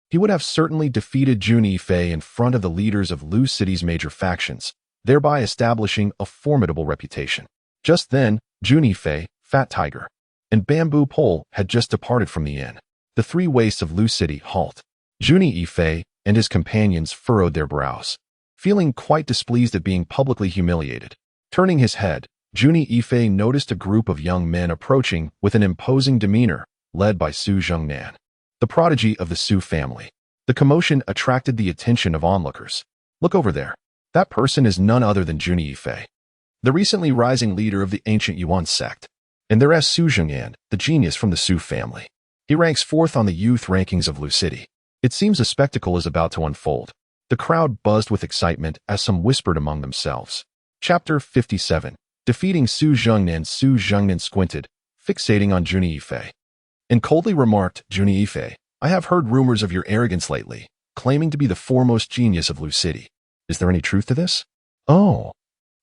he would have certainly defeated Jun Yifei in front of the leaders of Lu City's major factions, thereby establishing a formidable reputation. Just then, Jun Yifei, Fat Tiger, and Bamboo Pole had just departed from the inn. The 3 wastes of Lu City halt. Jun Yifei and his companions furrowed their brows, feeling quite displeased at being publicly humiliated. Turning his head, Jun Yifei noticed a group of young men approaching with an imposing demeanor, led by Su Zhengnan, the prodigy of the Su family. The commotion attracted the attention of onlookers. Look over there. That person is none other than Jun Yifei, the recently rising leader of the ancient Yuan sect. And there's Su Zhengnan, the genius from the Su family. He ranks 4th on the youth rankings of Lu City. It seems a spectacle is about to unfold. The crowd buzzed with excitement as some whispered among themselves. Chapter 57. Defeating Su Zhengnan. Su Zhengnan squinted, fixating on Jun Yifei, and coldly remarked, Jun Yifei, I have heard rumors of your arrogance lately, claiming to be the foremost genius of Lu City. Is there any truth to this? Oh,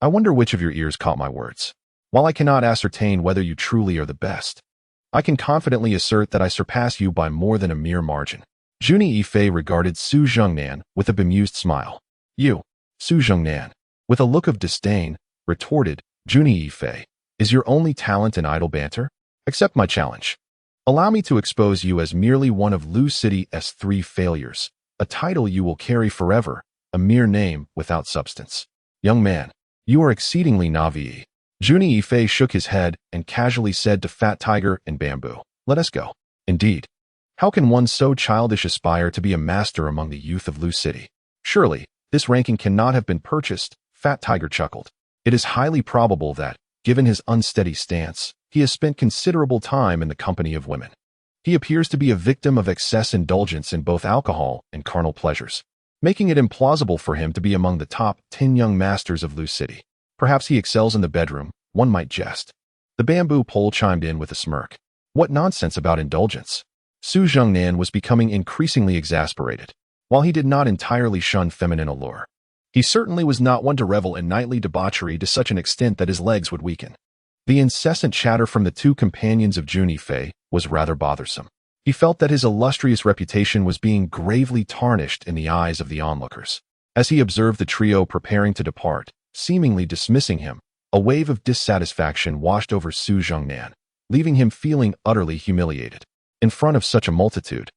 I wonder which of your ears caught my words. While I cannot ascertain whether you truly are the best, I can confidently assert that I surpass you by more than a mere margin. Jun Yifei regarded Su Zhengnan with a bemused smile. You, Su Zhengnan, with a look of disdain, retorted, Jun Yifei, is your only talent in idle banter? Accept my challenge. Allow me to expose you as merely one of Lu City's 3 failures, a title you will carry forever, a mere name without substance. Young man, you are exceedingly naive. Jun Yifei shook his head and casually said to Fat Tiger and Bamboo, let us go. Indeed. How can one so childish aspire to be a master among the youth of Lu City? Surely, this ranking cannot have been purchased, Fat Tiger chuckled. It is highly probable that, given his unsteady stance, he has spent considerable time in the company of women. He appears to be a victim of excess indulgence in both alcohol and carnal pleasures, making it implausible for him to be among the top 10 young masters of Lu City. Perhaps he excels in the bedroom, one might jest. The Bamboo Pole chimed in with a smirk. What nonsense about indulgence? Su Zhengnan was becoming increasingly exasperated. While he did not entirely shun feminine allure, he certainly was not one to revel in nightly debauchery to such an extent that his legs would weaken. The incessant chatter from the 2 companions of Jun Yifei was rather bothersome. He felt that his illustrious reputation was being gravely tarnished in the eyes of the onlookers. As he observed the trio preparing to depart, seemingly dismissing him, a wave of dissatisfaction washed over Su Zhengnan, leaving him feeling utterly humiliated. In front of such a multitude,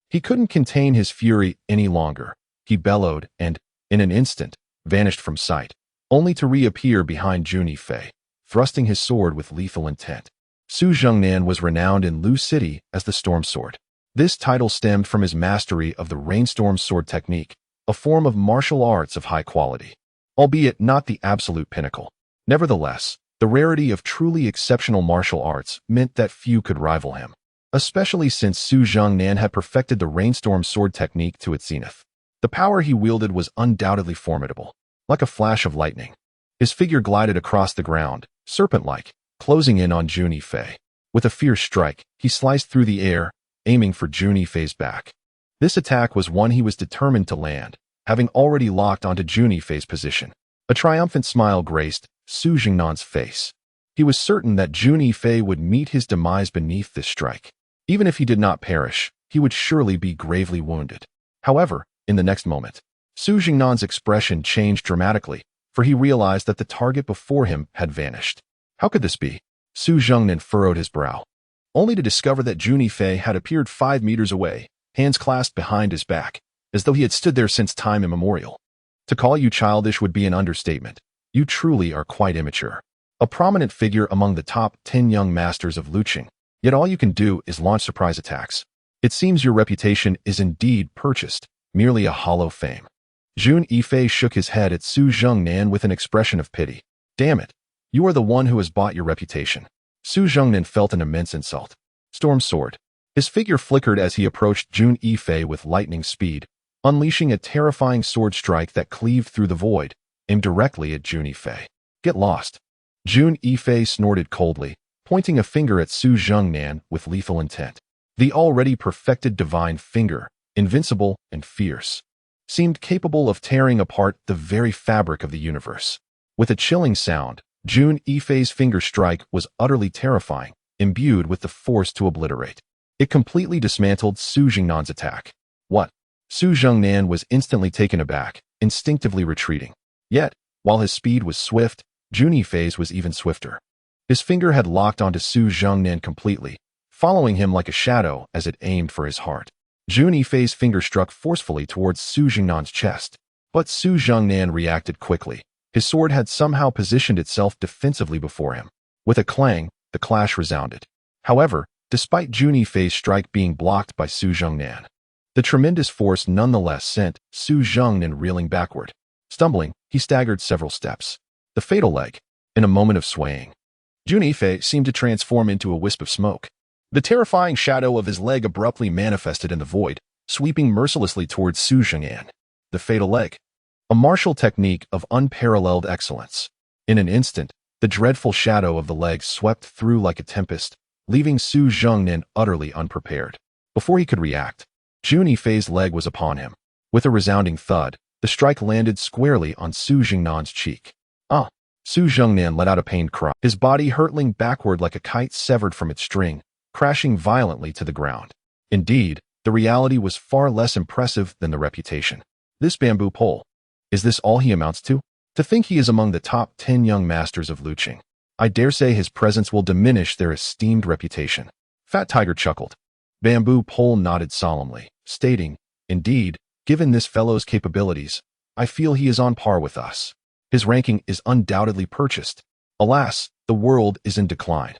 he couldn't contain his fury any longer. He bellowed and, in an instant, vanished from sight, only to reappear behind Jun Yifei, thrusting his sword with lethal intent. Su Zhengnan was renowned in Lu City as the Storm Sword. This title stemmed from his mastery of the Rainstorm Sword technique, a form of martial arts of high quality, albeit not the absolute pinnacle. Nevertheless, the rarity of truly exceptional martial arts meant that few could rival him, especially since Su Zhengnan had perfected the Rainstorm Sword technique to its zenith. The power he wielded was undoubtedly formidable. Like a flash of lightning, his figure glided across the ground, serpent-like, closing in on Jun Yifei. With a fierce strike, he sliced through the air, aiming for Jun Yifei's back. This attack was one he was determined to land, having already locked onto Jun Yifei's position. A triumphant smile graced Su Zhengnan's face. He was certain that Jun Yifei would meet his demise beneath this strike. Even if he did not perish, he would surely be gravely wounded. However, in the next moment, Su Zhengnan's expression changed dramatically, for he realized that the target before him had vanished. How could this be? Su Zhengnan furrowed his brow, only to discover that Jun Yifei had appeared 5 meters away, hands clasped behind his back, as though he had stood there since time immemorial. To call you childish would be an understatement. You truly are quite immature. A prominent figure among the top 10 young masters of Luqing, yet all you can do is launch surprise attacks. It seems your reputation is indeed purchased, merely a hollow fame. Jun Yifei shook his head at Su Zhengnan with an expression of pity. Damn it. You are the one who has bought your reputation. Su Zhengnan felt an immense insult. Storm sword. His figure flickered as he approached Jun Yifei with lightning speed, unleashing a terrifying sword strike that cleaved through the void, aimed directly at Jun Yifei. Get lost. Jun Yifei snorted coldly, pointing a finger at Su Zhengnan with lethal intent. The already perfected divine finger, invincible and fierce, seemed capable of tearing apart the very fabric of the universe. With a chilling sound, Jun Yifei's finger strike was utterly terrifying, imbued with the force to obliterate. It completely dismantled Su Zhengnan's attack. What? Su Zhengnan was instantly taken aback, instinctively retreating. Yet, while his speed was swift, Jun Yifei's was even swifter. His finger had locked onto Su Zhengnan completely, following him like a shadow as it aimed for his heart. Jun Yifei's finger struck forcefully towards Su Zhengnan's chest, but Su Zhengnan reacted quickly. His sword had somehow positioned itself defensively before him. With a clang, the clash resounded. However, despite Jun Yifei's strike being blocked by Su Zhengnan, the tremendous force nonetheless sent Su Zhengnan reeling backward. Stumbling, he staggered several steps. The fatal leg. In a moment of swaying, Jun Yifei seemed to transform into a wisp of smoke. The terrifying shadow of his leg abruptly manifested in the void, sweeping mercilessly towards Su Zhengnan. The fatal leg. A martial technique of unparalleled excellence. In an instant, the dreadful shadow of the leg swept through like a tempest, leaving Su Zhengnan utterly unprepared. Before he could react, Jun Yifei's leg was upon him. With a resounding thud, the strike landed squarely on Su Zhengnan's cheek. Ah! Su Zhengnan let out a pained cry, his body hurtling backward like a kite severed from its string, crashing violently to the ground. Indeed, the reality was far less impressive than the reputation. This bamboo pole. Is this all he amounts to? To think he is among the top 10 young masters of Luqing. I dare say his presence will diminish their esteemed reputation. Fat Tiger chuckled. Bamboo Pole nodded solemnly, stating, Indeed, given this fellow's capabilities, I feel he is on par with us. His ranking is undoubtedly purchased. Alas, the world is in decline.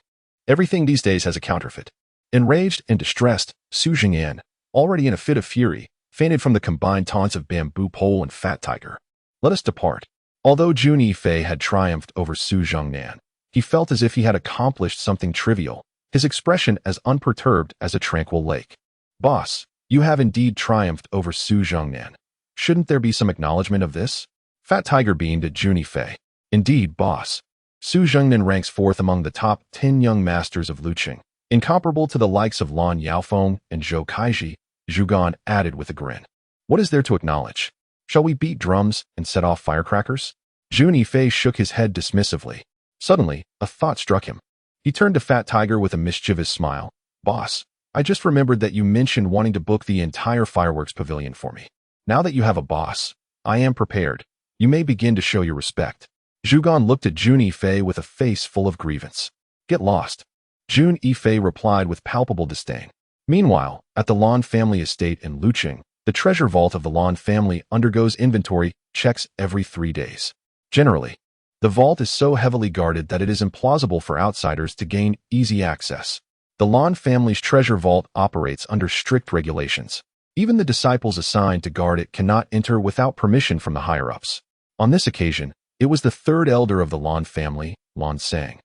Everything these days has a counterfeit. Enraged and distressed, Su Zhengnan, already in a fit of fury, fainted from the combined taunts of Bamboo Pole and Fat Tiger. Let us depart. Although Jun Yifei had triumphed over Su Zhengnan, he felt as if he had accomplished something trivial, his expression as unperturbed as a tranquil lake. Boss, you have indeed triumphed over Su Zhengnan. Shouldn't there be some acknowledgement of this? Fat Tiger beamed at Jun Yifei. Indeed, boss. Su Zhengnan ranks fourth among the top 10 young masters of Luqing, incomparable to the likes of Lan Yaofeng and Zhou Kaiji, Zhu Gan added with a grin. What is there to acknowledge? Shall we beat drums and set off firecrackers? Jun Yifei shook his head dismissively. Suddenly, a thought struck him. He turned to Fat Tiger with a mischievous smile. Boss, I just remembered that you mentioned wanting to book the entire fireworks pavilion for me. Now that you have a boss, I am prepared. You may begin to show your respect. Zhu Gan looked at Jun Yifei with a face full of grievance. Get lost. Jun Yifei replied with palpable disdain. Meanwhile, at the Lan family estate in Luqing, the treasure vault of the Lan family undergoes inventory checks every 3 days. Generally, the vault is so heavily guarded that it is implausible for outsiders to gain easy access. The Lan family's treasure vault operates under strict regulations. Even the disciples assigned to guard it cannot enter without permission from the higher-ups. On this occasion, it was the third elder of the Lan family, Lan Sang,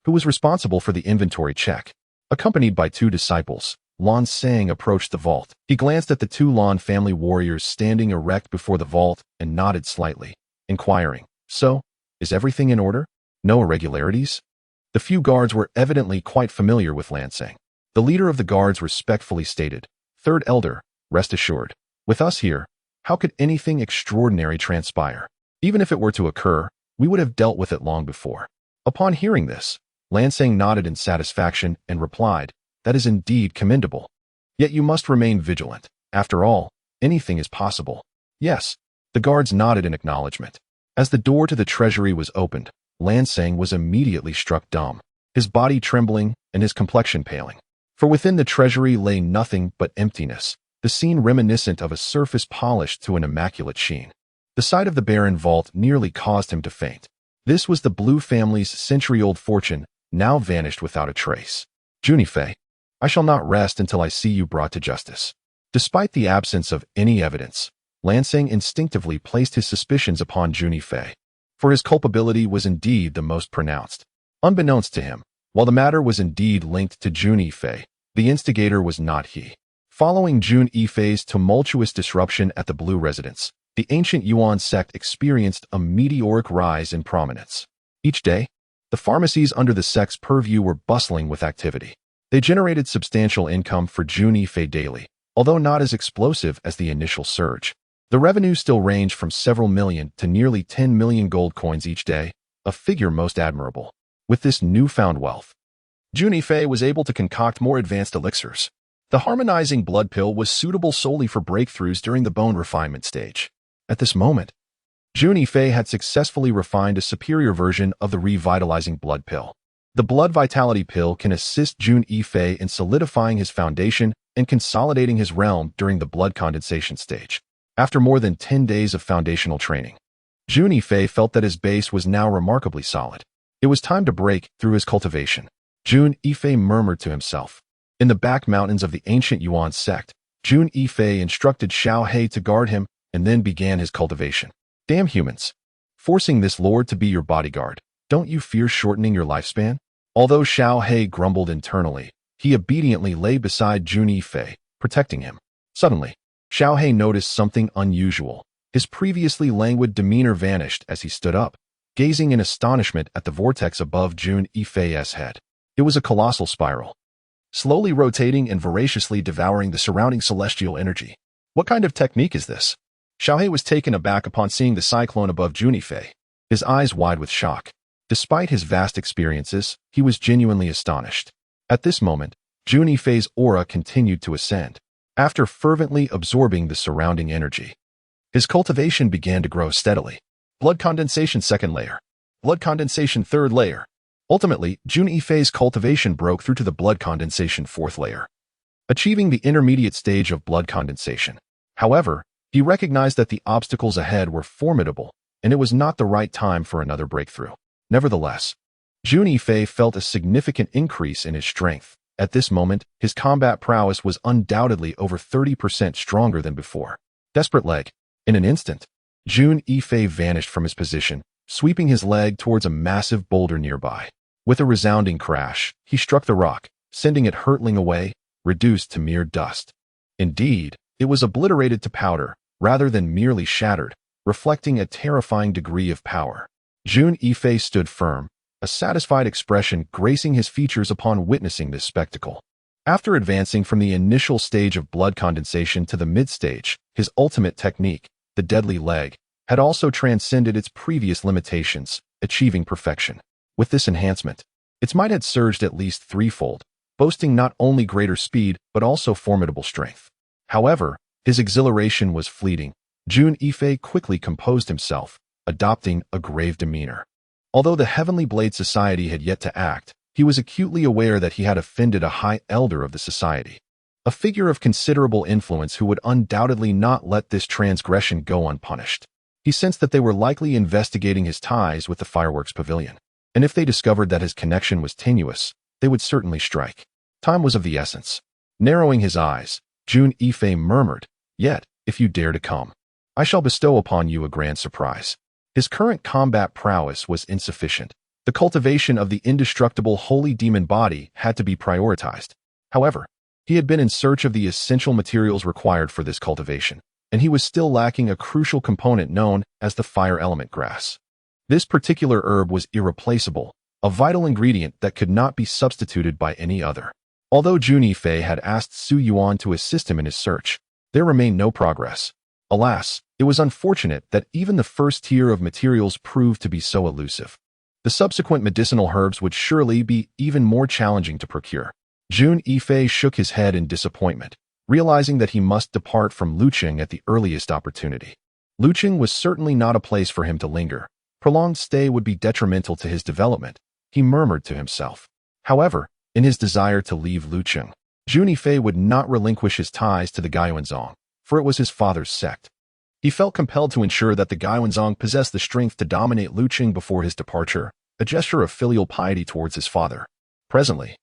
who was responsible for the inventory check. Accompanied by 2 disciples, Lan Sang approached the vault. He glanced at the 2 Lan family warriors standing erect before the vault and nodded slightly, inquiring, So, is everything in order? No irregularities? The few guards were evidently quite familiar with Lan Sang. The leader of the guards respectfully stated, Third elder, rest assured. With us here, how could anything extraordinary transpire? Even if it were to occur, we would have dealt with it long before. Upon hearing this, Lan Sang nodded in satisfaction and replied, That is indeed commendable. Yet you must remain vigilant. After all, anything is possible. Yes, the guards nodded in acknowledgement. As the door to the treasury was opened, Lan Sang was immediately struck dumb, his body trembling and his complexion paling. For within the treasury lay nothing but emptiness, the scene reminiscent of a surface polished to an immaculate sheen. The sight of the barren vault nearly caused him to faint. This was the Blue family's century-old fortune, now vanished without a trace. Jun Yifei, I shall not rest until I see you brought to justice. Despite the absence of any evidence, Lansing instinctively placed his suspicions upon Jun Yifei, for his culpability was indeed the most pronounced. Unbeknownst to him, while the matter was indeed linked to Jun Yifei, the instigator was not he. Following Jun Yifei's tumultuous disruption at the Blue Residence, the ancient Yuan sect experienced a meteoric rise in prominence. Each day, the pharmacies under the sect's purview were bustling with activity. They generated substantial income for Jun Yifei daily, although not as explosive as the initial surge. The revenue still ranged from several million to nearly 10 million gold coins each day, a figure most admirable. With this newfound wealth, Jun Yifei was able to concoct more advanced elixirs. The harmonizing blood pill was suitable solely for breakthroughs during the bone refinement stage. At this moment, Jun Yifei had successfully refined a superior version of the revitalizing blood pill. The blood vitality pill can assist Jun Yifei in solidifying his foundation and consolidating his realm during the blood condensation stage. After more than 10 days of foundational training, Jun Yifei felt that his base was now remarkably solid. It was time to break through his cultivation. Jun Yifei murmured to himself. In the back mountains of the ancient Yuan sect, Jun Yifei instructed Xiao He to guard him and then began his cultivation. Damn humans. Forcing this lord to be your bodyguard, don't you fear shortening your lifespan? Although Xiao He grumbled internally, he obediently lay beside Jun Yifei, protecting him. Suddenly, Xiao He noticed something unusual. His previously languid demeanor vanished as he stood up, gazing in astonishment at the vortex above Jun Yifei's head. It was a colossal spiral, slowly rotating and voraciously devouring the surrounding celestial energy. What kind of technique is this? Xiao He was taken aback upon seeing the cyclone above Jun Yifei, his eyes wide with shock. Despite his vast experiences, he was genuinely astonished. At this moment, Jun Yifei's aura continued to ascend. After fervently absorbing the surrounding energy, his cultivation began to grow steadily. Blood condensation second layer. Blood condensation third layer. Ultimately, Jun Yifei's cultivation broke through to the blood condensation fourth layer, achieving the intermediate stage of blood condensation. However, he recognized that the obstacles ahead were formidable, and it was not the right time for another breakthrough. Nevertheless, Jun Yifei felt a significant increase in his strength. At this moment, his combat prowess was undoubtedly over 30% stronger than before. Desperate leg. In an instant, Jun Yifei vanished from his position, sweeping his leg towards a massive boulder nearby. With a resounding crash, he struck the rock, sending it hurtling away, reduced to mere dust. Indeed, it was obliterated to powder, rather than merely shattered, reflecting a terrifying degree of power. Jun Yifei stood firm, a satisfied expression gracing his features upon witnessing this spectacle. After advancing from the initial stage of blood condensation to the mid-stage, his ultimate technique, the deadly leg, had also transcended its previous limitations, achieving perfection. With this enhancement, its might had surged at least threefold, boasting not only greater speed but also formidable strength. However, his exhilaration was fleeting. Jun Yifei quickly composed himself, adopting a grave demeanor. Although the Heavenly Blade Society had yet to act, he was acutely aware that he had offended a high elder of the society, a figure of considerable influence who would undoubtedly not let this transgression go unpunished. He sensed that they were likely investigating his ties with the fireworks pavilion, and if they discovered that his connection was tenuous, they would certainly strike. Time was of the essence. Narrowing his eyes, Jun Yifei murmured, "Yet, if you dare to come, I shall bestow upon you a grand surprise." His current combat prowess was insufficient. The cultivation of the indestructible holy demon body had to be prioritized. However, he had been in search of the essential materials required for this cultivation, and he was still lacking a crucial component known as the fire element grass. This particular herb was irreplaceable, a vital ingredient that could not be substituted by any other. Although Jun Yifei had asked Su Yuan to assist him in his search, there remained no progress. Alas, it was unfortunate that even the first tier of materials proved to be so elusive. The subsequent medicinal herbs would surely be even more challenging to procure. Jun Yifei shook his head in disappointment, realizing that he must depart from Luqing at the earliest opportunity. Luqing was certainly not a place for him to linger. Prolonged stay would be detrimental to his development, he murmured to himself. However, in his desire to leave Luqing, Jun Yifei would not relinquish his ties to the Gaiwanzong, for it was his father's sect. He felt compelled to ensure that the Gaiwanzong possessed the strength to dominate Luqing before his departure, a gesture of filial piety towards his father. Presently,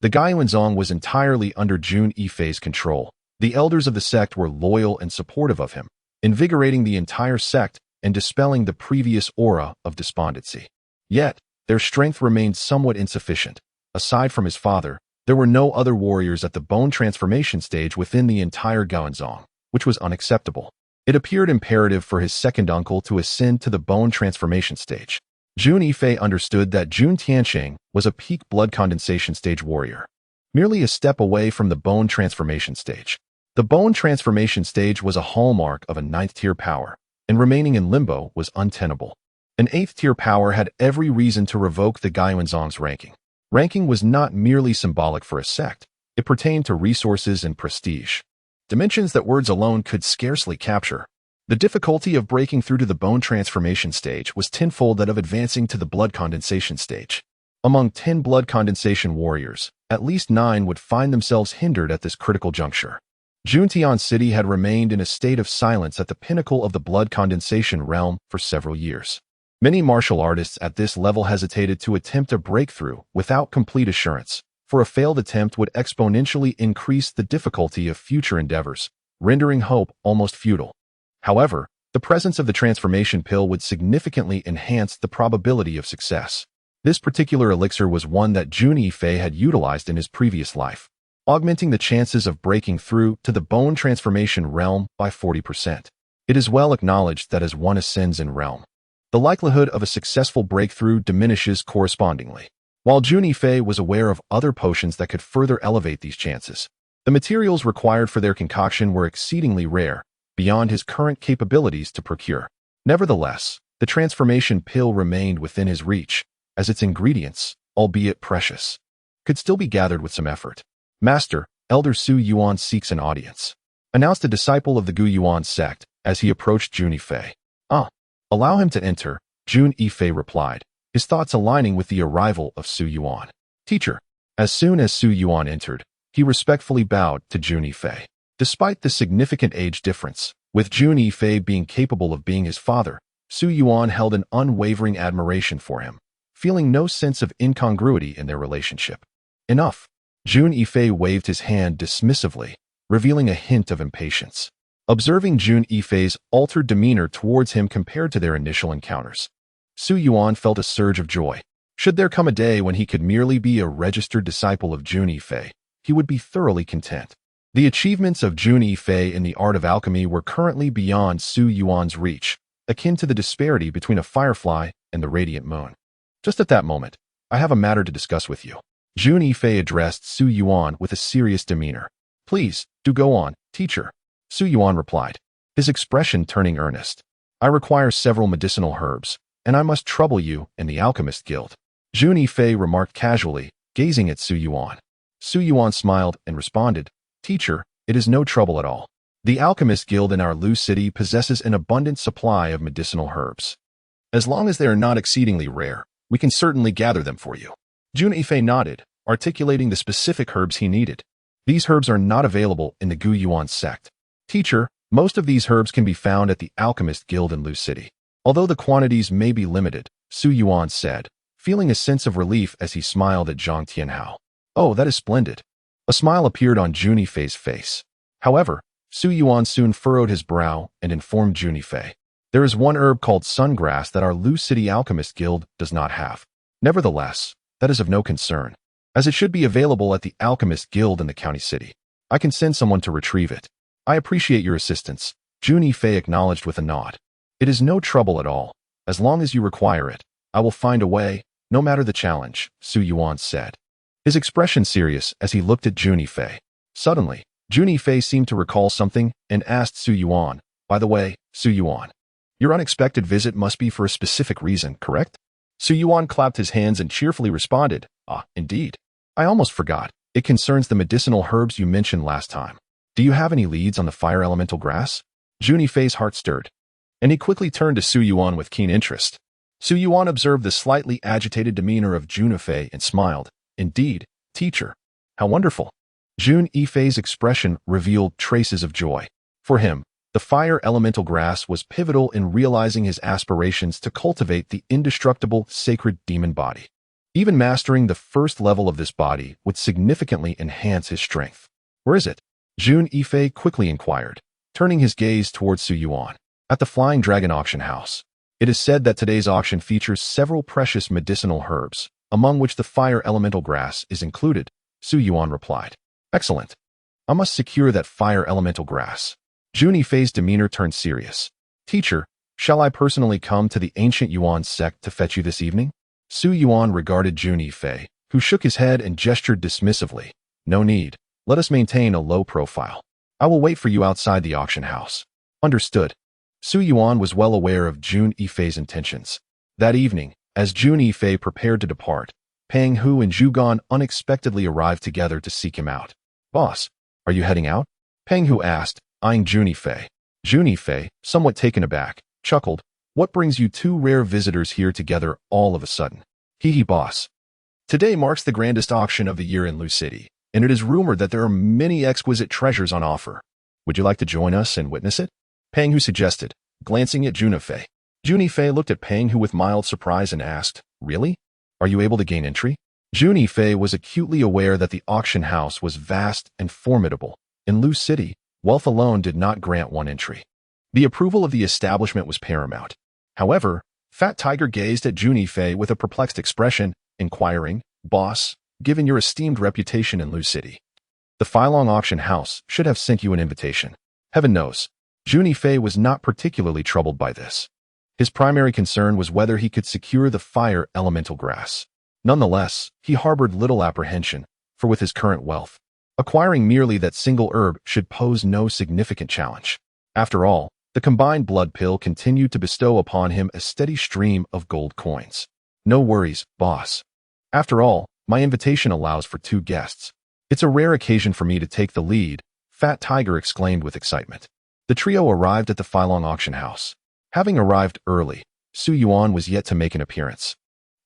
the Gaiwanzong was entirely under Jun Yifei's control. The elders of the sect were loyal and supportive of him, invigorating the entire sect and dispelling the previous aura of despondency. Yet, their strength remained somewhat insufficient. Aside from his father, there were no other warriors at the bone transformation stage within the entire Gaozong, which was unacceptable. It appeared imperative for his second uncle to ascend to the bone transformation stage. Jun Yifei understood that Jun Tianxie was a peak blood condensation stage warrior, merely a step away from the bone transformation stage. The bone transformation stage was a hallmark of a 9th-tier power, and remaining in limbo was untenable. An 8th-tier power had every reason to revoke the Gaozong's ranking. Ranking was not merely symbolic for a sect, it pertained to resources and prestige, dimensions that words alone could scarcely capture. The difficulty of breaking through to the bone transformation stage was tenfold that of advancing to the blood condensation stage. Among 10 blood condensation warriors, at least 9 would find themselves hindered at this critical juncture. Juntian City had remained in a state of silence at the pinnacle of the blood condensation realm for several years. Many martial artists at this level hesitated to attempt a breakthrough without complete assurance, for a failed attempt would exponentially increase the difficulty of future endeavors, rendering hope almost futile. However, the presence of the transformation pill would significantly enhance the probability of success. This particular elixir was one that Jun Yifei had utilized in his previous life, augmenting the chances of breaking through to the bone transformation realm by 40%. It is well acknowledged that as one ascends in realm, the likelihood of a successful breakthrough diminishes correspondingly. While Jun Yifei was aware of other potions that could further elevate these chances, the materials required for their concoction were exceedingly rare, beyond his current capabilities to procure. Nevertheless, the transformation pill remained within his reach, as its ingredients, albeit precious, could still be gathered with some effort. "Master, Elder Su Yuan seeks an audience," announced a disciple of the Gu Yuan sect as he approached Jun Yifei. Allow him to enter," Jun Yifei replied, his thoughts aligning with the arrival of Su Yuan. "Teacher." As soon as Su Yuan entered, he respectfully bowed to Jun Yifei. Despite the significant age difference, with Jun Yifei being capable of being his father, Su Yuan held an unwavering admiration for him, feeling no sense of incongruity in their relationship. "Enough." Jun Yifei waved his hand dismissively, revealing a hint of impatience. Observing Jun Yifei's altered demeanor towards him compared to their initial encounters, Su Yuan felt a surge of joy. Should there come a day when he could merely be a registered disciple of Jun Yifei, he would be thoroughly content. The achievements of Jun Yifei in the art of alchemy were currently beyond Su Yuan's reach, akin to the disparity between a firefly and the radiant moon. Just at that moment, "I have a matter to discuss with you." Jun Yifei addressed Su Yuan with a serious demeanor. "Please, do go on, teacher," Su Yuan replied, his expression turning earnest. "I require several medicinal herbs, and I must trouble you and the Alchemist Guild," Jun Yifei remarked casually, gazing at Su Yuan. Su Yuan smiled and responded, "Teacher, it is no trouble at all. The Alchemist Guild in our Lu City possesses an abundant supply of medicinal herbs. As long as they are not exceedingly rare, we can certainly gather them for you." Jun Yifei nodded, articulating the specific herbs he needed. "These herbs are not available in the Gu Yuan sect. Teacher, most of these herbs can be found at the Alchemist Guild in Lu City. Although the quantities may be limited," Su Yuan said, feeling a sense of relief as he smiled at Zhang Tianhao. "Oh, that is splendid." A smile appeared on Jun Yifei's face. However, Su Yuan soon furrowed his brow and informed Jun Yifei, "There is one herb called sungrass that our Lu City Alchemist Guild does not have. Nevertheless, that is of no concern, as it should be available at the Alchemist Guild in the county city. I can send someone to retrieve it." "I appreciate your assistance," Jun Yifei acknowledged with a nod. "It is no trouble at all. As long as you require it, I will find a way, no matter the challenge," Su Yuan said, his expression serious as he looked at Jun Yifei. Suddenly, Jun Yifei seemed to recall something and asked Su Yuan, "By the way, Su Yuan, your unexpected visit must be for a specific reason, correct?" Su Yuan clapped his hands and cheerfully responded, Indeed. I almost forgot. It concerns the medicinal herbs you mentioned last time. Do you have any leads on the fire elemental grass?" Jun Yifei's heart stirred, and he quickly turned to Su Yuan with keen interest. Su Yuan observed the slightly agitated demeanor of Jun Yifei and smiled. "Indeed, teacher. How wonderful." Jun Yifei's expression revealed traces of joy. For him, the fire elemental grass was pivotal in realizing his aspirations to cultivate the indestructible sacred demon body. Even mastering the first level of this body would significantly enhance his strength. "Where is it?" Jun Yifei quickly inquired, turning his gaze towards Su Yuan. At the Flying Dragon Auction House, it is said that today's auction features several precious medicinal herbs, among which the fire elemental grass is included, Su Yuan replied. Excellent. I must secure that fire elemental grass. Jun Yifei's demeanor turned serious. Teacher, shall I personally come to the ancient Yuan sect to fetch you this evening? Su Yuan regarded Jun Yifei, who shook his head and gestured dismissively. No need. Let us maintain a low profile. I will wait for you outside the auction house. Understood. Su Yuan was well aware of Jun Yifei's intentions. That evening, as Jun Yifei prepared to depart, Pang Hu and Zhu Gan unexpectedly arrived together to seek him out. Boss, are you heading out? Pang Hu asked, eyeing Jun Yifei. Jun Yifei, somewhat taken aback, chuckled. What brings you two rare visitors here together all of a sudden? Hee boss. Today marks the grandest auction of the year in Lu City, and it is rumored that there are many exquisite treasures on offer. Would you like to join us and witness it? Pang Hu suggested, glancing at Jun Yifei. Jun Yifei looked at Pang Hu with mild surprise and asked, Really? Are you able to gain entry? Jun Yifei was acutely aware that the auction house was vast and formidable. In Lu City, wealth alone did not grant one entry. The approval of the establishment was paramount. However, Fat Tiger gazed at Jun Yifei with a perplexed expression, inquiring, Boss, given your esteemed reputation in Lu City, the Filong auction house should have sent you an invitation. Heaven knows, Jun Yifei was not particularly troubled by this. His primary concern was whether he could secure the fire elemental grass. Nonetheless, he harbored little apprehension, for with his current wealth, acquiring merely that single herb should pose no significant challenge. After all, the combined blood pill continued to bestow upon him a steady stream of gold coins. No worries, boss. After all, my invitation allows for 2 guests. It's a rare occasion for me to take the lead, Fat Tiger exclaimed with excitement. The trio arrived at the Filong auction house. Having arrived early, Su Yuan was yet to make an appearance.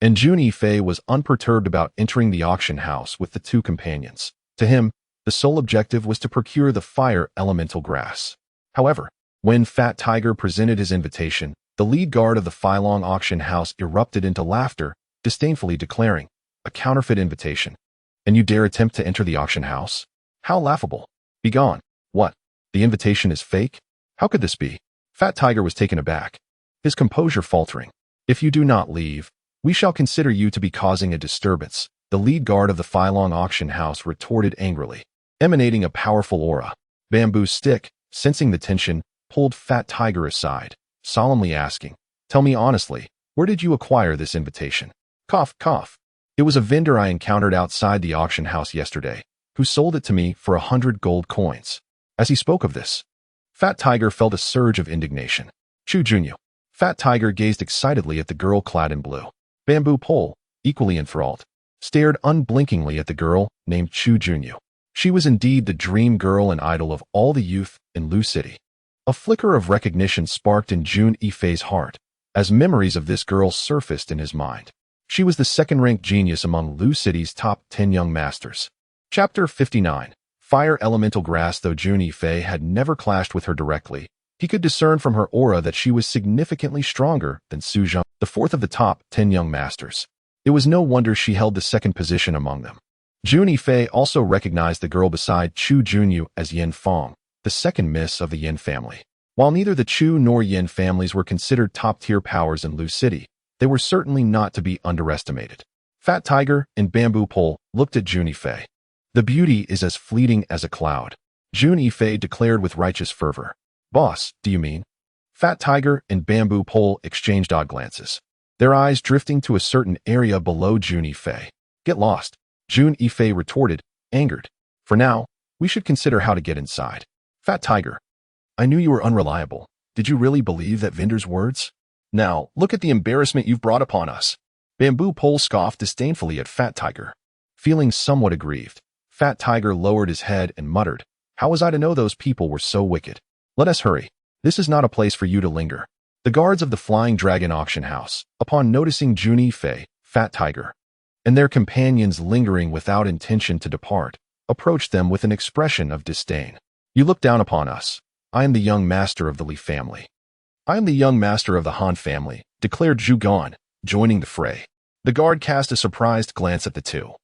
And Jun Yifei was unperturbed about entering the auction house with the 2 companions. To him, the sole objective was to procure the fire elemental grass. However, when Fat Tiger presented his invitation, the lead guard of the Filong auction house erupted into laughter, disdainfully declaring, a counterfeit invitation. And you dare attempt to enter the auction house? How laughable. Begone. What? The invitation is fake? How could this be? Fat Tiger was taken aback, his composure faltering. If you do not leave, we shall consider you to be causing a disturbance, the lead guard of the Filong auction house retorted angrily, emanating a powerful aura. Bamboo Stick, sensing the tension, pulled Fat Tiger aside, solemnly asking, Tell me honestly, where did you acquire this invitation? Cough, cough. It was a vendor I encountered outside the auction house yesterday, who sold it to me for 100 gold coins. As he spoke of this, Fat Tiger felt a surge of indignation. Chu Junyu. Fat Tiger gazed excitedly at the girl clad in blue. Bamboo Pole, equally enthralled, stared unblinkingly at the girl named Chu Junyu. She was indeed the dream girl and idol of all the youth in Lu City. A flicker of recognition sparked in Jun Yifei's heart, as memories of this girl surfaced in his mind. She was the second-ranked genius among Lu City's top 10 young masters. Chapter 59. Fire Elemental Grass. Though Jun Yifei had never clashed with her directly, he could discern from her aura that she was significantly stronger than Su Zheng, the 4th of the top 10 young masters. It was no wonder she held the 2nd position among them. Jun Yifei also recognized the girl beside Chu Junyu as Yin Fong, the 2nd miss of the Yin family. While neither the Chu nor Yin families were considered top-tier powers in Lu City, they were certainly not to be underestimated. Fat Tiger and Bamboo Pole looked at Jun Yifei. The beauty is as fleeting as a cloud, Jun Yifei declared with righteous fervor. Boss, do you mean? Fat Tiger and Bamboo Pole exchanged odd glances, their eyes drifting to a certain area below Jun Yifei. Get lost, Jun Yifei retorted, angered. For now, we should consider how to get inside. Fat Tiger. I knew you were unreliable. Did you really believe that vendor's words? Now, look at the embarrassment you've brought upon us. Bamboo Pole scoffed disdainfully at Fat Tiger. Feeling somewhat aggrieved, Fat Tiger lowered his head and muttered, How was I to know those people were so wicked? Let us hurry. This is not a place for you to linger. The guards of the Flying Dragon auction house, upon noticing Jun Yifei, Fat Tiger, and their companions lingering without intention to depart, approached them with an expression of disdain. You look down upon us. I am the young master of the Li family. I am the young master of the Han family, declared Zhu Gan, joining the fray. The guard cast a surprised glance at the two,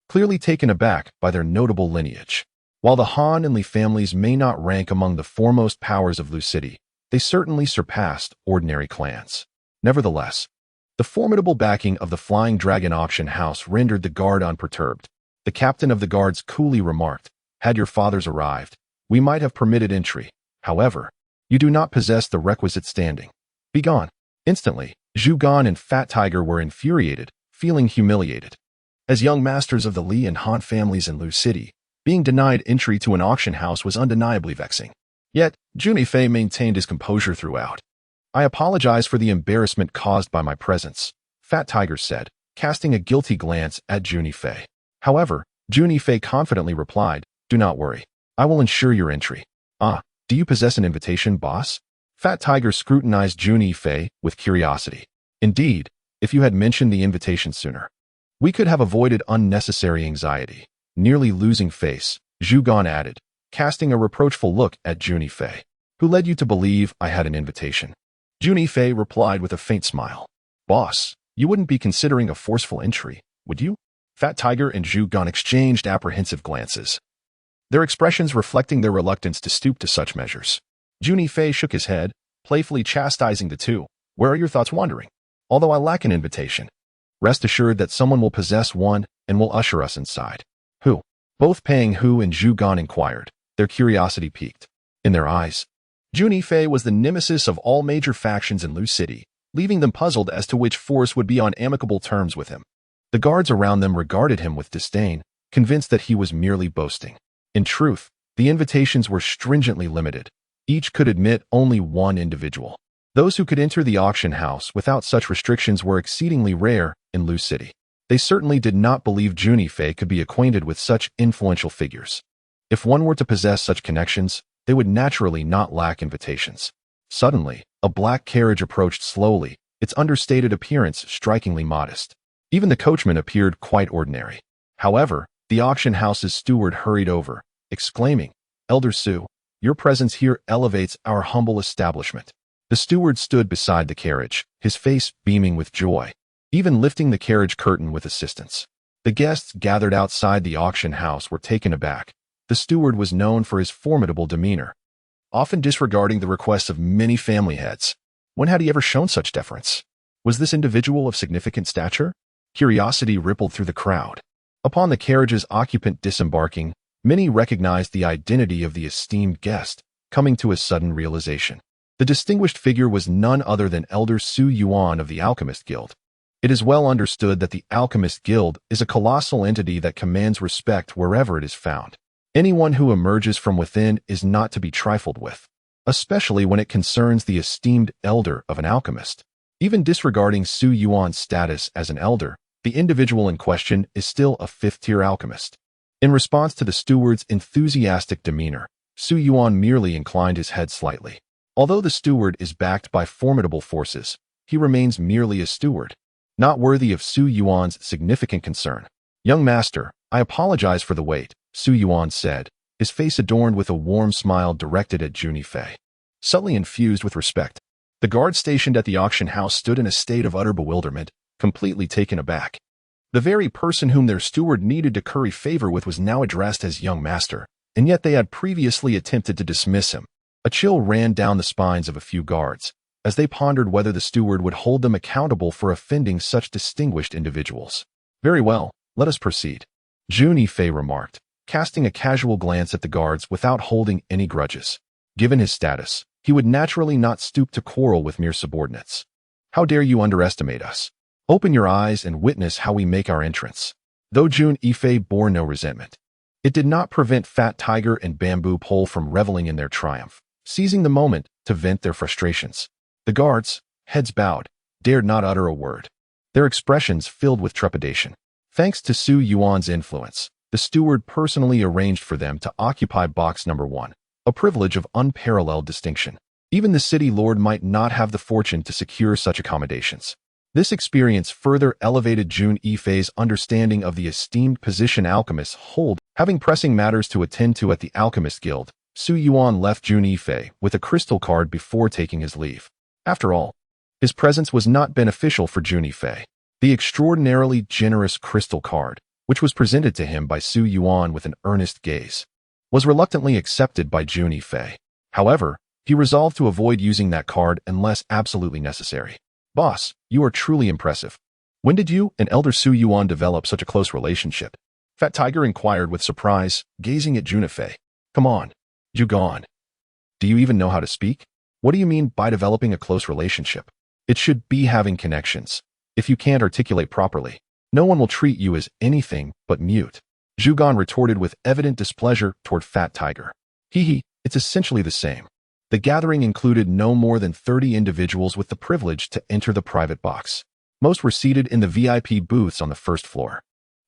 clearly taken aback by their notable lineage. While the Han and Li families may not rank among the foremost powers of Lu City, they certainly surpassed ordinary clans. Nevertheless, the formidable backing of the Flying Dragon auction house rendered the guard unperturbed. The captain of the guards coolly remarked, "Had your fathers arrived, we might have permitted entry. However, you do not possess the requisite standing. Begone." Instantly, Zhu Gan and Fat Tiger were infuriated, feeling humiliated. As young masters of the Li and Han families in Lu City, being denied entry to an auction house was undeniably vexing. Yet, Jun Yifei maintained his composure throughout. "I apologize for the embarrassment caused by my presence," Fat Tiger said, casting a guilty glance at Jun Yifei. However, Jun Yifei confidently replied, "Do not worry. I will ensure your entry." "Ah, do you possess an invitation, boss?" Fat Tiger scrutinized Jun Yifei with curiosity. "Indeed, if you had mentioned the invitation sooner, we could have avoided unnecessary anxiety." Nearly losing face, Zhu Gan added, casting a reproachful look at Jun Yifei. "Who led you to believe I had an invitation?" Jun Yifei replied with a faint smile. "Boss, you wouldn't be considering a forceful entry, would you?" Fat Tiger and Zhu Gan exchanged apprehensive glances, their expressions reflecting their reluctance to stoop to such measures. Jun Yifei shook his head, playfully chastising the two. "Where are your thoughts wandering? Although I lack an invitation, rest assured that someone will possess one and will usher us inside." "Who?" Both Pang Hu and Zhu Gan inquired, their curiosity piqued. In their eyes, Jun Yifei was the nemesis of all major factions in Lu City, leaving them puzzled as to which force would be on amicable terms with him. The guards around them regarded him with disdain, convinced that he was merely boasting. In truth, the invitations were stringently limited. Each could admit only one individual. Those who could enter the auction house without such restrictions were exceedingly rare in Lu City. They certainly did not believe Jun Yifei could be acquainted with such influential figures. If one were to possess such connections, they would naturally not lack invitations. Suddenly, a black carriage approached slowly, its understated appearance strikingly modest. Even the coachman appeared quite ordinary. However, the auction house's steward hurried over, exclaiming, "Elder Su, your presence here elevates our humble establishment." The steward stood beside the carriage, his face beaming with joy, even lifting the carriage curtain with assistance. The guests gathered outside the auction house were taken aback. The steward was known for his formidable demeanor, often disregarding the requests of many family heads. When had he ever shown such deference? Was this individual of significant stature? Curiosity rippled through the crowd. Upon the carriage's occupant disembarking, many recognized the identity of the esteemed guest, coming to a sudden realization. The distinguished figure was none other than Elder Su Yuan of the Alchemist Guild. It is well understood that the Alchemist Guild is a colossal entity that commands respect wherever it is found. Anyone who emerges from within is not to be trifled with, especially when it concerns the esteemed elder of an alchemist. Even disregarding Su Yuan's status as an elder, the individual in question is still a fifth-tier alchemist. In response to the steward's enthusiastic demeanor, Su Yuan merely inclined his head slightly. Although the steward is backed by formidable forces, he remains merely a steward, not worthy of Su Yuan's significant concern. "Young master, I apologize for the wait," Su Yuan said, his face adorned with a warm smile directed at Jun Yifei. Subtly infused with respect, the guard stationed at the auction house stood in a state of utter bewilderment, completely taken aback. The very person whom their steward needed to curry favor with was now addressed as young master, and yet they had previously attempted to dismiss him. A chill ran down the spines of a few guards, as they pondered whether the steward would hold them accountable for offending such distinguished individuals. "Very well, let us proceed," Jun Yifei remarked, casting a casual glance at the guards without holding any grudges. Given his status, he would naturally not stoop to quarrel with mere subordinates. "How dare you underestimate us? Open your eyes and witness how we make our entrance." Though Jun Yifei bore no resentment, it did not prevent Fat Tiger and Bamboo Pole from reveling in their triumph, seizing the moment to vent their frustrations. The guards, heads bowed, dared not utter a word, their expressions filled with trepidation. Thanks to Su Yuan's influence, the steward personally arranged for them to occupy box number 1, a privilege of unparalleled distinction. Even the city lord might not have the fortune to secure such accommodations. This experience further elevated Jun Yifei's understanding of the esteemed position alchemists hold. Having pressing matters to attend to at the Alchemist Guild, Su Yuan left Jun Yifei with a crystal card before taking his leave. After all, his presence was not beneficial for Jun Yifei. The extraordinarily generous crystal card, which was presented to him by Su Yuan with an earnest gaze, was reluctantly accepted by Jun Yifei. However, he resolved to avoid using that card unless absolutely necessary. Boss, you are truly impressive. When did you and Elder Su Yuan develop such a close relationship? Fat Tiger inquired with surprise, gazing at Jun Yifei. Come on, Zhugan. Do you even know how to speak? What do you mean by developing a close relationship? It should be having connections. If you can't articulate properly, no one will treat you as anything but mute. Zhugan retorted with evident displeasure toward Fat Tiger. Hee, it's essentially the same. The gathering included no more than 30 individuals with the privilege to enter the private box. Most were seated in the VIP booths on the first floor.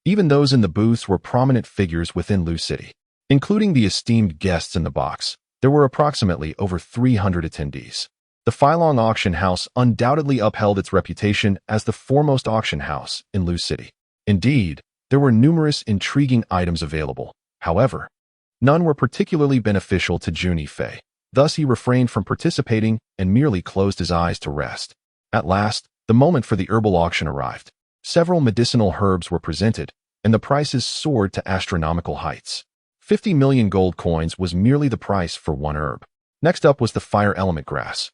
Even those in the booths were prominent figures within Lu City. Including the esteemed guests in the box, there were approximately over 300 attendees. The Filong Auction House undoubtedly upheld its reputation as the foremost auction house in Lu City. Indeed, there were numerous intriguing items available. However, none were particularly beneficial to Jun Yifei. Thus, he refrained from participating and merely closed his eyes to rest. At last, the moment for the herbal auction arrived. Several medicinal herbs were presented, and the prices soared to astronomical heights. 50 million gold coins was merely the price for one herb. Next up was the fire element grass,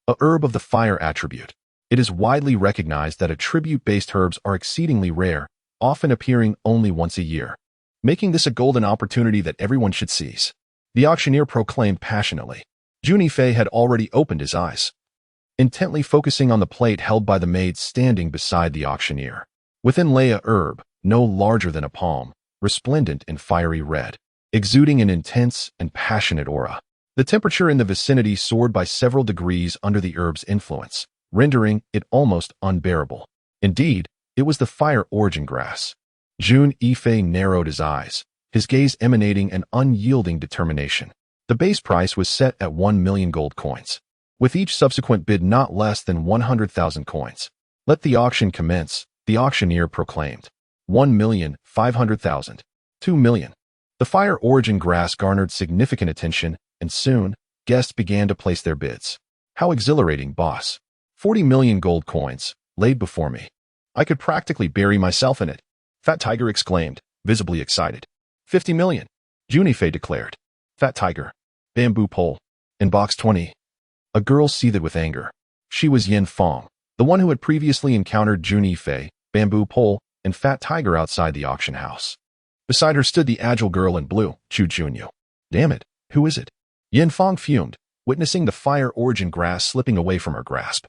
a herb of the fire attribute. It is widely recognized that attribute-based herbs are exceedingly rare, often appearing only once a year, making this a golden opportunity that everyone should seize. The auctioneer proclaimed passionately. Jun Yifei had already opened his eyes, intently focusing on the plate held by the maid standing beside the auctioneer. Within lay a herb, no larger than a palm, resplendent in fiery red, exuding an intense and passionate aura. The temperature in the vicinity soared by several degrees under the herb's influence, rendering it almost unbearable. Indeed, it was the fire origin grass. Jun Yifei narrowed his eyes, his gaze emanating an unyielding determination. The base price was set at 1 million gold coins, with each subsequent bid not less than 100,000 coins. Let the auction commence, the auctioneer proclaimed. 1,500,000. 2 million. The fire origin grass garnered significant attention, and soon, guests began to place their bids. How exhilarating, boss. 40 million gold coins, laid before me. I could practically bury myself in it. Fat Tiger exclaimed, visibly excited. 50 million. Jun Yifei declared. Fat Tiger. Bamboo pole. In box 20. A girl seethed with anger. She was Yin Fong, the one who had previously encountered Jun Yifei, Bamboo Pole, and Fat Tiger outside the auction house. Beside her stood the agile girl in blue, Chu Junyu. Damn it, who is it? Yin Fong fumed, witnessing the fire origin grass slipping away from her grasp.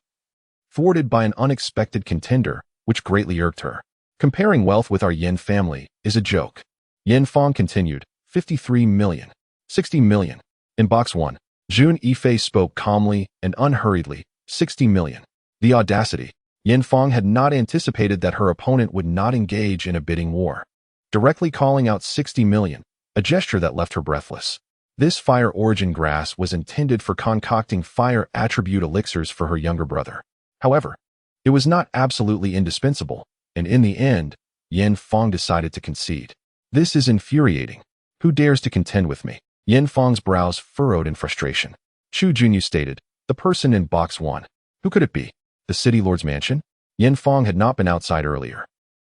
Thwarted by an unexpected contender, which greatly irked her. Comparing wealth with our Yin family is a joke. Yin Fong continued, 53 million. 60 million. In box 1, Jun Yifei spoke calmly and unhurriedly, 60 million. The audacity. Yin Fong had not anticipated that her opponent would not engage in a bidding war. Directly calling out 60 million, a gesture that left her breathless. This fire origin grass was intended for concocting fire attribute elixirs for her younger brother. However, it was not absolutely indispensable, and in the end, Yin Fong decided to concede. This is infuriating. Who dares to contend with me? Yin Fong's brows furrowed in frustration. Chu Junyu stated, the person in box 1. Who could it be? The city lord's mansion? Yin Fong had not been outside earlier,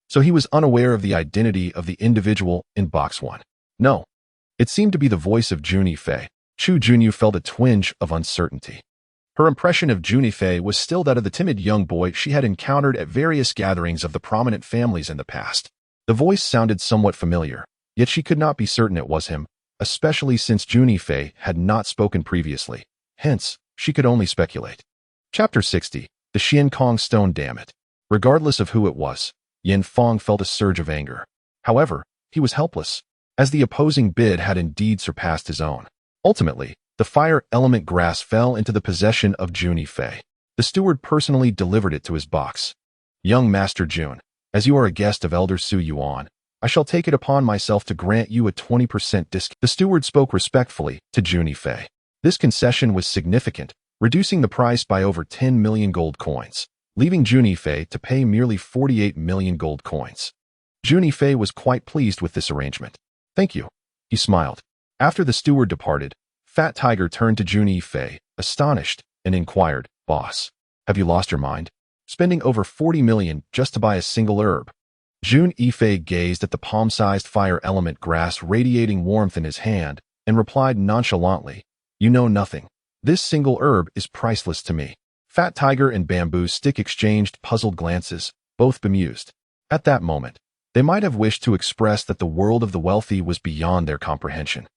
so he was unaware of the identity of the individual in box 1. No, it seemed to be the voice of Jun Yifei. Chu Junyu felt a twinge of uncertainty. Her impression of Jun Yifei was still that of the timid young boy she had encountered at various gatherings of the prominent families in the past. The voice sounded somewhat familiar, yet she could not be certain it was him, especially since Jun Yifei had not spoken previously. Hence, she could only speculate. Chapter 60. The Xian Kong Stone. Damn it. Regardless of who it was, Yin Fong felt a surge of anger. However, he was helpless, as the opposing bid had indeed surpassed his own. Ultimately, the fire element grass fell into the possession of Jun Yifei. The steward personally delivered it to his box. Young Master Jun, as you are a guest of Elder Su Yuan, I shall take it upon myself to grant you a 20% discount. The steward spoke respectfully to Jun Yifei. This concession was significant, reducing the price by over 10 million gold coins, leaving Jun Yifei to pay merely 48 million gold coins. Jun Yifei was quite pleased with this arrangement. Thank you, he smiled. After the steward departed, Fat Tiger turned to Jun Yifei, astonished, and inquired, Boss, have you lost your mind? Spending over 40 million just to buy a single herb. Jun Yifei gazed at the palm-sized fire element grass radiating warmth in his hand and replied nonchalantly, "You know nothing. This single herb is priceless to me." Fat Tiger and Bamboo Stick exchanged puzzled glances, both bemused. At that moment, they might have wished to express that the world of the wealthy was beyond their comprehension.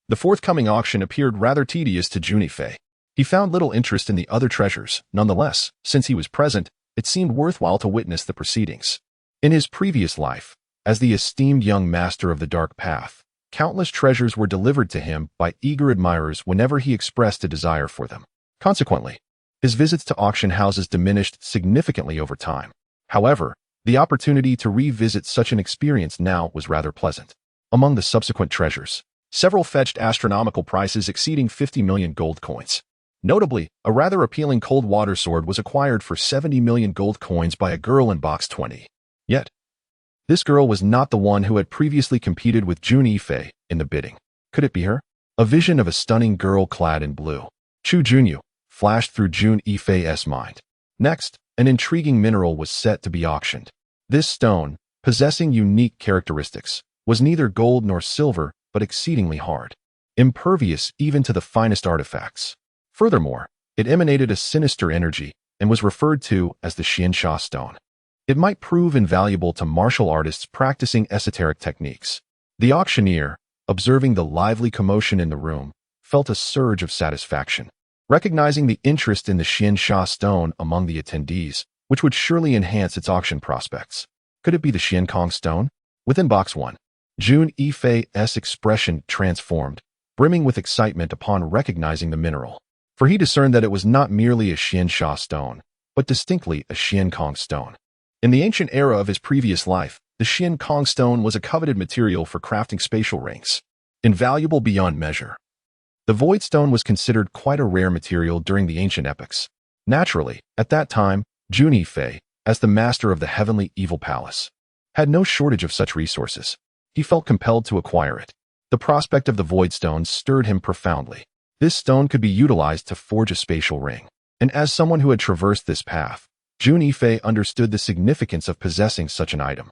The forthcoming auction appeared rather tedious to Jun Yifei. He found little interest in the other treasures. Nonetheless, since he was present, it seemed worthwhile to witness the proceedings. In his previous life, as the esteemed young master of the Dark Path, countless treasures were delivered to him by eager admirers whenever he expressed a desire for them. Consequently, his visits to auction houses diminished significantly over time. However, the opportunity to revisit such an experience now was rather pleasant. Among the subsequent treasures, several fetched astronomical prices exceeding 50 million gold coins. Notably, a rather appealing cold water sword was acquired for 70 million gold coins by a girl in box 20. Yet, this girl was not the one who had previously competed with Jun Yifei in the bidding. Could it be her? A vision of a stunning girl clad in blue, Chu Junyu, flashed through Jun Yifei's mind. Next, an intriguing mineral was set to be auctioned. This stone, possessing unique characteristics, was neither gold nor silver, but exceedingly hard, impervious even to the finest artifacts. Furthermore, it emanated a sinister energy and was referred to as the Xianxia stone. It might prove invaluable to martial artists practicing esoteric techniques. The auctioneer, observing the lively commotion in the room, felt a surge of satisfaction. Recognizing the interest in the Xianxia stone among the attendees, which would surely enhance its auction prospects. Could it be the Xiankong stone? Within box 1, Jun Yifei's expression transformed, brimming with excitement upon recognizing the mineral. For he discerned that it was not merely a Xianxia stone, but distinctly a Xiankong stone. In the ancient era of his previous life, the Xiankong stone was a coveted material for crafting spatial rings, invaluable beyond measure. The void stone was considered quite a rare material during the ancient epochs. Naturally, at that time, Jun Yifei, as the master of the heavenly evil palace, had no shortage of such resources. He felt compelled to acquire it. The prospect of the void stone stirred him profoundly. This stone could be utilized to forge a spatial ring. And as someone who had traversed this path, Jun Yifei understood the significance of possessing such an item.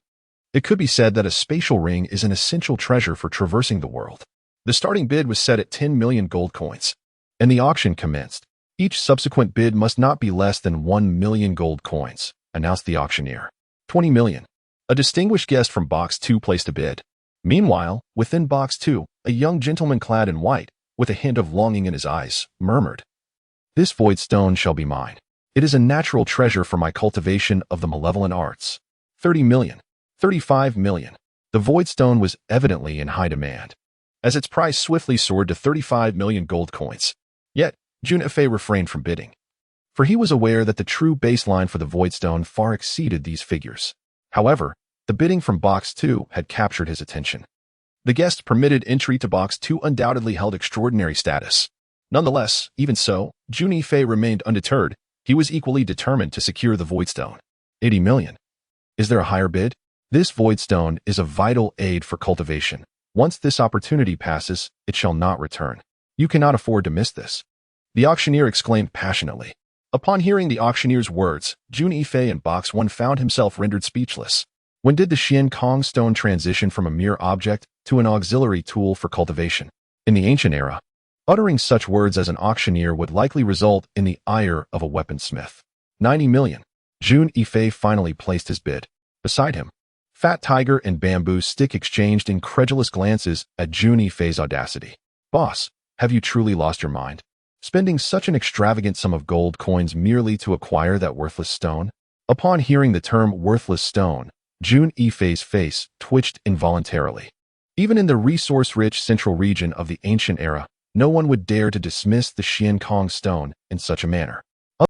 It could be said that a spatial ring is an essential treasure for traversing the world. The starting bid was set at 10 million gold coins, and the auction commenced. Each subsequent bid must not be less than 1 million gold coins, announced the auctioneer. 20 million. A distinguished guest from box 2 placed a bid. Meanwhile, within box 2, a young gentleman clad in white, with a hint of longing in his eyes, murmured, "This void stone shall be mine. It is a natural treasure for my cultivation of the malevolent arts." 30 million. 35 million. The void stone was evidently in high demand, as its price swiftly soared to 35 million gold coins. Yet, Jun Yifei refrained from bidding, for he was aware that the true baseline for the void stone far exceeded these figures. However, the bidding from box 2 had captured his attention. The guest permitted entry to box 2 undoubtedly held extraordinary status. Nonetheless, even so, Jun Yifei remained undeterred. He was equally determined to secure the void stone. 80 million. Is there a higher bid? This void stone is a vital aid for cultivation. Once this opportunity passes, it shall not return. You cannot afford to miss this. The auctioneer exclaimed passionately. Upon hearing the auctioneer's words, Jun Yifei in box 1 found himself rendered speechless. When did the Xiankong stone transition from a mere object to an auxiliary tool for cultivation? In the ancient era, uttering such words as an auctioneer would likely result in the ire of a weaponsmith. 90 million. Jun Yifei finally placed his bid. Beside him, Fat Tiger and Bamboo Stick exchanged incredulous glances at Jun Yifei's audacity. "Boss, have you truly lost your mind? Spending such an extravagant sum of gold coins merely to acquire that worthless stone?" Upon hearing the term worthless stone, Jun Yifei's face twitched involuntarily. Even in the resource-rich central region of the ancient era, no one would dare to dismiss the Xiankong stone in such a manner.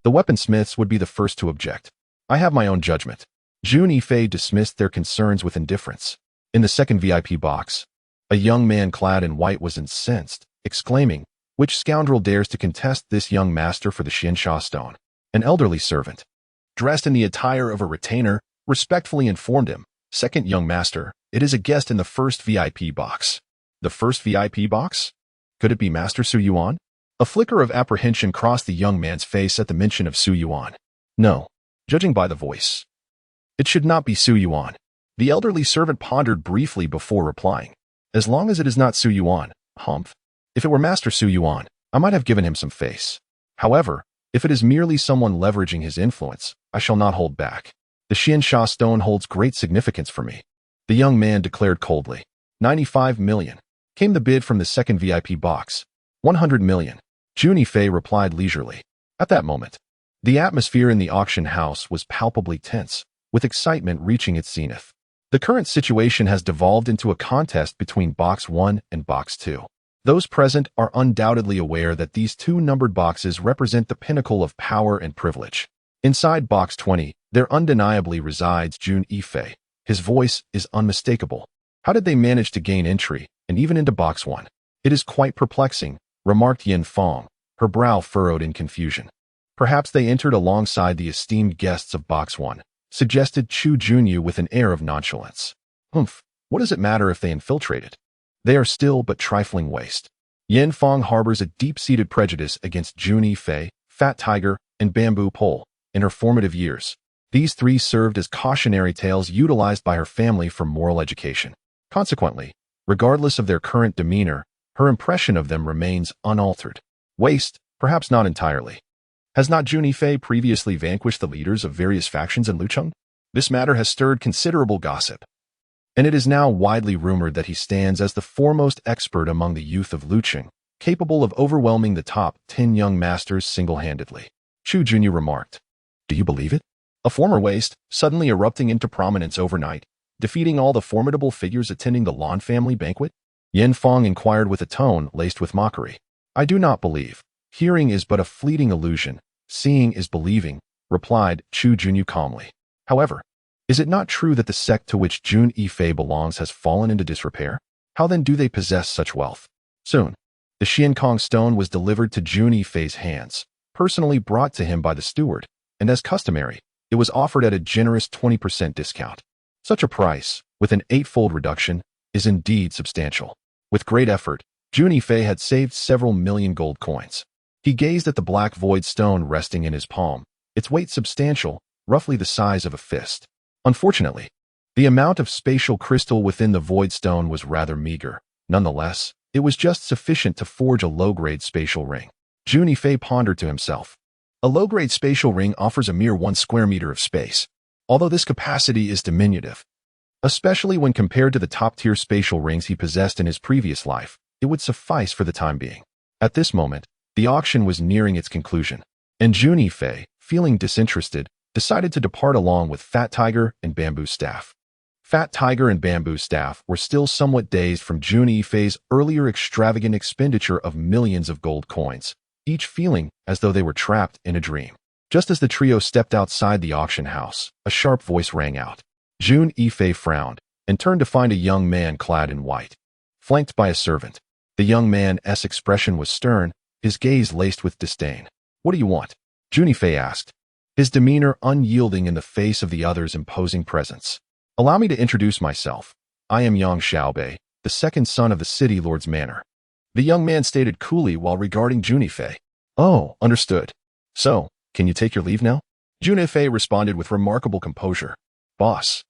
The weaponsmiths would be the first to object. "I have my own judgment." Jun Yifei dismissed their concerns with indifference. In the second VIP box, a young man clad in white was incensed, exclaiming, "Which scoundrel dares to contest this young master for the Xianxia stone?" An elderly servant, dressed in the attire of a retainer, respectfully informed him, "Second young master, it is a guest in the first VIP box." The first VIP box? Could it be Master Su Yuan? A flicker of apprehension crossed the young man's face at the mention of Su Yuan. No, judging by the voice, it should not be Su Yuan. The elderly servant pondered briefly before replying. "As long as it is not Su Yuan, humph. If it were Master Su Yuan, I might have given him some face. However, if it is merely someone leveraging his influence, I shall not hold back. The Xiansha stone holds great significance for me, the young man declared coldly. 95 million. Came the bid from the second VIP box. 100 million. Jun Yifei replied leisurely. At that moment, the atmosphere in the auction house was palpably tense, with excitement reaching its zenith. The current situation has devolved into a contest between Box 1 and Box 2. Those present are undoubtedly aware that these two numbered boxes represent the pinnacle of power and privilege. Inside Box 20, there undeniably resides Jun Yifei. His voice is unmistakable. How did they manage to gain entry, and even into Box 1? It is quite perplexing, remarked Yin Fong, her brow furrowed in confusion. Perhaps they entered alongside the esteemed guests of Box 1, suggested Chu Junyu with an air of nonchalance. Humph, what does it matter if they infiltrated? They are still but trifling waste. Yin Fong harbors a deep-seated prejudice against Jun Yifei, Fat Tiger, and Bamboo Pole. In her formative years, these three served as cautionary tales utilized by her family for moral education. Consequently, regardless of their current demeanor, her impression of them remains unaltered. Waste, perhaps not entirely. Has not Jun Yifei previously vanquished the leaders of various factions in Lucheng? This matter has stirred considerable gossip, and it is now widely rumored that he stands as the foremost expert among the youth of Lucheng, capable of overwhelming the top 10 young masters single-handedly. Chu Junyu remarked. Do you believe it? A former waste, suddenly erupting into prominence overnight, defeating all the formidable figures attending the Lan family banquet? Yin Fong inquired with a tone laced with mockery. I do not believe. Hearing is but a fleeting illusion. Seeing is believing, replied Chu Junyu calmly. However, is it not true that the sect to which Jun Yifei belongs has fallen into disrepair? How then do they possess such wealth? Soon, the Xiankong stone was delivered to Jun Yifei's hands, personally brought to him by the steward, and as customary, it was offered at a generous 20% discount. Such a price, with an 8-fold reduction, is indeed substantial. With great effort, Jun Yifei had saved several million gold coins. He gazed at the black void stone resting in his palm, its weight substantial, roughly the size of a fist. Unfortunately, the amount of spatial crystal within the void stone was rather meager. Nonetheless, it was just sufficient to forge a low-grade spatial ring. Jun Yifei pondered to himself. A low-grade spatial ring offers a mere 1 square meter of space, although this capacity is diminutive. Especially when compared to the top-tier spatial rings he possessed in his previous life, it would suffice for the time being. At this moment, the auction was nearing its conclusion, and Jun Yifei, feeling disinterested, decided to depart along with Fat Tiger and Bamboo Staff. Fat Tiger and Bamboo Staff were still somewhat dazed from Jun Yifei's earlier extravagant expenditure of millions of gold coins, each feeling as though they were trapped in a dream. Just as the trio stepped outside the auction house, a sharp voice rang out. Jun Yifei frowned and turned to find a young man clad in white, flanked by a servant. The young man's expression was stern, his gaze laced with disdain. What do you want? Jun Yifei asked, his demeanor unyielding in the face of the other's imposing presence. Allow me to introduce myself. I am Yang Xiaobei, the second son of the city lord's manor. The young man stated coolly while regarding Jun Yifei. Oh, understood. So, can you take your leave now? Jun Yifei responded with remarkable composure. Boss.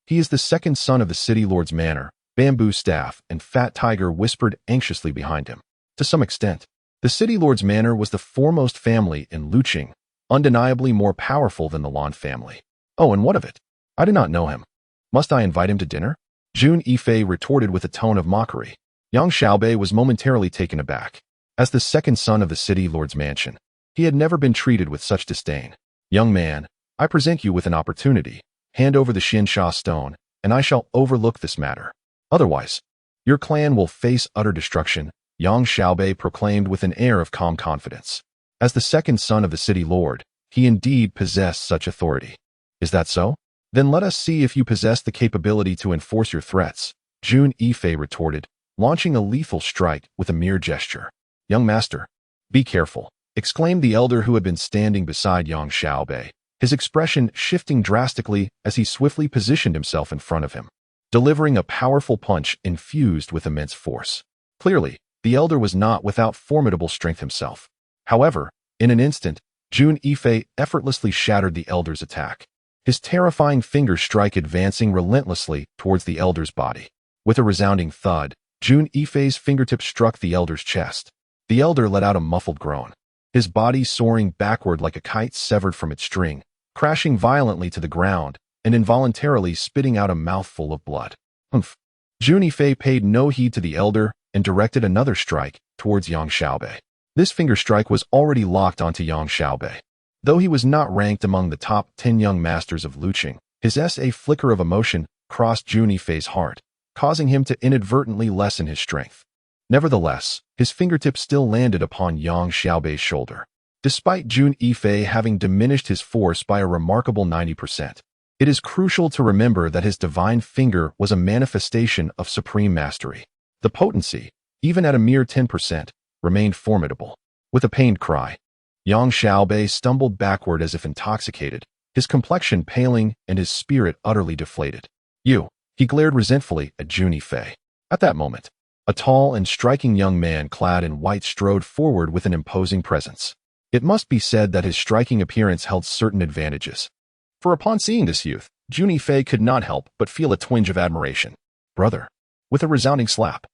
He is the second son of the city lord's manor. Bamboo Staff and Fat Tiger whispered anxiously behind him. To some extent, the city lord's manor was the foremost family in Lucheng, undeniably more powerful than the Lan family. Oh, and what of it? I do not know him. Must I invite him to dinner? Jun Yifei retorted with a tone of mockery. Yang Xiaobei was momentarily taken aback. As the second son of the city lord's mansion, he had never been treated with such disdain. Young man, I present you with an opportunity. Hand over the Xiansha stone, and I shall overlook this matter. Otherwise, your clan will face utter destruction, Yang Xiaobei proclaimed with an air of calm confidence. As the second son of the city lord, he indeed possessed such authority. Is that so? Then let us see if you possess the capability to enforce your threats, Jun Yifei retorted, launching a lethal strike with a mere gesture. Young master, be careful, exclaimed the elder who had been standing beside Yang Xiaobei, his expression shifting drastically as he swiftly positioned himself in front of him, delivering a powerful punch infused with immense force. Clearly, the elder was not without formidable strength himself. However, in an instant, Jun Yifei effortlessly shattered the elder's attack, his terrifying finger strike advancing relentlessly towards the elder's body. With a resounding thud, Jun Yifei's fingertips struck the elder's chest. The elder let out a muffled groan, his body soaring backward like a kite severed from its string, crashing violently to the ground and involuntarily spitting out a mouthful of blood. Humph. Jun Yifei paid no heed to the elder and directed another strike towards Yang Xiaobei. This finger strike was already locked onto Yang Xiaobei. Though he was not ranked among the top 10 young masters of Luqing, his flicker of emotion crossed Jun Yifei's heart, causing him to inadvertently lessen his strength. Nevertheless, his fingertips still landed upon Yang Xiaobei's shoulder. Despite Jun Yifei having diminished his force by a remarkable 90%, it is crucial to remember that his divine finger was a manifestation of supreme mastery. The potency, even at a mere 10%, remained formidable. With a pained cry, Yang Xiaobei stumbled backward as if intoxicated, his complexion paling and his spirit utterly deflated. He glared resentfully at Jun Yifei. At that moment, a tall and striking young man clad in white strode forward with an imposing presence. It must be said that his striking appearance held certain advantages. For upon seeing this youth, Jun Yifei could not help but feel a twinge of admiration. "Brother," with a resounding slap.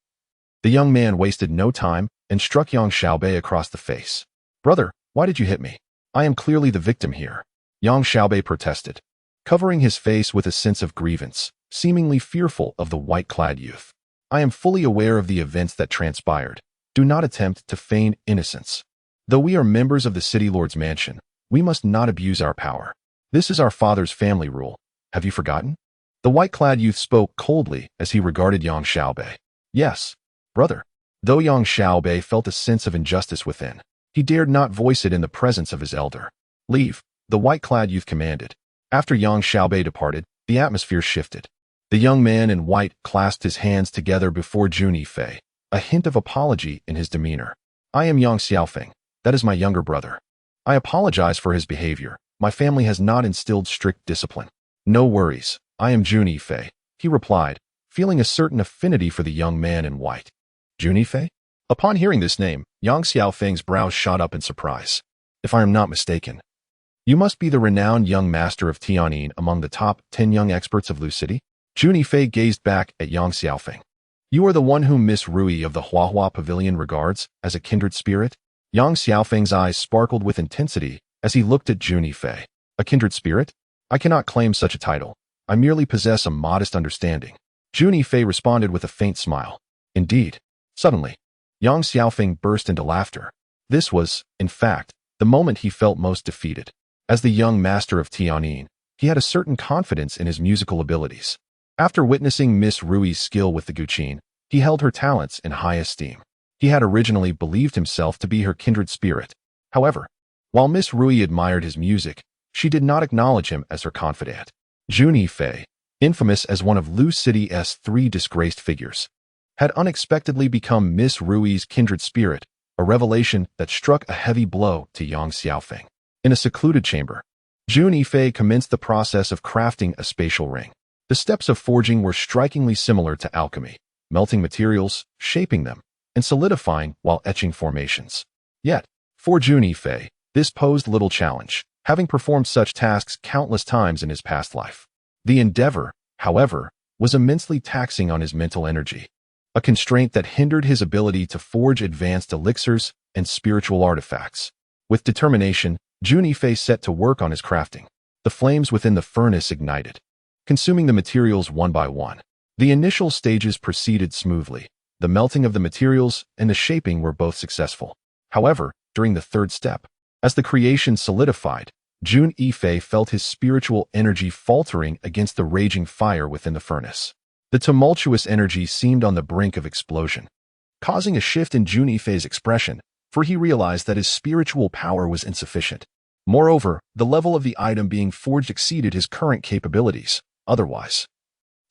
The young man wasted no time and struck Yang Xiaobei across the face. "Brother, why did you hit me? I am clearly the victim here," Yang Xiaobei protested, covering his face with a sense of grievance, seemingly fearful of the white-clad youth. "I am fully aware of the events that transpired. Do not attempt to feign innocence. Though we are members of the City Lord's mansion, we must not abuse our power. This is our father's family rule. Have you forgotten?" The white-clad youth spoke coldly as he regarded Yang Xiaobei. "Yes, brother." Though Yang Xiaobei felt a sense of injustice within, he dared not voice it in the presence of his elder. "Leave," the white-clad youth commanded. After Yang Xiaobei departed, the atmosphere shifted. The young man in white clasped his hands together before Jun Yifei, a hint of apology in his demeanor. "I am Yang Xiaofeng. That is my younger brother. I apologize for his behavior. My family has not instilled strict discipline." "No worries. I am Jun Yifei," he replied, feeling a certain affinity for the young man in white. "Jun Yifei?" Upon hearing this name, Yang Xiaofeng's brows shot up in surprise. "If I am not mistaken, you must be the renowned young master of Tianyin among the top 10 young experts of Lu City?" Jun Yifei gazed back at Yang Xiaofeng. "You are the one whom Miss Rui of the Huahua Pavilion regards as a kindred spirit?" Yang Xiaofeng's eyes sparkled with intensity as he looked at Jun Yifei. "A kindred spirit? I cannot claim such a title. I merely possess a modest understanding." Jun Yifei responded with a faint smile. "Indeed." Suddenly, Yang Xiaofeng burst into laughter. This was, in fact, the moment he felt most defeated. As the young master of Tianyin, he had a certain confidence in his musical abilities. After witnessing Miss Rui's skill with the guqin, he held her talents in high esteem. He had originally believed himself to be her kindred spirit. However, while Miss Rui admired his music, she did not acknowledge him as her confidant. Jun Yifei, infamous as one of Lu City's 3 disgraced figures, had unexpectedly become Miss Rui's kindred spirit, a revelation that struck a heavy blow to Yang Xiaofeng. In a secluded chamber, Jun Yifei commenced the process of crafting a spatial ring. The steps of forging were strikingly similar to alchemy, melting materials, shaping them, and solidifying while etching formations. Yet, for Jun Yifei, this posed little challenge, having performed such tasks countless times in his past life. The endeavor, however, was immensely taxing on his mental energy, a constraint that hindered his ability to forge advanced elixirs and spiritual artifacts. With determination, Jun Yifei set to work on his crafting. The flames within the furnace ignited, consuming the materials one by one. The initial stages proceeded smoothly. The melting of the materials and the shaping were both successful. However, during the third step, as the creation solidified, Jun Yifei felt his spiritual energy faltering against the raging fire within the furnace. The tumultuous energy seemed on the brink of explosion, causing a shift in Jun Yifei's expression, for he realized that his spiritual power was insufficient. Moreover, the level of the item being forged exceeded his current capabilities. Otherwise,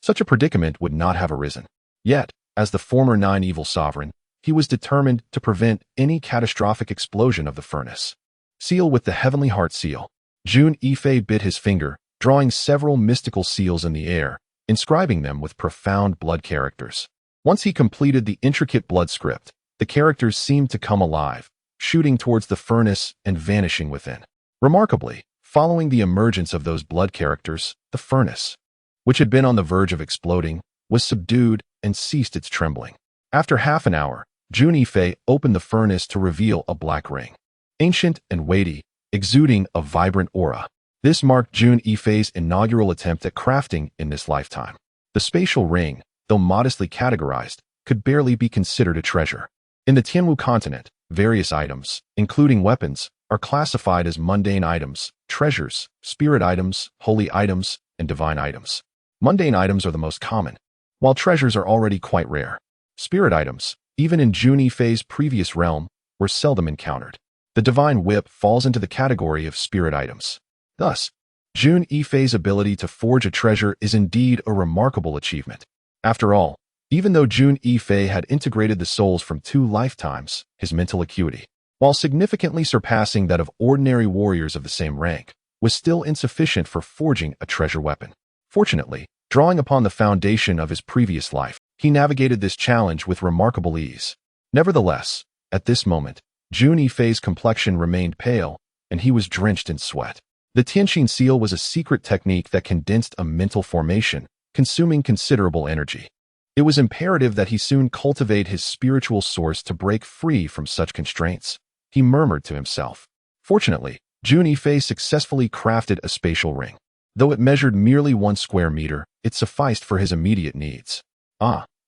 such a predicament would not have arisen. Yet, as the former 9 evil sovereign, he was determined to prevent any catastrophic explosion of the furnace. Seal with the heavenly heart seal. Jun Yifei bit his finger, drawing several mystical seals in the air, inscribing them with profound blood characters. Once he completed the intricate blood script, the characters seemed to come alive, shooting towards the furnace and vanishing within. Remarkably, following the emergence of those blood characters, the furnace, which had been on the verge of exploding, was subdued and ceased its trembling. After half an hour, Jun Yifei opened the furnace to reveal a black ring. Ancient and weighty, exuding a vibrant aura. This marked Jun Yifei's inaugural attempt at crafting in this lifetime. The spatial ring, though modestly categorized, could barely be considered a treasure. In the Tianwu continent, various items, including weapons, are classified as mundane items, treasures, spirit items, holy items, and divine items. Mundane items are the most common, while treasures are already quite rare. Spirit items, even in Jun Yifei's previous realm, were seldom encountered. The divine whip falls into the category of spirit items. Thus, Jun Yifei's ability to forge a treasure is indeed a remarkable achievement. After all, even though Jun Yifei had integrated the souls from 2 lifetimes, his mental acuity, while significantly surpassing that of ordinary warriors of the same rank, was still insufficient for forging a treasure weapon. Fortunately, drawing upon the foundation of his previous life, he navigated this challenge with remarkable ease. Nevertheless, at this moment, Jun Yifei's complexion remained pale, and he was drenched in sweat. The Tian Xie seal was a secret technique that condensed a mental formation, consuming considerable energy. It was imperative that he soon cultivate his spiritual source to break free from such constraints. He murmured to himself. Fortunately, Jun Yifei successfully crafted a spatial ring. Though it measured merely 1 square meter, it sufficed for his immediate needs.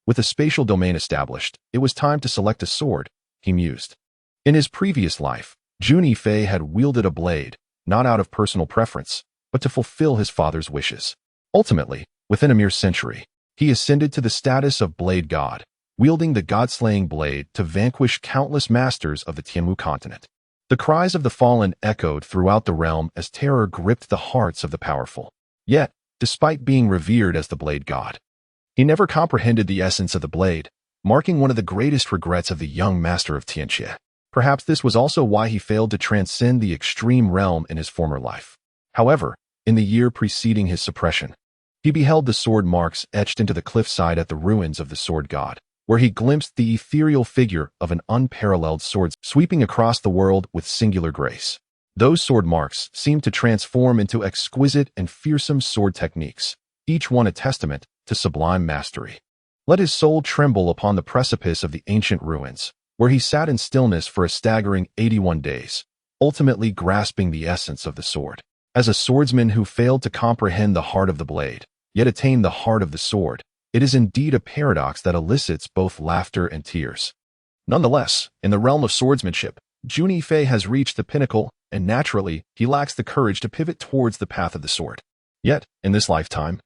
With a spatial domain established, it was time to select a sword, he mused. In his previous life, Jun Yifei had wielded a blade, not out of personal preference, but to fulfill his father's wishes. Ultimately, within a mere century, he ascended to the status of blade god, wielding the god-slaying blade to vanquish countless masters of the Tianwu continent. The cries of the fallen echoed throughout the realm as terror gripped the hearts of the powerful. Yet, despite being revered as the blade god, he never comprehended the essence of the blade, marking one of the greatest regrets of the young master of Tian Xie. Perhaps this was also why he failed to transcend the extreme realm in his former life. However, in the year preceding his suppression, he beheld the sword marks etched into the cliffside at the ruins of the sword god, where he glimpsed the ethereal figure of an unparalleled sword sweeping across the world with singular grace. Those sword marks seemed to transform into exquisite and fearsome sword techniques, each one a testament to sublime mastery. Let his soul tremble upon the precipice of the ancient ruins, where he sat in stillness for a staggering 81 days, ultimately grasping the essence of the sword. As a swordsman who failed to comprehend the heart of the blade, yet attained the heart of the sword, it is indeed a paradox that elicits both laughter and tears. Nonetheless, in the realm of swordsmanship, Jun Yifei has reached the pinnacle, and naturally, he lacks the courage to pivot towards the path of the sword. Yet, in this lifetime,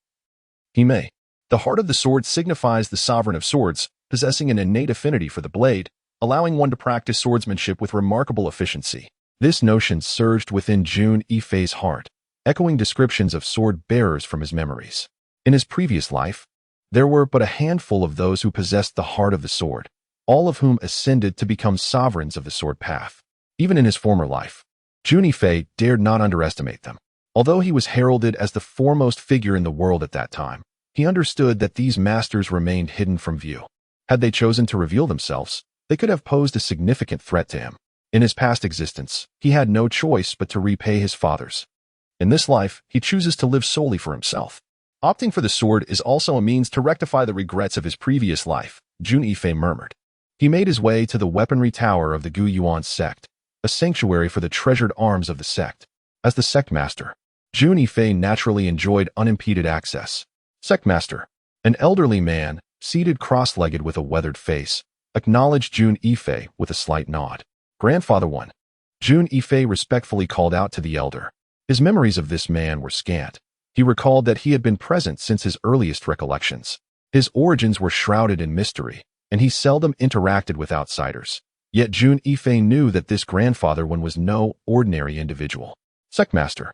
he may. The heart of the sword signifies the sovereign of swords, possessing an innate affinity for the blade, allowing one to practice swordsmanship with remarkable efficiency. This notion surged within Jun Yifei's heart, echoing descriptions of sword-bearers from his memories. In his previous life, there were but a handful of those who possessed the heart of the sword, all of whom ascended to become sovereigns of the sword path. Even in his former life, Jun Yifei dared not underestimate them. Although he was heralded as the foremost figure in the world at that time, he understood that these masters remained hidden from view. Had they chosen to reveal themselves, they could have posed a significant threat to him. In his past existence, he had no choice but to repay his fathers. In this life, he chooses to live solely for himself. Opting for the sword is also a means to rectify the regrets of his previous life, Jun Yifei murmured. He made his way to the weaponry tower of the Gu Yuan sect, a sanctuary for the treasured arms of the sect. As the sect master, Jun Yifei naturally enjoyed unimpeded access. Sect master, an elderly man, seated cross-legged with a weathered face, acknowledged Jun Yifei with a slight nod. Grandfather 1. Jun Yifei respectfully called out to the elder. His memories of this man were scant. He recalled that he had been present since his earliest recollections. His origins were shrouded in mystery, and he seldom interacted with outsiders. Yet Jun Yifei knew that this grandfather 1 was no ordinary individual. Sect master,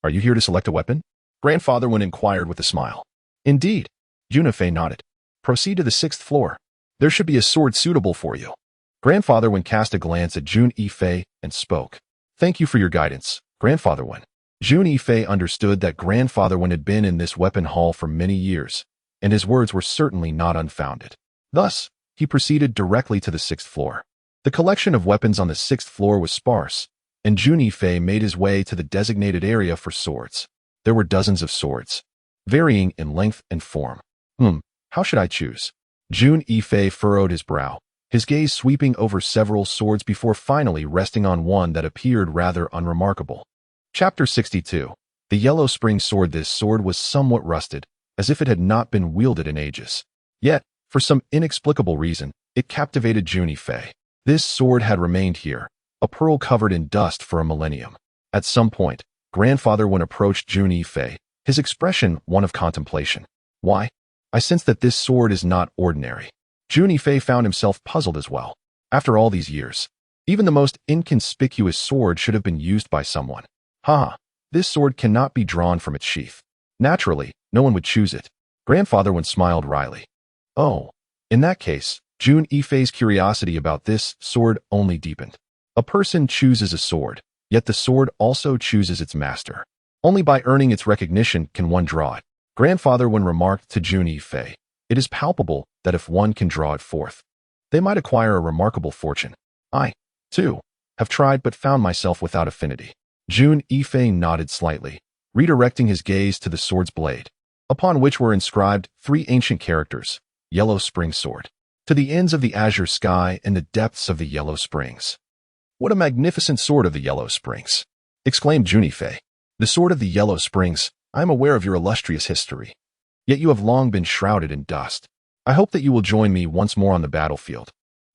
are you here to select a weapon? Grandfather 1 inquired with a smile. Indeed. Jun Yifei nodded. Proceed to the 6th floor. There should be a sword suitable for you. Grandfather 1 cast a glance at Jun Yifei and spoke. Thank you for your guidance, Grandfather 1. Jun Yifei understood that Grandfather 1 had been in this weapon hall for many years, and his words were certainly not unfounded. Thus, he proceeded directly to the 6th floor. The collection of weapons on the 6th floor was sparse, and Jun Yifei made his way to the designated area for swords. There were dozens of swords, varying in length and form. How should I choose? Jun Yifei furrowed his brow, his gaze sweeping over several swords before finally resting on one that appeared rather unremarkable. Chapter 62. The Yellow Spring Sword. This sword was somewhat rusted, as if it had not been wielded in ages. Yet, for some inexplicable reason, it captivated Jun Yifei. This sword had remained here, a pearl covered in dust for a millennium. At some point, Grandfather Wen approached Jun Yifei, his expression one of contemplation. Why? I sense that this sword is not ordinary. Jun Yifei found himself puzzled as well. After all these years, even the most inconspicuous sword should have been used by someone. This sword cannot be drawn from its sheath. Naturally, no one would choose it. Grandfather Wen smiled wryly. Oh, in that case, Jun Yifei's curiosity about this sword only deepened. A person chooses a sword, yet the sword also chooses its master. Only by earning its recognition can one draw it. Grandfather Wen remarked to Jun Yifei, it is palpable that if one can draw it forth, they might acquire a remarkable fortune. I, too, have tried but found myself without affinity. Jun Yifei nodded slightly, redirecting his gaze to the sword's blade, upon which were inscribed 3 ancient characters, Yellow Spring Sword. To the ends of the azure sky and the depths of the Yellow Springs. What a magnificent sword of the Yellow Springs! Exclaimed Jun Yifei. The sword of the Yellow Springs, I am aware of your illustrious history. Yet you have long been shrouded in dust. I hope that you will join me once more on the battlefield,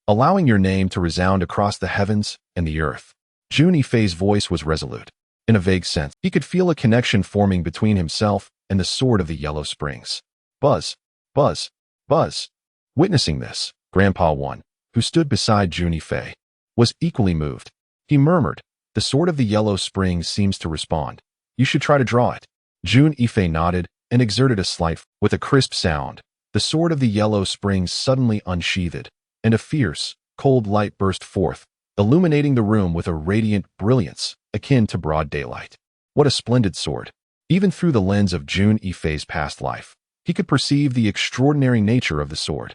allowing your name to resound across the heavens and the earth. Jun Yifei's voice was resolute. In a vague sense, he could feel a connection forming between himself and the sword of the Yellow Springs. Buzz, buzz, buzz. Witnessing this, Grandpa Wen, who stood beside Jun Yifei, was equally moved. He murmured, the sword of the Yellow Springs seems to respond. You should try to draw it. Jun Yifei nodded and exerted a slight. With a crisp sound, the sword of the Yellow Springs suddenly unsheathed, and a fierce, cold light burst forth, illuminating the room with a radiant brilliance akin to broad daylight. What a splendid sword! Even through the lens of Jun Yifei's past life, he could perceive the extraordinary nature of the sword.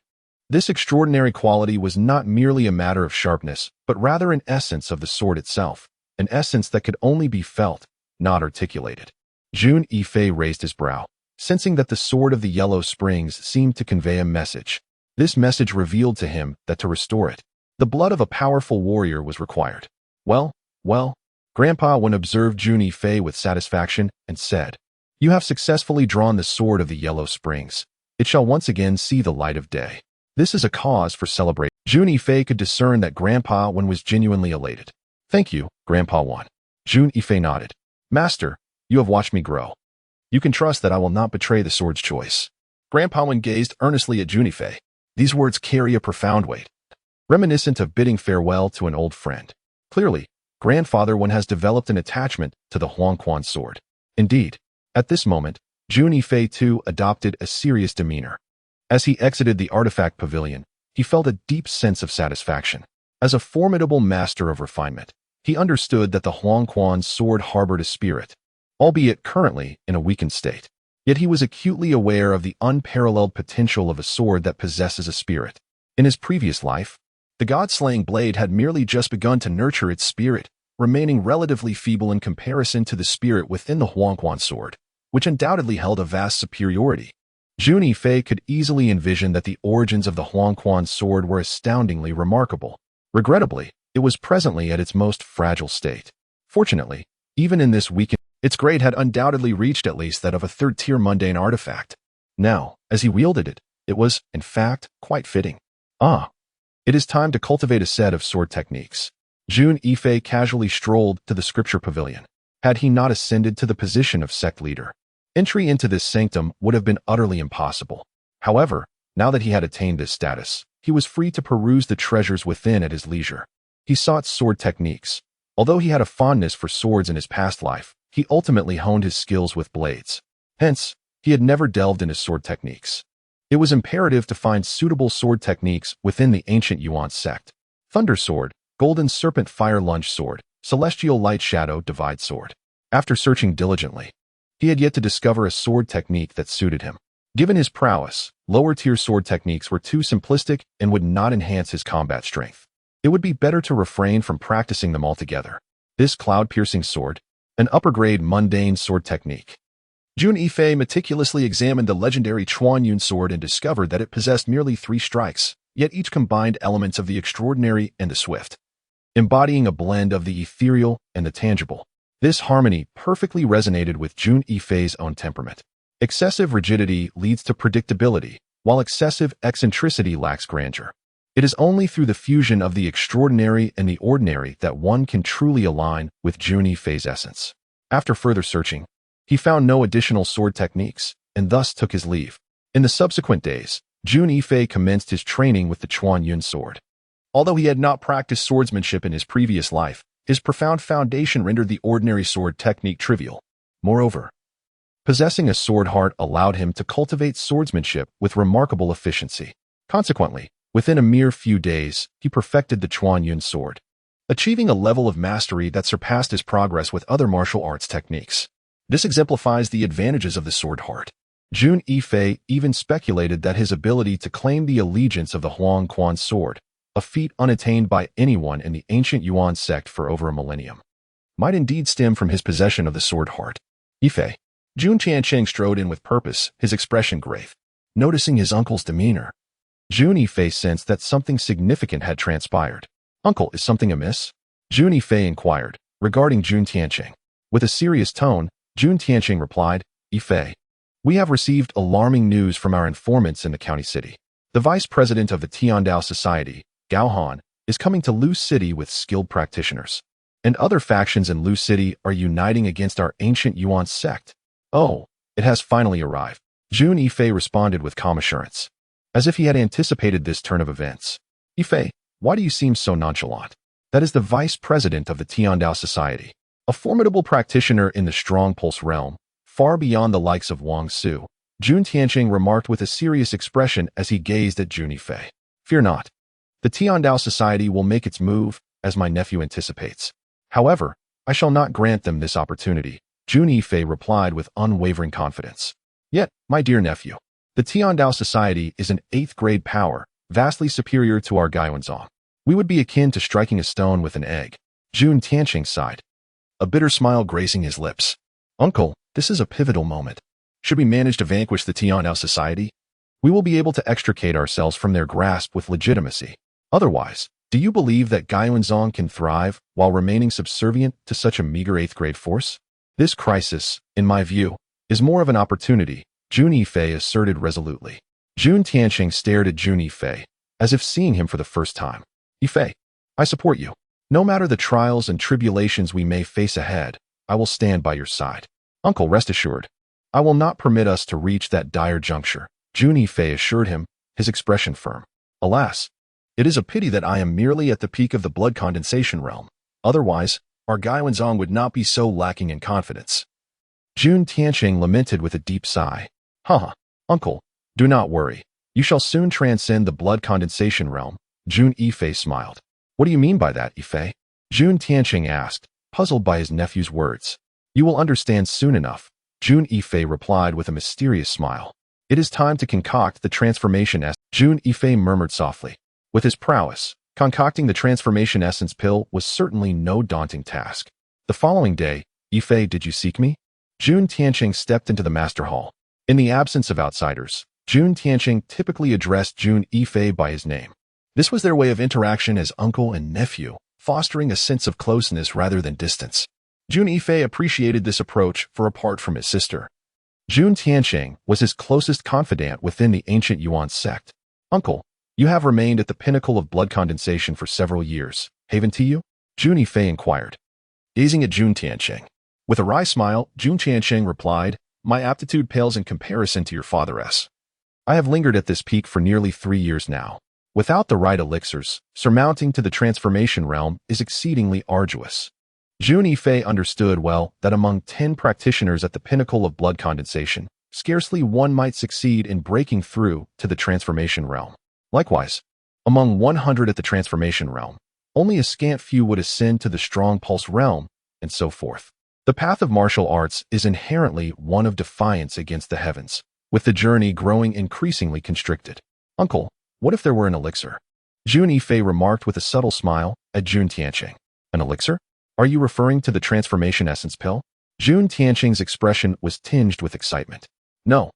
This extraordinary quality was not merely a matter of sharpness, but rather an essence of the sword itself, an essence that could only be felt, not articulated. Jun Yifei raised his brow, sensing that the sword of the Yellow Springs seemed to convey a message. This message revealed to him that to restore it, the blood of a powerful warrior was required. Well, Grandpa Wen observed Jun Yifei with satisfaction and said, you have successfully drawn the sword of the Yellow Springs. It shall once again see the light of day. This is a cause for celebration. Jun Yifei could discern that Grandpa Wen was genuinely elated. Thank you, Grandpa Wen. Jun Yifei nodded. Master, you have watched me grow. You can trust that I will not betray the sword's choice. Grandpa Wen gazed earnestly at Jun Yifei. These words carry a profound weight, reminiscent of bidding farewell to an old friend. Clearly, Grandfather Wen has developed an attachment to the Huangquan sword. Indeed, at this moment, Jun Yifei too adopted a serious demeanor. As he exited the artifact pavilion, he felt a deep sense of satisfaction. As a formidable master of refinement, he understood that the Huangquan sword harbored a spirit, albeit currently in a weakened state. Yet he was acutely aware of the unparalleled potential of a sword that possesses a spirit. In his previous life, the god-slaying blade had merely just begun to nurture its spirit, remaining relatively feeble in comparison to the spirit within the Huangquan sword, which undoubtedly held a vast superiority. Jun Yifei could easily envision that the origins of the Huangquan sword were astoundingly remarkable. Regrettably, it was presently at its most fragile state. Fortunately, even in this weakened, its grade had undoubtedly reached at least that of a third-tier mundane artifact. Now, as he wielded it, it was, in fact, quite fitting. It is time to cultivate a set of sword techniques. Jun Yifei casually strolled to the scripture pavilion. Had he not ascended to the position of sect leader, entry into this sanctum would have been utterly impossible. However, now that he had attained this status, he was free to peruse the treasures within at his leisure. He sought sword techniques. Although he had a fondness for swords in his past life, he ultimately honed his skills with blades. Hence, he had never delved into sword techniques. It was imperative to find suitable sword techniques within the ancient Yuan sect. Thunder Sword, Golden Serpent Fire Lunge Sword, Celestial Light Shadow Divide Sword. After searching diligently, he had yet to discover a sword technique that suited him. Given his prowess, lower-tier sword techniques were too simplistic and would not enhance his combat strength. It would be better to refrain from practicing them altogether. This cloud-piercing sword, an upper-grade mundane sword technique. Jun Yifei meticulously examined the legendary Chuan Yun sword and discovered that it possessed merely 3 strikes, yet each combined elements of the extraordinary and the swift, embodying a blend of the ethereal and the tangible. This harmony perfectly resonated with Jun Yifei's own temperament. Excessive rigidity leads to predictability, while excessive eccentricity lacks grandeur. It is only through the fusion of the extraordinary and the ordinary that one can truly align with Jun Yifei's essence. After further searching, he found no additional sword techniques, and thus took his leave. In the subsequent days, Jun Yifei commenced his training with the Chuan Yun sword. Although he had not practiced swordsmanship in his previous life, his profound foundation rendered the ordinary sword technique trivial. Moreover, possessing a sword heart allowed him to cultivate swordsmanship with remarkable efficiency. Consequently, within a mere few days, he perfected the Chuan Yun sword, achieving a level of mastery that surpassed his progress with other martial arts techniques. This exemplifies the advantages of the sword heart. Jun Yifei even speculated that his ability to claim the allegiance of the Huang Quan sword, a feat unattained by anyone in the ancient Yuan sect for over a millennium, might indeed stem from his possession of the sword heart. Yifei. Jun Tiancheng strode in with purpose, his expression grave. Noticing his uncle's demeanor, Jun Yifei sensed that something significant had transpired. "Uncle, is something amiss?" Jun Yifei inquired, regarding Jun Tiancheng. With a serious tone, Jun Tiancheng replied, "Yifei, we have received alarming news from our informants in the county city. The vice president of the Tiandao Society, Gao Han, is coming to Lu City with skilled practitioners. And other factions in Lu City are uniting against our ancient Yuan sect. Oh, it has finally arrived." Jun Yifei responded with calm assurance, as if he had anticipated this turn of events. "Yifei, why do you seem so nonchalant? That is the vice president of the Tiandao Society, a formidable practitioner in the strong pulse realm, far beyond the likes of Wang Su." Jun Tiancheng remarked with a serious expression as he gazed at Jun Yifei. "Fear not. The Tiandao Society will make its move, as my nephew anticipates. However, I shall not grant them this opportunity," Jun Yifei replied with unwavering confidence. "Yet, my dear nephew, the Tiandao Society is an 8th-grade power, vastly superior to our Gaiwanzong. We would be akin to striking a stone with an egg." Jun Tiancheng sighed, a bitter smile gracing his lips. "Uncle, this is a pivotal moment. Should we manage to vanquish the Tiandao Society, we will be able to extricate ourselves from their grasp with legitimacy. Otherwise, do you believe that Gaiwanzong can thrive while remaining subservient to such a meager 8th-grade force? This crisis, in my view, is more of an opportunity," Jun Yifei asserted resolutely. Jun Tiancheng stared at Jun Yifei, as if seeing him for the first time. "Yifei, I support you. No matter the trials and tribulations we may face ahead, I will stand by your side. Uncle, rest assured, I will not permit us to reach that dire juncture," Jun Yifei assured him, his expression firm. "Alas, it is a pity that I am merely at the peak of the blood condensation realm. Otherwise, our Gaiwanzong would not be so lacking in confidence." Jun Tiancheng lamented with a deep sigh. "Haha, uncle, do not worry. You shall soon transcend the blood condensation realm," Jun Yifei smiled. "What do you mean by that, Yifei?" Jun Tiancheng asked, puzzled by his nephew's words. "You will understand soon enough," Jun Yifei replied with a mysterious smile. "It is time to concoct the transformation essence." Jun Yifei murmured softly. With his prowess, concocting the transformation essence pill was certainly no daunting task. The following day, "Yifei, did you seek me?" Jun Tiancheng stepped into the master hall. In the absence of outsiders, Jun Tiancheng typically addressed Jun Yifei by his name. This was their way of interaction as uncle and nephew, fostering a sense of closeness rather than distance. Jun Yifei appreciated this approach, for apart from his sister, Jun Tiancheng was his closest confidant within the ancient Yuan sect. "Uncle, you have remained at the pinnacle of blood condensation for several years, haven't you?" Jun Yifei inquired, gazing at Jun Tiancheng. With a wry smile, Jun Tiancheng replied, "My aptitude pales in comparison to your father's. I have lingered at this peak for nearly 3 years now. Without the right elixirs, surmounting to the transformation realm is exceedingly arduous." Jun Yifei understood well that among 10 practitioners at the pinnacle of blood condensation, scarcely one might succeed in breaking through to the transformation realm. Likewise, among 100 at the transformation realm, only a scant few would ascend to the strong pulse realm, and so forth. The path of martial arts is inherently one of defiance against the heavens, with the journey growing increasingly constricted. "Uncle, what if there were an elixir?" Jun Yifei remarked with a subtle smile at Jun Tiancheng. "An elixir? Are you referring to the transformation essence pill?" Jun Tianqing's expression was tinged with excitement. No,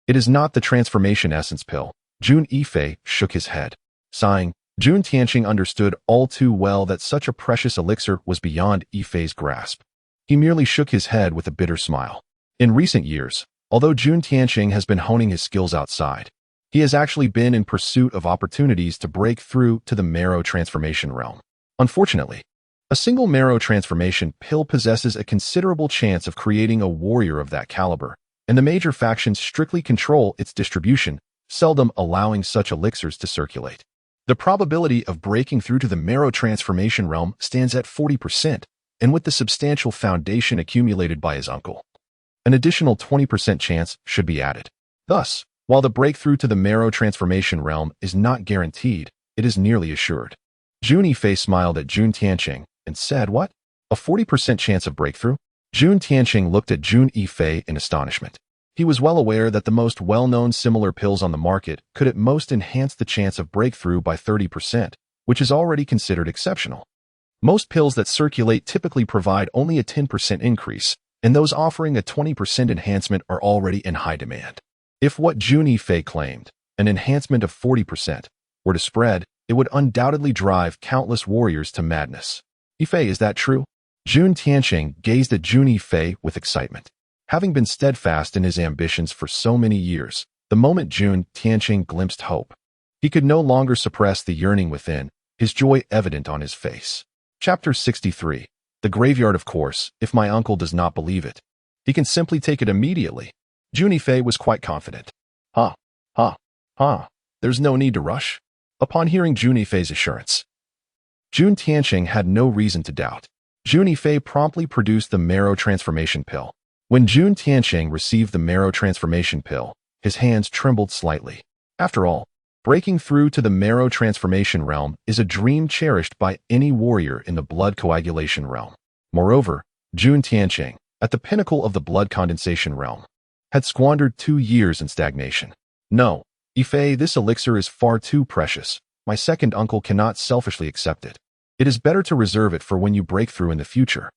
it is not the transformation essence pill. Jun Yifei shook his head. Sighing, Jun Tianqing understood all too well that such a precious elixir was beyond Yifei's grasp. He merely shook his head with a bitter smile. In recent years, although Jun Tianqing has been honing his skills outside, he has actually been in pursuit of opportunities to break through to the marrow transformation realm. Unfortunately, a single marrow transformation pill possesses a considerable chance of creating a warrior of that caliber, and the major factions strictly control its distribution, seldom allowing such elixirs to circulate. The probability of breaking through to the marrow transformation realm stands at 40%, and with the substantial foundation accumulated by his uncle, an additional 20% chance should be added. Thus, while the breakthrough to the marrow transformation realm is not guaranteed, it is nearly assured. Jun Yifei smiled at Jun Tianqing and said, "What? A 40% chance of breakthrough?" Jun Tianqing looked at Jun Yifei in astonishment. He was well aware that the most well-known similar pills on the market could at most enhance the chance of breakthrough by 30%, which is already considered exceptional. Most pills that circulate typically provide only a 10% increase, and those offering a 20% enhancement are already in high demand. If what Jun Yifei claimed, an enhancement of 40%, were to spread, it would undoubtedly drive countless warriors to madness. Yifei, is that true? Jun Tianqing gazed at Jun Yifei with excitement. Having been steadfast in his ambitions for so many years, the moment Jun Tianqing glimpsed hope, he could no longer suppress the yearning within, his joy evident on his face. Chapter 63. The graveyard. Of course, if my uncle does not believe it, he can simply take it immediately. Jun Yifei was quite confident. There's no need to rush. Upon hearing Jun Yifei's assurance, Jun Tianqing had no reason to doubt. Jun Yifei promptly produced the marrow transformation pill. When Jun Tianqing received the marrow transformation pill, his hands trembled slightly. After all, breaking through to the marrow transformation realm is a dream cherished by any warrior in the blood coagulation realm. Moreover, Jun Tianqing, at the pinnacle of the blood condensation realm, had squandered 2 years in stagnation. No, Yifei, this elixir is far too precious. My second uncle cannot selfishly accept it. It is better to reserve it for when you break through in the future.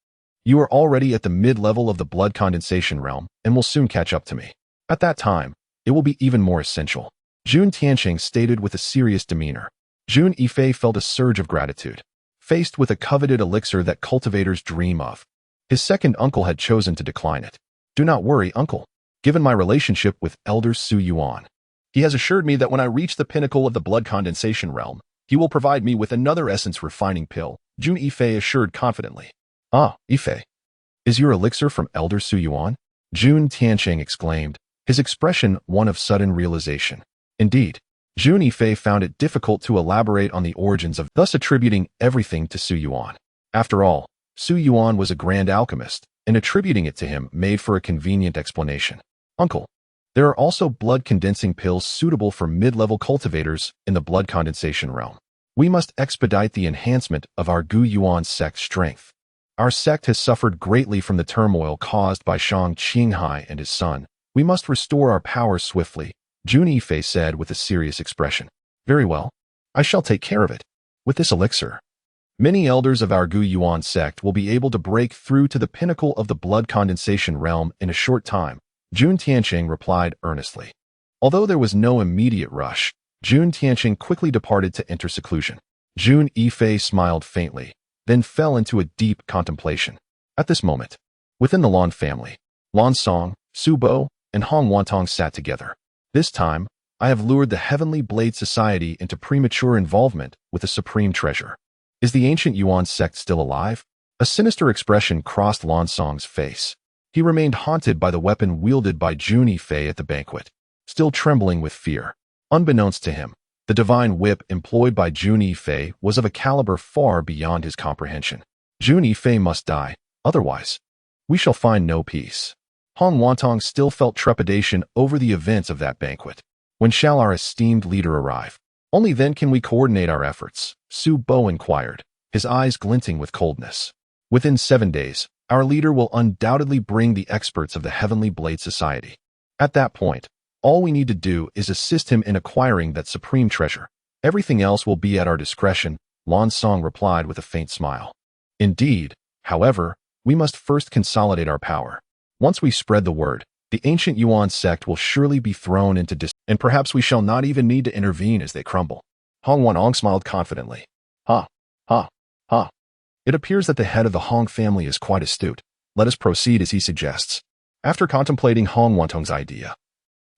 You are already at the mid-level of the blood condensation realm and will soon catch up to me. At that time, it will be even more essential. Jun Tianqing stated with a serious demeanor. Jun Yifei felt a surge of gratitude. Faced with a coveted elixir that cultivators dream of, his second uncle had chosen to decline it. Do not worry, uncle. Given my relationship with Elder Su Yuan, he has assured me that when I reach the pinnacle of the blood condensation realm, he will provide me with another essence refining pill, Jun Yifei assured confidently. Ah, Yifei. Is your elixir from Elder Su Yuan? Jun Tianqing exclaimed, his expression one of sudden realization. Indeed, Jun Yifei found it difficult to elaborate on the origins of thus attributing everything to Su Yuan. After all, Su Yuan was a grand alchemist, and attributing it to him made for a convenient explanation. Uncle, there are also blood-condensing pills suitable for mid-level cultivators in the blood condensation realm. We must expedite the enhancement of our Gu Yuan sect strength. Our sect has suffered greatly from the turmoil caused by Shang Qinghai and his son. We must restore our power swiftly, Jun Yifei said with a serious expression. Very well. I shall take care of it. With this elixir, many elders of our Gu Yuan sect will be able to break through to the pinnacle of the blood condensation realm in a short time, Jun Tianqing replied earnestly. Although there was no immediate rush, Jun Tianqing quickly departed to enter seclusion. Jun Yifei smiled faintly, then fell into a deep contemplation. At this moment, within the Lan family, Lan Song, Su Bo, and Hong Wantong sat together. This time, I have lured the Heavenly Blade Society into premature involvement with the supreme treasure. Is the ancient Yuan sect still alive? A sinister expression crossed Lan Song's face. He remained haunted by the weapon wielded by Jun Yifei at the banquet, still trembling with fear. Unbeknownst to him, the divine whip employed by Jun Yifei was of a caliber far beyond his comprehension. Jun Yifei must die, otherwise, we shall find no peace. Hong Wantong still felt trepidation over the events of that banquet. When shall our esteemed leader arrive? Only then can we coordinate our efforts, Su Bo inquired, his eyes glinting with coldness. Within 7 days, our leader will undoubtedly bring the experts of the Heavenly Blade Society. At that point, all we need to do is assist him in acquiring that supreme treasure. Everything else will be at our discretion, Lan Song replied with a faint smile. Indeed, however, we must first consolidate our power. Once we spread the word, the ancient Yuan sect will surely be thrown into and perhaps we shall not even need to intervene as they crumble. Hong Wanong smiled confidently. Ha, ha, ha. It appears that the head of the Hong family is quite astute. Let us proceed as he suggests. After contemplating Hong Wantong's idea,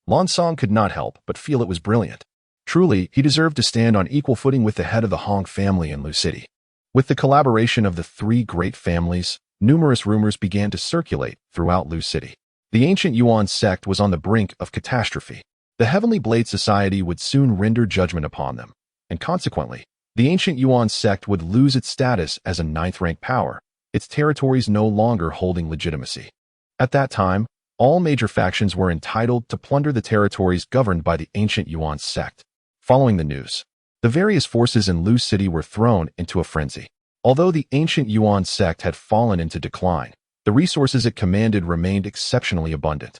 Lan Song could not help but feel it was brilliant. Truly, he deserved to stand on equal footing with the head of the Hong family in Lu City. With the collaboration of the three great families, numerous rumors began to circulate throughout Lu City. The ancient Yuan sect was on the brink of catastrophe. The Heavenly Blade Society would soon render judgment upon them, and consequently, the ancient Yuan sect would lose its status as a ninth-rank power, its territories no longer holding legitimacy. At that time, all major factions were entitled to plunder the territories governed by the ancient Yuan sect. Following the news, the various forces in Lu City were thrown into a frenzy. Although the ancient Yuan sect had fallen into decline, the resources it commanded remained exceptionally abundant,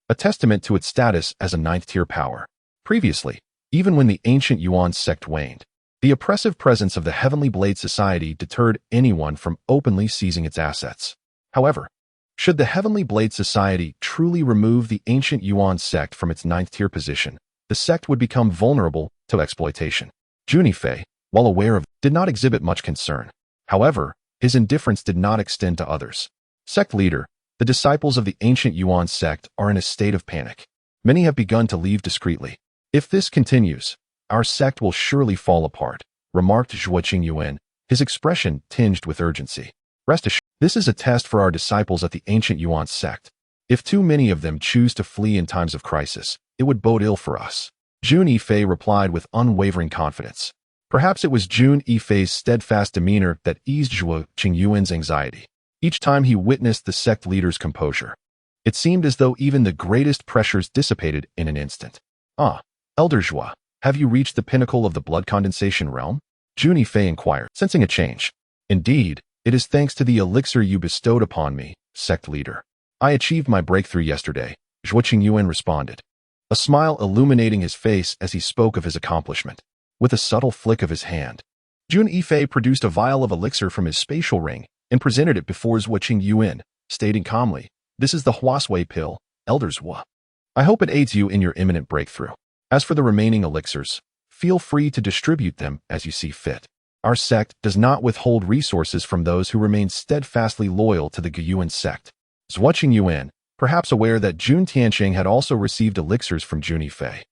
a testament to its status as a ninth-tier power. Previously, even when the ancient Yuan sect waned, the oppressive presence of the Heavenly Blade Society deterred anyone from openly seizing its assets. However, should the Heavenly Blade Society truly remove the ancient Yuan sect from its ninth-tier position, the sect would become vulnerable to exploitation. Jun Yifei, while aware of, did not exhibit much concern. However, his indifference did not extend to others. Sect leader, the disciples of the ancient Yuan sect are in a state of panic. Many have begun to leave discreetly. If this continues, our sect will surely fall apart, remarked Zhuo Qingyuan, his expression tinged with urgency. Rest assured, this is a test for our disciples at the ancient Yuan sect. If too many of them choose to flee in times of crisis, it would bode ill for us. Jun Yifei replied with unwavering confidence. Perhaps it was Jun Yifei's steadfast demeanor that eased Zhuo Qingyuan's anxiety. Each time he witnessed the sect leader's composure, it seemed as though even the greatest pressures dissipated in an instant. Ah, Elder Zhuo, have you reached the pinnacle of the blood condensation realm? Jun Yifei inquired, sensing a change. Indeed, it is thanks to the elixir you bestowed upon me, sect leader. I achieved my breakthrough yesterday, Zhuo Qingyuan responded, a smile illuminating his face as he spoke of his accomplishment. With a subtle flick of his hand, Jun Yifei produced a vial of elixir from his spatial ring and presented it before Zhuo Qingyuan, stating calmly, "This is the Huasui pill, Elder Zhuo. I hope it aids you in your imminent breakthrough. As for the remaining elixirs, feel free to distribute them as you see fit. Our sect does not withhold resources from those who remain steadfastly loyal to the Guyuan sect." Zhuo Qingyuan, perhaps aware that Jun Tianxing had also received elixirs from Jun Yifei,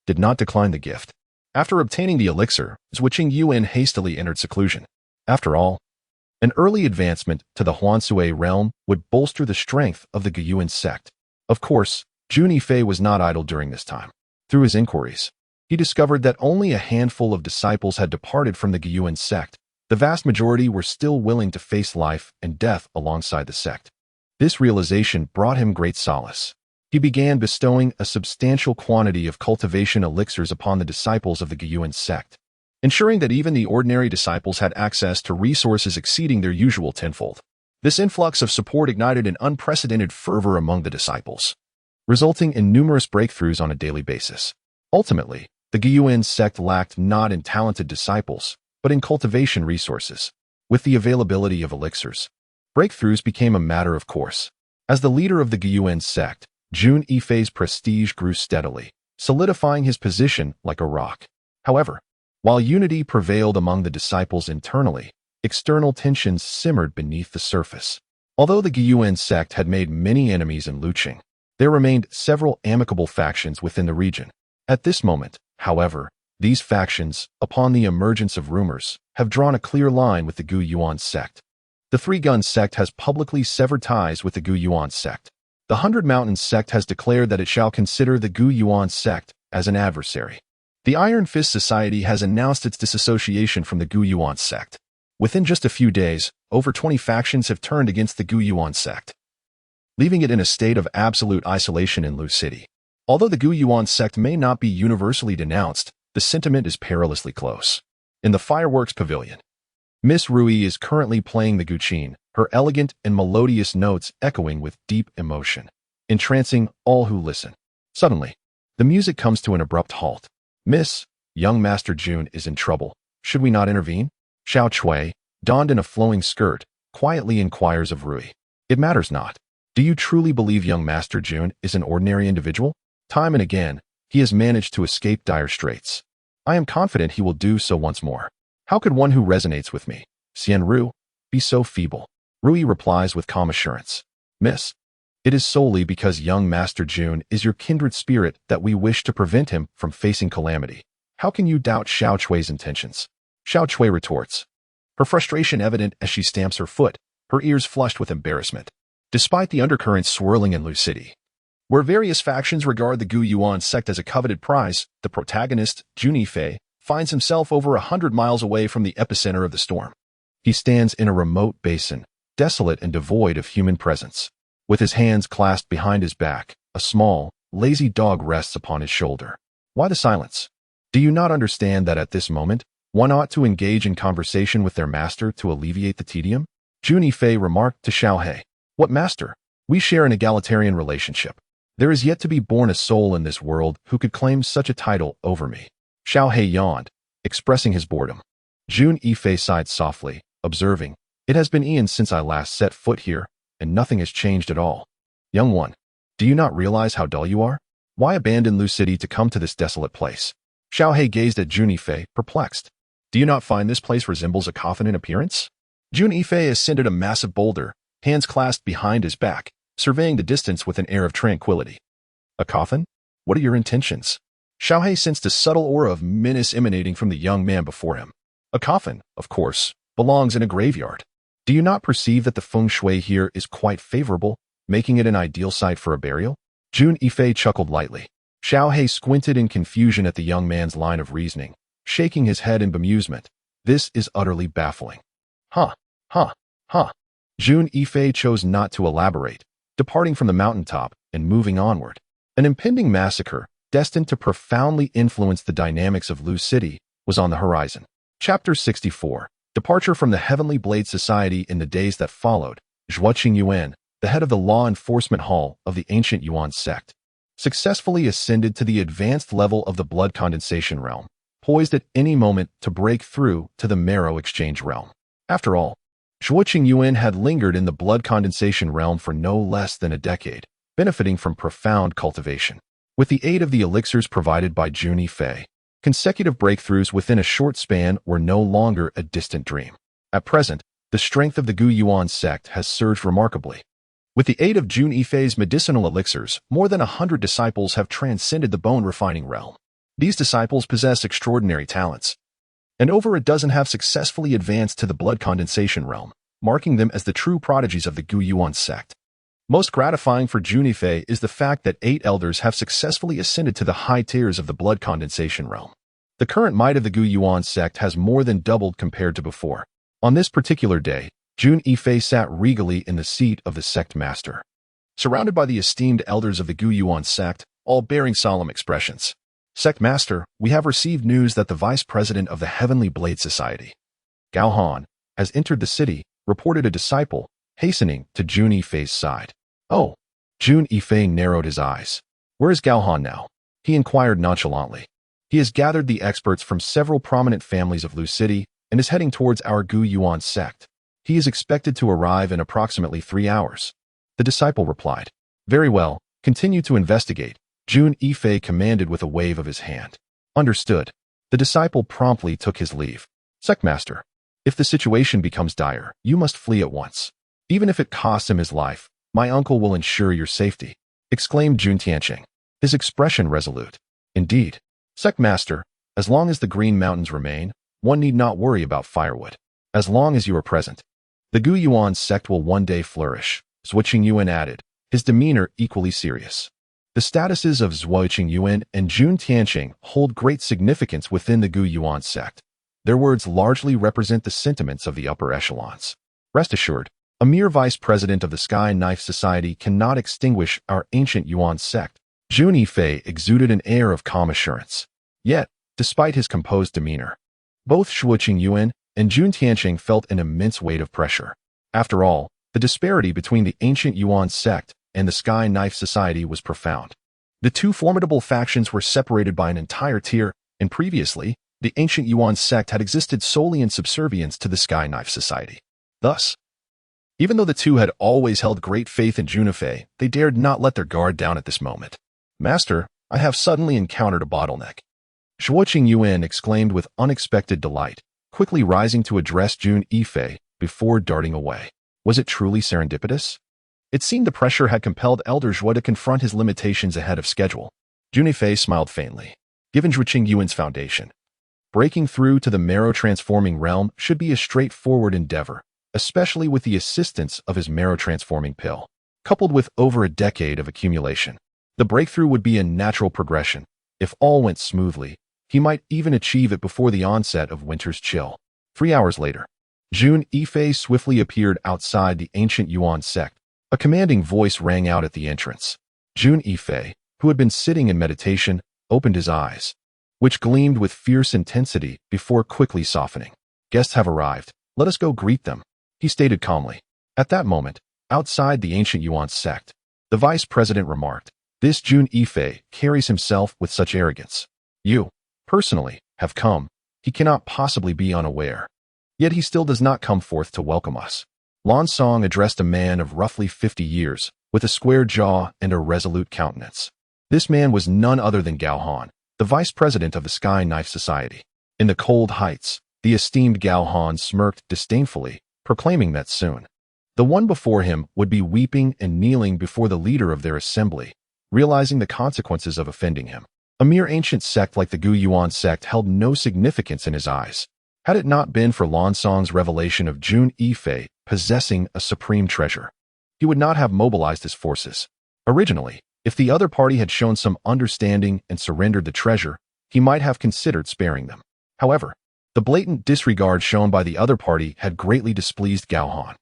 did not decline the gift. After obtaining the elixir, Zhuo Qingyuan hastily entered seclusion. After all, an early advancement to the Huansui realm would bolster the strength of the Guyuan sect. Of course, Jun Yifei was not idle during this time. Through his inquiries, he discovered that only a handful of disciples had departed from the Guyuan sect. The vast majority were still willing to face life and death alongside the sect. This realization brought him great solace. He began bestowing a substantial quantity of cultivation elixirs upon the disciples of the Guyuan sect, ensuring that even the ordinary disciples had access to resources exceeding their usual tenfold. This influx of support ignited an unprecedented fervor among the disciples, resulting in numerous breakthroughs on a daily basis. Ultimately, the Guyuan sect lacked not in talented disciples, but in cultivation resources. With the availability of elixirs, breakthroughs became a matter of course. As the leader of the Guyuan sect, Jun Yifei's prestige grew steadily, solidifying his position like a rock. However, while unity prevailed among the disciples internally, external tensions simmered beneath the surface. Although the Guyuan sect had made many enemies in Luqing, there remained several amicable factions within the region. At this moment, however, these factions, upon the emergence of rumors, have drawn a clear line with the Guyuan sect. The Three-Gun sect has publicly severed ties with the Guyuan sect. The 100 Mountains sect has declared that it shall consider the Guyuan sect as an adversary. The Iron Fist Society has announced its disassociation from the Guyuan sect. Within just a few days, over 20 factions have turned against the Guyuan sect, leaving it in a state of absolute isolation in Lu City. Although the Guyuan sect may not be universally denounced, the sentiment is perilously close. In the fireworks pavilion, Miss Rui is currently playing the guqin, her elegant and melodious notes echoing with deep emotion, entrancing all who listen. Suddenly, the music comes to an abrupt halt. Miss, young Master Jun is in trouble. Should we not intervene? Xiao Chui, donned in a flowing skirt, quietly inquires of Rui. It matters not. Do you truly believe young Master Jun is an ordinary individual? Time and again, he has managed to escape dire straits. I am confident he will do so once more. How could one who resonates with me, Xian Ru, be so feeble? Rui replies with calm assurance. Miss, it is solely because young Master Jun is your kindred spirit that we wish to prevent him from facing calamity. How can you doubt Xiao Chui's intentions? Xiao Chui retorts, her frustration evident as she stamps her foot, her ears flushed with embarrassment. Despite the undercurrents swirling in Lu City, where various factions regard the Gu Yuan sect as a coveted prize, the protagonist, Jun Yifei, finds himself over 100 miles away from the epicenter of the storm. He stands in a remote basin, desolate and devoid of human presence. With his hands clasped behind his back, a small, lazy dog rests upon his shoulder. Why the silence? Do you not understand that at this moment, one ought to engage in conversation with their master to alleviate the tedium? Jun Yifei remarked to Xiao He. What master? We share an egalitarian relationship. There is yet to be born a soul in this world who could claim such a title over me. Xiao He yawned, expressing his boredom. Jun Yifei sighed softly, observing, it has been eons since I last set foot here, and nothing has changed at all. Young one, do you not realize how dull you are? Why abandon Lu City to come to this desolate place? Xiao He gazed at Jun Yifei, perplexed. Do you not find this place resembles a coffin in appearance? Jun Yifei ascended a massive boulder, hands clasped behind his back, surveying the distance with an air of tranquility. A coffin? What are your intentions? Xiao He sensed a subtle aura of menace emanating from the young man before him. A coffin, of course, belongs in a graveyard. Do you not perceive that the feng shui here is quite favorable, making it an ideal site for a burial? Jun Yifei chuckled lightly. Xiao He squinted in confusion at the young man's line of reasoning, shaking his head in bemusement. This is utterly baffling. Huh. Jun Yifei chose not to elaborate, departing from the mountaintop and moving onward. An impending massacre, destined to profoundly influence the dynamics of Lu City, was on the horizon. Chapter 64. Departure from the Heavenly Blade Society. In the days that followed, Zhuo Qingyuan, the head of the law enforcement hall of the ancient Yuan sect, successfully ascended to the advanced level of the blood condensation realm, poised at any moment to break through to the marrow exchange realm. After all, Zhuo Qingyuan had lingered in the blood condensation realm for no less than a decade, benefiting from profound cultivation. With the aid of the elixirs provided by Jun Yifei, consecutive breakthroughs within a short span were no longer a distant dream. At present, the strength of the Gu Yuan sect has surged remarkably. With the aid of Jun Yifei's medicinal elixirs, more than 100 disciples have transcended the bone-refining realm. These disciples possess extraordinary talents, and over a dozen have successfully advanced to the blood condensation realm, marking them as the true prodigies of the Gu Yuan sect. Most gratifying for Jun Yifei is the fact that 8 elders have successfully ascended to the high tiers of the blood condensation realm. The current might of the Gu Yuan sect has more than doubled compared to before. On this particular day, Jun Yifei sat regally in the seat of the sect master, surrounded by the esteemed elders of the Gu Yuan sect, all bearing solemn expressions. Sect master, we have received news that the vice president of the Heavenly Blade Society, Gao Han, has entered the city, reported a disciple, hastening to Jun Yifei's side. Oh, Jun Yifei narrowed his eyes. Where is Gao Han now? He inquired nonchalantly. He has gathered the experts from several prominent families of Lu City and is heading towards our Gu Yuan sect. He is expected to arrive in approximately 3 hours. The disciple replied. Very well, continue to investigate, Jun Yifei commanded with a wave of his hand. Understood. The disciple promptly took his leave. Sectmaster, if the situation becomes dire, you must flee at once. Even if it costs him his life, my uncle will ensure your safety, exclaimed Jun Tianxing, his expression resolute. Indeed. Sectmaster, as long as the Green Mountains remain, one need not worry about firewood. As long as you are present, the Gu Yuan sect will one day flourish, Zhuo Qingyuan added, his demeanor equally serious. The statuses of Zhuo Qingyuan and Jun Tianxing hold great significance within the Gu Yuan sect. Their words largely represent the sentiments of the upper echelons. Rest assured, a mere vice president of the Sky Knife Society cannot extinguish our ancient Yuan sect. Jun Yifei exuded an air of calm assurance. Yet, despite his composed demeanor, both Zhuo Qingyuan and Jun Tianxing felt an immense weight of pressure. After all, the disparity between the ancient Yuan sect and the Sky Knife Society was profound. The two formidable factions were separated by an entire tier, and previously, the ancient Yuan sect had existed solely in subservience to the Sky Knife Society. Thus, Even though the two had always held great faith in Jun Yifei, they dared not let their guard down at this moment. Master, I have suddenly encountered a bottleneck. Shuoqing Yuan exclaimed with unexpected delight, quickly rising to address Jun Yifei before darting away. Was it truly serendipitous? It seemed the pressure had compelled Elder Zhuo to confront his limitations ahead of schedule. Jun Yifei smiled faintly. Given Shuoqing Yuan's foundation, breaking through to the marrow-transforming realm should be a straightforward endeavor, especially with the assistance of his marrow-transforming pill. Coupled with over a decade of accumulation, the breakthrough would be a natural progression. If all went smoothly, he might even achieve it before the onset of winter's chill. 3 hours later, Jun Yifei swiftly appeared outside the ancient Yuan sect. A commanding voice rang out at the entrance. Jun Yifei, who had been sitting in meditation, opened his eyes, which gleamed with fierce intensity before quickly softening. Guests have arrived. Let us go greet them, he stated calmly. At that moment, outside the ancient Yuan sect, the vice president remarked, this Jun Yifei carries himself with such arrogance. You, personally, have come. He cannot possibly be unaware. Yet he still does not come forth to welcome us. Lan Song addressed a man of roughly 50 years, with a square jaw and a resolute countenance. This man was none other than Gao Han, the vice president of the Sky Knife Society. In the cold heights, the esteemed Gao Han smirked disdainfully, proclaiming that soon the one before him would be weeping and kneeling before the leader of their assembly, realizing the consequences of offending him. A mere ancient sect like the Gu Yuan sect held no significance in his eyes. Had it not been for Lan Song's revelation of Jun Yifei possessing a supreme treasure, he would not have mobilized his forces. Originally, if the other party had shown some understanding and surrendered the treasure, he might have considered sparing them. However, the blatant disregard shown by the other party had greatly displeased Gao Han.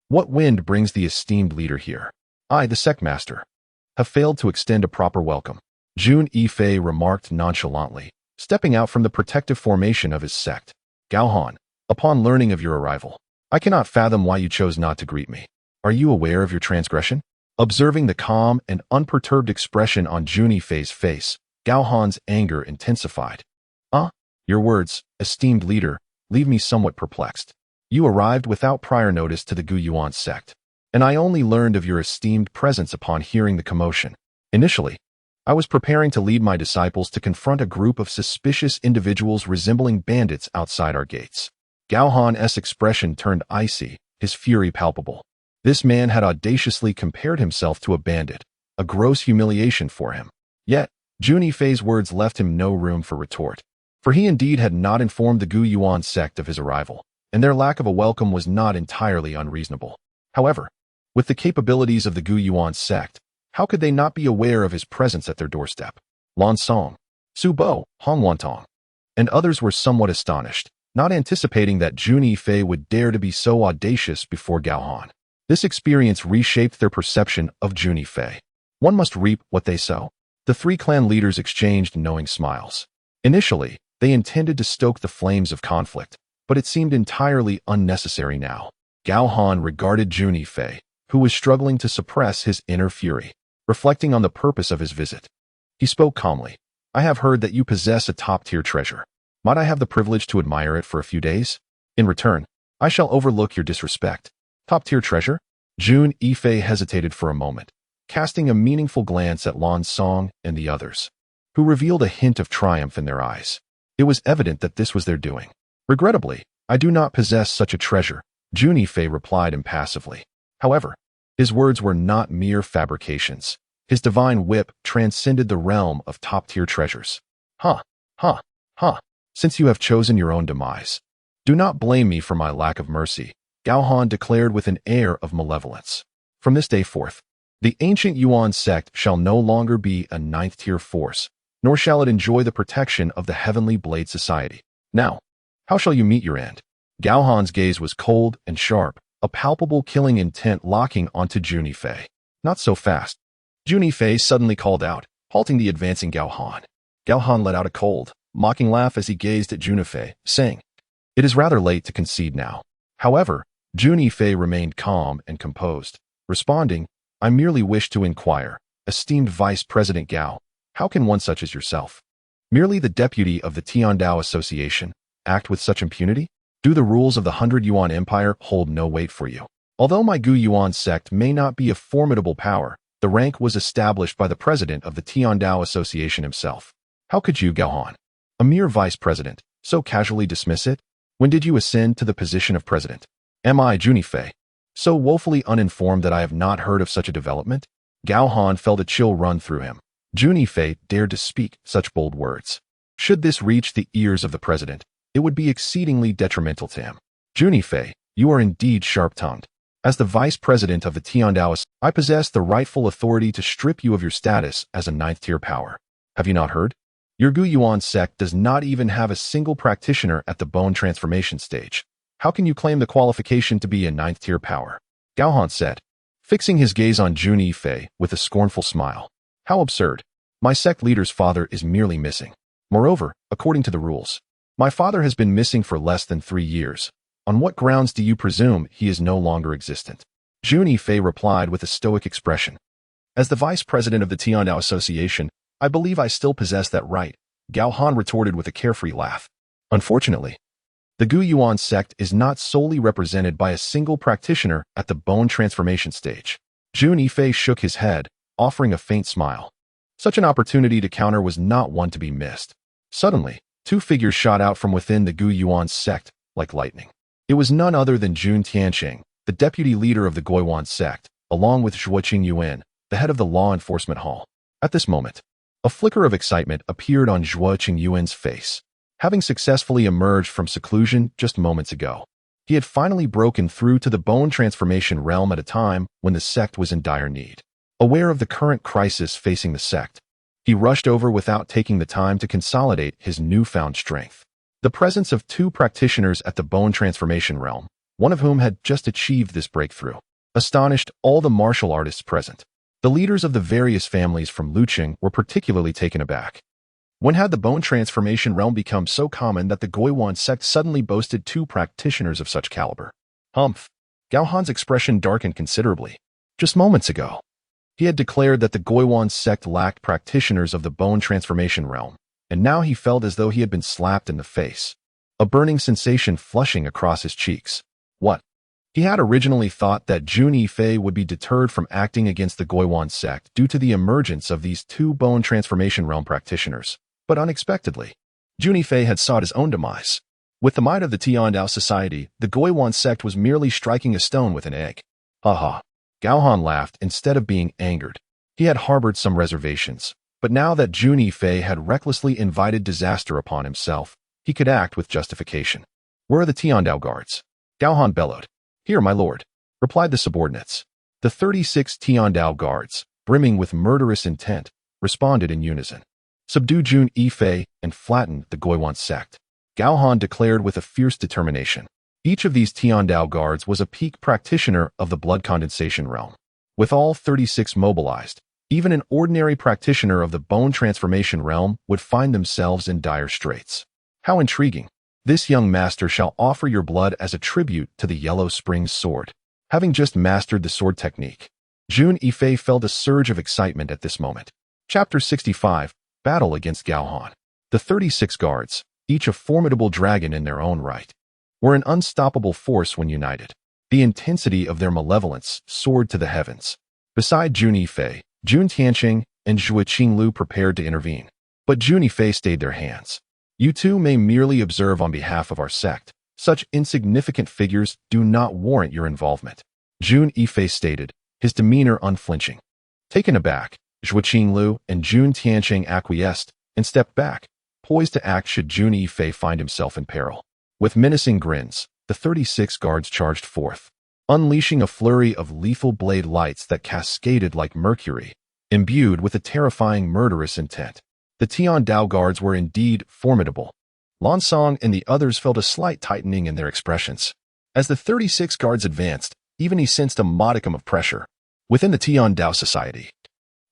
What wind brings the esteemed leader here? I, the sect master, have failed to extend a proper welcome, Jun Yifei remarked nonchalantly, stepping out from the protective formation of his sect. Gao Han, upon learning of your arrival, I cannot fathom why you chose not to greet me. Are you aware of your transgression? Observing the calm and unperturbed expression on Jun Yifei's face, Gao Han's anger intensified. Your words, esteemed leader, leave me somewhat perplexed. You arrived without prior notice to the Gu Yuan sect, and I only learned of your esteemed presence upon hearing the commotion. Initially, I was preparing to lead my disciples to confront a group of suspicious individuals resembling bandits outside our gates. Gao Han's expression turned icy, his fury palpable. This man had audaciously compared himself to a bandit, a gross humiliation for him. Yet, Jun Yifei's words left him no room for retort, for he indeed had not informed the Gu Yuan sect of his arrival, and their lack of a welcome was not entirely unreasonable. However, with the capabilities of the Gu Yuan sect, how could they not be aware of his presence at their doorstep? Lan Song, Su Bo, Hong Wantong, and others were somewhat astonished, not anticipating that Jun Yifei would dare to be so audacious before Gao Han. This experience reshaped their perception of Jun Yifei. One must reap what they sow. The three clan leaders exchanged knowing smiles. Initially, they intended to stoke the flames of conflict, but it seemed entirely unnecessary now. Gao Han regarded Jun Yifei, who was struggling to suppress his inner fury, reflecting on the purpose of his visit. He spoke calmly. I have heard that you possess a top-tier treasure. Might I have the privilege to admire it for a few days? In return, I shall overlook your disrespect. Top-tier treasure? Jun Yifei hesitated for a moment, casting a meaningful glance at Lan Song and the others, who revealed a hint of triumph in their eyes. It was evident that this was their doing. Regrettably, I do not possess such a treasure, Jun Yifei replied impassively. However, his words were not mere fabrications. His divine whip transcended the realm of top-tier treasures. Since you have chosen your own demise, do not blame me for my lack of mercy, Gao Han declared with an air of malevolence. From this day forth, the ancient Yuan sect shall no longer be a ninth-tier force, nor shall it enjoy the protection of the Heavenly Blade Society. Now, how shall you meet your end? Gao Han's gaze was cold and sharp, a palpable killing intent locking onto Jun Yifei. Not so fast. Jun Yifei suddenly called out, halting the advancing Gao Han. Gao Han let out a cold, mocking laugh as he gazed at Jun Yifei, saying, It is rather late to concede now. However, Jun Yifei remained calm and composed, responding, I merely wish to inquire, esteemed Vice President Gao, how can one such as yourself, merely the deputy of the Tiandao Association, act with such impunity? Do the rules of the 100 Yuan Empire hold no weight for you? Although my Gu Yuan sect may not be a formidable power, the rank was established by the president of the Tiandao Association himself. How could you, Gaohan, a mere vice president, so casually dismiss it? When did you ascend to the position of president? Am I, Jun Yifei, so woefully uninformed that I have not heard of such a development? Gaohan felt a chill run through him. Jun Yifei dared to speak such bold words. Should this reach the ears of the president, it would be exceedingly detrimental to him. Jun Yifei, you are indeed sharp-tongued. As the vice president of the Tiandao, I possess the rightful authority to strip you of your status as a ninth-tier power. Have you not heard? Your Gu Yuan sect does not even have a single practitioner at the bone transformation stage. How can you claim the qualification to be a ninth-tier power? Gaohan said, fixing his gaze on Jun Yifei with a scornful smile. How absurd. My sect leader's father is merely missing. Moreover, according to the rules, my father has been missing for less than 3 years. On what grounds do you presume he is no longer existent? Jun Yifei replied with a stoic expression. As the vice president of the Tiandao Association, I believe I still possess that right, Gaohan retorted with a carefree laugh. Unfortunately, the Gu Yuan sect is not solely represented by a single practitioner at the bone transformation stage. Jun Yifei shook his head, offering a faint smile. Such an opportunity to counter was not one to be missed. Suddenly, 2 figures shot out from within the Gu Yuan sect, like lightning. It was none other than Jun Tianxing, the deputy leader of the Guiyuan sect, along with Zhuo Qingyuan, the head of the law enforcement hall. At this moment, a flicker of excitement appeared on Zhuo Qingyuan's face. Having successfully emerged from seclusion just moments ago, he had finally broken through to the bone transformation realm at a time when the sect was in dire need. Aware of the current crisis facing the sect, he rushed over without taking the time to consolidate his newfound strength. The presence of 2 practitioners at the bone transformation realm, one of whom had just achieved this breakthrough, astonished all the martial artists present. The leaders of the various families from Luqing were particularly taken aback. When had the bone transformation realm become so common that the Guiyuan sect suddenly boasted 2 practitioners of such caliber? Humph! Gaohan's expression darkened considerably. Just moments ago, he had declared that the Guiyuan sect lacked practitioners of the bone transformation realm, and now he felt as though he had been slapped in the face, a burning sensation flushing across his cheeks. What? He had originally thought that Jun Yifei would be deterred from acting against the Guiyuan sect due to the emergence of these 2 bone transformation realm practitioners. But unexpectedly, Jun Yifei had sought his own demise. With the might of the Tiandao society, the Guiyuan sect was merely striking a stone with an egg. Ha ha. Gaohan laughed instead of being angered. He had harbored some reservations, but now that Jun Yifei had recklessly invited disaster upon himself, he could act with justification. Where are the Tiandao guards? Gaohan bellowed. Here, my lord, replied the subordinates. The 36 Tiandao guards, brimming with murderous intent, responded in unison. Subdue Jun Yifei and flatten the Guiyuan sect, Gaohan declared with a fierce determination. Each of these Tiandao guards was a peak practitioner of the blood condensation realm. With all 36 mobilized, even an ordinary practitioner of the bone transformation realm would find themselves in dire straits. How intriguing. This young master shall offer your blood as a tribute to the Yellow Springs sword. Having just mastered the sword technique, Jun Yifei felt a surge of excitement at this moment. Chapter 65, Battle against Gaohan. The 36 guards, each a formidable dragon in their own right, were an unstoppable force when united. The intensity of their malevolence soared to the heavens. Beside Jun Yifei, Jun Tianxing and Zhuo Qinlu prepared to intervene. But Jun Yifei stayed their hands. You 2 may merely observe on behalf of our sect. Such insignificant figures do not warrant your involvement. Jun Yifei stated, his demeanor unflinching. Taken aback, Zhuo Qinlu and Jun Tianxing acquiesced and stepped back, poised to act should Jun Yifei find himself in peril. With menacing grins, the 36 guards charged forth, unleashing a flurry of lethal blade lights that cascaded like mercury, imbued with a terrifying murderous intent. The Tiandao guards were indeed formidable. Lansong and the others felt a slight tightening in their expressions. As the 36 guards advanced, even he sensed a modicum of pressure. Within the Tiandao society,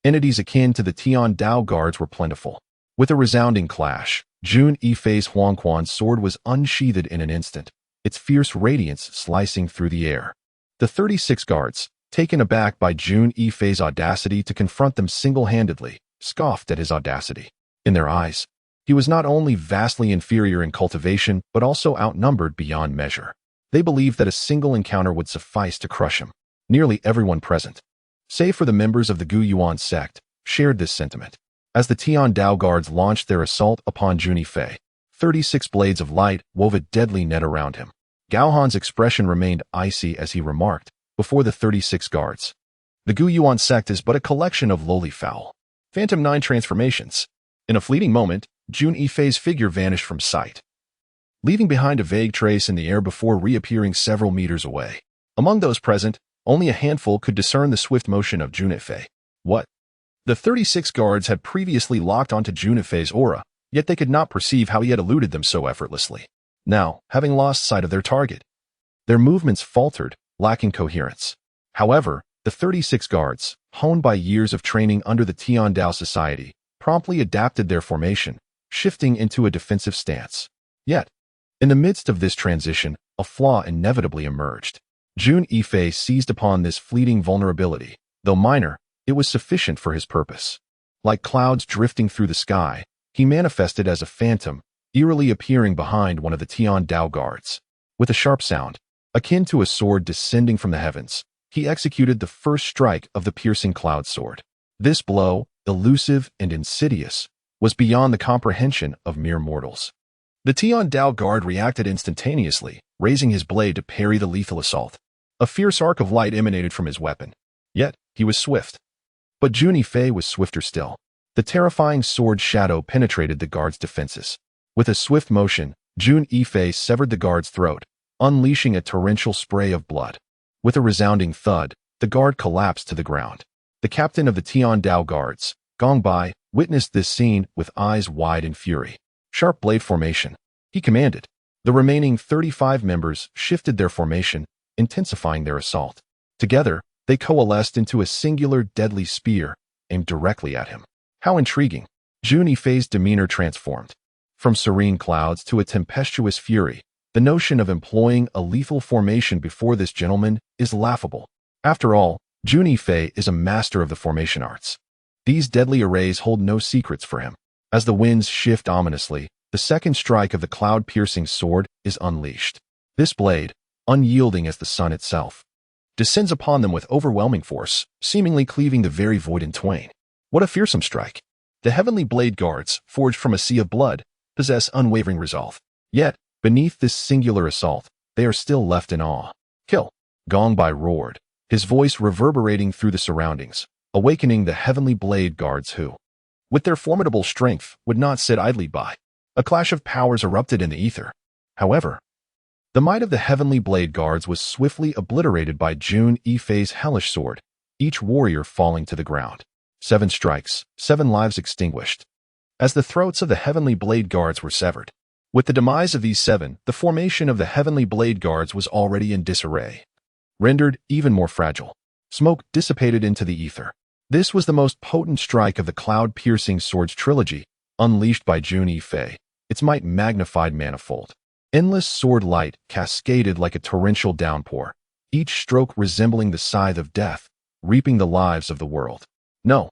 entities akin to the Tiandao guards were plentiful. With a resounding clash, Jun Yifei's Huangquan sword was unsheathed in an instant, its fierce radiance slicing through the air. The 36 guards, taken aback by Jun Yifei's audacity to confront them single-handedly, scoffed at his audacity. In their eyes, he was not only vastly inferior in cultivation but also outnumbered beyond measure. They believed that a single encounter would suffice to crush him. Nearly everyone present, save for the members of the Gu Yuan sect, shared this sentiment. As the Tian Dao guards launched their assault upon Jun Yifei, 36 blades of light wove a deadly net around him. Gao Han's expression remained icy as he remarked, before the 36 guards. The Gu Yuan sect is but a collection of lowly foul. Phantom 9 transformations. In a fleeting moment, Jun Yifei's figure vanished from sight, leaving behind a vague trace in the air before reappearing several meters away. Among those present, only a handful could discern the swift motion of Jun Yifei. What? The 36 guards had previously locked onto Jun Yifei's aura, yet they could not perceive how he had eluded them so effortlessly. Now, having lost sight of their target, their movements faltered, lacking coherence. However, the 36 guards, honed by years of training under the Tian Dao Society, promptly adapted their formation, shifting into a defensive stance. Yet, in the midst of this transition, a flaw inevitably emerged. Jun Yifei seized upon this fleeting vulnerability. Though minor, it was sufficient for his purpose. Like clouds drifting through the sky, he manifested as a phantom, eerily appearing behind one of the Tian Dao guards. With a sharp sound, akin to a sword descending from the heavens, he executed the first strike of the piercing cloud sword. This blow, elusive and insidious, was beyond the comprehension of mere mortals. The Tian Dao guard reacted instantaneously, raising his blade to parry the lethal assault. A fierce arc of light emanated from his weapon. Yet, he was swift. But Jun Yifei was swifter still. The terrifying sword shadow penetrated the guard's defenses. With a swift motion, Jun Yifei severed the guard's throat, unleashing a torrential spray of blood. With a resounding thud, the guard collapsed to the ground. The captain of the Tian Dao guards, Gongbai, witnessed this scene with eyes wide in fury. Sharp blade formation, he commanded. The remaining 35 members shifted their formation, intensifying their assault. Together, they coalesced into a singular deadly spear, aimed directly at him. How intriguing! Jun Yifei's demeanor transformed. From serene clouds to a tempestuous fury, the notion of employing a lethal formation before this gentleman is laughable. After all, Jun Yifei is a master of the formation arts. These deadly arrays hold no secrets for him. As the winds shift ominously, the second strike of the cloud-piercing sword is unleashed. This blade, unyielding as the sun itself, descends upon them with overwhelming force, seemingly cleaving the very void in twain. What a fearsome strike! The heavenly blade guards, forged from a sea of blood, possess unwavering resolve. Yet, beneath this singular assault, they are still left in awe. Kill! Gongbai roared, his voice reverberating through the surroundings, awakening the heavenly blade guards who, with their formidable strength, would not sit idly by. A clash of powers erupted in the ether. However, the might of the heavenly blade guards was swiftly obliterated by Jun Yifei's hellish sword, each warrior falling to the ground. 7 strikes, 7 lives extinguished, as the throats of the heavenly blade guards were severed. With the demise of these 7, the formation of the heavenly blade guards was already in disarray, rendered even more fragile. Smoke dissipated into the ether. This was the most potent strike of the cloud-piercing swords trilogy, unleashed by Jun Yifei, its might magnified manifold. Endless sword light cascaded like a torrential downpour, each stroke resembling the scythe of death, reaping the lives of the world. No.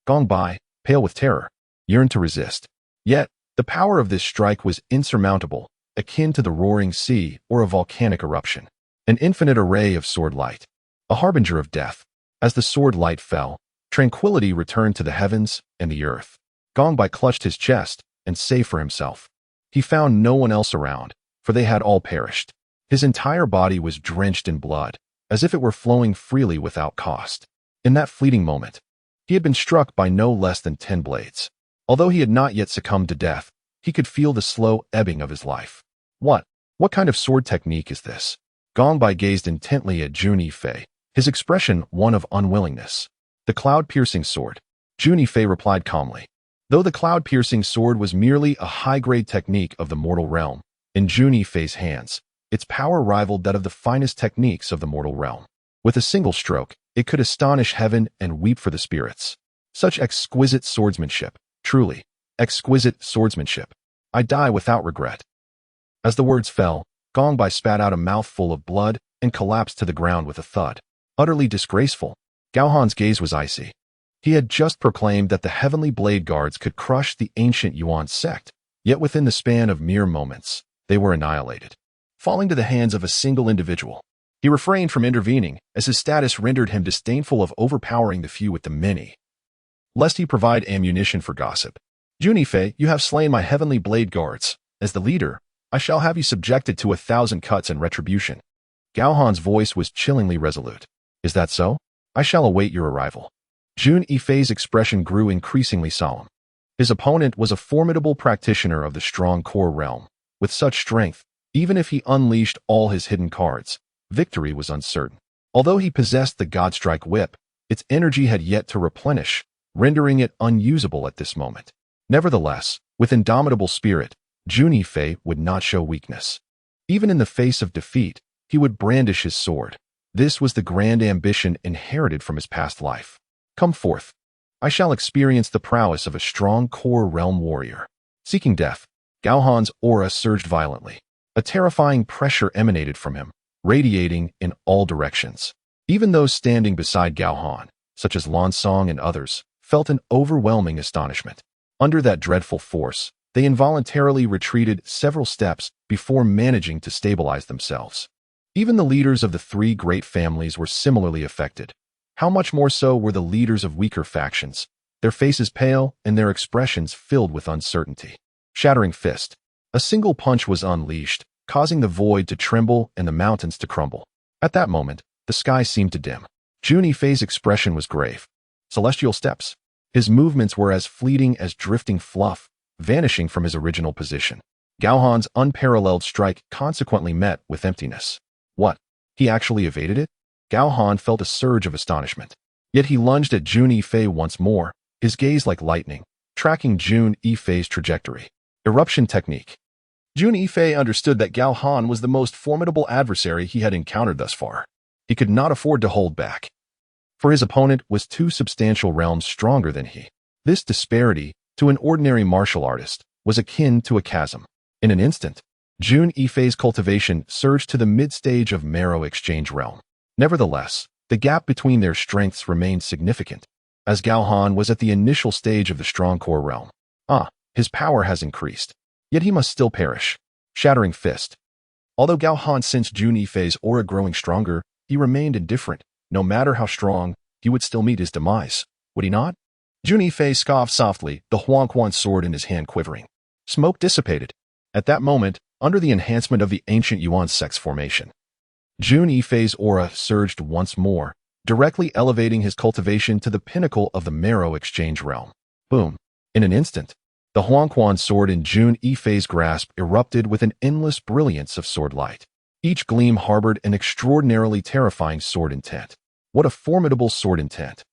Gongbai, pale with terror, yearned to resist. Yet, the power of this strike was insurmountable, akin to the roaring sea or a volcanic eruption. An infinite array of sword light, a harbinger of death. As the sword light fell, tranquility returned to the heavens and the earth. Gongbai clutched his chest and saved for himself. He found no one else around, for they had all perished. His entire body was drenched in blood, as if it were flowing freely without cost. In that fleeting moment, he had been struck by no less than 10 blades. Although he had not yet succumbed to death, he could feel the slow ebbing of his life. What kind of sword technique is this? Gongbai gazed intently at Jun Yifei, his expression one of unwillingness. The cloud-piercing sword. Jun Yifei replied calmly. Though the cloud-piercing sword was merely a high-grade technique of the mortal realm, in Jun Yifei's hands, its power rivaled that of the finest techniques of the mortal realm. With a single stroke, it could astonish heaven and weep for the spirits. Such exquisite swordsmanship, truly, exquisite swordsmanship. I die without regret. As the words fell, Gongbai spat out a mouthful of blood and collapsed to the ground with a thud. Utterly disgraceful. Gao Han's gaze was icy. He had just proclaimed that the heavenly blade guards could crush the ancient Yuan sect, yet within the span of mere moments, they were annihilated. falling to the hands of a single individual. He refrained from intervening, as his status rendered him disdainful of overpowering the few with the many, lest he provide ammunition for gossip. Jun Yifei, you have slain my heavenly blade guards. As the leader, I shall have you subjected to 1,000 cuts and retribution. Gao Han's voice was chillingly resolute. Is that so? I shall await your arrival. Jun Yifei's expression grew increasingly solemn. His opponent was a formidable practitioner of the strong core realm. With such strength, even if he unleashed all his hidden cards, victory was uncertain. Although he possessed the Godstrike whip, its energy had yet to replenish, rendering it unusable at this moment. Nevertheless, with indomitable spirit, Jun Yifei would not show weakness. Even in the face of defeat, he would brandish his sword. This was the grand ambition inherited from his past life. Come forth. I shall experience the prowess of a strong core realm warrior. Seeking death, Gao Han's aura surged violently. A terrifying pressure emanated from him, radiating in all directions. Even those standing beside Gao Han, such as Lan Song and others, felt an overwhelming astonishment. Under that dreadful force, they involuntarily retreated several steps before managing to stabilize themselves. Even the leaders of the three great families were similarly affected. How much more so were the leaders of weaker factions, their faces pale and their expressions filled with uncertainty. Shattering fist. A single punch was unleashed, causing the void to tremble and the mountains to crumble. At that moment, the sky seemed to dim. Jun Yifei's expression was grave. Celestial steps. His movements were as fleeting as drifting fluff, vanishing from his original position. Gao Han's unparalleled strike consequently met with emptiness. What? He actually evaded it? Gao Han felt a surge of astonishment. Yet he lunged at Jun Yifei once more, his gaze like lightning, tracking Jun Yifei's trajectory. Eruption technique. Jun Yifei understood that Gao Han was the most formidable adversary he had encountered thus far. He could not afford to hold back, for his opponent was 2 substantial realms stronger than he. This disparity, to an ordinary martial artist, was akin to a chasm. In an instant, Jun Yifei's cultivation surged to the mid-stage of marrow exchange realm. Nevertheless, the gap between their strengths remained significant, as Gao Han was at the initial stage of the strong core realm. His power has increased, yet he must still perish. Shattering fist. Although Gao Han sensed Jun Yifei's aura growing stronger, he remained indifferent. No matter how strong, he would still meet his demise, would he not? Jun Yifei scoffed softly, the Huangquan sword in his hand quivering. Smoke dissipated. At that moment, under the enhancement of the ancient Yuan sect's formation, Jun Yifei's aura surged once more, directly elevating his cultivation to the pinnacle of the marrow exchange realm. Boom. In an instant, the Huangquan sword in Jun Yifei's grasp erupted with an endless brilliance of sword light. Each gleam harbored an extraordinarily terrifying sword intent. What a formidable sword intent.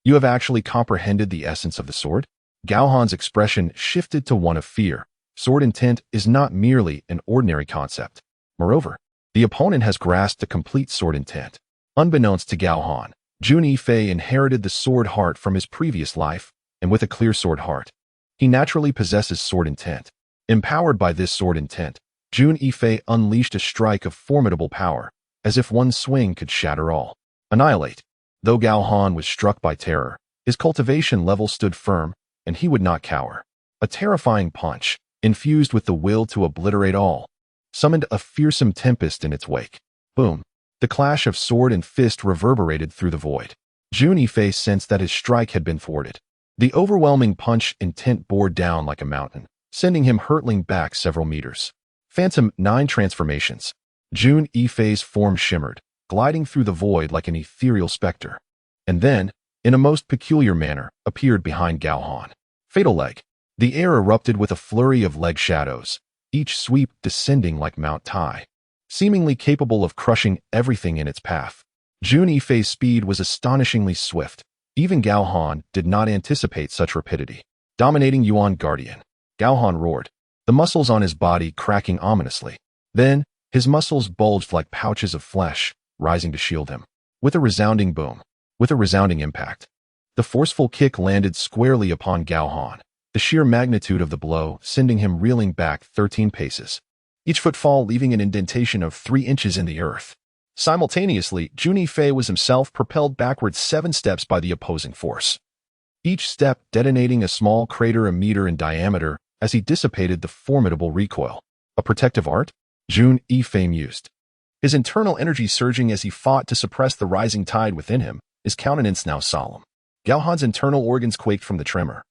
You have actually comprehended the essence of the sword? Gao Han's expression shifted to one of fear. Sword intent is not merely an ordinary concept. Moreover, the opponent has grasped the complete sword intent. Unbeknownst to Gao Han, Jun Yifei inherited the sword heart from his previous life, and with a clear sword heart, he naturally possesses sword intent. Empowered by this sword intent, Jun Yifei unleashed a strike of formidable power, as if one swing could shatter all. Annihilate. Though Gao Han was struck by terror, his cultivation level stood firm, and he would not cower. A terrifying punch, infused with the will to obliterate all, summoned a fearsome tempest in its wake. Boom. The clash of sword and fist reverberated through the void. Jun Yifei sensed that his strike had been thwarted. The overwhelming punch intent bore down like a mountain, sending him hurtling back several meters. Phantom 9 transformations. Jun Yifei's form shimmered, gliding through the void like an ethereal specter. And then, in a most peculiar manner, appeared behind Gao Han. Fatal leg. The air erupted with a flurry of leg shadows, each sweep descending like Mount Tai, seemingly capable of crushing everything in its path. Jun Yifei's speed was astonishingly swift. Even Gao Han did not anticipate such rapidity. Dominating Yuan Guardian. Gao Han roared, the muscles on his body cracking ominously. Then, his muscles bulged like pouches of flesh, rising to shield him. With a resounding boom, with a resounding impact, the forceful kick landed squarely upon Gao Han, the sheer magnitude of the blow sending him reeling back 13 paces, each footfall leaving an indentation of 3 inches in the earth. Simultaneously, Jun Yifei was himself propelled backwards 7 steps by the opposing force, each step detonating a small crater a meter in diameter as he dissipated the formidable recoil. A protective art? Jun Yifei mused, his internal energy surging as he fought to suppress the rising tide within him, his countenance now solemn. Gao Han's internal organs quaked from the tremor.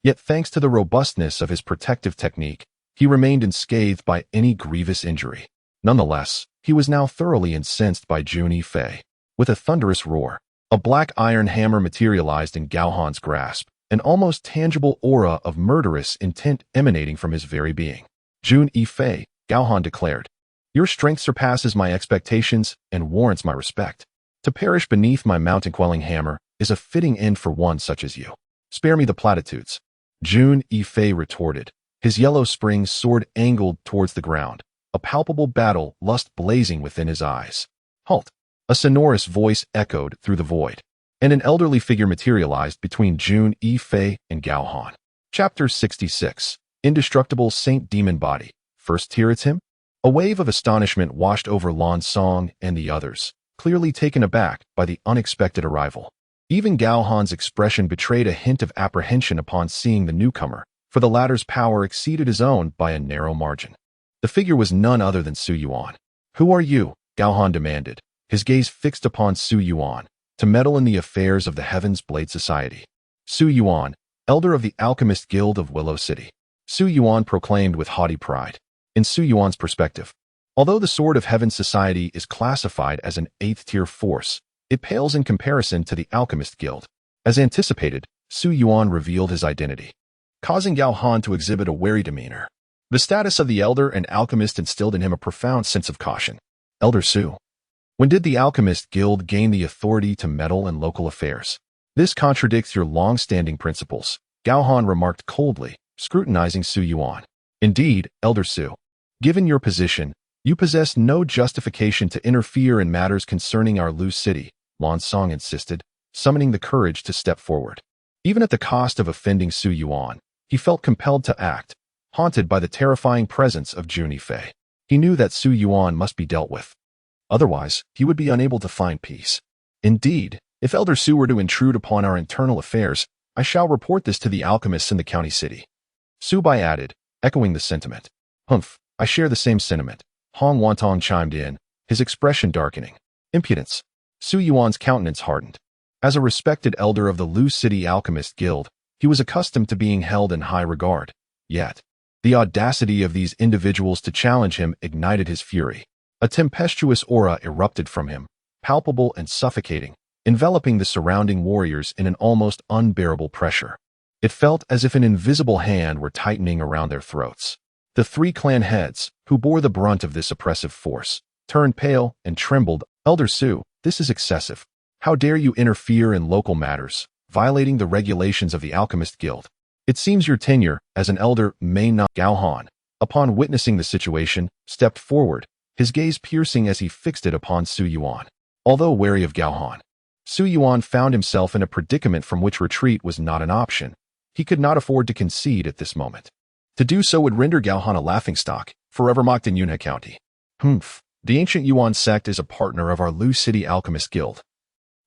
Yet thanks to the robustness of his protective technique, he remained unscathed by any grievous injury. Nonetheless, he was now thoroughly incensed by Jun Yifei. With a thunderous roar, a black iron hammer materialized in Gao Han's grasp, an almost tangible aura of murderous intent emanating from his very being. Jun Yifei, Gao Han declared, your strength surpasses my expectations and warrants my respect. To perish beneath my mountain-quelling hammer is a fitting end for one such as you. Spare me the platitudes. Jun Yifei retorted, his yellow spring sword angled towards the ground, a palpable battle lust blazing within his eyes. Halt! A sonorous voice echoed through the void, and an elderly figure materialized between Jun Yifei and Gao Han. Chapter 66. Indestructible Saint Demon Body. First hear it's him? A wave of astonishment washed over Lan Song and the others, clearly taken aback by the unexpected arrival. Even Gao Han's expression betrayed a hint of apprehension upon seeing the newcomer, for the latter's power exceeded his own by a narrow margin. The figure was none other than Su Yuan. Who are you? Gao Han demanded, his gaze fixed upon Su Yuan, to meddle in the affairs of the Heaven's Blade Society. Su Yuan, elder of the Alchemist Guild of Willow City. Su Yuan proclaimed with haughty pride. In Su Yuan's perspective, although the Sword of Heaven Society is classified as an 8th-tier force, it pales in comparison to the Alchemist Guild. As anticipated, Su Yuan revealed his identity, causing Gao Han to exhibit a wary demeanor. The status of the Elder and Alchemist instilled in him a profound sense of caution. Elder Su. When did the Alchemist Guild gain the authority to meddle in local affairs? This contradicts your long-standing principles, Gao Han remarked coldly, scrutinizing Su Yuan. Indeed, Elder Su. Given your position, you possess no justification to interfere in matters concerning our loose city, Lan Song insisted, summoning the courage to step forward. Even at the cost of offending Su Yuan, he felt compelled to act, haunted by the terrifying presence of Jun Yifei. He knew that Su Yuan must be dealt with. Otherwise, he would be unable to find peace. Indeed, if Elder Su were to intrude upon our internal affairs, I shall report this to the alchemists in the county city. Su Bai added, echoing the sentiment. Humph, I share the same sentiment. Hong Wantong chimed in, his expression darkening. Impudence. Su Yuan's countenance hardened. As a respected elder of the Lu City Alchemist Guild, he was accustomed to being held in high regard. Yet, the audacity of these individuals to challenge him ignited his fury. A tempestuous aura erupted from him, palpable and suffocating, enveloping the surrounding warriors in an almost unbearable pressure. It felt as if an invisible hand were tightening around their throats. The 3 clan heads, who bore the brunt of this oppressive force, turned pale and trembled. Elder Su, this is excessive. How dare you interfere in local matters, violating the regulations of the Alchemist Guild? It seems your tenure as an elder may not. Gao Han, upon witnessing the situation, stepped forward, his gaze piercing as he fixed it upon Su Yuan. Although wary of Gao Han, Su Yuan found himself in a predicament from which retreat was not an option. He could not afford to concede at this moment. To do so would render Gao Han a laughingstock, forever mocked in Yunhe County. Humph. The ancient Yuan sect is a partner of our Lu City Alchemist Guild,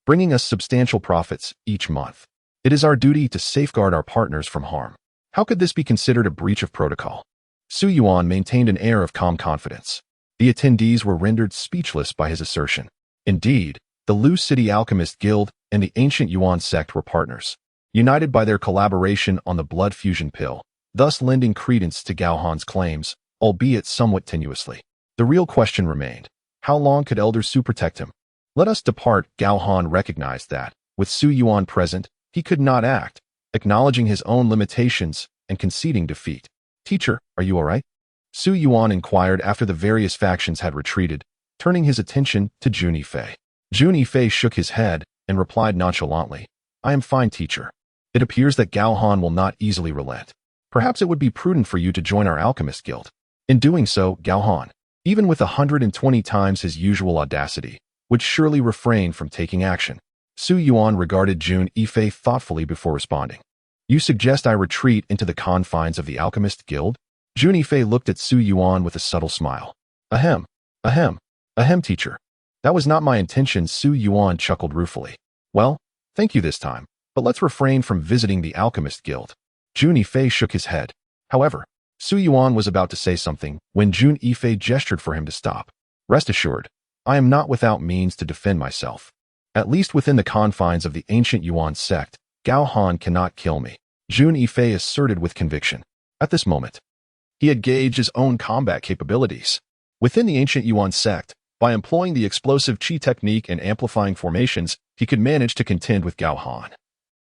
bringing us substantial profits each month. It is our duty to safeguard our partners from harm. How could this be considered a breach of protocol? Su Yuan maintained an air of calm confidence. The attendees were rendered speechless by his assertion. Indeed, the Lu City Alchemist Guild and the ancient Yuan sect were partners, united by their collaboration on the blood fusion pill, thus lending credence to Gao Han's claims, albeit somewhat tenuously. The real question remained, how long could Elder Su protect him? Let us depart. Gao Han recognized that, with Su Yuan present, he could not act, acknowledging his own limitations and conceding defeat. Teacher, are you all right? Su Yuan inquired after the various factions had retreated, turning his attention to Jun Yifei. Jun Yifei shook his head and replied nonchalantly, I am fine, teacher. It appears that Gao Han will not easily relent. Perhaps it would be prudent for you to join our Alchemist Guild. In doing so, Gao Han, even with 120 times his usual audacity, would surely refrain from taking action. Su Yuan regarded Jun Yifei thoughtfully before responding. You suggest I retreat into the confines of the Alchemist Guild? Jun Yifei looked at Su Yuan with a subtle smile. Ahem, teacher. That was not my intention. Su Yuan chuckled ruefully. Well, thank you this time, but let's refrain from visiting the Alchemist Guild. Jun Yifei shook his head. However, Su Yuan was about to say something when Jun Yifei gestured for him to stop. Rest assured, I am not without means to defend myself. At least within the confines of the ancient Yuan sect, Gao Han cannot kill me, Jun Yifei asserted with conviction. At this moment, he had gauged his own combat capabilities. Within the ancient Yuan sect, by employing the explosive Qi technique and amplifying formations, he could manage to contend with Gao Han,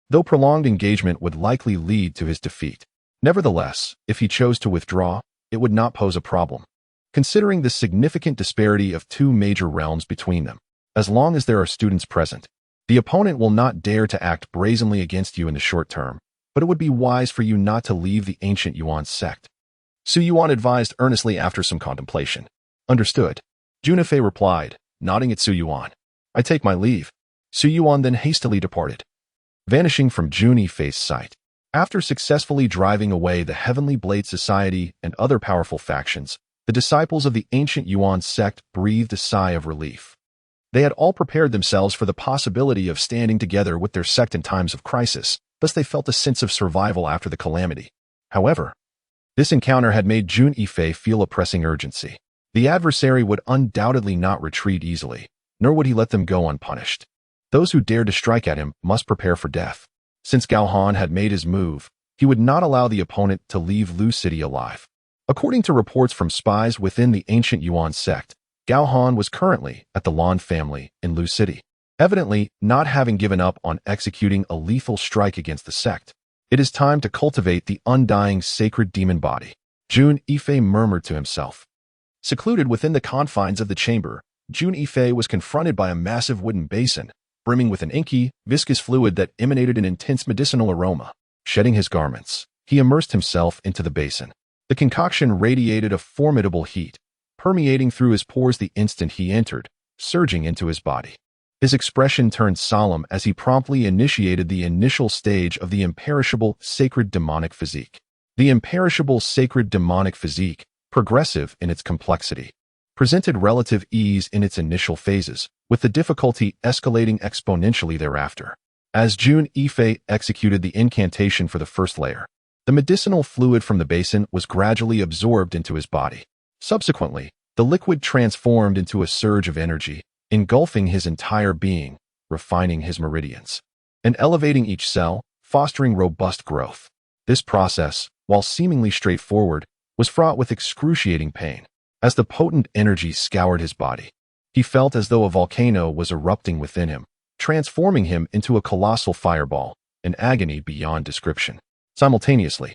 though prolonged engagement would likely lead to his defeat. Nevertheless, if he chose to withdraw, it would not pose a problem, considering the significant disparity of two major realms between them. As long as there are students present, the opponent will not dare to act brazenly against you in the short term, but it would be wise for you not to leave the ancient Yuan sect. Su Yuan advised earnestly after some contemplation. Understood, Jun Yifei replied, nodding at Su Yuan. I take my leave. Su Yuan then hastily departed, vanishing from Jun Yifei's sight. After successfully driving away the Heavenly Blade Society and other powerful factions, the disciples of the ancient Yuan sect breathed a sigh of relief. They had all prepared themselves for the possibility of standing together with their sect in times of crisis, thus they felt a sense of survival after the calamity. However, this encounter had made Jun Yifei feel a pressing urgency. The adversary would undoubtedly not retreat easily, nor would he let them go unpunished. Those who dared to strike at him must prepare for death. Since Gao Han had made his move, he would not allow the opponent to leave Lu City alive. According to reports from spies within the ancient Yuan sect, Gao Han was currently at the Lan family in Lu City, evidently not having given up on executing a lethal strike against the sect. It is time to cultivate the undying sacred demon body, Jun Yifei murmured to himself. Secluded within the confines of the chamber, Jun Yifei was confronted by a massive wooden basin, brimming with an inky, viscous fluid that emanated an intense medicinal aroma. Shedding his garments, he immersed himself into the basin. The concoction radiated a formidable heat, permeating through his pores the instant he entered, surging into his body. His expression turned solemn as he promptly initiated the initial stage of the imperishable sacred demonic physique. The imperishable sacred demonic physique, progressive in its complexity, presented relative ease in its initial phases, with the difficulty escalating exponentially thereafter. As Jun Yifei executed the incantation for the first layer, the medicinal fluid from the basin was gradually absorbed into his body. Subsequently, the liquid transformed into a surge of energy, engulfing his entire being, refining his meridians, and elevating each cell, fostering robust growth. This process, while seemingly straightforward, was fraught with excruciating pain. As the potent energy scoured his body, he felt as though a volcano was erupting within him, transforming him into a colossal fireball, an agony beyond description. Simultaneously,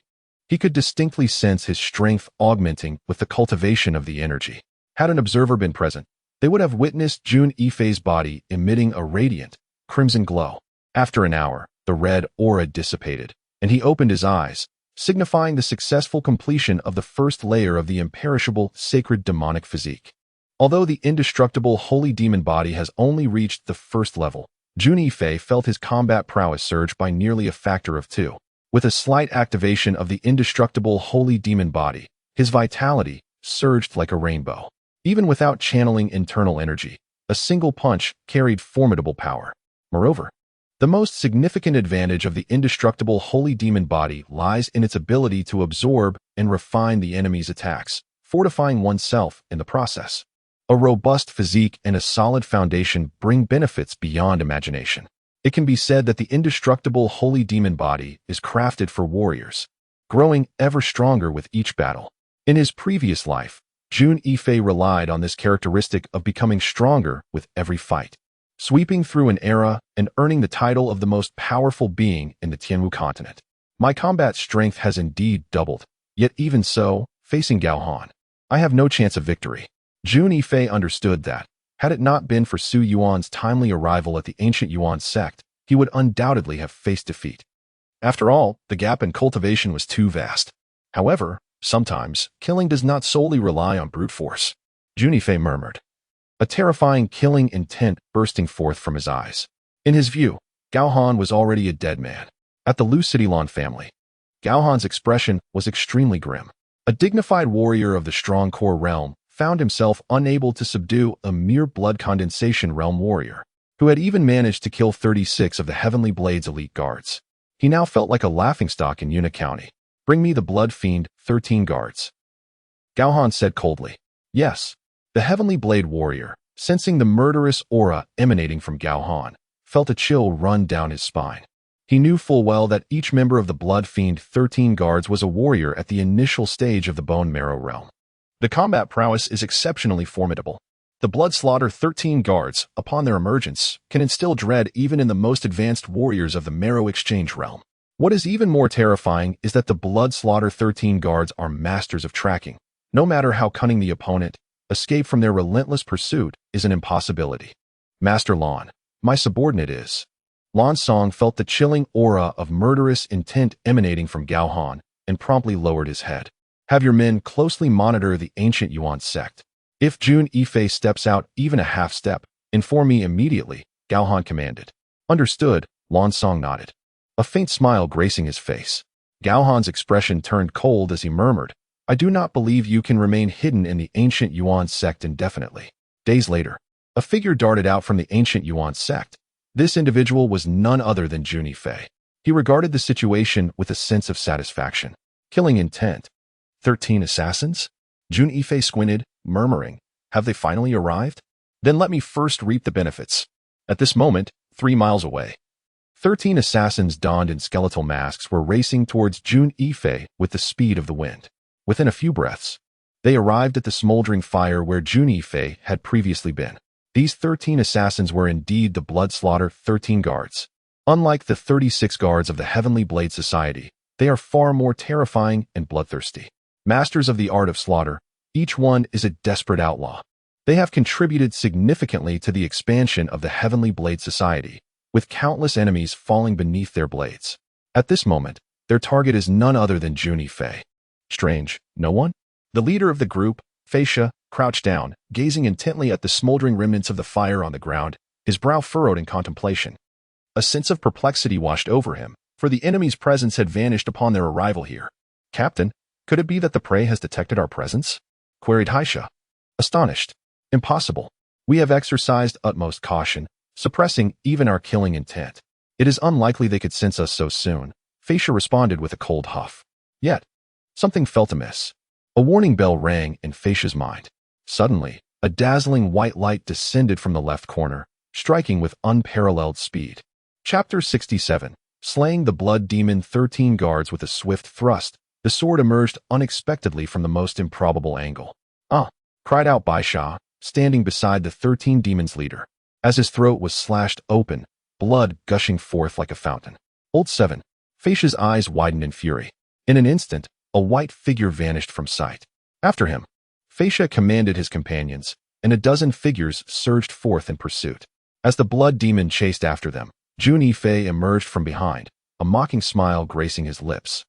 he could distinctly sense his strength augmenting with the cultivation of the energy. Had an observer been present, they would have witnessed Jun Yifei's body emitting a radiant, crimson glow. After an hour, the red aura dissipated, and he opened his eyes, signifying the successful completion of the first layer of the imperishable sacred demonic physique. Although the indestructible holy demon body has only reached the first level, Jun Yifei felt his combat prowess surge by nearly a factor of 2. With a slight activation of the indestructible holy demon body, his vitality surged like a rainbow. Even without channeling internal energy, a single punch carried formidable power. Moreover, the most significant advantage of the indestructible holy demon body lies in its ability to absorb and refine the enemy's attacks, fortifying oneself in the process. A robust physique and a solid foundation bring benefits beyond imagination. It can be said that the indestructible holy demon body is crafted for warriors, growing ever stronger with each battle. In his previous life, Jun Yifei relied on this characteristic of becoming stronger with every fight, sweeping through an era and earning the title of the most powerful being in the Tianwu continent. My combat strength has indeed doubled, yet even so, facing Gao Han, I have no chance of victory. Jun Yifei understood that, had it not been for Su Yuan's timely arrival at the ancient Yuan sect, he would undoubtedly have faced defeat. After all, the gap in cultivation was too vast. However, sometimes, killing does not solely rely on brute force, Jun Yifei murmured, a terrifying killing intent bursting forth from his eyes. In his view, Gao Han was already a dead man. At the Lu City Lan family, Gao Han's expression was extremely grim. A dignified warrior of the strong core realm found himself unable to subdue a mere blood condensation realm warrior, who had even managed to kill 36 of the Heavenly Blade's elite guards. He now felt like a laughingstock in Yuna County. Bring me the blood fiend, 13 guards. Gao Han said coldly. Yes. The heavenly blade warrior, sensing the murderous aura emanating from Gao Han, felt a chill run down his spine. He knew full well that each member of the blood fiend 13 guards was a warrior at the initial stage of the bone marrow realm. The combat prowess is exceptionally formidable. The blood slaughter 13 guards, upon their emergence, can instill dread even in the most advanced warriors of the marrow exchange realm. What is even more terrifying is that the blood slaughter 13 guards are masters of tracking. No matter how cunning the opponent, escape from their relentless pursuit is an impossibility. Master Lan, my subordinate is. Lan Song felt the chilling aura of murderous intent emanating from Gao Han and promptly lowered his head. Have your men closely monitor the ancient Yuan sect. If Jun Yifei steps out even a half step, inform me immediately, Gao Han commanded. Understood, Lan Song nodded. A faint smile gracing his face. Gao Han's expression turned cold as he murmured, I do not believe you can remain hidden in the ancient Yuan sect indefinitely. Days later, a figure darted out from the ancient Yuan sect. This individual was none other than Jun Yifei. He regarded the situation with a sense of satisfaction. Killing intent. 13 assassins? Jun Yifei squinted, murmuring, have they finally arrived? Then let me first reap the benefits. At this moment, 3 miles away, 13 assassins donned in skeletal masks were racing towards Jun Yifei with the speed of the wind. Within a few breaths, they arrived at the smoldering fire where Jun Yifei had previously been. These 13 assassins were indeed the blood slaughter 13 guards. Unlike the 36 guards of the Heavenly Blade Society, they are far more terrifying and bloodthirsty. Masters of the art of slaughter, each one is a desperate outlaw. They have contributed significantly to the expansion of the Heavenly Blade Society, with countless enemies falling beneath their blades. At this moment, their target is none other than Jun Yifei. Strange, no one? The leader of the group, Feisha, crouched down, gazing intently at the smoldering remnants of the fire on the ground, his brow furrowed in contemplation. A sense of perplexity washed over him, for the enemy's presence had vanished upon their arrival here. Captain, could it be that the prey has detected our presence? Queried Feisha, astonished. Impossible. We have exercised utmost caution, suppressing even our killing intent. It is unlikely they could sense us so soon, Feisha responded with a cold huff. Yet, something felt amiss. A warning bell rang in Feisha's mind. Suddenly, a dazzling white light descended from the left corner, striking with unparalleled speed. Chapter 67. Slaying the blood demon 13 guards with a swift thrust, the sword emerged unexpectedly from the most improbable angle. Ah! Cried out Baisha, standing beside the 13 demons' leader. As his throat was slashed open, blood gushing forth like a fountain. Old 7. Feisha's eyes widened in fury. In an instant, a white figure vanished from sight. After him, Feisha commanded his companions, and a dozen figures surged forth in pursuit. As the blood demon chased after them, Jun Yifei emerged from behind, a mocking smile gracing his lips.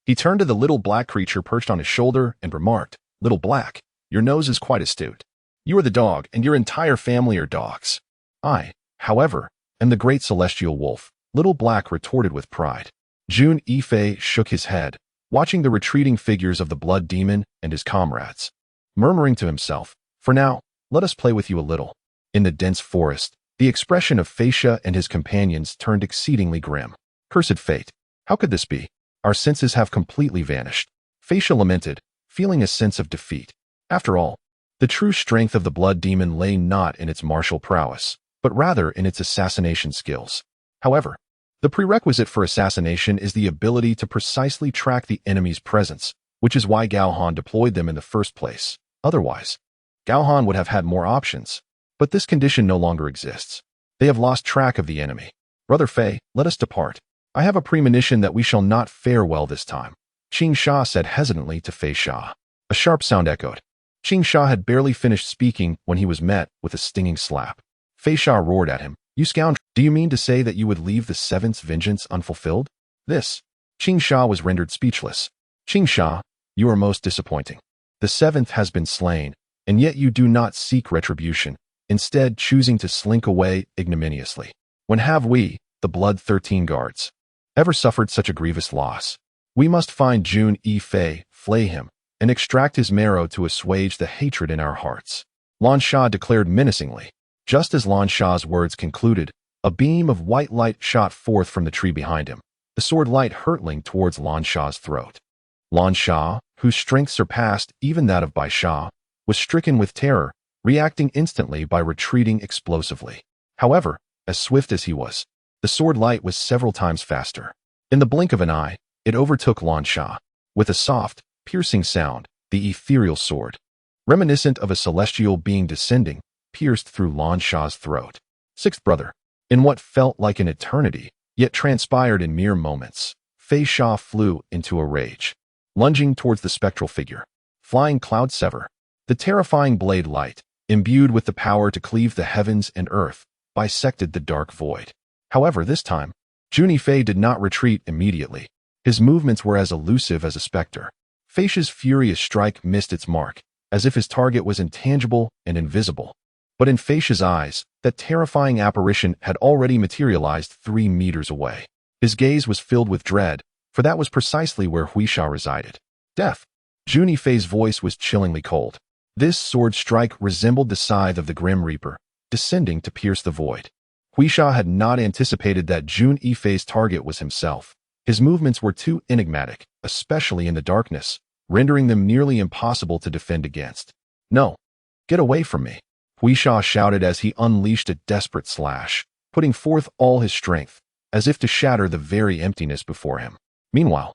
He turned to the little black creature perched on his shoulder and remarked, Little Black, your nose is quite astute. You are the dog, and your entire family are dogs. I, however, am the great celestial wolf, Little Black retorted with pride. Jun Yifei shook his head, watching the retreating figures of the blood demon and his comrades. Murmuring to himself, For now, let us play with you a little. In the dense forest, the expression of Feisha and his companions turned exceedingly grim. Cursed fate! How could this be? Our senses have completely vanished. Feisha lamented, feeling a sense of defeat. After all, the true strength of the blood demon lay not in its martial prowess, but rather in its assassination skills. However, the prerequisite for assassination is the ability to precisely track the enemy's presence, which is why Gao Han deployed them in the first place. Otherwise, Gao Han would have had more options. But this condition no longer exists. They have lost track of the enemy. Brother Fei, let us depart. I have a premonition that we shall not fare well this time. Qing Sha said hesitantly to Fei Sha. A sharp sound echoed. Qing Sha had barely finished speaking when he was met with a stinging slap. Fei Sha roared at him. You scoundrel, do you mean to say that you would leave the seventh's vengeance unfulfilled? This. Qing Sha was rendered speechless. Qing Sha, you are most disappointing. The seventh has been slain, and yet you do not seek retribution, instead choosing to slink away ignominiously. When have we, the blood 13 guards, ever suffered such a grievous loss? We must find Jun Yifei, flay him, and extract his marrow to assuage the hatred in our hearts. Lan Sha declared menacingly. Just as Lan Sha's words concluded, a beam of white light shot forth from the tree behind him, the sword light hurtling towards Lan Sha's throat. Lan Sha, whose strength surpassed even that of Bai Sha, was stricken with terror, reacting instantly by retreating explosively. However, as swift as he was, the sword light was several times faster. In the blink of an eye, it overtook Lan Sha. With a soft, piercing sound, the ethereal sword, reminiscent of a celestial being descending, pierced through Lan Sha's throat. Sixth brother. In what felt like an eternity, yet transpired in mere moments, Fei Sha flew into a rage, lunging towards the spectral figure. Flying Cloud Sever. The terrifying blade light, imbued with the power to cleave the heavens and earth, bisected the dark void. However, this time, Jun Yifei did not retreat immediately. His movements were as elusive as a specter. Fei Sha's furious strike missed its mark, as if his target was intangible and invisible. But in Fei Sha's eyes, that terrifying apparition had already materialized 3 meters away. His gaze was filled with dread, for that was precisely where Huisha resided. Death. Jun Yifei's voice was chillingly cold. This sword strike resembled the scythe of the Grim Reaper, descending to pierce the void. Huisha had not anticipated that Jun Yifei's target was himself. His movements were too enigmatic, especially in the darkness, rendering them nearly impossible to defend against. No. Get away from me. Huisha shouted as he unleashed a desperate slash, putting forth all his strength, as if to shatter the very emptiness before him. Meanwhile,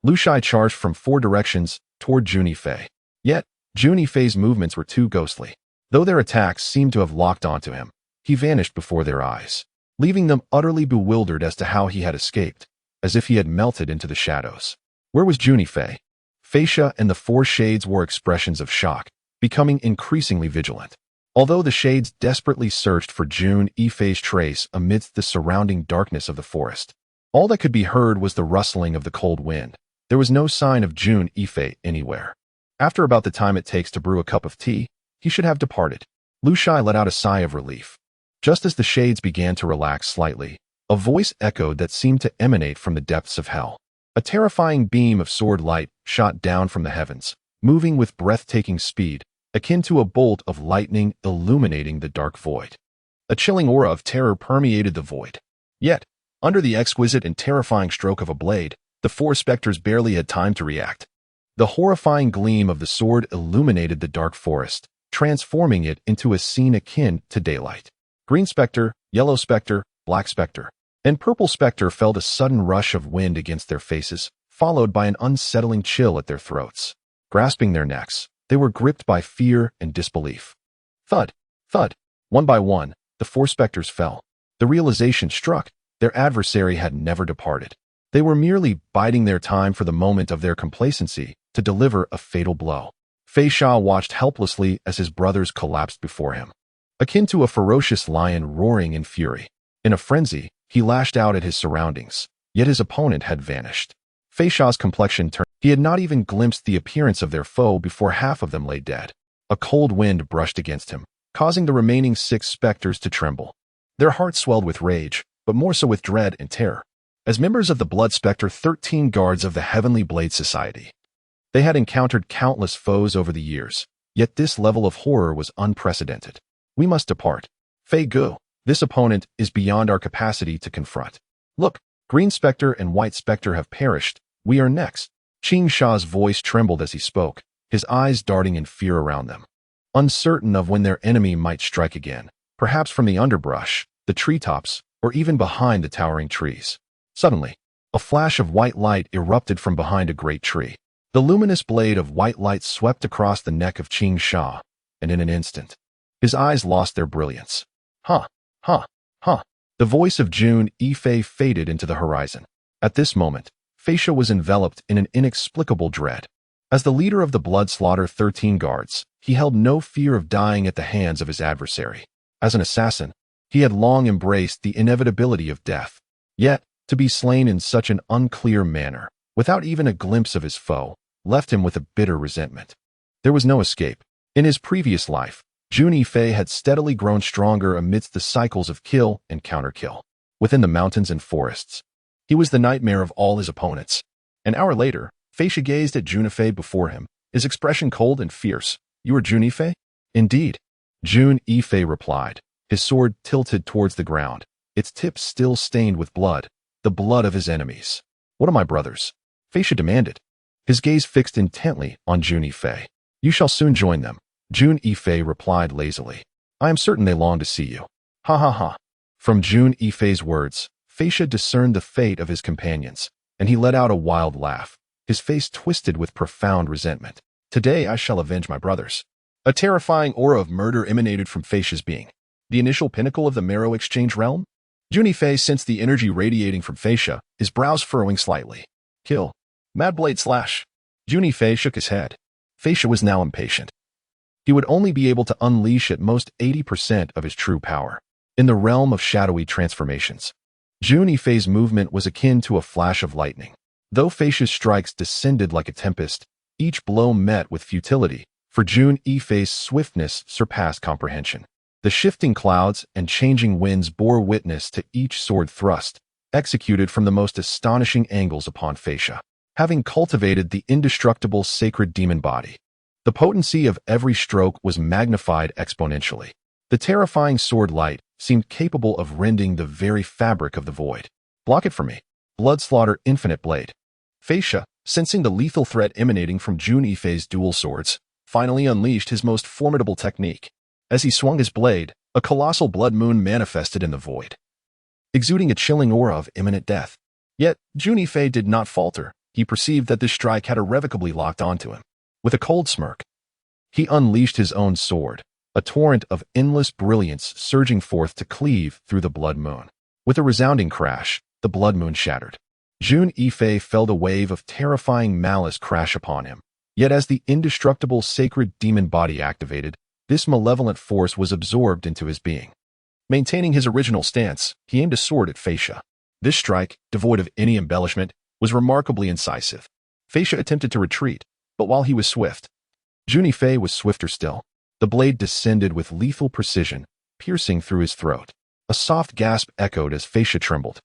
Lu Shai charged from 4 directions toward Jun Yifei. Yet, Jun Yifei's movements were too ghostly. Though their attacks seemed to have locked onto him, he vanished before their eyes, leaving them utterly bewildered as to how he had escaped, as if he had melted into the shadows. Where was Jun Yifei? Fei Sha and the 4 shades wore expressions of shock, becoming increasingly vigilant. Although the shades desperately searched for Jun Yifei's trace amidst the surrounding darkness of the forest, all that could be heard was the rustling of the cold wind. There was no sign of Jun Yifei anywhere. After about the time it takes to brew a cup of tea, he should have departed. Lu Shai let out a sigh of relief. Just as the shades began to relax slightly, a voice echoed that seemed to emanate from the depths of hell. A terrifying beam of sword light shot down from the heavens, moving with breathtaking speed, akin to a bolt of lightning illuminating the dark void. A chilling aura of terror permeated the void. Yet, under the exquisite and terrifying stroke of a blade, the 4 specters barely had time to react. The horrifying gleam of the sword illuminated the dark forest, transforming it into a scene akin to daylight. Green specter, yellow specter, black specter, and purple specter felt a sudden rush of wind against their faces, followed by an unsettling chill at their throats. Grasping their necks, they were gripped by fear and disbelief. Thud, thud. One by one, the 4 specters fell. The realization struck, their adversary had never departed. They were merely biding their time for the moment of their complacency to deliver a fatal blow. Fei Sha watched helplessly as his brothers collapsed before him, akin to a ferocious lion roaring in fury. In a frenzy, he lashed out at his surroundings, yet his opponent had vanished. Fei Sha's complexion turned. He had not even glimpsed the appearance of their foe before half of them lay dead. A cold wind brushed against him, causing the remaining 6 specters to tremble. Their hearts swelled with rage, but more so with dread and terror. As members of the Blood Spectre 13 Guards of the Heavenly Blade Society, they had encountered countless foes over the years, yet this level of horror was unprecedented. We must depart. Fei Gu, this opponent is beyond our capacity to confront. Look, Green Spectre and White Spectre have perished. We are next. Qing Sha's voice trembled as he spoke, his eyes darting in fear around them. Uncertain of when their enemy might strike again, perhaps from the underbrush, the treetops, or even behind the towering trees. Suddenly, a flash of white light erupted from behind a great tree. The luminous blade of white light swept across the neck of Qing Sha, and in an instant, his eyes lost their brilliance. Huh, huh, huh. The voice of Jun Yifei faded into the horizon. At this moment, Fei Sha was enveloped in an inexplicable dread. As the leader of the Blood Slaughter 13 Guards, he held no fear of dying at the hands of his adversary. As an assassin, he had long embraced the inevitability of death. Yet, to be slain in such an unclear manner, without even a glimpse of his foe, left him with a bitter resentment. There was no escape. In his previous life, Jun Yifei had steadily grown stronger amidst the cycles of kill and counterkill. Within the mountains and forests, he was the nightmare of all his opponents. An hour later, Fei Sha gazed at Jun Yifei before him, his expression cold and fierce. You are Jun Yifei? Indeed. Jun Yifei replied, his sword tilted towards the ground, its tip still stained with blood, the blood of his enemies. What are my brothers? Fei Sha demanded. his gaze fixed intently on Jun Yifei. "You shall soon join them," Jun Yifei replied lazily. "I am certain they long to see you." Ha ha ha. From Jun Yifei's words, Feisha discerned the fate of his companions, and he let out a wild laugh, his face twisted with profound resentment. "Today I shall avenge my brothers." A terrifying aura of murder emanated from Feisha's being. The initial pinnacle of the marrow exchange realm? Jun Yifei sensed the energy radiating from Feisha, his brows furrowing slightly. "Kill. Mad blade slash." Jun Yifei shook his head. Feisha was now impatient. He would only be able to unleash at most 80% of his true power. In the realm of shadowy transformations, Jun Yifei's movement was akin to a flash of lightning. Though Feisha's strikes descended like a tempest, each blow met with futility, for Jun Yifei's swiftness surpassed comprehension. The shifting clouds and changing winds bore witness to each sword thrust, executed from the most astonishing angles upon Feisha. Having cultivated the indestructible sacred demon body, the potency of every stroke was magnified exponentially. The terrifying sword light seemed capable of rending the very fabric of the void. "Block it for me." Blood slaughter infinite blade. Feisha, sensing the lethal threat emanating from Jun Yifei's dual swords, finally unleashed his most formidable technique. As he swung his blade, a colossal blood moon manifested in the void, exuding a chilling aura of imminent death. Yet, Jun Yifei did not falter. He perceived that this strike had irrevocably locked onto him. With a cold smirk, he unleashed his own sword, a torrent of endless brilliance surging forth to cleave through the blood moon. With a resounding crash, the blood moon shattered. Jun Yifei felt a wave of terrifying malice crash upon him. Yet as the indestructible sacred demon body activated, this malevolent force was absorbed into his being. Maintaining his original stance, he aimed a sword at Feisha. This strike, devoid of any embellishment, was remarkably incisive. Feisha attempted to retreat, but while he was swift, Jun Yifei was swifter still. The blade descended with lethal precision, piercing through his throat. A soft gasp echoed as Feisha trembled,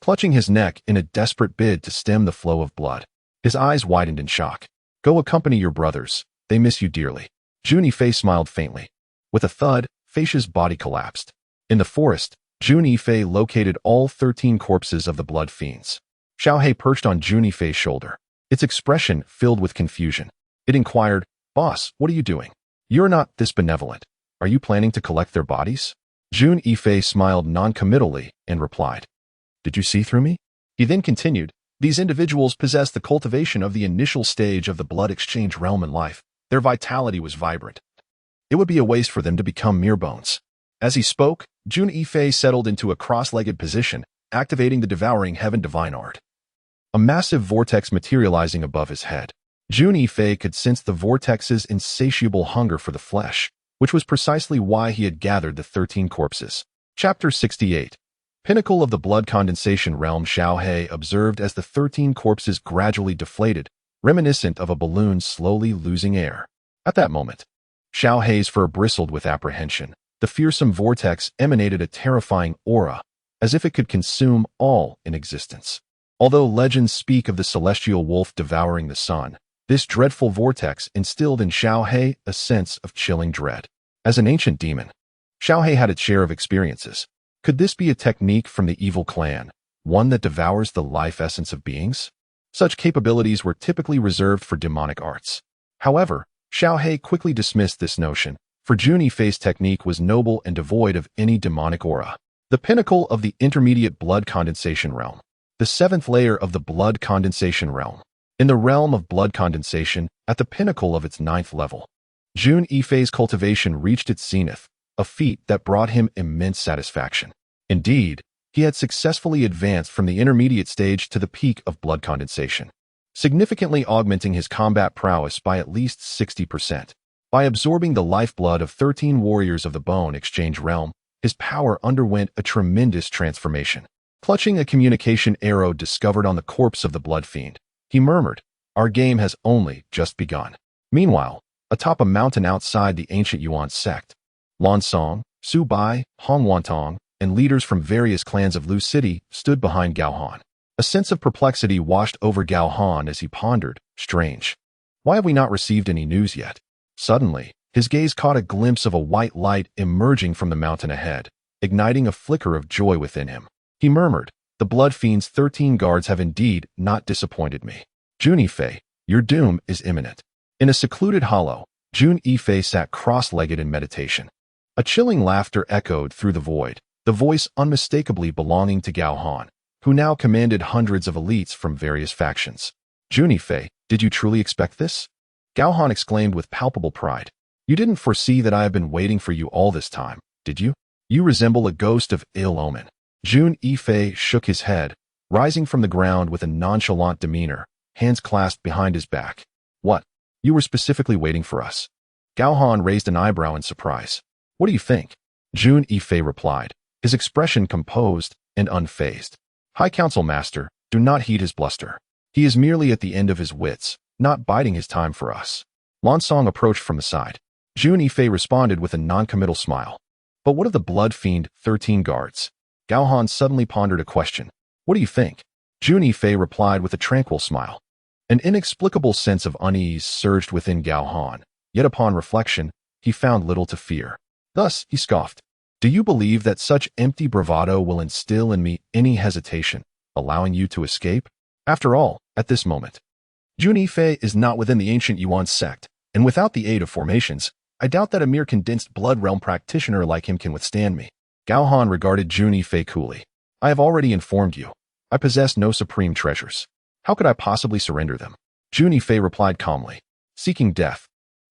clutching his neck in a desperate bid to stem the flow of blood. His eyes widened in shock. "Go accompany your brothers. They miss you dearly." Jun Yifei smiled faintly. With a thud, Feisha's body collapsed. In the forest, Jun Yifei located all 13 corpses of the blood fiends. Xiaohei perched on Jun Yifei's shoulder, its expression filled with confusion. It inquired, "Boss, what are you doing? You're not this benevolent. Are you planning to collect their bodies?" Jun Yifei smiled non-committally and replied, "Did you see through me?" He then continued, "These individuals possess the cultivation of the initial stage of the blood exchange realm in life. Their vitality was vibrant. It would be a waste for them to become mere bones." As he spoke, Jun Yifei settled into a cross-legged position, activating the devouring heaven divine art. A massive vortex materializing above his head. Jun Yifei could sense the vortex's insatiable hunger for the flesh, which was precisely why he had gathered the 13 corpses. Chapter 68. Pinnacle of the blood condensation realm. Xiaohei observed as the 13 corpses gradually deflated, reminiscent of a balloon slowly losing air. At that moment, Xiaohei's fur bristled with apprehension. The fearsome vortex emanated a terrifying aura, as if it could consume all in existence. Although legends speak of the celestial wolf devouring the sun, this dreadful vortex instilled in Xiaohei a sense of chilling dread. As an ancient demon, Xiaohei had its share of experiences. Could this be a technique from the evil clan, one that devours the life essence of beings? Such capabilities were typically reserved for demonic arts. However, Xiaohei quickly dismissed this notion, for Jun Yifei's technique was noble and devoid of any demonic aura. The pinnacle of the intermediate blood condensation realm. The 7th layer of the blood condensation realm. In the realm of blood condensation, at the pinnacle of its 9th level, Jun Yifei's cultivation reached its zenith, a feat that brought him immense satisfaction. Indeed, he had successfully advanced from the intermediate stage to the peak of blood condensation, significantly augmenting his combat prowess by at least 60%. By absorbing the lifeblood of 13 warriors of the bone exchange realm, his power underwent a tremendous transformation. Clutching a communication arrow discovered on the corpse of the blood fiend, he murmured, "Our game has only just begun." Meanwhile, atop a mountain outside the ancient Yuan sect, Lan Song, Su Bai, Hong Wantong, and leaders from various clans of Lu City stood behind Gao Han. A sense of perplexity washed over Gao Han as he pondered, "Strange. Why have we not received any news yet?" Suddenly, his gaze caught a glimpse of a white light emerging from the mountain ahead, igniting a flicker of joy within him. He murmured, "The blood fiend's 13 guards have indeed not disappointed me." Jun Yifei, Your doom is imminent. In a secluded hollow, Jun Yifei sat cross-legged in meditation. A chilling laughter echoed through the void, the voice unmistakably belonging to Gao Han, who now commanded hundreds of elites from various factions. Jun Yifei, did you truly expect this? Gao Han exclaimed with palpable pride. You didn't foresee that I have been waiting for you all this time, did you? You resemble a ghost of ill omen. Jun Yifei shook his head, rising from the ground with a nonchalant demeanor, hands clasped behind his back. What? You were specifically waiting for us? Gao Han raised an eyebrow in surprise. What do you think? Jun Yifei replied, his expression composed and unfazed. High Council Master, do not heed his bluster. He is merely at the end of his wits, not biding his time for us. Lansong approached from the side. Jun Yifei responded with a non-committal smile. But what of the blood fiend 13 guards? Gao Han suddenly pondered a question. What do you think? Jun Yifei replied with a tranquil smile. An inexplicable sense of unease surged within Gao Han, yet upon reflection, he found little to fear. Thus, he scoffed. Do you believe that such empty bravado will instill in me any hesitation, allowing you to escape? After all, at this moment, Jun Yifei is not within the ancient Yuan sect, and without the aid of formations, I doubt that a mere condensed blood realm practitioner like him can withstand me. Gao Han regarded Jun Yifei coolly. I have already informed you. I possess no supreme treasures. How could I possibly surrender them? Jun Yifei replied calmly. Seeking death.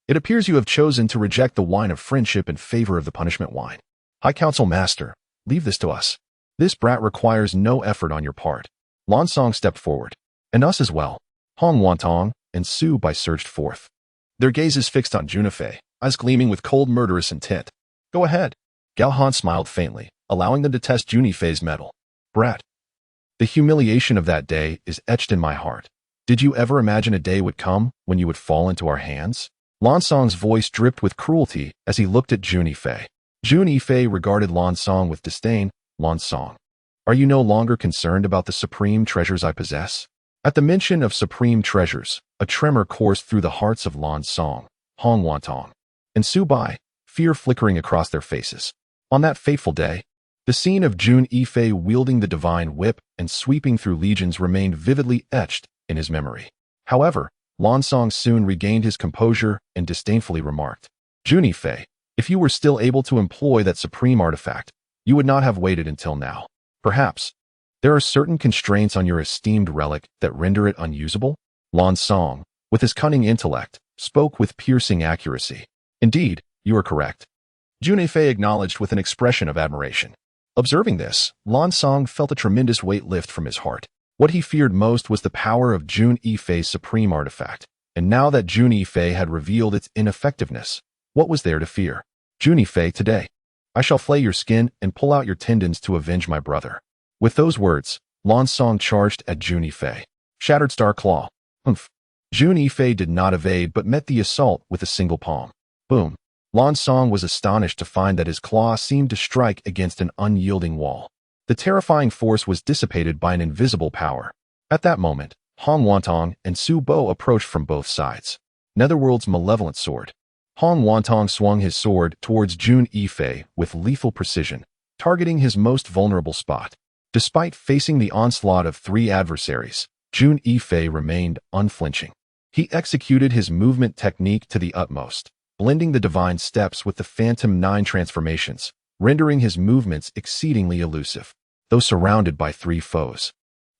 It appears you have chosen to reject the wine of friendship in favor of the punishment wine. High Council Master, leave this to us. This brat requires no effort on your part. Lansong stepped forward. And us as well. Hong Wantong and Su Bai surged forth. Their gazes fixed on Jun Yifei, eyes gleaming with cold murderous intent. Go ahead. Gao Han smiled faintly, allowing them to test Jun Yifei's mettle. Brat. The humiliation of that day is etched in my heart. Did you ever imagine a day would come when you would fall into our hands? Lansong's voice dripped with cruelty as he looked at Jun Yifei. Jun Yifei regarded Lansong with disdain. Lansong, are you no longer concerned about the supreme treasures I possess? At the mention of supreme treasures, a tremor coursed through the hearts of Lansong, Hong Wantong, and Su Bai, fear flickering across their faces. On that fateful day, the scene of Jun Yifei wielding the divine whip and sweeping through legions remained vividly etched in his memory. However, Lansong soon regained his composure and disdainfully remarked, Jun Yifei, if you were still able to employ that supreme artifact, you would not have waited until now. Perhaps, there are certain constraints on your esteemed relic that render it unusable? Lansong, with his cunning intellect, spoke with piercing accuracy. Indeed, you are correct. Jun Yifei acknowledged with an expression of admiration. Observing this, Lansong felt a tremendous weight lift from his heart. What he feared most was the power of Jun Yifei's supreme artifact, and now that Jun Yifei had revealed its ineffectiveness, what was there to fear? Jun Yifei, today, I shall flay your skin and pull out your tendons to avenge my brother. With those words, Lansong charged at Jun Yifei. Shattered Star Claw. Humph. Jun Yifei did not evade but met the assault with a single palm. Boom. Lansong was astonished to find that his claw seemed to strike against an unyielding wall. The terrifying force was dissipated by an invisible power. At that moment, Hong Wantong and Su Bo approached from both sides. Netherworld's malevolent sword. Hong Wantong swung his sword towards Jun Yifei with lethal precision, targeting his most vulnerable spot. Despite facing the onslaught of 3 adversaries, Jun Yifei remained unflinching. He executed his movement technique to the utmost, blending the divine steps with the Phantom 9 transformations, rendering his movements exceedingly elusive. Though surrounded by 3 foes,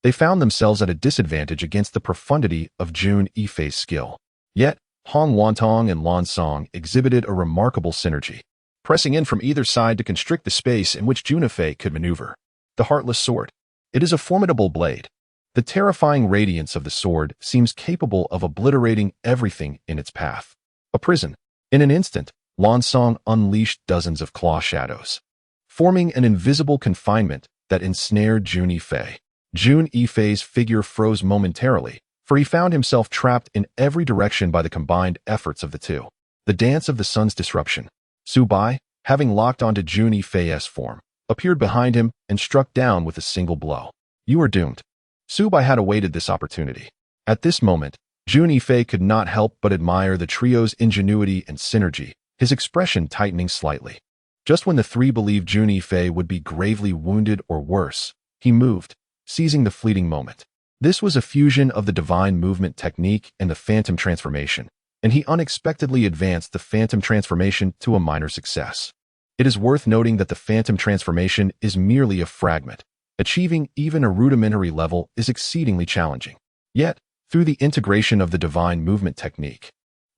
they found themselves at a disadvantage against the profundity of Jun Yifei's skill. Yet, Hong Wantong and Lansong exhibited a remarkable synergy, pressing in from either side to constrict the space in which Jun Yifei could maneuver. The Heartless Sword. It is a formidable blade. The terrifying radiance of the sword seems capable of obliterating everything in its path. A prison. In an instant, Lansong unleashed dozens of claw shadows, forming an invisible confinement that ensnared Jun Yifei. Jun Yifei's figure froze momentarily, for he found himself trapped in every direction by the combined efforts of the two. The dance of the sun's disruption. Su Bai, having locked onto Jun Yifei's form, appeared behind him and struck down with a single blow. You are doomed. Su Bai had awaited this opportunity. At this moment, Jun Yifei could not help but admire the trio's ingenuity and synergy, his expression tightening slightly. Just when the 3 believed Jun Yifei would be gravely wounded or worse, he moved, seizing the fleeting moment. This was a fusion of the divine movement technique and the phantom transformation, and he unexpectedly advanced the phantom transformation to a minor success. It is worth noting that the phantom transformation is merely a fragment. Achieving even a rudimentary level is exceedingly challenging. Yet, through the integration of the divine movement technique,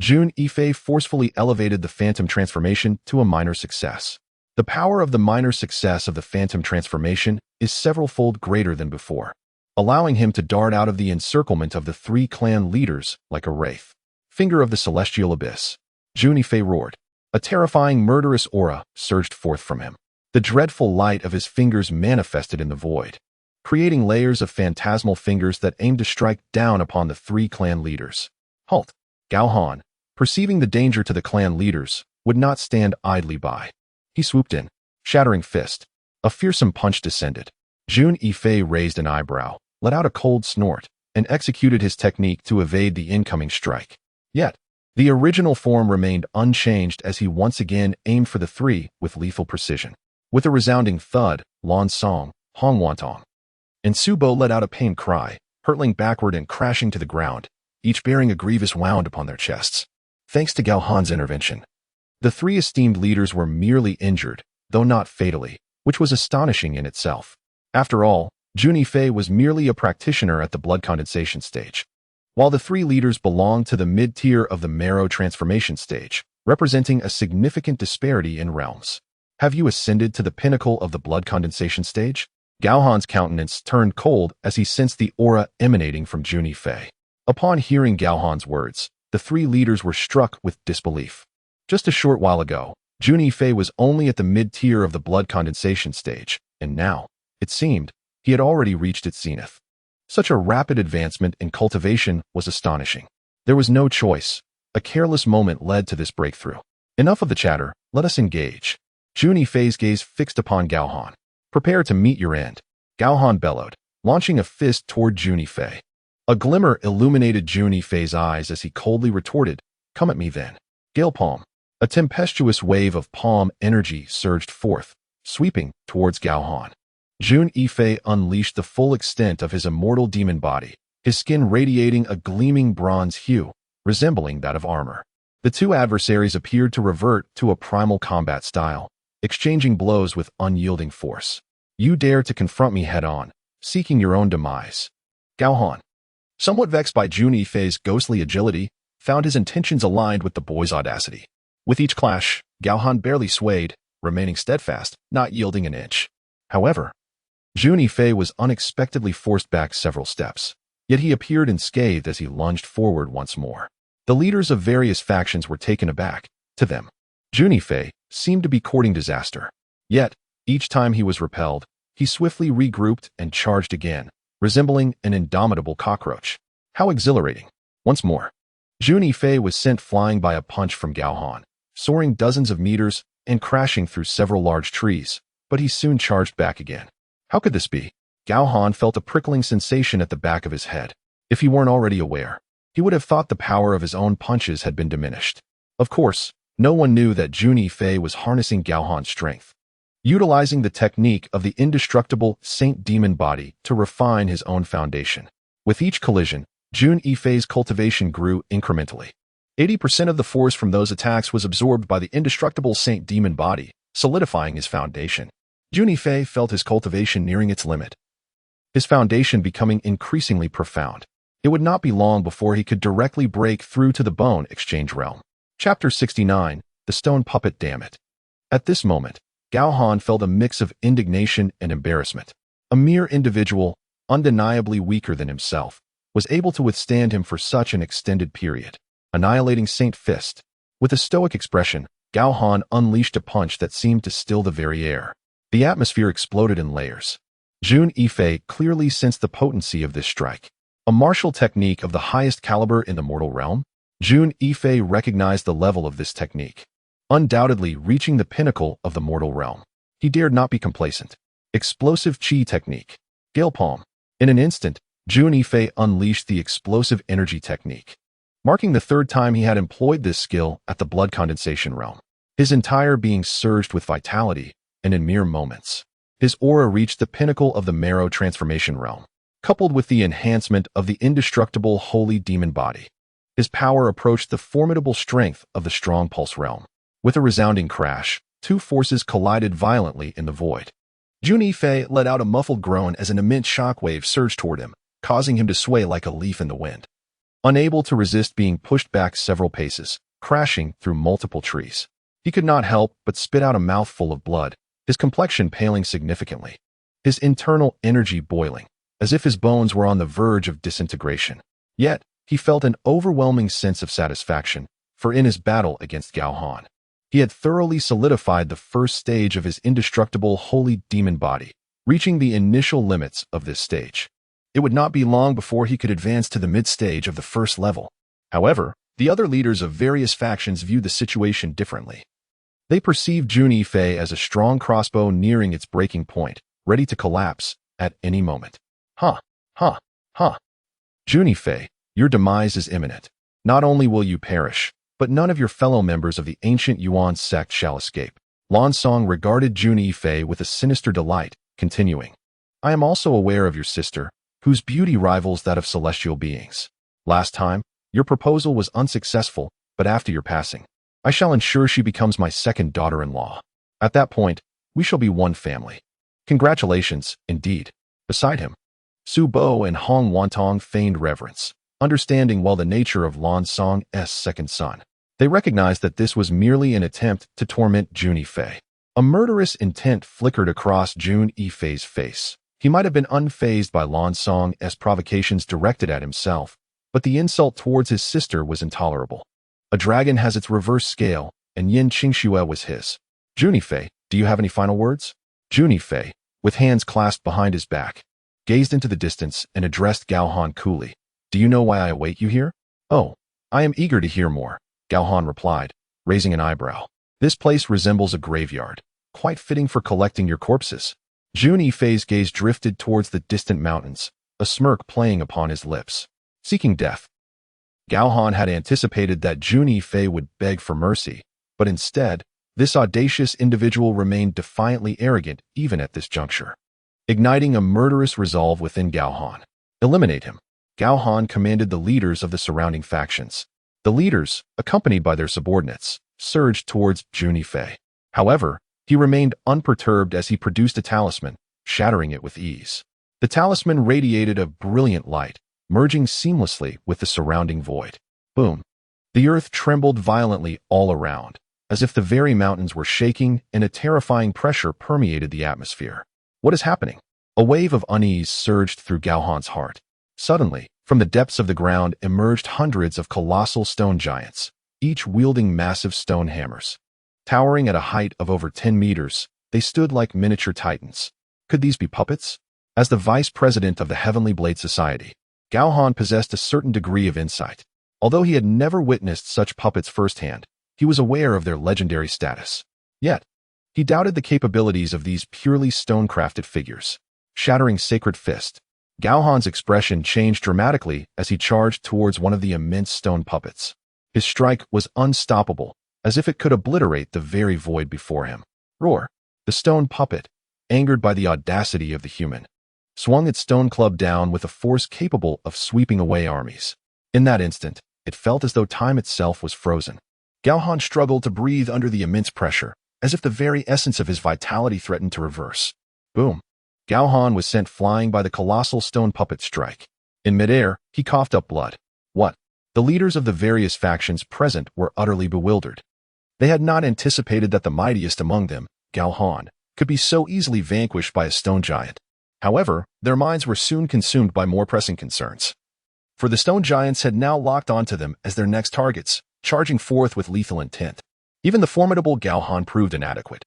Jun Yifei forcefully elevated the phantom transformation to a minor success. The power of the minor success of the phantom transformation is several-fold greater than before, allowing him to dart out of the encirclement of the three clan leaders like a wraith. Finger of the celestial abyss. Jun Yifei roared. A terrifying, murderous aura surged forth from him. The dreadful light of his fingers manifested in the void, creating layers of phantasmal fingers that aimed to strike down upon the three clan leaders. Halt! Gao Han, perceiving the danger to the clan leaders, would not stand idly by. He swooped in, shattering fist. A fearsome punch descended. Jun Yifei raised an eyebrow, let out a cold snort, and executed his technique to evade the incoming strike. Yet, the original form remained unchanged as he once again aimed for the three with lethal precision. With a resounding thud, Lan Song, Hong Wantong, and Subo let out a pained cry, hurtling backward and crashing to the ground, each bearing a grievous wound upon their chests. Thanks to Gao Han's intervention, the three esteemed leaders were merely injured, though not fatally, which was astonishing in itself. After all, Jun Yifei was merely a practitioner at the blood condensation stage, while the three leaders belonged to the mid-tier of the marrow transformation stage, representing a significant disparity in realms. Have you ascended to the pinnacle of the blood condensation stage? Gao Han's countenance turned cold as he sensed the aura emanating from Jun Yifei. Upon hearing Gao Han's words, the three leaders were struck with disbelief. Just a short while ago, Jun Yifei was only at the mid-tier of the blood condensation stage, and now, it seemed, he had already reached its zenith. Such a rapid advancement in cultivation was astonishing. There was no choice. A careless moment led to this breakthrough. Enough of the chatter, let us engage. Jun Yifei's gaze fixed upon Gao Han. Prepare to meet your end. Gao Han bellowed, launching a fist toward Jun Yifei. A glimmer illuminated Jun Yifei's eyes as he coldly retorted, come at me then. Gale palm. A tempestuous wave of palm energy surged forth, sweeping towards Gao Han. Jun Yifei unleashed the full extent of his immortal demon body, his skin radiating a gleaming bronze hue, resembling that of armor. The two adversaries appeared to revert to a primal combat style, exchanging blows with unyielding force. You dare to confront me head-on, seeking your own demise. Gao Han, somewhat vexed by Jun Yifei's ghostly agility, found his intentions aligned with the boy's audacity. With each clash, Gao Han barely swayed, remaining steadfast, not yielding an inch. However, Jun Yifei was unexpectedly forced back several steps, yet he appeared unscathed as he lunged forward once more. The leaders of various factions were taken aback. To them, Jun Yifei seemed to be courting disaster. Yet, each time he was repelled, he swiftly regrouped and charged again, resembling an indomitable cockroach. How exhilarating! Once more, Jun Yifei was sent flying by a punch from Gao Han, soaring dozens of meters and crashing through several large trees, but he soon charged back again. How could this be? Gao Han felt a prickling sensation at the back of his head. If he weren't already aware, he would have thought the power of his own punches had been diminished. Of course, no one knew that Jun Yifei was harnessing Gao Han's strength, utilizing the technique of the indestructible Saint Demon body to refine his own foundation. With each collision, Jun Yifei's cultivation grew incrementally. 80% of the force from those attacks was absorbed by the indestructible Saint Demon body, solidifying his foundation. Jun Yifei felt his cultivation nearing its limit, his foundation becoming increasingly profound. It would not be long before he could directly break through to the bone exchange realm. Chapter 69, The Stone Puppet. Damn it. At this moment, Gao Han felt a mix of indignation and embarrassment. A mere individual, undeniably weaker than himself, was able to withstand him for such an extended period. Annihilating Saint Fist. With a stoic expression, Gao Han unleashed a punch that seemed to still the very air. The atmosphere exploded in layers. Jun Yifei clearly sensed the potency of this strike. A martial technique of the highest caliber in the mortal realm? Jun Yifei recognized the level of this technique, undoubtedly reaching the pinnacle of the mortal realm. He dared not be complacent. Explosive Qi technique. Gale palm. In an instant, Jun Yifei unleashed the explosive energy technique, marking the third time he had employed this skill at the blood condensation realm. His entire being surged with vitality, and in mere moments, his aura reached the pinnacle of the marrow transformation realm. coupled with the enhancement of the indestructible holy demon body. His power approached the formidable strength of the strong pulse realm. With a resounding crash, two forces collided violently in the void. Jun Yifei let out a muffled groan as an immense shockwave surged toward him, causing him to sway like a leaf in the wind. Unable to resist being pushed back several paces, crashing through multiple trees, he could not help but spit out a mouthful of blood, his complexion paling significantly, his internal energy boiling, as if his bones were on the verge of disintegration. Yet, he felt an overwhelming sense of satisfaction, for in his battle against Gao Han, he had thoroughly solidified the first stage of his indestructible holy demon body, reaching the initial limits of this stage. It would not be long before he could advance to the mid-stage of the first level. However, the other leaders of various factions viewed the situation differently. They perceived Jun Yifei as a strong crossbow nearing its breaking point, ready to collapse at any moment. Jun Yifei, your demise is imminent. Not only will you perish, but none of your fellow members of the ancient Yuan sect shall escape. Lan Song regarded Jun Yifei with a sinister delight, continuing, I am also aware of your sister, whose beauty rivals that of celestial beings. Last time, your proposal was unsuccessful, but after your passing, I shall ensure she becomes my second daughter-in-law. At that point, we shall be one family. Congratulations, indeed. Beside him, Su Bo and Hong Wantong feigned reverence, understanding well the nature of Lan Song's second son. They recognized that this was merely an attempt to torment Jun Yifei. A murderous intent flickered across Jun Yifei's face. He might have been unfazed by Lan Song's provocations directed at himself, but the insult towards his sister was intolerable. A dragon has its reverse scale, and Yin Qingxue was his. Jun Yifei, do you have any final words? Jun Yifei, with hands clasped behind his back, gazed into the distance and addressed Gao Han coolly. Do you know why I await you here? Oh, I am eager to hear more, Gao Han replied, raising an eyebrow. This place resembles a graveyard, quite fitting for collecting your corpses. Jun Yifei's gaze drifted towards the distant mountains, a smirk playing upon his lips. Seeking death. Gao Han had anticipated that Jun Yifei would beg for mercy, but instead, this audacious individual remained defiantly arrogant even at this juncture, igniting a murderous resolve within Gao Han. Eliminate him. Gao Han commanded the leaders of the surrounding factions. The leaders, accompanied by their subordinates, surged towards Jun Yifei. However, he remained unperturbed as he produced a talisman, shattering it with ease. The talisman radiated a brilliant light, merging seamlessly with the surrounding void. Boom. The earth trembled violently all around, as if the very mountains were shaking and a terrifying pressure permeated the atmosphere. What is happening? A wave of unease surged through Gao Han's heart. Suddenly, from the depths of the ground emerged hundreds of colossal stone giants, each wielding massive stone hammers. Towering at a height of over 10 meters, they stood like miniature titans. Could these be puppets? As the vice president of the Heavenly Blade Society, Gao Han possessed a certain degree of insight. Although he had never witnessed such puppets firsthand, he was aware of their legendary status. Yet, he doubted the capabilities of these purely stone-crafted figures. Shattering Sacred Fist, Gao Han's expression changed dramatically as he charged towards one of the immense stone puppets. His strike was unstoppable, as if it could obliterate the very void before him. Roar! The stone puppet, angered by the audacity of the human, swung its stone club down with a force capable of sweeping away armies. In that instant, it felt as though time itself was frozen. Gao Han struggled to breathe under the immense pressure, as if the very essence of his vitality threatened to reverse. Boom! Gao Han was sent flying by the colossal stone puppet strike. In midair, he coughed up blood. What? The leaders of the various factions present were utterly bewildered. They had not anticipated that the mightiest among them, Gao Han, could be so easily vanquished by a stone giant. However, their minds were soon consumed by more pressing concerns. For the stone giants had now locked onto them as their next targets, charging forth with lethal intent. Even the formidable Gao Han proved inadequate,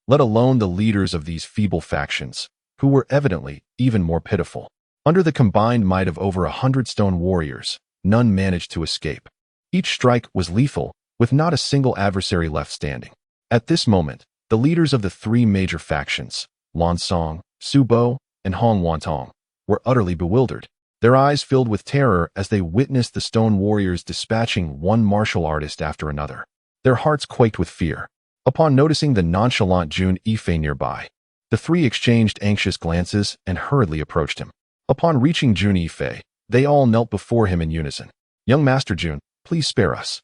let alone the leaders of these feeble factions, who were evidently even more pitiful. Under the combined might of over 100 stone warriors, none managed to escape. Each strike was lethal, with not a single adversary left standing. At this moment, the leaders of the three major factions, Lan Song, Su Bo, and Hong Wantong, were utterly bewildered. Their eyes filled with terror as they witnessed the stone warriors dispatching one martial artist after another. Their hearts quaked with fear. Upon noticing the nonchalant Jun Yifei nearby, the three exchanged anxious glances and hurriedly approached him. Upon reaching Jun Yifei, they all knelt before him in unison. "Young Master Jun, please spare us.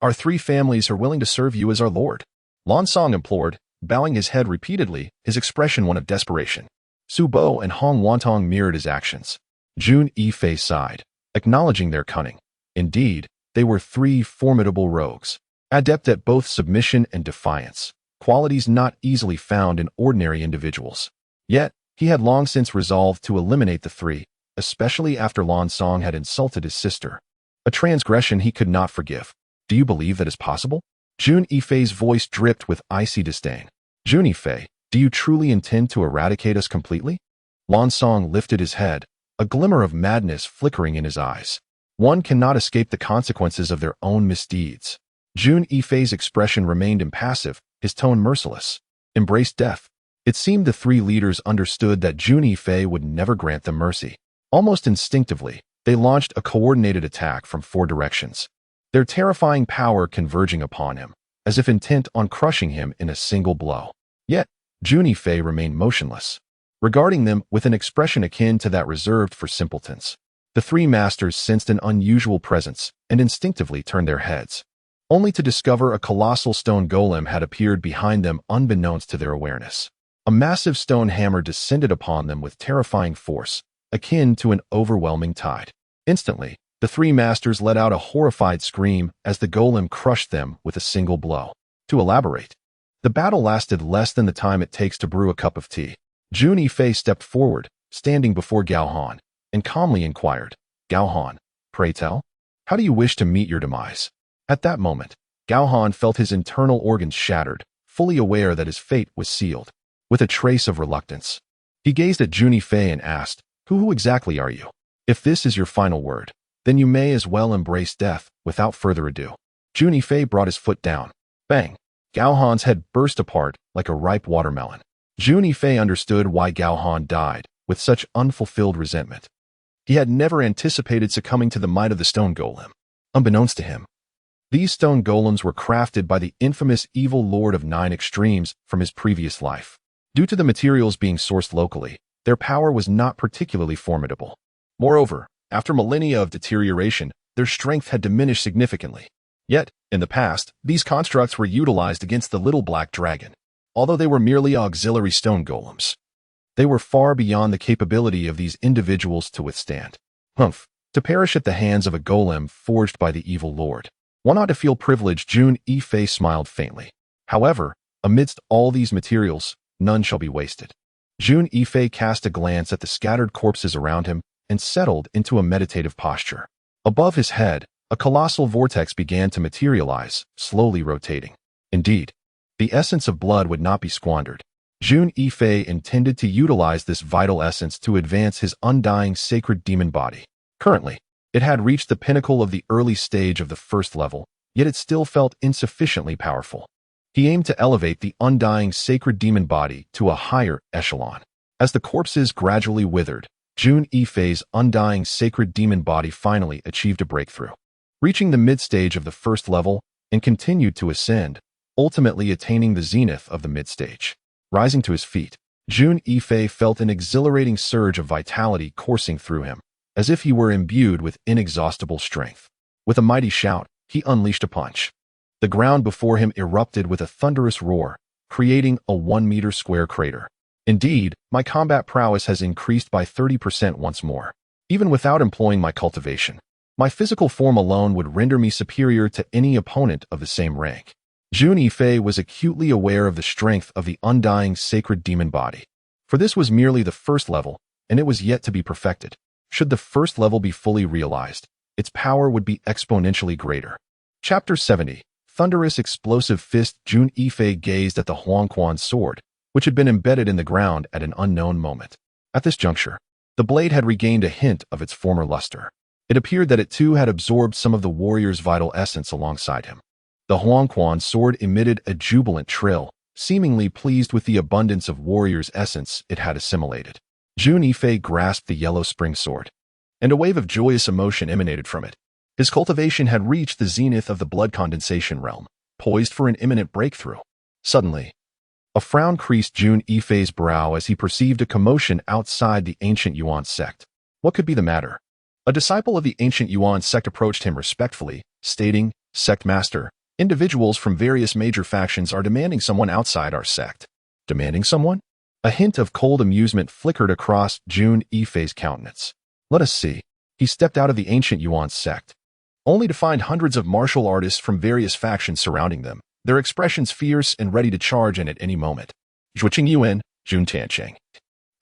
Our three families are willing to serve you as our lord," Lan Song implored, bowing his head repeatedly, his expression one of desperation. Su Bo and Hong Wantong mirrored his actions. Jun Yifei sighed, acknowledging their cunning. Indeed, they were three formidable rogues, adept at both submission and defiance, qualities not easily found in ordinary individuals. Yet, he had long since resolved to eliminate the three, especially after Lan Song had insulted his sister. A transgression he could not forgive. "Do you believe that is possible?" Jun Yifei's voice dripped with icy disdain. "Jun Yifei, do you truly intend to eradicate us completely?" Lan Song lifted his head, a glimmer of madness flickering in his eyes. One cannot escape the consequences of their own misdeeds. Jun Yifei's expression remained impassive, his tone merciless. "Embrace death." It seemed the three leaders understood that Jun Yifei would never grant them mercy. Almost instinctively, they launched a coordinated attack from 4 directions, their terrifying power converging upon him, as if intent on crushing him in a single blow. Yet, Jun Yifei remained motionless, regarding them with an expression akin to that reserved for simpletons. The three masters sensed an unusual presence and instinctively turned their heads, only to discover a colossal stone golem had appeared behind them unbeknownst to their awareness. A massive stone hammer descended upon them with terrifying force, akin to an overwhelming tide. Instantly, the three masters let out a horrified scream as the golem crushed them with a single blow. To elaborate, the battle lasted less than the time it takes to brew a cup of tea. Jun Yifei stepped forward, standing before Gao Han, and calmly inquired, "Gao Han, pray tell, how do you wish to meet your demise?" At that moment, Gao Han felt his internal organs shattered, fully aware that his fate was sealed. With a trace of reluctance, he gazed at Jun Yifei and asked, Who exactly are you? If this is your final word, then you may as well embrace death without further ado." Jun Yifei brought his foot down. Bang! Gao Han's head burst apart like a ripe watermelon. Jun Yifei understood why Gao Han died with such unfulfilled resentment. He had never anticipated succumbing to the might of the stone golem. Unbeknownst to him, these stone golems were crafted by the infamous evil Lord of 9 Extremes from his previous life. Due to the materials being sourced locally, their power was not particularly formidable. Moreover, after millennia of deterioration, their strength had diminished significantly. Yet, in the past, these constructs were utilized against the little black dragon. Although they were merely auxiliary stone golems, they were far beyond the capability of these individuals to withstand. Humph, to perish at the hands of a golem forged by the evil lord. One ought to feel privileged. Jun Yifei smiled faintly. However, amidst all these materials, none shall be wasted. Jun Yifei cast a glance at the scattered corpses around him and settled into a meditative posture. Above his head, a colossal vortex began to materialize, slowly rotating. Indeed, the essence of blood would not be squandered. Jun Yifei intended to utilize this vital essence to advance his undying sacred demon body. Currently, it had reached the pinnacle of the early stage of the first level, yet it still felt insufficiently powerful. He aimed to elevate the undying sacred demon body to a higher echelon. As the corpses gradually withered, Jun Yifei's undying sacred demon body finally achieved a breakthrough, reaching the mid-stage of the first level and continued to ascend, ultimately attaining the zenith of the mid-stage. Rising to his feet, Jun Yifei felt an exhilarating surge of vitality coursing through him, as if he were imbued with inexhaustible strength. With a mighty shout, he unleashed a punch. The ground before him erupted with a thunderous roar, creating a 1-meter square crater. Indeed, my combat prowess has increased by 30% once more. Even without employing my cultivation, my physical form alone would render me superior to any opponent of the same rank. Jun Yifei was acutely aware of the strength of the undying sacred demon body. For this was merely the first level, and it was yet to be perfected. Should the first level be fully realized, its power would be exponentially greater. Chapter 70. Thunderous explosive fist. Jun Yifei gazed at the Huangquan sword, which had been embedded in the ground at an unknown moment. At this juncture, the blade had regained a hint of its former luster. It appeared that it too had absorbed some of the warrior's vital essence alongside him. The Huangquan sword emitted a jubilant trill, seemingly pleased with the abundance of warrior's essence it had assimilated. Jun Yifei grasped the yellow spring sword, and a wave of joyous emotion emanated from it. His cultivation had reached the zenith of the blood condensation realm, poised for an imminent breakthrough. Suddenly, a frown creased Jun Yifei's brow as he perceived a commotion outside the ancient Yuan sect. What could be the matter? A disciple of the ancient Yuan sect approached him respectfully, stating, "Sect Master, individuals from various major factions are demanding someone outside our sect." Demanding someone? A hint of cold amusement flickered across Jun Yifei's countenance. Let us see. He stepped out of the ancient Yuan sect, only to find hundreds of martial artists from various factions surrounding them, their expressions fierce and ready to charge in at any moment. Zhuqing Yuan, Jun Tiancheng,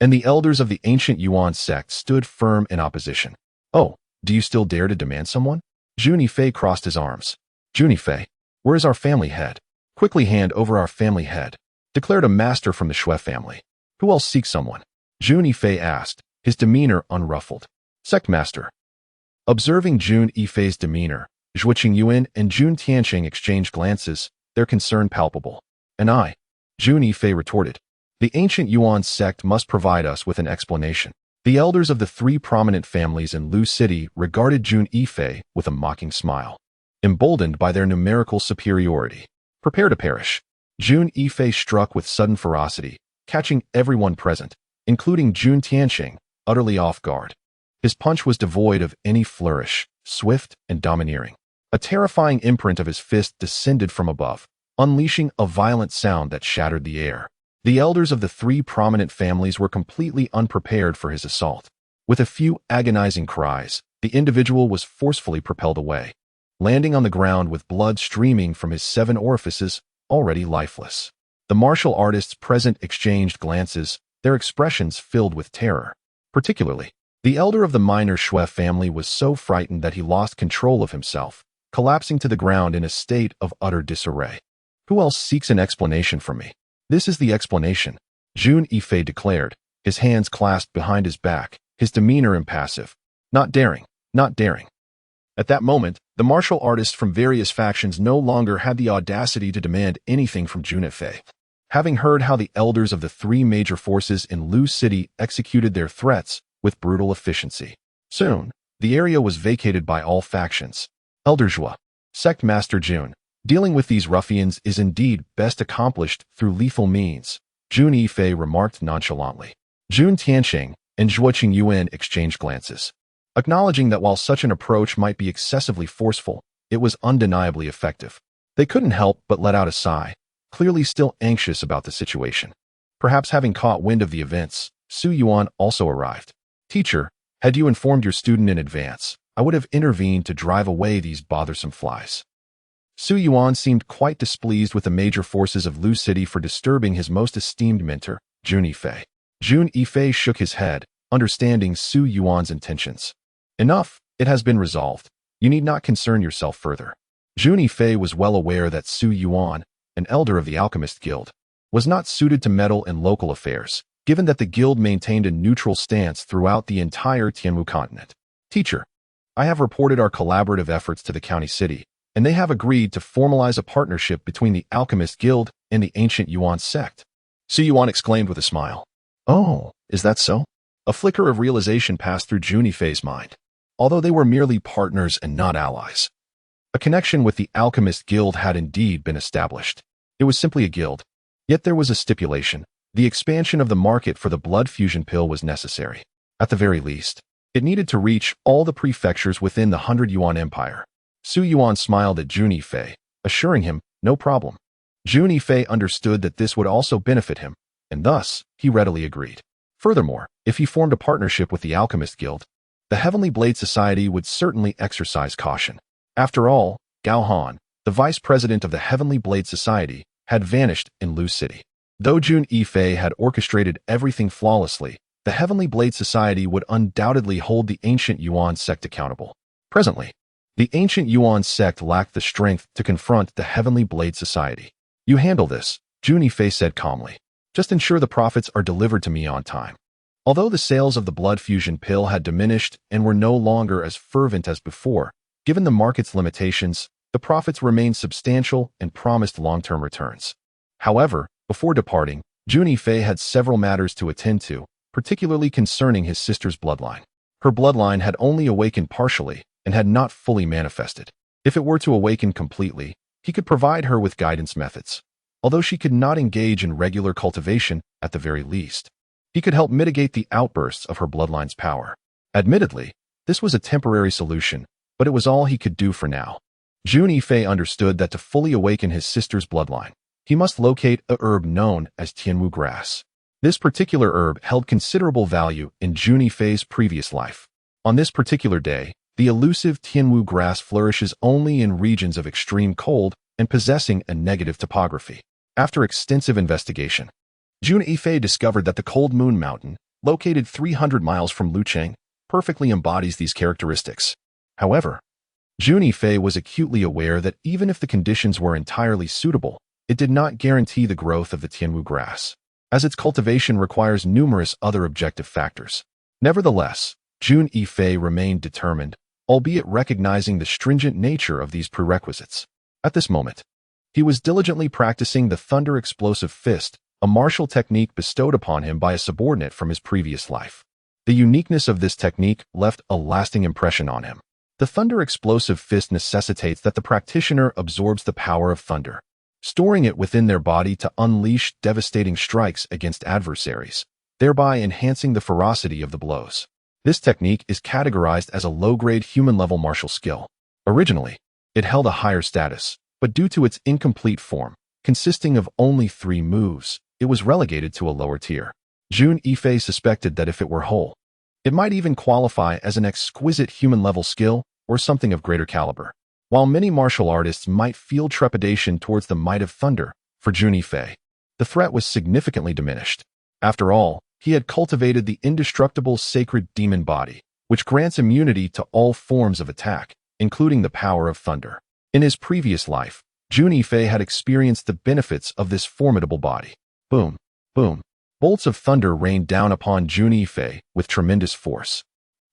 and the elders of the ancient Yuan sect stood firm in opposition. Oh, do you still dare to demand someone? Jun Yifei crossed his arms. Jun Yifei, where is our family head? Quickly hand over our family head, declared a master from the Xue family. Who else seeks someone? Jun Yifei asked, his demeanor unruffled. Sect Master. Observing Jun Yifei's demeanor, Zhuqing Yuan and Jun Tiancheng exchanged glances, their concern palpable. And I, Jun Yifei retorted. The ancient Yuan sect must provide us with an explanation. The elders of the three prominent families in Lu City regarded Jun Yifei with a mocking smile, emboldened by their numerical superiority. Prepare to perish. Jun Yifei struck with sudden ferocity, catching everyone present, including Jun Tiancheng, utterly off guard. His punch was devoid of any flourish, swift and domineering. A terrifying imprint of his fist descended from above, unleashing a violent sound that shattered the air. The elders of the three prominent families were completely unprepared for his assault. With a few agonizing cries, the individual was forcefully propelled away, landing on the ground with blood streaming from his 7 orifices, already lifeless. The martial artists present exchanged glances, their expressions filled with terror. Particularly, the elder of the minor Xue family was so frightened that he lost control of himself, collapsing to the ground in a state of utter disarray. Who else seeks an explanation from me? This is the explanation, Jun Yifei declared, his hands clasped behind his back, his demeanor impassive. Not daring, not daring. At that moment, the martial artists from various factions no longer had the audacity to demand anything from Jun Yifei. Having heard how the elders of the three major forces in Lu City executed their threats with brutal efficiency, soon, the area was vacated by all factions. Elder Zhua, Sect Master Jun, dealing with these ruffians is indeed best accomplished through lethal means, Jun Yifei remarked nonchalantly. Jun Tiancheng and Zhuqing Yuan exchanged glances, acknowledging that while such an approach might be excessively forceful, it was undeniably effective. They couldn't help but let out a sigh, clearly still anxious about the situation. Perhaps having caught wind of the events, Su Yuan also arrived. Teacher, had you informed your student in advance, I would have intervened to drive away these bothersome flies. Su Yuan seemed quite displeased with the major forces of Lu City for disturbing his most esteemed mentor, Jun Yifei. Jun Yifei shook his head, understanding Su Yuan's intentions. Enough, it has been resolved. You need not concern yourself further. Jun Yifei was well aware that Su Yuan, an elder of the Alchemist Guild, was not suited to meddle in local affairs, given that the guild maintained a neutral stance throughout the entire Tianmu continent. Teacher, I have reported our collaborative efforts to the county city, and they have agreed to formalize a partnership between the Alchemist Guild and the ancient Yuan sect. Su Yuan exclaimed with a smile. Oh, is that so? A flicker of realization passed through Jun Yifei's mind. Although they were merely partners and not allies, a connection with the Alchemist Guild had indeed been established. It was simply a guild. Yet there was a stipulation. The expansion of the market for the blood fusion pill was necessary. At the very least, it needed to reach all the prefectures within the 100 Yuan Empire. Su Yuan smiled at Jun Yifei, assuring him, no problem. Jun Yifei understood that this would also benefit him, and thus, he readily agreed. Furthermore, if he formed a partnership with the Alchemist Guild, the Heavenly Blade Society would certainly exercise caution. After all, Gao Han, the vice president of the Heavenly Blade Society, had vanished in Lu City. Though Jun Yifei had orchestrated everything flawlessly, the Heavenly Blade Society would undoubtedly hold the ancient Yuan sect accountable. Presently, the ancient Yuan sect lacked the strength to confront the Heavenly Blade Society. You handle this, Jun Yifei said calmly. Just ensure the profits are delivered to me on time. Although the sales of the blood fusion pill had diminished and were no longer as fervent as before, given the market's limitations, the profits remained substantial and promised long-term returns. However, before departing, Jun Yifei had several matters to attend to, particularly concerning his sister's bloodline. Her bloodline had only awakened partially and had not fully manifested. If it were to awaken completely, he could provide her with guidance methods. Although she could not engage in regular cultivation at the very least, he could help mitigate the outbursts of her bloodline's power. Admittedly, this was a temporary solution, but it was all he could do for now. Jun Yifei understood that to fully awaken his sister's bloodline, he must locate a herb known as Tianwu grass. This particular herb held considerable value in Jun Yifei's previous life. On this particular day, the elusive Tianwu grass flourishes only in regions of extreme cold and possessing a negative topography. After extensive investigation, Jun Yifei discovered that the Cold Moon Mountain, located 300 miles from Lucheng, perfectly embodies these characteristics. However, Jun Yifei was acutely aware that even if the conditions were entirely suitable, it did not guarantee the growth of the Tianwu grass, as its cultivation requires numerous other objective factors. Nevertheless, Jun Yifei remained determined, albeit recognizing the stringent nature of these prerequisites. At this moment, he was diligently practicing the Thunder Explosive Fist, a martial technique bestowed upon him by a subordinate from his previous life. The uniqueness of this technique left a lasting impression on him. The Thunder Explosive Fist necessitates that the practitioner absorbs the power of thunder, storing it within their body to unleash devastating strikes against adversaries, thereby enhancing the ferocity of the blows. This technique is categorized as a low-grade human-level martial skill. Originally, it held a higher status, but due to its incomplete form, consisting of only 3 moves, it was relegated to a lower tier. Jun Yifei suspected that if it were whole, it might even qualify as an exquisite human-level skill or something of greater caliber. While many martial artists might feel trepidation towards the might of thunder, for Jun Yifei, the threat was significantly diminished. After all, he had cultivated the indestructible sacred demon body, which grants immunity to all forms of attack, including the power of thunder. In his previous life, Jun Yifei had experienced the benefits of this formidable body. Boom, boom. Bolts of thunder rained down upon Jun Yifei with tremendous force.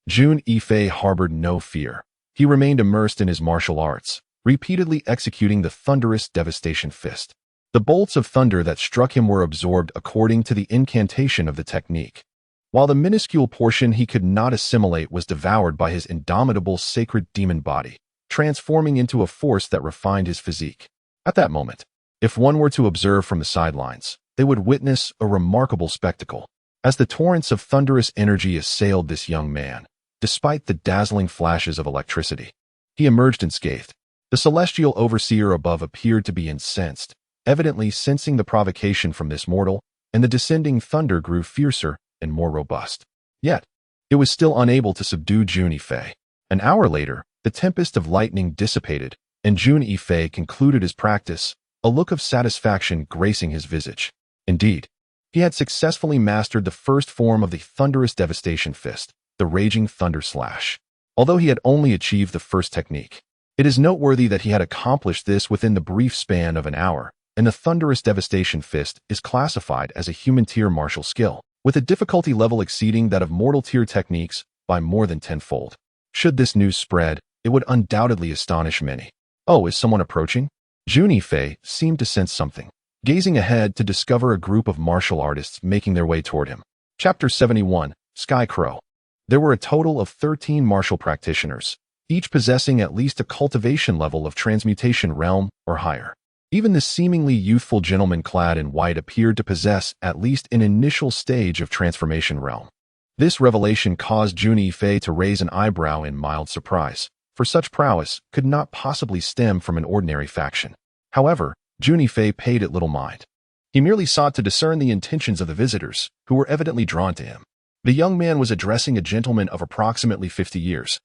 Jun Yifei harbored no fear. He remained immersed in his martial arts, repeatedly executing the thunderous devastation fist. The bolts of thunder that struck him were absorbed according to the incantation of the technique, while the minuscule portion he could not assimilate was devoured by his indomitable sacred demon body, transforming into a force that refined his physique. At that moment, if one were to observe from the sidelines, they would witness a remarkable spectacle. As the torrents of thunderous energy assailed this young man, despite the dazzling flashes of electricity, he emerged unscathed. The celestial overseer above appeared to be incensed, evidently sensing the provocation from this mortal, and the descending thunder grew fiercer and more robust. Yet, it was still unable to subdue Jun Yifei. An hour later, the tempest of lightning dissipated, and Jun Yifei concluded his practice, a look of satisfaction gracing his visage. Indeed, he had successfully mastered the first form of the thunderous devastation fist, the raging thunder slash. Although he had only achieved the first technique, it is noteworthy that he had accomplished this within the brief span of an hour, and the thunderous devastation fist is classified as a human tier martial skill, with a difficulty level exceeding that of mortal tier techniques by more than tenfold. Should this news spread, it would undoubtedly astonish many. Oh, is someone approaching? Jun Yifei seemed to sense something, gazing ahead to discover a group of martial artists making their way toward him. Chapter 71, Sky Crow. There were a total of 13 martial practitioners, each possessing at least a cultivation level of transmutation realm or higher. Even the seemingly youthful gentleman clad in white appeared to possess at least an initial stage of transformation realm. This revelation caused Jun Yifei to raise an eyebrow in mild surprise, for such prowess could not possibly stem from an ordinary faction. However, Jun Yifei paid it little mind. He merely sought to discern the intentions of the visitors, who were evidently drawn to him. The young man was addressing a gentleman of approximately 50 years,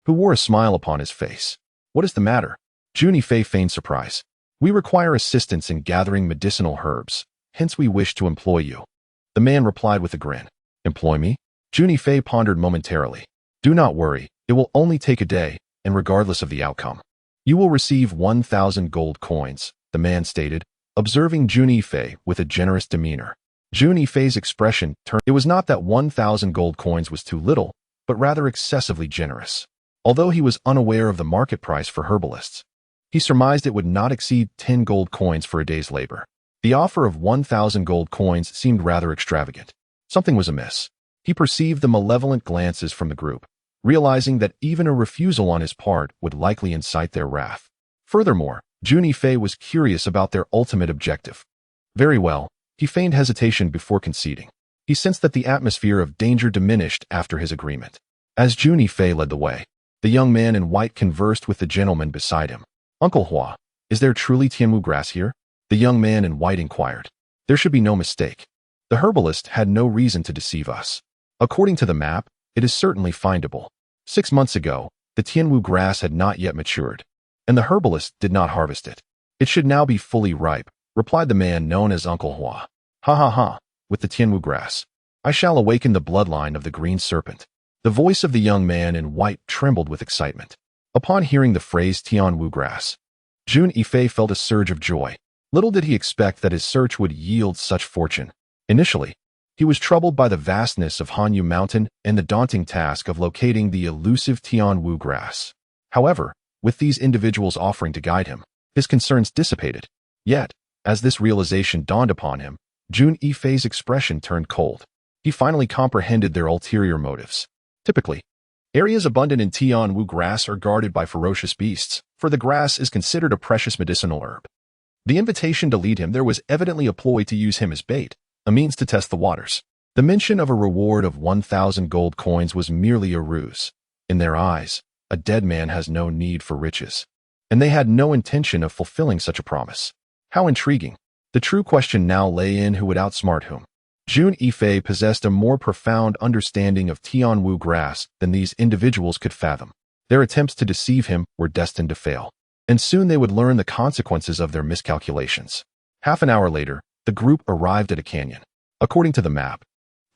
who wore a smile upon his face. What is the matter? Jun Yifei feigned surprise. We require assistance in gathering medicinal herbs, hence we wish to employ you. The man replied with a grin. Employ me? Jun Yifei pondered momentarily. Do not worry, it will only take a day, and regardless of the outcome, you will receive 1,000 gold coins, the man stated, observing Jun Yifei with a generous demeanor. Jun Yifei's expression turned. It was not that 1,000 gold coins was too little, but rather excessively generous. Although he was unaware of the market price for herbalists, he surmised it would not exceed 10 gold coins for a day's labor. The offer of 1,000 gold coins seemed rather extravagant. Something was amiss. He perceived the malevolent glances from the group, realizing that even a refusal on his part would likely incite their wrath. Furthermore, Jun Yifei was curious about their ultimate objective. Very well, he feigned hesitation before conceding. He sensed that the atmosphere of danger diminished after his agreement. As Jun Yifei led the way, the young man in white conversed with the gentleman beside him. "Uncle Hua, is there truly Tianwu grass here?" The young man in white inquired. "There should be no mistake. The herbalist had no reason to deceive us. According to the map, it is certainly findable. 6 months ago, the Tianwu grass had not yet matured, and the herbalist did not harvest it. It should now be fully ripe," replied the man known as Uncle Hua. "Ha ha ha, with the Tianwu grass, I shall awaken the bloodline of the green serpent." The voice of the young man in white trembled with excitement. Upon hearing the phrase Tianwu grass, Jun Yifei felt a surge of joy. Little did he expect that his search would yield such fortune. Initially, he was troubled by the vastness of Hanyu Mountain and the daunting task of locating the elusive Tianwu grass. However, with these individuals offering to guide him, his concerns dissipated. Yet, as this realization dawned upon him, Jun Yifei's expression turned cold. He finally comprehended their ulterior motives. Typically, areas abundant in Tianwu grass are guarded by ferocious beasts, for the grass is considered a precious medicinal herb. The invitation to lead him there was evidently a ploy to use him as bait, a means to test the waters. The mention of a reward of 1,000 gold coins was merely a ruse. In their eyes, a dead man has no need for riches, and they had no intention of fulfilling such a promise. How intriguing. The true question now lay in who would outsmart whom. Jun Yifei possessed a more profound understanding of Tianwu grass than these individuals could fathom. Their attempts to deceive him were destined to fail, and soon they would learn the consequences of their miscalculations. Half an hour later, the group arrived at a canyon. According to the map,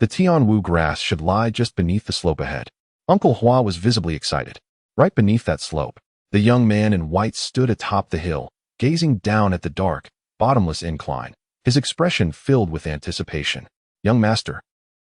the Tianwu grass should lie just beneath the slope ahead. Uncle Hua was visibly excited. Right beneath that slope, the young man in white stood atop the hill, gazing down at the dark, bottomless incline, his expression filled with anticipation. "Young master,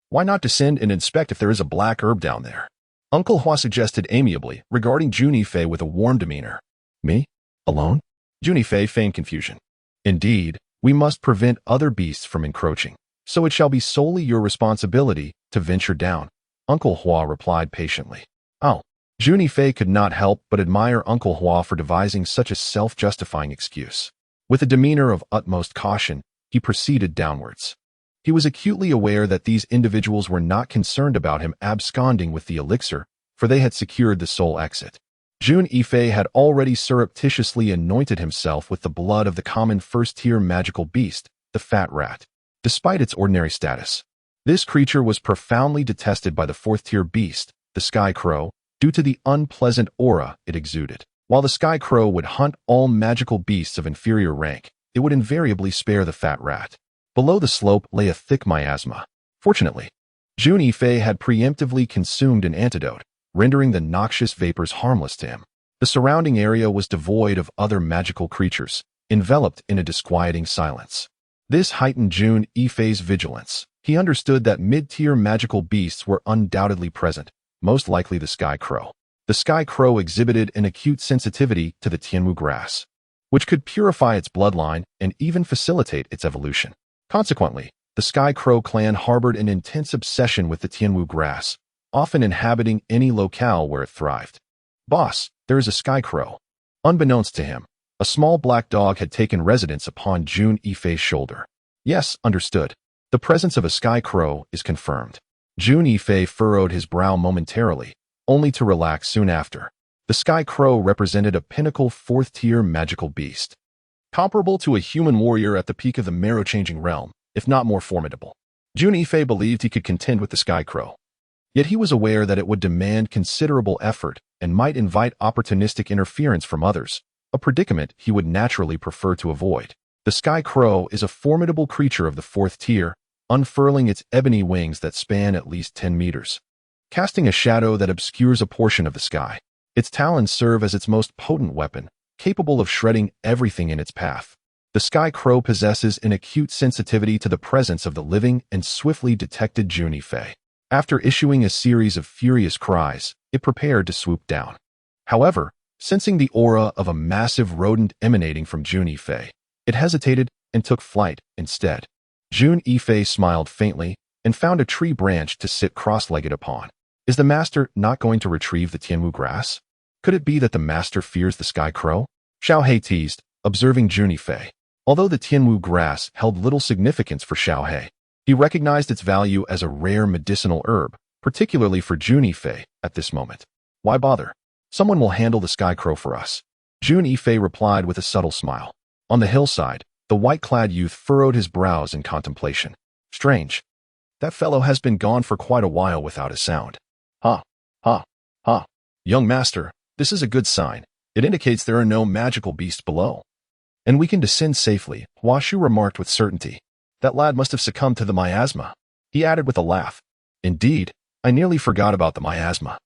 why not descend and inspect if there is a black herb down there?" Uncle Hua suggested amiably, regarding Jun Yifei with a warm demeanor. "Me? Alone?" Jun Yifei feigned confusion. "Indeed, we must prevent other beasts from encroaching, so it shall be solely your responsibility to venture down," Uncle Hua replied patiently. "Oh." Jun Yifei could not help but admire Uncle Hua for devising such a self-justifying excuse. With a demeanor of utmost caution, he proceeded downwards. He was acutely aware that these individuals were not concerned about him absconding with the elixir, for they had secured the sole exit. Jun Yifei had already surreptitiously anointed himself with the blood of the common first-tier magical beast, the fat rat. Despite its ordinary status, this creature was profoundly detested by the fourth-tier beast, the sky crow, due to the unpleasant aura it exuded. While the sky crow would hunt all magical beasts of inferior rank, it would invariably spare the fat rat. Below the slope lay a thick miasma. Fortunately, Jun Yifei had preemptively consumed an antidote, rendering the noxious vapors harmless to him. The surrounding area was devoid of other magical creatures, enveloped in a disquieting silence. This heightened Jun Yifei's vigilance. He understood that mid-tier magical beasts were undoubtedly present, most likely the sky crow. The sky crow exhibited an acute sensitivity to the Tianwu grass, which could purify its bloodline and even facilitate its evolution. Consequently, the sky crow clan harbored an intense obsession with the Tianwu grass, often inhabiting any locale where it thrived. "Boss, there is a sky crow." Unbeknownst to him, a small black dog had taken residence upon Jun Yifei's shoulder. "Yes, understood. The presence of a sky crow is confirmed." Jun Yifei furrowed his brow momentarily, only to relax soon after. The sky crow represented a pinnacle fourth-tier magical beast, comparable to a human warrior at the peak of the marrow-changing realm, if not more formidable. Jun Yifei believed he could contend with the sky crow. Yet he was aware that it would demand considerable effort and might invite opportunistic interference from others, a predicament he would naturally prefer to avoid. The sky crow is a formidable creature of the fourth tier, unfurling its ebony wings that span at least 10 meters, casting a shadow that obscures a portion of the sky. Its talons serve as its most potent weapon, capable of shredding everything in its path. The sky crow possesses an acute sensitivity to the presence of the living and swiftly detected Jun Yifei. After issuing a series of furious cries, it prepared to swoop down. However, sensing the aura of a massive rodent emanating from Jun Yifei, it hesitated and took flight instead. Jun Yifei smiled faintly and found a tree branch to sit cross-legged upon. Is the master not going to retrieve the Tianwu grass? Could it be that the master fears the sky crow? Xiao He teased, observing Jun Yifei. Although the Tianwu grass held little significance for Xiao He, he recognized its value as a rare medicinal herb, particularly for Jun Yifei, at this moment. Why bother? Someone will handle the sky crow for us. Jun Yifei replied with a subtle smile. On the hillside, the white-clad youth furrowed his brows in contemplation. Strange. That fellow has been gone for quite a while without a sound. Ha, ha, ha. Young master, this is a good sign. It indicates there are no magical beasts below. And we can descend safely, Hua Shu remarked with certainty. That lad must have succumbed to the miasma. He added with a laugh. Indeed, I nearly forgot about the miasma.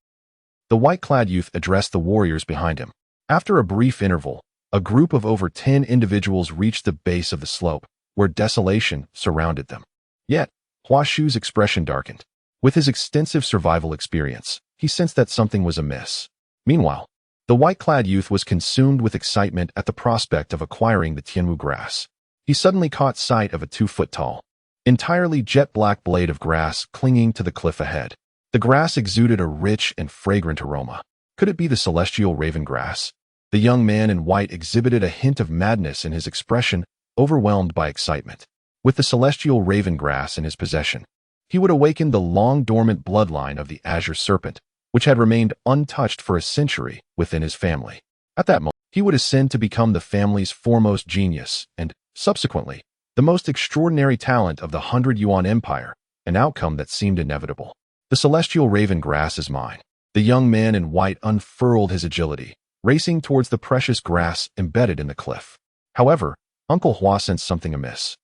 The white-clad youth addressed the warriors behind him. After a brief interval, a group of over 10 individuals reached the base of the slope, where desolation surrounded them. Yet, Hua Shu's expression darkened. With his extensive survival experience, he sensed that something was amiss. Meanwhile, the white-clad youth was consumed with excitement at the prospect of acquiring the Tianwu grass. He suddenly caught sight of a 2-foot-tall, entirely jet-black blade of grass clinging to the cliff ahead. The grass exuded a rich and fragrant aroma. Could it be the celestial raven grass? The young man in white exhibited a hint of madness in his expression, overwhelmed by excitement. With the celestial raven grass in his possession, he would awaken the long-dormant bloodline of the azure serpent, which had remained untouched for a century within his family. At that moment, he would ascend to become the family's foremost genius and, subsequently, the most extraordinary talent of the 100-yuan empire, an outcome that seemed inevitable. The celestial raven grass is mine. The young man in white unfurled his agility, racing towards the precious grass embedded in the cliff. However, Uncle Hua sensed something amiss.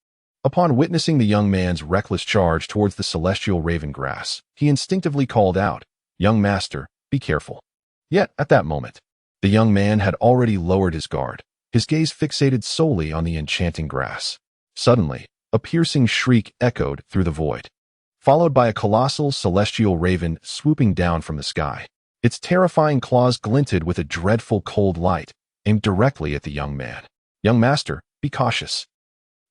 Upon witnessing the young man's reckless charge towards the celestial raven grass, he instinctively called out, "Young master, be careful." Yet, at that moment, the young man had already lowered his guard, his gaze fixated solely on the enchanting grass. Suddenly, a piercing shriek echoed through the void, followed by a colossal celestial raven swooping down from the sky. Its terrifying claws glinted with a dreadful cold light, aimed directly at the young man. "Young master, be cautious."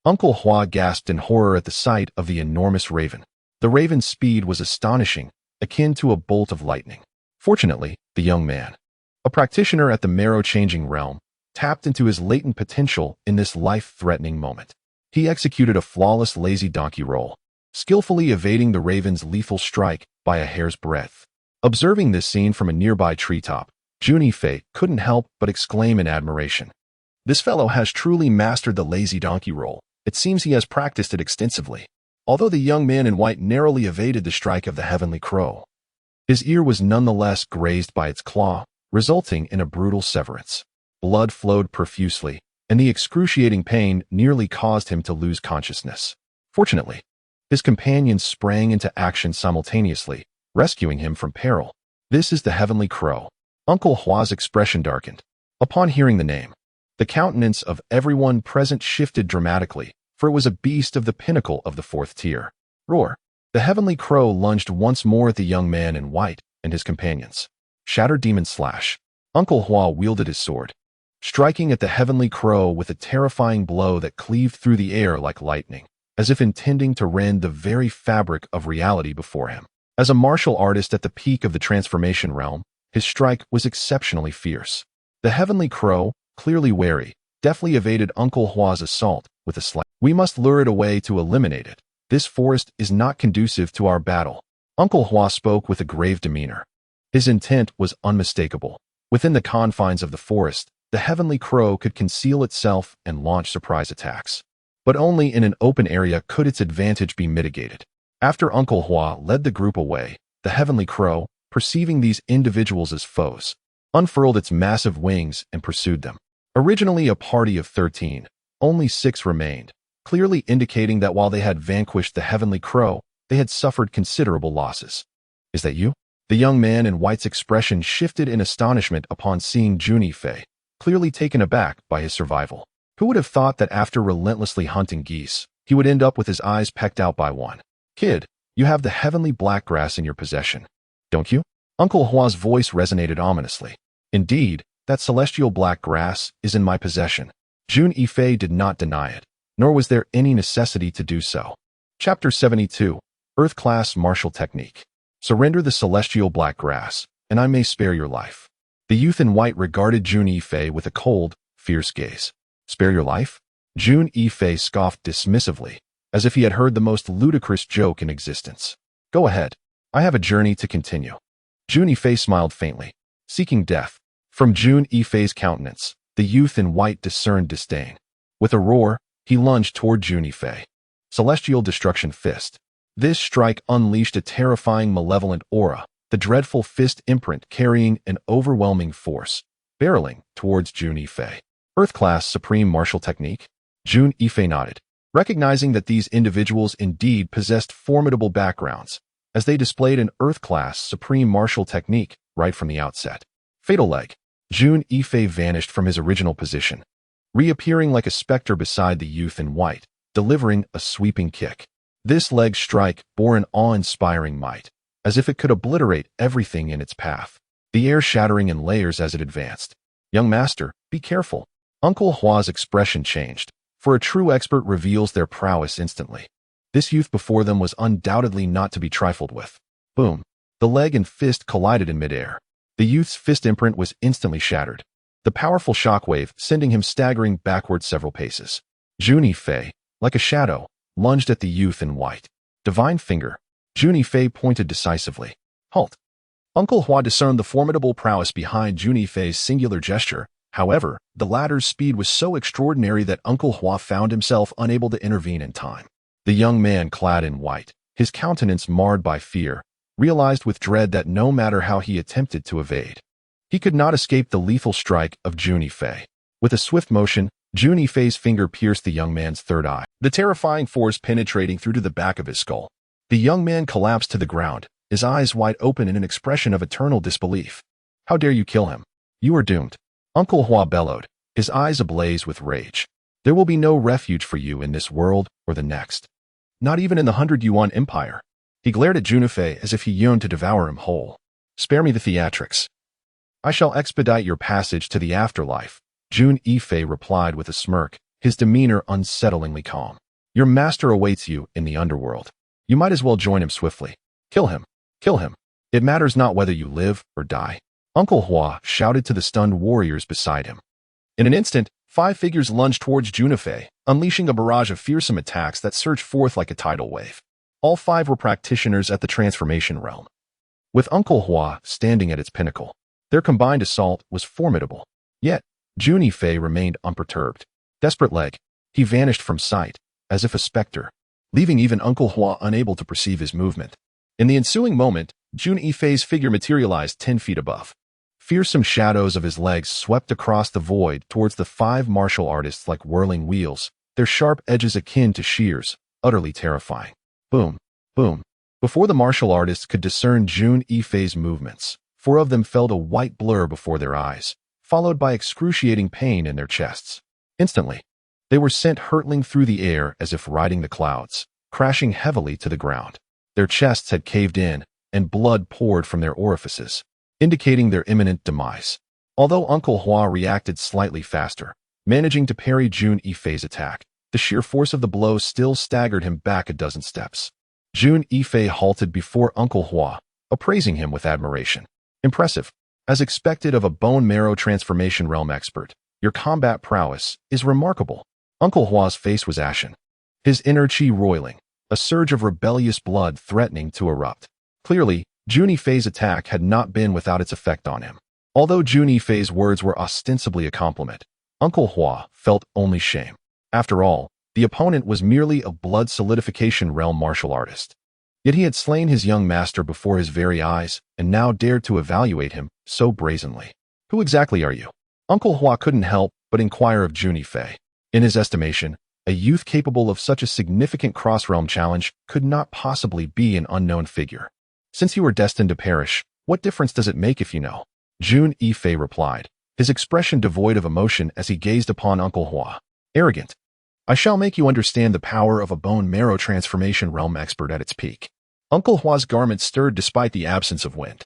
Uncle Hua gasped in horror at the sight of the enormous raven. The raven's speed was astonishing, akin to a bolt of lightning. Fortunately, the young man, a practitioner at the marrow-changing realm, tapped into his latent potential in this life-threatening moment. He executed a flawless lazy donkey roll, skillfully evading the raven's lethal strike by a hair's breadth. Observing this scene from a nearby treetop, Jun Yifei couldn't help but exclaim in admiration. This fellow has truly mastered the lazy donkey roll. It seems he has practiced it extensively. Although the young man in white narrowly evaded the strike of the heavenly crow, his ear was nonetheless grazed by its claw, resulting in a brutal severance. Blood flowed profusely, and the excruciating pain nearly caused him to lose consciousness. Fortunately, his companions sprang into action simultaneously, rescuing him from peril. "This is the heavenly crow." Uncle Hua's expression darkened. Upon hearing the name, the countenance of everyone present shifted dramatically, for it was a beast of the pinnacle of the 4th tier. Roar! The heavenly crow lunged once more at the young man in white and his companions. Shattered demon slash. Uncle Hua wielded his sword, striking at the heavenly crow with a terrifying blow that cleaved through the air like lightning, as if intending to rend the very fabric of reality before him. As a martial artist at the peak of the transformation realm, his strike was exceptionally fierce. The heavenly crow, clearly wary, deftly evaded Uncle Hua's assault with a slap. "We must lure it away to eliminate it. This forest is not conducive to our battle." Uncle Hua spoke with a grave demeanor. His intent was unmistakable. Within the confines of the forest, the heavenly crow could conceal itself and launch surprise attacks. But only in an open area could its advantage be mitigated. After Uncle Hua led the group away, the heavenly crow, perceiving these individuals as foes, unfurled its massive wings and pursued them. Originally a party of 13, only 6 remained, clearly indicating that while they had vanquished the heavenly crow, they had suffered considerable losses. "Is that you?" The young man in white's expression shifted in astonishment upon seeing Jun Yifei, clearly taken aback by his survival. Who would have thought that after relentlessly hunting geese, he would end up with his eyes pecked out by one? "Kid, you have the heavenly black grass in your possession, don't you?" Uncle Hua's voice resonated ominously. "Indeed, that celestial black grass is in my possession." Jun Yifei did not deny it, nor was there any necessity to do so. Chapter 72, Earth Class Martial Technique. Surrender the celestial black grass, and I may spare your life. The youth in white regarded Jun Yifei with a cold, fierce gaze. "Spare your life?" Jun Yifei scoffed dismissively, as if he had heard the most ludicrous joke in existence. "Go ahead. I have a journey to continue." Jun Yifei smiled faintly, seeking death. From Jun Yifei's countenance, the youth in white discerned disdain. With a roar, he lunged toward Jun Yifei. Celestial Destruction Fist. This strike unleashed a terrifying malevolent aura, the dreadful fist imprint carrying an overwhelming force, barreling towards Jun Yifei. Earth-class Supreme Martial Technique? Jun Yifei nodded, recognizing that these individuals indeed possessed formidable backgrounds, as they displayed an Earth-class Supreme Martial Technique right from the outset. Fatal Leg. Jun Yifei vanished from his original position, reappearing like a specter beside the youth in white, delivering a sweeping kick. This leg strike bore an awe-inspiring might, as if it could obliterate everything in its path, the air shattering in layers as it advanced. Young master, be careful. Uncle Hua's expression changed, for a true expert reveals their prowess instantly. This youth before them was undoubtedly not to be trifled with. Boom. The leg and fist collided in midair. The youth's fist imprint was instantly shattered, the powerful shockwave sending him staggering backward several paces. Jun Yifei, like a shadow, lunged at the youth in white. Divine Finger. Jun Yifei pointed decisively. Halt. Uncle Hua discerned the formidable prowess behind Jun Yifei's singular gesture. However, the latter's speed was so extraordinary that Uncle Hua found himself unable to intervene in time. The young man clad in white, his countenance marred by fear, realized with dread that no matter how he attempted to evade, he could not escape the lethal strike of Jun Yifei. With a swift motion, Jun Yifei's finger pierced the young man's third eye, the terrifying force penetrating through to the back of his skull. The young man collapsed to the ground, his eyes wide open in an expression of eternal disbelief. How dare you kill him? You are doomed. Uncle Hua bellowed, his eyes ablaze with rage. There will be no refuge for you in this world or the next. Not even in the 100 Yuan Empire. He glared at Jun Yifei as if he yearned to devour him whole. Spare me the theatrics. I shall expedite your passage to the afterlife, Jun Yifei replied with a smirk, his demeanor unsettlingly calm. Your master awaits you in the underworld. You might as well join him swiftly. Kill him. Kill him. It matters not whether you live or die. Uncle Hua shouted to the stunned warriors beside him. In an instant, 5 figures lunged towards Jun Yifei, unleashing a barrage of fearsome attacks that surged forth like a tidal wave. All 5 were practitioners at the transformation realm. With Uncle Hua standing at its pinnacle, their combined assault was formidable. Yet, Jun Yifei remained unperturbed. Desperate Leg. He vanished from sight, as if a specter, leaving even Uncle Hua unable to perceive his movement. In the ensuing moment, Jun Yifei's figure materialized 10 feet above. Fearsome shadows of his legs swept across the void towards the 5 martial artists like whirling wheels, their sharp edges akin to shears, utterly terrifying. Boom, boom. Before the martial artists could discern Jun Yifei's movements, 4 of them felt a white blur before their eyes, followed by excruciating pain in their chests. Instantly, they were sent hurtling through the air as if riding the clouds, crashing heavily to the ground. Their chests had caved in, and blood poured from their orifices, indicating their imminent demise. Although Uncle Hua reacted slightly faster, managing to parry Jun Yifei's attack, the sheer force of the blow still staggered him back a dozen steps. Jun Yifei halted before Uncle Hua, appraising him with admiration. Impressive. As expected of a bone marrow transformation realm expert, your combat prowess is remarkable. Uncle Hua's face was ashen, his inner chi roiling, a surge of rebellious blood threatening to erupt. Clearly, Jun Yifei's attack had not been without its effect on him. Although Jun Yifei's words were ostensibly a compliment, Uncle Hua felt only shame. After all, the opponent was merely a blood solidification realm martial artist. Yet he had slain his young master before his very eyes, and now dared to evaluate him so brazenly. Who exactly are you? Uncle Hua couldn't help but inquire of Jun Yifei. In his estimation, a youth capable of such a significant cross-realm challenge could not possibly be an unknown figure. Since you are destined to perish, what difference does it make if you know? Jun Yifei replied, his expression devoid of emotion as he gazed upon Uncle Hua. Arrogant. I shall make you understand the power of a bone marrow transformation realm expert at its peak. Uncle Hua's garment stirred despite the absence of wind.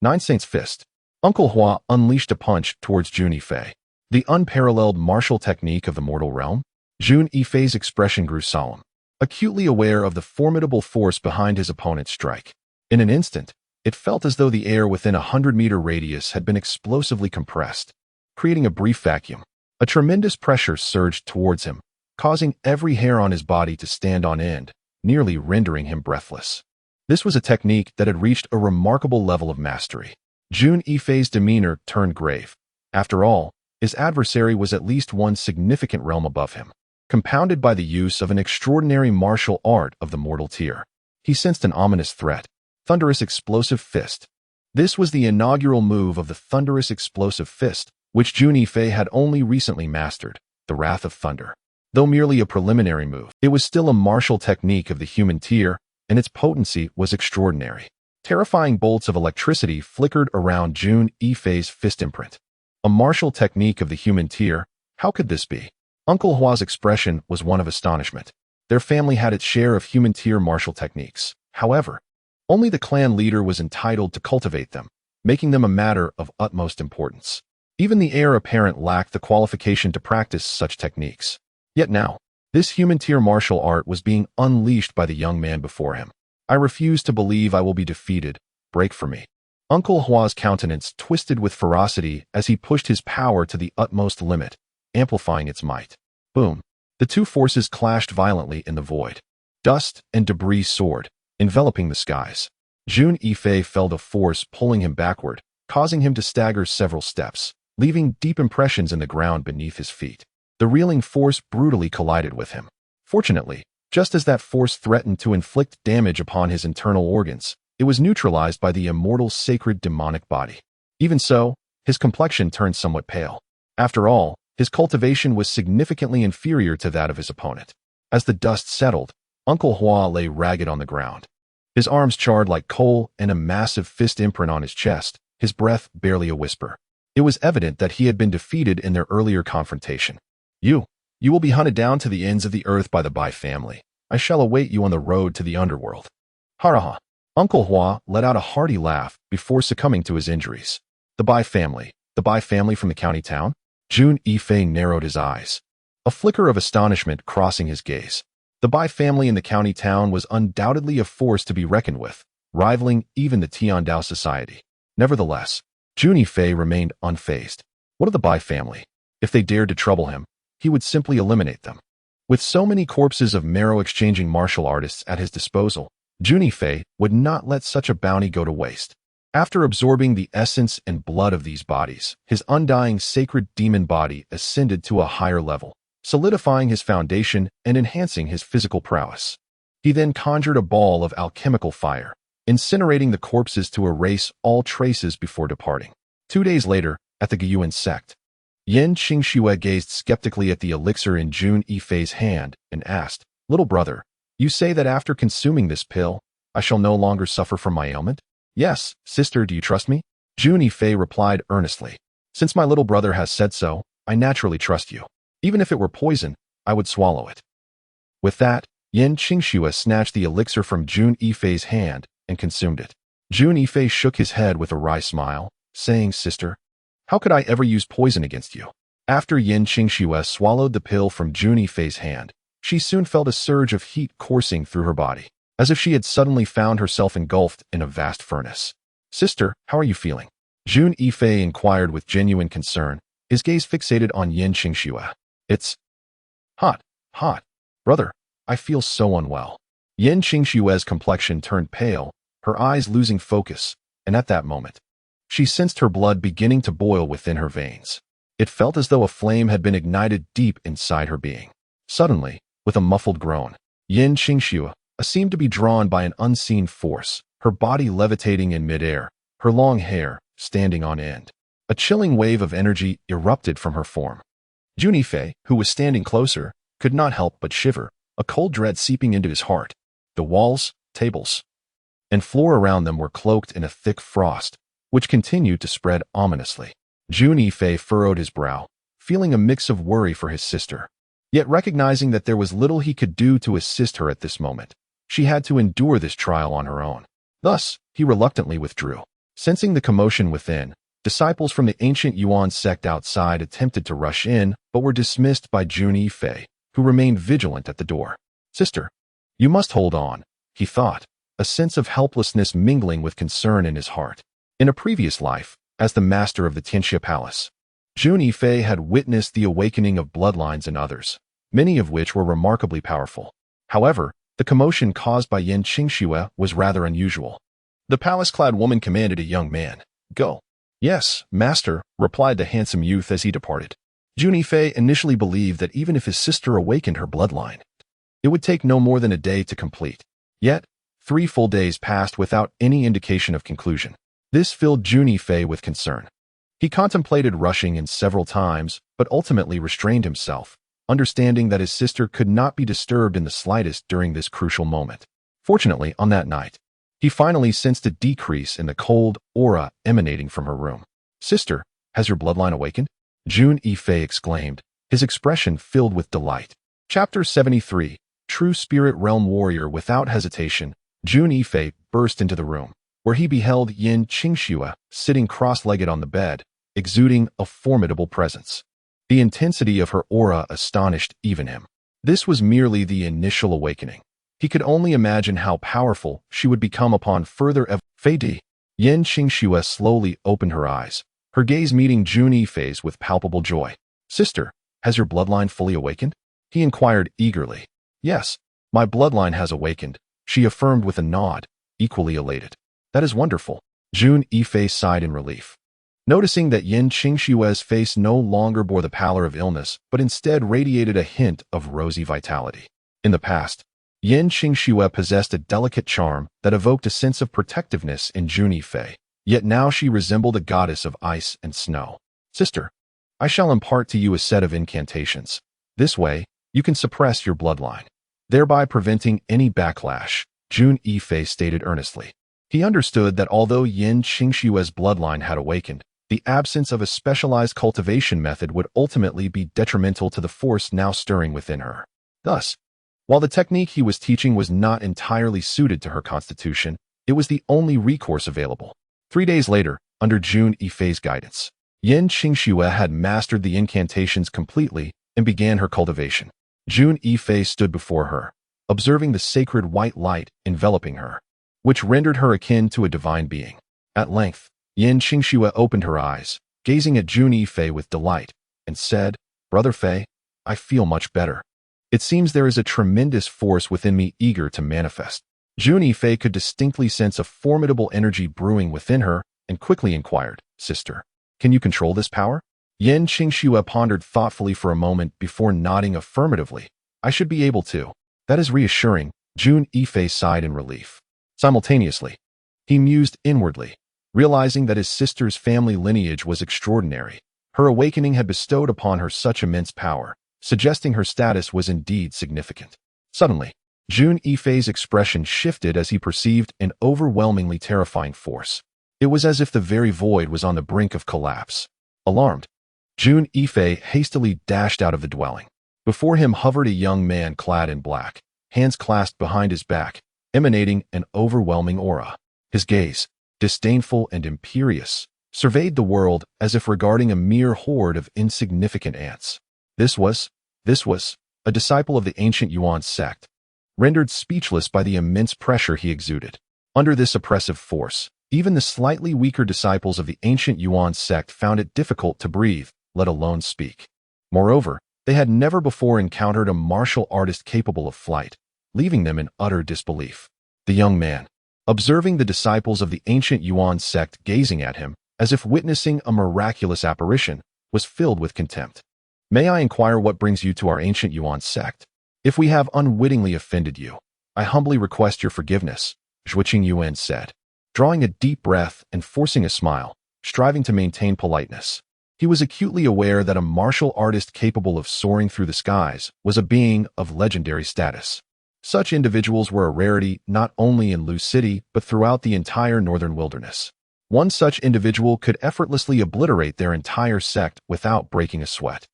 9 Saints Fist. Uncle Hua unleashed a punch towards Jun Yifei. The unparalleled martial technique of the mortal realm? Jun Yifei's expression grew solemn, acutely aware of the formidable force behind his opponent's strike. In an instant, it felt as though the air within a 100-meter radius had been explosively compressed, creating a brief vacuum. A tremendous pressure surged towards him, causing every hair on his body to stand on end, nearly rendering him breathless. This was a technique that had reached a remarkable level of mastery. Jun Yifei's demeanor turned grave. After all, his adversary was at least one significant realm above him, compounded by the use of an extraordinary martial art of the mortal tier. He sensed an ominous threat. Thunderous Explosive Fist. This was the inaugural move of the Thunderous Explosive Fist, which Jun Yifei had only recently mastered, the Wrath of Thunder. Though merely a preliminary move, it was still a martial technique of the human tier, and its potency was extraordinary. Terrifying bolts of electricity flickered around Jun Yifei's fist imprint. A martial technique of the human tier? How could this be? Uncle Hua's expression was one of astonishment. Their family had its share of human tier martial techniques. However, only the clan leader was entitled to cultivate them, making them a matter of utmost importance. Even the heir apparent lacked the qualification to practice such techniques. Yet now, this human tier martial art was being unleashed by the young man before him. I refuse to believe I will be defeated. Break for me. Uncle Hua's countenance twisted with ferocity as he pushed his power to the utmost limit, amplifying its might. Boom. The two forces clashed violently in the void. Dust and debris soared, enveloping the skies. Jun Yifei felt a force pulling him backward, causing him to stagger several steps, leaving deep impressions in the ground beneath his feet. The reeling force brutally collided with him. Fortunately, just as that force threatened to inflict damage upon his internal organs, it was neutralized by the immortal sacred demonic body. Even so, his complexion turned somewhat pale. After all, his cultivation was significantly inferior to that of his opponent. As the dust settled, Uncle Hua lay ragged on the ground. His arms charred like coal and a massive fist imprint on his chest, his breath barely a whisper. It was evident that he had been defeated in their earlier confrontation. You will be hunted down to the ends of the earth by the Bai family. I shall await you on the road to the underworld. Haraha. Uncle Hua let out a hearty laugh before succumbing to his injuries. The Bai family from the county town? Jun Yifei narrowed his eyes, a flicker of astonishment crossing his gaze. The Bai family in the county town was undoubtedly a force to be reckoned with, rivaling even the Tiandao society. Nevertheless, Jun Yifei remained unfazed. What of the Bai family? If they dared to trouble him, he would simply eliminate them. With so many corpses of marrow-exchanging martial artists at his disposal, Jun Yifei would not let such a bounty go to waste. After absorbing the essence and blood of these bodies, his undying sacred demon body ascended to a higher level, solidifying his foundation and enhancing his physical prowess. He then conjured a ball of alchemical fire, incinerating the corpses to erase all traces before departing. 2 days later, at the Gyuan sect, Yen Qingxue gazed skeptically at the elixir in Jun Yifei's hand and asked, "Little brother, you say that after consuming this pill, I shall no longer suffer from my ailment?" "Yes, sister, do you trust me?" Jun Yifei replied earnestly. "Since my little brother has said so, I naturally trust you. Even if it were poison, I would swallow it." With that, Yen Qingxue snatched the elixir from Jun Yifei's hand and consumed it. Jun Yifei shook his head with a wry smile, saying, "Sister, how could I ever use poison against you?" After Yen Qingxue swallowed the pill from Jun Yifei's hand, she soon felt a surge of heat coursing through her body, as if she had suddenly found herself engulfed in a vast furnace. "Sister, how are you feeling?" Jun Yifei inquired with genuine concern, his gaze fixated on Yen Qingxue. "It's hot. Brother, I feel so unwell." Yen Qingxue's complexion turned pale, her eyes losing focus, and at that moment, she sensed her blood beginning to boil within her veins. It felt as though a flame had been ignited deep inside her being. Suddenly, with a muffled groan, Yen Qingxue seemed to be drawn by an unseen force, her body levitating in midair, her long hair standing on end. A chilling wave of energy erupted from her form. Jun Yifei, who was standing closer, could not help but shiver, a cold dread seeping into his heart. The walls, tables, and floor around them were cloaked in a thick frost, which continued to spread ominously. Jun Yifei furrowed his brow, feeling a mix of worry for his sister, yet recognizing that there was little he could do to assist her at this moment. She had to endure this trial on her own. Thus, he reluctantly withdrew. Sensing the commotion within, disciples from the ancient Yuan sect outside attempted to rush in, but were dismissed by Jun Yifei, who remained vigilant at the door. "Sister, you must hold on," he thought, a sense of helplessness mingling with concern in his heart. In a previous life, as the master of the Tian Xie Palace, Jun Yifei had witnessed the awakening of bloodlines in others, many of which were remarkably powerful. However, The commotion caused by Yin Qingxue was rather unusual. The palace-clad woman commanded a young man, "Go." "Yes, master," replied the handsome youth as he departed. Jun Yifei initially believed that even if his sister awakened her bloodline, it would take no more than a day to complete. Yet, 3 full days passed without any indication of conclusion. This filled Jun Yifei with concern. He contemplated rushing in several times, but ultimately restrained himself, understanding that his sister could not be disturbed in the slightest during this crucial moment. Fortunately, on that night, he finally sensed a decrease in the cold aura emanating from her room. "Sister, has your bloodline awakened?" Jun Yifei exclaimed, his expression filled with delight. Chapter 73, True Spirit Realm Warrior. Without hesitation, Jun Yifei burst into the room, where he beheld Yin Qingxue sitting cross-legged on the bed, exuding a formidable presence. The intensity of her aura astonished even him. This was merely the initial awakening. He could only imagine how powerful she would become upon further evolution. Yin Qingxue slowly opened her eyes, her gaze meeting Jun Yifei's with palpable joy. "Sister, has your bloodline fully awakened?" he inquired eagerly. "Yes, my bloodline has awakened," she affirmed with a nod, equally elated. "That is wonderful." Jun Yifei sighed in relief. Noticing that Yin Qingxue's face no longer bore the pallor of illness, but instead radiated a hint of rosy vitality. In the past, Yin Qingxue possessed a delicate charm that evoked a sense of protectiveness in Jun Yifei, yet now she resembled a goddess of ice and snow. "Sister, I shall impart to you a set of incantations. This way, you can suppress your bloodline, thereby preventing any backlash," Jun Yifei stated earnestly. He understood that although Yin Qingxue's bloodline had awakened, the absence of a specialized cultivation method would ultimately be detrimental to the force now stirring within her. Thus, while the technique he was teaching was not entirely suited to her constitution, it was the only recourse available. 3 days later, under Jun Yifei's guidance, Yin Qingxue had mastered the incantations completely and began her cultivation. Jun Yifei stood before her, observing the sacred white light enveloping her, which rendered her akin to a divine being. At length, Yin Qingxue opened her eyes, gazing at Jun Yifei with delight, and said, "Brother Fei, I feel much better. It seems there is a tremendous force within me eager to manifest." Jun Yifei could distinctly sense a formidable energy brewing within her and quickly inquired, "Sister, can you control this power?" Yin Qingxue pondered thoughtfully for a moment before nodding affirmatively. "I should be able to." "That is reassuring," Jun Yifei sighed in relief. Simultaneously, he mused inwardly, realizing that his sister's family lineage was extraordinary. Her awakening had bestowed upon her such immense power, suggesting her status was indeed significant. Suddenly, Jun Yifei's expression shifted as he perceived an overwhelmingly terrifying force. It was as if the very void was on the brink of collapse. Alarmed, Jun Yifei hastily dashed out of the dwelling. Before him hovered a young man clad in black, hands clasped behind his back, emanating an overwhelming aura. His gaze, disdainful and imperious, surveyed the world as if regarding a mere horde of insignificant ants. This was a disciple of the ancient Yuan sect, rendered speechless by the immense pressure he exuded. Under this oppressive force, even the slightly weaker disciples of the ancient Yuan sect found it difficult to breathe, let alone speak. Moreover, they had never before encountered a martial artist capable of flight, leaving them in utter disbelief. The young man, observing the disciples of the ancient Yuan sect gazing at him as if witnessing a miraculous apparition, was filled with contempt. "May I inquire what brings you to our ancient Yuan sect? If we have unwittingly offended you, I humbly request your forgiveness," Zhuo Qingyuan said, drawing a deep breath and forcing a smile, striving to maintain politeness. He was acutely aware that a martial artist capable of soaring through the skies was a being of legendary status. Such individuals were a rarity not only in Lu City but throughout the entire northern wilderness. One such individual could effortlessly obliterate their entire sect without breaking a sweat.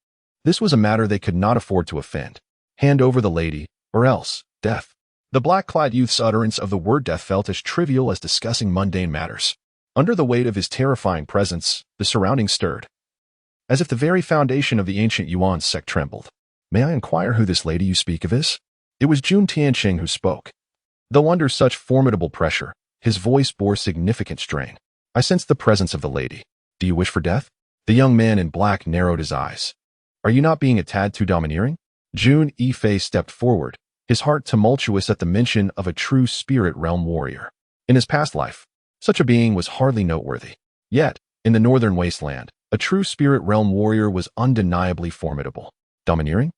This was a matter they could not afford to offend. "Hand over the lady, or else, death." The black-clad youth's utterance of the word death felt as trivial as discussing mundane matters. Under the weight of his terrifying presence, the surroundings stirred, as if the very foundation of the ancient Yuan sect trembled. "May I inquire who this lady you speak of is?" It was Jun Tianxing who spoke. Though under such formidable pressure, his voice bore significant strain. "I sense the presence of the lady. Do you wish for death?" The young man in black narrowed his eyes. "Are you not being a tad too domineering?" Jun Yifei stepped forward, his heart tumultuous at the mention of a true spirit realm warrior. In his past life, such a being was hardly noteworthy. Yet, in the northern wasteland, a true spirit realm warrior was undeniably formidable. Domineering?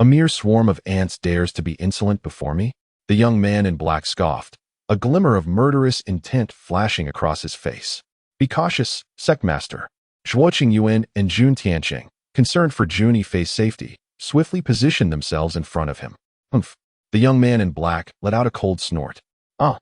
A mere swarm of ants dares to be insolent before me? The young man in black scoffed, a glimmer of murderous intent flashing across his face. Be cautious, sect master. Zhuo Qingyuan and Jun Tianxing, concerned for Jun Yifei's safety, swiftly positioned themselves in front of him. Humph. The young man in black let out a cold snort. Ah.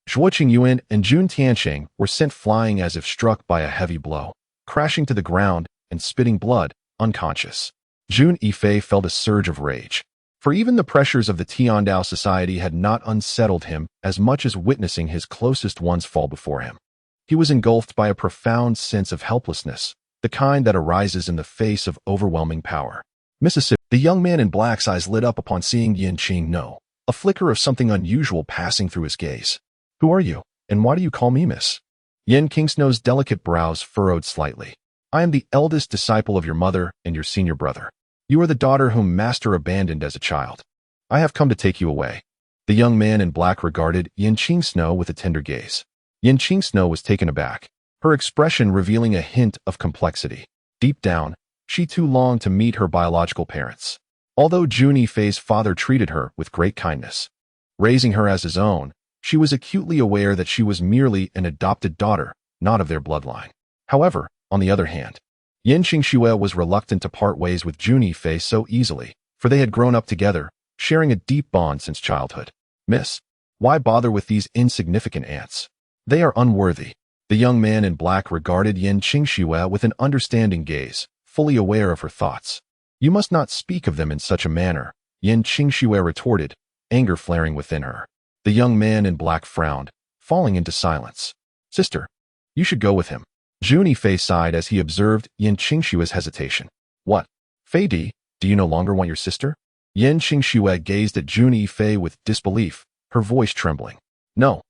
Zhuo Qingyuan and Jun Tianxing were sent flying as if struck by a heavy blow, crashing to the ground and spitting blood, unconscious. Jun Yifei felt a surge of rage. For even the pressures of the Tiandao society had not unsettled him as much as witnessing his closest ones fall before him. He was engulfed by a profound sense of helplessness, the kind that arises in the face of overwhelming power. Mississippi. The young man in black's eyes lit up upon seeing Yin Qing No, a flicker of something unusual passing through his gaze. Who are you, and why do you call me miss? Yin Qingsnow's delicate brows furrowed slightly. I am the eldest disciple of your mother and your senior brother. You are the daughter whom master abandoned as a child. I have come to take you away. The young man in black regarded Yin Qingsnow with a tender gaze. Yin Qingsnow was taken aback, her expression revealing a hint of complexity. Deep down, she too longed to meet her biological parents. Although Jun Yifei's father treated her with great kindness, raising her as his own, she was acutely aware that she was merely an adopted daughter, not of their bloodline. However, on the other hand, Yin Qingxue was reluctant to part ways with Jun Yifei so easily, for they had grown up together, sharing a deep bond since childhood. Miss, why bother with these insignificant ants? They are unworthy. The young man in black regarded Yin Qingxue with an understanding gaze, fully aware of her thoughts. You must not speak of them in such a manner, Yin Qingxue retorted, anger flaring within her. The young man in black frowned, falling into silence. Sister, you should go with him. Jun Yifei sighed as he observed Yin Qingxue's hesitation. What? Fei Di, do you no longer want your sister? Yin Qingxue gazed at Jun Yifei with disbelief, her voice trembling. No.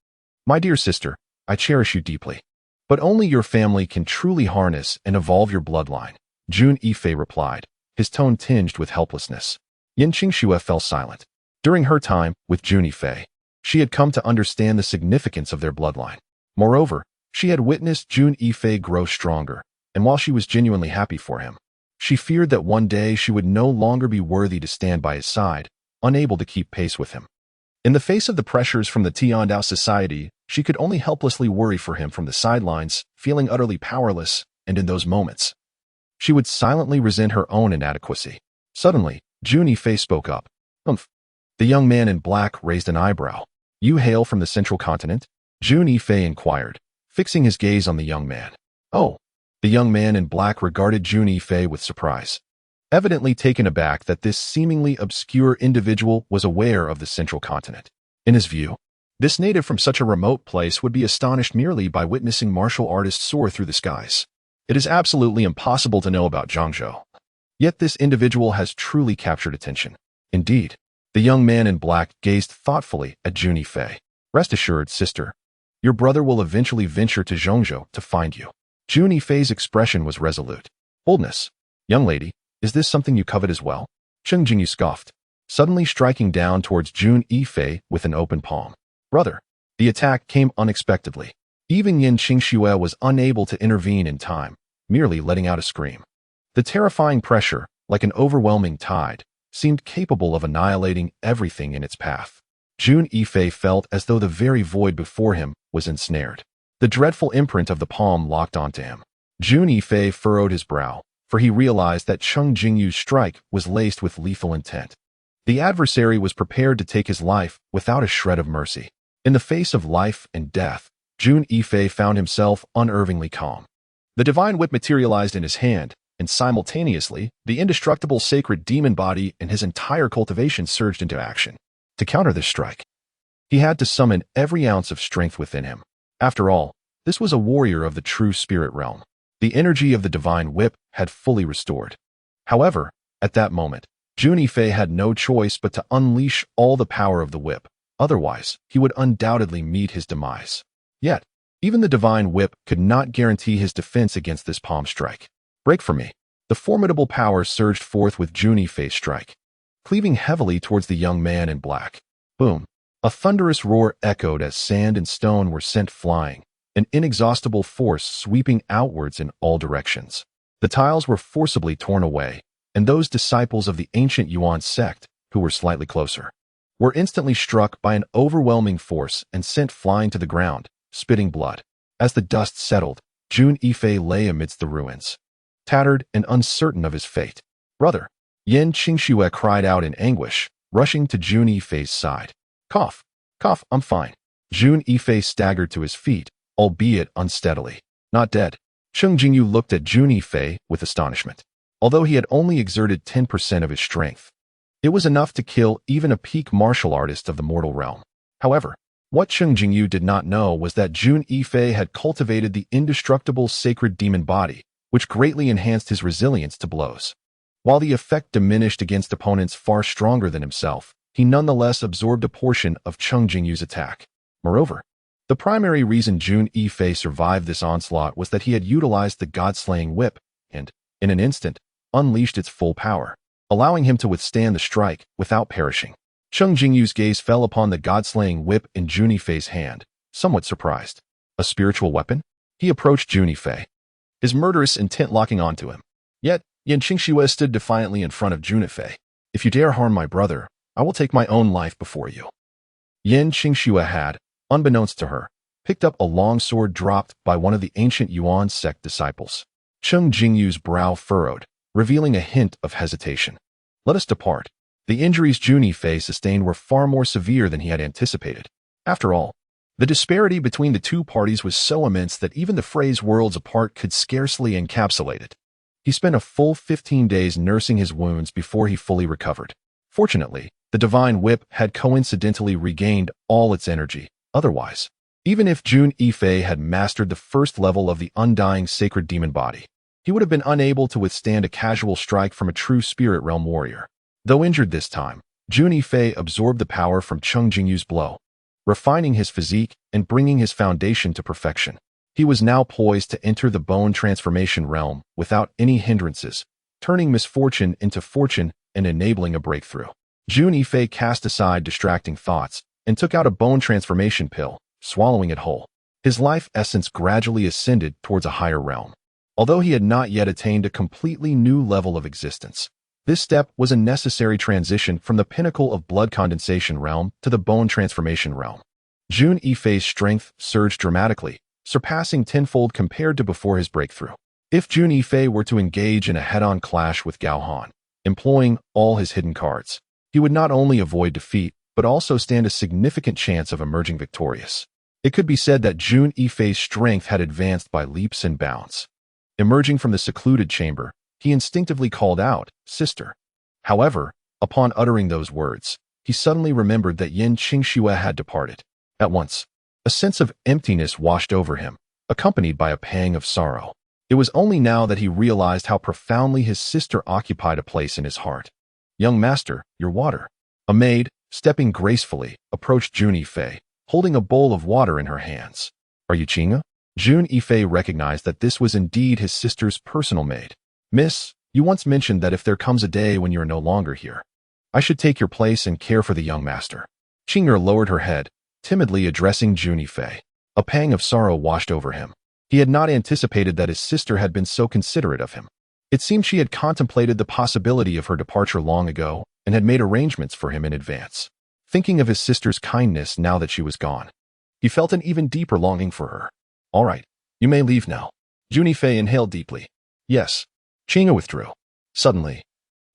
My dear sister, I cherish you deeply. But only your family can truly harness and evolve your bloodline, Jun Yifei replied, his tone tinged with helplessness. Yin Qingxue fell silent. During her time with Jun Yifei, she had come to understand the significance of their bloodline. Moreover, she had witnessed Jun Yifei grow stronger, and while she was genuinely happy for him, she feared that one day she would no longer be worthy to stand by his side, unable to keep pace with him. In the face of the pressures from the Tiandao society, she could only helplessly worry for him from the sidelines, feeling utterly powerless, and in those moments, she would silently resent her own inadequacy. Suddenly, Jun Yifei spoke up. Humph. The young man in black raised an eyebrow. You hail from the central continent? Jun Yifei inquired, fixing his gaze on the young man. Oh. The young man in black regarded Jun Yifei with surprise, evidently taken aback that this seemingly obscure individual was aware of the central continent. In his view, this native from such a remote place would be astonished merely by witnessing martial artists soar through the skies. It is absolutely impossible to know about Zhangzhou. Yet this individual has truly captured attention. Indeed, the young man in black gazed thoughtfully at Jun Yifei. Rest assured, sister, your brother will eventually venture to Zhangzhou to find you. Jun Yifei's expression was resolute. Boldness. Young lady, is this something you covet as well? Cheng Jingyu scoffed, suddenly striking down towards Jun Yifei with an open palm. Brother. The attack came unexpectedly. Even Yin Qingxue was unable to intervene in time, merely letting out a scream. The terrifying pressure, like an overwhelming tide, seemed capable of annihilating everything in its path. Jun Yifei felt as though the very void before him was ensnared. The dreadful imprint of the palm locked onto him. Jun Yifei furrowed his brow, for he realized that Cheng Jingyu's strike was laced with lethal intent. The adversary was prepared to take his life without a shred of mercy. In the face of life and death, Jun Yifei found himself unervingly calm. The divine whip materialized in his hand, and simultaneously, the indestructible sacred demon body and his entire cultivation surged into action. To counter this strike, he had to summon every ounce of strength within him. After all, this was a warrior of the true spirit realm. The energy of the divine whip had fully restored. However, at that moment, Jun Yifei had no choice but to unleash all the power of the whip. Otherwise, he would undoubtedly meet his demise. Yet, even the divine whip could not guarantee his defense against this palm strike. Break for me. The formidable power surged forth with Jun Yifei's strike. cleaving heavily towards the young man in black. Boom! A thunderous roar echoed as sand and stone were sent flying, an inexhaustible force sweeping outwards in all directions. The tiles were forcibly torn away, and those disciples of the ancient Yuan sect, who were slightly closer, were instantly struck by an overwhelming force and sent flying to the ground, spitting blood. As the dust settled, Jun Yifei lay amidst the ruins, tattered and uncertain of his fate. "Brother!" Yan Qingxue cried out in anguish, rushing to Jun Yifei's side. "Cough, cough, I'm fine." Jun Yifei staggered to his feet, albeit unsteadily. "Not dead." Cheng Jingyu looked at Jun Yifei with astonishment. Although he had only exerted 10% of his strength, it was enough to kill even a peak martial artist of the mortal realm. However, what Cheng Jingyu did not know was that Jun Yifei had cultivated the indestructible sacred demon body, which greatly enhanced his resilience to blows. While the effect diminished against opponents far stronger than himself, he nonetheless absorbed a portion of Cheng Jingyu's attack. Moreover, the primary reason Jun Yifei survived this onslaught was that he had utilized the god-slaying whip and, in an instant, unleashed its full power, allowing him to withstand the strike without perishing. Cheng Jingyu's gaze fell upon the god-slaying whip in Jun Yifei's hand, somewhat surprised. A spiritual weapon? He approached Jun Yifei, his murderous intent locking onto him. Yet, Yan Qingxue stood defiantly in front of Jun Yifei. "If you dare harm my brother, I will take my own life before you." Yan Qingxue had, unbeknownst to her, picked up a long sword dropped by one of the ancient Yuan sect disciples. Cheng Jingyu's brow furrowed, revealing a hint of hesitation. "Let us depart." The injuries Jun Yifei sustained were far more severe than he had anticipated. After all, the disparity between the two parties was so immense that even the phrase "worlds apart" could scarcely encapsulate it. He spent a full 15 days nursing his wounds before he fully recovered. Fortunately, the divine whip had coincidentally regained all its energy. Otherwise, even if Jun Yifei had mastered the first level of the undying sacred demon body, he would have been unable to withstand a casual strike from a true spirit realm warrior. Though injured this time, Jun Yifei absorbed the power from Cheng Jingyu's blow, refining his physique and bringing his foundation to perfection. He was now poised to enter the bone transformation realm without any hindrances, turning misfortune into fortune and enabling a breakthrough. Jun Yifei cast aside distracting thoughts and took out a bone transformation pill, swallowing it whole. His life essence gradually ascended towards a higher realm. Although he had not yet attained a completely new level of existence, this step was a necessary transition from the pinnacle of blood condensation realm to the bone transformation realm. Jun Yifei's strength surged dramatically, surpassing tenfold compared to before his breakthrough. If Jun Yifei were to engage in a head-on clash with Gao Han, employing all his hidden cards, he would not only avoid defeat, but also stand a significant chance of emerging victorious. It could be said that Jun Yifei's strength had advanced by leaps and bounds. Emerging from the secluded chamber, he instinctively called out, "Sister." However, upon uttering those words, he suddenly remembered that Yan Qingxue had departed. At once, a sense of emptiness washed over him, accompanied by a pang of sorrow. It was only now that he realized how profoundly his sister occupied a place in his heart. "Young master, your water." A maid, stepping gracefully, approached Jun Yifei, holding a bowl of water in her hands. "Are you Qing'e?" Jun Yifei recognized that this was indeed his sister's personal maid. "Miss, you once mentioned that if there comes a day when you are no longer here, I should take your place and care for the young master." Qing'e lowered her head, timidly addressing Jun Yifei. A pang of sorrow washed over him. He had not anticipated that his sister had been so considerate of him. It seemed she had contemplated the possibility of her departure long ago and had made arrangements for him in advance. Thinking of his sister's kindness now that she was gone, he felt an even deeper longing for her. "All right, you may leave now." Jun Yifei inhaled deeply. "Yes." Qing'e withdrew. Suddenly,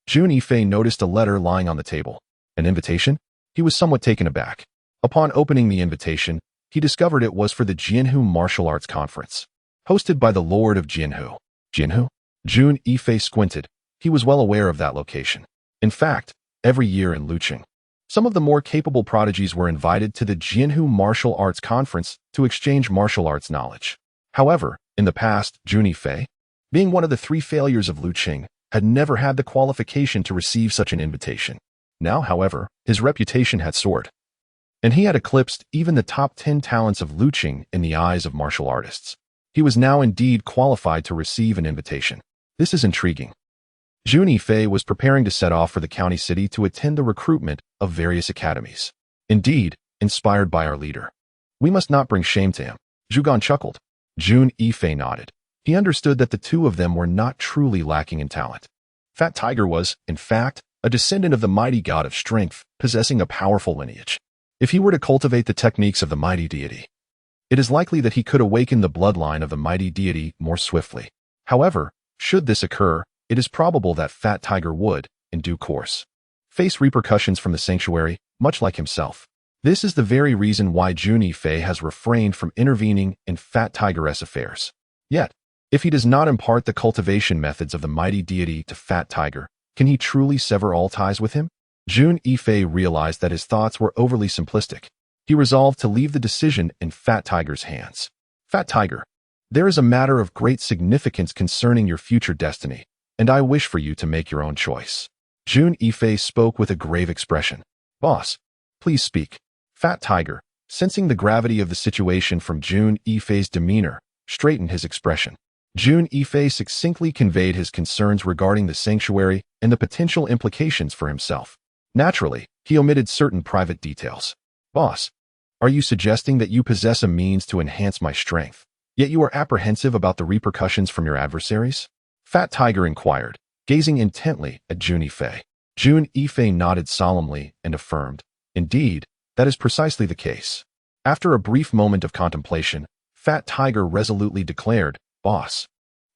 Jun Yifei noticed a letter lying on the table. An invitation? He was somewhat taken aback. Upon opening the invitation, he discovered it was for the Jianhu Martial Arts Conference, hosted by the Lord of Jianhu. Jianhu? Jun Yifei squinted. He was well aware of that location. In fact, every year in Luqing, some of the more capable prodigies were invited to the Jianhu Martial Arts Conference to exchange martial arts knowledge. However, in the past, Jun Yifei, being one of the 3 failures of Luqing, had never had the qualification to receive such an invitation. Now, however, his reputation had soared, and he had eclipsed even the top 10 talents of Luqing in the eyes of martial artists. He was now indeed qualified to receive an invitation. This is intriguing. Jun Yifei was preparing to set off for the county city to attend the recruitment of various academies. Indeed, inspired by our leader. We must not bring shame to him. Zhugan chuckled. Jun Yifei nodded. He understood that the two of them were not truly lacking in talent. Fat Tiger was, in fact, a descendant of the mighty god of strength, possessing a powerful lineage. If he were to cultivate the techniques of the mighty deity, it is likely that he could awaken the bloodline of the mighty deity more swiftly. However, should this occur, it is probable that Fat Tiger would, in due course, face repercussions from the sanctuary, much like himself. This is the very reason why Jun Yifei has refrained from intervening in Fat Tiger's affairs. Yet, if he does not impart the cultivation methods of the mighty deity to Fat Tiger, can he truly sever all ties with him? Jun Yifei realized that his thoughts were overly simplistic. He resolved to leave the decision in Fat Tiger's hands. Fat Tiger, there is a matter of great significance concerning your future destiny, and I wish for you to make your own choice. Jun Yifei spoke with a grave expression. Boss, please speak. Fat Tiger, sensing the gravity of the situation from Jun Yifei's demeanor, straightened his expression. Jun Yifei succinctly conveyed his concerns regarding the sanctuary and the potential implications for himself. Naturally, he omitted certain private details. Boss, are you suggesting that you possess a means to enhance my strength, yet you are apprehensive about the repercussions from your adversaries? Fat Tiger inquired, gazing intently at Jun Yifei. Jun Yifei nodded solemnly and affirmed, indeed, that is precisely the case. After a brief moment of contemplation, Fat Tiger resolutely declared, Boss,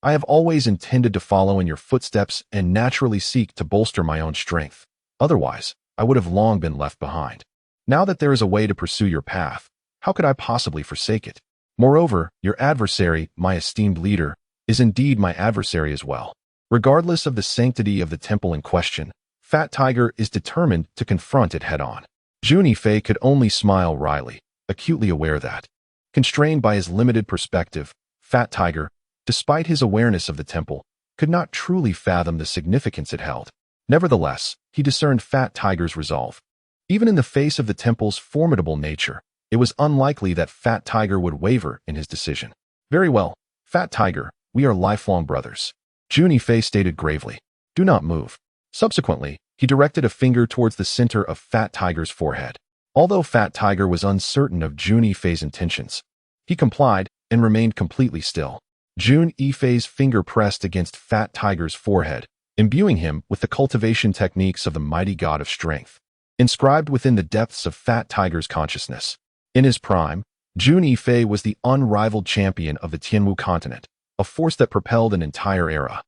I have always intended to follow in your footsteps and naturally seek to bolster my own strength. Otherwise, I would have long been left behind. Now that there is a way to pursue your path, how could I possibly forsake it? Moreover, your adversary, my esteemed leader, is indeed my adversary as well. Regardless of the sanctity of the temple in question, Fat Tiger is determined to confront it head-on. Jun Yifei could only smile wryly, acutely aware that, constrained by his limited perspective, Fat Tiger, despite his awareness of the temple, could not truly fathom the significance it held. Nevertheless, he discerned Fat Tiger's resolve. Even in the face of the temple's formidable nature, it was unlikely that Fat Tiger would waver in his decision. Very well, Fat Tiger, we are lifelong brothers. Jun Yifei stated gravely. Do not move. Subsequently, he directed a finger towards the center of Fat Tiger's forehead. Although Fat Tiger was uncertain of Jun Yifei's intentions, he complied and remained completely still. Jun Yifei's finger pressed against Fat Tiger's forehead, imbuing him with the cultivation techniques of the mighty god of strength, inscribed within the depths of Fat Tiger's consciousness. In his prime, Jun Yifei was the unrivaled champion of the Tianwu continent, a force that propelled an entire era.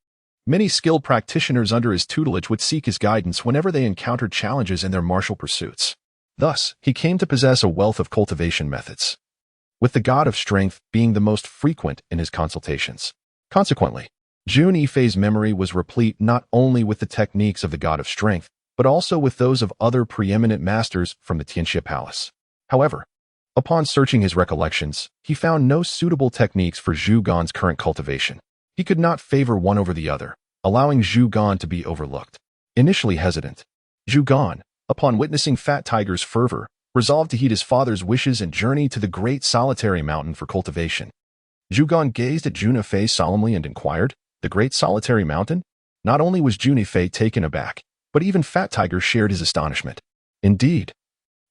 Many skilled practitioners under his tutelage would seek his guidance whenever they encountered challenges in their martial pursuits. Thus, he came to possess a wealth of cultivation methods, with the god of strength being the most frequent in his consultations. Consequently, Jun Yifei's memory was replete not only with the techniques of the god of strength, but also with those of other preeminent masters from the Tian Xie Palace. However, upon searching his recollections, he found no suitable techniques for Zhu Gan's current cultivation. He could not favor one over the other, allowing Zhu Gan to be overlooked. Initially hesitant, Zhu Gan, upon witnessing Fat Tiger's fervor, resolved to heed his father's wishes and journey to the great solitary mountain for cultivation. Zhu Gan gazed at Jun Yifei solemnly and inquired, the great solitary mountain? Not only was Jun Yifei taken aback, but even Fat Tiger shared his astonishment. Indeed,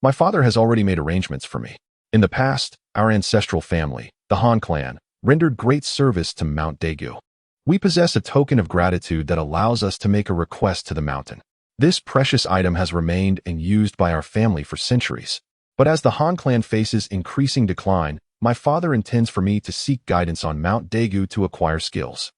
my father has already made arrangements for me. In the past, our ancestral family, the Han clan, rendered great service to Mount Daegu. We possess a token of gratitude that allows us to make a request to the mountain. This precious item has remained and used by our family for centuries. But as the Han clan faces increasing decline, my father intends for me to seek guidance on Mount Daegu to acquire skills,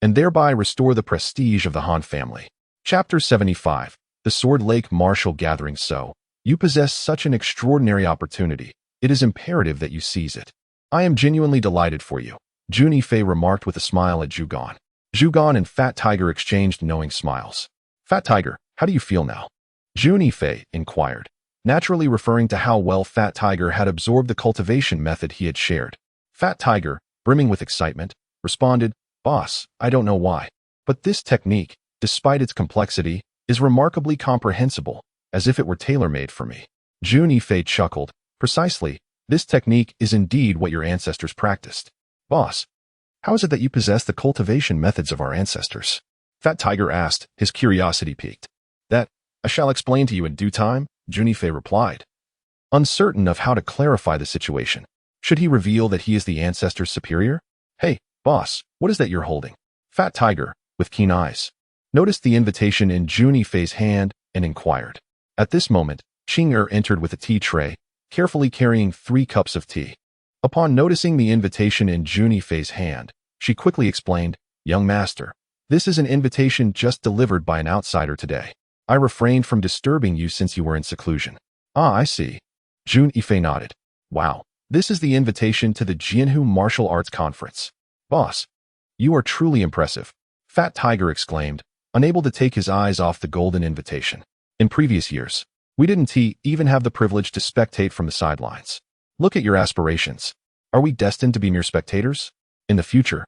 and thereby restore the prestige of the Han family. Chapter 75. The Sword Lake Martial Gathering. So, you possess such an extraordinary opportunity. It is imperative that you seize it. I am genuinely delighted for you, Jun Yifei remarked with a smile at Zhu Gan. Zhu Gan and Fat Tiger exchanged knowing smiles. Fat Tiger, how do you feel now? Jun Yifei inquired, naturally referring to how well Fat Tiger had absorbed the cultivation method he had shared. Fat Tiger, brimming with excitement, responded, Boss, I don't know why, but this technique, despite its complexity, is remarkably comprehensible, as if it were tailor-made for me. Jun Yifei chuckled. Precisely, this technique is indeed what your ancestors practiced. Boss, how is it that you possess the cultivation methods of our ancestors? Fat Tiger asked, his curiosity piqued. That, I shall explain to you in due time, Jun Yifei replied, uncertain of how to clarify the situation. Should he reveal that he is the ancestor's superior? Hey, boss, what is that you're holding? Fat Tiger, with keen eyes, noticed the invitation in Jun Yifei's hand and inquired. At this moment, Qing entered with a tea tray, carefully carrying 3 cups of tea. Upon noticing the invitation in Jun Yifei's hand, she quickly explained, young master, this is an invitation just delivered by an outsider today. I refrained from disturbing you since you were in seclusion. Ah, I see. Jun Yifei nodded. Wow, this is the invitation to the Jianhu Martial Arts Conference. Boss, you are truly impressive, Fat Tiger exclaimed, unable to take his eyes off the golden invitation. In previous years, we didn't even have the privilege to spectate from the sidelines. Look at your aspirations. Are we destined to be mere spectators? In the future,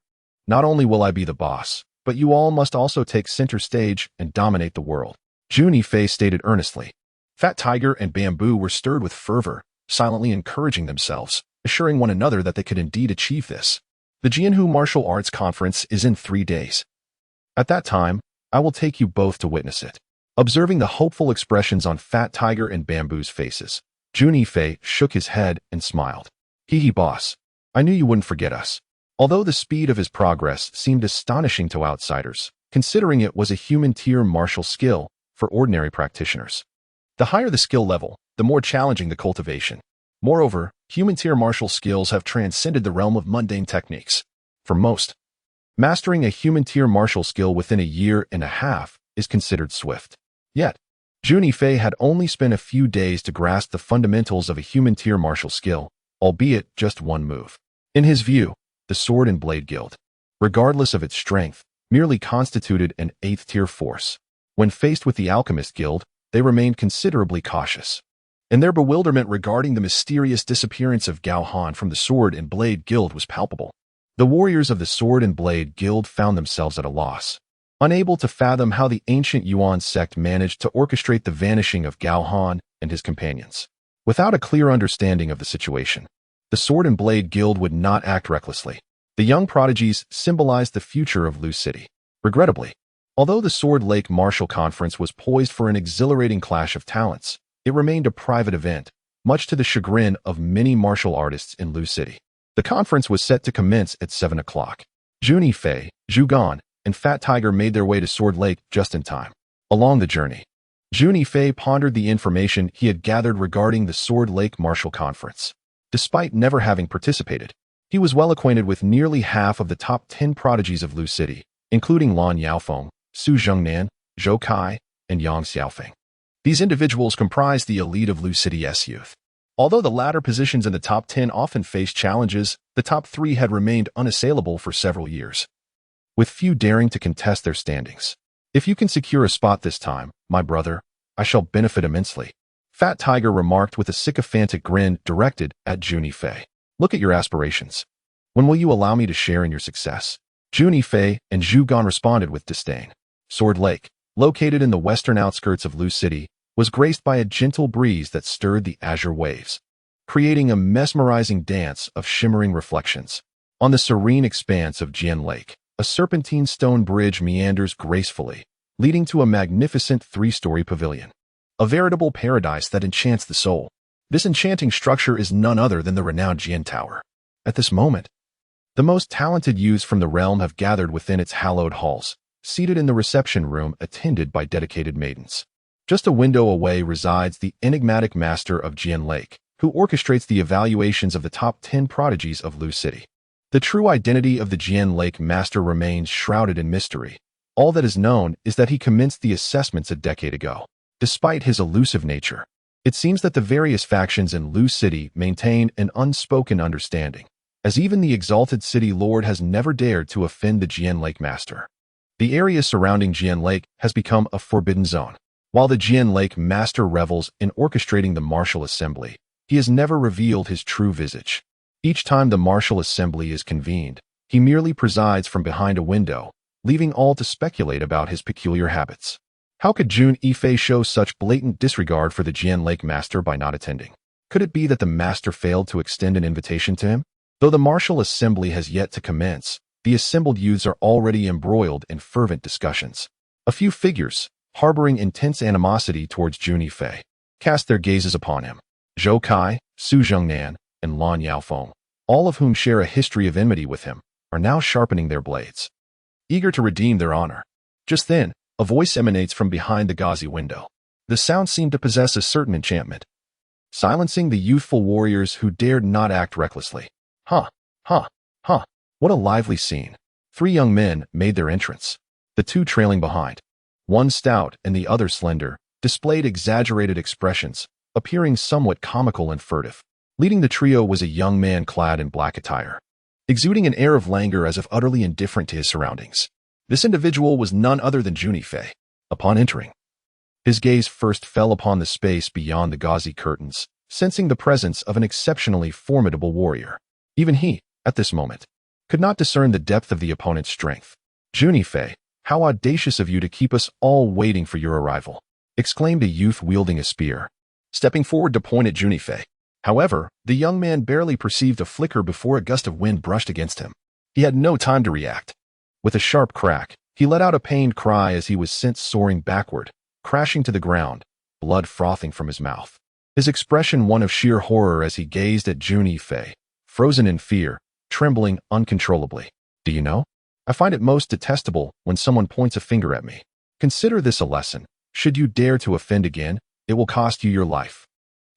not only will I be the boss, but you all must also take center stage and dominate the world. Jun Yifei stated earnestly. Fat Tiger and Bamboo were stirred with fervor, silently encouraging themselves, assuring one another that they could indeed achieve this. The Jianhu Martial Arts Conference is in 3 days. At that time, I will take you both to witness it. Observing the hopeful expressions on Fat Tiger and Bamboo's faces, Jun Yifei shook his head and smiled. Hee boss, I knew you wouldn't forget us. Although the speed of his progress seemed astonishing to outsiders, considering it was a human tier martial skill for ordinary practitioners. The higher the skill level, the more challenging the cultivation. Moreover, human tier martial skills have transcended the realm of mundane techniques. For most, mastering a human tier martial skill within a year and a half is considered swift. Yet, Jun Yifei had only spent a few days to grasp the fundamentals of a human tier martial skill, albeit just one move. In his view, the Sword and Blade Guild, regardless of its strength, merely constituted an 8th tier force. When faced with the Alchemist Guild, they remained considerably cautious. And their bewilderment regarding the mysterious disappearance of Gao Han from the Sword and Blade Guild was palpable. The warriors of the Sword and Blade Guild found themselves at a loss, unable to fathom how the ancient Yuan sect managed to orchestrate the vanishing of Gao Han and his companions. Without a clear understanding of the situation, the Sword and Blade Guild would not act recklessly. The young prodigies symbolized the future of Lu City. Regrettably, although the Sword Lake Martial Conference was poised for an exhilarating clash of talents, it remained a private event, much to the chagrin of many martial artists in Lu City. The conference was set to commence at 7 o'clock. Jun Yifei, Zhu Gan, and Fat Tiger made their way to Sword Lake just in time. Along the journey, Jun Yifei pondered the information he had gathered regarding the Sword Lake Martial Conference. Despite never having participated, he was well acquainted with nearly half of the top 10 prodigies of Lu City, including Lan Yaofeng, Su Zhengnan, Zhou Kai, and Yang Xiaofeng. These individuals comprised the elite of Lu City's youth. Although the latter positions in the top 10 often faced challenges, the top 3 had remained unassailable for several years, with few daring to contest their standings. If you can secure a spot this time, my brother, I shall benefit immensely, Fat Tiger remarked with a sycophantic grin directed at Jun Yifei. Look at your aspirations. When will you allow me to share in your success? Jun Yifei and Zhu Gan responded with disdain. Sword Lake, located in the western outskirts of Lu City, was graced by a gentle breeze that stirred the azure waves, creating a mesmerizing dance of shimmering reflections. On the serene expanse of Jian Lake, a serpentine stone bridge meanders gracefully, leading to a magnificent 3-story pavilion. A veritable paradise that enchants the soul. This enchanting structure is none other than the renowned Jian Tower. At this moment, the most talented youths from the realm have gathered within its hallowed halls, seated in the reception room attended by dedicated maidens. Just a window away resides the enigmatic master of Jian Lake, who orchestrates the evaluations of the top 10 prodigies of Lu City. The true identity of the Jian Lake master remains shrouded in mystery. All that is known is that he commenced the assessments a decade ago. Despite his elusive nature, it seems that the various factions in Lu City maintain an unspoken understanding, as even the exalted city lord has never dared to offend the Jian Lake master. The area surrounding Jian Lake has become a forbidden zone. While the Jian Lake master revels in orchestrating the martial assembly, he has never revealed his true visage. Each time the martial assembly is convened, he merely presides from behind a window, leaving all to speculate about his peculiar habits. How could Jun Yifei show such blatant disregard for the Jian Lake master by not attending? Could it be that the master failed to extend an invitation to him? Though the martial assembly has yet to commence, the assembled youths are already embroiled in fervent discussions. A few figures, harboring intense animosity towards Jun Yifei, cast their gazes upon him. Zhou Kai, Su Zhengnan, and Lan Yaofeng, all of whom share a history of enmity with him, are now sharpening their blades, eager to redeem their honor. Just then, a voice emanates from behind the gauzy window. The sound seemed to possess a certain enchantment, silencing the youthful warriors who dared not act recklessly. Huh, huh, huh. What a lively scene. 3 young men made their entrance. The 2 trailing behind, one stout and the other slender, displayed exaggerated expressions, appearing somewhat comical and furtive. Leading the trio was a young man clad in black attire, exuding an air of languor as if utterly indifferent to his surroundings. This individual was none other than Jun Yifei. Upon entering, his gaze first fell upon the space beyond the gauzy curtains, sensing the presence of an exceptionally formidable warrior. Even he, at this moment, could not discern the depth of the opponent's strength. Jun Yifei, how audacious of you to keep us all waiting for your arrival, exclaimed a youth wielding a spear, stepping forward to point at Jun Yifei. However, the young man barely perceived a flicker before a gust of wind brushed against him. He had no time to react. With a sharp crack, he let out a pained cry as he was sent soaring backward, crashing to the ground, blood frothing from his mouth. His expression one of sheer horror as he gazed at Jun Yifei, frozen in fear, trembling uncontrollably. Do you know? I find it most detestable when someone points a finger at me. Consider this a lesson. Should you dare to offend again, it will cost you your life.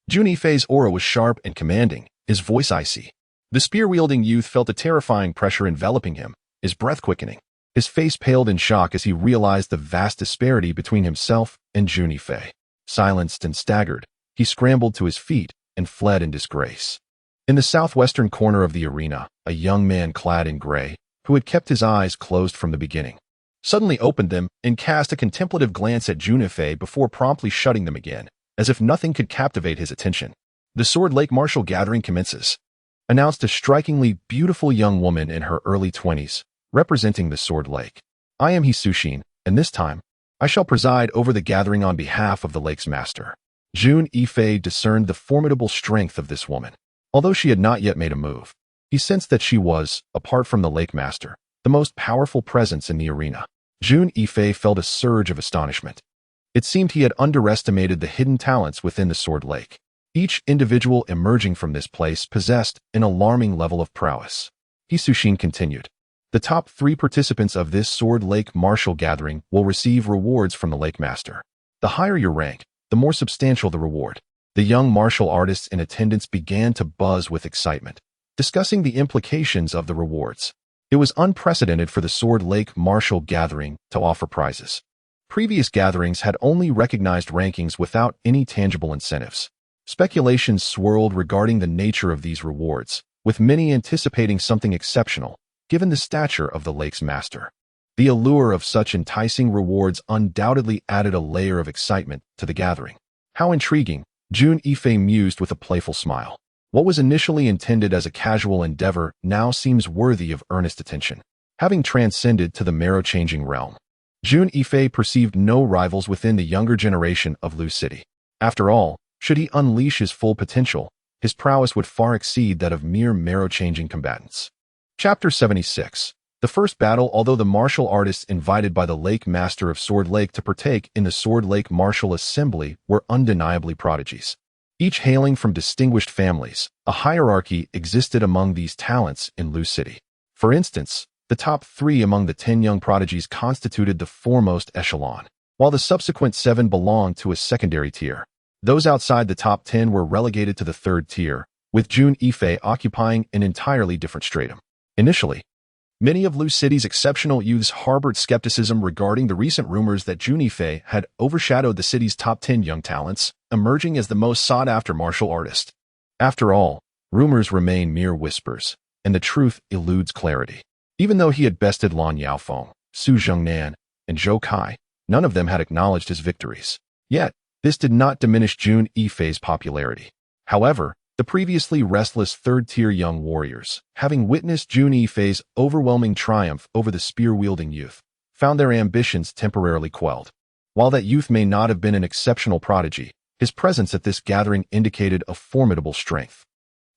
Jun Yifei's aura was sharp and commanding, his voice icy. The spear-wielding youth felt a terrifying pressure enveloping him, his breath quickening. His face paled in shock as he realized the vast disparity between himself and Jun Yifei. Silenced and staggered, he scrambled to his feet and fled in disgrace. In the southwestern corner of the arena, a young man clad in gray, who had kept his eyes closed from the beginning, suddenly opened them and cast a contemplative glance at Jun Yifei before promptly shutting them again, as if nothing could captivate his attention. The Sword Lake martial gathering commences, announced a strikingly beautiful young woman in her early 20s, representing the Sword Lake. I am Hisushin, and this time, I shall preside over the gathering on behalf of the lake's master. Jun Yifei discerned the formidable strength of this woman. Although she had not yet made a move, he sensed that she was, apart from the lake master, the most powerful presence in the arena. Jun Yifei felt a surge of astonishment. It seemed he had underestimated the hidden talents within the Sword Lake. Each individual emerging from this place possessed an alarming level of prowess. Hisushin continued. The top 3 participants of this Sword Lake martial gathering will receive rewards from the Lake Master. The higher your rank, the more substantial the reward. The young martial artists in attendance began to buzz with excitement, discussing the implications of the rewards. It was unprecedented for the Sword Lake martial gathering to offer prizes. Previous gatherings had only recognized rankings without any tangible incentives. Speculations swirled regarding the nature of these rewards, with many anticipating something exceptional, given the stature of the lake's master. The allure of such enticing rewards undoubtedly added a layer of excitement to the gathering. How intriguing, Jun Yifei mused with a playful smile. What was initially intended as a casual endeavor now seems worthy of earnest attention. Having transcended to the marrow-changing realm, Jun Yifei perceived no rivals within the younger generation of Lu City. After all, should he unleash his full potential, his prowess would far exceed that of mere marrow-changing combatants. Chapter 76. The first battle. Although the martial artists invited by the Lake Master of Sword Lake to partake in the Sword Lake Martial Assembly were undeniably prodigies, each hailing from distinguished families, a hierarchy existed among these talents in Lu City. For instance, the top 3 among the 10 young prodigies constituted the foremost echelon, while the subsequent 7 belonged to a secondary tier. Those outside the top 10 were relegated to the 3rd tier, with Jun Yifei occupying an entirely different stratum. Initially, many of Lu City's exceptional youths harbored skepticism regarding the recent rumors that Jun Yifei had overshadowed the city's top 10 young talents, emerging as the most sought-after martial artist. After all, rumors remain mere whispers, and the truth eludes clarity. Even though he had bested Lan Yaofeng, Su Zhengnan, and Zhou Kai, none of them had acknowledged his victories. Yet, this did not diminish Jun Yifei's popularity. However, the previously restless 3rd-tier young warriors, having witnessed Jun Yifei's overwhelming triumph over the spear-wielding youth, found their ambitions temporarily quelled. While that youth may not have been an exceptional prodigy, his presence at this gathering indicated a formidable strength.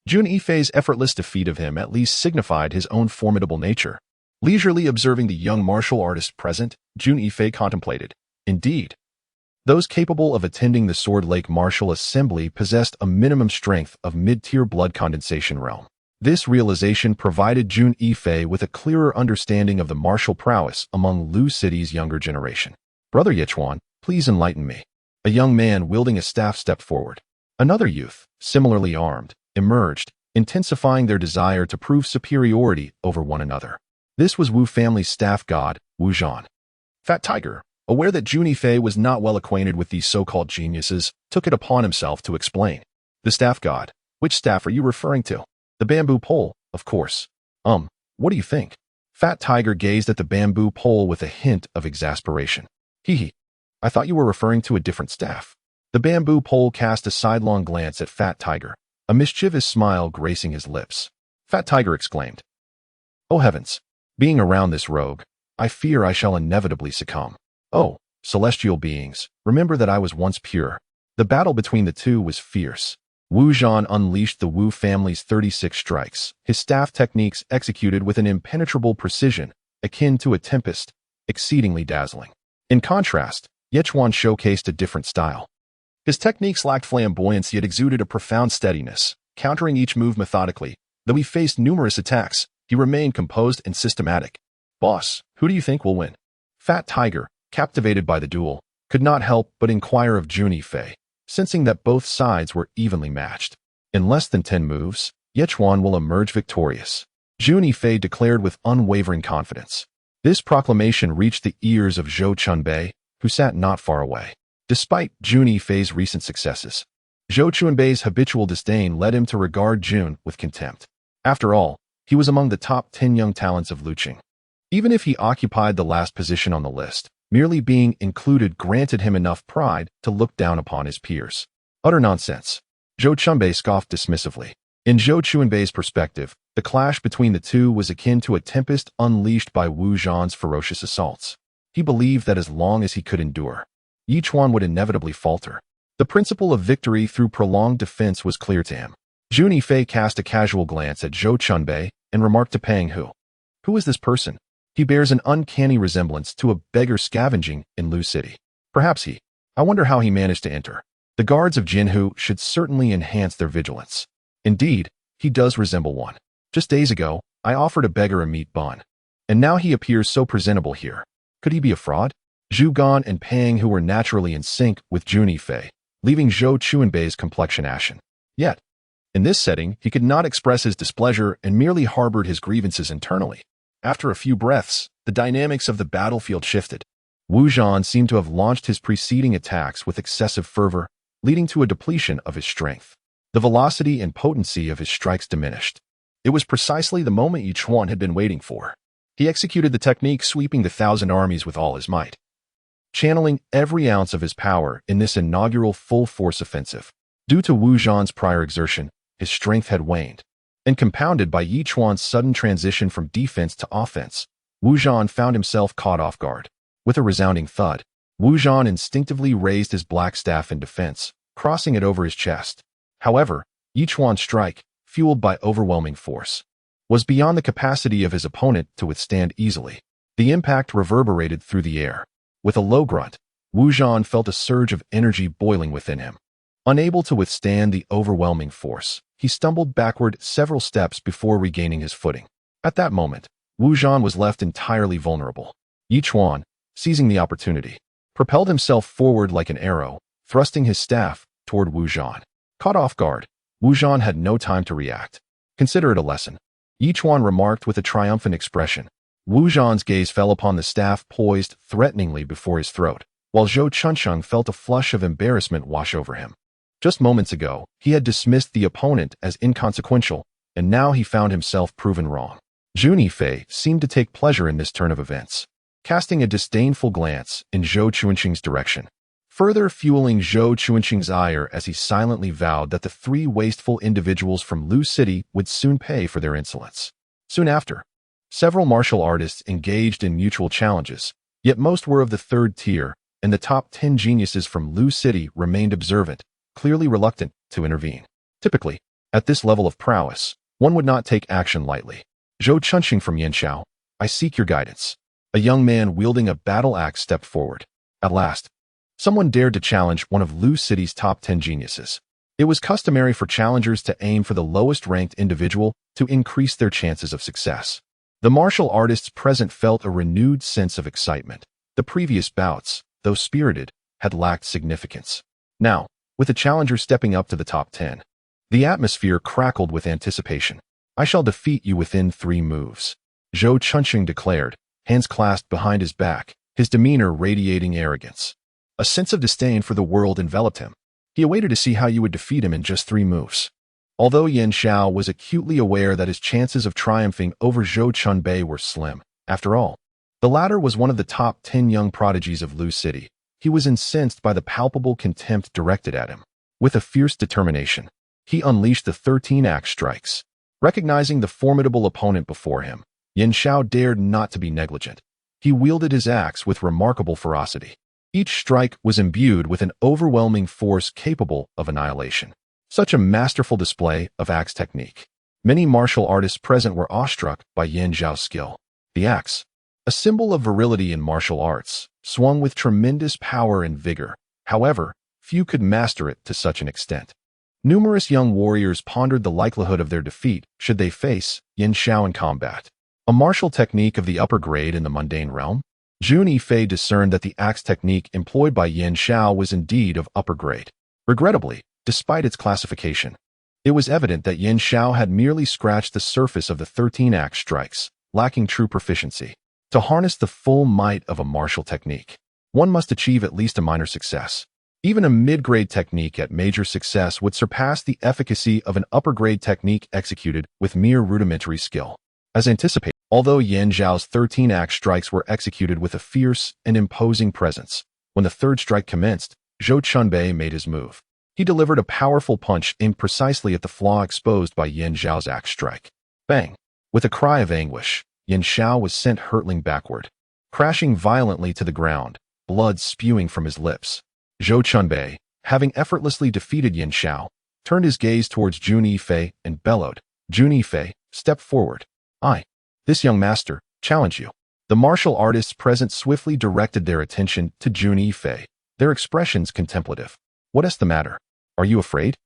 Jun Yifei's effortless defeat of him at least signified his own formidable nature. Leisurely observing the young martial artist present, Jun Yifei contemplated. Indeed, those capable of attending the Sword Lake Martial Assembly possessed a minimum strength of mid-tier blood condensation realm. This realization provided Jun Yifei with a clearer understanding of the martial prowess among Lu City's younger generation. Brother Yichuan, please enlighten me. A young man wielding a staff stepped forward. Another youth, similarly armed, emerged, intensifying their desire to prove superiority over one another. This was Wu family's staff god, Wu Zhan. Fat Tiger, aware that Jun Yifei was not well acquainted with these so-called geniuses, took it upon himself to explain. The staff god. Which staff are you referring to? The bamboo pole, of course. What do you think? Fat Tiger gazed at the bamboo pole with a hint of exasperation. Hee. I thought you were referring to a different staff. The bamboo pole cast a sidelong glance at Fat Tiger, a mischievous smile gracing his lips. Fat Tiger exclaimed, "Oh heavens! Being around this rogue, I fear I shall inevitably succumb. Oh, celestial beings, remember that I was once pure." The battle between the two was fierce. Wu Zhan unleashed the Wu family's 36 strikes, his staff techniques executed with an impenetrable precision, akin to a tempest, exceedingly dazzling. In contrast, Yichuan showcased a different style. His techniques lacked flamboyance yet exuded a profound steadiness, countering each move methodically. Though he faced numerous attacks, he remained composed and systematic. Boss, who do you think will win? Fat Tiger, captivated by the duel, could not help but inquire of Jun Yifei, sensing that both sides were evenly matched. In less than 10 moves, Yichuan will emerge victorious, Jun Yifei declared with unwavering confidence. This proclamation reached the ears of Zhou Chunbei, who sat not far away. Despite Jun Yifei's recent successes, Zhou Chunbei's habitual disdain led him to regard Jun with contempt. After all, he was among the top 10 young talents of Luqing. Even if he occupied the last position on the list, merely being included granted him enough pride to look down upon his peers. Utter nonsense. Zhou Chunbei scoffed dismissively. In Zhou Chunbei's perspective, the clash between the two was akin to a tempest unleashed by Wu Zhan's ferocious assaults. He believed that as long as he could endure, Yichuan would inevitably falter. The principle of victory through prolonged defense was clear to him. Jun Yifei cast a casual glance at Zhou Chunbei and remarked to Pang Hu, "Who is this person? He bears an uncanny resemblance to a beggar scavenging in Lu City. Perhaps I wonder how he managed to enter. The guards of Jinhu should certainly enhance their vigilance. Indeed, he does resemble one. Just days ago, I offered a beggar a meat bun, and now he appears so presentable here. Could he be a fraud?" Zhu Gan and Pang Hu were naturally in sync with Jun Yifei, leaving Zhou Chunbei's complexion ashen. Yet, in this setting, he could not express his displeasure and merely harbored his grievances internally. After a few breaths, the dynamics of the battlefield shifted. Wu Zhan seemed to have launched his preceding attacks with excessive fervor, leading to a depletion of his strength. The velocity and potency of his strikes diminished. It was precisely the moment Yichuan had been waiting for. He executed the technique sweeping the 1,000 armies with all his might, channeling every ounce of his power in this inaugural full-force offensive. Due to Wu Zhan's prior exertion, his strength had waned, and compounded by Yichuan's sudden transition from defense to offense, Wu Zhan found himself caught off guard. With a resounding thud, Wu Zhan instinctively raised his black staff in defense, crossing it over his chest. However, Yichuan's strike, fueled by overwhelming force, was beyond the capacity of his opponent to withstand easily. The impact reverberated through the air. With a low grunt, Wu Zhan felt a surge of energy boiling within him. Unable to withstand the overwhelming force, he stumbled backward several steps before regaining his footing. At that moment, Wu Zhan was left entirely vulnerable. Yichuan, seizing the opportunity, propelled himself forward like an arrow, thrusting his staff toward Wu Zhan. Caught off guard, Wu Zhan had no time to react. "Consider it a lesson," Yichuan remarked with a triumphant expression. Wu Zhan's gaze fell upon the staff poised threateningly before his throat, while Zhou Chunsheng felt a flush of embarrassment wash over him. Just moments ago, he had dismissed the opponent as inconsequential, and now he found himself proven wrong. Jun Yifei seemed to take pleasure in this turn of events, casting a disdainful glance in Zhou Chunsheng's direction, further fueling Zhou Chunsheng's ire as he silently vowed that the 3 wasteful individuals from Lu City would soon pay for their insolence. Soon after, several martial artists engaged in mutual challenges, yet most were of the 3rd tier, and the top 10 geniuses from Lu City remained observant, clearly reluctant to intervene. Typically, at this level of prowess, one would not take action lightly. Zhou Chunsheng from Yanxiao, I seek your guidance." A young man wielding a battle axe stepped forward. At last, someone dared to challenge one of Lu City's top 10 geniuses. It was customary for challengers to aim for the lowest-ranked individual to increase their chances of success. The martial artists present felt a renewed sense of excitement. The previous bouts, though spirited, had lacked significance. Now, with the challenger stepping up to the top 10, the atmosphere crackled with anticipation. "I shall defeat you within 3 moves," Zhou Chunqing declared, hands clasped behind his back, his demeanor radiating arrogance. A sense of disdain for the world enveloped him. He awaited to see how you would defeat him in just 3 moves. Although Yan Xiao was acutely aware that his chances of triumphing over Zhou Chunbei were slim, after all, the latter was one of the top 10 young prodigies of Lu City. He was incensed by the palpable contempt directed at him. With a fierce determination, he unleashed the 13 axe strikes. Recognizing the formidable opponent before him, Yan Xiao dared not to be negligent. He wielded his axe with remarkable ferocity. Each strike was imbued with an overwhelming force capable of annihilation. Such a masterful display of axe technique. Many martial artists present were awestruck by Yan Xiao's skill. The axe, a symbol of virility in martial arts, swung with tremendous power and vigor. However, few could master it to such an extent. Numerous young warriors pondered the likelihood of their defeat should they face Yan Xiao in combat. A martial technique of the upper grade in the mundane realm? Jun Yifei discerned that the axe technique employed by Yan Xiao was indeed of upper grade. Regrettably, despite its classification, it was evident that Yan Xiao had merely scratched the surface of the 13 axe strikes, lacking true proficiency. To harness the full might of a martial technique, one must achieve at least a minor success. Even a mid-grade technique at major success would surpass the efficacy of an upper-grade technique executed with mere rudimentary skill. As anticipated, although Yan Xiao's 13 axe strikes were executed with a fierce and imposing presence, when the third strike commenced, Zhou Chunbei made his move. He delivered a powerful punch aimed precisely at the flaw exposed by Yan Xiao's axe strike. Bang! With a cry of anguish, Yan Xiao was sent hurtling backward, crashing violently to the ground, blood spewing from his lips. Zhou Chunbei, having effortlessly defeated Yan Xiao, turned his gaze towards Jun Yifei and bellowed, "Jun Yifei, step forward. This young master, challenge you." The martial artists present swiftly directed their attention to Jun Yifei, their expressions contemplative. "What is the matter? Are you afraid?"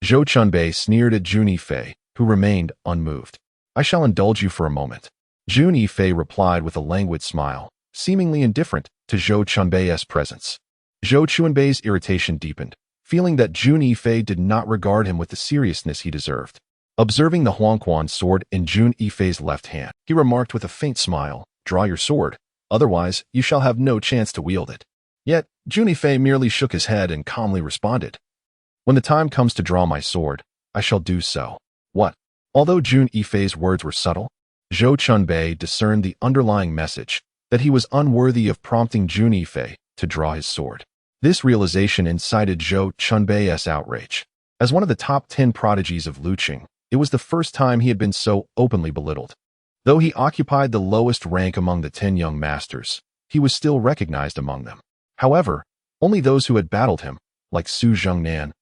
Zhou Chunbei sneered at Jun Yifei, who remained unmoved. "I shall indulge you for a moment." Jun Yifei replied with a languid smile, seemingly indifferent to Zhou Chunbei's presence. Zhou Chunbei's irritation deepened, feeling that Jun Yifei did not regard him with the seriousness he deserved. Observing the Huangquan sword in Jun Yifei's left hand, he remarked with a faint smile, "Draw your sword, otherwise you shall have no chance to wield it." Yet, Jun Yifei merely shook his head and calmly responded, "When the time comes to draw my sword, I shall do so." What? Although Jun Yifei's words were subtle, Zhou Chunbei discerned the underlying message, that he was unworthy of prompting Jun Yifei to draw his sword. This realization incited Zhou Chunbei's outrage. As one of the top 10 prodigies of Luqing, it was the first time he had been so openly belittled. Though he occupied the lowest rank among the 10 young masters, he was still recognized among them. However, only those who had battled him, like Su Zhengnan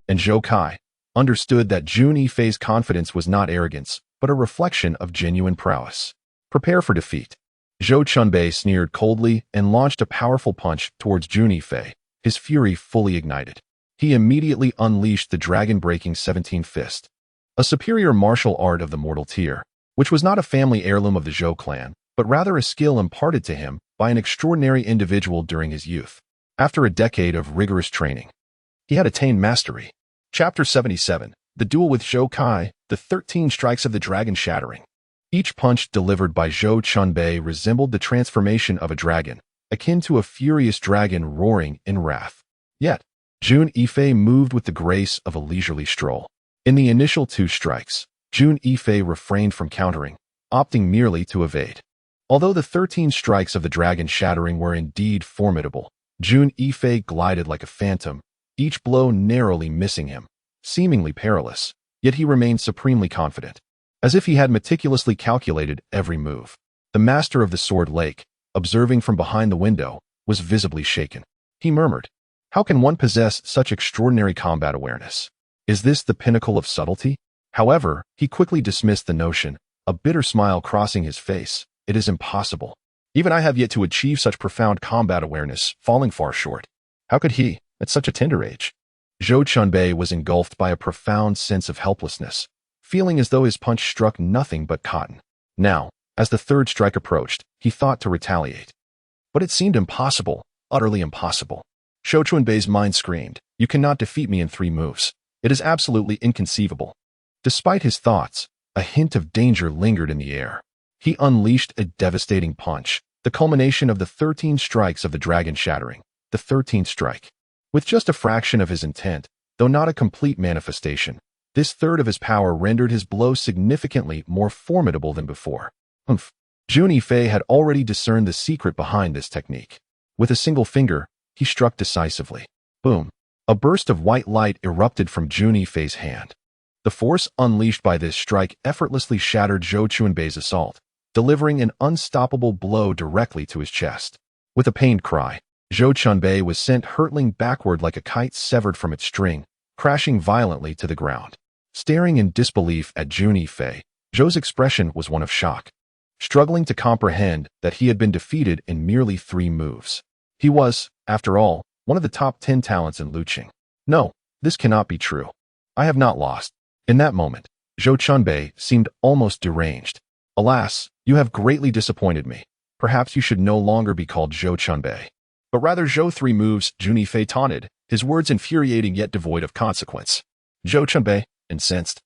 and Zhou Kai, understood that Jun Yifei's confidence was not arrogance, but a reflection of genuine prowess. "Prepare for defeat." Zhou Chunbei sneered coldly and launched a powerful punch towards Jun Yifei, his fury fully ignited. He immediately unleashed the dragon-breaking 17 fist, a superior martial art of the mortal tier, which was not a family heirloom of the Zhou clan, but rather a skill imparted to him by an extraordinary individual during his youth. After a decade of rigorous training, he had attained mastery. Chapter 77, The Duel with Zhou Kai, the 13 strikes of the dragon shattering. Each punch delivered by Zhou Chunbei resembled the transformation of a dragon, akin to a furious dragon roaring in wrath. Yet, Jun Yifei moved with the grace of a leisurely stroll. In the initial 2 strikes, Jun Yifei refrained from countering, opting merely to evade. Although the 13 strikes of the dragon shattering were indeed formidable, Jun Yifei glided like a phantom, each blow narrowly missing him, seemingly perilous, yet he remained supremely confident, as if he had meticulously calculated every move. The master of the Sword Lake, observing from behind the window, was visibly shaken. He murmured, "How can one possess such extraordinary combat awareness? Is this the pinnacle of subtlety?" However, he quickly dismissed the notion, a bitter smile crossing his face, It is impossible. Even I have yet to achieve such profound combat awareness, falling far short. How could he, at such a tender age? Zhou Chunbei was engulfed by a profound sense of helplessness, feeling as though his punch struck nothing but cotton. Now, as the third strike approached, he thought to retaliate. But it seemed impossible, utterly impossible. Zhou Chunbei's mind screamed, "You cannot defeat me in 3 moves. It is absolutely inconceivable." Despite his thoughts, a hint of danger lingered in the air. He unleashed a devastating punch, the culmination of the 13 strikes of the dragon shattering, the 13th strike. With just a fraction of his intent, though not a complete manifestation, this third of his power rendered his blow significantly more formidable than before. Jun Yifei had already discerned the secret behind this technique. With a single finger, he struck decisively. Boom! A burst of white light erupted from Jun Yifei's hand. The force unleashed by this strike effortlessly shattered Zhou Chunbei's assault, delivering an unstoppable blow directly to his chest. With a pained cry, Zhou Chunbei was sent hurtling backward like a kite severed from its string, crashing violently to the ground. Staring in disbelief at Jun Yifei, Zhou's expression was one of shock, struggling to comprehend that he had been defeated in merely 3 moves. He was, after all, one of the top 10 talents in Luqing. No, this cannot be true. I have not lost. In that moment, Zhou Chunbei seemed almost deranged. Alas, you have greatly disappointed me. Perhaps you should no longer be called Zhou Chunbei, but rather Zhou 3 moves, Jun Yifei taunted, his words infuriating yet devoid of consequence. Zhou Chunbei, incensed,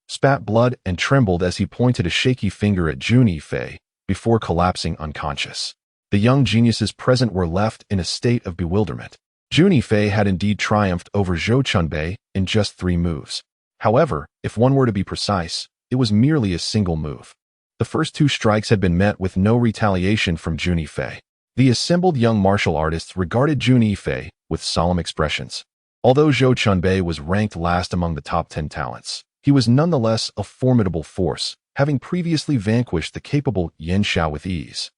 spat blood and trembled as he pointed a shaky finger at Jun Yifei before collapsing unconscious. The young geniuses present were left in a state of bewilderment. Jun Yifei had indeed triumphed over Zhou Chunbei in just 3 moves. However, if one were to be precise, it was merely a single move. The first 2 strikes had been met with no retaliation from Jun Yifei. The assembled young martial artists regarded Jun Yifei with solemn expressions. Although Zhou Chunbei was ranked last among the top 10 talents, he was nonetheless a formidable force, having previously vanquished the capable Yan Xiao with ease,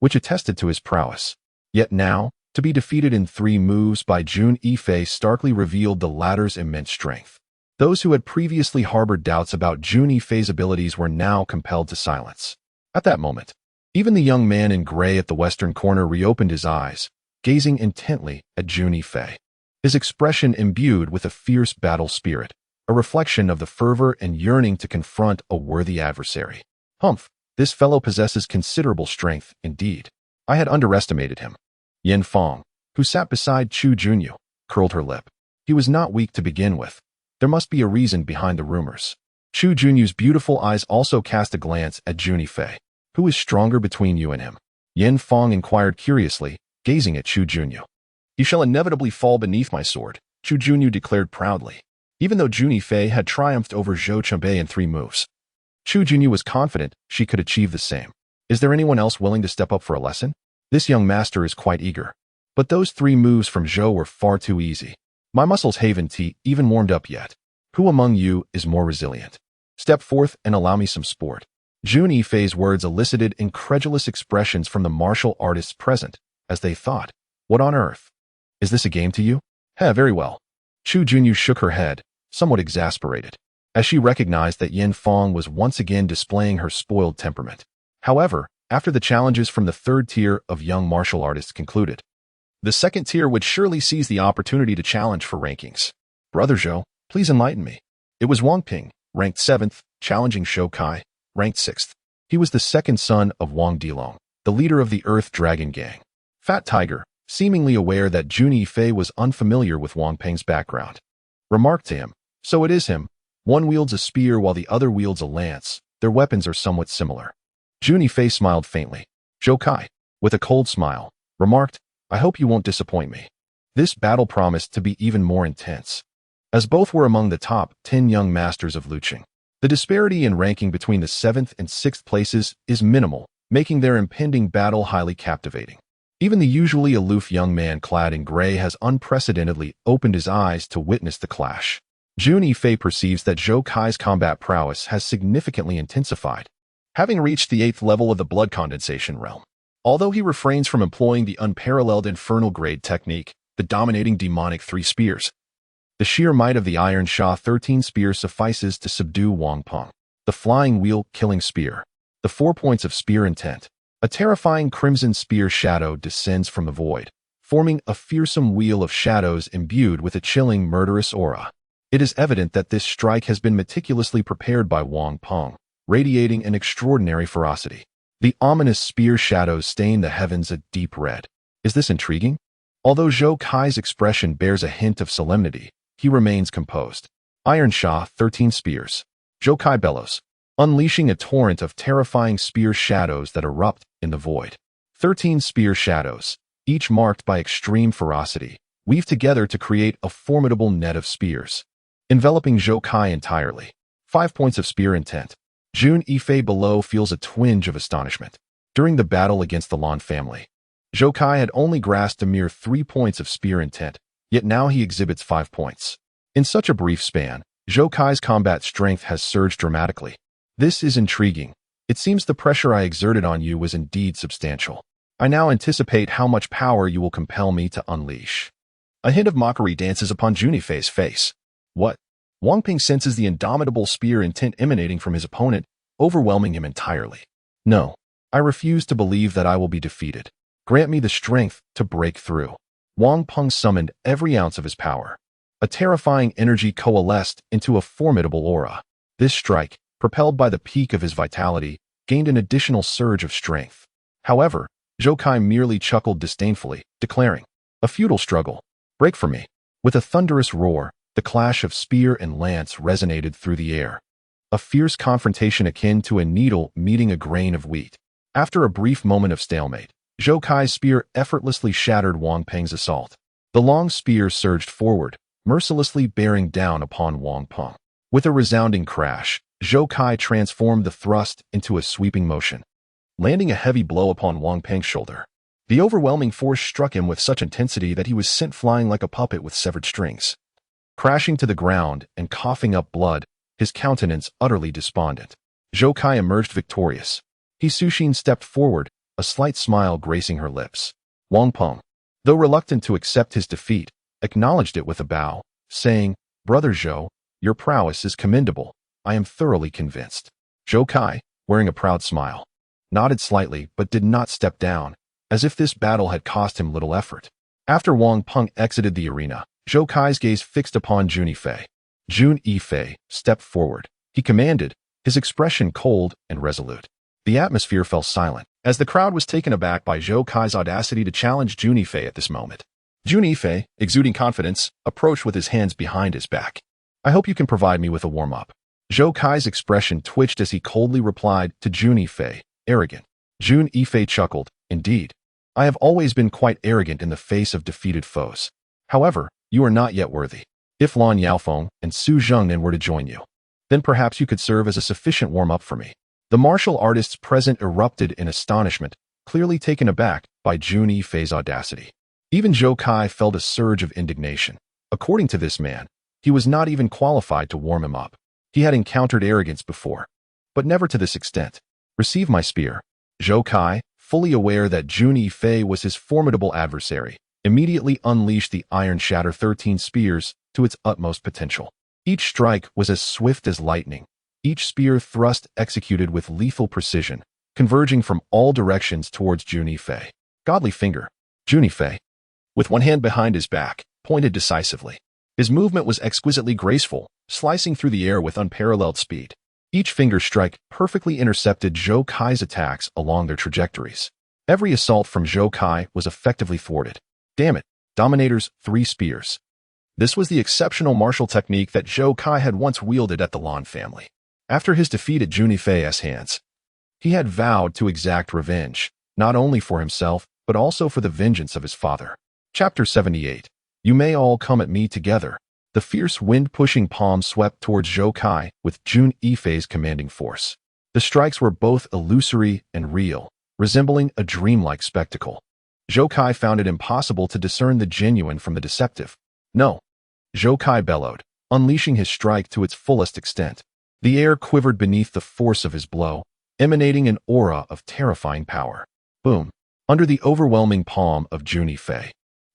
which attested to his prowess. Yet now, to be defeated in 3 moves by Jun Yifei starkly revealed the latter's immense strength. Those who had previously harbored doubts about Jun Yifei's abilities were now compelled to silence. At that moment, even the young man in gray at the western corner reopened his eyes, gazing intently at Jun Yifei. His expression imbued with a fierce battle spirit, a reflection of the fervor and yearning to confront a worthy adversary. Humph, this fellow possesses considerable strength, indeed. I had underestimated him. Yin Fong, who sat beside Chu Junyu, curled her lip. He was not weak to begin with. There must be a reason behind the rumors. Chu Junyu's beautiful eyes also cast a glance at Jun Yifei. Who is stronger between you and him? Yin Fong inquired curiously, gazing at Chu Junyu. He shall inevitably fall beneath my sword, Chu Junyu declared proudly. Even though Jun Yifei had triumphed over Zhou Chunbei in 3 moves, Chu Junyu was confident she could achieve the same. Is there anyone else willing to step up for a lesson? This young master is quite eager. But those 3 moves from Zhou were far too easy. My muscles haven't even warmed up yet. Who among you is more resilient? Step forth and allow me some sport. Jun Yifei's words elicited incredulous expressions from the martial artists present, as they thought, what on earth? Is this a game to you? Very well. Chu Junyu shook her head, somewhat exasperated, as she recognized that Yin Fong was once again displaying her spoiled temperament. However, after the challenges from the 3rd tier of young martial artists concluded, the 2nd tier would surely seize the opportunity to challenge for rankings. Brother Zhou, please enlighten me. It was Wang Ping, ranked 7th, challenging Shou Kai, ranked 6th. He was the 2nd son of Wang Dilong, the leader of the Earth Dragon Gang. Fat Tiger, seemingly aware that Jun Yifei was unfamiliar with Wang Ping's background, remarked to him, so it is him. One wields a spear while the other wields a lance. Their weapons are somewhat similar. Jun Yifei smiled faintly. Zhou Kai, with a cold smile, remarked, I hope you won't disappoint me. This battle promised to be even more intense, as both were among the top 10 young masters of Luqing. The disparity in ranking between the 7th and 6th places is minimal, making their impending battle highly captivating. Even the usually aloof young man clad in gray has unprecedentedly opened his eyes to witness the clash. Jun Yifei perceives that Zhou Kai's combat prowess has significantly intensified, having reached the 8th level of the blood condensation realm. Although he refrains from employing the unparalleled infernal grade technique, the dominating demonic 3 spears, the sheer might of the Iron Sha 13 spear suffices to subdue Wang Peng, the flying wheel killing spear. The 4 points of spear intent. A terrifying crimson spear shadow descends from the void, forming a fearsome wheel of shadows imbued with a chilling, murderous aura. It is evident that this strike has been meticulously prepared by Wang Peng, radiating an extraordinary ferocity. The ominous spear shadows stain the heavens a deep red. Is this intriguing? Although Zhou Kai's expression bears a hint of solemnity, he remains composed. Iron Sha, 13 spears. Zhou Kai bellows, unleashing a torrent of terrifying spear shadows that erupt in the void. 13 spear shadows, each marked by extreme ferocity, weave together to create a formidable net of spears, enveloping Zhou Kai entirely. 5 points of spear intent. Jun Yifei below feels a twinge of astonishment. During the battle against the Lan family, Zhou Kai had only grasped a mere 3 points of spear intent, yet now he exhibits 5 points. In such a brief span, Zhou Kai's combat strength has surged dramatically. This is intriguing. It seems the pressure I exerted on you was indeed substantial. I now anticipate how much power you will compel me to unleash. A hint of mockery dances upon Jun Yifei's face. What? Wang Ping senses the indomitable spear intent emanating from his opponent, overwhelming him entirely. No, I refuse to believe that I will be defeated. Grant me the strength to break through. Wang Peng summoned every ounce of his power. A terrifying energy coalesced into a formidable aura. This strike, propelled by the peak of his vitality, gained an additional surge of strength. However, Zhou Kai merely chuckled disdainfully, declaring, "A futile struggle. Break from me." With a thunderous roar, the clash of spear and lance resonated through the air. A fierce confrontation akin to a needle meeting a grain of wheat. After a brief moment of stalemate, Zhou Kai's spear effortlessly shattered Wang Peng's assault. The long spear surged forward, mercilessly bearing down upon Wang Peng. With a resounding crash, Zhou Kai transformed the thrust into a sweeping motion, landing a heavy blow upon Wang Peng's shoulder. The overwhelming force struck him with such intensity that he was sent flying like a puppet with severed strings. Crashing to the ground and coughing up blood, his countenance utterly despondent, Zhou Kai emerged victorious. He Sushin stepped forward, a slight smile gracing her lips. Wang Peng, though reluctant to accept his defeat, acknowledged it with a bow, saying, "Brother Zhou, your prowess is commendable. I am thoroughly convinced." Zhou Kai, wearing a proud smile, nodded slightly but did not step down, as if this battle had cost him little effort. After Wang Peng exited the arena, Zhou Kai's gaze fixed upon Jun Yifei. Jun Yifei stepped forward. He commanded, his expression cold and resolute. The atmosphere fell silent, as the crowd was taken aback by Zhou Kai's audacity to challenge Jun Yifei at this moment. Jun Yifei, exuding confidence, approached with his hands behind his back. "I hope you can provide me with a warm-up." Zhou Kai's expression twitched as he coldly replied to Jun Yifei, "Arrogant." Jun Yifei chuckled, "Indeed. I have always been quite arrogant in the face of defeated foes. However, you are not yet worthy. If Lan Yaofeng and Su Zhengnan were to join you, then perhaps you could serve as a sufficient warm-up for me." The martial artists present erupted in astonishment, clearly taken aback by Jun Yifei's audacity. Even Zhou Kai felt a surge of indignation. According to this man, he was not even qualified to warm him up. He had encountered arrogance before, but never to this extent. "Receive my spear." Zhou Kai, fully aware that Jun Yifei was his formidable adversary, immediately unleashed the Iron Shatter 13 spears to its utmost potential. Each strike was as swift as lightning, each spear thrust executed with lethal precision, converging from all directions towards Jun Yifei. Godly finger. Jun Yifei, with one hand behind his back, pointed decisively. His movement was exquisitely graceful, slicing through the air with unparalleled speed. Each finger strike perfectly intercepted Zhou Kai's attacks along their trajectories. Every assault from Zhou Kai was effectively thwarted. Damn it, Dominator's 3 spears. This was the exceptional martial technique that Zhou Kai had once wielded at the Lan family. After his defeat at Jun Yifei's hands, he had vowed to exact revenge, not only for himself, but also for the vengeance of his father. Chapter 78. You may all come at me together. The fierce wind-pushing palm swept towards Zhou Kai with Jun Yifei's commanding force. The strikes were both illusory and real, resembling a dreamlike spectacle. Zhou Kai found it impossible to discern the genuine from the deceptive. "No!" Zhou Kai bellowed, unleashing his strike to its fullest extent. The air quivered beneath the force of his blow, emanating an aura of terrifying power. Boom! Under the overwhelming palm of Jun Yifei,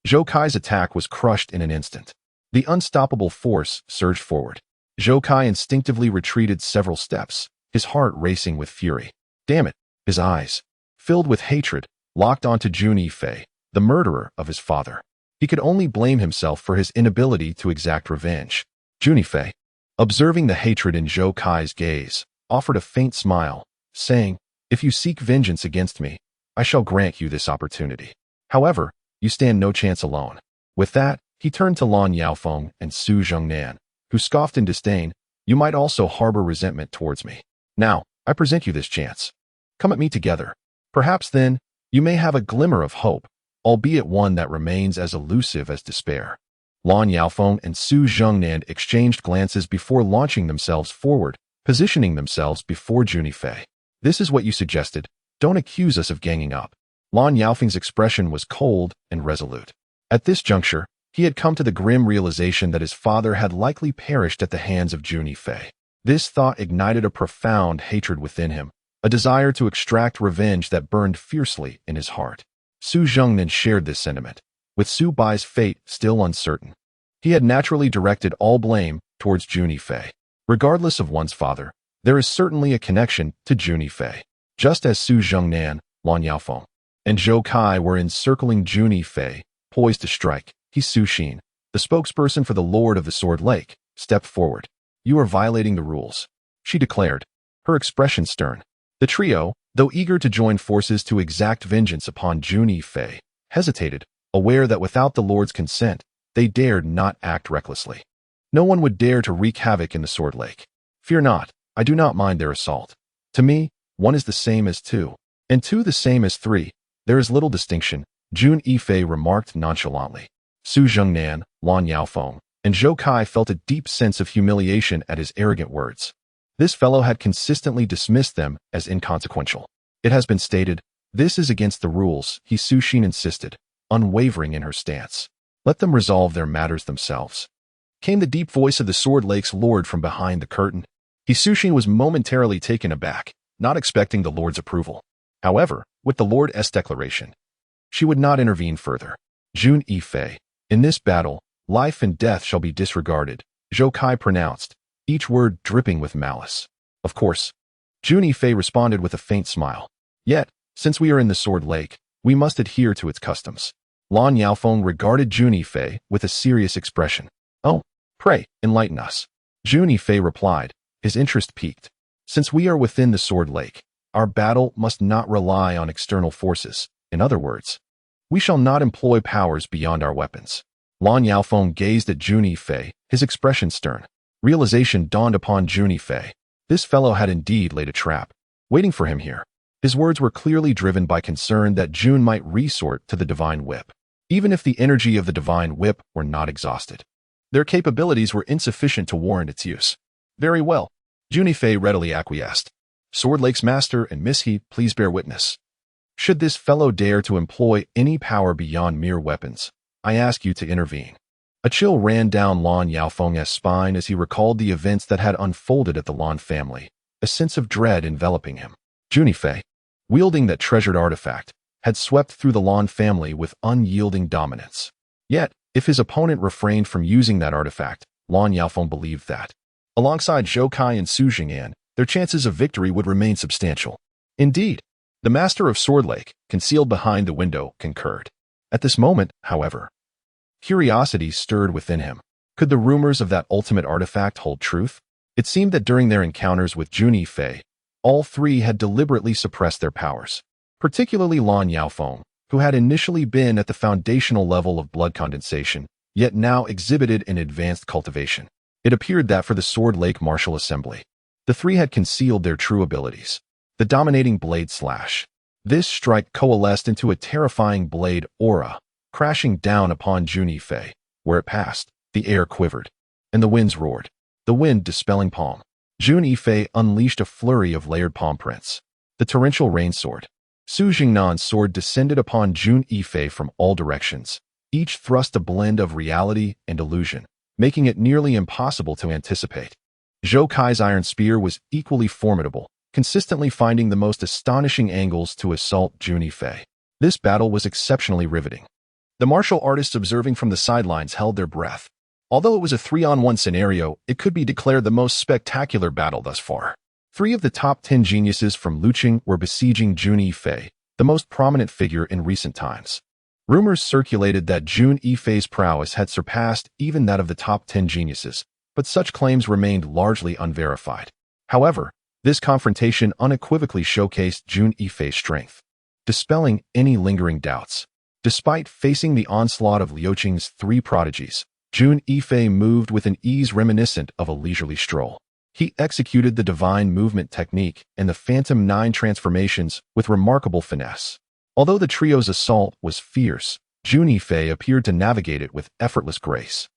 Zhou Kai's attack was crushed in an instant. The unstoppable force surged forward. Zhou Kai instinctively retreated several steps, his heart racing with fury. Damn it! His eyes, filled with hatred, locked onto Jun Yifei, the murderer of his father. He could only blame himself for his inability to exact revenge. Jun Yifei, observing the hatred in Zhou Kai's gaze, offered a faint smile, saying, "If you seek vengeance against me, I shall grant you this opportunity. However, you stand no chance alone." With that, he turned to Lan Yaofeng and Su Zhongnan, who scoffed in disdain. "You might also harbor resentment towards me. Now, I present you this chance. Come at me together. Perhaps then, you may have a glimmer of hope, albeit one that remains as elusive as despair." Lan Yaofeng and Su Zhongnan exchanged glances before launching themselves forward, positioning themselves before Jun Yifei. "This is what you suggested. Don't accuse us of ganging up." Lan Yaofeng's expression was cold and resolute. At this juncture, he had come to the grim realization that his father had likely perished at the hands of Jun Yifei. This thought ignited a profound hatred within him, a desire to extract revenge that burned fiercely in his heart. Su Zhongnan shared this sentiment, with Su Bai's fate still uncertain. He had naturally directed all blame towards Jun Yifei. Regardless of one's father, there is certainly a connection to Jun Yifei. Just as Su Zhongnan, Lan Yaofeng, and Zhou Kai were encircling Jun Yifei, poised to strike, Su Xin, the spokesperson for the Lord of the Sword Lake, stepped forward. "You are violating the rules," she declared, her expression stern. The trio, though eager to join forces to exact vengeance upon Jun Yifei, hesitated, aware that without the Lord's consent, they dared not act recklessly. No one would dare to wreak havoc in the Sword Lake. "Fear not, I do not mind their assault. To me, one is the same as two, and two the same as three. There is little distinction," Jun Yifei remarked nonchalantly. Su Zhongnan, Lan Yaofeng, and Zhou Kai felt a deep sense of humiliation at his arrogant words. This fellow had consistently dismissed them as inconsequential. "It has been stated, this is against the rules," Su Xin insisted, unwavering in her stance. "Let them resolve their matters themselves." Came the deep voice of the Sword Lake's Lord from behind the curtain. Su Xin was momentarily taken aback, not expecting the Lord's approval. However, with the Lord's declaration, she would not intervene further. "Jun Yifei, in this battle, life and death shall be disregarded," Zhou Kai pronounced, each word dripping with malice. "Of course." Jun Yifei responded with a faint smile. "Yet, since we are in the Sword Lake, we must adhere to its customs." Lan Yaofeng regarded Jun Yifei with a serious expression. "Oh, pray, enlighten us." Jun Yifei replied, his interest piqued. "Since we are within the Sword Lake, our battle must not rely on external forces. In other words, we shall not employ powers beyond our weapons." Lan Yaofeng gazed at Jun Yifei, his expression stern. Realization dawned upon Jun Yifei. This fellow had indeed laid a trap, waiting for him here. His words were clearly driven by concern that Jun might resort to the Divine Whip, even if the energy of the Divine Whip were not exhausted. Their capabilities were insufficient to warrant its use. "Very well," Jun Yifei readily acquiesced. "Sword Lake's master and Miss He, please bear witness. Should this fellow dare to employ any power beyond mere weapons, I ask you to intervene." A chill ran down Lan Yaofeng's spine as he recalled the events that had unfolded at the Lan family, a sense of dread enveloping him. Jun Yifei, wielding that treasured artifact, had swept through the Lan family with unyielding dominance. Yet, if his opponent refrained from using that artifact, Lan Yaofeng believed that, alongside Zhou Kai and Su Jing'an, their chances of victory would remain substantial. Indeed, the master of Sword Lake, concealed behind the window, concurred. At this moment, however, curiosity stirred within him. Could the rumors of that ultimate artifact hold truth? It seemed that during their encounters with Jun Yifei, all three had deliberately suppressed their powers, particularly Lan Yaofeng, who had initially been at the foundational level of blood condensation, yet now exhibited an advanced cultivation. It appeared that for the Sword Lake Martial Assembly, the three had concealed their true abilities. The dominating blade slash. This strike coalesced into a terrifying blade aura, crashing down upon Jun Yifei. Where it passed, the air quivered, and the winds roared, the wind dispelling palm. Jun Yifei unleashed a flurry of layered palm prints. The torrential rain sword. Su Jingnan's sword descended upon Jun Yifei from all directions. Each thrust a blend of reality and illusion, making it nearly impossible to anticipate. Zhou Kai's iron spear was equally formidable, consistently finding the most astonishing angles to assault Jun Yifei. This battle was exceptionally riveting. The martial artists observing from the sidelines held their breath. Although it was a 3-on-1 scenario, it could be declared the most spectacular battle thus far. 3 of the top 10 geniuses from Luqing were besieging Jun Yifei, the most prominent figure in recent times. Rumors circulated that Jun Yifei's prowess had surpassed even that of the top 10 geniuses, but such claims remained largely unverified. However, this confrontation unequivocally showcased Jun Yifei's strength, dispelling any lingering doubts. Despite facing the onslaught of Liuqing's 3 prodigies, Jun Yifei moved with an ease reminiscent of a leisurely stroll. He executed the divine movement technique and the Phantom 9 transformations with remarkable finesse. Although the trio's assault was fierce, Jun Yifei appeared to navigate it with effortless grace.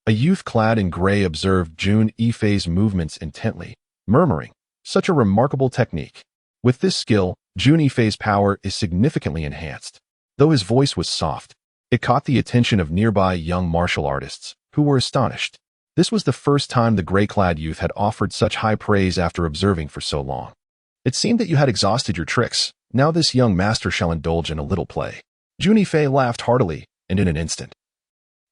A youth clad in gray observed Jun Yifei's movements intently, murmuring, "Such a remarkable technique." With this skill, Jun Yifei's power is significantly enhanced. Though his voice was soft, it caught the attention of nearby young martial artists, who were astonished. This was the first time the gray-clad youth had offered such high praise after observing for so long. "It seemed that you had exhausted your tricks. Now this young master shall indulge in a little play." Jun Yifei laughed heartily, and in an instant,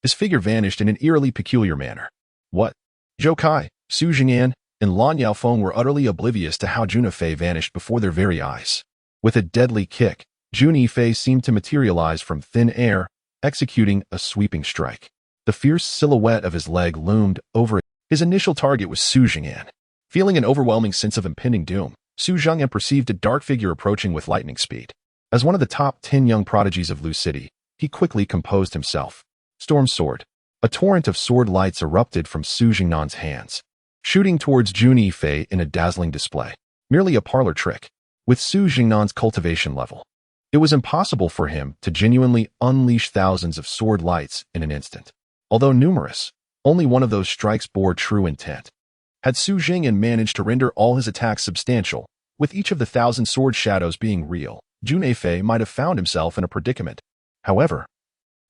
his figure vanished in an eerily peculiar manner. What? Zhou Kai, Su Jingyan, and Lan Yaofeng were utterly oblivious to how Jun Yifei vanished before their very eyes. With a deadly kick, Jun Yifei seemed to materialize from thin air, executing a sweeping strike. The fierce silhouette of his leg loomed over it. His initial target was Su Jingyan. Feeling an overwhelming sense of impending doom, Su Jingyan perceived a dark figure approaching with lightning speed. As one of the top 10 young prodigies of Lu City, he quickly composed himself. Storm Sword. A torrent of sword lights erupted from Su Jingyan's hands, shooting towards Jun Yifei in a dazzling display. Merely a parlor trick. With Su Jingyan's cultivation level, it was impossible for him to genuinely unleash thousands of sword lights in an instant. Although numerous, only one of those strikes bore true intent. Had Su Jingyan managed to render all his attacks substantial, with each of the 1,000 sword shadows being real, Jun Yifei might have found himself in a predicament. However,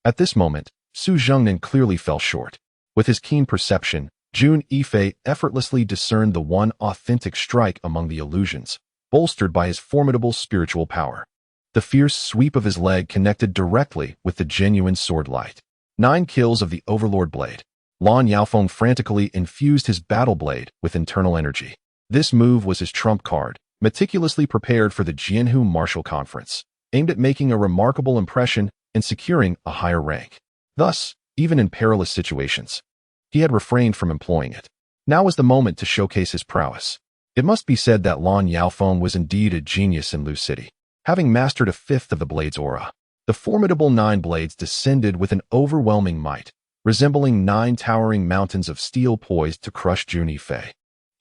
at this moment, Su Jingyan clearly fell short. With his keen perception, Jun Yifei effortlessly discerned the one authentic strike among the illusions, bolstered by his formidable spiritual power. The fierce sweep of his leg connected directly with the genuine sword light. 9 kills of the Overlord blade. Lan Yaofeng frantically infused his battle blade with internal energy. This move was his trump card, meticulously prepared for the Jianhu Martial Conference, aimed at making a remarkable impression and securing a higher rank. Thus, even in perilous situations, he had refrained from employing it. Now was the moment to showcase his prowess. It must be said that Lan Yaofeng was indeed a genius in Lu City. Having mastered a fifth of the blade's aura, the formidable 9 blades descended with an overwhelming might, resembling 9 towering mountains of steel poised to crush Jun Yifei.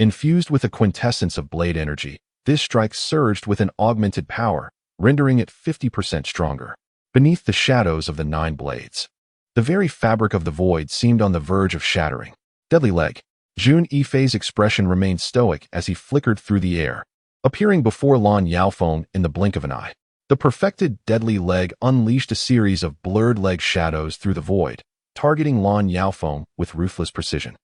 Infused with a quintessence of blade energy, this strike surged with an augmented power, rendering it 50% stronger. Beneath the shadows of the 9 blades, the very fabric of the void seemed on the verge of shattering. Deadly leg. Jun Yifei's expression remained stoic as he flickered through the air, appearing before Lan Yaofeng in the blink of an eye. The perfected deadly leg unleashed a series of blurred leg shadows through the void, targeting Lan Yaofeng with ruthless precision.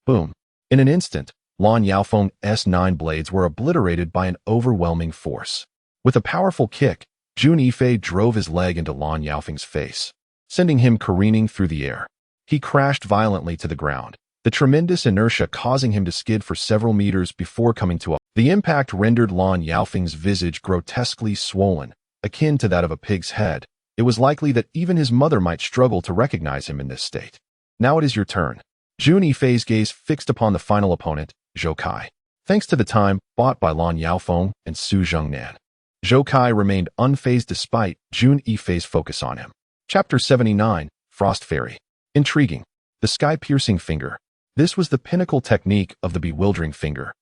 Boom. In an instant, Lan Yaofeng's 9 blades were obliterated by an overwhelming force. With a powerful kick, Jun Yifei drove his leg into Lan Yaofeng's face, sending him careening through the air. He crashed violently to the ground, the tremendous inertia causing him to skid for several meters before coming to a. The impact rendered Lan Yaofeng's visage grotesquely swollen, akin to that of a pig's head. It was likely that even his mother might struggle to recognize him in this state. Now it is your turn. Jun Yifei's gaze fixed upon the final opponent, Zhou Kai. Thanks to the time bought by Lan Yaofeng and Su Jingyan, Zhou Kai remained unfazed despite Jun Yifei's focus on him. Chapter 79, Frost Fairy. Intriguing. The sky-piercing finger. This was the pinnacle technique of the bewildering finger,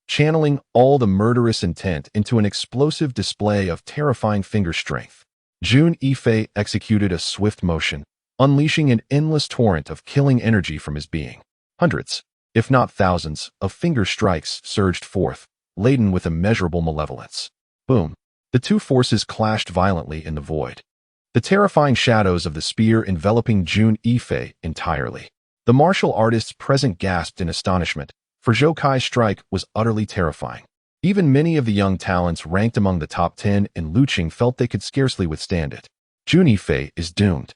channeling all the murderous intent into an explosive display of terrifying finger strength. Jun Yifei executed a swift motion, unleashing an endless torrent of killing energy from his being. Hundreds, if not thousands, of finger strikes surged forth, laden with immeasurable malevolence. Boom. The 2 forces clashed violently in the void, the terrifying shadows of the spear enveloping Jun Yifei entirely. The martial artists present gasped in astonishment, for Zhou Kai's strike was utterly terrifying. Even many of the young talents ranked among the top 10 in Luqing felt they could scarcely withstand it. Jun Yifei is doomed.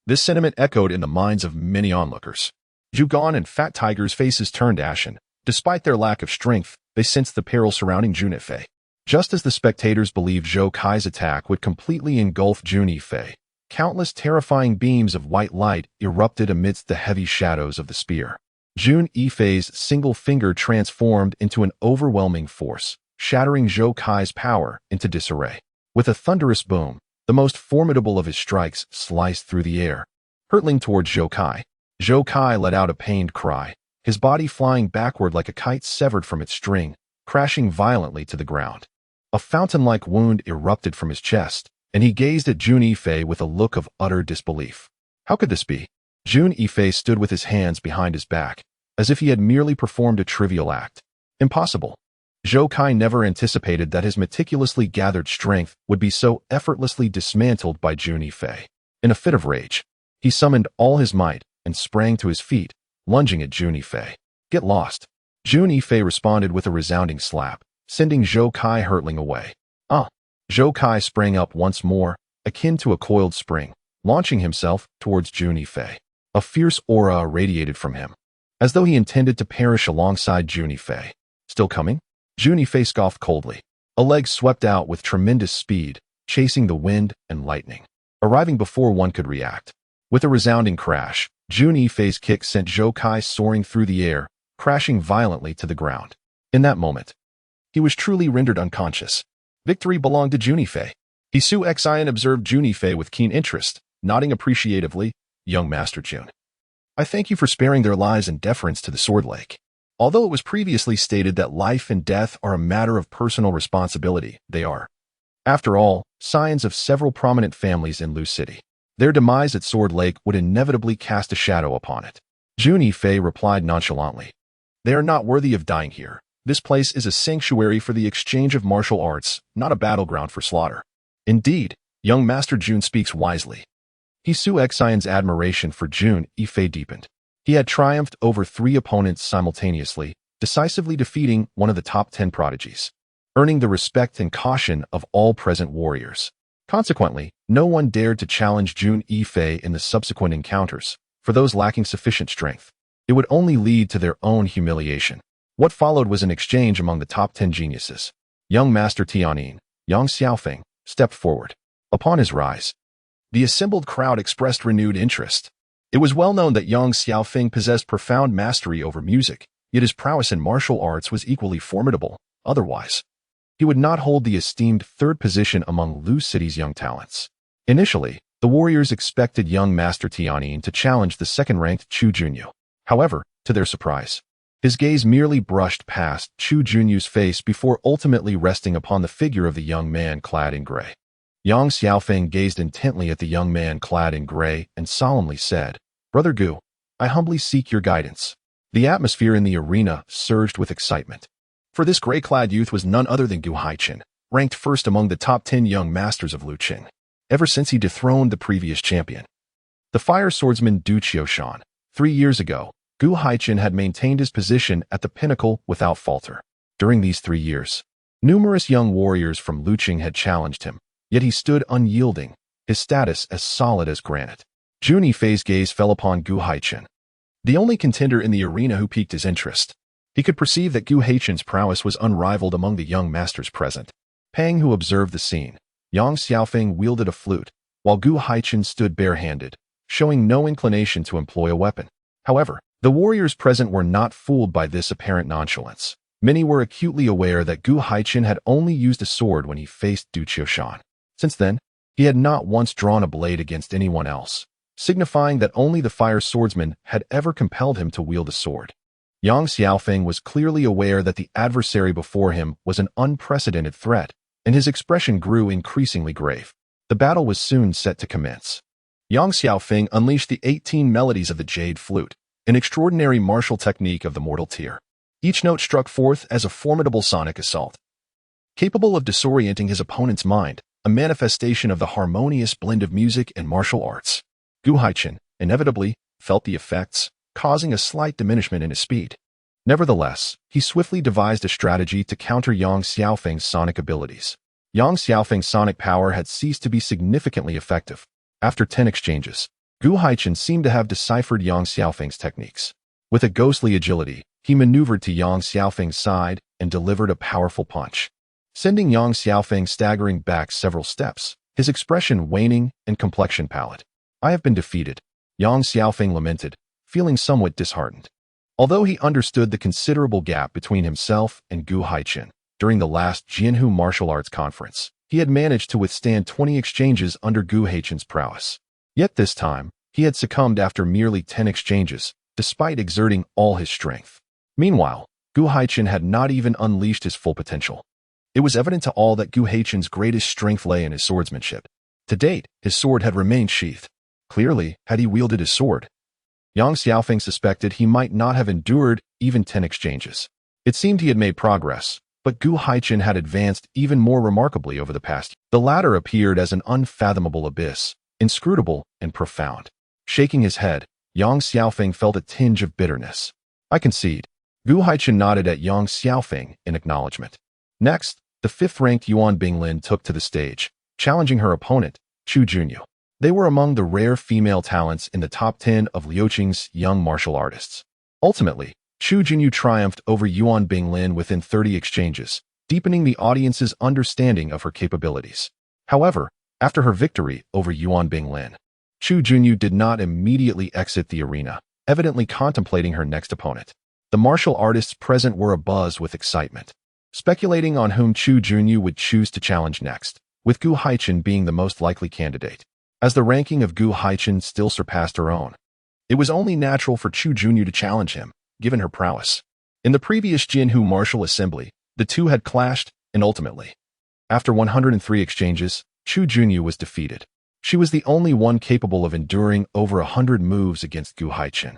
This sentiment echoed in the minds of many onlookers. Zhu Gan and Fat Tiger's faces turned ashen, Despite their lack of strength, they sensed the peril surrounding Jun Yifei. Just as the spectators believed Zhou Kai's attack would completely engulf Jun Yifei, countless terrifying beams of white light erupted amidst the heavy shadows of the spear. Jun Yifei's single finger transformed into an overwhelming force, shattering Zhou Kai's power into disarray. With a thunderous boom, the most formidable of his strikes sliced through the air, hurtling towards Zhou Kai. Zhou Kai let out a pained cry, his body flying backward like a kite severed from its string, crashing violently to the ground. A fountain-like wound erupted from his chest, and he gazed at Jun Yifei with a look of utter disbelief. How could this be? Jun Yifei stood with his hands behind his back, as if he had merely performed a trivial act. Impossible. Zhou Kai never anticipated that his meticulously gathered strength would be so effortlessly dismantled by Jun Yifei. In a fit of rage, he summoned all his might and sprang to his feet, lunging at Jun Yifei. Get lost. Jun Yifei responded with a resounding slap, sending Zhou Kai hurtling away. Zhou Kai sprang up once more, akin to a coiled spring, launching himself towards Jun Yifei. A fierce aura radiated from him, as though he intended to perish alongside Jun Yifei. Still coming? Jun Yifei scoffed coldly. A leg swept out with tremendous speed, chasing the wind and lightning, arriving before one could react. With a resounding crash, Jun Yifei's kick sent Zhou Kai soaring through the air, crashing violently to the ground. In that moment, he was truly rendered unconscious. Victory belonged to Jun Yifei. Hisu Xian observed Jun Yifei with keen interest, nodding appreciatively. Young Master Jun, I thank you for sparing their lives in deference to the Sword Lake. Although it was previously stated that life and death are a matter of personal responsibility, they are, after all, scions of several prominent families in Lu City. Their demise at Sword Lake would inevitably cast a shadow upon it. Jun Yifei replied nonchalantly. They are not worthy of dying here. This place is a sanctuary for the exchange of martial arts, not a battleground for slaughter. Indeed, young Master Jun speaks wisely. Hisu Xian's admiration for Jun Yifei deepened. He had triumphed over 3 opponents simultaneously, decisively defeating one of the top 10 prodigies, earning the respect and caution of all present warriors. Consequently, no one dared to challenge Jun Yifei in the subsequent encounters, for those lacking sufficient strength. It would only lead to their own humiliation. What followed was an exchange among the top 10 geniuses. Young Master Tianyin, Yang Xiaofeng, stepped forward. Upon his rise, the assembled crowd expressed renewed interest. It was well known that Yang Xiaofeng possessed profound mastery over music, yet his prowess in martial arts was equally formidable. Otherwise, he would not hold the esteemed 3rd position among Lu City's young talents. Initially, the warriors expected young Master Tianyin to challenge the 2nd-ranked Chu Junyu. However, to their surprise, his gaze merely brushed past Chu Junyu's face before ultimately resting upon the figure of the young man clad in gray. Yang Xiaofeng gazed intently at the young man clad in gray and solemnly said, Brother Gu, I humbly seek your guidance. The atmosphere in the arena surged with excitement. For this gray-clad youth was none other than Gu Haichen, ranked first among the top 10 young masters of Luqing, ever since he dethroned the previous champion. The fire swordsman Du Qiushan. 3 years ago, Gu Haichen had maintained his position at the pinnacle without falter. During these 3 years, numerous young warriors from Luqing had challenged him, yet he stood unyielding, his status as solid as granite. Jun Yifei's gaze fell upon Gu Haichen, the only contender in the arena who piqued his interest. He could perceive that Gu Haichen's prowess was unrivaled among the young masters present. Pang, who observed the scene, Yang Xiaofeng wielded a flute, while Gu Haichen stood barehanded, showing no inclination to employ a weapon. However, the warriors present were not fooled by this apparent nonchalance. Many were acutely aware that Gu Haichen had only used a sword when he faced Du Qiushan. Since then, he had not once drawn a blade against anyone else, signifying that only the fire swordsman had ever compelled him to wield a sword. Yang Xiaofeng was clearly aware that the adversary before him was an unprecedented threat, and his expression grew increasingly grave. The battle was soon set to commence. Yang Xiaofeng unleashed the 18 melodies of the Jade Flute, an extraordinary martial technique of the mortal tier. Each note struck forth as a formidable sonic assault, capable of disorienting his opponent's mind, a manifestation of the harmonious blend of music and martial arts. Gu Haichen, inevitably, felt the effects, causing a slight diminishment in his speed. Nevertheless, he swiftly devised a strategy to counter Yang Xiaofeng's sonic abilities. Yang Xiaofeng's sonic power had ceased to be significantly effective. After 10 exchanges, Gu Haichen seemed to have deciphered Yang Xiaofeng's techniques. With a ghostly agility, He maneuvered to Yang Xiaofeng's side and delivered a powerful punch, sending Yang Xiaofeng staggering back several steps, his expression waning and complexion pallid. "I have been defeated," Yang Xiaofeng lamented, feeling somewhat disheartened. Although he understood the considerable gap between himself and Gu Haiqin during the last Jinhu martial arts conference, he had managed to withstand 20 exchanges under Gu Haiqin's prowess. Yet this time, he had succumbed after merely 10 exchanges, despite exerting all his strength. Meanwhile, Gu Haiqin had not even unleashed his full potential. It was evident to all that Gu Haiqin's greatest strength lay in his swordsmanship. To date, his sword had remained sheathed. Clearly, had he wielded his sword, Yang Xiaofeng suspected he might not have endured even 10 exchanges. It seemed he had made progress, but Gu Haiqin had advanced even more remarkably over the past year. The latter appeared as an unfathomable abyss, inscrutable and profound. Shaking his head, Yang Xiaofeng felt a tinge of bitterness. "I concede." Gu Haiqin nodded at Yang Xiaofeng in acknowledgement. Next, the 5th-ranked Yuan Binglin took to the stage, challenging her opponent, Chu Junyu. They were among the rare female talents in the top 10 of Liuqing's young martial artists. Ultimately, Chu Junyu triumphed over Yuan Binglin within 30 exchanges, deepening the audience's understanding of her capabilities. However, after her victory over Yuan Binglin, Chu Junyu did not immediately exit the arena, evidently contemplating her next opponent. The martial artists present were abuzz with excitement, speculating on whom Chu Junyu would choose to challenge next, with Gu Haiqin being the most likely candidate. As the ranking of Gu Haiqin still surpassed her own, it was only natural for Chu Junyu to challenge him, given her prowess. In the previous Jinhu Martial Assembly, the two had clashed, and ultimately, after 103 exchanges, Chu Junyu was defeated. She was the only one capable of enduring over 100 moves against Gu Haiqin,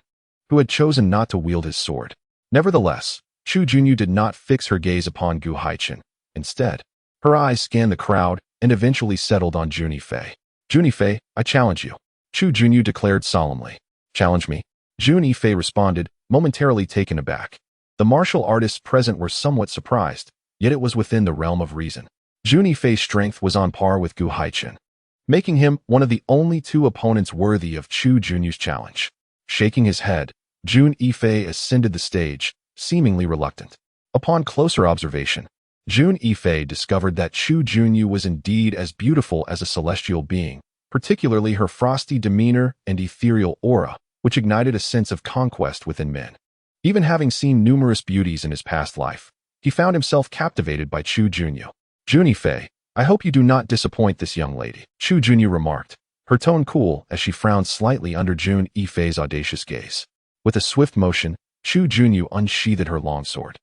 who had chosen not to wield his sword. Nevertheless, Chu Junyu did not fix her gaze upon Gu Haiqin. Instead, her eyes scanned the crowd and eventually settled on Jun Yifei. "Jun Yifei, I challenge you," Chu Junyu declared solemnly. "Challenge me?" Jun Yifei responded, momentarily taken aback. The martial artists present were somewhat surprised, yet it was within the realm of reason. Jun Yifei's strength was on par with Gu Haiqin, making him one of the only two opponents worthy of Chu Junyu's challenge. Shaking his head, Jun Yifei ascended the stage, seemingly reluctant. Upon closer observation, Jun Yifei discovered that Chu Junyu was indeed as beautiful as a celestial being, particularly her frosty demeanor and ethereal aura, which ignited a sense of conquest within men. Even having seen numerous beauties in his past life, he found himself captivated by Chu Junyu. "Jun Yifei, I hope you do not disappoint this young lady," Chu Junyu remarked, her tone cool as she frowned slightly under Jun Yifei's audacious gaze. With a swift motion, Chu Junyu unsheathed her longsword,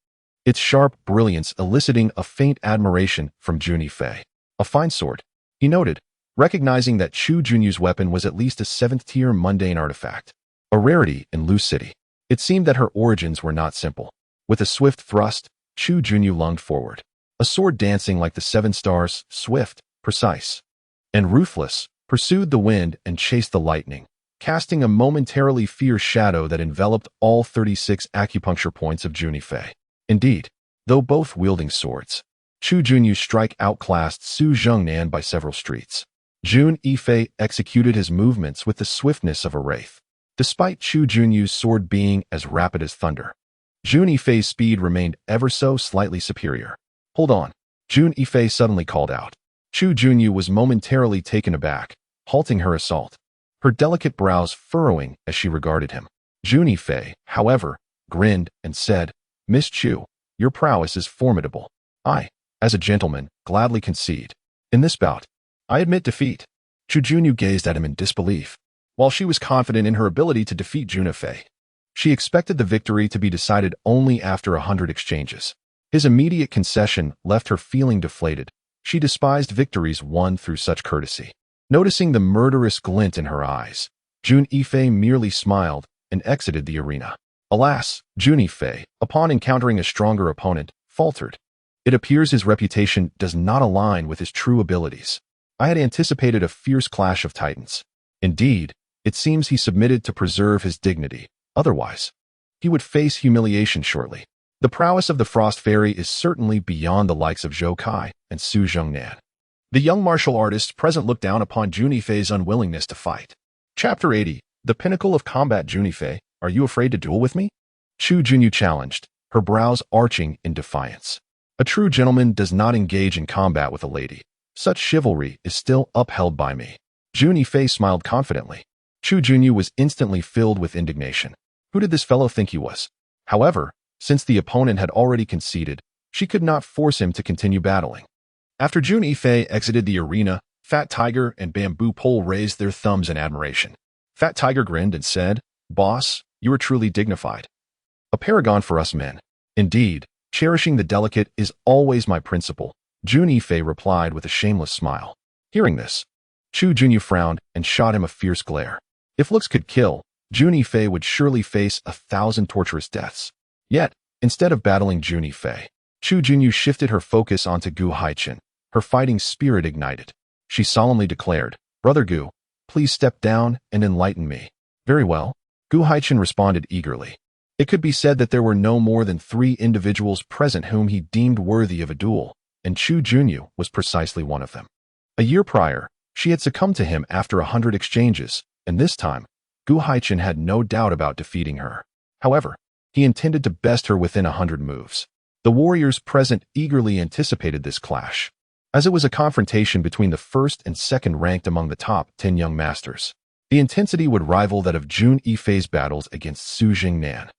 its sharp brilliance eliciting a faint admiration from Jun Yifei. "A fine sword," he noted, recognizing that Chu Junyu's weapon was at least a 7th-tier mundane artifact, a rarity in Lu City. It seemed that her origins were not simple. With a swift thrust, Chu Junyu lunged forward, a sword dancing like the 7 stars, swift, precise, and ruthless, pursued the wind and chased the lightning, casting a momentarily fierce shadow that enveloped all 36 acupuncture points of Jun Yifei. Indeed, though both wielding swords, Chu Junyu's strike outclassed Su Zhengnan by several streets. Jun Yifei executed his movements with the swiftness of a wraith, despite Chu Junyu's sword being as rapid as thunder. Jun Yifei's speed remained ever so slightly superior. "Hold on," Jun Yifei suddenly called out. Chu Junyu was momentarily taken aback, halting her assault, her delicate brows furrowing as she regarded him. Jun Yifei, however, grinned and said, "Miss Chu, your prowess is formidable. I, as a gentleman, gladly concede. In this bout, I admit defeat." Chu Junyu gazed at him in disbelief. While she was confident in her ability to defeat Jun Yifei, she expected the victory to be decided only after 100 exchanges. His immediate concession left her feeling deflated. She despised victories won through such courtesy. Noticing the murderous glint in her eyes, Jun Yifei merely smiled and exited the arena. Alas, Jun Yifei, upon encountering a stronger opponent, faltered. It appears his reputation does not align with his true abilities. I had anticipated a fierce clash of titans. Indeed, it seems he submitted to preserve his dignity. Otherwise, he would face humiliation shortly. The prowess of the Frost Fairy is certainly beyond the likes of Zhou Kai and Su Zhengnan. The young martial artists present looked down upon Jun Yifei's unwillingness to fight. Chapter 80, The Pinnacle of Combat. Jun Yifei, are you afraid to duel with me? Chu Junyu challenged, her brows arching in defiance. A true gentleman does not engage in combat with a lady. Such chivalry is still upheld by me. Jun Yifei smiled confidently. Chu Junyu was instantly filled with indignation. Who did this fellow think he was? However, since the opponent had already conceded, she could not force him to continue battling. After Jun Yifei exited the arena, Fat Tiger and Bamboo Pole raised their thumbs in admiration. Fat Tiger grinned and said, "Boss, you are truly dignified. A paragon for us men. Indeed, cherishing the delicate is always my principle," Jun Yifei replied with a shameless smile. Hearing this, Chu Junyu frowned and shot him a fierce glare. If looks could kill, Jun Yifei would surely face 1,000 torturous deaths. Yet, instead of battling Jun Yifei, Chu Junyu shifted her focus onto Gu Haichin. Her fighting spirit ignited. She solemnly declared, "Brother Gu, please step down and enlighten me." Very well, Gu Haichin responded eagerly. It could be said that there were no more than 3 individuals present whom he deemed worthy of a duel, and Chu Junyu was precisely one of them. A year prior, she had succumbed to him after 100 exchanges, and this time, Gu Haichin had no doubt about defeating her. However, he intended to best her within 100 moves. The warriors present eagerly anticipated this clash, as it was a confrontation between the first and second ranked among the top 10 young masters. The intensity would rival that of Jun Yifei's battles against Su Jingnan,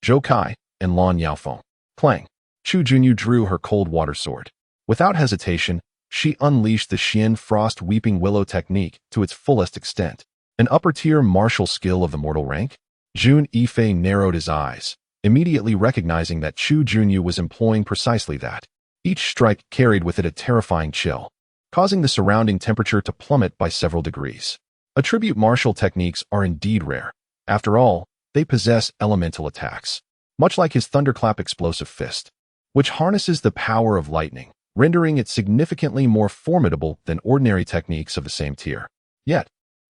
Zhou Kai, and Lan Yaofeng. Clang! Chu Junyu drew her cold water sword. Without hesitation, she unleashed the Xian Frost Weeping Willow technique to its fullest extent. An upper-tier martial skill of the mortal rank? Jun Yifei narrowed his eyes, immediately recognizing that Chu Junyu was employing precisely that. Each strike carried with it a terrifying chill, causing the surrounding temperature to plummet by several degrees. Attribute martial techniques are indeed rare. After all, they possess elemental attacks, much like his thunderclap explosive fist, which harnesses the power of lightning, rendering it significantly more formidable than ordinary techniques of the same tier. Yet,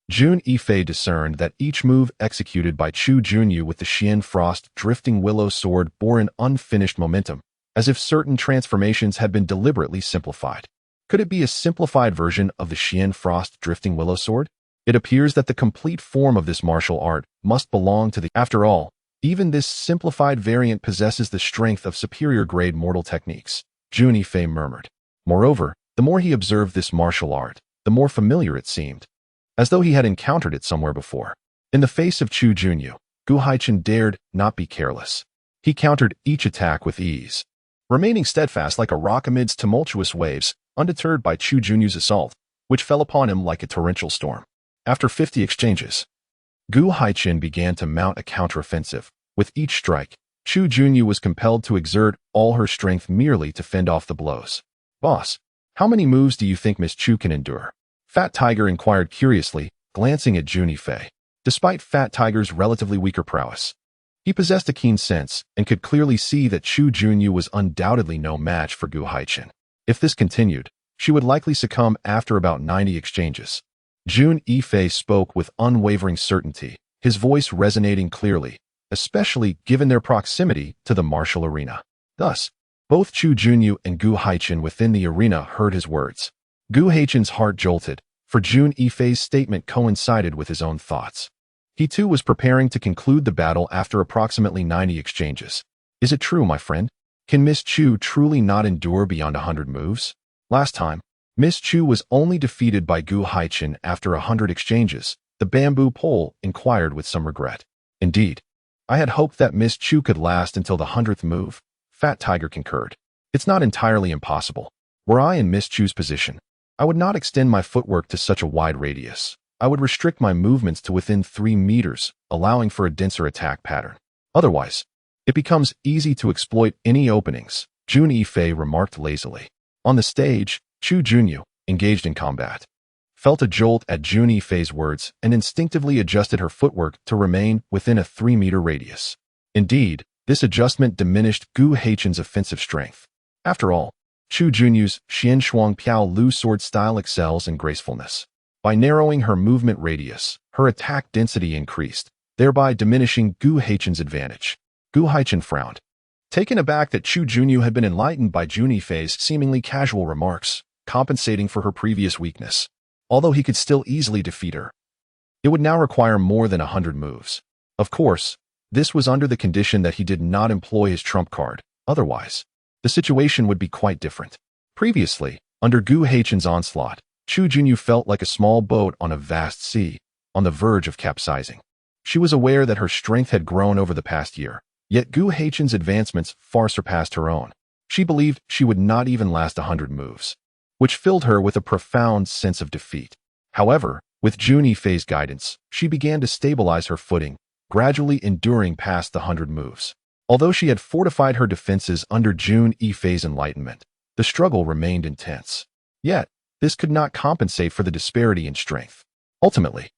Jun Yifei discerned that each move executed by Chu Junyu with the Xian Frost Drifting Willow sword bore an unfinished momentum, as if certain transformations had been deliberately simplified. Could it be a simplified version of the Xian Frost Drifting Willow sword? It appears that the complete form of this martial art must belong to the... After all, even this simplified variant possesses the strength of superior-grade mortal techniques, Jun Yifei murmured. Moreover, the more he observed this martial art, the more familiar it seemed, as though he had encountered it somewhere before. In the face of Chu Junyu, Gu Haichin dared not be careless. He countered each attack with ease, remaining steadfast like a rock amidst tumultuous waves, undeterred by Chu Junyu's assault, which fell upon him like a torrential storm. After 50 exchanges, Gu Haichin began to mount a counteroffensive. With each strike, Chu Junyu was compelled to exert all her strength merely to fend off the blows. "Boss, how many moves do you think Miss Chu can endure?" Fat Tiger inquired curiously, glancing at Jun Yifei. Despite Fat Tiger's relatively weaker prowess, he possessed a keen sense and could clearly see that Chu Junyu was undoubtedly no match for Gu Haichin. If this continued, she would likely succumb after about 90 exchanges. Jun Yifei spoke with unwavering certainty, his voice resonating clearly, especially given their proximity to the martial arena. Thus, both Chu Junyu and Gu Haichin within the arena heard his words. Gu Haichin's heart jolted, for Jun Yifei's statement coincided with his own thoughts. He too was preparing to conclude the battle after approximately 90 exchanges. "Is it true, my friend? Can Miss Chu truly not endure beyond 100 moves? Last time, Miss Chu was only defeated by Gu Haichin after 100 exchanges," the Bamboo Pole inquired with some regret. "Indeed, I had hoped that Miss Chu could last until the 100th move," Fat Tiger concurred. "It's not entirely impossible. Were I in Miss Chu's position, I would not extend my footwork to such a wide radius. I would restrict my movements to within 3 meters, allowing for a denser attack pattern. Otherwise, it becomes easy to exploit any openings," Jun Yifei remarked lazily. On the stage, Chu Junyu, engaged in combat, felt a jolt at Jun Yifei's words and instinctively adjusted her footwork to remain within a 3-meter radius. Indeed, this adjustment diminished Gu Haichin's offensive strength. After all, Chu Junyu's Xian Shuang Piao Lu sword style excels in gracefulness. By narrowing her movement radius, her attack density increased, thereby diminishing Gu Haichin's advantage. Gu Haichin frowned, taken aback that Chu Junyu had been enlightened by Jun Yifei's seemingly casual remarks, compensating for her previous weakness. Although he could still easily defeat her, it would now require more than 100 moves. Of course, This was under the condition that he did not employ his trump card. Otherwise, the situation would be quite different. Previously, under Gu Haichen's onslaught, Chu Junyu felt like a small boat on a vast sea, on the verge of capsizing. She was aware that her strength had grown over the past year, yet Gu Haichen's advancements far surpassed her own. She believed she would not even last 100 moves, which filled her with a profound sense of defeat. However, with Jun Yifei's guidance, she began to stabilize her footing, gradually enduring past the 100 moves. Although she had fortified her defenses under Jun Yifei's enlightenment, the struggle remained intense. Yet, this could not compensate for the disparity in strength. Ultimately,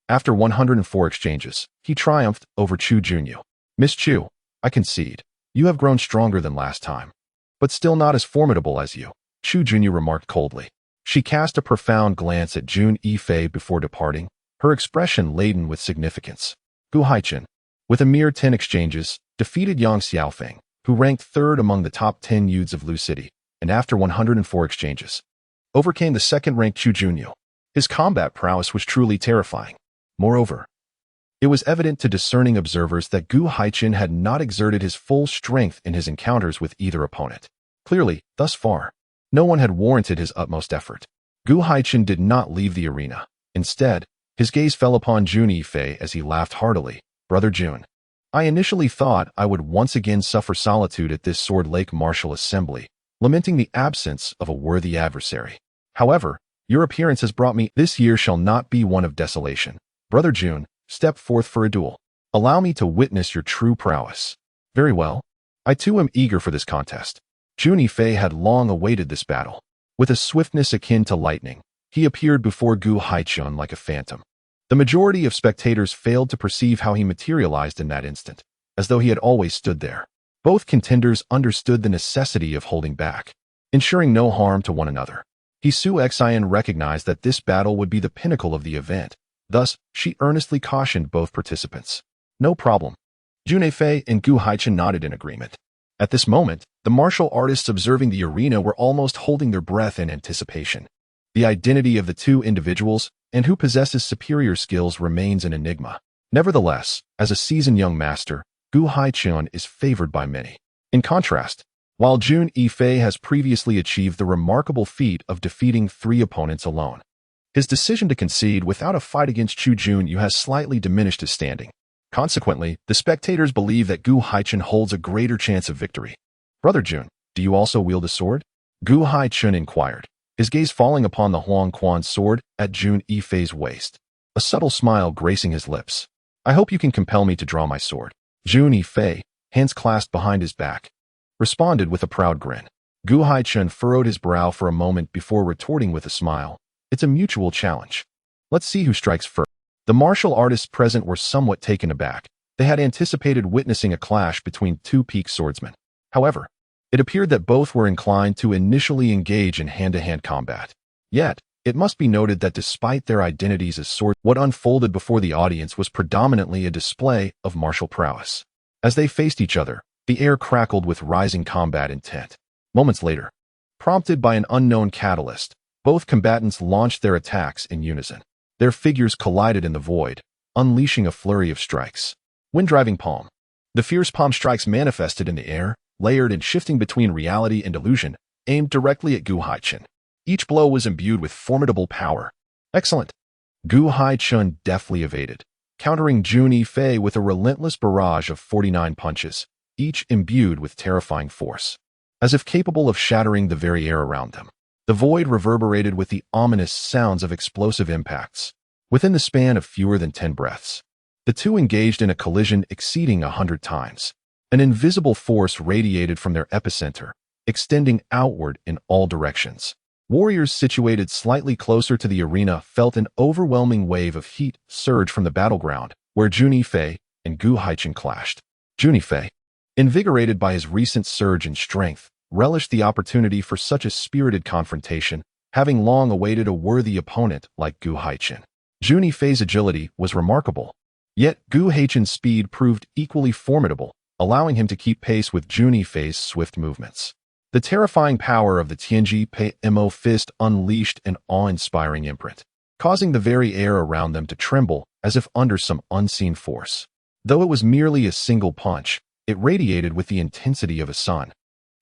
after 104 exchanges, he triumphed over Chu Junyu. Miss Chu, I concede, you have grown stronger than last time, but still not as formidable as you, Chu Junyu remarked coldly. She cast a profound glance at Jun Yifei before departing, her expression laden with significance. Gu Haichen, with a mere 10 exchanges, defeated Yang Xiaofeng, who ranked third among the top 10 youths of Lu City, and after 104 exchanges, overcame the second-ranked Chu Junyu. His combat prowess was truly terrifying. Moreover, it was evident to discerning observers that Gu Haichen had not exerted his full strength in his encounters with either opponent. Clearly, thus far, no one had warranted his utmost effort. Gu Haichen did not leave the arena. Instead, his gaze fell upon Jun Yifei as he laughed heartily. Brother Jun, I initially thought I would once again suffer solitude at this Sword Lake martial assembly, lamenting the absence of a worthy adversary. However, your appearance has brought me. This year shall not be one of desolation. Brother Jun, step forth for a duel. Allow me to witness your true prowess. Very well. I too am eager for this contest. Jun Yifei had long awaited this battle. With a swiftness akin to lightning, he appeared before Gu Haichen like a phantom. The majority of spectators failed to perceive how he materialized in that instant, as though he had always stood there. Both contenders understood the necessity of holding back, ensuring no harm to one another. Su Xian recognized that this battle would be the pinnacle of the event. Thus, she earnestly cautioned both participants. No problem. Jun Yifei and Gu Haichen nodded in agreement. At this moment, the martial artists observing the arena were almost holding their breath in anticipation. The identity of the two individuals and who possesses superior skills remains an enigma. Nevertheless, as a seasoned young master, Gu Haichen is favored by many. In contrast, while Jun Yifei has previously achieved the remarkable feat of defeating 3 opponents alone, his decision to concede without a fight against Chu Junyu has slightly diminished his standing. Consequently, the spectators believe that Gu Haichen holds a greater chance of victory. Brother Jun, do you also wield a sword? Gu Haichen inquired, his gaze falling upon the Huang Quan's sword at Jun Yifei's waist, a subtle smile gracing his lips. I hope you can compel me to draw my sword. Jun Yifei, hands clasped behind his back, responded with a proud grin. Gu Haichen furrowed his brow for a moment before retorting with a smile. It's a mutual challenge. Let's see who strikes first. The martial artists present were somewhat taken aback. They had anticipated witnessing a clash between 2 peak swordsmen. However, it appeared that both were inclined to initially engage in hand-to-hand combat. Yet, it must be noted that despite their identities as swordsmen, what unfolded before the audience was predominantly a display of martial prowess. As they faced each other, the air crackled with rising combat intent. Moments later, prompted by an unknown catalyst, both combatants launched their attacks in unison. Their figures collided in the void, unleashing a flurry of strikes. Wind-driving palm. The fierce palm strikes manifested in the air, layered and shifting between reality and illusion, aimed directly at Gu Haichen. Each blow was imbued with formidable power. Excellent. Gu Haichen deftly evaded, countering Jun Yifei with a relentless barrage of 49 punches, each imbued with terrifying force. As if capable of shattering the very air around them, the void reverberated with the ominous sounds of explosive impacts. Within the span of fewer than 10 breaths, the two engaged in a collision exceeding 100 times. An invisible force radiated from their epicenter, extending outward in all directions. Warriors situated slightly closer to the arena felt an overwhelming wave of heat surge from the battleground, where Jun Yifei and Gu Haichen clashed. Jun Yifei, invigorated by his recent surge in strength, relished the opportunity for such a spirited confrontation, having long awaited a worthy opponent like Gu Haichen. Jun Yifei's agility was remarkable, yet Gu Haichen's speed proved equally formidable, allowing him to keep pace with Jun Yifei's swift movements. The terrifying power of the Tian Xie fist unleashed an awe-inspiring imprint, causing the very air around them to tremble as if under some unseen force. Though it was merely a single punch, it radiated with the intensity of a sun,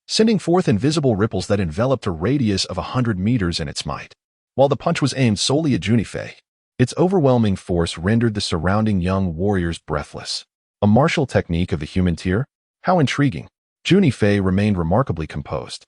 sending forth invisible ripples that enveloped a radius of 100 meters in its might. While the punch was aimed solely at Jun Yifei, its overwhelming force rendered the surrounding young warriors breathless. A martial technique of the human tier? How intriguing. Jun Yifei remained remarkably composed.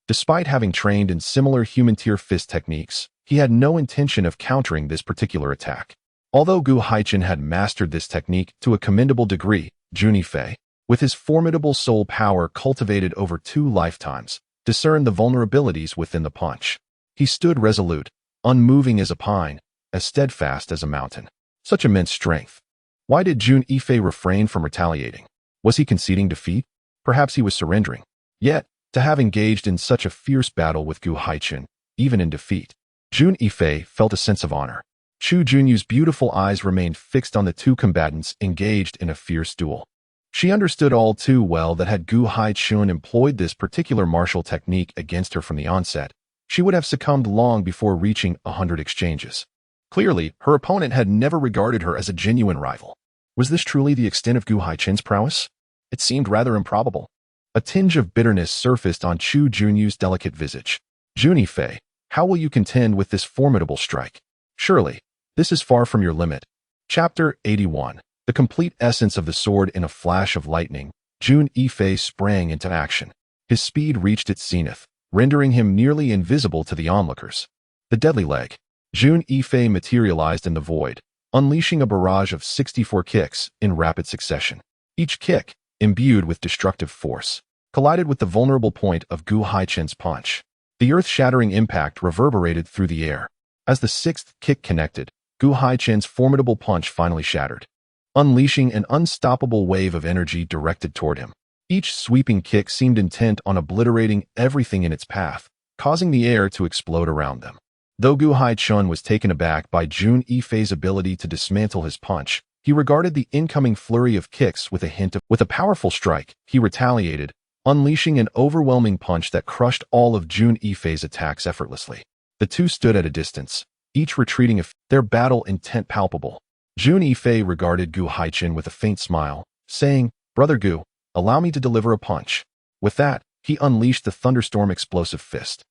Despite having trained in similar human tier fist techniques, he had no intention of countering this particular attack. Although Gu Haichen had mastered this technique to a commendable degree, Jun Yifei, with his formidable soul power cultivated over 2 lifetimes, discerned the vulnerabilities within the punch. He stood resolute, unmoving as a pine, as steadfast as a mountain. Such immense strength. Why did Jun Yifei refrain from retaliating? Was he conceding defeat? Perhaps he was surrendering. Yet, to have engaged in such a fierce battle with Gu Haichen, even in defeat, Jun Yifei felt a sense of honor. Chu Junyu's beautiful eyes remained fixed on the 2 combatants engaged in a fierce duel. She understood all too well that had Gu Haichen employed this particular martial technique against her from the onset, she would have succumbed long before reaching 100 exchanges. Clearly, her opponent had never regarded her as a genuine rival. Was this truly the extent of Gu Haichen's prowess? It seemed rather improbable. A tinge of bitterness surfaced on Chu Junyu's delicate visage. Jun Yifei, how will you contend with this formidable strike? Surely, this is far from your limit. Chapter 81. The complete essence of the sword. In a flash of lightning, Jun Yifei sprang into action. His speed reached its zenith, rendering him nearly invisible to the onlookers. The deadly leg. Jun Yifei materialized in the void, unleashing a barrage of 64 kicks in rapid succession. Each kick, imbued with destructive force, collided with the vulnerable point of Gu Haichen's punch. The earth-shattering impact reverberated through the air. As the 6th kick connected, Gu Haichen's formidable punch finally shattered, unleashing an unstoppable wave of energy directed toward him. Each sweeping kick seemed intent on obliterating everything in its path, causing the air to explode around them. Though Gu Haichen was taken aback by Jun Yifei's ability to dismantle his punch, he regarded the incoming flurry of kicks with a powerful strike. He retaliated, unleashing an overwhelming punch that crushed all of Jun Yifei's attacks effortlessly. The 2 stood at a distance, each retreating, their battle intent palpable. Jun Yifei regarded Gu Haichen with a faint smile, saying, "Brother Gu, allow me to deliver a punch." With that, he unleashed the thunderstorm explosive fist.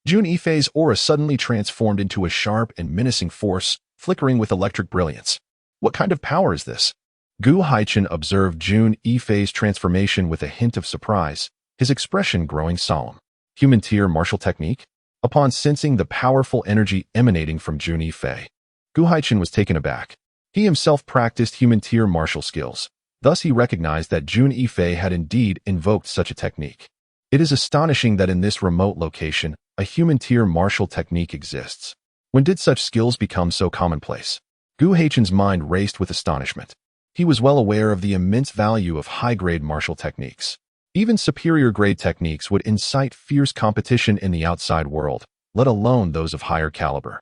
Jun Yifei's aura suddenly transformed into a sharp and menacing force, flickering with electric brilliance. What kind of power is this? Gu Haichen observed Jun Yifei's transformation with a hint of surprise, his expression growing solemn. Human tier martial technique? Upon sensing the powerful energy emanating from Jun Yifei, Gu Haichen was taken aback. He himself practiced human tier martial skills, thus he recognized that Jun Yifei had indeed invoked such a technique. It is astonishing that in this remote location, a human tier martial technique exists. When did such skills become so commonplace? Gu Haichen's mind raced with astonishment. He was well aware of the immense value of high-grade martial techniques. Even superior-grade techniques would incite fierce competition in the outside world, let alone those of higher caliber.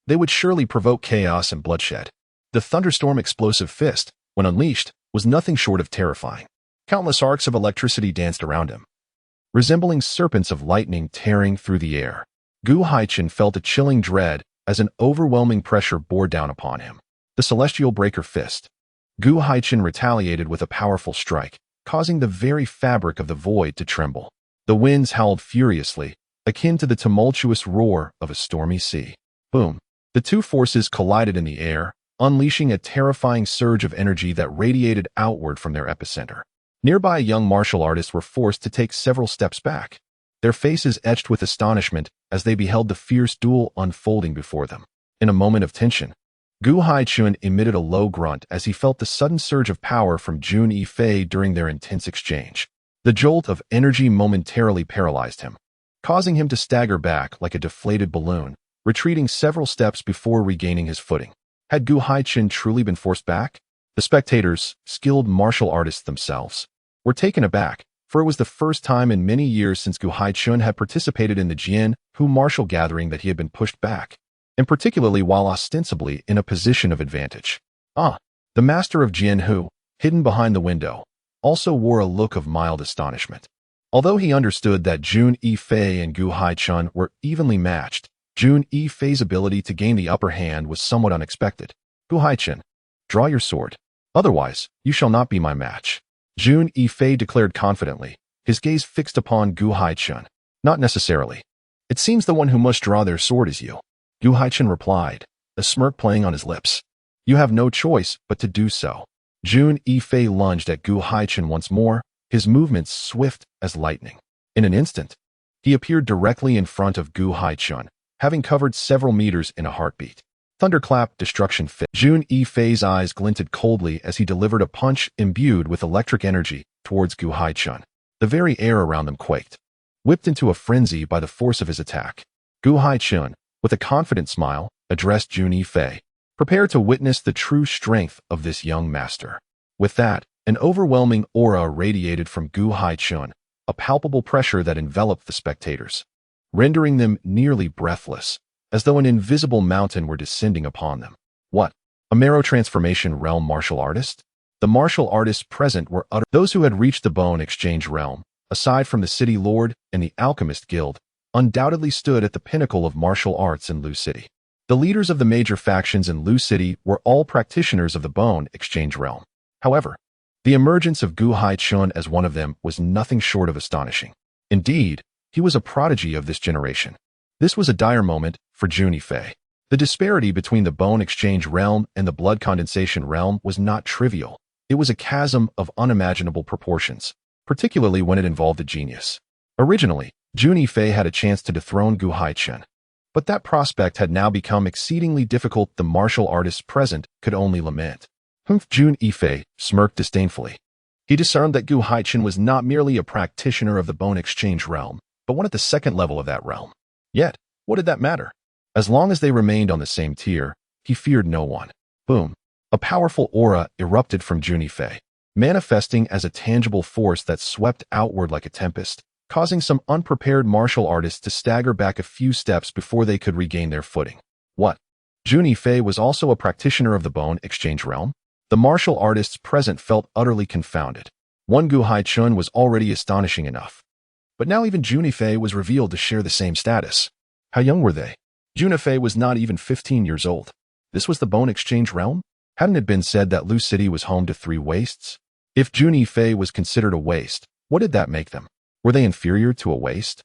They would surely provoke chaos and bloodshed. The thunderstorm explosive fist, when unleashed, was nothing short of terrifying. Countless arcs of electricity danced around him, resembling serpents of lightning tearing through the air. Gu Haichen felt a chilling dread as an overwhelming pressure bore down upon him. The celestial breaker fist. Gu Haichen retaliated with a powerful strike, causing the very fabric of the void to tremble. The winds howled furiously, akin to the tumultuous roar of a stormy sea. Boom! The 2 forces collided in the air, unleashing a terrifying surge of energy that radiated outward from their epicenter. Nearby young martial artists were forced to take several steps back, their faces etched with astonishment as they beheld the fierce duel unfolding before them. In a moment of tension, Gu Haichen emitted a low grunt as he felt the sudden surge of power from Jun Yifei during their intense exchange. The jolt of energy momentarily paralyzed him, causing him to stagger back like a deflated balloon, retreating several steps before regaining his footing. Had Gu Haichen truly been forced back? The spectators, skilled martial artists themselves, were taken aback, for it was the first time in many years since Gu Haichen had participated in the Jian Hu martial gathering that he had been pushed back, and particularly while ostensibly in a position of advantage. The master of Jian Hu, hidden behind the window, also wore a look of mild astonishment. Although he understood that Jun Yifei and Gu Haichen were evenly matched, Jun Yifei's ability to gain the upper hand was somewhat unexpected. Gu Haichen, draw your sword. Otherwise, you shall not be my match. Jun Yifei declared confidently, his gaze fixed upon Gu Haichun. Not necessarily. It seems the one who must draw their sword is you. Gu Haichun replied, a smirk playing on his lips. You have no choice but to do so. Jun Yifei lunged at Gu Haichun once more, his movements swift as lightning. In an instant, he appeared directly in front of Gu Haichun, having covered several meters in a heartbeat. Thunderclap, destruction fit. Jun Yifei's eyes glinted coldly as he delivered a punch imbued with electric energy towards Gu Haichun. The very air around them quaked, whipped into a frenzy by the force of his attack. Gu Haichun, with a confident smile, addressed Jun Yifei, prepared to witness the true strength of this young master. With that, an overwhelming aura radiated from Gu Haichun, a palpable pressure that enveloped the spectators, rendering them nearly breathless, as though an invisible mountain were descending upon them. What? A marrow transformation realm martial artist? The martial artists present were those who had reached the bone exchange realm, aside from the city lord and the alchemist guild, undoubtedly stood at the pinnacle of martial arts in Lu City. The leaders of the major factions in Lu City were all practitioners of the bone exchange realm. However, the emergence of Gu Haichun as one of them was nothing short of astonishing. Indeed, he was a prodigy of this generation. This was a dire moment for Jun Yifei. The disparity between the bone exchange realm and the blood condensation realm was not trivial. It was a chasm of unimaginable proportions, particularly when it involved a genius. Originally, Jun Yifei had a chance to dethrone Gu Haichun, but that prospect had now become exceedingly difficult. The martial artists present could only lament. Jun Yifei smirked disdainfully. He discerned that Gu Haichun was not merely a practitioner of the bone exchange realm, but one at the second level of that realm. Yet, what did that matter? As long as they remained on the same tier, he feared no one. Boom. A powerful aura erupted from Jun Yifei, manifesting as a tangible force that swept outward like a tempest, causing some unprepared martial artists to stagger back a few steps before they could regain their footing. What? Jun Yifei was also a practitioner of the bone exchange realm? The martial artists present felt utterly confounded. One Gu Haichun was already astonishing enough, but now even Jun Yifei was revealed to share the same status. How young were they? Jun Yifei was not even 15 years old. This was the bone exchange realm? Hadn't it been said that Lu City was home to 3 wastes? If Jun Yifei was considered a waste, what did that make them? Were they inferior to a waste?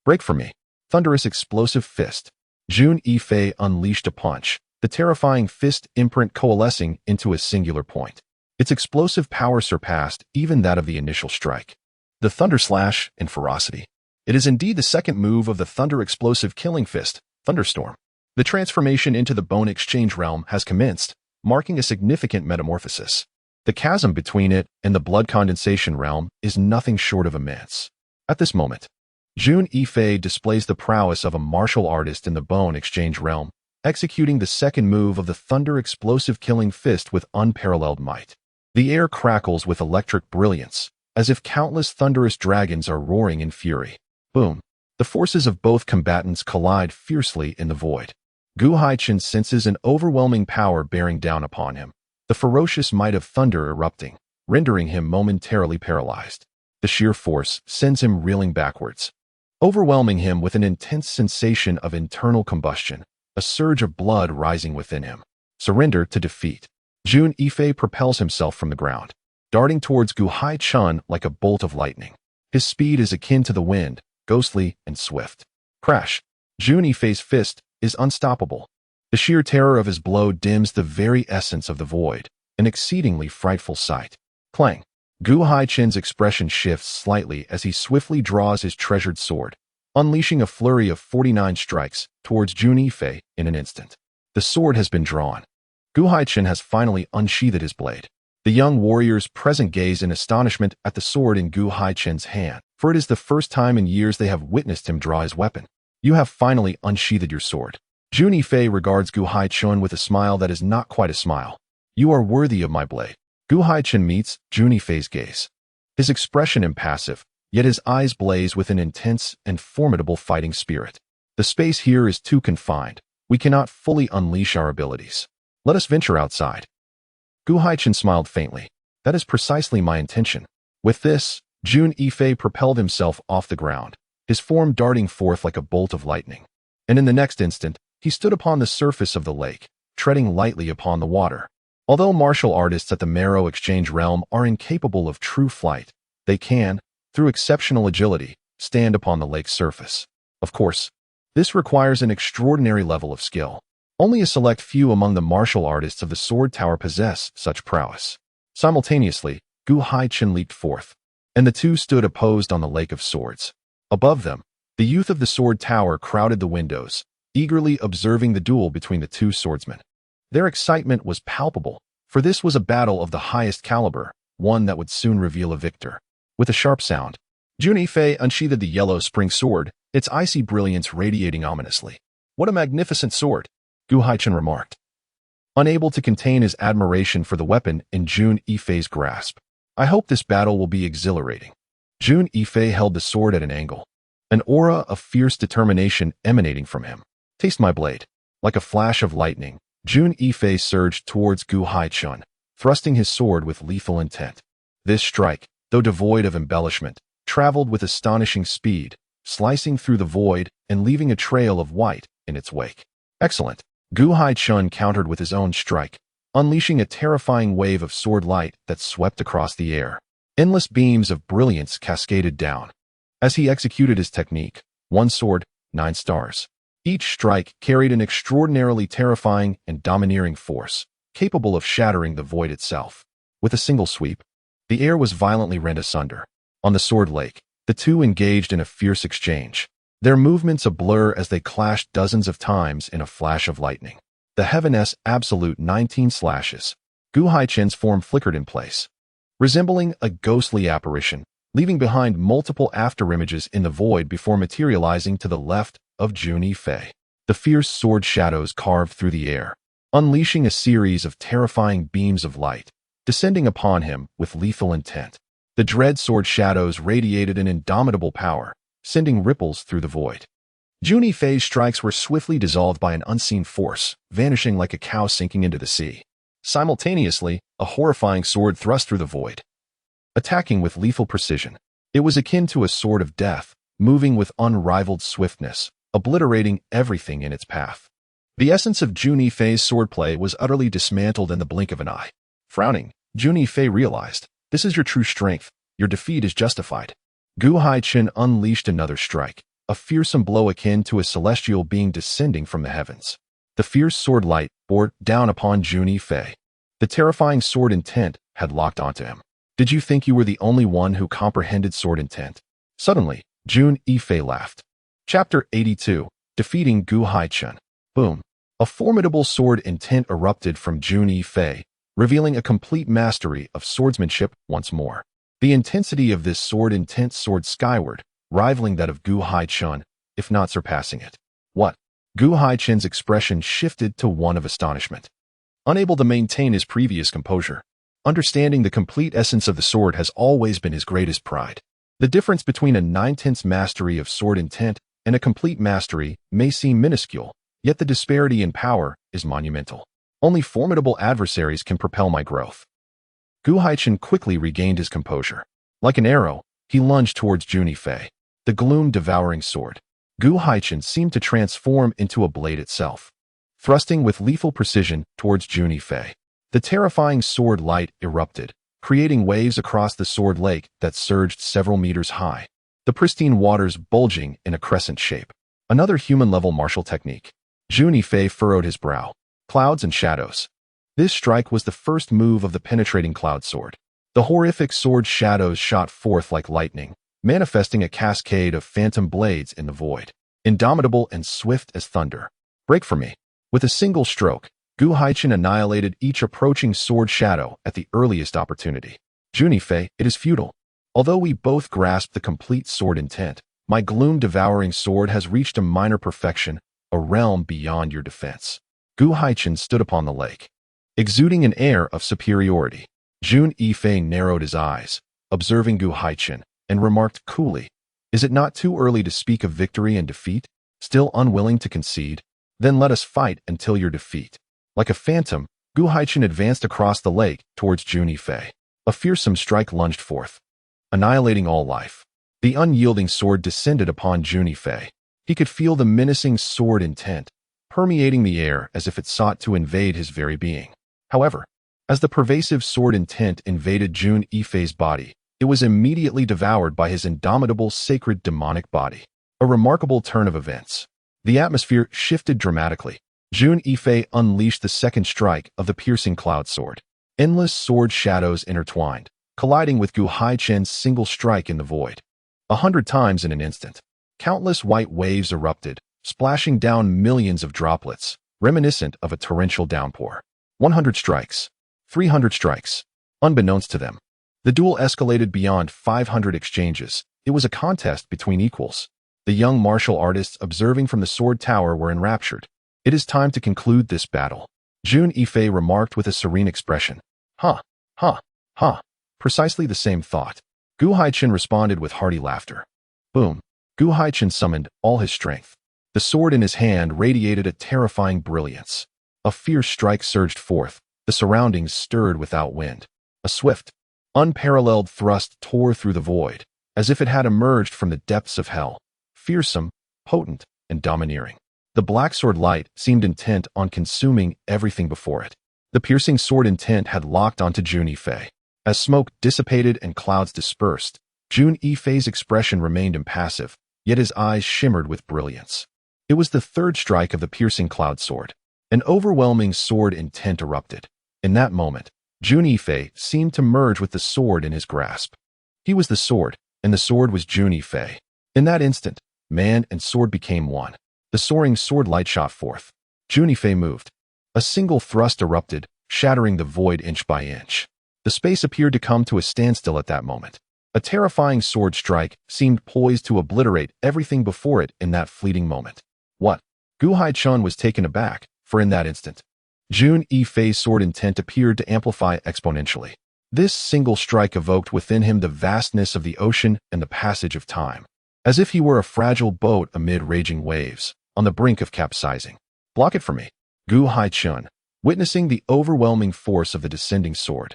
Break for me. Thunderous explosive fist. Jun Yifei unleashed a punch, the terrifying fist imprint coalescing into a singular point. Its explosive power surpassed even that of the initial strike. The thunder slash in ferocity. It is indeed the second move of the thunder explosive killing fist, Thunderstorm. The transformation into the bone exchange realm has commenced, marking a significant metamorphosis. The chasm between it and the blood condensation realm is nothing short of immense. At this moment, Jun Yifei displays the prowess of a martial artist in the bone exchange realm, executing the second move of the thunder explosive killing fist with unparalleled might. The air crackles with electric brilliance, as if countless thunderous dragons are roaring in fury. Boom. The forces of both combatants collide fiercely in the void. Gu Haichun senses an overwhelming power bearing down upon him, the ferocious might of thunder erupting, rendering him momentarily paralyzed. The sheer force sends him reeling backwards, overwhelming him with an intense sensation of internal combustion, a surge of blood rising within him. Surrender to defeat. Jun Yifei propels himself from the ground, darting towards Gu Haichun like a bolt of lightning. His speed is akin to the wind, ghostly and swift. Crash. Jun Yifei's fist is unstoppable. The sheer terror of his blow dims the very essence of the void, an exceedingly frightful sight. Clang. Gu Haichun's expression shifts slightly as he swiftly draws his treasured sword, unleashing a flurry of 49 strikes towards Jun Yifei in an instant. The sword has been drawn. Gu Haichun has finally unsheathed his blade. The young warriors present gaze in astonishment at the sword in Gu Haichun's hand, for it is the first time in years they have witnessed him draw his weapon. You have finally unsheathed your sword. Jun Yifei regards Gu Haichun with a smile that is not quite a smile. You are worthy of my blade. Gu Haichun meets Jun Yifei's gaze. His expression impassive, yet his eyes blaze with an intense and formidable fighting spirit. The space here is too confined. We cannot fully unleash our abilities. Let us venture outside. Gu Haichun smiled faintly. That is precisely my intention. With this, Jun Yifei propelled himself off the ground, his form darting forth like a bolt of lightning. And in the next instant, he stood upon the surface of the lake, treading lightly upon the water. Although martial artists at the Marrow Exchange realm are incapable of true flight, they can, through exceptional agility, stand upon the lake's surface. Of course, this requires an extraordinary level of skill. Only a select few among the martial artists of the Sword Tower possess such prowess. Simultaneously, Gu Haichen leaped forth, and the two stood opposed on the Lake of Swords. Above them, the youth of the Sword Tower crowded the windows, eagerly observing the duel between the two swordsmen. Their excitement was palpable, for this was a battle of the highest caliber, one that would soon reveal a victor. With a sharp sound, Jun Yifei unsheathed the yellow spring sword, its icy brilliance radiating ominously. "What a magnificent sword," Gu Haichen remarked, unable to contain his admiration for the weapon in Jun Yifei's grasp. "I hope this battle will be exhilarating." Jun Yifei held the sword at an angle, an aura of fierce determination emanating from him. "Taste my blade." Like a flash of lightning, Jun Yifei surged towards Gu Haichen, thrusting his sword with lethal intent. This strike, though devoid of embellishment, traveled with astonishing speed, slicing through the void and leaving a trail of white in its wake. "Excellent." Gu Haichen countered with his own strike, unleashing a terrifying wave of sword light that swept across the air. Endless beams of brilliance cascaded down. As he executed his technique, one sword, 9 stars. Each strike carried an extraordinarily terrifying and domineering force, capable of shattering the void itself. With a single sweep, the air was violently rent asunder. On the Sword Lake, the two engaged in a fierce exchange, their movements a blur as they clashed dozens of times in a flash of lightning. The Heaveness absolute 19 slashes. Gu Haichen's form flickered in place, resembling a ghostly apparition, leaving behind multiple afterimages in the void before materializing to the left of Jun Yifei. The fierce sword shadows carved through the air, unleashing a series of terrifying beams of light, descending upon him with lethal intent. The dread sword shadows radiated an indomitable power, sending ripples through the void. Jun Yifei's strikes were swiftly dissolved by an unseen force, vanishing like a cow sinking into the sea. Simultaneously, a horrifying sword thrust through the void, attacking with lethal precision. It was akin to a sword of death, moving with unrivaled swiftness, obliterating everything in its path. The essence of Jun Yifei's swordplay was utterly dismantled in the blink of an eye. Frowning, Jun Yifei realized, "This is your true strength. Your defeat is justified." Gu Haichen unleashed another strike, a fearsome blow akin to a celestial being descending from the heavens. The fierce sword light bore down upon Jun Yifei. The terrifying sword intent had locked onto him. "Did you think you were the only one who comprehended sword intent?" Suddenly, Jun Yifei laughed. Chapter 82, Defeating Gu Haichen. Boom. A formidable sword intent erupted from Jun Yifei, revealing a complete mastery of swordsmanship once more. The intensity of this sword intent soared skyward, rivaling that of Gu Haichen, if not surpassing it. "What?" Gu Haichen's expression shifted to one of astonishment. Unable to maintain his previous composure, understanding the complete essence of the sword has always been his greatest pride. The difference between a 9/10 mastery of sword intent and a complete mastery may seem minuscule, yet the disparity in power is monumental. Only formidable adversaries can propel my growth. Gu Haichen quickly regained his composure. Like an arrow, he lunged towards Jun Yifei, the gloom-devouring sword. Gu Haichen seemed to transform into a blade itself, thrusting with lethal precision towards Jun Yifei. The terrifying sword light erupted, creating waves across the sword lake that surged several meters high, the pristine waters bulging in a crescent shape. Another human-level martial technique. Jun Yifei furrowed his brow. Clouds and shadows. This strike was the first move of the penetrating cloud sword. The horrific sword shadows shot forth like lightning, manifesting a cascade of phantom blades in the void, indomitable and swift as thunder. "Break for me." With a single stroke, Gu Haichen annihilated each approaching sword shadow at the earliest opportunity. "Jun Yifei, it is futile. Although we both grasp the complete sword intent, my gloom-devouring sword has reached a minor perfection, a realm beyond your defense." Gu Haichen stood upon the lake, exuding an air of superiority. Jun Yifei narrowed his eyes, observing Gu Haichen, and remarked coolly, "Is it not too early to speak of victory and defeat? Still unwilling to concede? Then let us fight until your defeat." Like a phantom, Gu Haichen advanced across the lake towards Jun Yifei. A fearsome strike lunged forth, annihilating all life. The unyielding sword descended upon Jun Yifei. He could feel the menacing sword intent, permeating the air as if it sought to invade his very being. However, As the pervasive sword intent invaded Jun Yifei's body, it was immediately devoured by his indomitable sacred demonic body. A remarkable turn of events. The atmosphere shifted dramatically. Jun Yifei unleashed the second strike of the piercing cloud sword. Endless sword shadows intertwined, colliding with Gu Haichen's single strike in the void. 100 times in an instant. Countless white waves erupted, splashing down millions of droplets, reminiscent of a torrential downpour. 100 strikes. 300 strikes. Unbeknownst to them, the duel escalated beyond 500 exchanges. It was a contest between equals. The young martial artists observing from the sword tower were enraptured. It is time to conclude this battle, Jun Yifei remarked with a serene expression. Ha, ha, ha. Precisely the same thought. Gu Haichen responded with hearty laughter. Boom. Gu Haichen summoned all his strength. The sword in his hand radiated a terrifying brilliance. A fierce strike surged forth. The surroundings stirred without wind. A swift, unparalleled thrust tore through the void, as if it had emerged from the depths of hell. Fearsome, potent, and domineering. The black sword light seemed intent on consuming everything before it. The piercing sword intent had locked onto Jun Yifei. As smoke dissipated and clouds dispersed, Jun Yifei's expression remained impassive, yet his eyes shimmered with brilliance. It was the third strike of the piercing cloud sword. An overwhelming sword intent erupted. In that moment, Jun Yifei seemed to merge with the sword in his grasp. He was the sword, and the sword was Jun Yifei. In that instant, man and sword became one. The soaring sword light shot forth. Jun Yifei moved. A single thrust erupted, shattering the void inch by inch. The space appeared to come to a standstill at that moment. A terrifying sword strike seemed poised to obliterate everything before it in that fleeting moment. What? Gu Haichen was taken aback, for in that instant, Jun Yifei's sword intent appeared to amplify exponentially. This single strike evoked within him the vastness of the ocean and the passage of time, as if he were a fragile boat amid raging waves, on the brink of capsizing. Block it for me. Gu Haichen, witnessing the overwhelming force of the descending sword,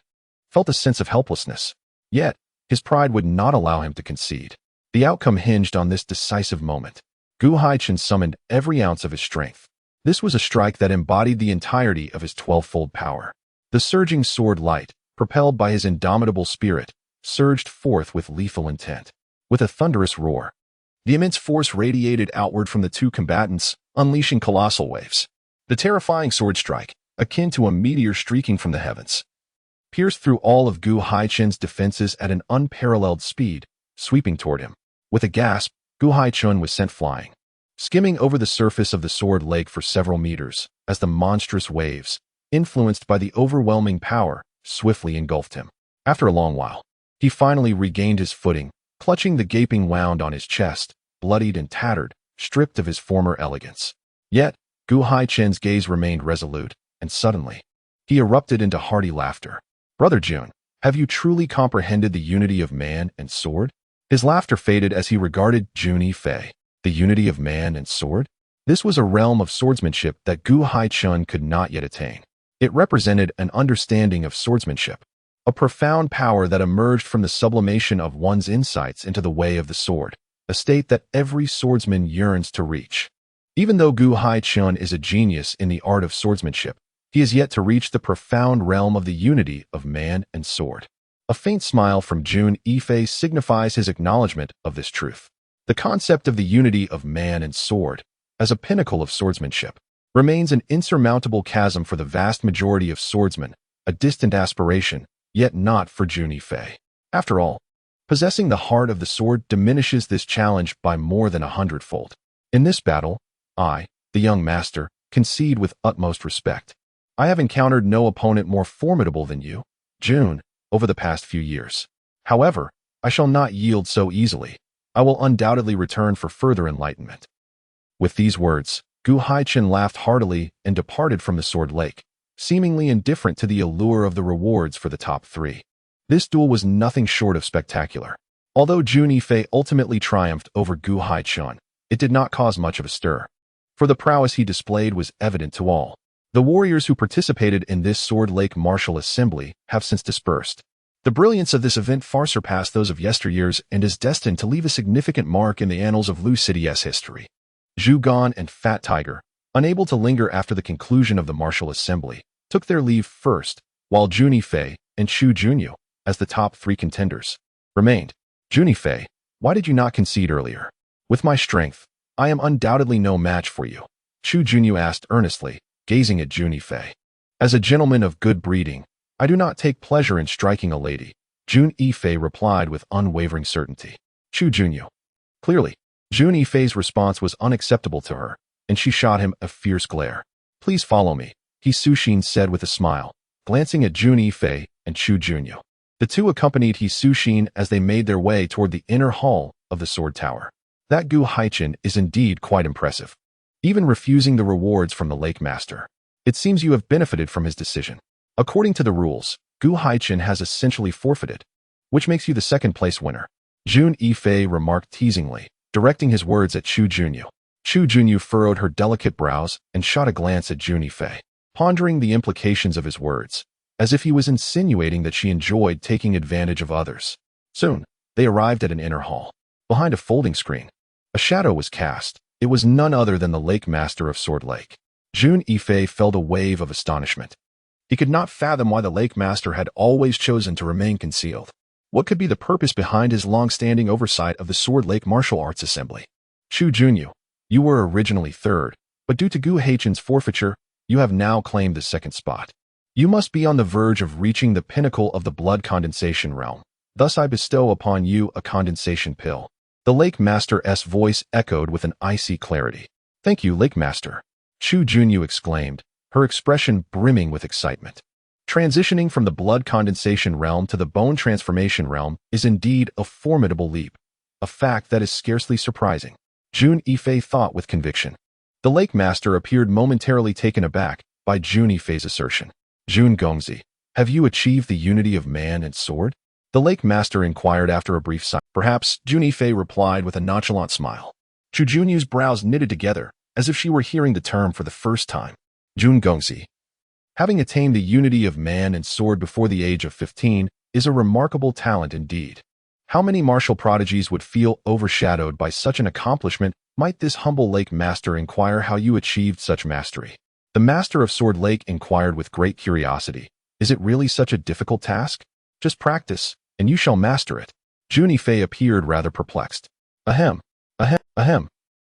felt a sense of helplessness. Yet, his pride would not allow him to concede. The outcome hinged on this decisive moment. Gu Haichen summoned every ounce of his strength. This was a strike that embodied the entirety of his 12-fold power. The surging sword light, propelled by his indomitable spirit, surged forth with lethal intent. With a thunderous roar, the immense force radiated outward from the two combatants, unleashing colossal waves. The terrifying sword strike, akin to a meteor streaking from the heavens, pierced through all of Gu Haichen's defenses at an unparalleled speed, sweeping toward him. With a gasp, Gu Haichen was sent flying, skimming over the surface of the sword lake for several meters, as the monstrous waves, influenced by the overwhelming power, swiftly engulfed him. After a long while, he finally regained his footing, clutching the gaping wound on his chest, bloodied and tattered, stripped of his former elegance. Yet, Gu Haichen's gaze remained resolute, and suddenly, he erupted into hearty laughter. Brother Jun, have you truly comprehended the unity of man and sword? His laughter faded as he regarded Jun Yifei. The unity of man and sword? This was a realm of swordsmanship that Gu Haichen could not yet attain. It represented an understanding of swordsmanship, a profound power that emerged from the sublimation of one's insights into the way of the sword, a state that every swordsman yearns to reach. Even though Gu Haichen is a genius in the art of swordsmanship, he is yet to reach the profound realm of the unity of man and sword. A faint smile from Jun Yifei signifies his acknowledgement of this truth. The concept of the unity of man and sword, as a pinnacle of swordsmanship, remains an insurmountable chasm for the vast majority of swordsmen, a distant aspiration, yet not for Jun Yifei. After all, possessing the heart of the sword diminishes this challenge by more than 100-fold. In this battle, I, the young master, concede with utmost respect. I have encountered no opponent more formidable than you, Jun, over the past few years. However, I shall not yield so easily. I will undoubtedly return for further enlightenment. With these words, Gu Haichen laughed heartily and departed from the sword lake, seemingly indifferent to the allure of the rewards for the top three. This duel was nothing short of spectacular. Although Jun Yifei ultimately triumphed over Gu Haichen, it did not cause much of a stir, for the prowess he displayed was evident to all. The warriors who participated in this Sword Lake martial assembly have since dispersed. The brilliance of this event far surpassed those of yesteryears and is destined to leave a significant mark in the annals of Lu City's history. Zhu Gan and Fat Tiger, unable to linger after the conclusion of the martial assembly, took their leave first, while Jun Yifei and Chu Junyu, as the top 3 contenders, remained. Jun Yifei, why did you not concede earlier? With my strength, I am undoubtedly no match for you, Chu Junyu asked earnestly, gazing at Jun Yifei. As a gentleman of good breeding, I do not take pleasure in striking a lady, Jun Yifei replied with unwavering certainty. Chu Junyu. Clearly, Jun Yifei's response was unacceptable to her, and she shot him a fierce glare. Please follow me, Hisushin said with a smile, glancing at Jun Yifei and Chu Junyu. The two accompanied Hisushin as they made their way toward the inner hall of the sword tower. That Gu Haichin is indeed quite impressive. Even refusing the rewards from the Lake Master. It seems you have benefited from his decision. According to the rules, Gu Haichin has essentially forfeited, which makes you the second-place winner. Jun Yifei remarked teasingly, directing his words at Chu Junyu. Chu Junyu furrowed her delicate brows and shot a glance at Jun Yifei, pondering the implications of his words, as if he was insinuating that she enjoyed taking advantage of others. Soon, they arrived at an inner hall. Behind a folding screen, a shadow was cast. It was none other than the Lake Master of Sword Lake. Jun Yifei felt a wave of astonishment. He could not fathom why the Lake Master had always chosen to remain concealed. What could be the purpose behind his long-standing oversight of the Sword Lake Martial Arts Assembly? Chu Junyu, you were originally third, but due to Gu Haichin's forfeiture, you have now claimed the second spot. You must be on the verge of reaching the pinnacle of the blood condensation realm. Thus I bestow upon you a condensation pill. The Lake Master's voice echoed with an icy clarity. Thank you, Lake Master, Chu Junyu exclaimed, her expression brimming with excitement. Transitioning from the blood condensation realm to the bone transformation realm is indeed a formidable leap, a fact that is scarcely surprising. Jun Yifei thought with conviction. The Lake Master appeared momentarily taken aback by Jun Yifei's assertion. Jun Gongzi, have you achieved the unity of man and sword? The Lake Master inquired after a brief silence. Perhaps, Jun Yifei replied with a nonchalant smile. Chu Junyu's brows knitted together, as if she were hearing the term for the first time. Jun Gongzi, having attained the unity of man and sword before the age of 15, is a remarkable talent indeed. How many martial prodigies would feel overshadowed by such an accomplishment? Might this humble Lake Master inquire how you achieved such mastery? The Master of Sword Lake inquired with great curiosity. Is it really such a difficult task? Just practice, and you shall master it. Jun Yifei appeared rather perplexed. Ahem.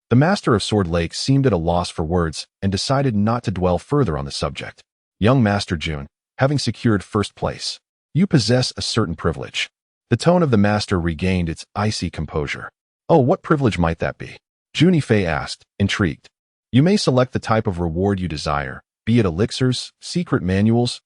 The Master of Sword Lake seemed at a loss for words and decided not to dwell further on the subject. Young Master Jun, having secured first place, you possess a certain privilege. The tone of the Master regained its icy composure. Oh, what privilege might that be? Jun Yifei asked, intrigued. You may select the type of reward you desire, be it elixirs, secret manuals,